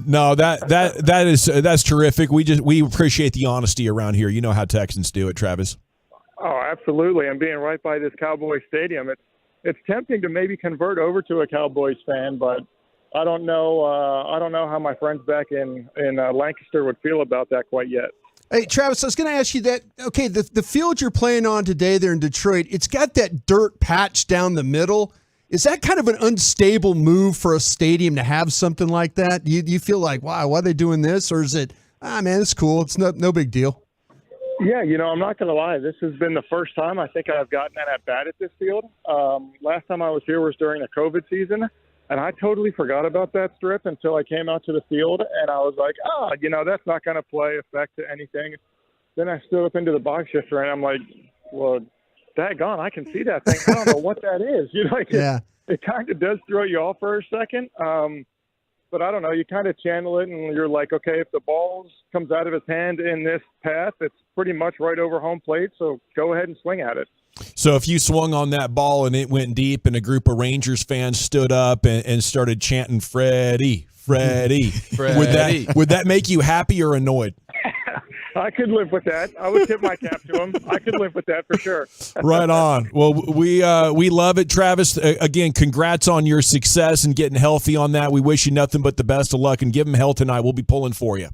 No, that's terrific. We appreciate the honesty around here. You know how Texans do it, Travis. Oh, absolutely. And being right by this Cowboys stadium, it's tempting to maybe convert over to a Cowboys fan, but I don't know how my friends back in Lancaster would feel about that quite yet. Hey, Travis, I was going to ask you that. Okay, the field you're playing on today there in Detroit, it's got that dirt patch down the middle. Is that kind of an unstable move for a stadium to have something like that? Do you feel like, wow, why are they doing this? Or is it, man, it's cool. It's no big deal. Yeah, you know, I'm not going to lie. This has been the first time I think I've gotten an at-bat at this field. Last time I was here was during the COVID season. And I totally forgot about that strip until I came out to the field, and I was like, you know, that's not going to play effect to anything. Then I stood up into the box shifter, and I'm like, well, daggone, I can see that thing. I don't know what that is. You know, it kind of does throw you off for a second. But I don't know. You kind of channel it, and you're like, okay, if the ball comes out of his hand in this path, it's pretty much right over home plate, so go ahead and swing at it. So if you swung on that ball and it went deep and a group of Rangers fans stood up and started chanting, Freddie, Freddie, would that make you happy or annoyed? I could live with that. I would tip my cap to him. I could live with that for sure. Right on. Well, we love it, Travis. Again, congrats on your success and getting healthy on that. We wish you nothing but the best of luck, and give him hell tonight. We'll be pulling for you.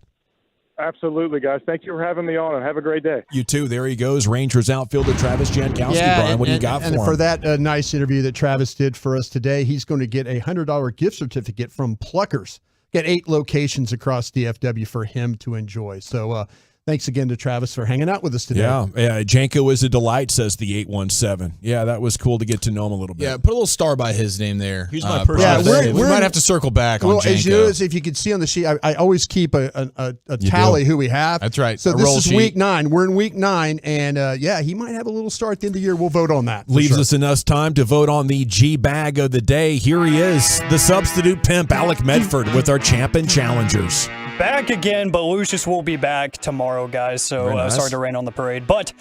Absolutely, guys. Thank you for having me on, and have a great day. You too. There he goes, Rangers outfielder Travis Jankowski. Brian, what do you got for him? And for that nice interview that Travis did for us today, he's going to get a $100 gift certificate from Pluckers. Get 8 locations across DFW for him to enjoy. So thanks again to Travis for hanging out with us today. Yeah, Janko is a delight, says the 817. Yeah, that was cool to get to know him a little bit. Yeah, put a little star by his name there. He's my personal favorite. We might have to circle back on Janko. As you notice, if you can see on the sheet, I always keep a tally who we have. That's right. So A this roll is sheet. week 9. We're in week 9, and he might have a little start at the end of the year. We'll vote on that. Leaves us enough time to vote on the G-Bag of the day. Here he is, the substitute pimp, Alec Medford, with our champ and challengers. Back again, but Lucius will be back tomorrow, guys, so nice. sorry to rain on the parade. But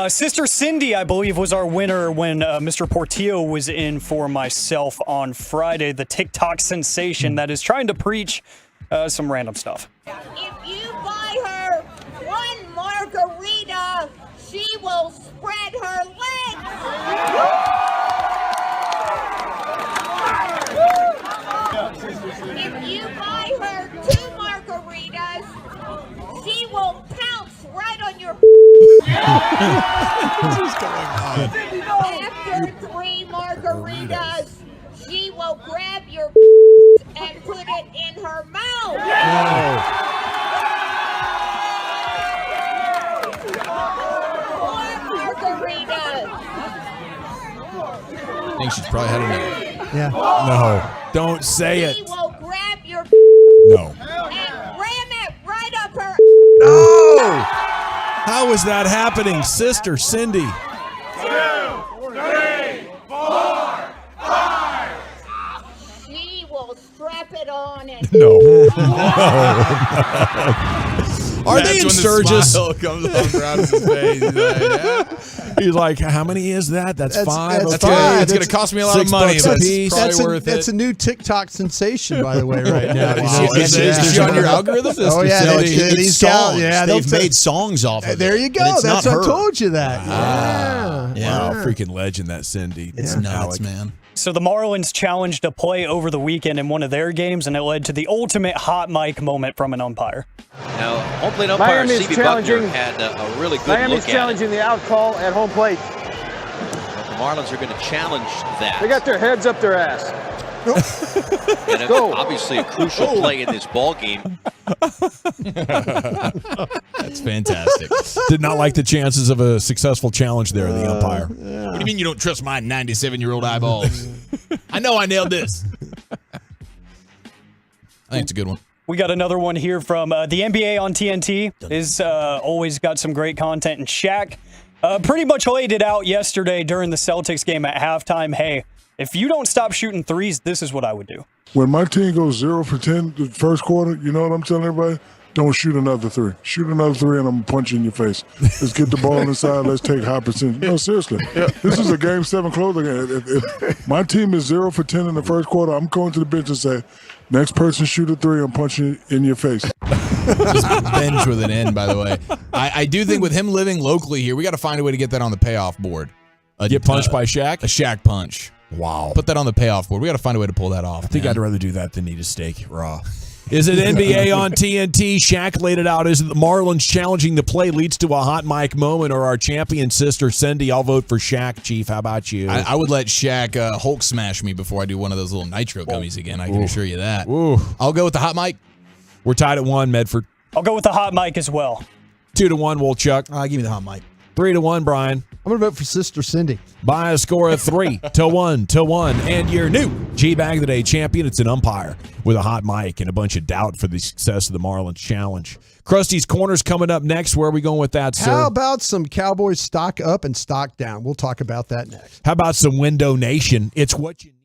Sister Cindy, I believe, was our winner when Mr. Portillo was in for myself on Friday, the TikTok sensation that is trying to preach some random stuff. If you buy her one margarita, she will spread her legs. If you buy her 2 margaritas, she will pounce right on your. After 3 margaritas, she will grab your and put it in her mouth. I think she's probably had enough. Yeah. No, don't say it. She will grab your No. and ram it right up her. No! How is that happening, Sister Cindy? 2, 3, 4, 5. She will strap it on and. No. Are That's they in when the Sturgis? smile comes on Brown's face. He's like, yeah. He's like, how many is that? That's 5. That's Okay. good. It's going to cost me a lot of money, $6 but a it's piece. probably worth That's it. a new TikTok sensation, by the way, right now. Wow. Is she on your algorithm? Oh, yeah. It's These songs. yeah, They've made songs off of it. There you go. And it's That's not what I her. told you that. Wow, freaking legend, that Cindy. It's nuts, man. So the Marlins challenged a play over the weekend in one of their games, and it led to the ultimate hot mic moment from an umpire. Now, home plate umpire Miami's C.B. challenging- Buckner had a really good Miami's look at challenging the out call at home plate. it. The Marlins are going to challenge that. They got their heads up their ass. And it's obviously a crucial play in this ball game. That's fantastic. Did not like the chances of a successful challenge there, the umpire. What do you mean you don't trust my 97-year-old eyeballs? I know I nailed this. I think it's a good one. We got another one here from the NBA on TNT. Is always got some great content. And Shaq pretty much laid it out yesterday during the Celtics game at halftime. Hey, if you don't stop shooting threes, this is what I would do. When my team goes 0 for 10 the first quarter, you know what I'm telling everybody? Don't shoot another 3. Shoot another 3 and I'm going to punch you in your face. Let's get the ball inside. Let's take high percentage. No, seriously. This is a Game 7 closing game. If my team is 0 for 10 in the first quarter, I'm going to the bench and say, next person shoot a 3, I'm punching you in your face. Just bench with an N, by the way. I do think with him living locally here, we got to find a way to get that on the payoff board. Get punched by Shaq? A Shaq punch. Wow. Put that on the payoff board. We got to find a way to pull that off. I think I'd rather do that than eat a steak raw. Is it NBA on TNT? Shaq laid it out. Is it the Marlins challenging the play leads to a hot mic moment, or our champion sister Cindy? I'll vote for Shaq, Chief. How about you? I would let Shaq Hulk smash me before I do one of those little nitro gummies again. I can assure you that. I'll go with the hot mic. We're tied at 1, Medford. I'll go with the hot mic as well. 2-1, Wolchuk. Give me the hot mic. 3-1, Brian. I'm going to vote for Sister Cindy. By a score of 3-1. And your new G-Bag of the Day champion, it's an umpire with a hot mic and a bunch of doubt for the success of the Marlins challenge. Krusty's Corner's coming up next. Where are we going with that, sir? How about some Cowboys stock up and stock down? We'll talk about that next. How about some Window Nation? It's what you need.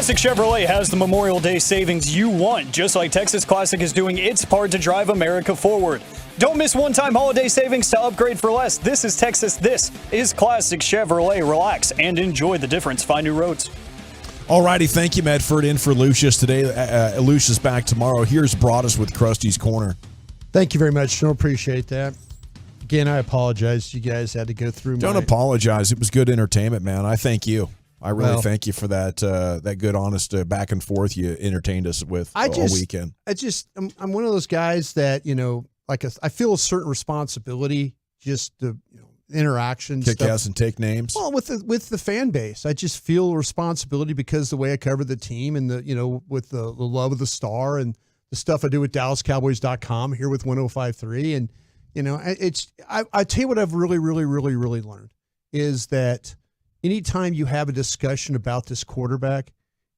Classic Chevrolet has the Memorial Day savings you want, just like Texas Classic is doing its part to drive America forward. Don't miss one-time holiday savings to upgrade for less. This is Texas. This is Classic Chevrolet. Relax and enjoy the difference. Find new roads. All righty. Thank you, Medford, in for Lucius today. Lucius back tomorrow. Here's Broadus with Krusty's Corner. Thank you very much. Don't appreciate that. Again, I apologize. You guys had to go through. Don't apologize. It was good entertainment, man. I thank you. I really thank you for that that good, honest back and forth you entertained us with all weekend. I'm one of those guys that, I feel a certain responsibility, just the interaction kick stuff. ass and take names. Well, with the fan base, I just feel a responsibility because the way I cover the team and with the love of the star and the stuff I do with DallasCowboys.com here with 105.3. And I tell you what I've really, really, really, really learned is that anytime you have a discussion about this quarterback,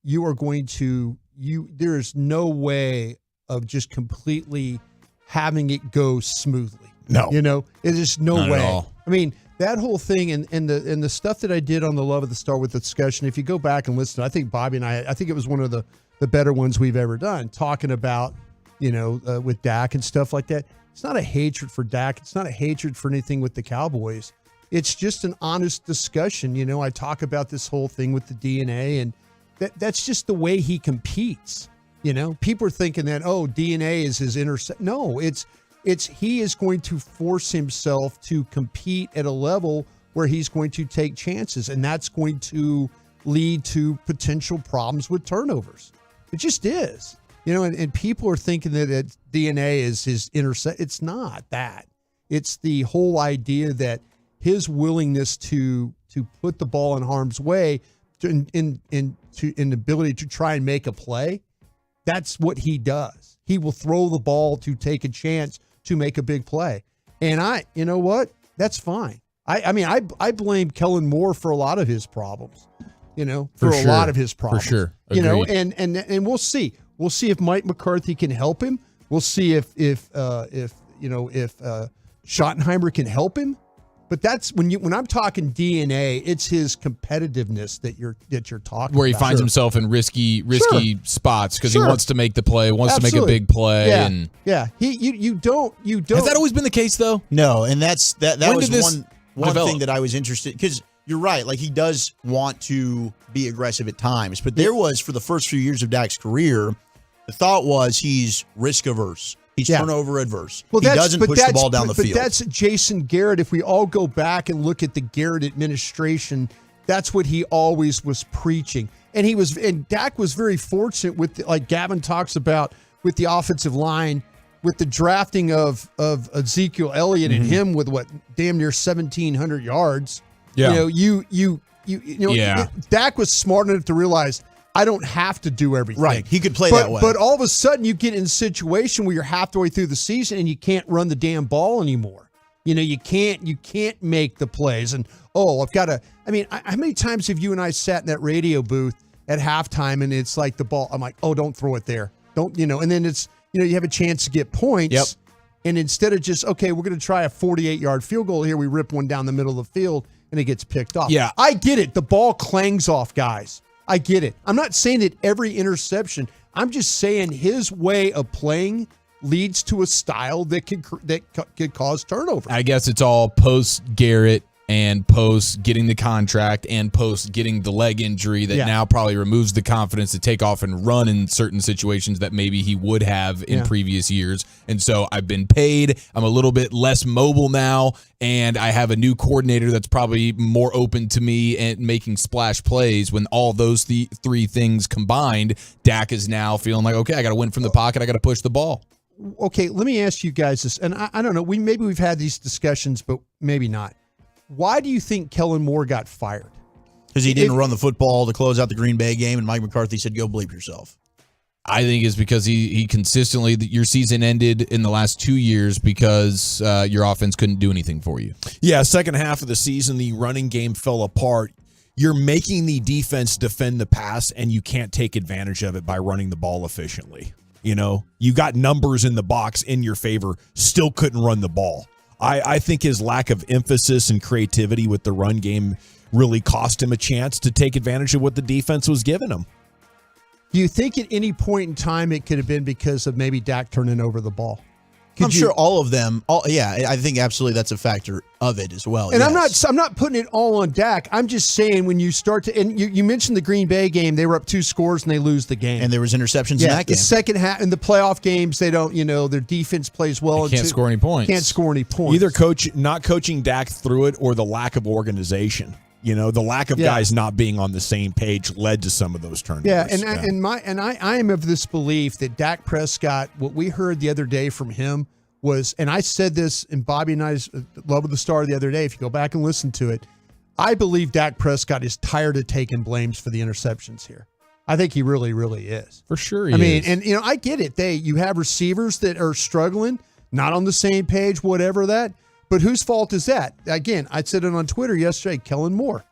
there is no way of just completely having it go smoothly. No. It is no Not way. at all. I mean, that whole thing and the stuff that I did on the Love of the Star with the discussion, if you go back and listen, I think Bobby and I think it was one of the better ones we've ever done, talking about, with Dak and stuff like that. It's not a hatred for Dak. It's not a hatred for anything with the Cowboys. It's just an honest discussion. I talk about this whole thing with the DNA, and that's just the way he competes. People are thinking that, DNA is his intercept. No, it's he is going to force himself to compete at a level where he's going to take chances, and that's going to lead to potential problems with turnovers. It just is. And people are thinking that DNA is his intercept. It's not that. It's the whole idea that his willingness to put the ball in harm's way in the ability to try and make a play, that's what he does. He will throw the ball to take a chance to make a big play. And you know what? That's fine. I blame Kellen Moore for a lot of his problems. For a lot of his problems. For sure. Agreed. And we'll see. We'll see if Mike McCarthy can help him. We'll see if Schottenheimer can help him. But that's when I'm talking DNA, it's his competitiveness that you're talking where he about. finds himself in risky spots because he wants to make the play, wants Absolutely. to make a big play. Yeah. And You don't. Has that always been the case though? No, and that When was did this one develop? thing that I was interested, because you're right, like he does want to be aggressive at times, but there was, for the first few years of Dak's career, the thought was he's risk averse. He's turnover adverse. He doesn't push the ball down the field. But that's Jason Garrett. If we all go back and look at the Garrett administration, that's what he always was preaching. And Dak was very fortunate with, like Gavin talks about, with the offensive line, with the drafting of Ezekiel Elliott and him with damn near 1,700 yards. Yeah. Dak was smart enough to realize, I don't have to do everything. Right. He could play that way. But all of a sudden you get in a situation where you're halfway through the season and you can't run the damn ball anymore. You can't make the plays. And, I've got to, how many times have you and I sat in that radio booth at halftime and it's like the ball, I'm like, don't throw it there. Don't, and then it's, you have a chance to get points. Yep. And instead of just, we're going to try a 48-yard field goal here, we rip one down the middle of the field and it gets picked off. Yeah. I get it. The ball clangs off, guys. I get it. I'm not saying that every interception. I'm just saying his way of playing leads to a style that could cause turnover. I guess it's all post Garrett and post getting the contract and post getting the leg injury that now probably removes the confidence to take off and run in certain situations that maybe he would have in previous years. And so I've been paid. I'm a little bit less mobile now, and I have a new coordinator that's probably more open to me and making splash plays. When all those three things combined, Dak is now feeling like, okay, I got to win from the pocket. I got to push the ball. Okay, let me ask you guys this, and I don't know. Maybe we've had these discussions, but maybe not. Why do you think Kellen Moore got fired? Because he didn't run the football to close out the Green Bay game, and Mike McCarthy said, go bleep yourself. I think it's because he consistently, your season ended in the last 2 years because your offense couldn't do anything for you. Yeah, second half of the season, the running game fell apart. You're making the defense defend the pass, and you can't take advantage of it by running the ball efficiently. You got numbers in the box in your favor, still couldn't run the ball. I think his lack of emphasis and creativity with the run game really cost him a chance to take advantage of what the defense was giving him. Do you think at any point in time it could have been because of maybe Dak turning over the ball? I'm sure all of them. I think absolutely that's a factor of it as well. And yes. I'm not putting it all on Dak. I'm just saying when you start to, and you mentioned the Green Bay game, they were up 2 scores and they lose the game. And there was interceptions in that game. The second half in the playoff games, they don't. Their defense plays well. They can't score any points. Can't score any points. Either not coaching Dak through it or the lack of organization. The lack of guys not being on the same page led to some of those turnovers. Yeah, I am of this belief that Dak Prescott, what we heard the other day from him was, and I said this in Bobby and I's Love of the Star the other day, if you go back and listen to it, I believe Dak Prescott is tired of taking blames for the interceptions here. I think he really, really is. For sure he is. And I get it. You have receivers that are struggling, not on the same page, whatever that. But whose fault is that? Again, I said it on Twitter yesterday, Kellen Moore.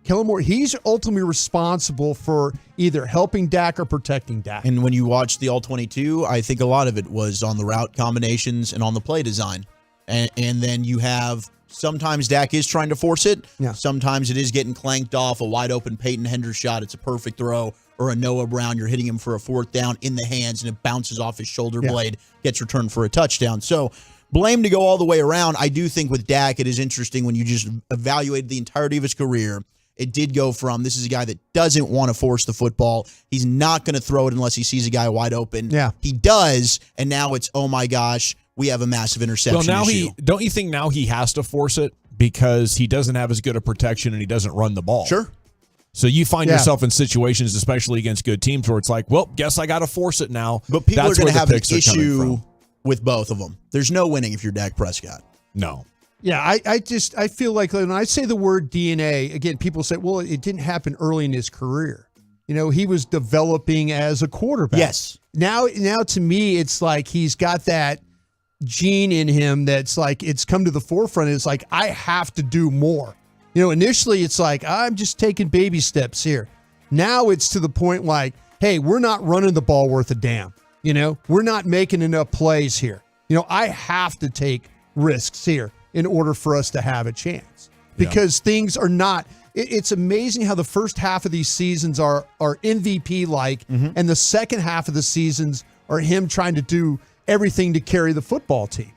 He's ultimately responsible for either helping Dak or protecting Dak. And when you watch the All-22, I think a lot of it was on the route combinations and on the play design. And then you have sometimes Dak is trying to force it. Yeah. Sometimes it is getting clanked off, a wide-open Peyton Henders shot. It's a perfect throw. Or a Noah Brown, you're hitting him for a 4th down in the hands, and it bounces off his shoulder blade, gets returned for a touchdown. So blame to go all the way around. I do think with Dak, it is interesting when you just evaluate the entirety of his career. It did go from, this is a guy that doesn't want to force the football. He's not going to throw it unless he sees a guy wide open. Yeah. He does, and now it's, oh my gosh, we have a massive interception issue. Don't you think now he has to force it because he doesn't have as good a protection and he doesn't run the ball? Sure. So you find yourself in situations, especially against good teams, where it's like, well, guess I got to force it now. But people are going to have an issue with both of them. There's no winning if you're Dak Prescott. No. Yeah, I feel like when I say the word DNA, again, people say, well, it didn't happen early in his career. He was developing as a quarterback. Yes. Now to me, it's like he's got that gene in him that's like it's come to the forefront. It's like, I have to do more. Initially it's like, I'm just taking baby steps here. Now it's to the point like, hey, we're not running the ball worth a damn. We're not making enough plays here. I have to take risks here in order for us to have a chance because things are not. It's amazing how the first half of these seasons are MVP-like, and the second half of the seasons are him trying to do everything to carry the football team.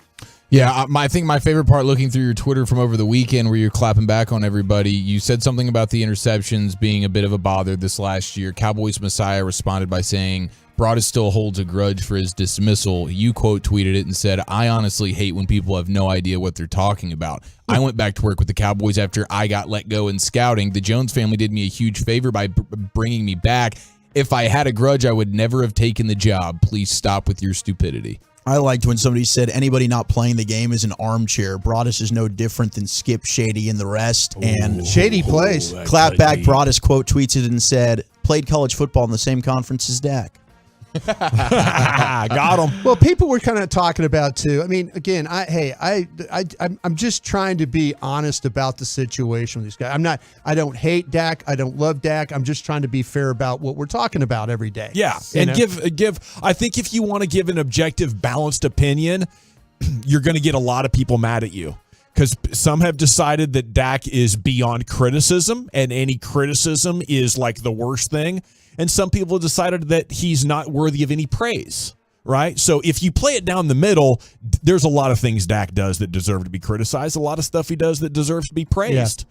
Yeah, I think my favorite part looking through your Twitter from over the weekend where you're clapping back on everybody, you said something about the interceptions being a bit of a bother this last year. Cowboys Messiah responded by saying, Broadus still holds a grudge for his dismissal. You quote tweeted it and said, I honestly hate when people have no idea what they're talking about. I went back to work with the Cowboys after I got let go in scouting. The Jones family did me a huge favor by bringing me back. If I had a grudge, I would never have taken the job. Please stop with your stupidity. I liked when somebody said anybody not playing the game is an armchair. Broadus is no different than Skip, Shady, and the rest. And Shady plays. Clapback Broadus quote tweets it and said, played college football in the same conference as Dak. Got him. Well, people were kind of talking about too. I mean, again, I'm just trying to be honest about the situation with these guys. I don't hate Dak. I don't love Dak. I'm just trying to be fair about what we're talking about every day. Yeah, and give. I think if you want to give an objective, balanced opinion, you're going to get a lot of people mad at you. Because some have decided that Dak is beyond criticism, and any criticism is like the worst thing. And some people have decided that he's not worthy of any praise, right? So if you play it down the middle, there's a lot of things Dak does that deserve to be criticized, a lot of stuff he does that deserves to be praised.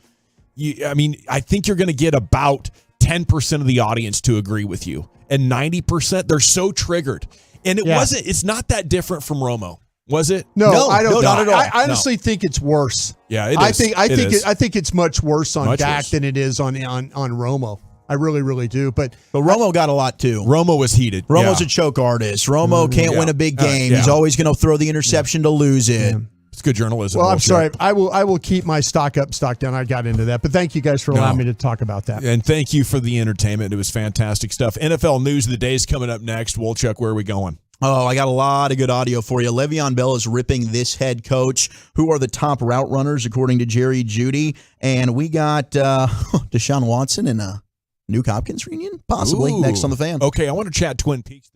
Yeah. I think you're going to get about 10% of the audience to agree with you. And 90%, they're so triggered. And it's not that different from Romo. Was it? No, I don't. No, not at all. I honestly think it's worse. Yeah, it is. I think it's much worse on Dak than it is on Romo. I really, really do. But Romo got a lot too. Romo was heated. Romo's a choke artist. Romo can't win a big game. He's always going to throw the interception to lose it. It's good journalism. Well, I'm sorry. I will keep my stock up, stock down. I got into that. But thank you guys for allowing me to talk about that. And thank you for the entertainment. It was fantastic stuff. NFL News of the Day is coming up next. Wolchuk, where are we going? Oh, I got a lot of good audio for you. Le'Veon Bell is ripping this head coach. Who are the top route runners, according to Jerry Jeudy? And we got Deshaun Watson and Nuke Hopkins reunion, possibly, next on The Fan. Okay, I want to chat Twin Peaks.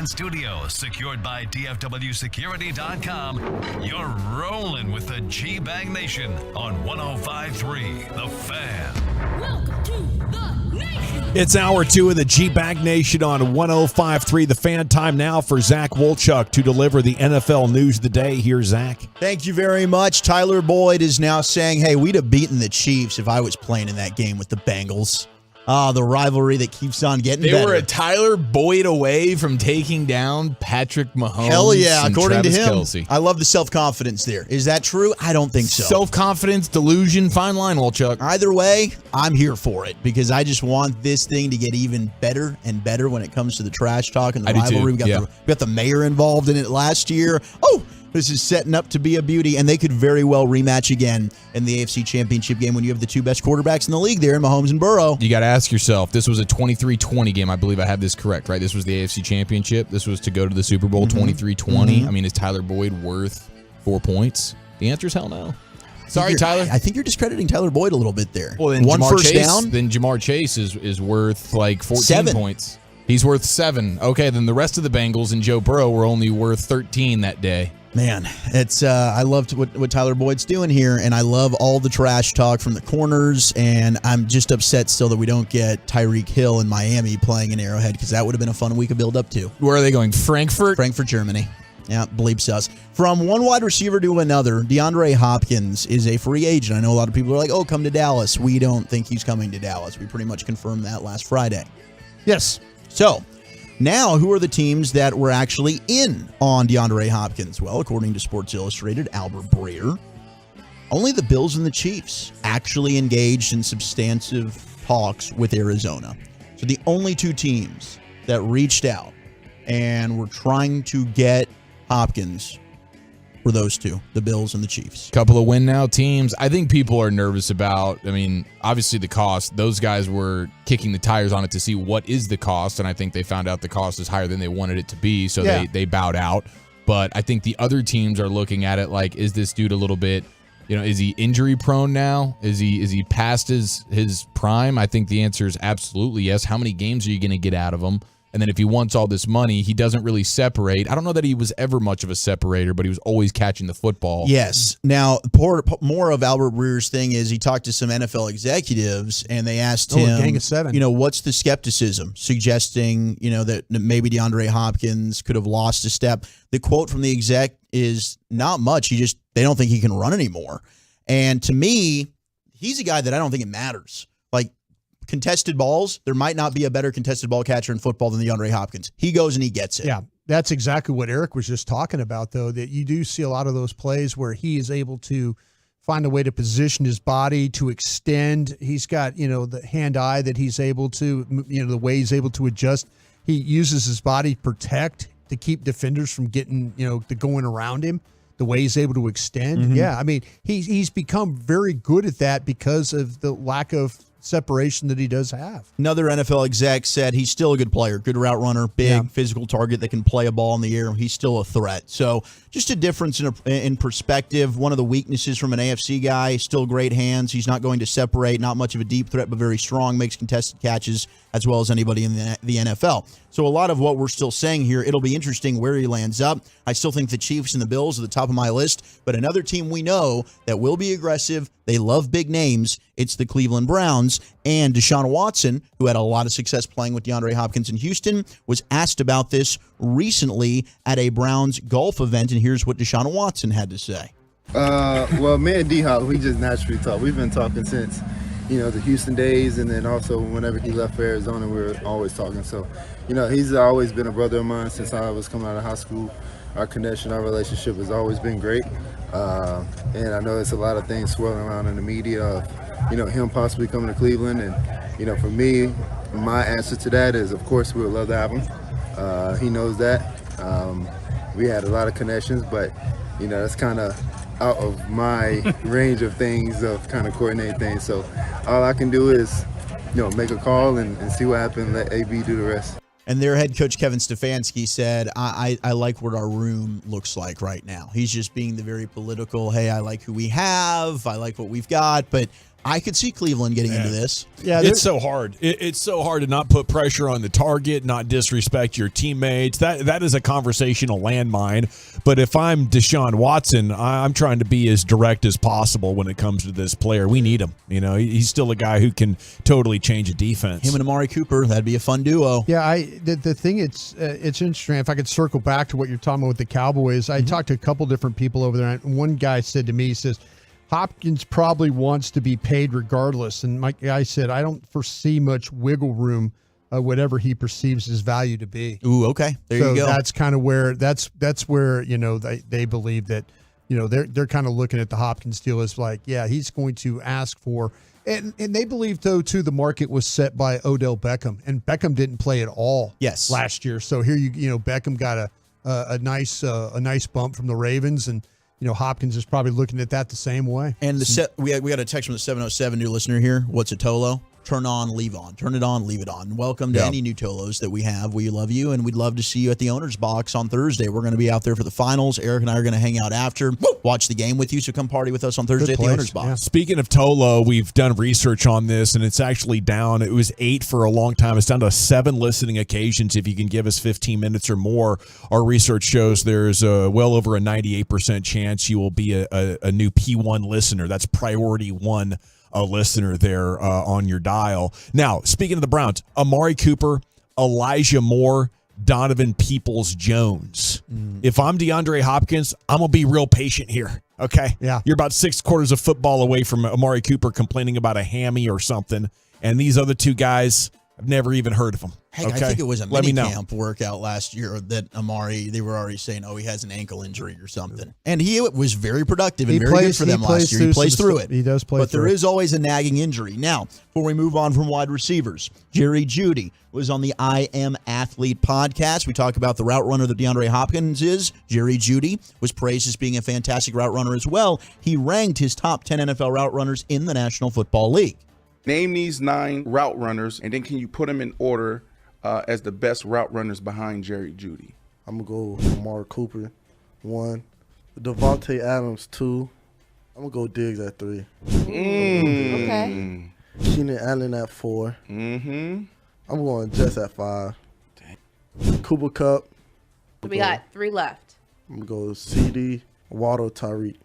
and studio, secured by DFWsecurity.com. You're rolling with the G-Bag Nation on 105.3 The Fan. Welcome to the Nation. It's hour 2 of the G-Bag Nation on 105.3 The Fan. Time now for Zach Wolchuk to deliver the NFL news of the day. Here's Zach. Thank you very much. Tyler Boyd is now saying, hey, we'd have beaten the Chiefs if I was playing in that game with the Bengals. The rivalry that keeps on getting better. They were a Tyler Boyd away from taking down Patrick Mahomes. Hell yeah, and according Travis to him. Kelce. I love the self-confidence there. Is that true? I don't think so. Self-confidence, delusion, fine line, Wolchuk. Either way, I'm here for it because I just want this thing to get even better and better when it comes to the trash talk and the rivalry. We got the mayor involved in it last year. Oh, this is setting up to be a beauty, and they could very well rematch again in the AFC Championship game when you have the two best quarterbacks in the league there, Mahomes and Burrow. You got to ask yourself, this was a 23-20 game. I believe I have this correct, right? This was the AFC Championship. This was to go to the Super Bowl, 23-20. I mean, is Tyler Boyd worth 4 points? The answer is hell no. Sorry, Tyler. I think you're discrediting Tyler Boyd a little bit there. Well, then one Jamar first Chase, down. Then Jamar Chase is worth like 14 7 points. He's worth 7. Okay, then the rest of the Bengals and Joe Burrow were only worth 13 that day. Man, it's I loved what Tyler Boyd's doing here, and I love all the trash talk from the corners, and I'm just upset still that we don't get Tyreek Hill in Miami playing in Arrowhead because that would have been a fun week to build up to. Where are they going? Frankfurt? Frankfurt, Germany. Yeah, bleeps us. From one wide receiver to another, DeAndre Hopkins is a free agent. I know a lot of people are like, oh, come to Dallas. We don't think he's coming to Dallas. We pretty much confirmed that last Friday. Yes. So, now, who are the teams that were actually in on DeAndre Hopkins? Well, according to Sports Illustrated, Albert Breer, only the Bills and the Chiefs actually engaged in substantive talks with Arizona. So the only two teams that reached out and were trying to get Hopkins were those two, the Bills and the Chiefs. Couple of win now teams. I think people are nervous about, I mean, obviously the cost. Those guys were kicking the tires on it to see what is the cost, and I think they found out the cost is higher than they wanted it to be, so they bowed out. But I think the other teams are looking at it like, is this dude a little bit, is he injury prone now? Is he past his prime? I think the answer is absolutely yes. How many games are you going to get out of him? And then if he wants all this money, he doesn't really separate. I don't know that he was ever much of a separator, but he was always catching the football. Yes. Now, more of Albert Breer's thing is he talked to some NFL executives, and they asked him, gang of 7. What's the skepticism, suggesting, that maybe DeAndre Hopkins could have lost a step. The quote from the exec is not much. They don't think he can run anymore. And to me, he's a guy that I don't think it matters. Like, contested balls, there might not be a better contested ball catcher in football than DeAndre Hopkins. He goes and he gets it. Yeah, that's exactly what Eric was just talking about, though, that you do see a lot of those plays where he is able to find a way to position his body to extend. He's got, the hand-eye that he's able to, the way he's able to adjust. He uses his body to protect, to keep defenders from getting, going around him. The way he's able to extend. Yeah, I mean, he's become very good at that because of the lack of separation that he does have. Another NFL exec said he's still a good player, good route runner, big physical target that can play a ball in the air. He's still a threat. So just a difference in perspective. One of the weaknesses from an AFC guy, still great hands. He's not going to separate, not much of a deep threat, but very strong, makes contested catches as well as anybody in the NFL. So a lot of what we're still saying here, it'll be interesting where he lands up. I still think the Chiefs and the Bills are the top of my list, but another team we know that will be aggressive, they love big names, it's the Cleveland Browns. And Deshaun Watson, who had a lot of success playing with DeAndre Hopkins in Houston, was asked about this recently at a Browns golf event, and here's what Deshaun Watson had to say. Well, me and D-Hop, we just naturally talk. We've been talking since, the Houston days, and then also whenever he left for Arizona, we were always talking. So, he's always been a brother of mine since I was coming out of high school. Our connection, our relationship has always been great. And I know there's a lot of things swirling around in the media of, him possibly coming to Cleveland. And, for me, my answer to that is, of course, we would love to have him. He knows that. We had a lot of connections, but, that's kind of out of my range of things of kind of coordinating things. So all I can do is, make a call and see what happens, let AB do the rest. And their head coach, Kevin Stefanski, said, I like what our room looks like right now. He's just being the very political, hey, I like who we have, I like what we've got, but I could see Cleveland getting into this. Yeah, it's so hard. It's so hard to not put pressure on the target, not disrespect your teammates. That is a conversational landmine. But if I'm Deshaun Watson, I'm trying to be as direct as possible when it comes to this player. We need him. You know, he's still a guy who can totally change a defense. Him and Amari Cooper, that'd be a fun duo. Yeah, the thing it's interesting. If I could circle back to what you're talking about with the Cowboys, I talked to a couple different people over there, and one guy said to me, he says, Hopkins probably wants to be paid regardless. And my guy said, I don't foresee much wiggle room, whatever he perceives his value to be. Ooh, okay. There you go. That's kind of where that's where, they believe that, they're kind of looking at the Hopkins deal as like, yeah, he's going to ask for, and they believe though too, the market was set by Odell Beckham, and Beckham didn't play at all last year. So here Beckham got a nice bump from the Ravens, and Hopkins is probably looking at that the same way. And we got a text from the 707 new listener here. What's a Tolo? Turn on, leave on. Turn it on, leave it on. Welcome to any new Tolos that we have. We love you, and we'd love to see you at the Owner's Box on Thursday. We're going to be out there for the finals. Eric and I are going to hang out after, watch the game with you, so come party with us on Thursday at the Owner's Box. Yeah. Speaking of Tolo, we've done research on this, and it's actually down. It was 8 for a long time. It's down to 7 listening occasions if you can give us 15 minutes or more. Our research shows there's well over a 98% chance you will be a new P1 listener. That's priority 1. A listener there on your dial. Now, speaking of the Browns, Amari Cooper, Elijah Moore, Donovan Peoples-Jones. If I'm DeAndre Hopkins, I'm going to be real patient here, okay? Yeah. You're about 6 quarters of football away from Amari Cooper complaining about a hammy or something, and these other 2 guys, I've never even heard of them. Hey, Okay? I think it was a Let me know. minicamp workout last year that Amari, they were already saying, he has an ankle injury or something. And he was very productive and very good for them last year. He plays through it. He does play but through there it. is always a nagging injury. Now, before we move on from wide receivers, Jerry Jeudy was on the I Am Athlete podcast. We talk about the route runner that DeAndre Hopkins is. Jerry Jeudy was praised as being a fantastic route runner as well. He ranked his top 10 NFL route runners in the National Football League. Name these 9 route runners, and then can you put them in order as the best route runners behind Jerry Jeudy? I'm going to go Amari Cooper, 1. Devontae Adams, 2. I'm going to go Diggs at 3. Okay. Keenan Allen at 4. Mm-hmm. I'm going Jets at 5. Cooper Kupp. We got 3 left. I'm going to go CD, Waddle, Tyreek.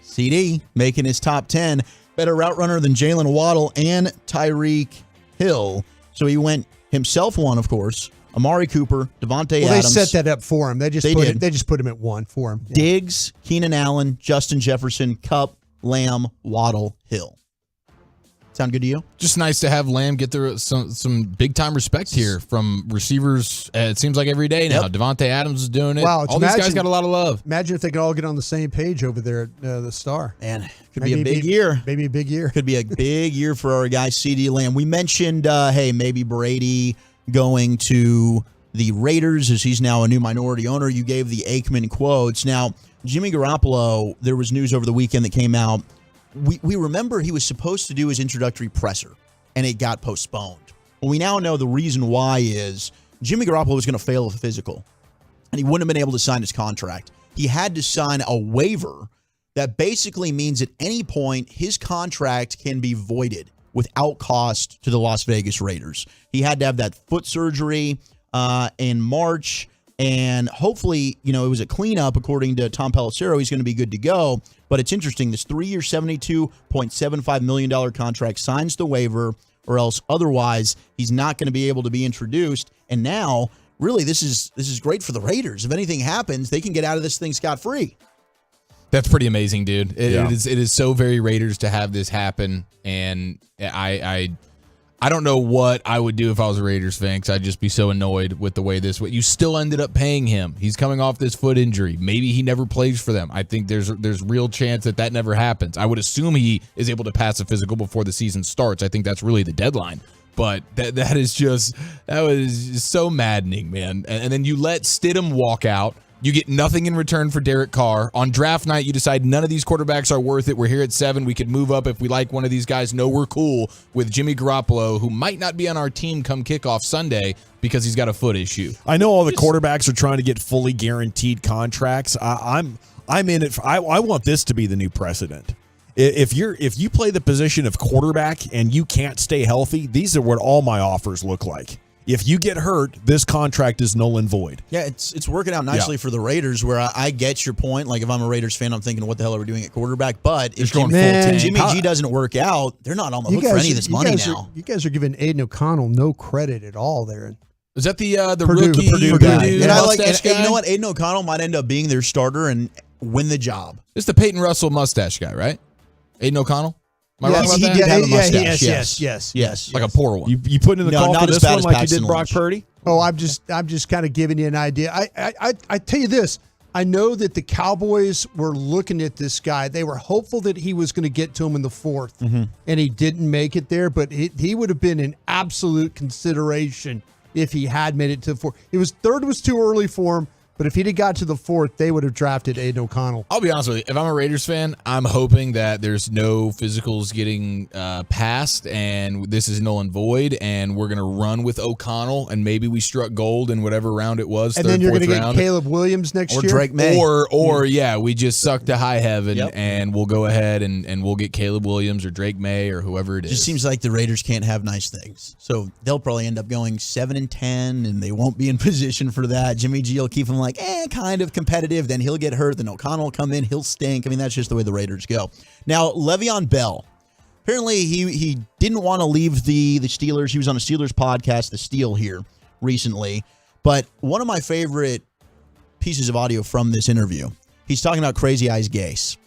CD making his top 10. Better route runner than Jalen Waddle and Tyreek Hill. So he went himself 1, of course. Amari Cooper, Devontae Adams. They set that up for him. They just put him at 1 for him. Yeah. Diggs, Keenan Allen, Justin Jefferson, Kupp, Lamb, Waddle, Hill. Sound good to you? Just nice to have Lamb get some big time respect here from receivers. It seems like every day now. Yep. Devontae Adams is doing it. Wow, all these guys got a lot of love. Imagine if they could all get on the same page over there at the Star. And could be a big year. Maybe a big year. Could be a big year for our guy CeeDee Lamb. We mentioned, maybe Brady going to the Raiders as he's now a new minority owner. You gave the Aikman quotes. Now, Jimmy Garoppolo, there was news over the weekend that came out. We remember he was supposed to do his introductory presser, and it got postponed. Well, we now know the reason why is Jimmy Garoppolo was going to fail with a physical, and he wouldn't have been able to sign his contract. He had to sign a waiver that basically means at any point his contract can be voided without cost to the Las Vegas Raiders. He had to have that foot surgery in March, and hopefully, it was a cleanup according to Tom Pelissero. He's going to be good to go. But it's interesting. This 3-year, $72.75 million contract signs the waiver, or else otherwise he's not going to be able to be introduced. And now, really, this is great for the Raiders. If anything happens, they can get out of this thing scot-free. That's pretty amazing, dude. It is so very Raiders to have this happen, and I don't know what I would do if I was a Raiders fan, because I'd just be so annoyed with the way this went. You still ended up paying him. He's coming off this foot injury. Maybe he never plays for them. I think there's real chance that never happens. I would assume he is able to pass a physical before the season starts. I think that's really the deadline. But that was so maddening, man. And then you let Stidham walk out. You get nothing in return for Derek Carr. On draft night, you decide none of these quarterbacks are worth it. We're here at 7. We could move up if we like one of these guys. No, we're cool with Jimmy Garoppolo, who might not be on our team come kickoff Sunday because he's got a foot issue. I know all the quarterbacks are trying to get fully guaranteed contracts. I'm in it. I want this to be the new precedent. If you play the position of quarterback and you can't stay healthy, these are what all my offers look like. If you get hurt, this contract is null and void. Yeah, it's working out nicely for the Raiders, where I get your point. Like, if I'm a Raiders fan, I'm thinking, what the hell are we doing at quarterback? But if Jimmy G doesn't work out, they're not on the hook for any of this money now. You guys are giving Aiden O'Connell no credit at all there. Is that the Purdue guy? And I like, and you know what? Aiden O'Connell might end up being their starter and win the job. It's the Peyton Russell mustache guy, right? Aiden O'Connell? Am I wrong about he that? did have a mustache. Yes. Like a poor one. You put in the call for this one like you did Brock Purdy? Oh, I'm just kind of giving you an idea. I tell you this. I know that the Cowboys were looking at this guy. They were hopeful that he was going to get to him in the fourth, and he didn't make it there. But he would have been an absolute consideration if he had made it to the fourth. Third was too early for him. But if he'd have got to the fourth, they would have drafted Aiden O'Connell. I'll be honest with you. If I'm a Raiders fan, I'm hoping that there's no physicals getting passed, and this is null and void, and we're going to run with O'Connell, and maybe we struck gold in whatever round it was, and third, then you're going to get Caleb Williams next year? Or Drake May. Or we just suck to high heaven, and we'll go ahead and we'll get Caleb Williams or Drake May or whoever it is. It just seems like the Raiders can't have nice things. So they'll probably end up going 7-10, and they won't be in position for that. Jimmy G will keep them like, kind of competitive. Then he'll get hurt. Then O'Connell will come in. He'll stink. I mean, that's just the way the Raiders go. Now, Le'Veon Bell. Apparently, he didn't want to leave the Steelers. He was on a Steelers podcast, The Steal, here recently. But one of my favorite pieces of audio from this interview, he's talking about Crazy Eyes Gase.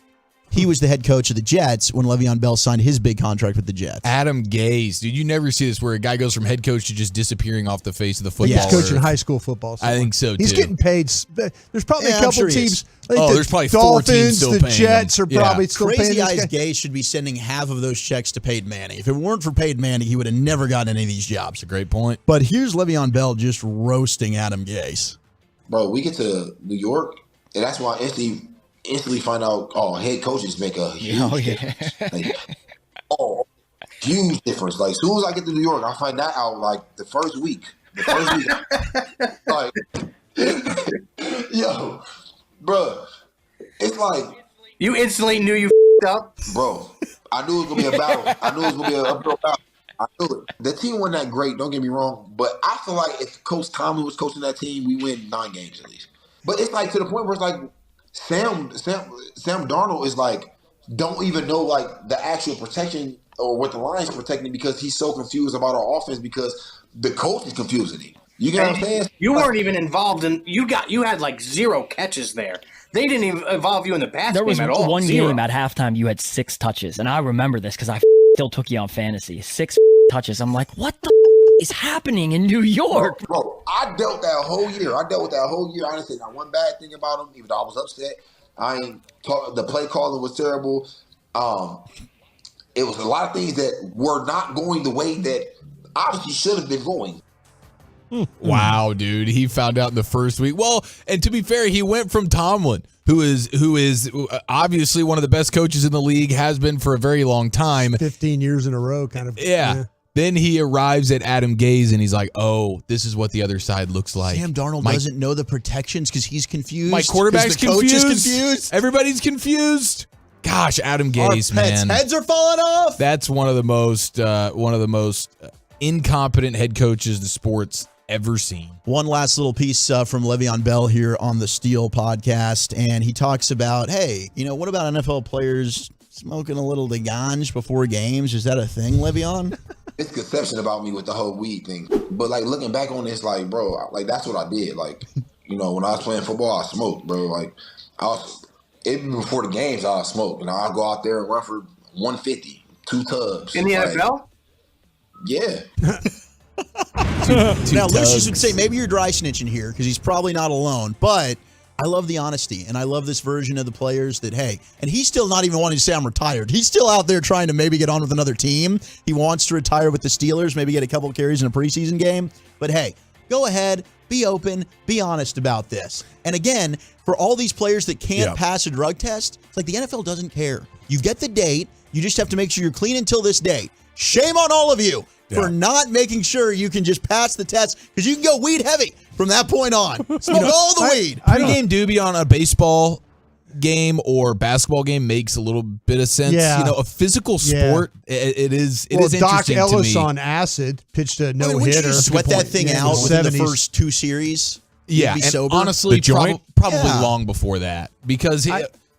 He was the head coach of the Jets when Le'Veon Bell signed his big contract with the Jets. Adam Gase. Dude, you never see this where a guy goes from head coach to just disappearing off the face of the football. He's coaching high school football. I think so, too. He's getting paid. There's probably a couple teams. There's probably 4 teams still paying the Jets him. are probably still paying Crazy Eyes Gase should be sending half of those checks to Peyton Manning. If it weren't for Peyton Manning, he would have never gotten any of these jobs. That's a great point. But here's Le'Veon Bell just roasting Adam Gase. Bro, we get to New York, and that's why instantly find out, head coaches make a huge difference. Huge difference. Like, as soon as I get to New York, I find that out, like, the first week. Like, yo, bro, it's like. You instantly knew you up? Bro, I knew it was going to be a battle. I knew it was going to be an uphill battle. I knew it. The team wasn't that great, don't get me wrong, but I feel like if Coach Tomlin was coaching that team, we win 9 games at least. But it's like to the point where it's like, Sam Darnold is like, don't even know like the actual protection or what the line's protecting because he's so confused about our offense because the coach is confusing him. You get what I'm saying? You weren't even involved in. You had like 0 catches there. They didn't even involve you in the pass game at all. There was one 0. game at halftime you had 6 touches, and I remember this because I still took you on fantasy. 6 touches. I'm like, what the is happening in New York? Bro, I dealt that whole year. I didn't say not one bad thing about him, even though I was upset. The play calling was terrible. It was a lot of things that were not going the way that obviously should have been going. Wow, dude. He found out in the first week. Well, and to be fair, he went from Tomlin, who is obviously one of the best coaches in the league, has been for a very long time. 15 years in a row, kind of. Yeah. Then he arrives at Adam Gase, and he's like, oh, this is what the other side looks like. Sam Darnold doesn't know the protections because he's confused. My quarterback's confused. Coach is confused. Everybody's confused. Gosh, Adam Gase, man. Heads are falling off. That's one of the most incompetent head coaches the sport's ever seen. One last little piece from Le'Veon Bell here on the Steal podcast, and he talks about, hey, what about NFL players smoking a little de ganj before games? Is that a thing, Le'Veon? It's conception about me with the whole weed thing. But, like, looking back on this, like, bro, like, that's what I did. Like, when I was playing football, I smoked, bro. Like, even before the games, I smoked. I'd go out there and run for 150, 2 tubs. In the NFL? Yeah. Now, Lucius would say maybe you're dry snitching here because he's probably not alone, but I love the honesty, and I love this version of the players that, hey, and he's still not even wanting to say I'm retired. He's still out there trying to maybe get on with another team. He wants to retire with the Steelers, maybe get a couple carries in a preseason game. But, hey, go ahead, be open, be honest about this. And, again, for all these players that can't pass a drug test, it's like the NFL doesn't care. You get the date. You just have to make sure you're clean until this date. Shame on all of you for not making sure you can just pass the test because you can go weed heavy from that point on. Smoke all the weed. Pre-game doobie on a baseball game or basketball game makes a little bit of sense. Yeah. You know, a physical sport, it is Doc interesting Ellis to me. on acid pitched a no Wouldn't you hitter. just sweat that thing out within the first 2 series? Yeah, You'd be and sober? honestly, The joint? probably Yeah. long before that because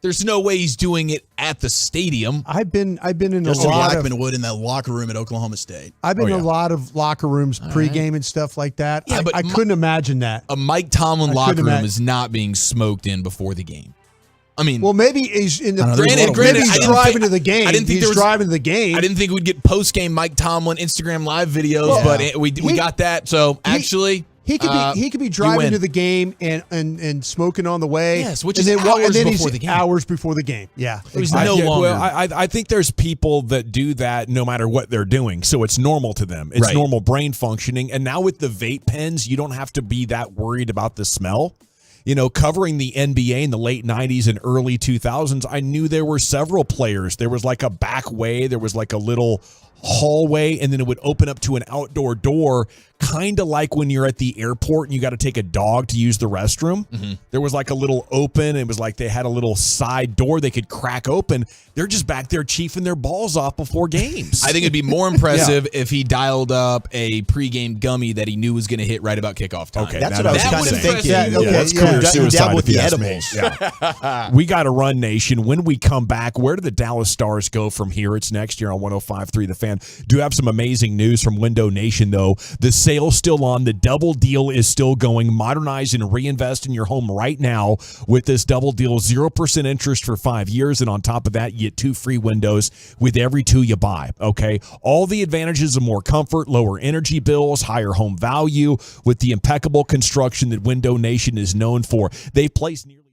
there's no way he's doing it at the stadium. I've been in Justin a lot Blackman of would in that locker room at Oklahoma State. I've been in a lot of locker rooms pregame and stuff like that. Yeah, but I couldn't imagine that. A Mike Tomlin I locker couldn't room imagine- is not being smoked in before the game. I mean, well, maybe he's in the granted, maybe he's I didn't driving think- to the game. I didn't think he's there was, driving to the game. I didn't think we'd get post game Mike Tomlin Instagram live videos, Well, but we got that. So actually, He could be driving win. to the game and smoking on the way. Yes, which and is then, hours and then before he's the game. Hours before the game. Yeah, There's exactly. no longer. Well, I think there's people that do that no matter what they're doing, so it's normal to them. It's Right. normal brain functioning. And now with the vape pens, you don't have to be that worried about the smell. You know, covering the NBA in the late 90s and early 2000s, I knew there were several players. There was like a back way, there was like a little hallway, and then it would open up to an outdoor door, kind of like when you're at the airport and you got to take a dog to use the restroom. There was like a little open. It was like they had a little side door they could crack open. They're just back there chiefing their balls off before games. I think it'd be more impressive if he dialed up a pregame gummy that he knew was going to hit right about kickoff time. Okay, That's what I was kind of thinking. That's You career dabble suicide with if you the ask me. edibles. Yeah. We got to run, Nation. When we come back, where do the Dallas Stars go from here? It's next year on 105.3 The Fan. Do have some amazing news from Window Nation, though. The sale's still on. The double deal is still going. Modernize and reinvest in your home right now with this double deal. 0% interest for 5 years. And on top of that, you get 2 free windows with every 2 you buy. Okay. All the advantages of more comfort, lower energy bills, higher home value with the impeccable construction that Window Nation is known for. They've placed nearly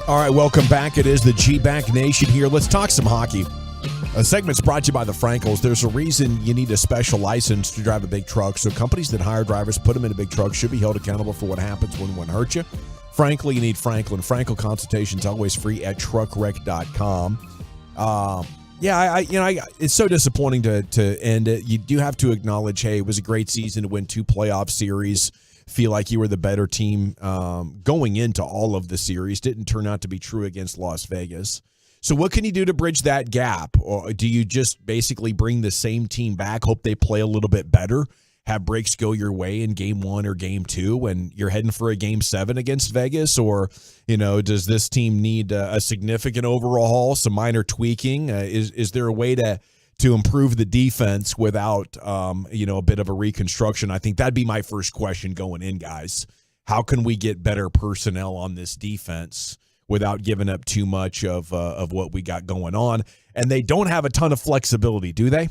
All right, welcome back. It is the G-Back Nation here. Let's talk some hockey. A segment's brought to you by the Frankels. There's a reason you need a special license to drive a big truck, so companies that hire drivers, put them in a big truck, should be held accountable for what happens when one hurts you. Frankly, you need Franklin. Frankel consultation's always free at truckwreck.com. It's so disappointing to end it. You do have to acknowledge, hey, it was a great season to win 2 playoff series. Feel like you were the better team going into all of the series. Didn't turn out to be true against Las Vegas. So what can you do to bridge that gap? Or do you just basically bring the same team back, hope they play a little bit better, have breaks go your way in game 1 or game 2, and you're heading for a game 7 against Vegas? Or, does this team need a significant overhaul, some minor tweaking? Is there a way to improve the defense without, a bit of a reconstruction? I think that'd be my first question going in, guys. How can we get better personnel on this defense without giving up too much of what we got going on? And they don't have a ton of flexibility, do they?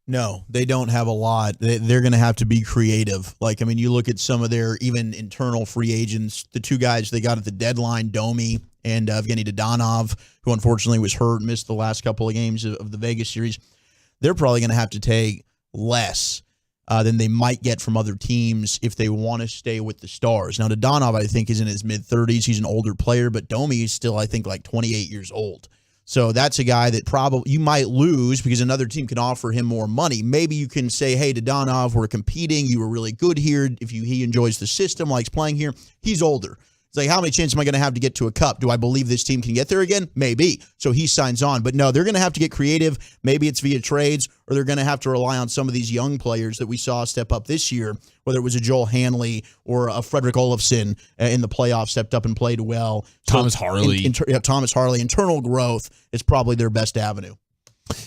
No, they don't have a lot. They're going to have to be creative. You look at some of their even internal free agents, the 2 guys they got at the deadline, Domi and Evgeny Dodonov, who unfortunately was hurt, missed the last couple of games of the Vegas series. They're probably going to have to take less than they might get from other teams if they want to stay with the Stars. Now, Dodonov, I think, is in his mid-30s. He's an older player, but Domi is still, I think, like 28 years old. So that's a guy that probably you might lose because another team can offer him more money. Maybe you can say, hey, Dodonov, we're competing. You were really good here. He enjoys the system, likes playing here. He's older. It's like, how many chances am I going to have to get to a cup? Do I believe this team can get there again? Maybe. So he signs on. But no, they're going to have to get creative. Maybe it's via trades, or they're going to have to rely on some of these young players that we saw step up this year, whether it was a Joel Hanley or a Frederick Olofsson in the playoffs, stepped up and played well. Thomas Harley. Thomas Harley. Internal growth is probably their best avenue.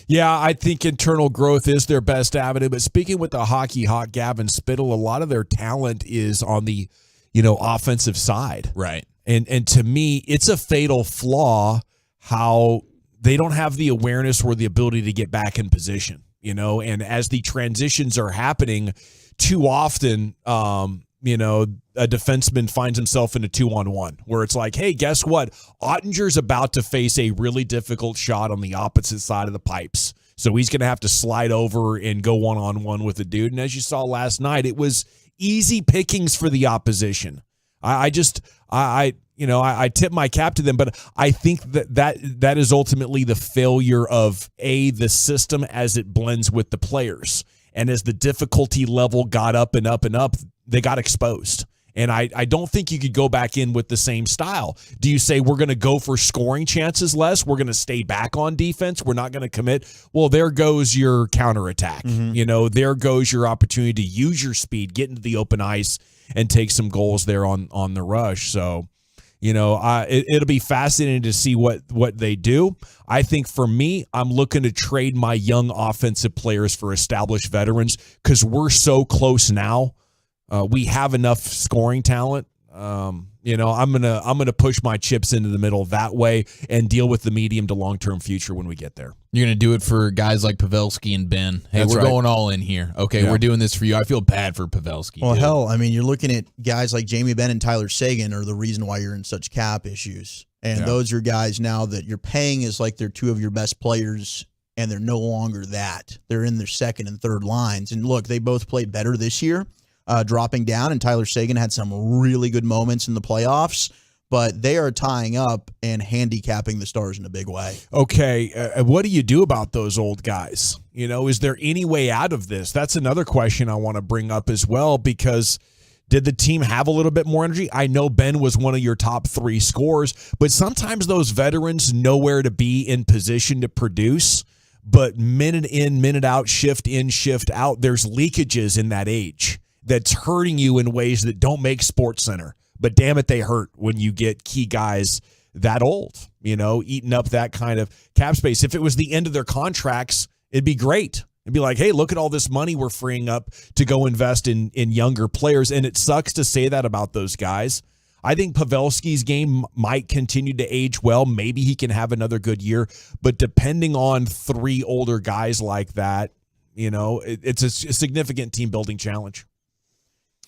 Yeah, I think internal growth is their best avenue. But speaking with the Hockey Hawk, Gavin Spittle, a lot of their talent is on the offensive side. Right. And to me, it's a fatal flaw how they don't have the awareness or the ability to get back in position, and as the transitions are happening too often, a defenseman finds himself in a 2-on-1 where it's like, hey, guess what? Ottinger's about to face a really difficult shot on the opposite side of the pipes. So he's going to have to slide over and go 1-on-1 with the dude. And as you saw last night, it was easy pickings for the opposition. I tip my cap to them, but I think that is ultimately the failure of the system as it blends with the players. And as the difficulty level got up and up and up, they got exposed. And I don't think you could go back in with the same style. Do you say we're going to go for scoring chances less? We're going to stay back on defense. We're not going to commit. Well, there goes your counterattack. Mm-hmm. There goes your opportunity to use your speed, get into the open ice, and take some goals there on the rush. So, it'll be fascinating to see what they do. I think for me, I'm looking to trade my young offensive players for established veterans because we're so close now. We have enough scoring talent. I'm gonna push my chips into the middle that way and deal with the medium to long-term future when we get there. You're gonna do it for guys like Pavelski and Ben. Hey, That's we're right. going all in here. Okay, We're doing this for you. I feel bad for Pavelski. Well, dude. hell, you're looking at guys like Jamie Benn and Tyler Seguin are the reason why you're in such cap issues. And those are guys now that you're paying as like they're 2 of your best players, and they're no longer that. They're in their second and third lines. And look, they both played better this year. Dropping down, and Tyler Seguin had some really good moments in the playoffs, but they are tying up and handicapping the Stars in a big way. Okay, what do you do about those old guys? Is there any way out of this? That's another question I want to bring up as well, because did the team have a little bit more energy? I know Ben was one of your top 3 scorers, but sometimes those veterans know where to be in position to produce, but minute in, minute out, shift in, shift out, there's leakages in that age that's hurting you in ways that don't make SportsCenter. But damn it, they hurt when you get key guys that old, eating up that kind of cap space. If it was the end of their contracts, it'd be great. It'd be like, hey, look at all this money we're freeing up to go invest in younger players. And it sucks to say that about those guys. I think Pavelski's game might continue to age well. Maybe he can have another good year. But depending on 3 older guys like that, it's a significant team building challenge.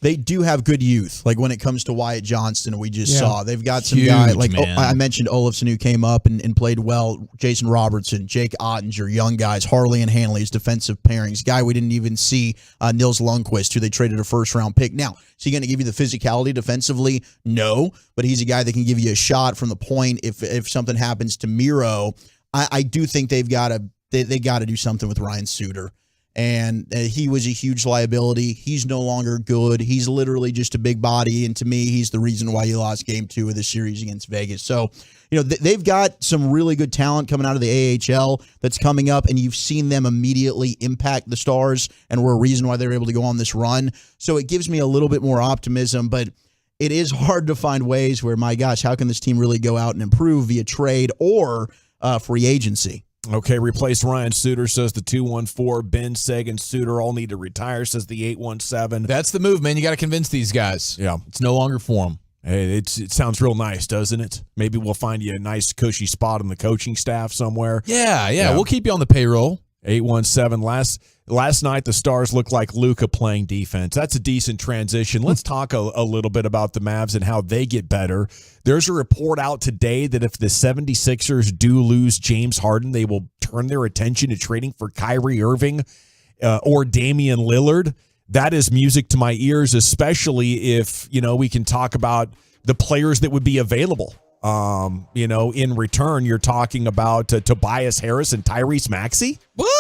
They do have good youth, like when it comes to Wyatt Johnston, we just saw. They've got some Huge, guy like man. I mentioned Olafson, who came up and played well. Jason Robertson, Jake Ottinger, young guys. Harley and Hanley's defensive pairings. Guy we didn't even see, Nils Lundqvist, who they traded a first-round pick. Now, is he going to give you the physicality defensively? No, but he's a guy that can give you a shot from the point if something happens to Miro. I do think they got to do something with Ryan Suter. And he was a huge liability. He's no longer good. He's literally just a big body. And to me, he's the reason why you lost game 2 of the series against Vegas. So, they've got some really good talent coming out of the AHL that's coming up, and you've seen them immediately impact the Stars and were a reason why they were able to go on this run. So it gives me a little bit more optimism, but it is hard to find ways where, my gosh, how can this team really go out and improve via trade or free agency? Okay, replaced Ryan Suter, says the 214. Ben Sagan, Suter all need to retire, says the 817. That's the move, man. You got to convince these guys. Yeah. It's no longer for them. Hey, it sounds real nice, doesn't it? Maybe we'll find you a nice, cushy spot on the coaching staff somewhere. Yeah. We'll keep you on the payroll. 817. Last night, the Stars looked like Luka playing defense. That's a decent transition. Let's talk a little bit about the Mavs and how they get better. There's a report out today that if the 76ers do lose James Harden, they will turn their attention to trading for Kyrie Irving or Damian Lillard. That is music to my ears, especially if, we can talk about the players that would be available. In return, you're talking about Tobias Harris and Tyrese Maxey. What?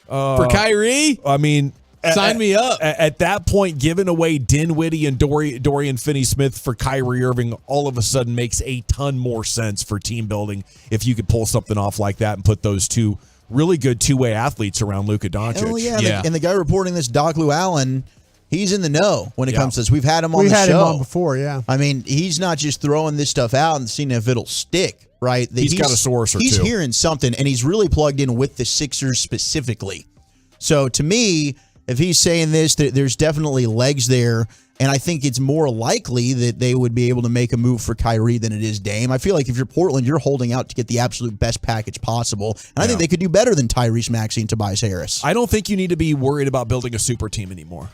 For Kyrie? I mean, sign me up. At that point, giving away Dinwiddie and Dorian Finney-Smith for Kyrie Irving all of a sudden makes a ton more sense for team building if you could pull something off like that and put those two really good two-way athletes around Luka Doncic. Hell yeah. And the guy reporting this, Doc Lou Allen, he's in the know when it comes to this. We've had him on the show. We've had him on before, yeah. I mean, he's not just throwing this stuff out and seeing if it'll stick, right? He's got a source or two. He's hearing something, and he's really plugged in with the Sixers specifically. So to me, if he's saying this, there's definitely legs there, and I think it's more likely that they would be able to make a move for Kyrie than it is Dame. I feel like if you're Portland, you're holding out to get the absolute best package possible, and I think they could do better than Tyrese Maxey and Tobias Harris. I don't think you need to be worried about building a super team anymore.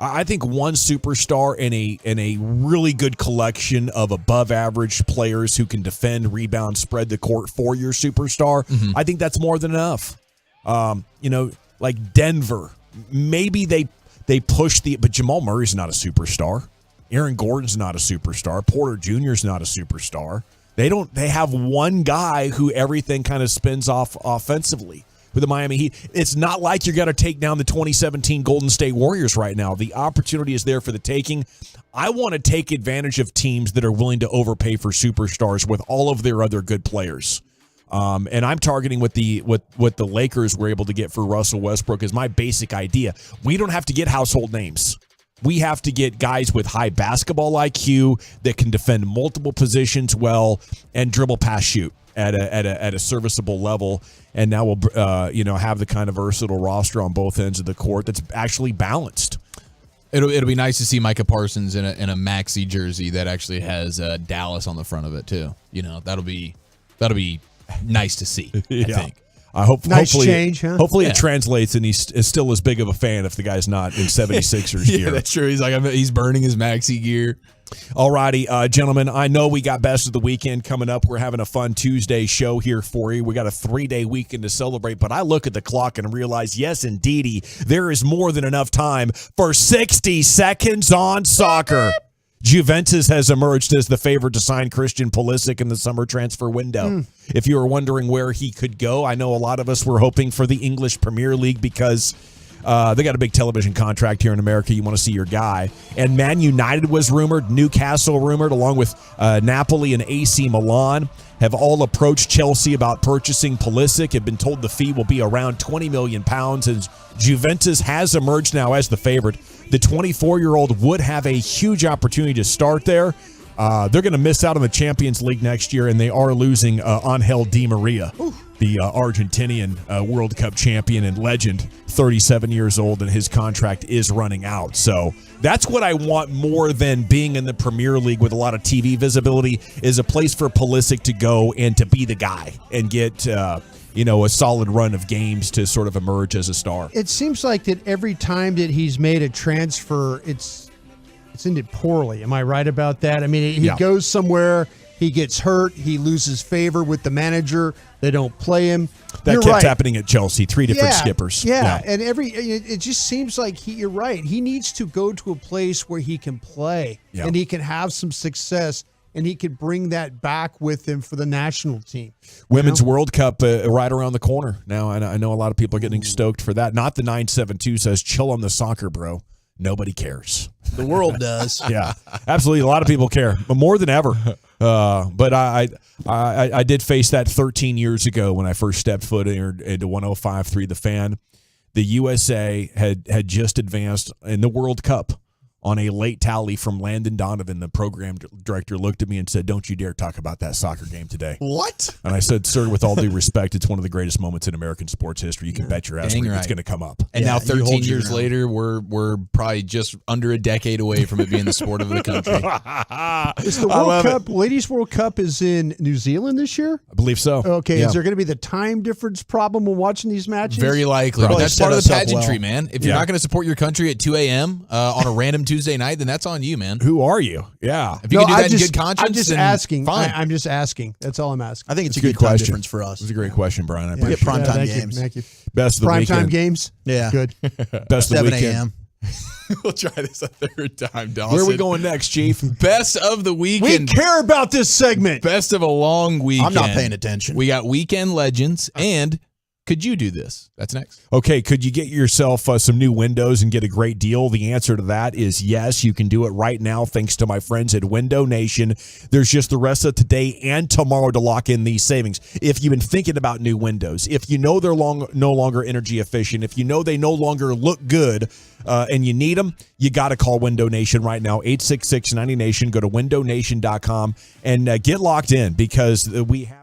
I think one superstar and a really good collection of above average players who can defend, rebound, spread the court for your superstar. Mm-hmm. I think that's more than enough. Like Denver, maybe they push but Jamal Murray's not a superstar. Aaron Gordon's not a superstar. Porter Jr.'s not a superstar. They have one guy who everything kind of spins off offensively. With the Miami Heat, it's not like you're going to take down the 2017 Golden State Warriors right now. The opportunity is there for the taking. I want to take advantage of teams that are willing to overpay for superstars with all of their other good players. And I'm targeting what the Lakers were able to get for Russell Westbrook is my basic idea. We don't have to get household names. We have to get guys with high basketball IQ that can defend multiple positions well and dribble, pass, shoot at a serviceable level. And now we'll have the kind of versatile roster on both ends of the court that's actually balanced. It'll be nice to see Micah Parsons in a Maxey jersey that actually has Dallas on the front of it too. That'll be nice to see. I think. Hopefully, change, huh? Hopefully it translates, and he's still as big of a fan if the guy's not in 76ers gear. Yeah, that's true. He's burning his Maxey gear. All righty, gentlemen, I know we got best of the weekend coming up. We're having a fun Tuesday show here for you. We got a 3-day weekend to celebrate, but I look at the clock and realize, yes, indeedy, there is more than enough time for 60 seconds on soccer. Juventus has emerged as the favorite to sign Christian Pulisic in the summer transfer window. If you were wondering where he could go, I know a lot of us were hoping for the English Premier League because they got a big television contract here in America. You want to see your guy. And Man United was rumored, Newcastle rumored, along with Napoli and AC Milan have all approached Chelsea about purchasing Pulisic. Have been told the fee will be around £20 million, and Juventus has emerged now as the favorite. The 24-year-old would have a huge opportunity to start there. They're going to miss out on the Champions League next year, and they are losing Angel Di Maria, the Argentinian World Cup champion and legend, 37 years old, and his contract is running out. So that's what I want more than being in the Premier League with a lot of TV visibility, is a place for Pulisic to go and to be the guy and get a solid run of games to sort of emerge as a star. It seems like that every time that he's made a transfer, It's ended poorly. Am I right about that? I mean, he goes somewhere, he gets hurt, he loses favor with the manager, they don't play him. That kept happening at Chelsea, 3 different skippers. Yeah, and it just seems like you're right. He needs to go to a place where he can play and he can have some success. And he could bring that back with him for the national team. Women's World Cup right around the corner now. And I know a lot of people are getting stoked for that. Not the 972 says, chill on the soccer, bro. Nobody cares. The world does. Yeah, absolutely. A lot of people care, but more than ever. But I did face that 13 years ago when I first stepped foot into 105.3 The Fan. The USA had just advanced in the World Cup on a late tally from Landon Donovan. The program director looked at me and said, don't you dare talk about that soccer game today. What? And I said, sir, with all due respect, it's one of the greatest moments in American sports history. You can bet your ass it's going to come up. And now 13 years later, we're probably just under a decade away from it being the sport of the country. Is the World Cup, Ladies World Cup is in New Zealand this year? I believe so. Okay, is there going to be the time difference problem when watching these matches? Very likely. But that's part of the pageantry, man. If you're not going to support your country at 2 a.m. On a random Tuesday night, then that's on you, man. Who are you? Yeah. If you can do that in good conscience, I'm just asking. Fine. I'm just asking. That's all I'm asking. I think it's a good time question. difference for us. It was a great question, Brian. I appreciate primetime it. games. Thank you. Best of the Primetime weekend. games? Yeah. Good. Best of the 7 weekend. a.m. We'll try this a third time, Dawson. Where are we going next, Chief? Best of the We weekend. care about this segment. Best of a long weekend. I'm not paying attention. We got weekend legends and could you do this? That's next. Okay, could you get yourself some new windows and get a great deal? The answer to that is yes. You can do it right now thanks to my friends at Window Nation. There's just the rest of today and tomorrow to lock in these savings. If you've been thinking about new windows, if you know they're no longer energy efficient, if you know they no longer look good and you need them, you got to call Window Nation right now, 866-90Nation. Go to windownation.com and get locked in because we have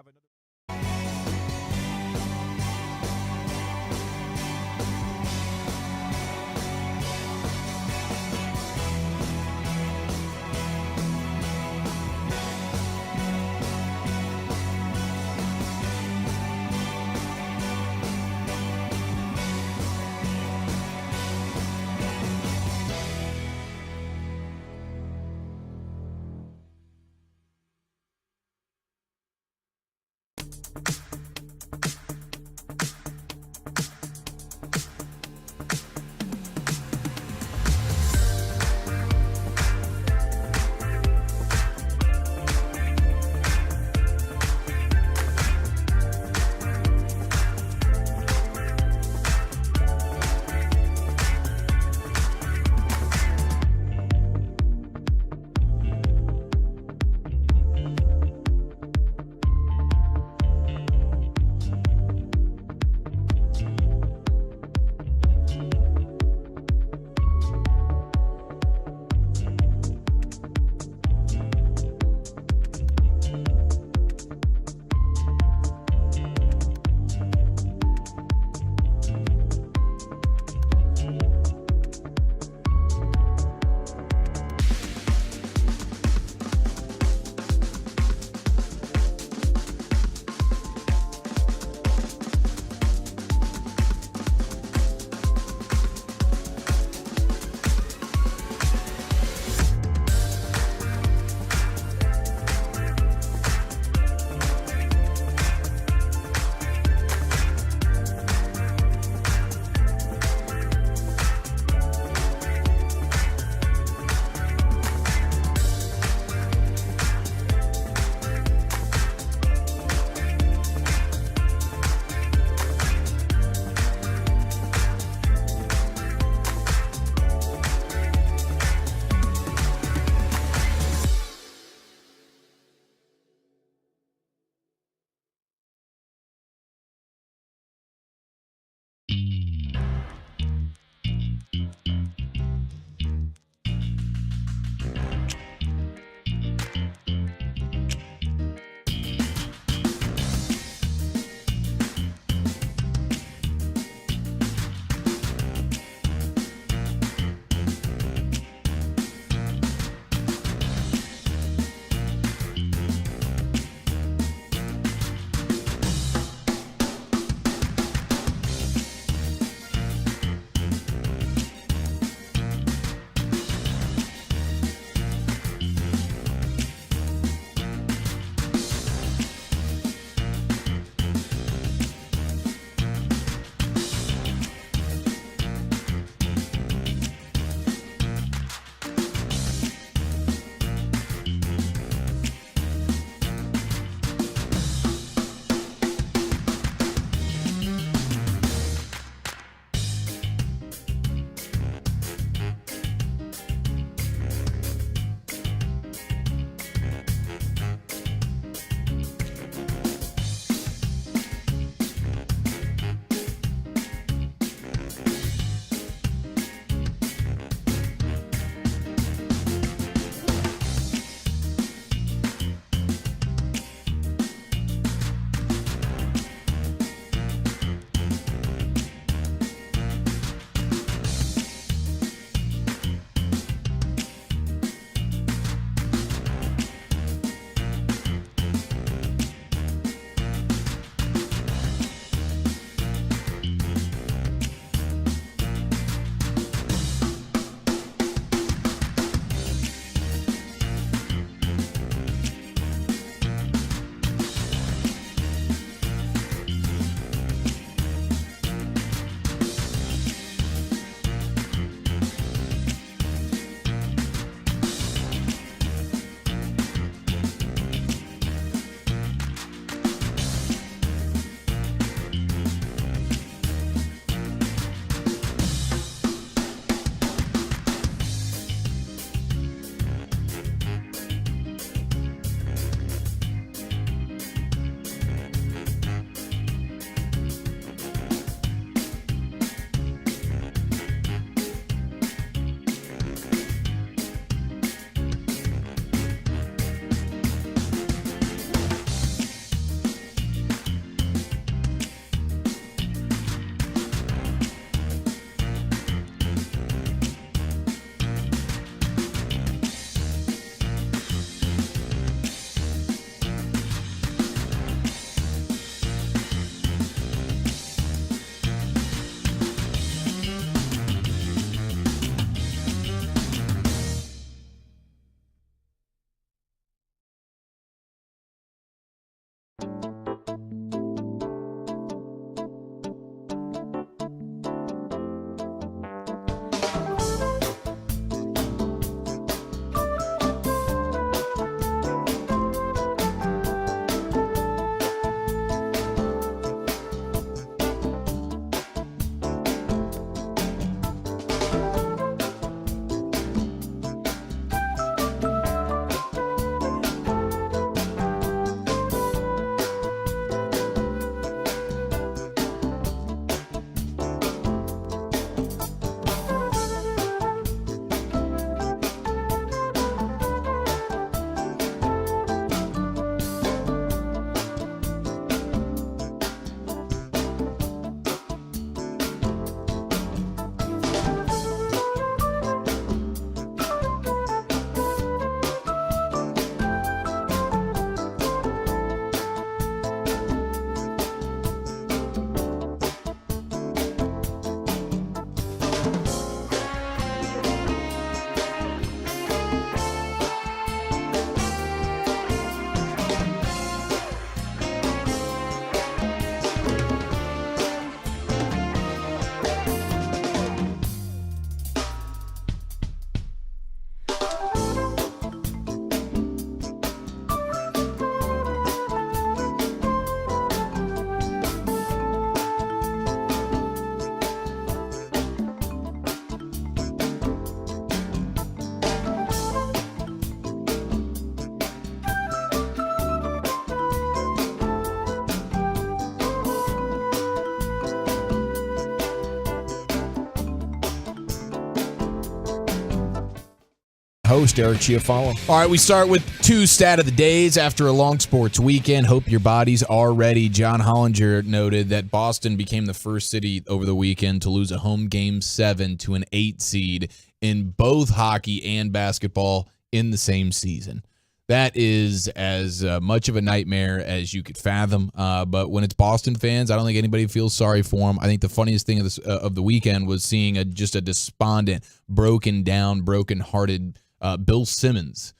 host, Eric Chiafalo. All right, we start with 2 stat of the days after a long sports weekend. Hope your bodies are ready. John Hollinger noted that Boston became the first city over the weekend to lose a home game 7 to an 8 seed in both hockey and basketball in the same season. That is as much of a nightmare as you could fathom. But when it's Boston fans, I don't think anybody feels sorry for them. I think the funniest thing of the weekend was seeing just a despondent, broken down, broken-hearted Bill Simmons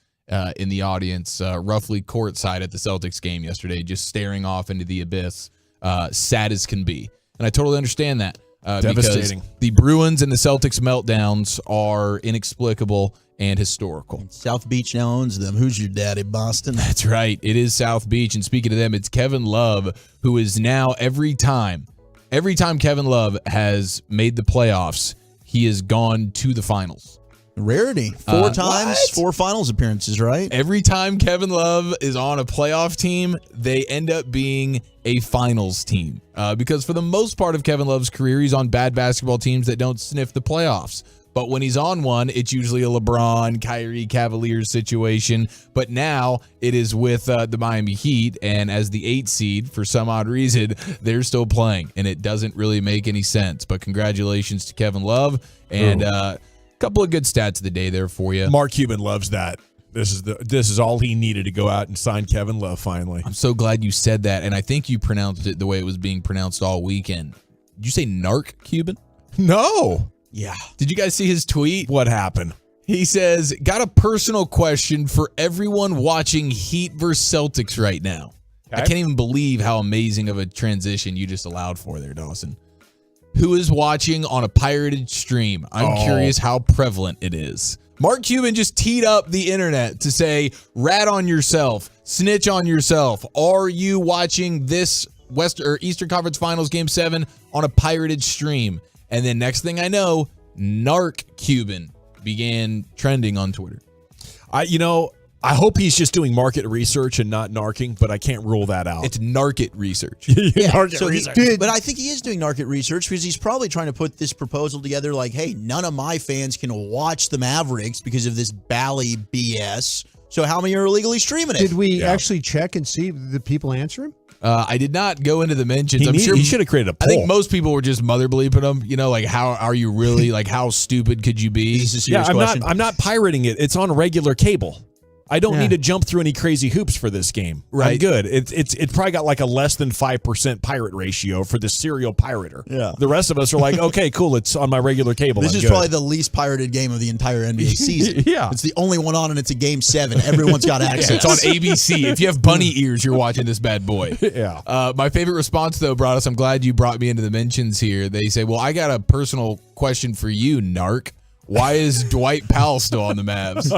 in the audience, roughly courtside at the Celtics game yesterday, just staring off into the abyss, sad as can be. And I totally understand that. Devastating. Because the Bruins and the Celtics meltdowns are inexplicable and historical. South Beach now owns them. Who's your daddy, Boston? That's right. It is South Beach. And speaking of them, it's Kevin Love, who is now every time Kevin Love has made the playoffs, he has gone to the finals. Rarity. 4 times, 4 finals appearances, right? Every time Kevin Love is on a playoff team, they end up being a finals team. Because for the most part of Kevin Love's career, he's on bad basketball teams that don't sniff the playoffs. But when he's on one, it's usually a LeBron, Kyrie, Cavaliers situation. But now it is with the Miami Heat, and as the 8 seed, for some odd reason, they're still playing, and it doesn't really make any sense. But congratulations to Kevin Love, and a couple of good stats of the day there for you. Mark Cuban loves that. This is all he needed to go out and sign Kevin Love finally. I'm so glad you said that, and I think you pronounced it the way it was being pronounced all weekend. Did you say narc Cuban? No. Yeah. Did you guys see his tweet? What happened? He says, got a personal question for everyone watching Heat versus Celtics right now. Okay. I can't even believe how amazing of a transition you just allowed for there, Dawson. Who is watching on a pirated stream? I'm curious how prevalent it is. Mark Cuban just teed up the internet to say, rat on yourself, snitch on yourself. Are you watching this Eastern Conference Finals Game 7 on a pirated stream? And then next thing I know, narc Cuban began trending on Twitter. I hope he's just doing market research and not narking, but I can't rule that out. It's narket research. But I think he is doing market research because he's probably trying to put this proposal together like, hey, none of my fans can watch the Mavericks because of this Bally BS. So how many are illegally streaming it? Did we actually check and see the people answer him? I did not go into the mentions. I'm sure he should have created a poll. I think most people were just mother bleeping them. Like, how are you really? Like, how stupid could you be? Is this a serious question? I'm not pirating it. It's on regular cable. I don't need to jump through any crazy hoops for this game. Right. I'm good. It's probably got like a less than 5% pirate ratio for the serial pirater. Yeah. The rest of us are like, okay, cool. It's on my regular cable. This is probably the least pirated game of the entire NBA season. Yeah. It's the only one on, and it's a Game 7. Everyone's got access. It's on ABC. If you have bunny ears, you're watching this bad boy. Yeah. My favorite response, though, Broadus, I'm glad you brought me into the mentions here. They say, well, I got a personal question for you, narc. Why is Dwight Powell still on the Mavs?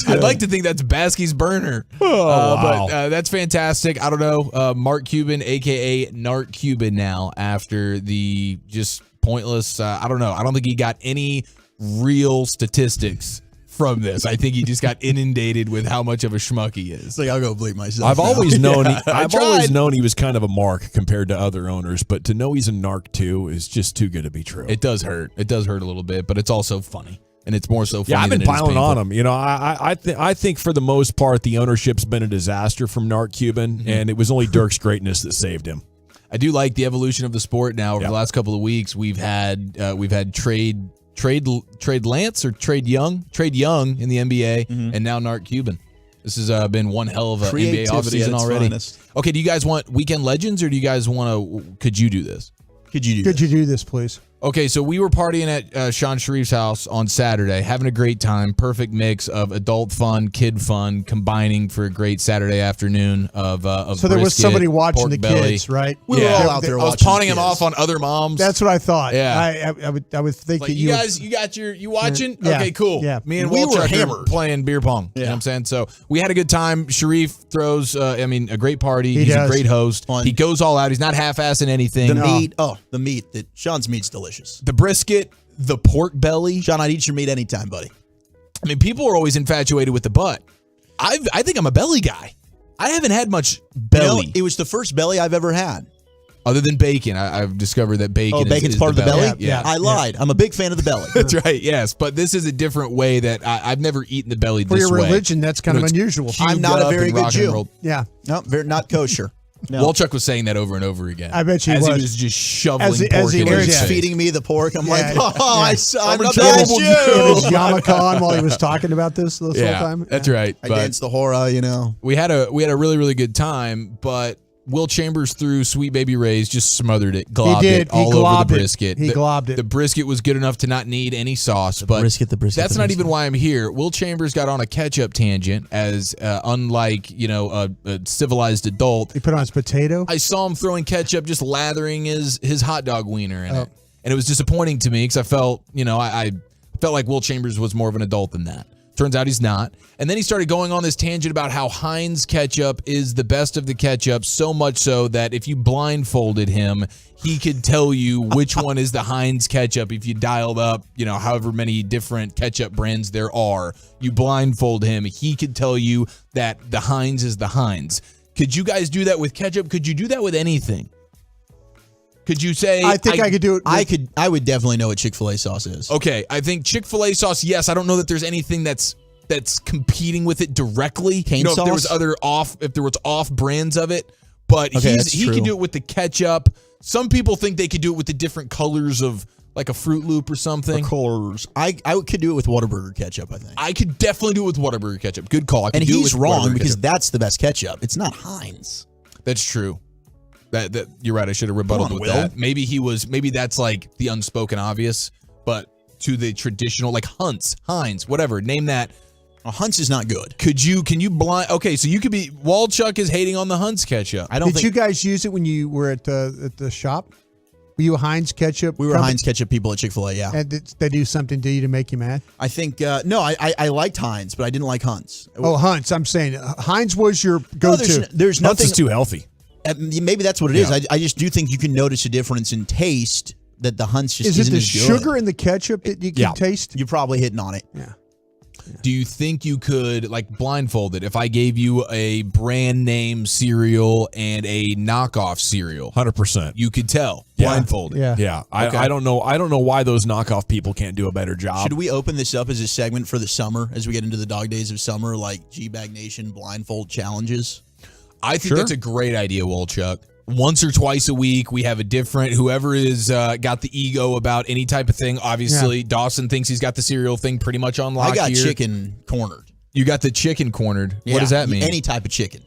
I'd like to think that's Baskey's burner. Wow. But that's fantastic. I don't know. Mark Cuban, a.k.a. Narc Cuban now, after the just pointless, I don't know. I don't think he got any real statistics from this. I think he just got inundated with how much of a schmuck he is. It's like, I'll go bleep myself. I've always known I've always known he was kind of a mark compared to other owners, but to know he's a narc too is just too good to be true. It does hurt. It does hurt a little bit, but it's also funny. And it's more so funny. Yeah, I've been than it is piling on painful. him. I think for the most part the ownership's been a disaster from Narc Cuban, and it was only Dirk's greatness that saved him. I do like the evolution of the sport now. Over the last couple of weeks, we've had Trade Lance or Trade Young in the NBA, and now Narc Cuban. This has been one hell of an NBA offseason already. Finest. Okay, do you guys want weekend legends, or do you guys want to? Could you do this? Could you do this, please? Okay, so we were partying at Sean Sharif's house on Saturday, having a great time. Perfect mix of adult fun, kid fun, combining for a great Saturday afternoon of So there was brisket, somebody watching pork the belly. kids, right? We were all out there I was watching pawning the him kids. off on other moms. That's what I thought. Yeah. I would think Like, that you guys, you watching? Yeah. Okay, cool. Yeah. Me and We Walter were are hammered. playing beer pong. You know what I'm saying? So we had a good time. Sharif throws, a great party. He He's does. a great host. Fun. He goes all out. He's not half-assing anything. The meat. Sean's meat's delicious. The brisket, the pork belly. Sean, I'd eat your meat anytime, buddy. I mean, people are always infatuated with the butt. I think I'm a belly guy. I haven't had much belly. It was the first belly I've ever had. Other than bacon, I've discovered that bacon. Bacon's is part of the belly. Yeah, I lied. I'm a big fan of the belly. That's right. Yes, but this is a different way that I've never eaten the belly For this your way. religion, that's kind of It's unusual. I'm not a very good Jew. Yeah. No, not kosher. No. Walchuk was saying that over and over again. I bet you as was. he was just shoveling pork as he in was, his Eric's face. feeding me the pork. I'm Yeah, like, I'm a He bad had Jew. his yarmulke on while he was talking about this whole time. That's right. I But danced the hora, we had a really, really good time, but Will Chambers threw Sweet Baby Ray's, just smothered it, globbed it all over the brisket. He globbed it. The brisket was good enough to not need any sauce, but that's not even why I'm here. Will Chambers got on a ketchup tangent as unlike, a civilized adult. He put on his potato. I saw him throwing ketchup, just lathering his hot dog wiener in it. And it was disappointing to me because I felt, I felt like Will Chambers was more of an adult than that. Turns out he's not. And then he started going on this tangent about how Heinz ketchup is the best of the ketchup, so much so that if you blindfolded him, he could tell you which one is the Heinz ketchup if you dialed up, however many different ketchup brands there are. You blindfold him, he could tell you that the Heinz is the Heinz. Could you guys do that with ketchup? Could you do that with anything? Could you say? I think I could do it. I would definitely know what Chick-fil-A sauce is. Okay, I think Chick-fil-A sauce. Yes, I don't know that there's anything that's competing with it directly. Cane If there was sauce? if there was off brands of it, but Okay, he can do it with the ketchup. Some people think they could do it with the different colors of like a Fruit Loop or something. Colors. I could do it with Whataburger ketchup. I think I could definitely do it with Whataburger ketchup. Good call. I could and do he's it with wrong Whataburger because ketchup. that's the best ketchup. It's not Heinz. That's true. That you're right. I should have rebutted with Will. that. Maybe that's like the unspoken obvious, but to the traditional like Heinz, whatever. Name that. Hunt's is not good. Can you blind? Okay, so you could be. Walchuk is hating on the Hunt's ketchup. Did you guys use it when you were at the shop? Were you a Heinz ketchup? We were Heinz ketchup people at Chick-fil-A, yeah. And did they do something to you to make you mad? I think, no, I liked Heinz, but I didn't like Hunt's. Oh, Hunt's. I'm saying Heinz was your go-to. There's nothing. Hunt's is too healthy. Maybe that's what it is. I just do think you can notice a difference in taste that the Hunt's just Is it isn't the as good. sugar in the ketchup that you can taste? You're probably hitting on it. Yeah. Do you think you could like blindfolded if I gave you a brand name cereal and a knockoff cereal? 100%. You could tell blindfolded. Yeah. I don't know. I don't know why those knockoff people can't do a better job. Should we open this up as a segment for the summer as we get into the dog days of summer, like G-Bag Nation blindfold challenges? I think that's a great idea, Walchuk. Once or twice a week, we have a different, whoever is got the ego about any type of thing. Obviously, Dawson thinks he's got the cereal thing pretty much on lock. I got here. chicken cornered. You got the chicken cornered. Yeah, what does that mean? Any type of chicken.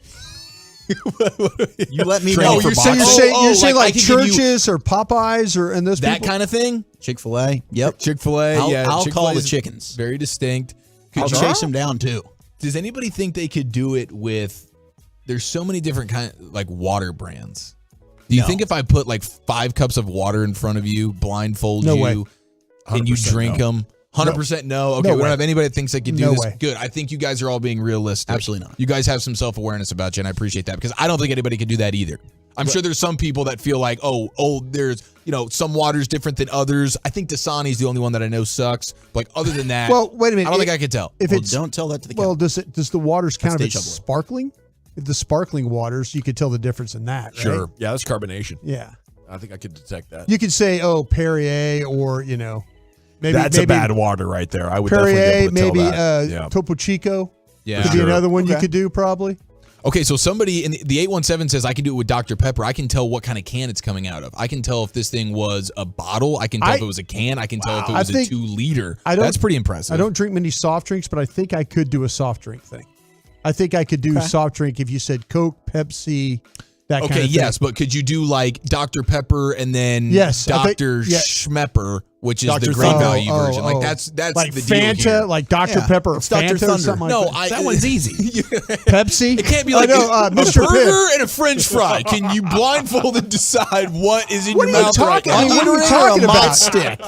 You let me know. Oh, you're saying like churches or Popeyes and those that people? kind of thing? Chick-fil-A. Yep. Chick-fil-A. I'll Chick-fil-A call the is chickens. Very distinct. I'll chase them down too. Does anybody think they could do it with? There's so many different kind like water brands. Do you think if I put like 5 cups of water in front of you, blindfold No you, way. and you drink them? 100% no. Okay, No we don't way. have anybody that thinks they can do No this. way. Good. I think you guys are all being realistic. Absolutely not. You guys have some self-awareness about you, and I appreciate that because I don't think anybody can do that either. I'm sure there's some people that feel like, there's, some water's different than others. I think Dasani's the only one that I know sucks. But like, other than that, Well, wait a minute. I don't think I could tell. If it's don't tell that to the well, does the waters count if That's it's deja vu. sparkling? If the sparkling waters, you could tell the difference in that, right? Sure. Yeah, that's carbonation. Yeah. I think I could detect that. You could say, Perrier, or maybe That's a bad water right there. I would definitely be Perrier, able to tell maybe that. Yeah. Topo Chico. Yeah. Could be Sure. another one you Okay. could do probably. Okay, so somebody in the 817 says I can do it with Dr. Pepper. I can tell what kind of can it's coming out of. I can tell if this thing was a bottle. I can tell if it was a can. I can tell if it was a 2-liter. That's pretty impressive. I don't drink many soft drinks, but I think I could do a soft drink thing. I think I could do soft drink if you said Coke, Pepsi, that kind of thing. yes, but could you do like Dr. Pepper and then Dr. Schmepper, which is Dr. the great Thunder. value version? Like that's like the deal Fanta, here. like Dr. Pepper, or It's Dr. Fanta or Thunder. something like No, that. that one's easy. Pepsi. It can't be like a Mr. burger Pibb. and a French fry. Can you blindfold and decide what is in What your are you mouth talking? right now? What are you talking Or a about? Mod stick.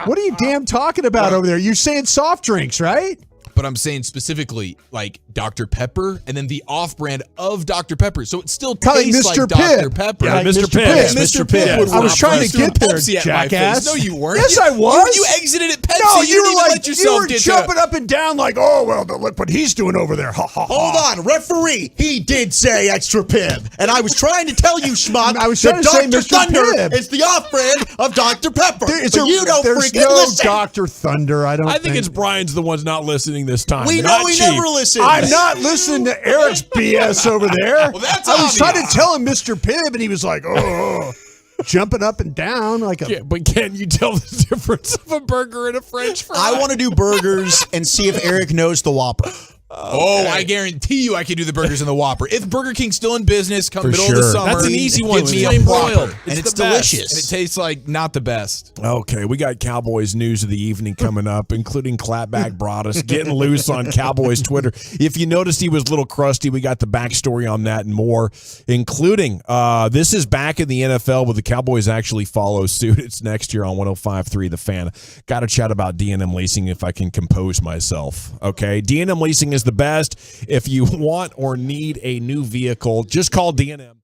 What are you damn talking about over there? You're saying soft drinks, right? but I'm saying specifically like Dr. Pepper and then the off-brand of Dr. Pepper. So it still Kinda like tastes Mr. like Dr. Pibb. Pepper. Yeah, like Mr. Pibb. Mr. Pibb. Yes. I was trying to get there, Pepsi at my jackass. face. No, you weren't. Yes, I was. You exited at Pepsi. No, you you didn't were even like let yourself you were get jumping up and down like, oh well, look what he's doing over there. Ha ha. Hold on, referee. He did say extra Pibb, and I was trying to tell you, Schmuck. I was trying to say Dr. Mr. Thunder Pibb. is the off-brand of Dr. Pepper. There's You don't there's freaking no listen. Dr. Thunder. I don't. I think it's Brian's the one's not listening this time. We They're know not he cheap. never listens. I'm not listening to Eric's BS over there. Well, that's I was trying to obvious. tell him Mr. Pibb, and he was like, oh, jumping up and down like a. Yeah, but can you tell the difference of a burger and a French fry? I want to do burgers and see if Eric knows the Whopper. Oh, I guarantee you I could do the burgers and the Whopper. If Burger King's still in business, come For middle of the sure. summer. That's an easy one. Give me a Flame Whopper. broiled. And it's the best. delicious. And it tastes like not the best. Okay, we got Cowboys news of the evening coming up, including Clapback Broadus getting loose on Cowboys Twitter. If you noticed he was a little crusty, we got the backstory on that and more, including this is back in the NFL where the Cowboys actually follow suit. It's next year on 105.3 The Fan. Got to chat about D&M Leasing if I can compose myself. Okay, D&M Leasing is the best. If you want or need a new vehicle, just call D&M.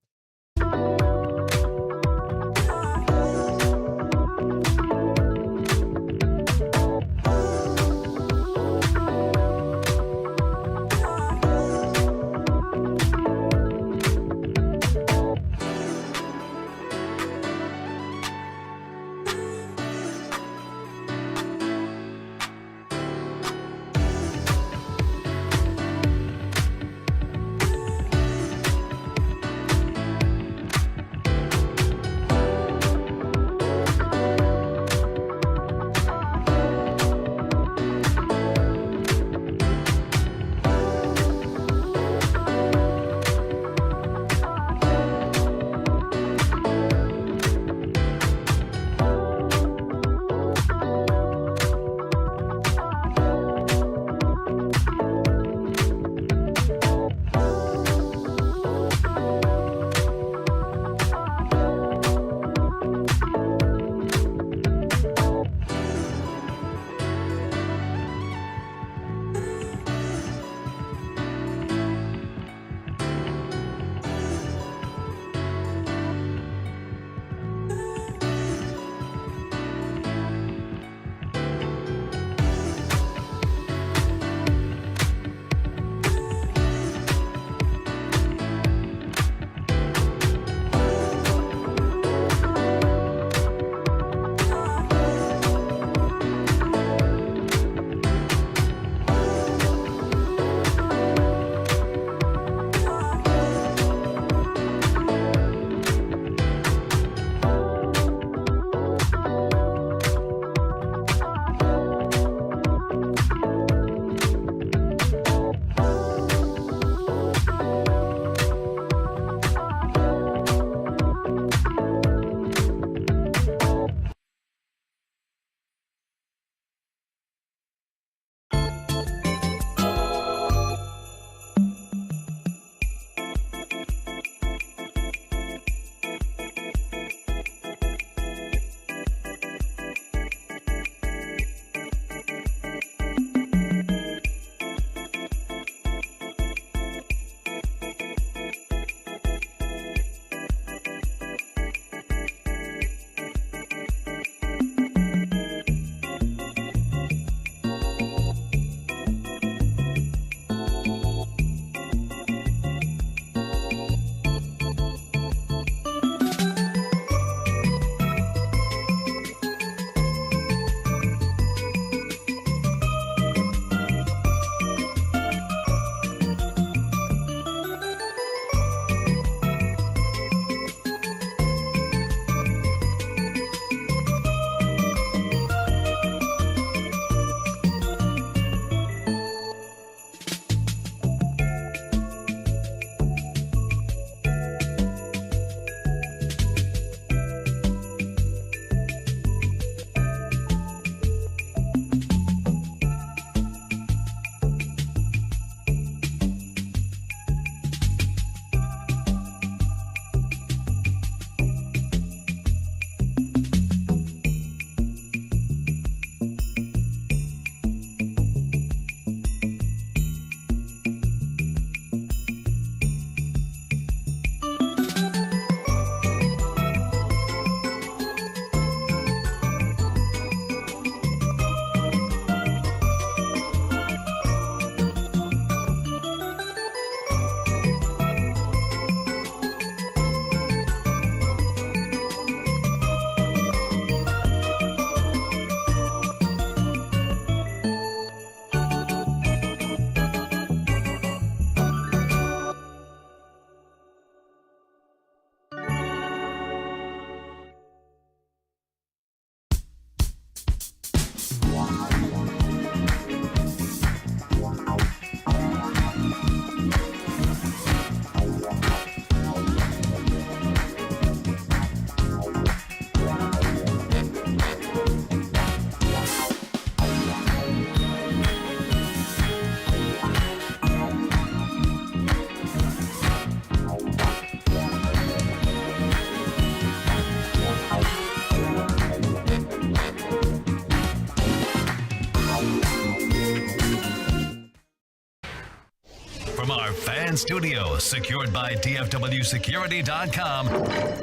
From our fan studio, secured by DFWsecurity.com,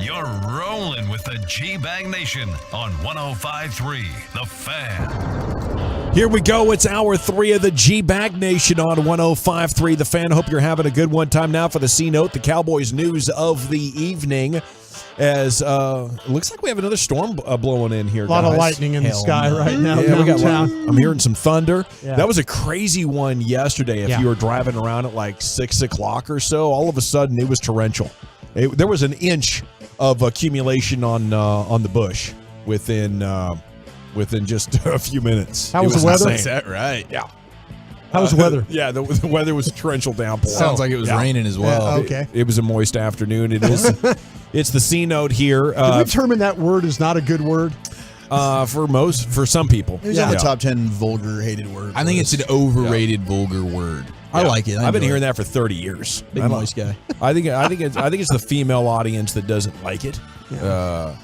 you're rolling with the G-Bag Nation on 105.3 The Fan. Here we go. It's hour 3 of the G-Bag Nation on 105.3 The Fan. Hope you're having a good one. Time now for the C-Note, the Cowboys news of the evening. As it looks like we have another storm blowing in here, A lot guys. of lightning in the sky right now. Yeah, we got downtown. I'm hearing some thunder. Yeah. That was a crazy one yesterday. If Yeah. you were driving around at like 6 o'clock or so, all of a sudden it was torrential. There was an inch of accumulation on the bush within just a few minutes. How was the weather? Is that right? Yeah. How was the weather? Yeah, the weather was a torrential downpour. Sounds like it was raining as well. Yeah, okay. It was a moist afternoon. It is. It's the C-Note here. Did we determine that word is not a good word? For some people. It was on the top 10 vulgar hated words. I think it's an overrated vulgar word. I like it. I've been hearing that for 30 years. Big moist guy. I think it's the female audience that doesn't like it. But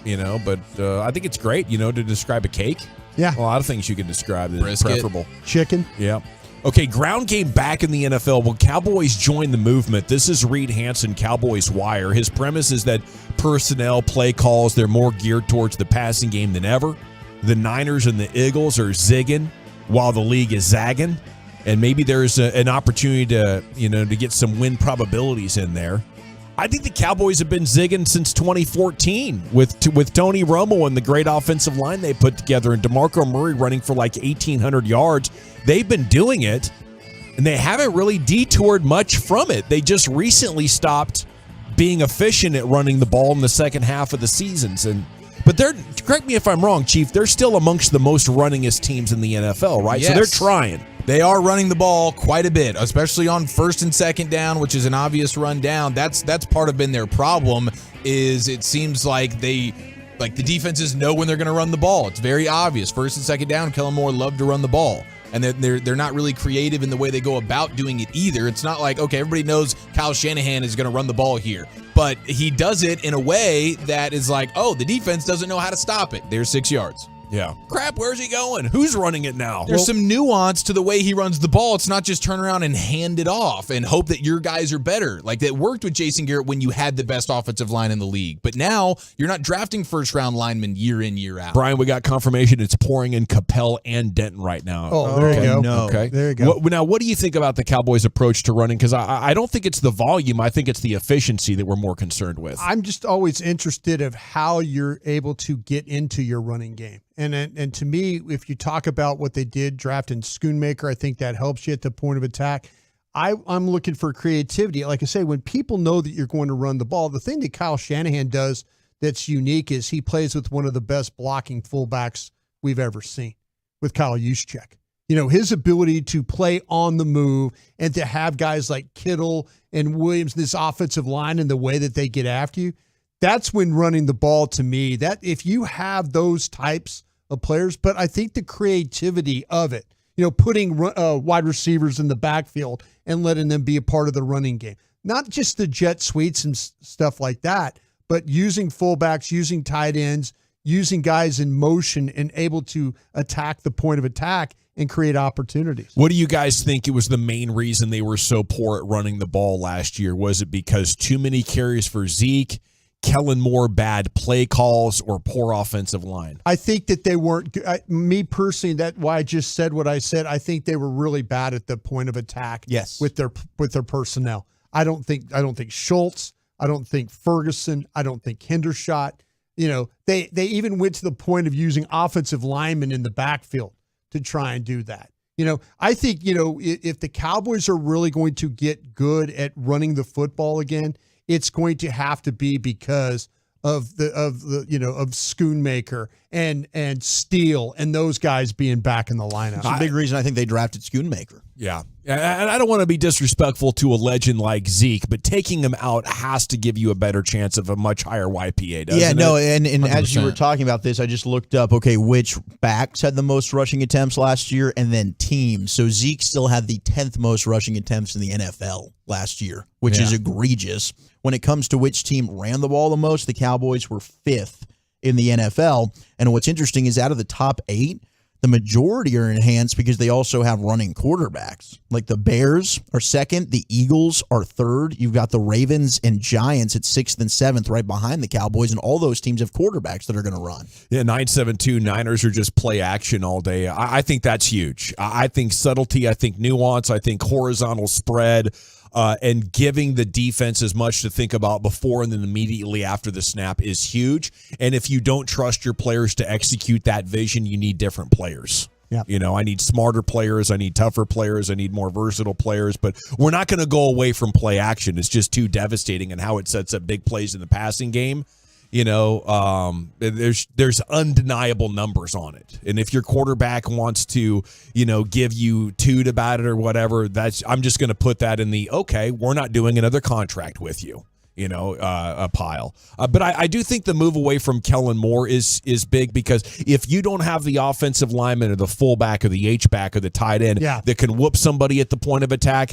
I think it's great, to describe a cake. Yeah. A lot of things you can describe that is Brisket. preferable. Chicken. Yeah. Okay, ground game back in the NFL. Will Cowboys join the movement? This is Reed Hansen, Cowboys Wire. His premise is that personnel, play calls, they're more geared towards the passing game than ever. The Niners and the Eagles are zigging while the league is zagging. And maybe there's an opportunity to get some win probabilities in there. I think the Cowboys have been zigging since 2014 with Tony Romo and the great offensive line they put together and DeMarco Murray running for like 1,800 yards. They've been doing it, and they haven't really detoured much from it. They just recently stopped being efficient at running the ball in the second half of the seasons. But correct me if I'm wrong, Chief, they're still amongst the most runningest teams in the NFL, right? Yes. So they're trying. They are running the ball quite a bit, especially on first and second down, which is an obvious run down. That's part of been their problem. Is it seems like the defenses know when they're going to run the ball. It's very obvious. First and second down, Kellen Moore love to run the ball. And they're not really creative in the way they go about doing it either. It's not like, okay, everybody knows Kyle Shanahan is going to run the ball here. But he does it in a way that is like, oh, the defense doesn't know how to stop it. There's 6 yards. Yeah. Crap, where's he going? Who's running it now? There's some nuance to the way he runs the ball. It's not just turn around and hand it off and hope that your guys are better. Like that worked with Jason Garrett when you had the best offensive line in the league. But now you're not drafting first-round linemen year in, year out. Brian, we got confirmation it's pouring in Capel and Denton right now. Oh, there you go. No. Okay. There you go. Now, what do you think about the Cowboys' approach to running? Because I don't think it's the volume. I think it's the efficiency that we're more concerned with. I'm just always interested of how you're able to get into your running game. And to me, if you talk about what they did drafting Schoonmaker, I think that helps you at the point of attack. I'm looking for creativity. Like I say, when people know that you're going to run the ball, the thing that Kyle Shanahan does that's unique is he plays with one of the best blocking fullbacks we've ever seen with Kyle Juszczyk. His ability to play on the move and to have guys like Kittle and Williams, this offensive line and the way that they get after you, that's when running the ball to me, that if you have those types of players, but I think the creativity of it, putting wide receivers in the backfield and letting them be a part of the running game, not just the jet sweeps and stuff like that, but using fullbacks, using tight ends, using guys in motion and able to attack the point of attack and create opportunities. What do you guys think it was the main reason they were so poor at running the ball last year? Was it because too many carries for Zeke, Kellen Moore bad play calls, or poor offensive line? I think that they weren't. Me personally, that's why I just said what I said. I think they were really bad at the point of attack. Yes. with their personnel. I don't think Schultz. I don't think Ferguson. I don't think Hendershot. They even went to the point of using offensive linemen in the backfield to try and do that. I think if the Cowboys are really going to get good at running the football again, it's going to have to be because of the Schoonmaker and Steele and those guys being back in the lineup. That's a big reason I think they drafted Schoonmaker. Yeah. And I don't want to be disrespectful to a legend like Zeke, but taking him out has to give you a better chance of a much higher YPA, doesn't it? Yeah, no, and 100%. as you were talking about this, I just looked up, which backs had the most rushing attempts last year, and then teams. So Zeke still had the 10th most rushing attempts in the NFL last year, which is egregious. When it comes to which team ran the ball the most, the Cowboys were 5th in the NFL. And what's interesting is out of the top 8, The majority are enhanced because they also have running quarterbacks. Like the Bears are second, the Eagles are third. You've got the Ravens and Giants at 6th and 7th right behind the Cowboys, and all those teams have quarterbacks that are going to run. Yeah, 9-7-2 Niners are just play action all day. I think that's huge. I think subtlety, I think nuance, I think horizontal spread, and giving the defense as much to think about before and then immediately after the snap is huge. And if you don't trust your players to execute that vision, you need different players. Yep. You know, I need smarter players. I need tougher players. I need more versatile players. But we're not going to go away from play action. It's just too devastating, and how it sets up big plays in the passing game. You know, there's undeniable numbers on it. And if your quarterback wants to, you know, give you toot about it or whatever, I'm just going to put that in the, okay, we're not doing another contract with you, you know, a pile. But I do think the move away from Kellen Moore is big, because if you don't have the offensive lineman or the fullback or the H-back or the tight end that can whoop somebody at the point of attack,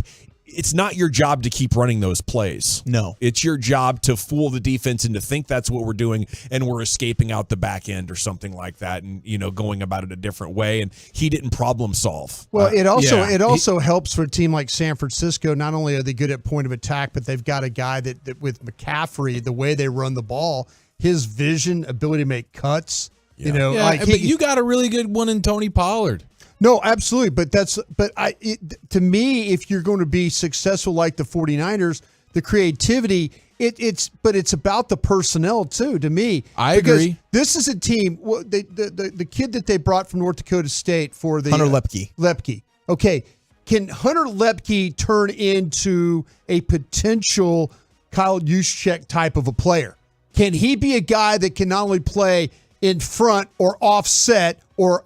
it's not your job to keep running those plays. No. It's your job to fool the defense and to think that's what we're doing, and we're escaping out the back end or something like that, and, you know, going about it a different way. And he didn't problem solve. Well, it also helps for a team like San Francisco. Not only are they good at point of attack, but they've got a guy that with McCaffrey, the way they run the ball, his vision, ability to make cuts, you know, but you got a really good one in Tony Pollard. No, absolutely. To me, if you're going to be successful like the 49ers, the creativity, it's about the personnel too, to me. I agree. This is a team, the kid that they brought from North Dakota State for the Hunter Lepke. Lepke. Okay. Can Hunter Lepke turn into a potential Kyle Juszczyk type of a player? Can he be a guy that can not only play in front or offset or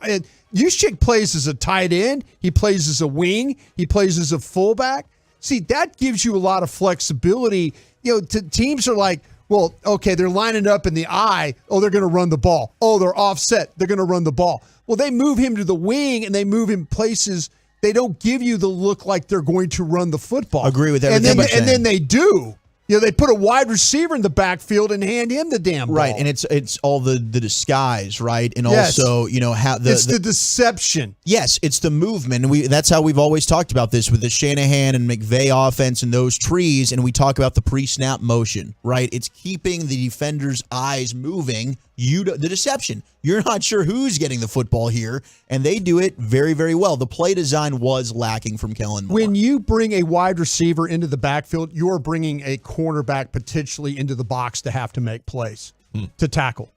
Juszczyk plays as a tight end. He plays as a wing. He plays as a fullback. See, that gives you a lot of flexibility. You know, teams are like, well, okay, they're lining up in the eye. Oh, they're going to run the ball. Oh, they're offset. They're going to run the ball. Well, they move him to the wing and they move him places. They don't give you the look like they're going to run the football. Agree with everything. And then they do. You know, they put a wide receiver in the backfield and hand him the damn ball. Right, and it's all the disguise, right? And also, you know, how it's the deception. Yes, it's the movement. And that's how we've always talked about this with the Shanahan and McVay offense and those trees, and we talk about the pre-snap motion, right? It's keeping the defender's eyes moving. The deception. You're not sure who's getting the football here, and they do it very, very well. The play design was lacking from Kellen Moore. When you bring a wide receiver into the backfield, you're bringing a cornerback potentially into the box to have to make plays, to tackle.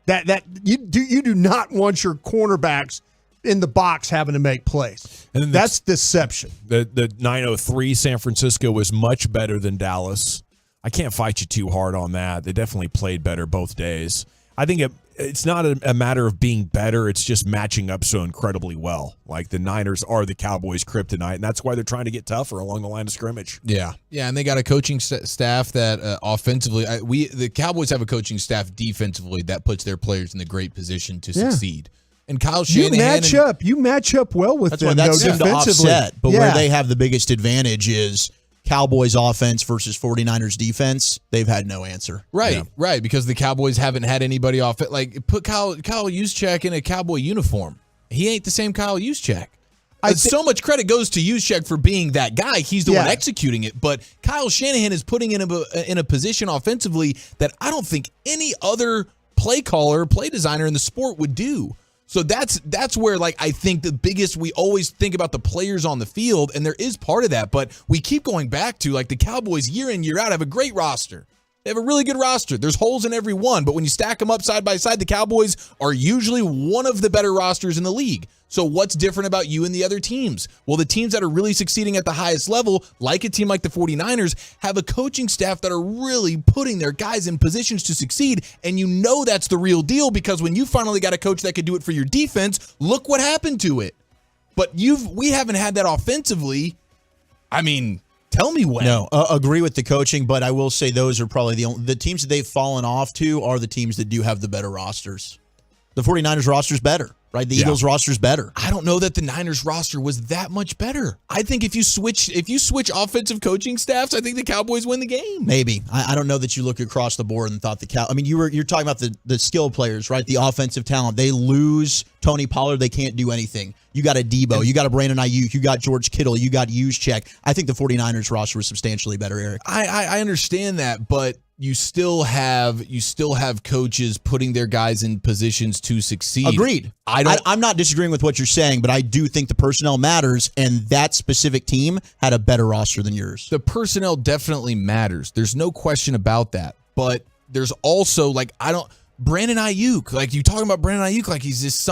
That you do not want your cornerbacks in the box having to make plays. And that's deception. The 903 San Francisco was much better than Dallas. I can't fight you too hard on that. They definitely played better both days. I think it's not a matter of being better. It's just matching up so incredibly well. Like the Niners are the Cowboys' kryptonite, and that's why they're trying to get tougher along the line of scrimmage. Yeah, and they got a coaching staff that offensively, the Cowboys have a coaching staff defensively that puts their players in the great position to succeed. And Kyle Shanahan, you match up well with them. That's defensively. To offset, but where they have the biggest advantage is Cowboys offense versus 49ers defense. They've had no answer. Right, because the Cowboys haven't had anybody off it. Like, put Kyle Juszczyk in a Cowboy uniform. He ain't the same Kyle Juszczyk. So much credit goes to Juszczyk for being that guy. He's the one executing it. But Kyle Shanahan is putting in a position offensively that I don't think any other play caller, play designer in the sport would do. So that's where, like, I think the biggest, we always think about the players on the field, and there is part of that, but we keep going back to, like, the Cowboys year in, year out have a great roster. They have a really good roster. There's holes in every one, but when you stack them up side by side, the Cowboys are usually one of the better rosters in the league. So what's different about you and the other teams? Well, the teams that are really succeeding at the highest level, like a team like the 49ers, have a coaching staff that are really putting their guys in positions to succeed, and you know that's the real deal because when you finally got a coach that could do it for your defense, look what happened to it. But we haven't had that offensively. I mean, tell me when. No, agree with the coaching, but I will say those are probably the teams that they've fallen off to are the teams that do have the better rosters. The 49ers roster's better, right? The Eagles roster's better. I don't know that the Niners roster was that much better. I think if you switch offensive coaching staffs, I think the Cowboys win the game. Maybe. I don't know that you look across the board and thought I mean, you're talking about the skill players, right? The offensive talent. They lose Tony Pollard, they can't do anything. You got a Debo. You got a Brandon Ayuk. You got George Kittle. You got Juszczyk. I think the 49ers roster was substantially better, Eric. I understand that, but you still have coaches putting their guys in positions to succeed. Agreed. I'm not disagreeing with what you're saying, but I do think the personnel matters, and that specific team had a better roster than yours. The personnel definitely matters. There's no question about that. But there's also Brandon Ayuk. Like, you talking about Brandon Ayuk like he's just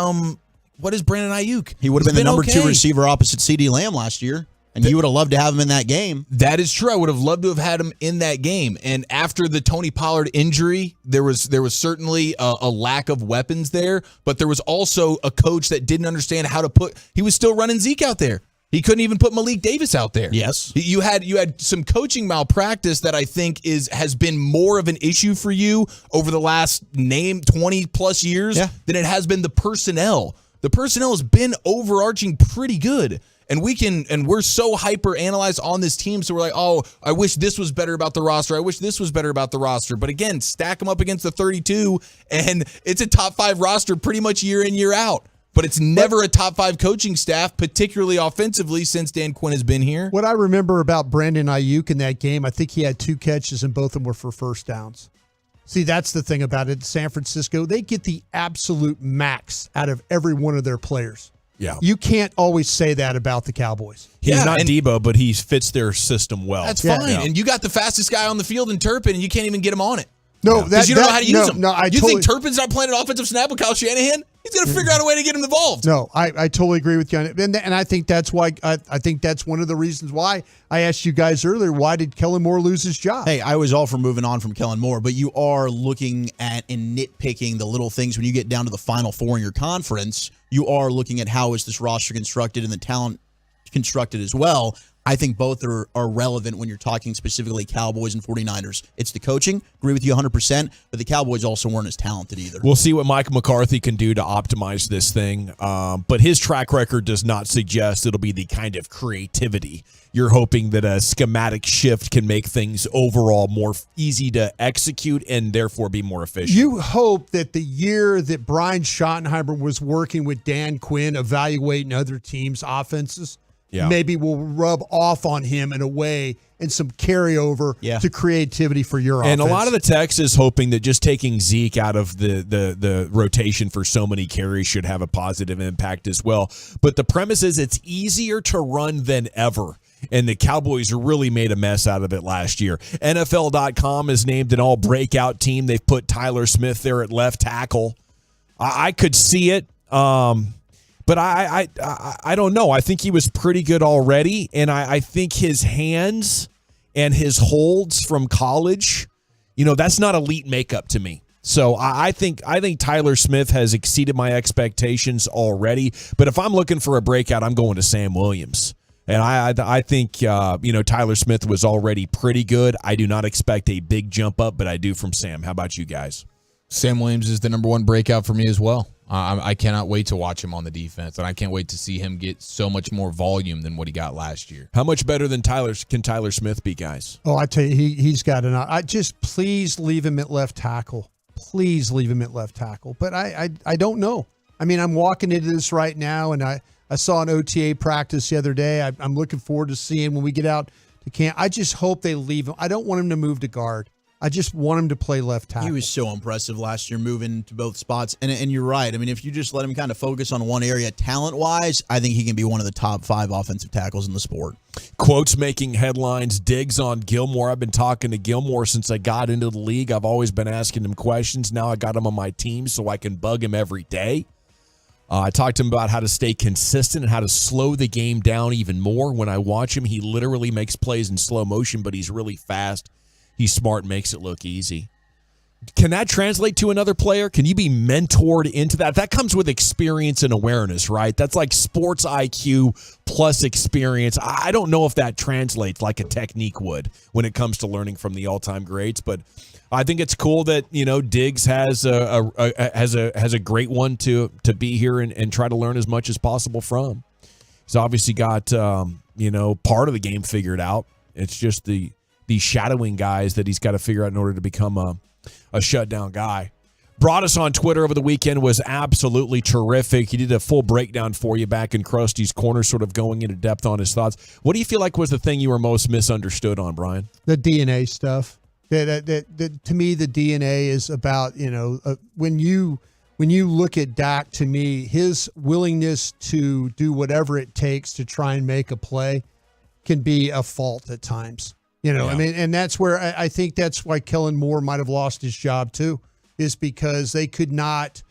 what is Brandon Ayuk? He would have been the number 2 receiver opposite CeeDee Lamb last year. And you would have loved to have him in that game. That is true. I would have loved to have had him in that game. And after the Tony Pollard injury, there was certainly a lack of weapons there, but there was also a coach that didn't understand how to he was still running Zeke out there. He couldn't even put Malik Davis out there. Yes. You had some coaching malpractice that I think has been more of an issue for you over the last 20 plus years than it has been the personnel. The personnel has been overarching pretty good. And we're so hyper analyzed on this team, so we're like, oh, I wish this was better about the roster. I wish this was better about the roster. But again, stack them up against the 32, and it's a top 5 roster pretty much year in, year out. But it's never a top 5 coaching staff, particularly offensively, since Dan Quinn has been here. What I remember about Brandon Ayuk in that game, I think he had 2 catches, and both of them were for first downs. See, that's the thing about it. San Francisco, they get the absolute max out of every one of their players. Yeah. You can't always say that about the Cowboys. He's not Debo, but he fits their system well. That's fine. Yeah. And you got the fastest guy on the field in Turpin, and you can't even get him on it. No, because you don't know how to use him. No, you think Turpin's not playing an offensive snap with Kyle Shanahan? He's going to figure out a way to get him involved. No, I totally agree with you on it. And I think that's why I think that's one of the reasons why I asked you guys earlier, why did Kellen Moore lose his job? Hey, I was all for moving on from Kellen Moore, but you are looking at and nitpicking the little things when you get down to the Final Four in your conference. You are looking at how is this roster constructed and the talent constructed as well. I think both are relevant when you're talking specifically Cowboys and 49ers. It's the coaching. Agree with you 100%, but the Cowboys also weren't as talented either. We'll see what Mike McCarthy can do to optimize this thing, but his track record does not suggest it'll be the kind of creativity. You're hoping that a schematic shift can make things overall more easy to execute and therefore be more efficient. You hope that the year that Brian Schottenheimer was working with Dan Quinn evaluating other teams' offenses, maybe will rub off on him in a way and some carryover to creativity for your offense. And a lot of the text is hoping that just taking Zeke out of the rotation for so many carries should have a positive impact as well. But the premise is it's easier to run than ever. And the Cowboys really made a mess out of it last year. NFL.com has named an all-breakout team. They've put Tyler Smith there at left tackle. I could see it. But I don't know. I think he was pretty good already, and I think his hands and his holds from college, that's not elite makeup to me. So I think Tyler Smith has exceeded my expectations already. But if I'm looking for a breakout, I'm going to Sam Williams. And I think Tyler Smith was already pretty good. I do not expect a big jump up, but I do from Sam. How about you guys? Sam Williams is the number 1 breakout for me as well. I cannot wait to watch him on the defense, and I can't wait to see him get so much more volume than what he got last year. How much better than can Tyler Smith be, guys? Oh, I tell you, he's got enough. Please leave him at left tackle. Please leave him at left tackle. But I don't know. I mean, I'm walking into this right now, and I saw an OTA practice the other day. I'm looking forward to seeing when we get out to camp. I just hope they leave him. I don't want him to move to guard. I just want him to play left tackle. He was so impressive last year moving to both spots. And you're right. I mean, if you just let him kind of focus on one area talent-wise, I think he can be one of the top 5 offensive tackles in the sport. Quotes making headlines, digs on Gilmore. I've been talking to Gilmore since I got into the league. I've always been asking him questions. Now I got him on my team so I can bug him every day. I talked to him about how to stay consistent and how to slow the game down even more. When I watch him, he literally makes plays in slow motion, but he's really fast. He's smart, makes it look easy. Can that translate to another player? Can you be mentored into that? That comes with experience and awareness, right? That's like sports IQ plus experience. I don't know if that translates like a technique would when it comes to learning from the all-time greats, but I think it's cool that, Diggs has a great one to be here and try to learn as much as possible from. He's obviously got part of the game figured out. It's just the shadowing guys that he's got to figure out in order to become a shutdown guy. Broadus on Twitter over the weekend was absolutely terrific. He did a full breakdown for you back in Krusty's Corner, sort of going into depth on his thoughts. What do you feel like was the thing you were most misunderstood on, Brian? The DNA stuff. That to me, the DNA is about, when you look at Dak, to me, his willingness to do whatever it takes to try and make a play can be a fault at times. I mean, and that's where I think that's why Kellen Moore might have lost his job too, is because they could not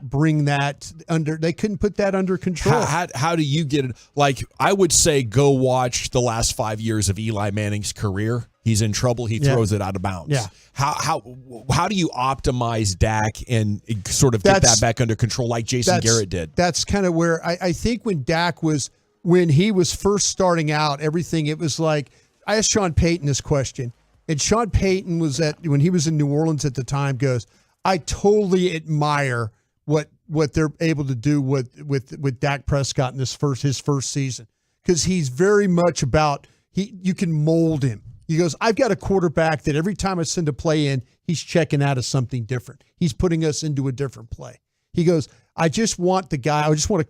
bring that under. They couldn't put that under control. How do you get it? Like, I would say go watch the last 5 years of Eli Manning's career. He's in trouble. He throws it out of bounds. Yeah. How do you optimize Dak and sort of get that back under control like Jason Garrett did? That's kind of where I think when he was first starting out, everything, it was like, I asked Sean Payton this question, and Sean Payton when he was in New Orleans at the time, goes, I totally admire what they're able to do with Dak Prescott in his first season, because he's very much about you can mold him. He goes, I've got a quarterback that every time I send a play in, he's checking out of something different. He's putting us into a different play. He goes, I just want to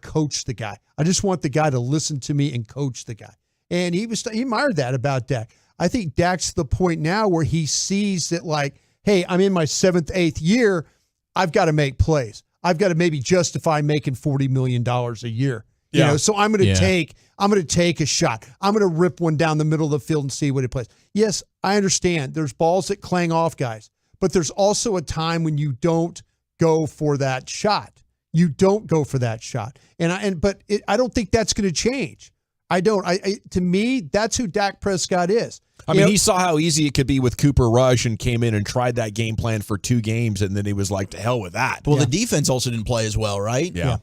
coach the guy. I just want the guy to listen to me and coach the guy. And he admired that about Dak. I think Dak's to the point now where he sees that, like, hey, I'm in my 7th, 8th year. I've got to make plays. I've got to maybe justify making $40 million a year. So I'm going to take a shot. I'm going to rip one down the middle of the field and see what it plays. Yes, I understand. There's balls that clang off, guys, but there's also a time when you don't go for that shot. You don't go for that shot, but I don't think that's going to change. I don't. To me, that's who Dak Prescott is. I mean, he saw how easy it could be with Cooper Rush and came in and tried that game plan for 2 games, and then he was like, to hell with that. Well, the defense also didn't play as well, right? Yeah.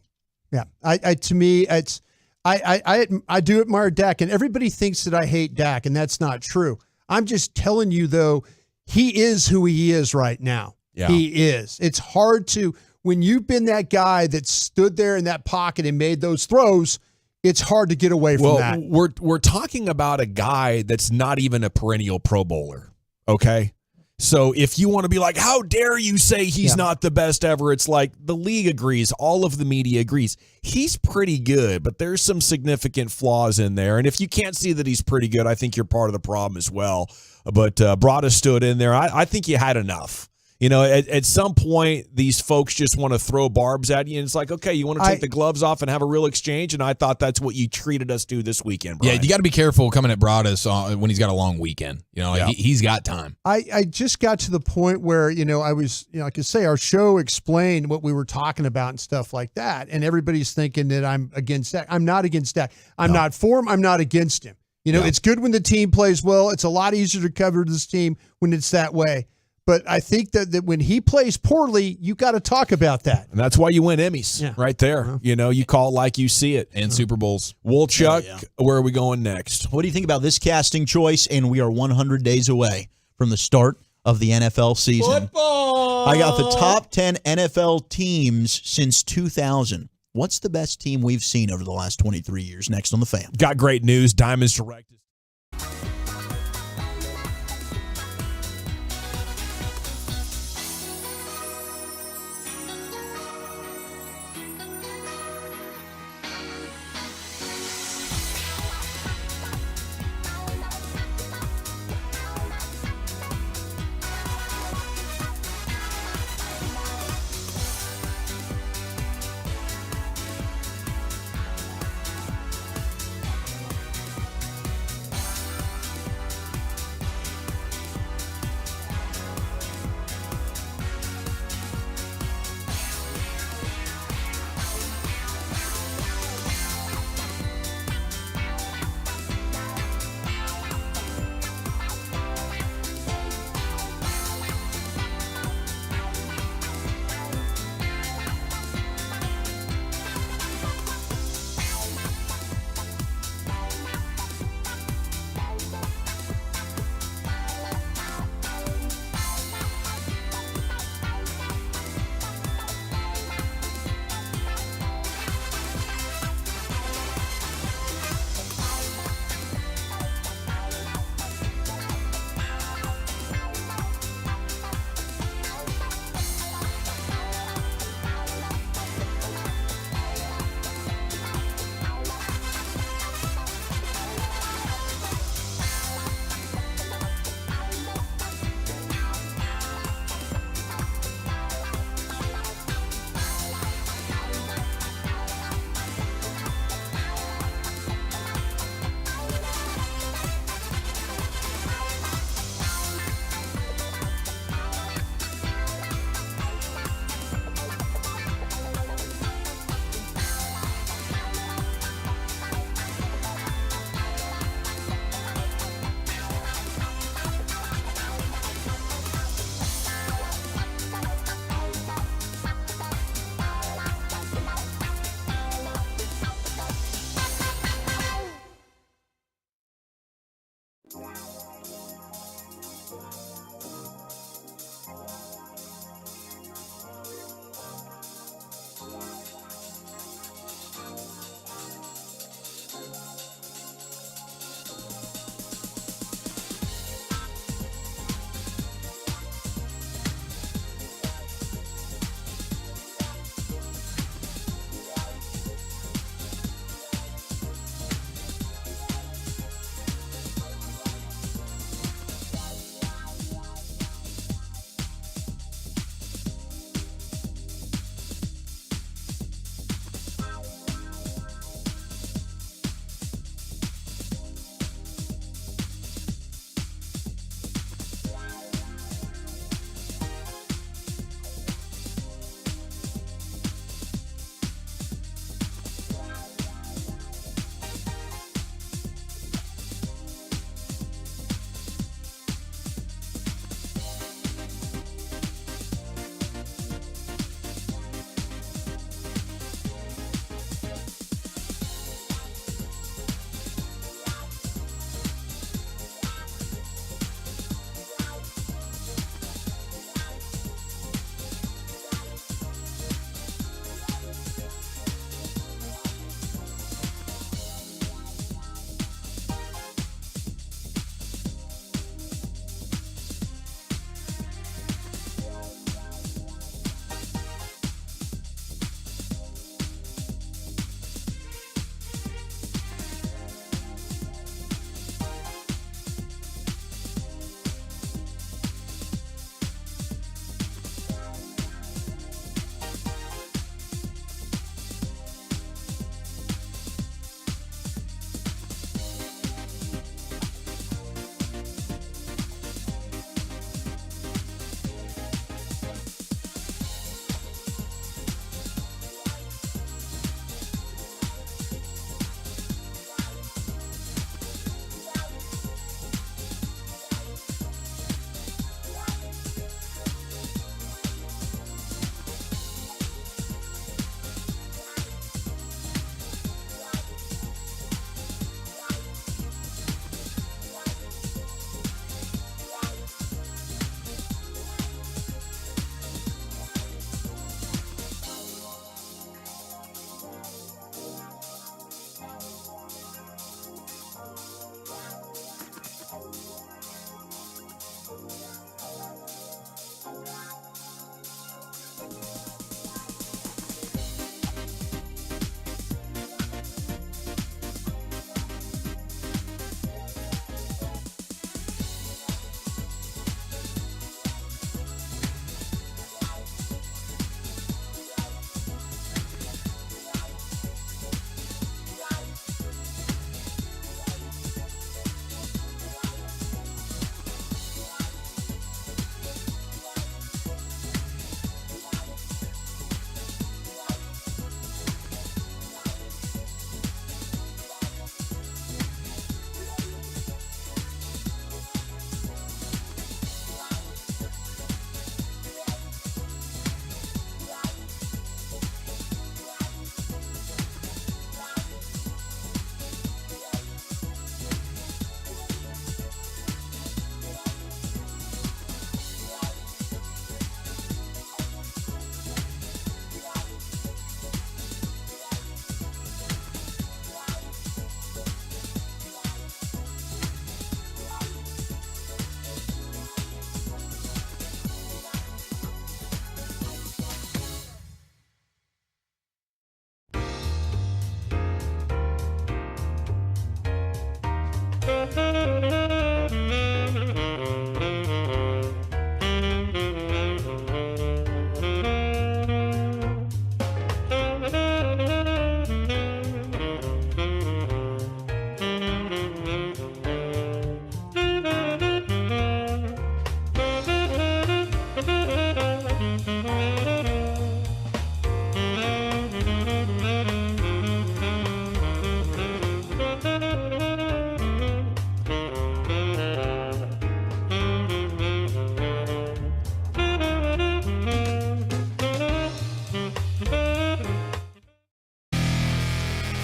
To me, it's I do admire Dak, and everybody thinks that I hate Dak, and that's not true. I'm just telling you, though, he is who he is right now. Yeah. He is. It's hard to, when you've been that guy that stood there in that pocket and made those throws, it's hard to get away from that. We're talking about a guy that's not even a perennial Pro Bowler, okay? So if you want to be like, how dare you say he's not the best ever? It's like the league agrees. All of the media agrees. He's pretty good, but there's some significant flaws in there. And if you can't see that he's pretty good, I think you're part of the problem as well. But Broadus stood in there. I think you had enough. At some point, these folks just want to throw barbs at you. And it's like, okay, you want to take the gloves off and have a real exchange? And I thought that's what you treated us to this weekend, Brian. Yeah, you got to be careful coming at Broadus when he's got a long weekend. He's got time. I just got to the point where, I was, I could say our show explained what we were talking about and stuff like that. And everybody's thinking that I'm against Dak. I'm not against Dak. I'm not for him. I'm not against him. It's good when the team plays well. It's a lot easier to cover this team when it's that way. But I think that when he plays poorly, you got to talk about that. And that's why you win Emmys right there. You call it like you see it. And Super Bowls. Woolchuck, where are we going next? What do you think about this casting choice? And we are 100 days away from the start of the NFL season. Football! I got the top 10 NFL teams since 2000. What's the best team we've seen over the last 23 years? Next on The Fan. Got great news. Diamonds Direct.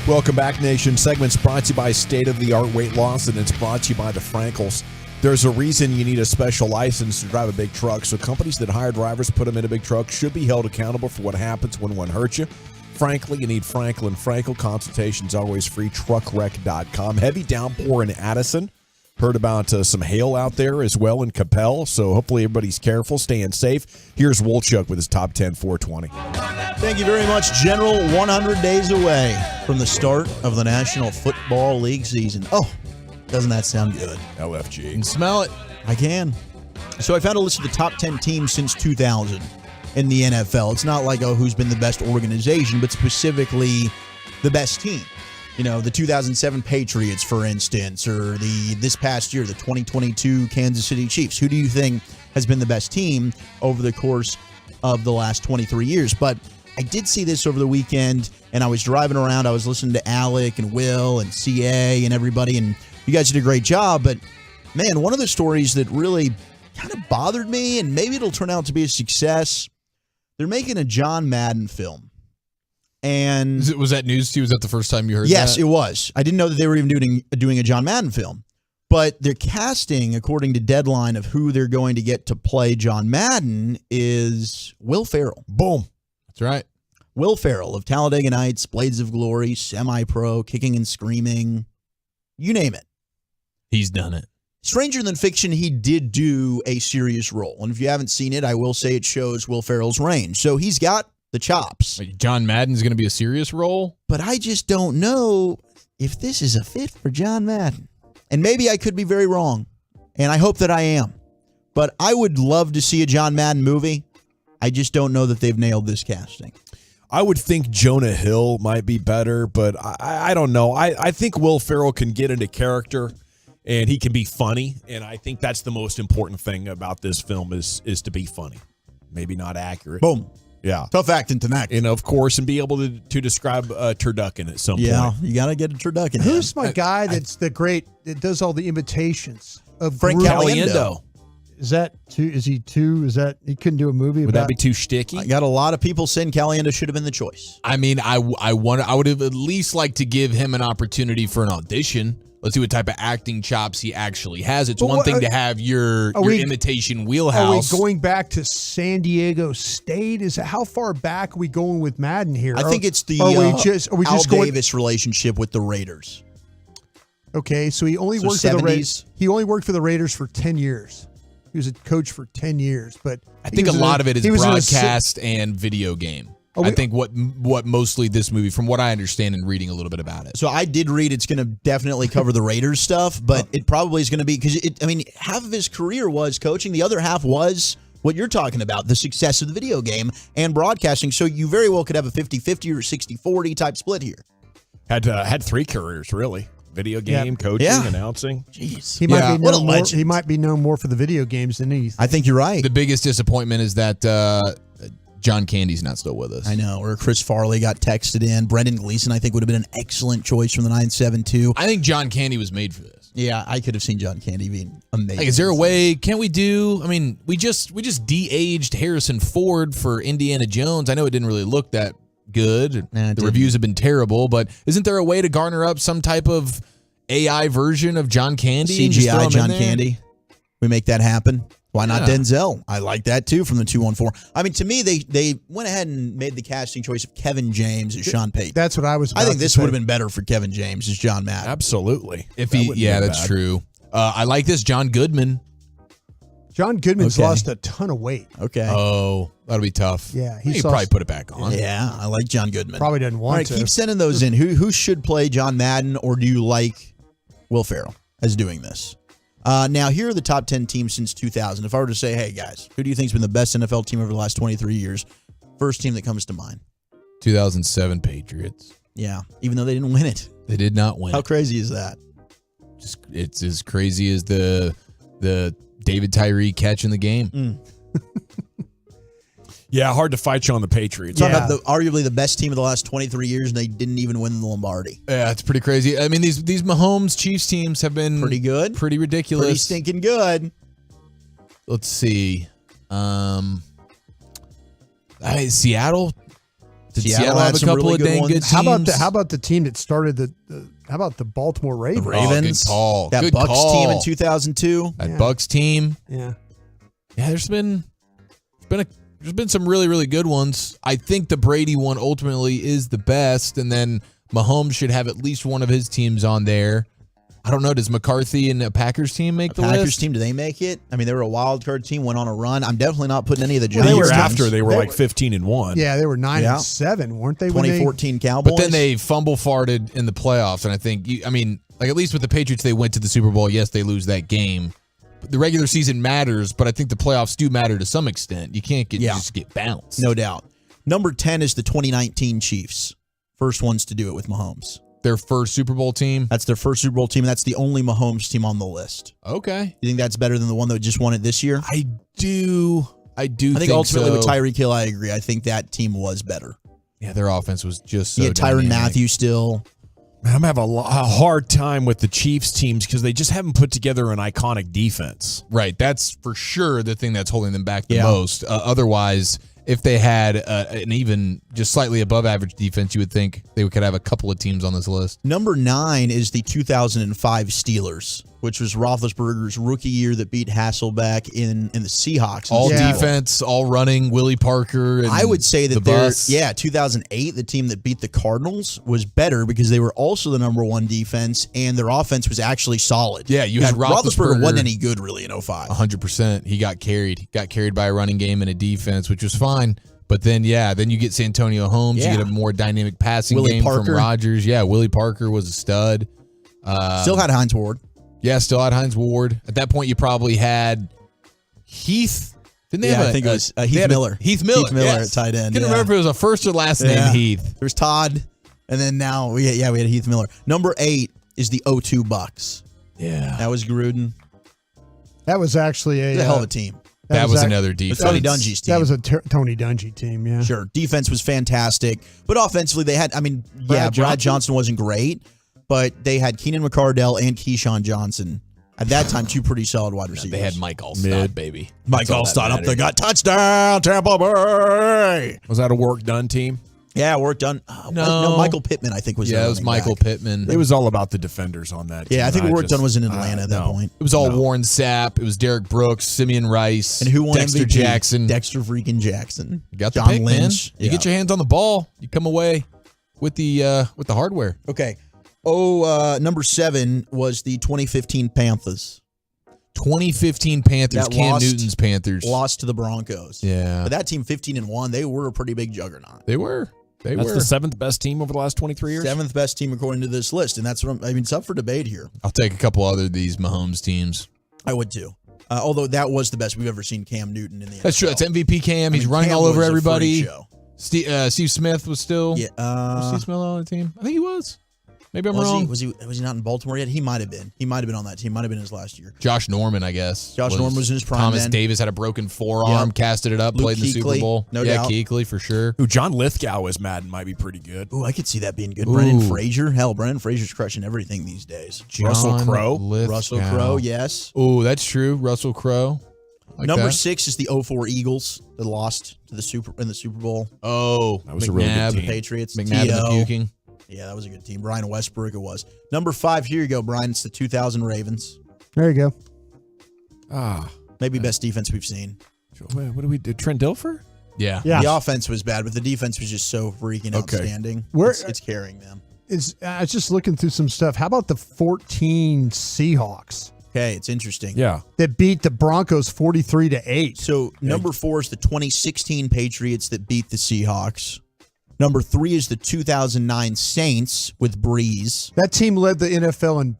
Welcome back, Nation. Segment's brought to you by State of the Art Weight Loss, and it's brought to you by the Frankels. There's a reason you need a special license to drive a big truck, so companies that hire drivers, put them in a big truck, should be held accountable for what happens when one hurts you. Frankly, you need Frankel and Frankel. Consultations always free. Truckwreck.com. Heavy downpour in Addison. Heard about some hail out there as well in Capel, so hopefully everybody's careful, staying safe. Here's Wolchuk with his top 10 420. Thank you very much, General. 100 days away from the start of the National Football League season. Oh, doesn't that sound good? LFG. You can smell it. I can. So I found a list of the top 10 teams since 2000 in the NFL. It's not like, who's been the best organization, but specifically the best team. You know, the 2007 Patriots, for instance, or this past year, the 2022 Kansas City Chiefs. Who do you think has been the best team over the course of the last 23 years? But I did see this over the weekend, and I was driving around. I was listening to Alec and Will and CA and everybody, and you guys did a great job. But, man, one of the stories that really kind of bothered me, and maybe it'll turn out to be a success, they're making a John Madden film. And was that news to you? Was that the first time you heard that? Yes, it was. I didn't know that they were even doing a John Madden film. But their casting, according to Deadline, of who they're going to get to play John Madden is Will Ferrell. Boom. That's right. Will Ferrell of Talladega Nights, Blades of Glory, Semi-Pro, Kicking and Screaming, you name it. He's done it. Stranger Than Fiction, he did do a serious role. And if you haven't seen it, I will say it shows Will Ferrell's range. So he's got the chops. Wait, John Madden's going to be a serious role? But I just don't know if this is a fit for John Madden. And maybe I could be very wrong. And I hope that I am. But I would love to see a John Madden movie. I just don't know that they've nailed this casting. I would think Jonah Hill might be better, but I don't know. I think Will Ferrell can get into character, and he can be funny. And I think that's the most important thing about this film is to be funny. Maybe not accurate. Boom. Yeah. Tough acting tonight. And, of course, and be able to describe turducken at some point. Yeah, you got to get a turducken. Who's my guy that's the great, that does all the imitations of Frank Caliendo. Is that two? Is he two? Is that he couldn't do a movie? Would that be too sticky? I got a lot of people saying Caliendo should have been the choice. I mean, I would have at least liked to give him an opportunity for an audition. Let's see what type of acting chops he actually has. It's one thing to have your imitation wheelhouse. Are we going back to San Diego State? How far back are we going with Madden here? I think it's the Al Davis relationship with the Raiders. Okay, so he only worked for the Raiders. He only worked for the Raiders for 10 years. He was a coach for 10 years, but I think a lot of it is broadcast and video game. I think what mostly this movie, from what I understand and reading a little bit about it. So I did read it's going to definitely cover the Raiders stuff, but it probably is going to be because half of his career was coaching, the other half was what you're talking about, the success of the video game and broadcasting. So you very well could have a 50-50 or 60-40 type split here. Had three careers really. Video game, coaching, announcing. Jeez. He might be known more for the video games than anything. I think you're right. The biggest disappointment is that John Candy's not still with us. I know. Or Chris Farley got texted in. Brendan Gleeson, I think, would have been an excellent choice from the 972. I think John Candy was made for this. Yeah, I could have seen John Candy being amazing. Like, is there a way? Can't we do? I mean, we just de-aged Harrison Ford for Indiana Jones. I know it didn't really look that good. The reviews have been terrible, but isn't there a way to garner up some type of AI version of John Candy? CGI John Candy. We make that happen. Why not Denzel? I like that too from the 214. I mean, to me, they went ahead and made the casting choice of Kevin James as Sean Payton. That's what I was. I think this would have been better for Kevin James as John Madden. Absolutely. That's true. I like this John Goodman. John Goodman's lost a ton of weight. Okay. Oh, that'll be tough. Yeah, he probably put it back on. Yeah, I like John Goodman. Probably doesn't want All right, to. Keep sending those in. Who should play John Madden, or do you like Will Ferrell as doing this? Now, here are the top 10 teams since 2000. If I were to say, hey, guys, who do you think has been the best NFL team over the last 23 years? First team that comes to mind. 2007 Patriots. Yeah, even though they didn't win it. They did not win. How crazy is that? It's as crazy as the David Tyree catch in the game. Yeah, hard to fight you on the Patriots. Talking about arguably the best team of the last 23 years, and they didn't even win the Lombardi. Yeah, it's pretty crazy. I mean, these Mahomes Chiefs teams have been pretty good, pretty ridiculous, pretty stinking good. Let's see, Seattle Did Seattle have a couple of dang good teams? How about the team that started how about the Baltimore Ravens? The Ravens. Good call. That Good Bucks call. team in 2002. That Bucks team. Yeah. Yeah, there's been some really, really good ones. I think the Brady one ultimately is the best, and then Mahomes should have at least one of his teams on there. I don't know. Does McCarthy and the Packers team make the list? Packers team, do they make it? I mean, they were a wild card team, went on a run. I'm definitely not putting any of the Giants. The year after, they were like 15-1. Yeah, they were 9-7, weren't they? 2014 Cowboys. But then they fumble farted in the playoffs, and I think, at least with the Patriots, they went to the Super Bowl. Yes, they lose that game. The regular season matters, but I think the playoffs do matter to some extent. You can't just get bounced. No doubt. Number 10 is the 2019 Chiefs. First ones to do it with Mahomes. Their first Super Bowl team? That's their first Super Bowl team. That's the only Mahomes team on the list. Okay. You think that's better than the one that just won it this year? I do I think ultimately so. with Tyreek Hill, I agree. I think that team was better. Yeah, their offense was just so You had Tyrann Mathieu still. I'm having a hard time with the Chiefs teams because they just haven't put together an iconic defense. Right. That's for sure the thing that's holding them back the most. Otherwise, if they had an even just slightly above average defense, you would think they could have a couple of teams on this list. Number 9 is the 2005 Steelers, which was Roethlisberger's rookie year that beat Hasselbeck in the Seahawks. All defense, all running, Willie Parker. And I would say that 2008, the team that beat the Cardinals, was better because they were also the number 1 defense, and their offense was actually solid. Yeah, you had Roethlisberger wasn't any good really in 05. 100%. He got carried. He got carried by a running game and a defense, which was fine. But then, then you get Santonio Holmes. You get a more dynamic passing game from Rodgers. Yeah, Willie Parker was a stud. Still had Hines Ward. Yeah, still had Hines Ward. At that point, you probably had Heath. Didn't they have I think it was Heath Miller. Heath Miller. Heath Miller yes. at tight end. Couldn't remember if it was a first or last name Heath. There's Todd. And then now, we had Heath Miller. Number 8 is the 02 Bucks. Yeah. That was Gruden. That was actually a hell of a team. That was another defense. Tony Dungy's team. That was a Tony Dungy team, yeah. Sure. Defense was fantastic. But offensively, they had, Brad Johnson wasn't great, but they had Keenan McCardell and Keyshawn Johnson. At that time, 2 pretty solid wide receivers. They had Mike Allstott, baby. Mike Allstott up there. Got touchdown, Tampa Bay. Was that a work done team? Yeah, work done. No, Michael Pittman, I think, was it was Michael Pittman. It was all about the defenders on that team. Yeah, I think work done was in Atlanta at that point. It was all Warren Sapp. It was Derek Brooks, Simeon Rice, and who won Dexter MVP? Jackson. Dexter freaking Jackson. You got John the pick, Lynch. man. You get your hands on the ball. You come away with the hardware. Okay. Number 7 was the 2015 Panthers. 2015 Panthers, Cam Newton's Panthers. Lost to the Broncos. Yeah. But that team, 15-1, they were a pretty big juggernaut. They were. That's the 7th best team over the last 23 years? 7th best team according to this list. And that's what it's up for debate here. I'll take a couple other of these Mahomes teams. I would too. Although that was the best we've ever seen Cam Newton in the NFL. That's true. That's MVP Cam. He's running Cam all over was a everybody. freak show. Steve Smith was still. Yeah. Was Steve Smith on the team? I think he was. Maybe I'm was wrong. Was he not in Baltimore yet? He might have been. He might have been on that team. Might have been his last year. Josh Norman, I guess. Josh Norman was in his prime Thomas then. Davis had a broken forearm, casted it up, Luke played in the Super Kuechly, Bowl. no doubt. Kuechly for sure. Ooh, John Lithgow as Madden might be pretty good. Ooh, I could see that being good. Brendan Fraser. Hell, Brendan Fraser's crushing everything these days. Russell Crowe. Russell Crowe, yes. Ooh, that's true. Russell Crowe. Number 6 is the 04 Eagles that lost to the Super Bowl. Oh, that was a really good team. Patriots. McNabb and the puking. Yeah, that was a good team. Brian Westbrook it was. Number 5, here you go, Brian. It's the 2000 Ravens. There you go. Maybe best defense we've seen. What do we do? Trent Dilfer? Yeah. The offense was bad, but the defense was just so freaking outstanding. It's carrying them. I was just looking through some stuff. How about the 14 Seahawks? Okay, it's interesting. Yeah. That beat the Broncos 43-8. So number 4 is the 2016 Patriots that beat the Seahawks. Number 3 is the 2009 Saints with Breeze. That team led the NFL in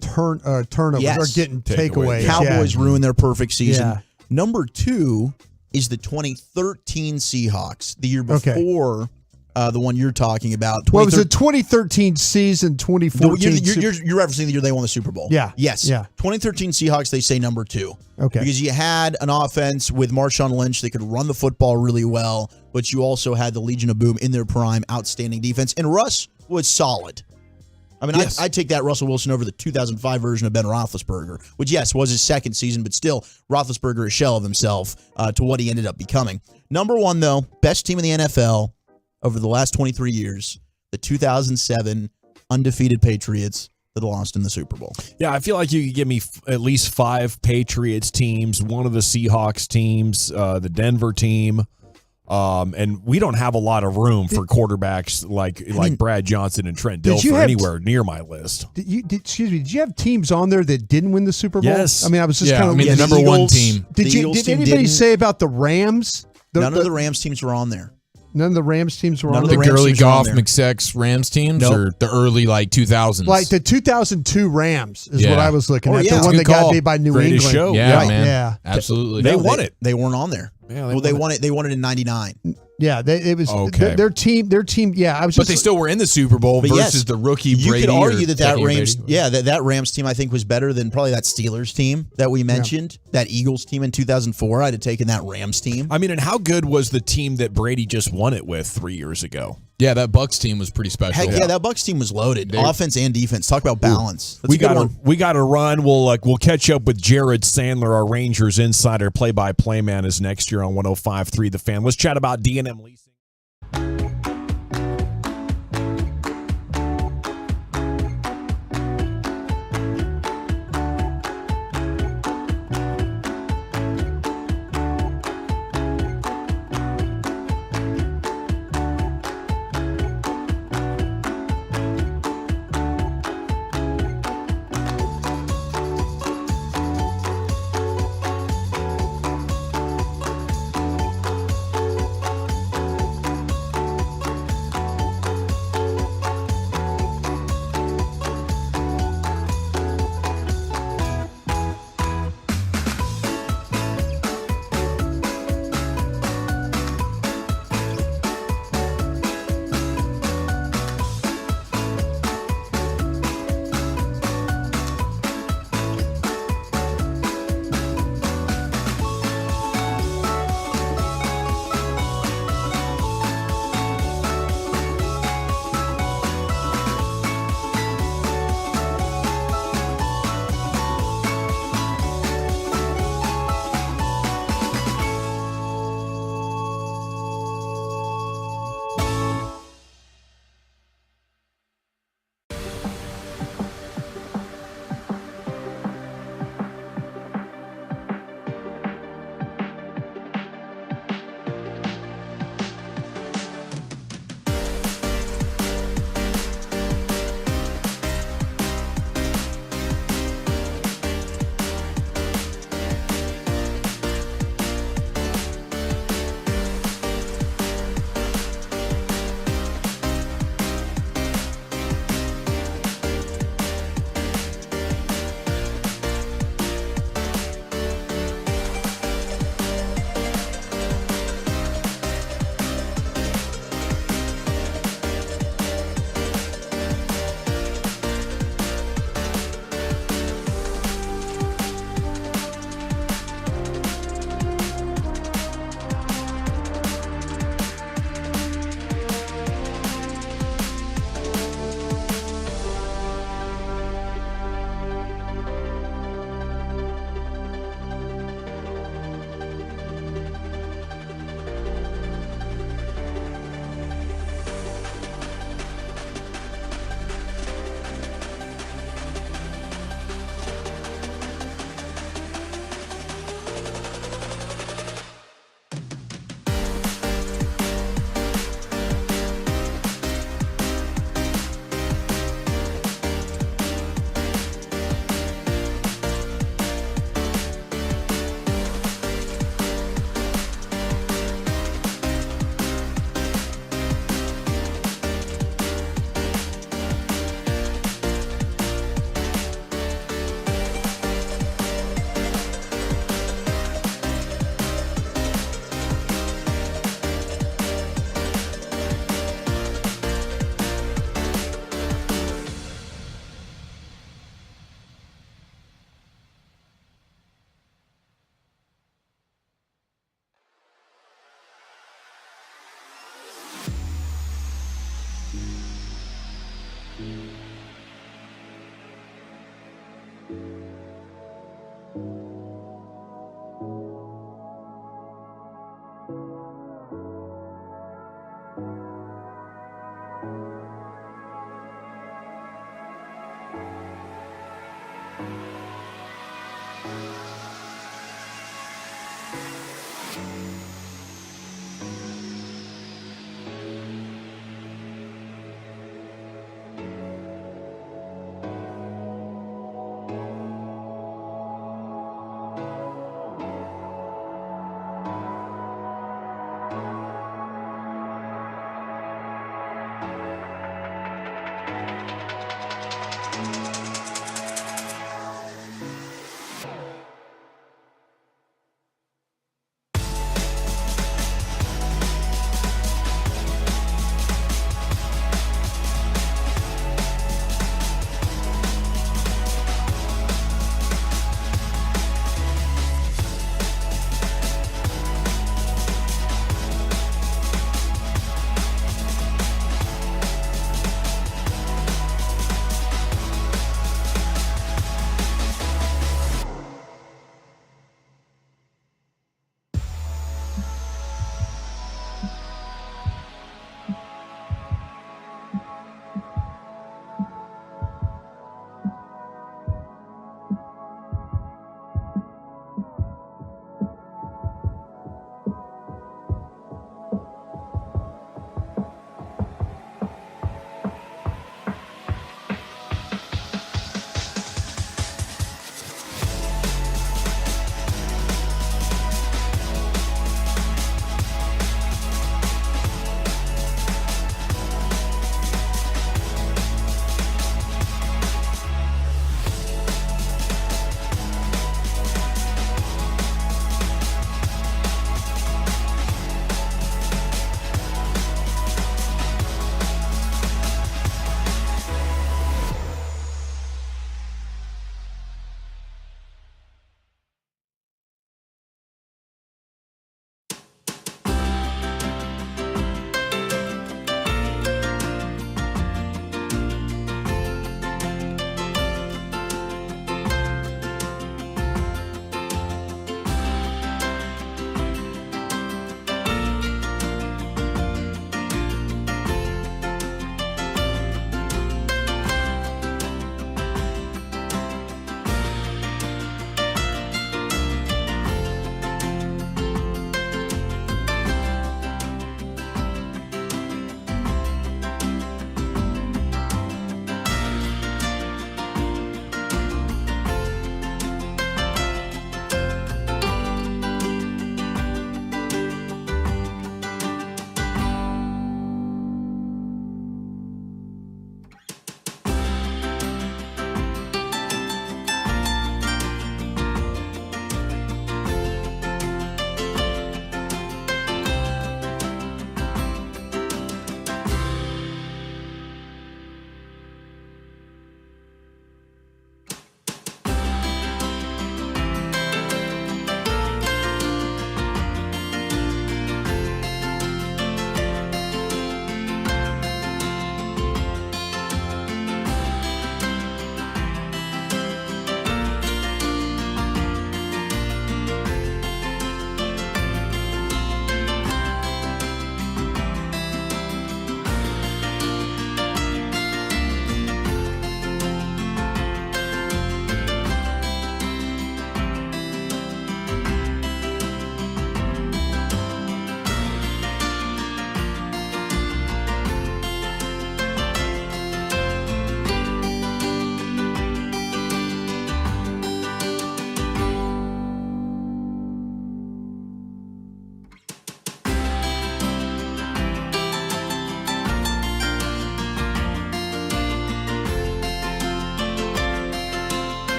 turnovers or getting takeaways. Cowboys ruined their perfect season. Yeah. Number 2 is the 2013 Seahawks, the year before the one you're talking about. What was the 2013 season, 2014? You're referencing the year they won the Super Bowl. Yeah. Yes. Yeah. 2013 Seahawks, they say number 2. Okay. Because you had an offense with Marshawn Lynch that could run the football really well, but you also had the Legion of Boom in their prime, outstanding defense. And Russ was solid. I mean, I'd take that Russell Wilson over the 2005 version of Ben Roethlisberger, which, yes, was his second season, but still, Roethlisberger a shell of himself to what he ended up becoming. Number 1, though, best team in the NFL, over the last 23 years, the 2007 undefeated Patriots that lost in the Super Bowl. Yeah, I feel like you could give me at least 5 Patriots teams, one of the Seahawks teams, the Denver team. And we don't have a lot of room for quarterbacks like Brad Johnson and Trent Dilfer anywhere near my list. Did you have teams on there that didn't win the Super Bowl? Yes. I mean, I was just kind of the number one team. Did anybody say about the Rams? None of the Rams teams were on there. None of the Rams teams were on the there. Gurley Goff McSex Rams teams or the early 2000s? Like the 2002 Rams is what I was looking at. Yeah. The one that got beat by New Greatest England. Show. Yeah, right. man. Yeah. Absolutely. They won it. They weren't on there. Yeah, they won it. They won it in '99. Yeah, it was Okay. their team. Yeah, I was. But they still were in the Super Bowl But versus yes, the rookie You Brady. could argue that second Rams, Brady. that Rams team I think was better than probably that Steelers team that we mentioned. That Eagles team in 2004. I'd have taken that Rams team. I mean, and how good was the team that Brady just won it with 3 years ago? Yeah, that Bucs team was pretty special. Heck yeah, that Bucs team was loaded. Offense and defense. Talk about balance. That's We a good got one. we got to run. We'll catch up with Jared Sandler, our Rangers insider, play-by-play man, is next year on 105.3 The Fan. Let's chat about D&M leasing.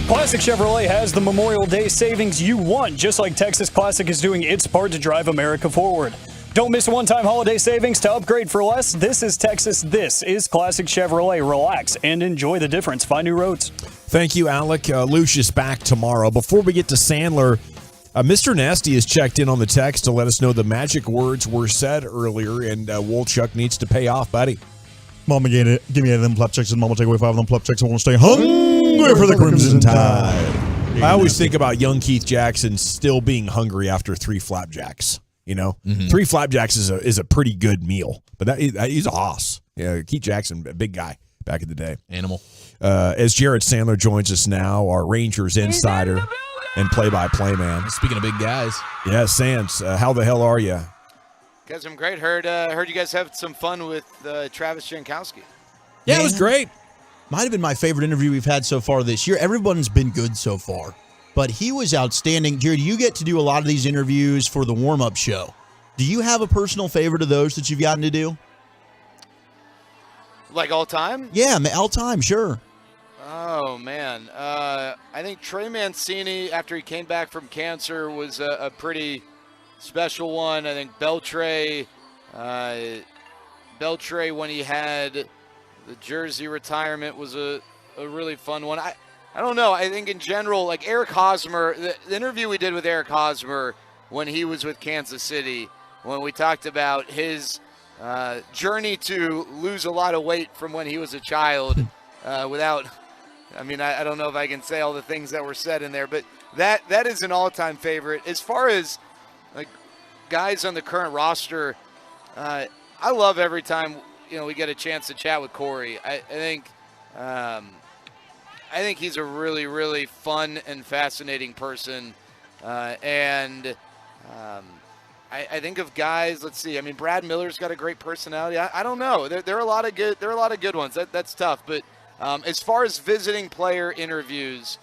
Classic Chevrolet has the Memorial Day savings you want, just like Texas Classic is doing its part to drive America forward. Don't miss one-time holiday savings to upgrade for less. This is Texas. This is Classic Chevrolet. Relax and enjoy the difference. Find new roads. Thank you, Alec. Lucius back tomorrow. Before we get to Sandler, Mr. Nasty has checked in on the text to let us know the magic words were said earlier, and Wolchuk needs to pay off, buddy. Mama, give me 8 of them plop checks, and Mama take away 5 of them plop checks. I want to stay hungry for the Crimson Tide. I always think about young Keith Jackson still being hungry after 3 flapjacks. 3 flapjacks is a pretty good meal, but he's a hoss. Yeah, Keith Jackson, a big guy back in the day. Animal. As Jared Sandler joins us now, our Rangers insider and play-by-play man. Speaking of big guys. Yeah, Sands, how the hell are you? Guys, I'm great. Heard you guys have some fun with Travis Jankowski. Yeah, it was great. Might have been my favorite interview we've had so far this year. Everyone's been good so far, but he was outstanding. Jared, you get to do a lot of these interviews for the warm-up show. Do you have a personal favorite of those that you've gotten to do? Like all time? Yeah, all time, sure. Oh, man. I think Trey Mancini, after he came back from cancer, was a pretty special one. I think Beltray, when he had the jersey retirement, was a really fun one. I don't know. I think in general, like Eric Hosmer, the interview we did with Eric Hosmer when he was with Kansas City, when we talked about his journey to lose a lot of weight from when he was a child without, I don't know if I can say all the things that were said in there, but that is an all-time favorite. As far as like guys on the current roster, I love every time we get a chance to chat with Corey. I think he's a really, really fun and fascinating person, and I think of guys. Let's see. Brad Miller's got a great personality. I don't know. There are a lot of good ones. That's tough. But as far as visiting player interviews,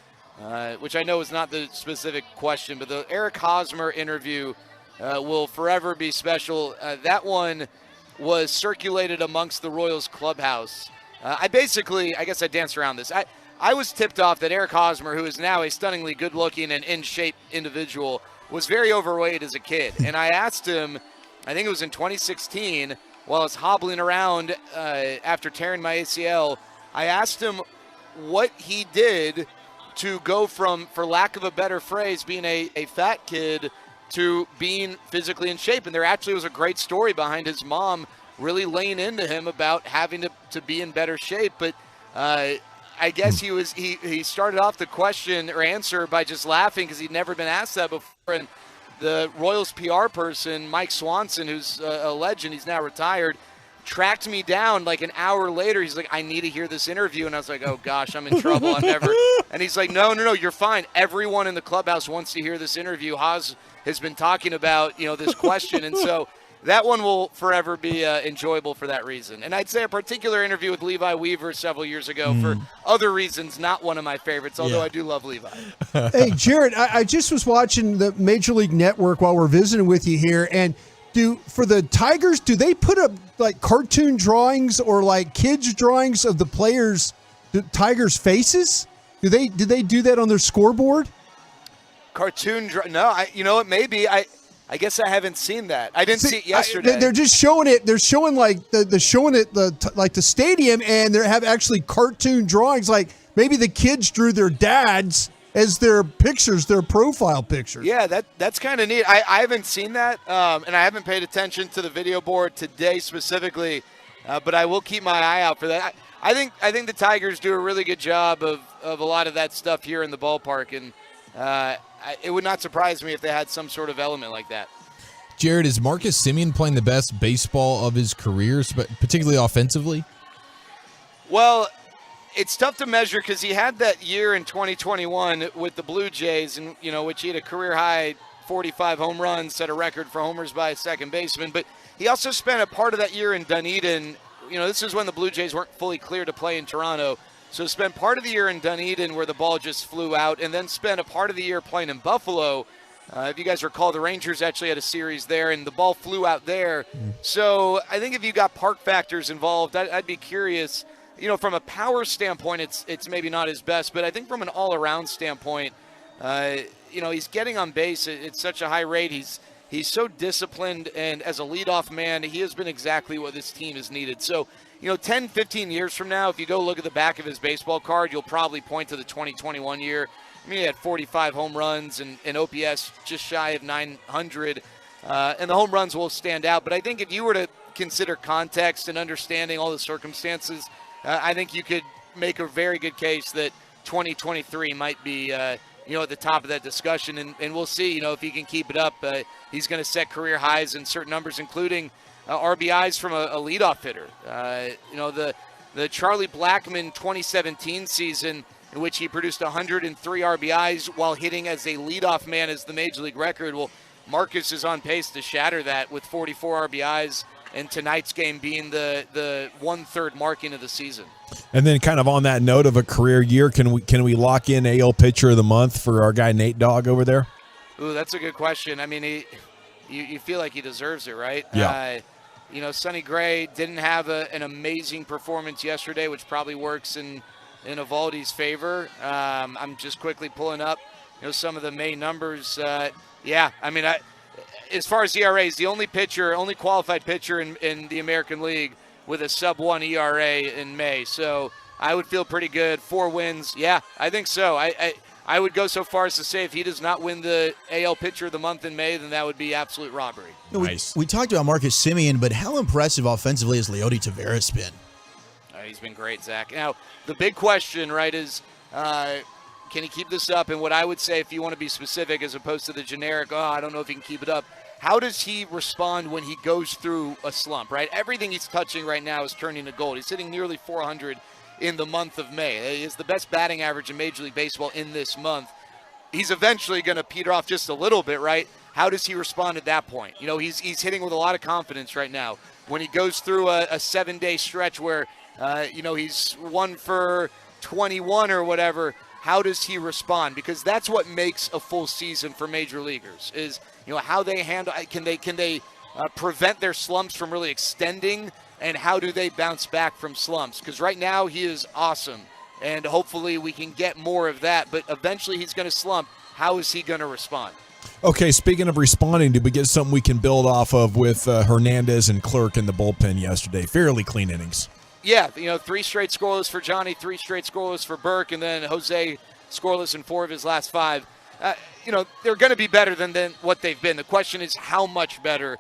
which I know is not the specific question, but the Eric Hosmer interview will forever be special. That one was circulated amongst the Royals clubhouse. I guess I danced around this. I was tipped off that Eric Hosmer, who is now a stunningly good-looking and in-shape individual, was very overweight as a kid. And I asked him, I think it was in 2016, while I was hobbling around after tearing my ACL, I asked him what he did to go from, for lack of a better phrase, being a fat kid to being physically in shape. And there actually was a great story behind his mom really laying into him about having to be in better shape. But I guess he started off the question or answer by just laughing because he'd never been asked that before. And the Royals PR person, Mike Swanson, who's a legend, he's now retired, tracked me down like an hour later. He's like, I need to hear this interview. And I was like, oh gosh, I'm in trouble. I'm never. And he's like, no, you're fine. Everyone in the clubhouse wants to hear this interview. Haas has been talking about, this question. And so that one will forever be enjoyable for that reason. And I'd say a particular interview with Levi Weaver several years ago for other reasons, not one of my favorites, although I do love Levi. Hey, Jared, I just was watching the Major League Network while we're visiting with you here, and for the Tigers, do they put up like cartoon drawings or like kids drawings of the players, the Tigers' faces? Do they do that on their scoreboard? Cartoon no, you know what? Maybe I guess I haven't seen that. I didn't see it yesterday. They're just showing it. They're showing like the stadium, and they have actually cartoon drawings. Like maybe the kids drew their dads as their pictures, their profile pictures. Yeah, that's kind of neat. I haven't seen that, and I haven't paid attention to the video board today specifically, but I will keep my eye out for that. I think the Tigers do a really good job of a lot of that stuff here in the ballpark, and it would not surprise me if they had some sort of element like that. Jared, is Marcus Semien playing the best baseball of his career, particularly offensively? Well, it's tough to measure because he had that year in 2021 with the Blue Jays, and which he had a career high 45 home runs, set a record for homers by a second baseman. But he also spent a part of that year in Dunedin. This is when the Blue Jays weren't fully clear to play in Toronto. So spent part of the year in Dunedin where the ball just flew out, and then spent a part of the year playing in Buffalo. If you guys recall, the Rangers actually had a series there, and the ball flew out there. So I think if you got park factors involved, I'd be curious. from a power standpoint, it's maybe not his best, but I think from an all-around standpoint, he's getting on base at such a high rate. He's so disciplined, and as a leadoff man, he has been exactly what this team has needed. So, 10, 15 years from now, if you go look at the back of his baseball card, you'll probably point to the 2021 year. I mean, he had 45 home runs and OPS just shy of 900, and the home runs will stand out. But I think if you were to consider context and understanding all the circumstances, I think you could make a very good case that 2023 might be, at the top of that discussion. And we'll see, if he can keep it up. He's going to set career highs in certain numbers, including RBIs from a leadoff hitter. The Charlie Blackmon 2017 season, in which he produced 103 RBIs while hitting as a leadoff man, as the Major League record. Well, Marcus is on pace to shatter that with 44 RBIs, and tonight's game being the 1/3 marking of the season. And then, kind of on that note of a career year, can we lock in AL Pitcher of the Month for our guy Nate Dogg over there? Ooh, that's a good question. I mean, you feel like he deserves it, right? Yeah. Sonny Gray didn't have an amazing performance yesterday, which probably works in Eovaldi's favor. I'm just quickly pulling up, some of the May numbers. As far as ERA, he's the only qualified pitcher in the American League with a sub-1 ERA in May. So I would feel pretty good. 4 wins. Yeah, I think so. I would go so far as to say if he does not win the AL Pitcher of the Month in May, then that would be absolute robbery. Nice. We talked about Marcus Semien, but how impressive offensively has Leody Taveras been? He's been great, Zach. Now, the big question, right, is can he keep this up? And what I would say, if you want to be specific as opposed to the generic, I don't know if he can keep it up, how does he respond when he goes through a slump, right? Everything he's touching right now is turning to gold. He's hitting nearly 400 in the month of May. He has the best batting average in Major League Baseball in this month. He's eventually going to peter off just a little bit, right? How does he respond at that point? He's hitting with a lot of confidence right now. When he goes through a 7-day stretch where, he's 1 for 21 or whatever, how does he respond? Because that's what makes a full season for major leaguers is, how they handle, can they prevent their slumps from really extending, and how do they bounce back from slumps? Because right now he is awesome, and hopefully we can get more of that, but eventually he's going to slump. How is he going to respond? Okay, speaking of responding, did we get something we can build off of with Hernandez and Clerk in the bullpen yesterday? Fairly clean innings. Yeah, 3 straight scoreless for Johnny, 3 straight scoreless for Burke, and then Jose scoreless in 4 of his last 5. They're going to be better than what they've been. The question is how much better,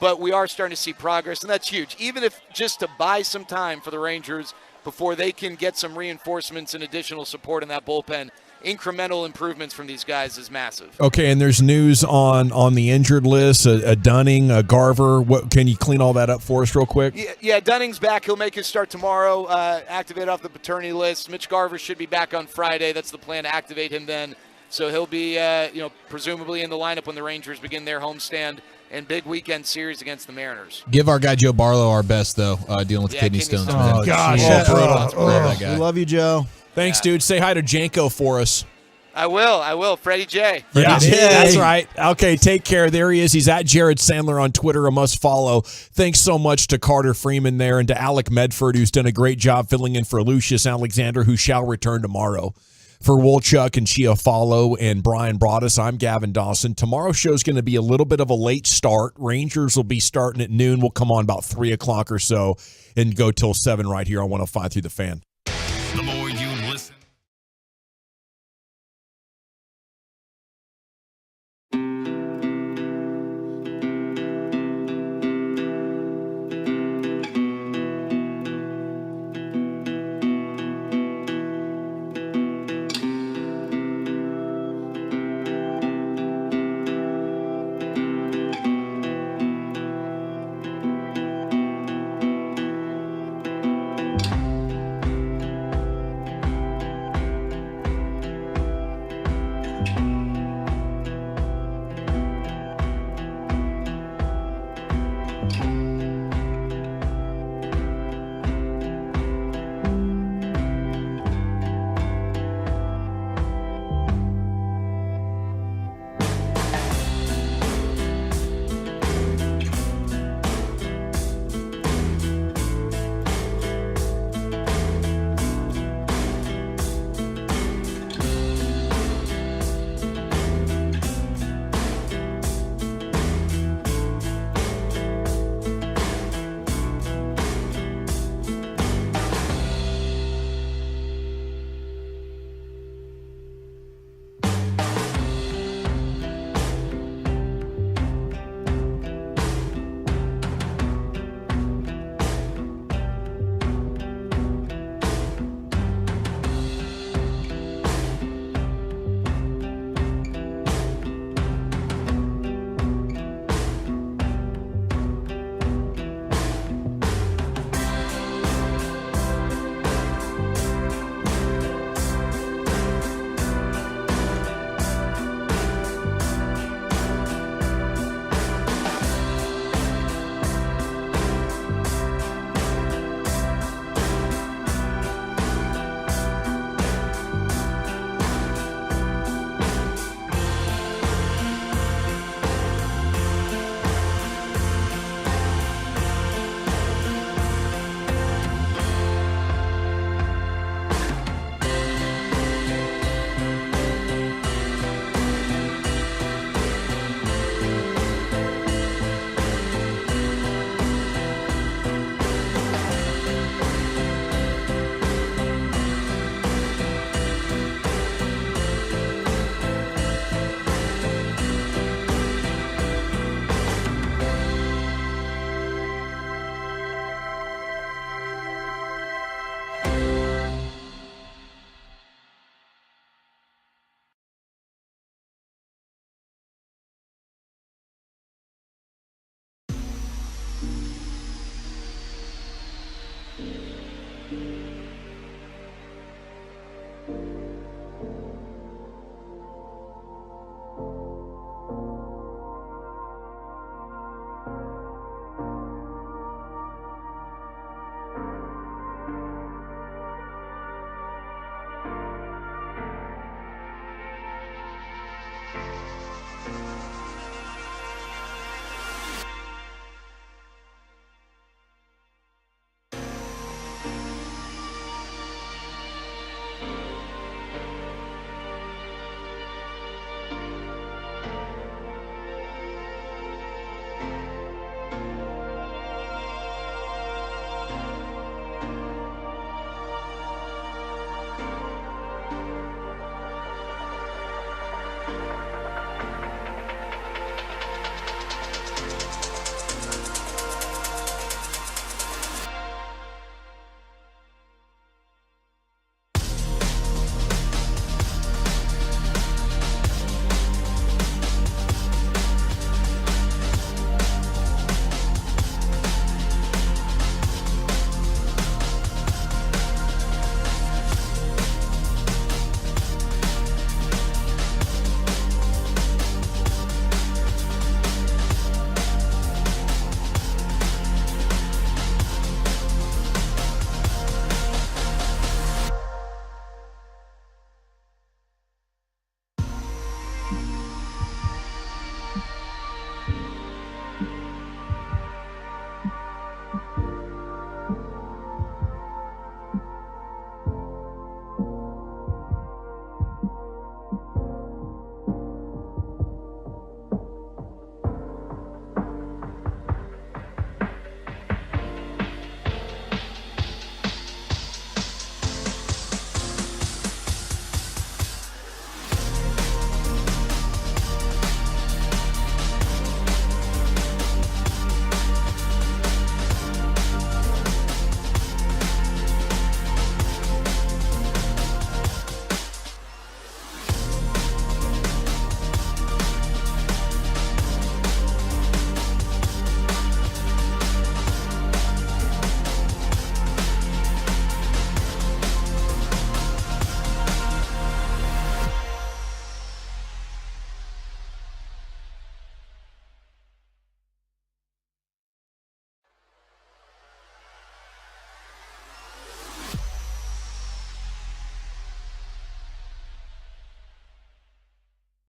but we are starting to see progress, and that's huge. Even if just to buy some time for the Rangers before they can get some reinforcements and additional support in that bullpen, incremental improvements from these guys is massive. Okay, and there's news on the injured list, a Dunning, a Garver. What, can you clean all that up for us real quick? Yeah, Dunning's back. He'll make his start tomorrow, activate off the paternity list. Mitch Garver should be back on Friday. That's the plan, to activate him then. So he'll be, presumably in the lineup when the Rangers begin their homestand and big weekend series against the Mariners. Give our guy Joe Barlow our best, though, dealing with kidney stones. Oh, gosh. We love you, Joe. Thanks, dude. Say hi to Janko for us. I will. Freddie J. Yeah, that's right. Okay, take care. There he is. He's at Jared Sandler on Twitter, a must follow. Thanks so much to Carter Freeman there and to Alec Medford, who's done a great job filling in for Lucius Alexander, who shall return tomorrow. For Wolchuk and Chiafalo and Brian Broadus, I'm Gavin Dawson. Tomorrow's show's going to be a little bit of a late start. Rangers will be starting at noon. We'll come on about 3 o'clock or so and go till 7 right here on 105 through the Fan. The more you listen. you